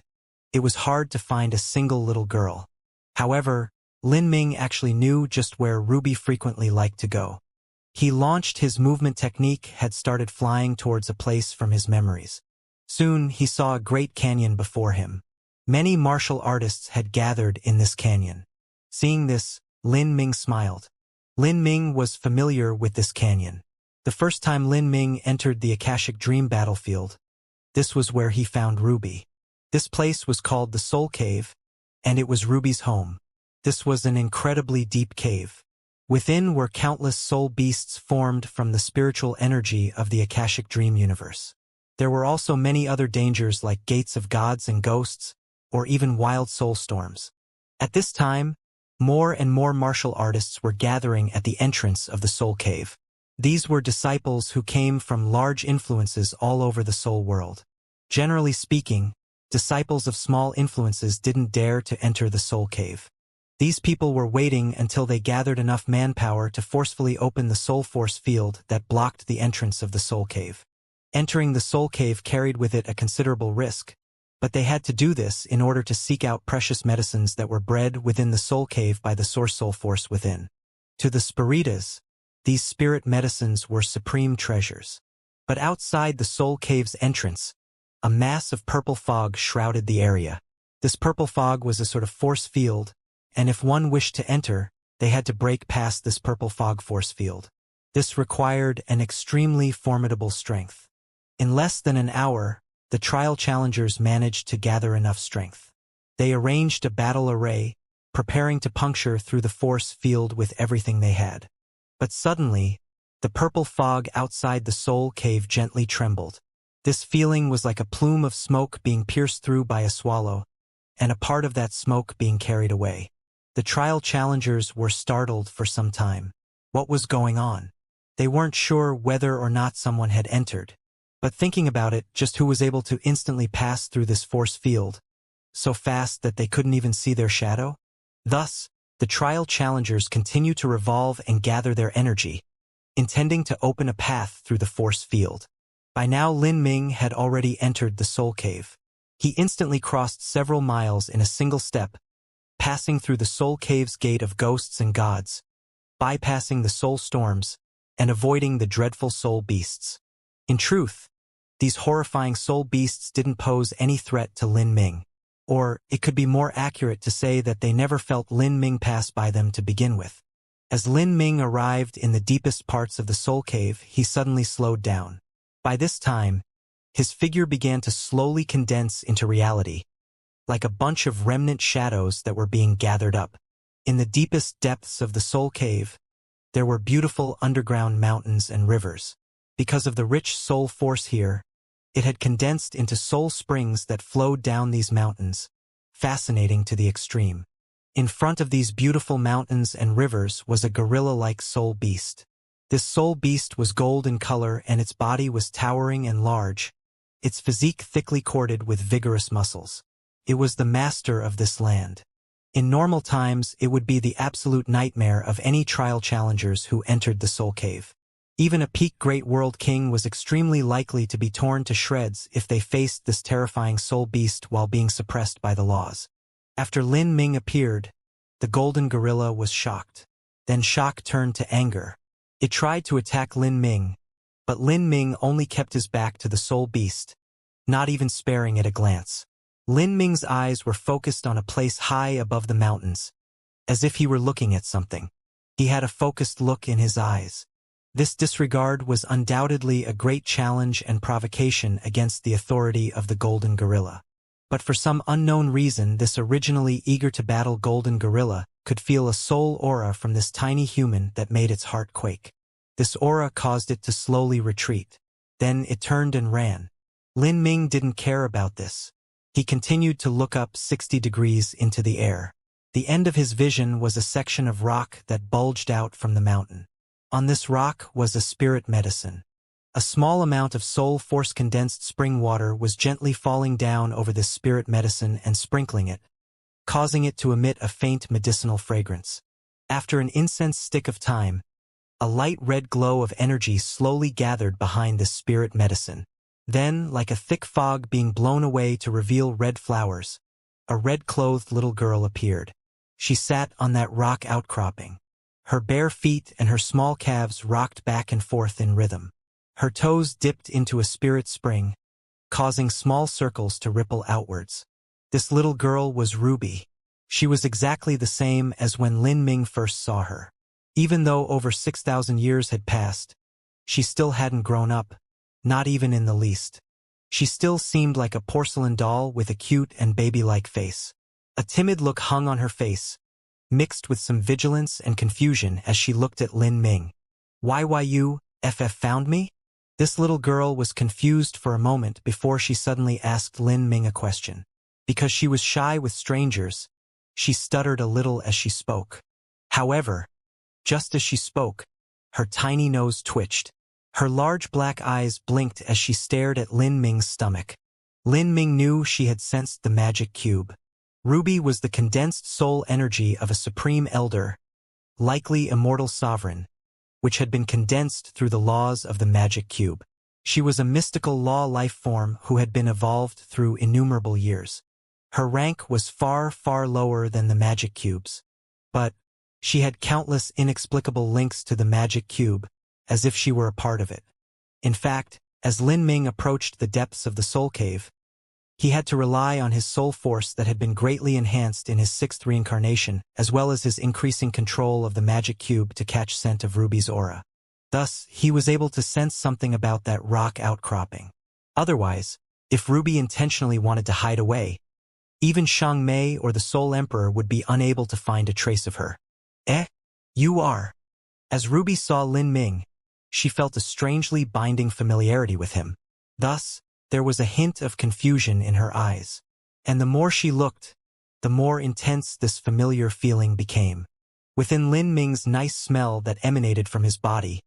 it was hard to find a single little girl. However, Lin Ming actually knew just where Ruby frequently liked to go. He launched his movement technique, had started flying towards a place from his memories. Soon, he saw a great canyon before him. Many martial artists had gathered in this canyon. Seeing this, Lin Ming smiled. Lin Ming was familiar with this canyon. The first time Lin Ming entered the Akashic Dream Battlefield, this was where he found Ruby. This place was called the Soul Cave, and it was Ruby's home. This was an incredibly deep cave. Within were countless soul beasts formed from the spiritual energy of the Akashic Dream universe. There were also many other dangers like gates of gods and ghosts, or even wild soul storms. At this time, more and more martial artists were gathering at the entrance of the soul cave. These were disciples who came from large influences all over the soul world. Generally speaking, disciples of small influences didn't dare to enter the soul cave. These people were waiting until they gathered enough manpower to forcefully open the soul force field that blocked the entrance of the soul cave. Entering the soul cave carried with it a considerable risk, but they had to do this in order to seek out precious medicines that were bred within the soul cave by the source soul force within. To the Spiritas, these spirit medicines were supreme treasures. But outside the soul cave's entrance, a mass of purple fog shrouded the area. This purple fog was a sort of force field, and if one wished to enter, they had to break past this purple fog force field. This required an extremely formidable strength. In less than an hour, the trial challengers managed to gather enough strength. They arranged a battle array, preparing to puncture through the force field with everything they had. But suddenly, the purple fog outside the soul cave gently trembled. This feeling was like a plume of smoke being pierced through by a swallow, and a part of that smoke being carried away. The trial challengers were startled for some time. What was going on? They weren't sure whether or not someone had entered. But thinking about it, just who was able to instantly pass through this force field, so fast that they couldn't even see their shadow? Thus, the trial challengers continued to revolve and gather their energy, intending to open a path through the force field. By now Lin Ming had already entered the soul cave. He instantly crossed several miles in a single step, passing through the soul cave's gate of ghosts and gods, bypassing the soul storms, and avoiding the dreadful soul beasts. In truth, these horrifying soul beasts didn't pose any threat to Lin Ming, or it could be more accurate to say that they never felt Lin Ming pass by them to begin with. As Lin Ming arrived in the deepest parts of the soul cave, he suddenly slowed down. By this time, his figure began to slowly condense into reality, like a bunch of remnant shadows that were being gathered up. In the deepest depths of the soul cave, there were beautiful underground mountains and rivers. Because of the rich soul force here, it had condensed into soul springs that flowed down these mountains, fascinating to the extreme. In front of these beautiful mountains and rivers was a gorilla-like soul beast. This soul beast was gold in color and its body was towering and large, its physique thickly corded with vigorous muscles. It was the master of this land. In normal times, it would be the absolute nightmare of any trial challengers who entered the soul cave. Even a peak great world king was extremely likely to be torn to shreds if they faced this terrifying soul beast while being suppressed by the laws. After Lin Ming appeared, the golden gorilla was shocked. Then shock turned to anger. It tried to attack Lin Ming, but Lin Ming only kept his back to the soul beast, not even sparing it a glance. Lin Ming's eyes were focused on a place high above the mountains, as if he were looking at something. He had a focused look in his eyes. This disregard was undoubtedly a great challenge and provocation against the authority of the golden gorilla. But for some unknown reason, this originally eager-to-battle golden gorilla could feel a soul aura from this tiny human that made its heart quake. This aura caused it to slowly retreat. Then it turned and ran. Lin Ming didn't care about this. He continued to look up 60 degrees into the air. The end of his vision was a section of rock that bulged out from the mountain. On this rock was a spirit medicine. A small amount of soul force condensed spring water was gently falling down over this spirit medicine and sprinkling it, causing it to emit a faint medicinal fragrance. After an incense stick of time, a light red glow of energy slowly gathered behind this spirit medicine. Then, like a thick fog being blown away to reveal red flowers, a red-clothed little girl appeared. She sat on that rock outcropping. Her bare feet and her small calves rocked back and forth in rhythm. Her toes dipped into a spirit spring, causing small circles to ripple outwards. This little girl was Ruby. She was exactly the same as when Lin Ming first saw her. Even though over 6,000 years had passed, she still hadn't grown up, not even in the least. She still seemed like a porcelain doll with a cute and baby-like face. A timid look hung on her face, mixed with some vigilance and confusion as she looked at Lin Ming. Why you, FF found me? This little girl was confused for a moment before she suddenly asked Lin Ming a question. Because she was shy with strangers, she stuttered a little as she spoke. However, just as she spoke, her tiny nose twitched. Her large black eyes blinked as she stared at Lin Ming's stomach. Lin Ming knew she had sensed the magic cube. Ruby was the condensed soul energy of a supreme elder, likely immortal sovereign, which had been condensed through the laws of the magic cube. She was a mystical law life form who had been evolved through innumerable years. Her rank was far, far lower than the magic cubes. But she had countless inexplicable links to the magic cube, as if she were a part of it. In fact, as Lin Ming approached the depths of the soul cave, he had to rely on his soul force that had been greatly enhanced in his 6th reincarnation, as well as his increasing control of the magic cube to catch scent of Ruby's aura. Thus, he was able to sense something about that rock outcropping. Otherwise, if Ruby intentionally wanted to hide away, even Shang Mei or the Soul Emperor would be unable to find a trace of her. You are. As Ruby saw Lin Ming, she felt a strangely binding familiarity with him. Thus, there was a hint of confusion in her eyes. And the more she looked, the more intense this familiar feeling became. Within Lin Ming's nice smell that emanated from his body,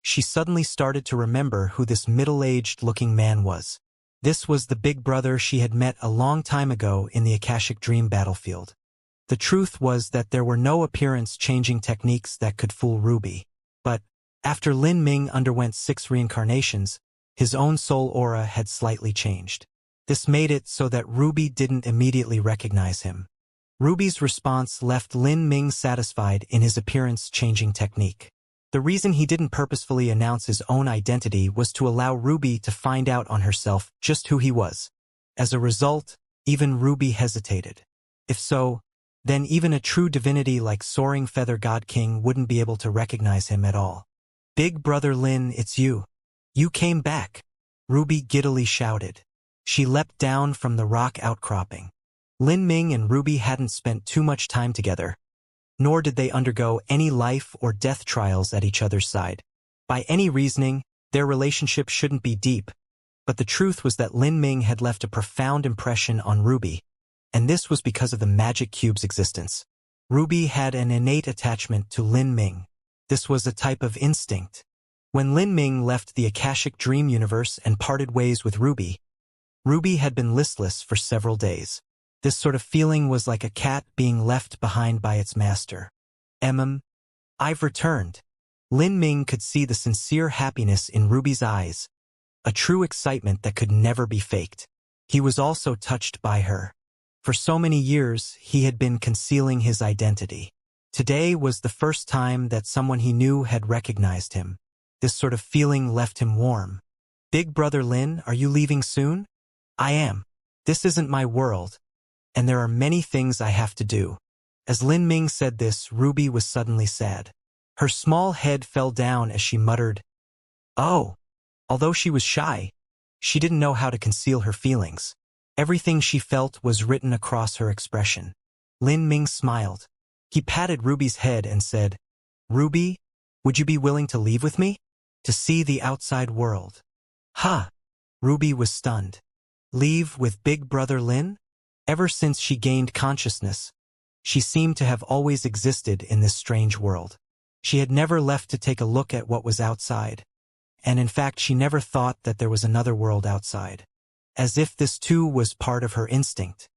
she suddenly started to remember who this middle-aged-looking man was. This was the big brother she had met a long time ago in the Akashic Dream battlefield. The truth was that there were no appearance-changing techniques that could fool Ruby. But, after Lin Ming underwent 6 reincarnations, his own soul aura had slightly changed. This made it so that Ruby didn't immediately recognize him. Ruby's response left Lin Ming satisfied in his appearance-changing technique. The reason he didn't purposefully announce his own identity was to allow Ruby to find out on herself just who he was. As a result, even Ruby hesitated. If so, then even a true divinity like Soaring Feather God King wouldn't be able to recognize him at all. "Big brother Lin, it's you. You came back," Ruby giddily shouted. She leapt down from the rock outcropping. Lin Ming and Ruby hadn't spent too much time together, nor did they undergo any life or death trials at each other's side. By any reasoning, their relationship shouldn't be deep, but the truth was that Lin Ming had left a profound impression on Ruby, and this was because of the magic cube's existence. Ruby had an innate attachment to Lin Ming. This was a type of instinct. When Lin Ming left the Akashic Dream universe and parted ways with Ruby, Ruby had been listless for several days. This sort of feeling was like a cat being left behind by its master. I've returned." Lin Ming could see the sincere happiness in Ruby's eyes, a true excitement that could never be faked. He was also touched by her. For so many years, he had been concealing his identity. Today was the first time that someone he knew had recognized him. This sort of feeling left him warm. "Big brother Lin, are you leaving soon?" "I am. This isn't my world, and there are many things I have to do." As Lin Ming said this, Ruby was suddenly sad. Her small head fell down as she muttered, "Oh." Although she was shy, she didn't know how to conceal her feelings. Everything she felt was written across her expression. Lin Ming smiled. He patted Ruby's head and said, "Ruby, would you be willing to leave with me? To see the outside world?" "Huh?" Ruby was stunned. Leave with big brother Lin? Ever since she gained consciousness, she seemed to have always existed in this strange world. She had never left to take a look at what was outside, and in fact she never thought that there was another world outside. As if this too was part of her instinct.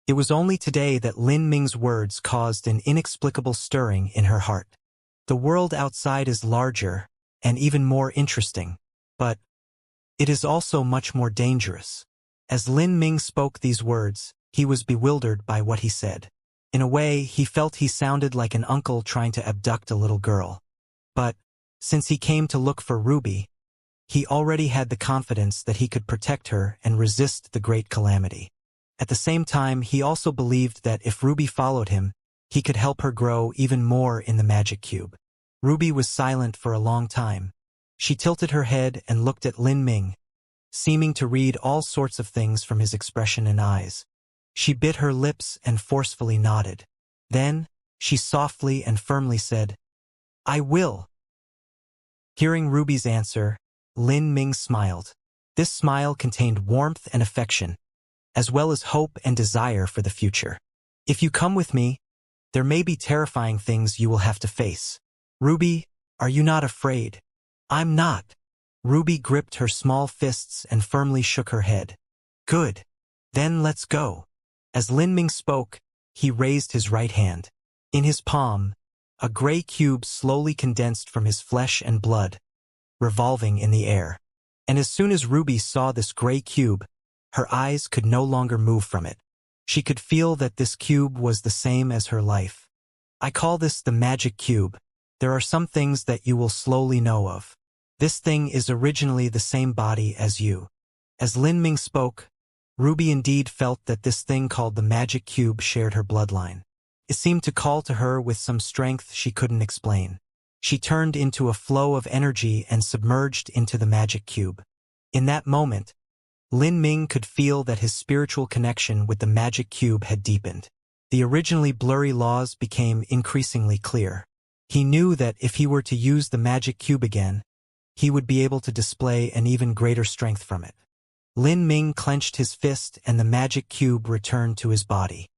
It was only today that Lin Ming's words caused an inexplicable stirring in her heart. The world outside is larger and even more interesting, but it is also much more dangerous. As Lin Ming spoke these words, he was bewildered by what he said. In a way, he felt he sounded like an uncle trying to abduct a little girl. But, since he came to look for Ruby, he already had the confidence that he could protect her and resist the great calamity. At the same time, he also believed that if Ruby followed him, he could help her grow even more in the magic cube. Ruby was silent for a long time. She tilted her head and looked at Lin Ming, seeming to read all sorts of things from his expression and eyes. She bit her lips and forcefully nodded. Then, she softly and firmly said, "I will." Hearing Ruby's answer, Lin Ming smiled. This smile contained warmth and affection, as well as hope and desire for the future. "If you come with me, there may be terrifying things you will have to face. Ruby, are you not afraid?" "I'm not." Ruby gripped her small fists and firmly shook her head. "Good. Then let's go." As Lin Ming spoke, he raised his right hand. In his palm, a gray cube slowly condensed from his flesh and blood, revolving in the air. And as soon as Ruby saw this gray cube, her eyes could no longer move from it. She could feel that this cube was the same as her life. "I call this the magic cube. There are some things that you will slowly know of. This thing is originally the same body as you." As Lin Ming spoke, Ruby indeed felt that this thing called the magic cube shared her bloodline. It seemed to call to her with some strength she couldn't explain. She turned into a flow of energy and submerged into the magic cube. In that moment, Lin Ming could feel that his spiritual connection with the magic cube had deepened. The originally blurry laws became increasingly clear. He knew that if he were to use the magic cube again, he would be able to display an even greater strength from it. Lin Ming clenched his fist and the magic cube returned to his body.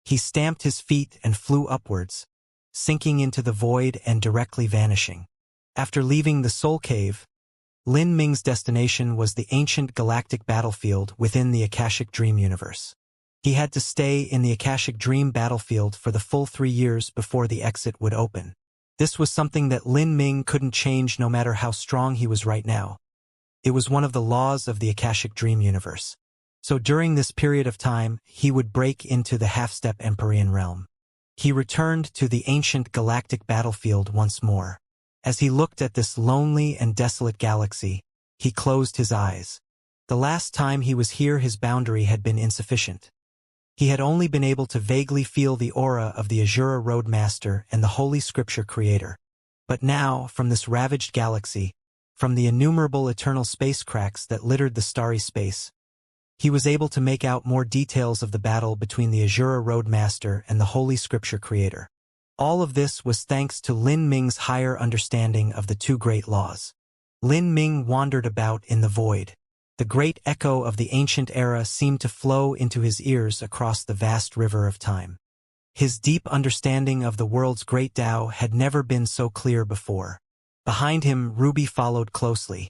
He stamped his feet and flew upwards, sinking into the void and directly vanishing. After leaving the Soul Cave, Lin Ming's destination was the ancient galactic battlefield within the Akashic Dream universe. He had to stay in the Akashic Dream battlefield for the full 3 years before the exit would open. This was something that Lin Ming couldn't change no matter how strong he was right now. It was one of the laws of the Akashic Dream universe. So during this period of time, he would break into the half-step Empyrean realm. He returned to the ancient galactic battlefield once more. As he looked at this lonely and desolate galaxy, he closed his eyes. The last time he was here, his boundary had been insufficient. He had only been able to vaguely feel the aura of the Azura Roadmaster and the Holy Scripture Creator. But now, from this ravaged galaxy, from the innumerable eternal space cracks that littered the starry space, he was able to make out more details of the battle between the Azura Roadmaster and the Holy Scripture Creator. All of this was thanks to Lin Ming's higher understanding of the two great laws. Lin Ming wandered about in the void. The great echo of the ancient era seemed to flow into his ears across the vast river of time. His deep understanding of the world's great Tao had never been so clear before. Behind him, Ruby followed closely.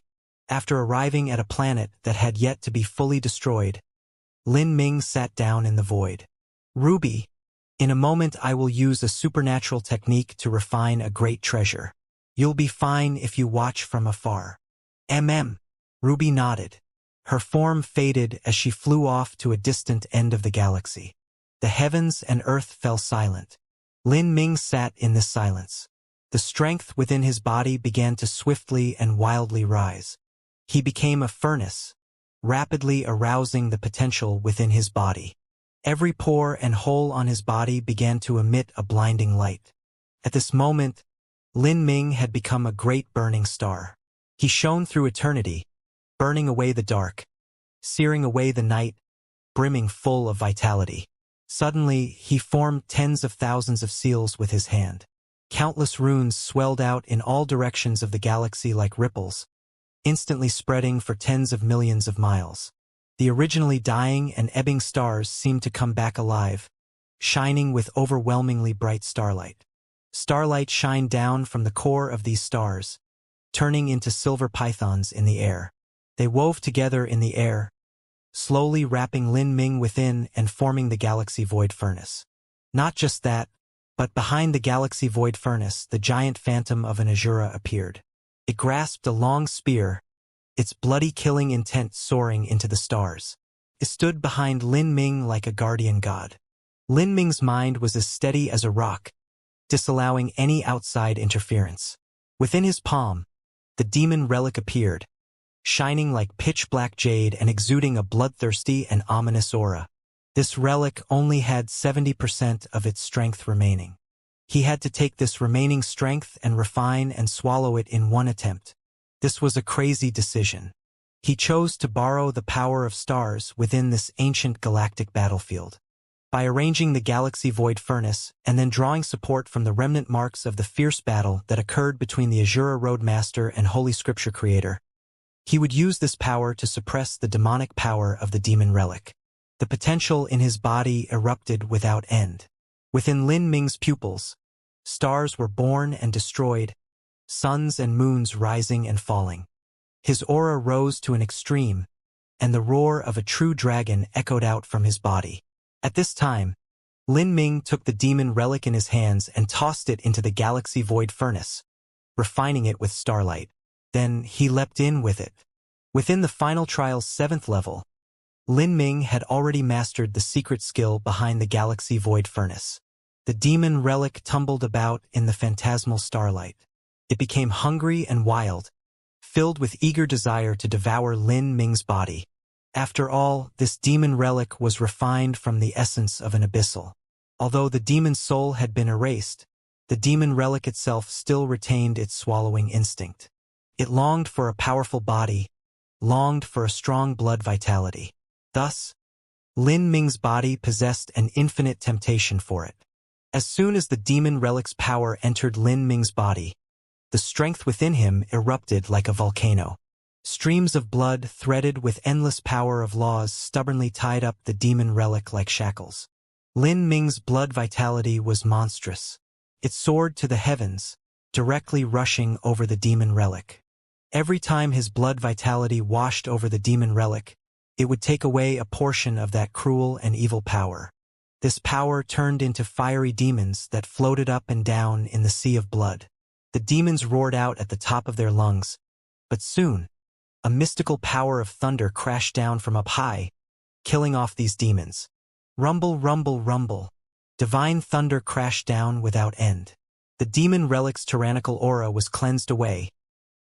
After arriving at a planet that had yet to be fully destroyed, Lin Ming sat down in the void. "Ruby, in a moment I will use a supernatural technique to refine a great treasure. You'll be fine if you watch from afar." Ruby nodded. Her form faded as she flew off to a distant end of the galaxy. The heavens and earth fell silent. Lin Ming sat in this silence. The strength within his body began to swiftly and wildly rise. He became a furnace, rapidly arousing the potential within his body. Every pore and hole on his body began to emit a blinding light. At this moment, Lin Ming had become a great burning star. He shone through eternity, burning away the dark, searing away the night, brimming full of vitality. Suddenly, he formed tens of thousands of seals with his hand. Countless runes swelled out in all directions of the galaxy like ripples, instantly spreading for tens of millions of miles. The originally dying and ebbing stars seemed to come back alive, shining with overwhelmingly bright starlight. Starlight shined down from the core of these stars, turning into silver pythons in the air. They wove together in the air, slowly wrapping Lin Ming within and forming the galaxy void furnace. Not just that, but behind the galaxy void furnace, the giant phantom of an Azura appeared. It grasped a long spear, its bloody killing intent soaring into the stars. It stood behind Lin Ming like a guardian god. Lin Ming's mind was as steady as a rock, disallowing any outside interference. Within his palm, the demon relic appeared, shining like pitch-black jade and exuding a bloodthirsty and ominous aura. This relic only had 70% of its strength remaining. He had to take this remaining strength and refine and swallow it in one attempt. This was a crazy decision. He chose to borrow the power of stars within this ancient galactic battlefield. By arranging the galaxy void furnace and then drawing support from the remnant marks of the fierce battle that occurred between the Azura Roadmaster and Holy Scripture Creator, he would use this power to suppress the demonic power of the demon relic. The potential in his body erupted without end. Within Lin Ming's pupils, stars were born and destroyed, suns and moons rising and falling. His aura rose to an extreme, and the roar of a true dragon echoed out from his body. At this time, Lin Ming took the demon relic in his hands and tossed it into the galaxy void furnace, refining it with starlight. Then he leapt in with it. Within the final trial's 7th level, Lin Ming had already mastered the secret skill behind the galaxy void furnace. The demon relic tumbled about in the phantasmal starlight. It became hungry and wild, filled with eager desire to devour Lin Ming's body. After all, this demon relic was refined from the essence of an abyssal. Although the demon's soul had been erased, the demon relic itself still retained its swallowing instinct. It longed for a powerful body, longed for a strong blood vitality. Thus, Lin Ming's body possessed an infinite temptation for it. As soon as the demon relic's power entered Lin Ming's body, the strength within him erupted like a volcano. Streams of blood threaded with endless power of laws stubbornly tied up the demon relic like shackles. Lin Ming's blood vitality was monstrous. It soared to the heavens, directly rushing over the demon relic. Every time his blood vitality washed over the demon relic, it would take away a portion of that cruel and evil power. This power turned into fiery demons that floated up and down in the sea of blood. The demons roared out at the top of their lungs, but soon, a mystical power of thunder crashed down from up high, killing off these demons. Rumble, rumble, rumble. Divine thunder crashed down without end. The demon relic's tyrannical aura was cleansed away,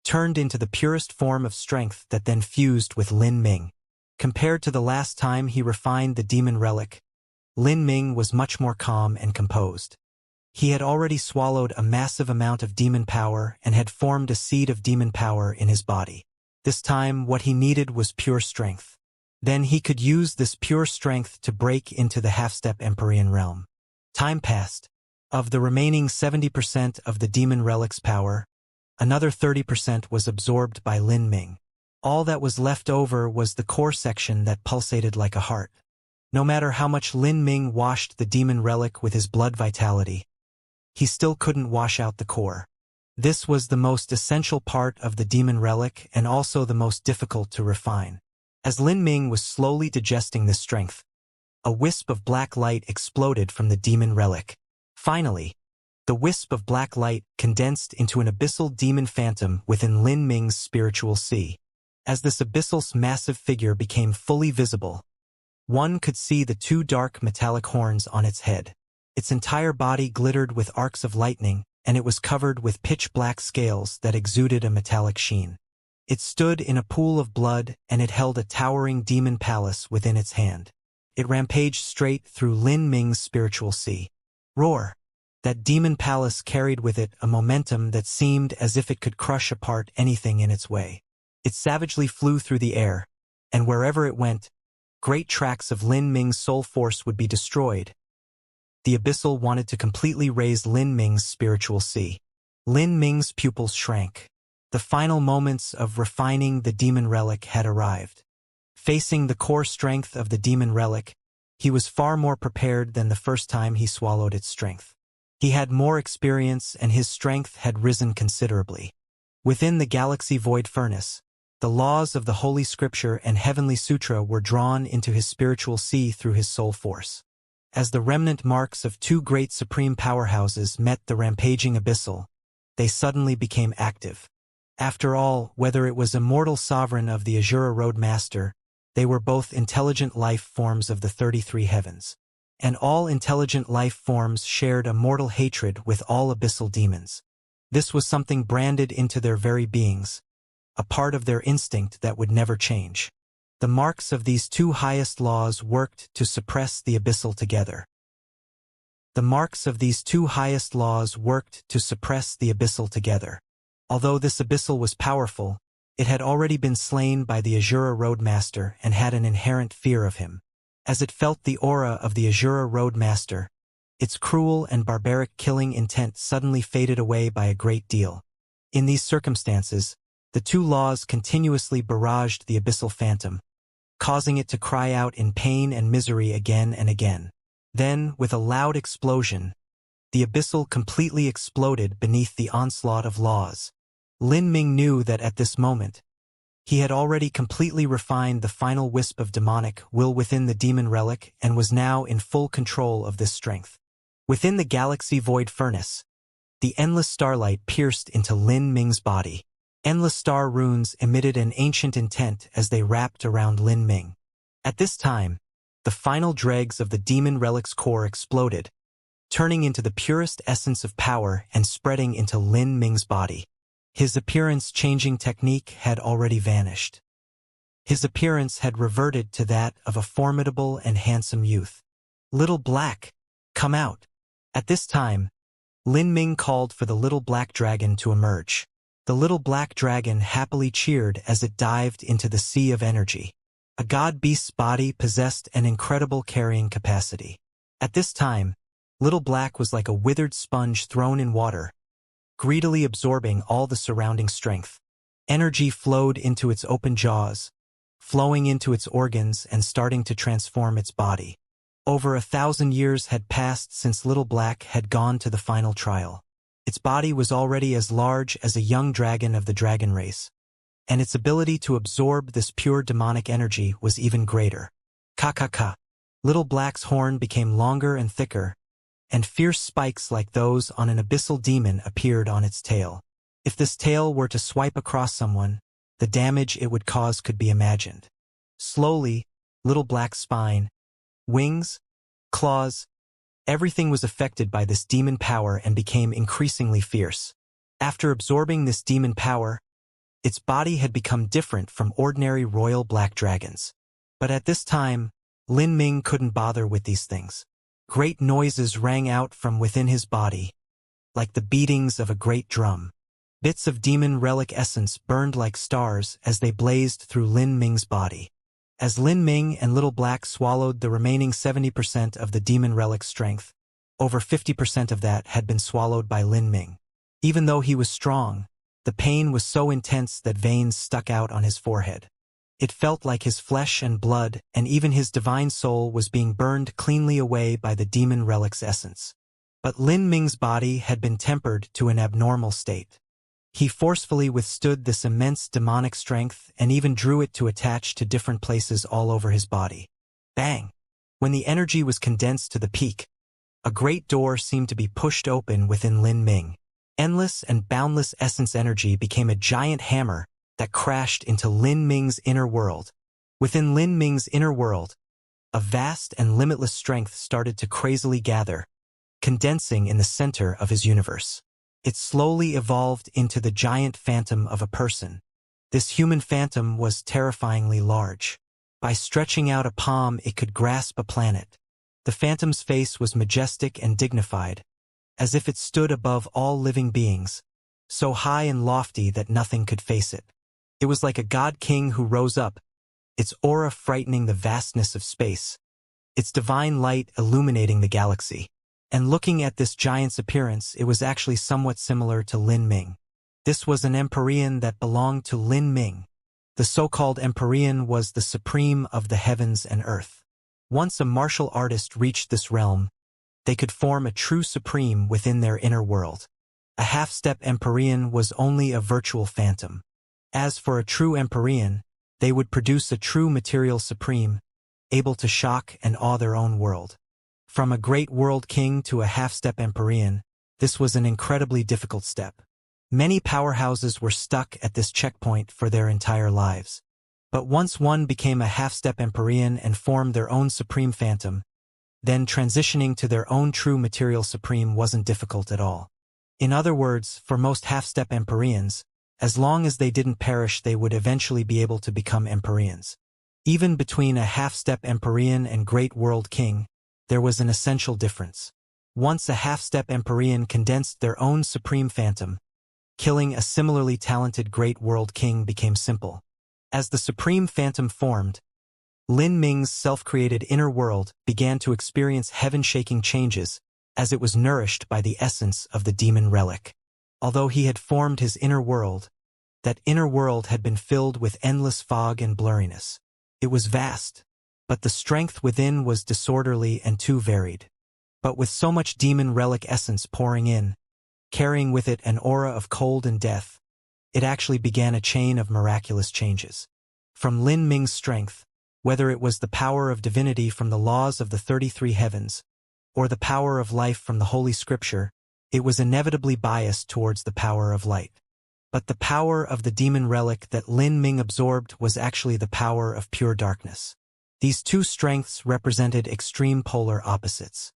turned into the purest form of strength that then fused with Lin Ming. Compared to the last time he refined the demon relic, Lin Ming was much more calm and composed. He had already swallowed a massive amount of demon power and had formed a seed of demon power in his body. This time, what he needed was pure strength. Then he could use this pure strength to break into the half-step Empyrean realm. Time passed. Of the remaining 70% of the demon relic's power, another 30% was absorbed by Lin Ming. All that was left over was the core section that pulsated like a heart. No matter how much Lin Ming washed the demon relic with his blood vitality, he still couldn't wash out the core. This was the most essential part of the demon relic and also the most difficult to refine. As Lin Ming was slowly digesting this strength, a wisp of black light exploded from the demon relic. Finally, the wisp of black light condensed into an abyssal demon phantom within Lin Ming's spiritual sea. As this abyssal's massive figure became fully visible, one could see the 2 dark metallic horns on its head. Its entire body glittered with arcs of lightning, and it was covered with pitch-black scales that exuded a metallic sheen. It stood in a pool of blood, and it held a towering demon palace within its hand. It rampaged straight through Lin Ming's spiritual sea. Roar! That demon palace carried with it a momentum that seemed as if it could crush apart anything in its way. It savagely flew through the air, and wherever it went, great tracts of Lin Ming's soul force would be destroyed. The abyssal wanted to completely raise Lin Ming's spiritual sea. Lin Ming's pupils shrank. The final moments of refining the demon relic had arrived. Facing the core strength of the demon relic, he was far more prepared than the first time he swallowed its strength. He had more experience and his strength had risen considerably. Within the galaxy void furnace, the laws of the Holy Scripture and Heavenly Sutra were drawn into his spiritual sea through his soul force. As the remnant marks of 2 great supreme powerhouses met the rampaging abyssal, they suddenly became active. After all, whether it was immortal sovereign of the Azura Road Master, they were both intelligent life forms of the 33 heavens. And all intelligent life forms shared a mortal hatred with all abyssal demons. This was something branded into their very beings, a part of their instinct that would never change. The marks of these 2 highest laws worked to suppress the abyssal together. The marks of these 2 highest laws worked to suppress the abyssal together. Although this abyssal was powerful, It had already been slain by the Azura Roadmaster and had an inherent fear of him. As it felt the aura of the Azura Roadmaster, its cruel and barbaric killing intent suddenly faded away by a great deal. In these circumstances, the two laws continuously barraged the abyssal phantom, causing it to cry out in pain and misery again and again. Then, with a loud explosion, the abyssal completely exploded beneath the onslaught of laws. Lin Ming knew that at this moment, he had already completely refined the final wisp of demonic will within the demon relic and was now in full control of this strength. Within the galaxy void furnace, the endless starlight pierced into Lin Ming's body. Endless star runes emitted an ancient intent as they wrapped around Lin Ming. At this time, the final dregs of the demon relic's core exploded, turning into the purest essence of power and spreading into Lin Ming's body. His appearance-changing technique had already vanished. His appearance had reverted to that of a formidable and handsome youth. "Little Black, come out." At this time, Lin Ming called for the little black dragon to emerge. The little black dragon happily cheered as it dived into the sea of energy. A god-beast's body possessed an incredible carrying capacity. At this time, Little Black was like a withered sponge thrown in water, greedily absorbing all the surrounding strength. Energy flowed into its open jaws, flowing into its organs and starting to transform its body. Over 1,000 years had passed since Little Black had gone to the final trial. Its body was already as large as a young dragon of the dragon race, and its ability to absorb this pure demonic energy was even greater. Ka-ka-ka. Little Black's horn became longer and thicker, and fierce spikes like those on an abyssal demon appeared on its tail. If this tail were to swipe across someone, the damage it would cause could be imagined. Slowly, Little Black's spine, wings, claws, everything was affected by this demon power and became increasingly fierce. After absorbing this demon power, its body had become different from ordinary royal black dragons. But at this time, Lin Ming couldn't bother with these things. Great noises rang out from within his body, like the beatings of a great drum. Bits of demon relic essence burned like stars as they blazed through Lin Ming's body. As Lin Ming and Little Black swallowed the remaining 70% of the demon relic's strength, over 50% of that had been swallowed by Lin Ming. Even though he was strong, the pain was so intense that veins stuck out on his forehead. It felt like his flesh and blood and even his divine soul was being burned cleanly away by the demon relic's essence. But Lin Ming's body had been tempered to an abnormal state. He forcefully withstood this immense demonic strength and even drew it to attach to different places all over his body. Bang! When the energy was condensed to the peak, a great door seemed to be pushed open within Lin Ming. Endless and boundless essence energy became a giant hammer that crashed into Lin Ming's inner world. Within Lin Ming's inner world, a vast and limitless strength started to crazily gather, condensing in the center of his universe. It slowly evolved into the giant phantom of a person. This human phantom was terrifyingly large. By stretching out a palm, it could grasp a planet. The phantom's face was majestic and dignified, as if it stood above all living beings, so high and lofty that nothing could face it. It was like a god-king who rose up, its aura frightening the vastness of space, its divine light illuminating the galaxy. And looking at this giant's appearance, it was actually somewhat similar to Lin Ming. This was an Empyrean that belonged to Lin Ming. The so-called Empyrean was the supreme of the heavens and earth. Once a martial artist reached this realm, they could form a true supreme within their inner world. A half-step Empyrean was only a virtual phantom. As for a true Empyrean, they would produce a true material supreme, able to shock and awe their own world. From a great world king to a half-step Empyrean, this was an incredibly difficult step. Many powerhouses were stuck at this checkpoint for their entire lives. But once one became a half-step Empyrean and formed their own supreme phantom, then transitioning to their own true material supreme wasn't difficult at all. In other words, for most half-step Empyreans, as long as they didn't perish, they would eventually be able to become Empyreans. Even between a half-step Empyrean and great world king, there was an essential difference. Once a half-step Empyrean condensed their own supreme phantom, killing a similarly talented great world king became simple. As the supreme phantom formed, Lin Ming's self-created inner world began to experience heaven-shaking changes as it was nourished by the essence of the demon relic. Although he had formed his inner world, that inner world had been filled with endless fog and blurriness. It was vast, but the strength within was disorderly and too varied. But with so much demon relic essence pouring in, carrying with it an aura of cold and death, it actually began a chain of miraculous changes. From Lin Ming's strength, whether it was the power of divinity from the laws of the 33 heavens, or the power of life from the Holy Scripture, it was inevitably biased towards the power of light. But the power of the demon relic that Lin Ming absorbed was actually the power of pure darkness. These two strengths represented extreme polar opposites.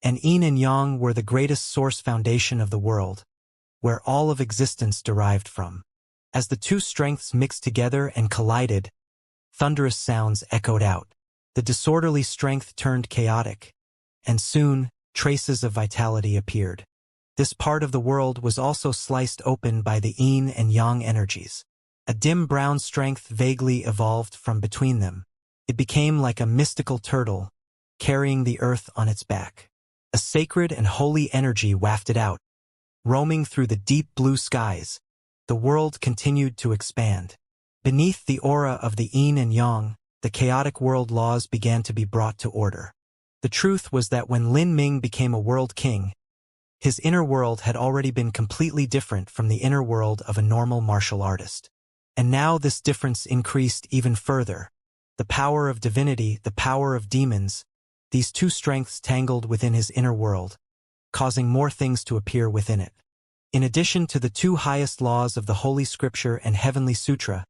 And yin and yang were the greatest source foundation of the world, where all of existence derived from. As the two strengths mixed together and collided, thunderous sounds echoed out. The disorderly strength turned chaotic, and soon, traces of vitality appeared. This part of the world was also sliced open by the yin and yang energies. A dim brown strength vaguely evolved from between them. It became like a mystical turtle, carrying the earth on its back. A sacred and holy energy wafted out. Roaming through the deep blue skies, the world continued to expand. Beneath the aura of the yin and yang, the chaotic world laws began to be brought to order. The truth was that when Lin Ming became a world king, his inner world had already been completely different from the inner world of a normal martial artist. And now this difference increased even further. The power of divinity, the power of demons, these two strengths tangled within his inner world, causing more things to appear within it. In addition to the two highest laws of the Holy Scripture and Heavenly Sutra,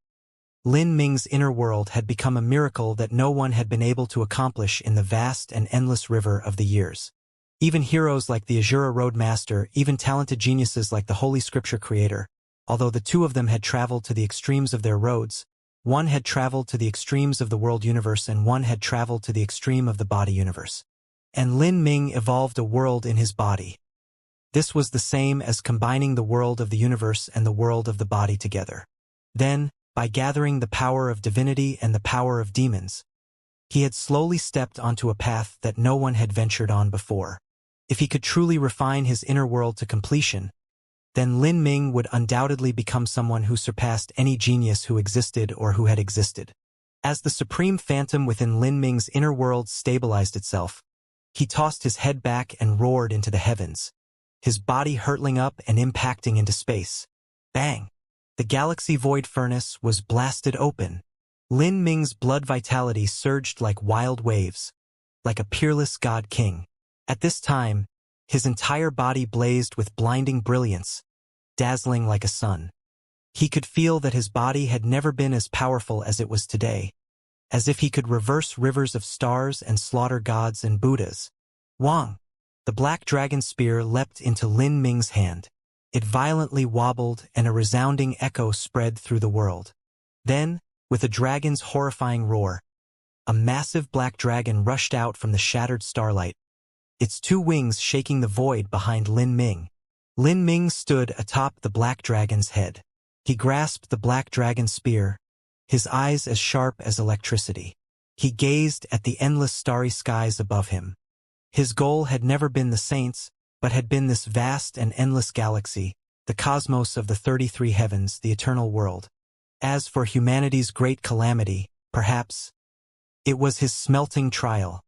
Lin Ming's inner world had become a miracle that no one had been able to accomplish in the vast and endless river of the years. Even heroes like the Azura Roadmaster, even talented geniuses like the Holy Scripture creator, although the two of them had traveled to the extremes of their roads, one had traveled to the extremes of the world universe and one had traveled to the extreme of the body universe. And Lin Ming evolved a world in his body. This was the same as combining the world of the universe and the world of the body together. Then, by gathering the power of divinity and the power of demons, he had slowly stepped onto a path that no one had ventured on before. If he could truly refine his inner world to completion, then Lin Ming would undoubtedly become someone who surpassed any genius who existed or who had existed. As the supreme phantom within Lin Ming's inner world stabilized itself, he tossed his head back and roared into the heavens, his body hurtling up and impacting into space. Bang! The galaxy void furnace was blasted open. Lin Ming's blood vitality surged like wild waves, like a peerless god king. At this time, his entire body blazed with blinding brilliance, dazzling like a sun. He could feel that his body had never been as powerful as it was today, as if he could reverse rivers of stars and slaughter gods and Buddhas. Wang! The black dragon spear leapt into Lin Ming's hand. It violently wobbled and a resounding echo spread through the world. Then, with a dragon's horrifying roar, a massive black dragon rushed out from the shattered starlight, its two wings shaking the void behind Lin Ming. Lin Ming stood atop the black dragon's head. He grasped the black dragon spear, his eyes as sharp as electricity. He gazed at the endless starry skies above him. His goal had never been the saints, but had been this vast and endless galaxy, the cosmos of the 33 heavens, the eternal world. As for humanity's great calamity, perhaps, it was his smelting trial.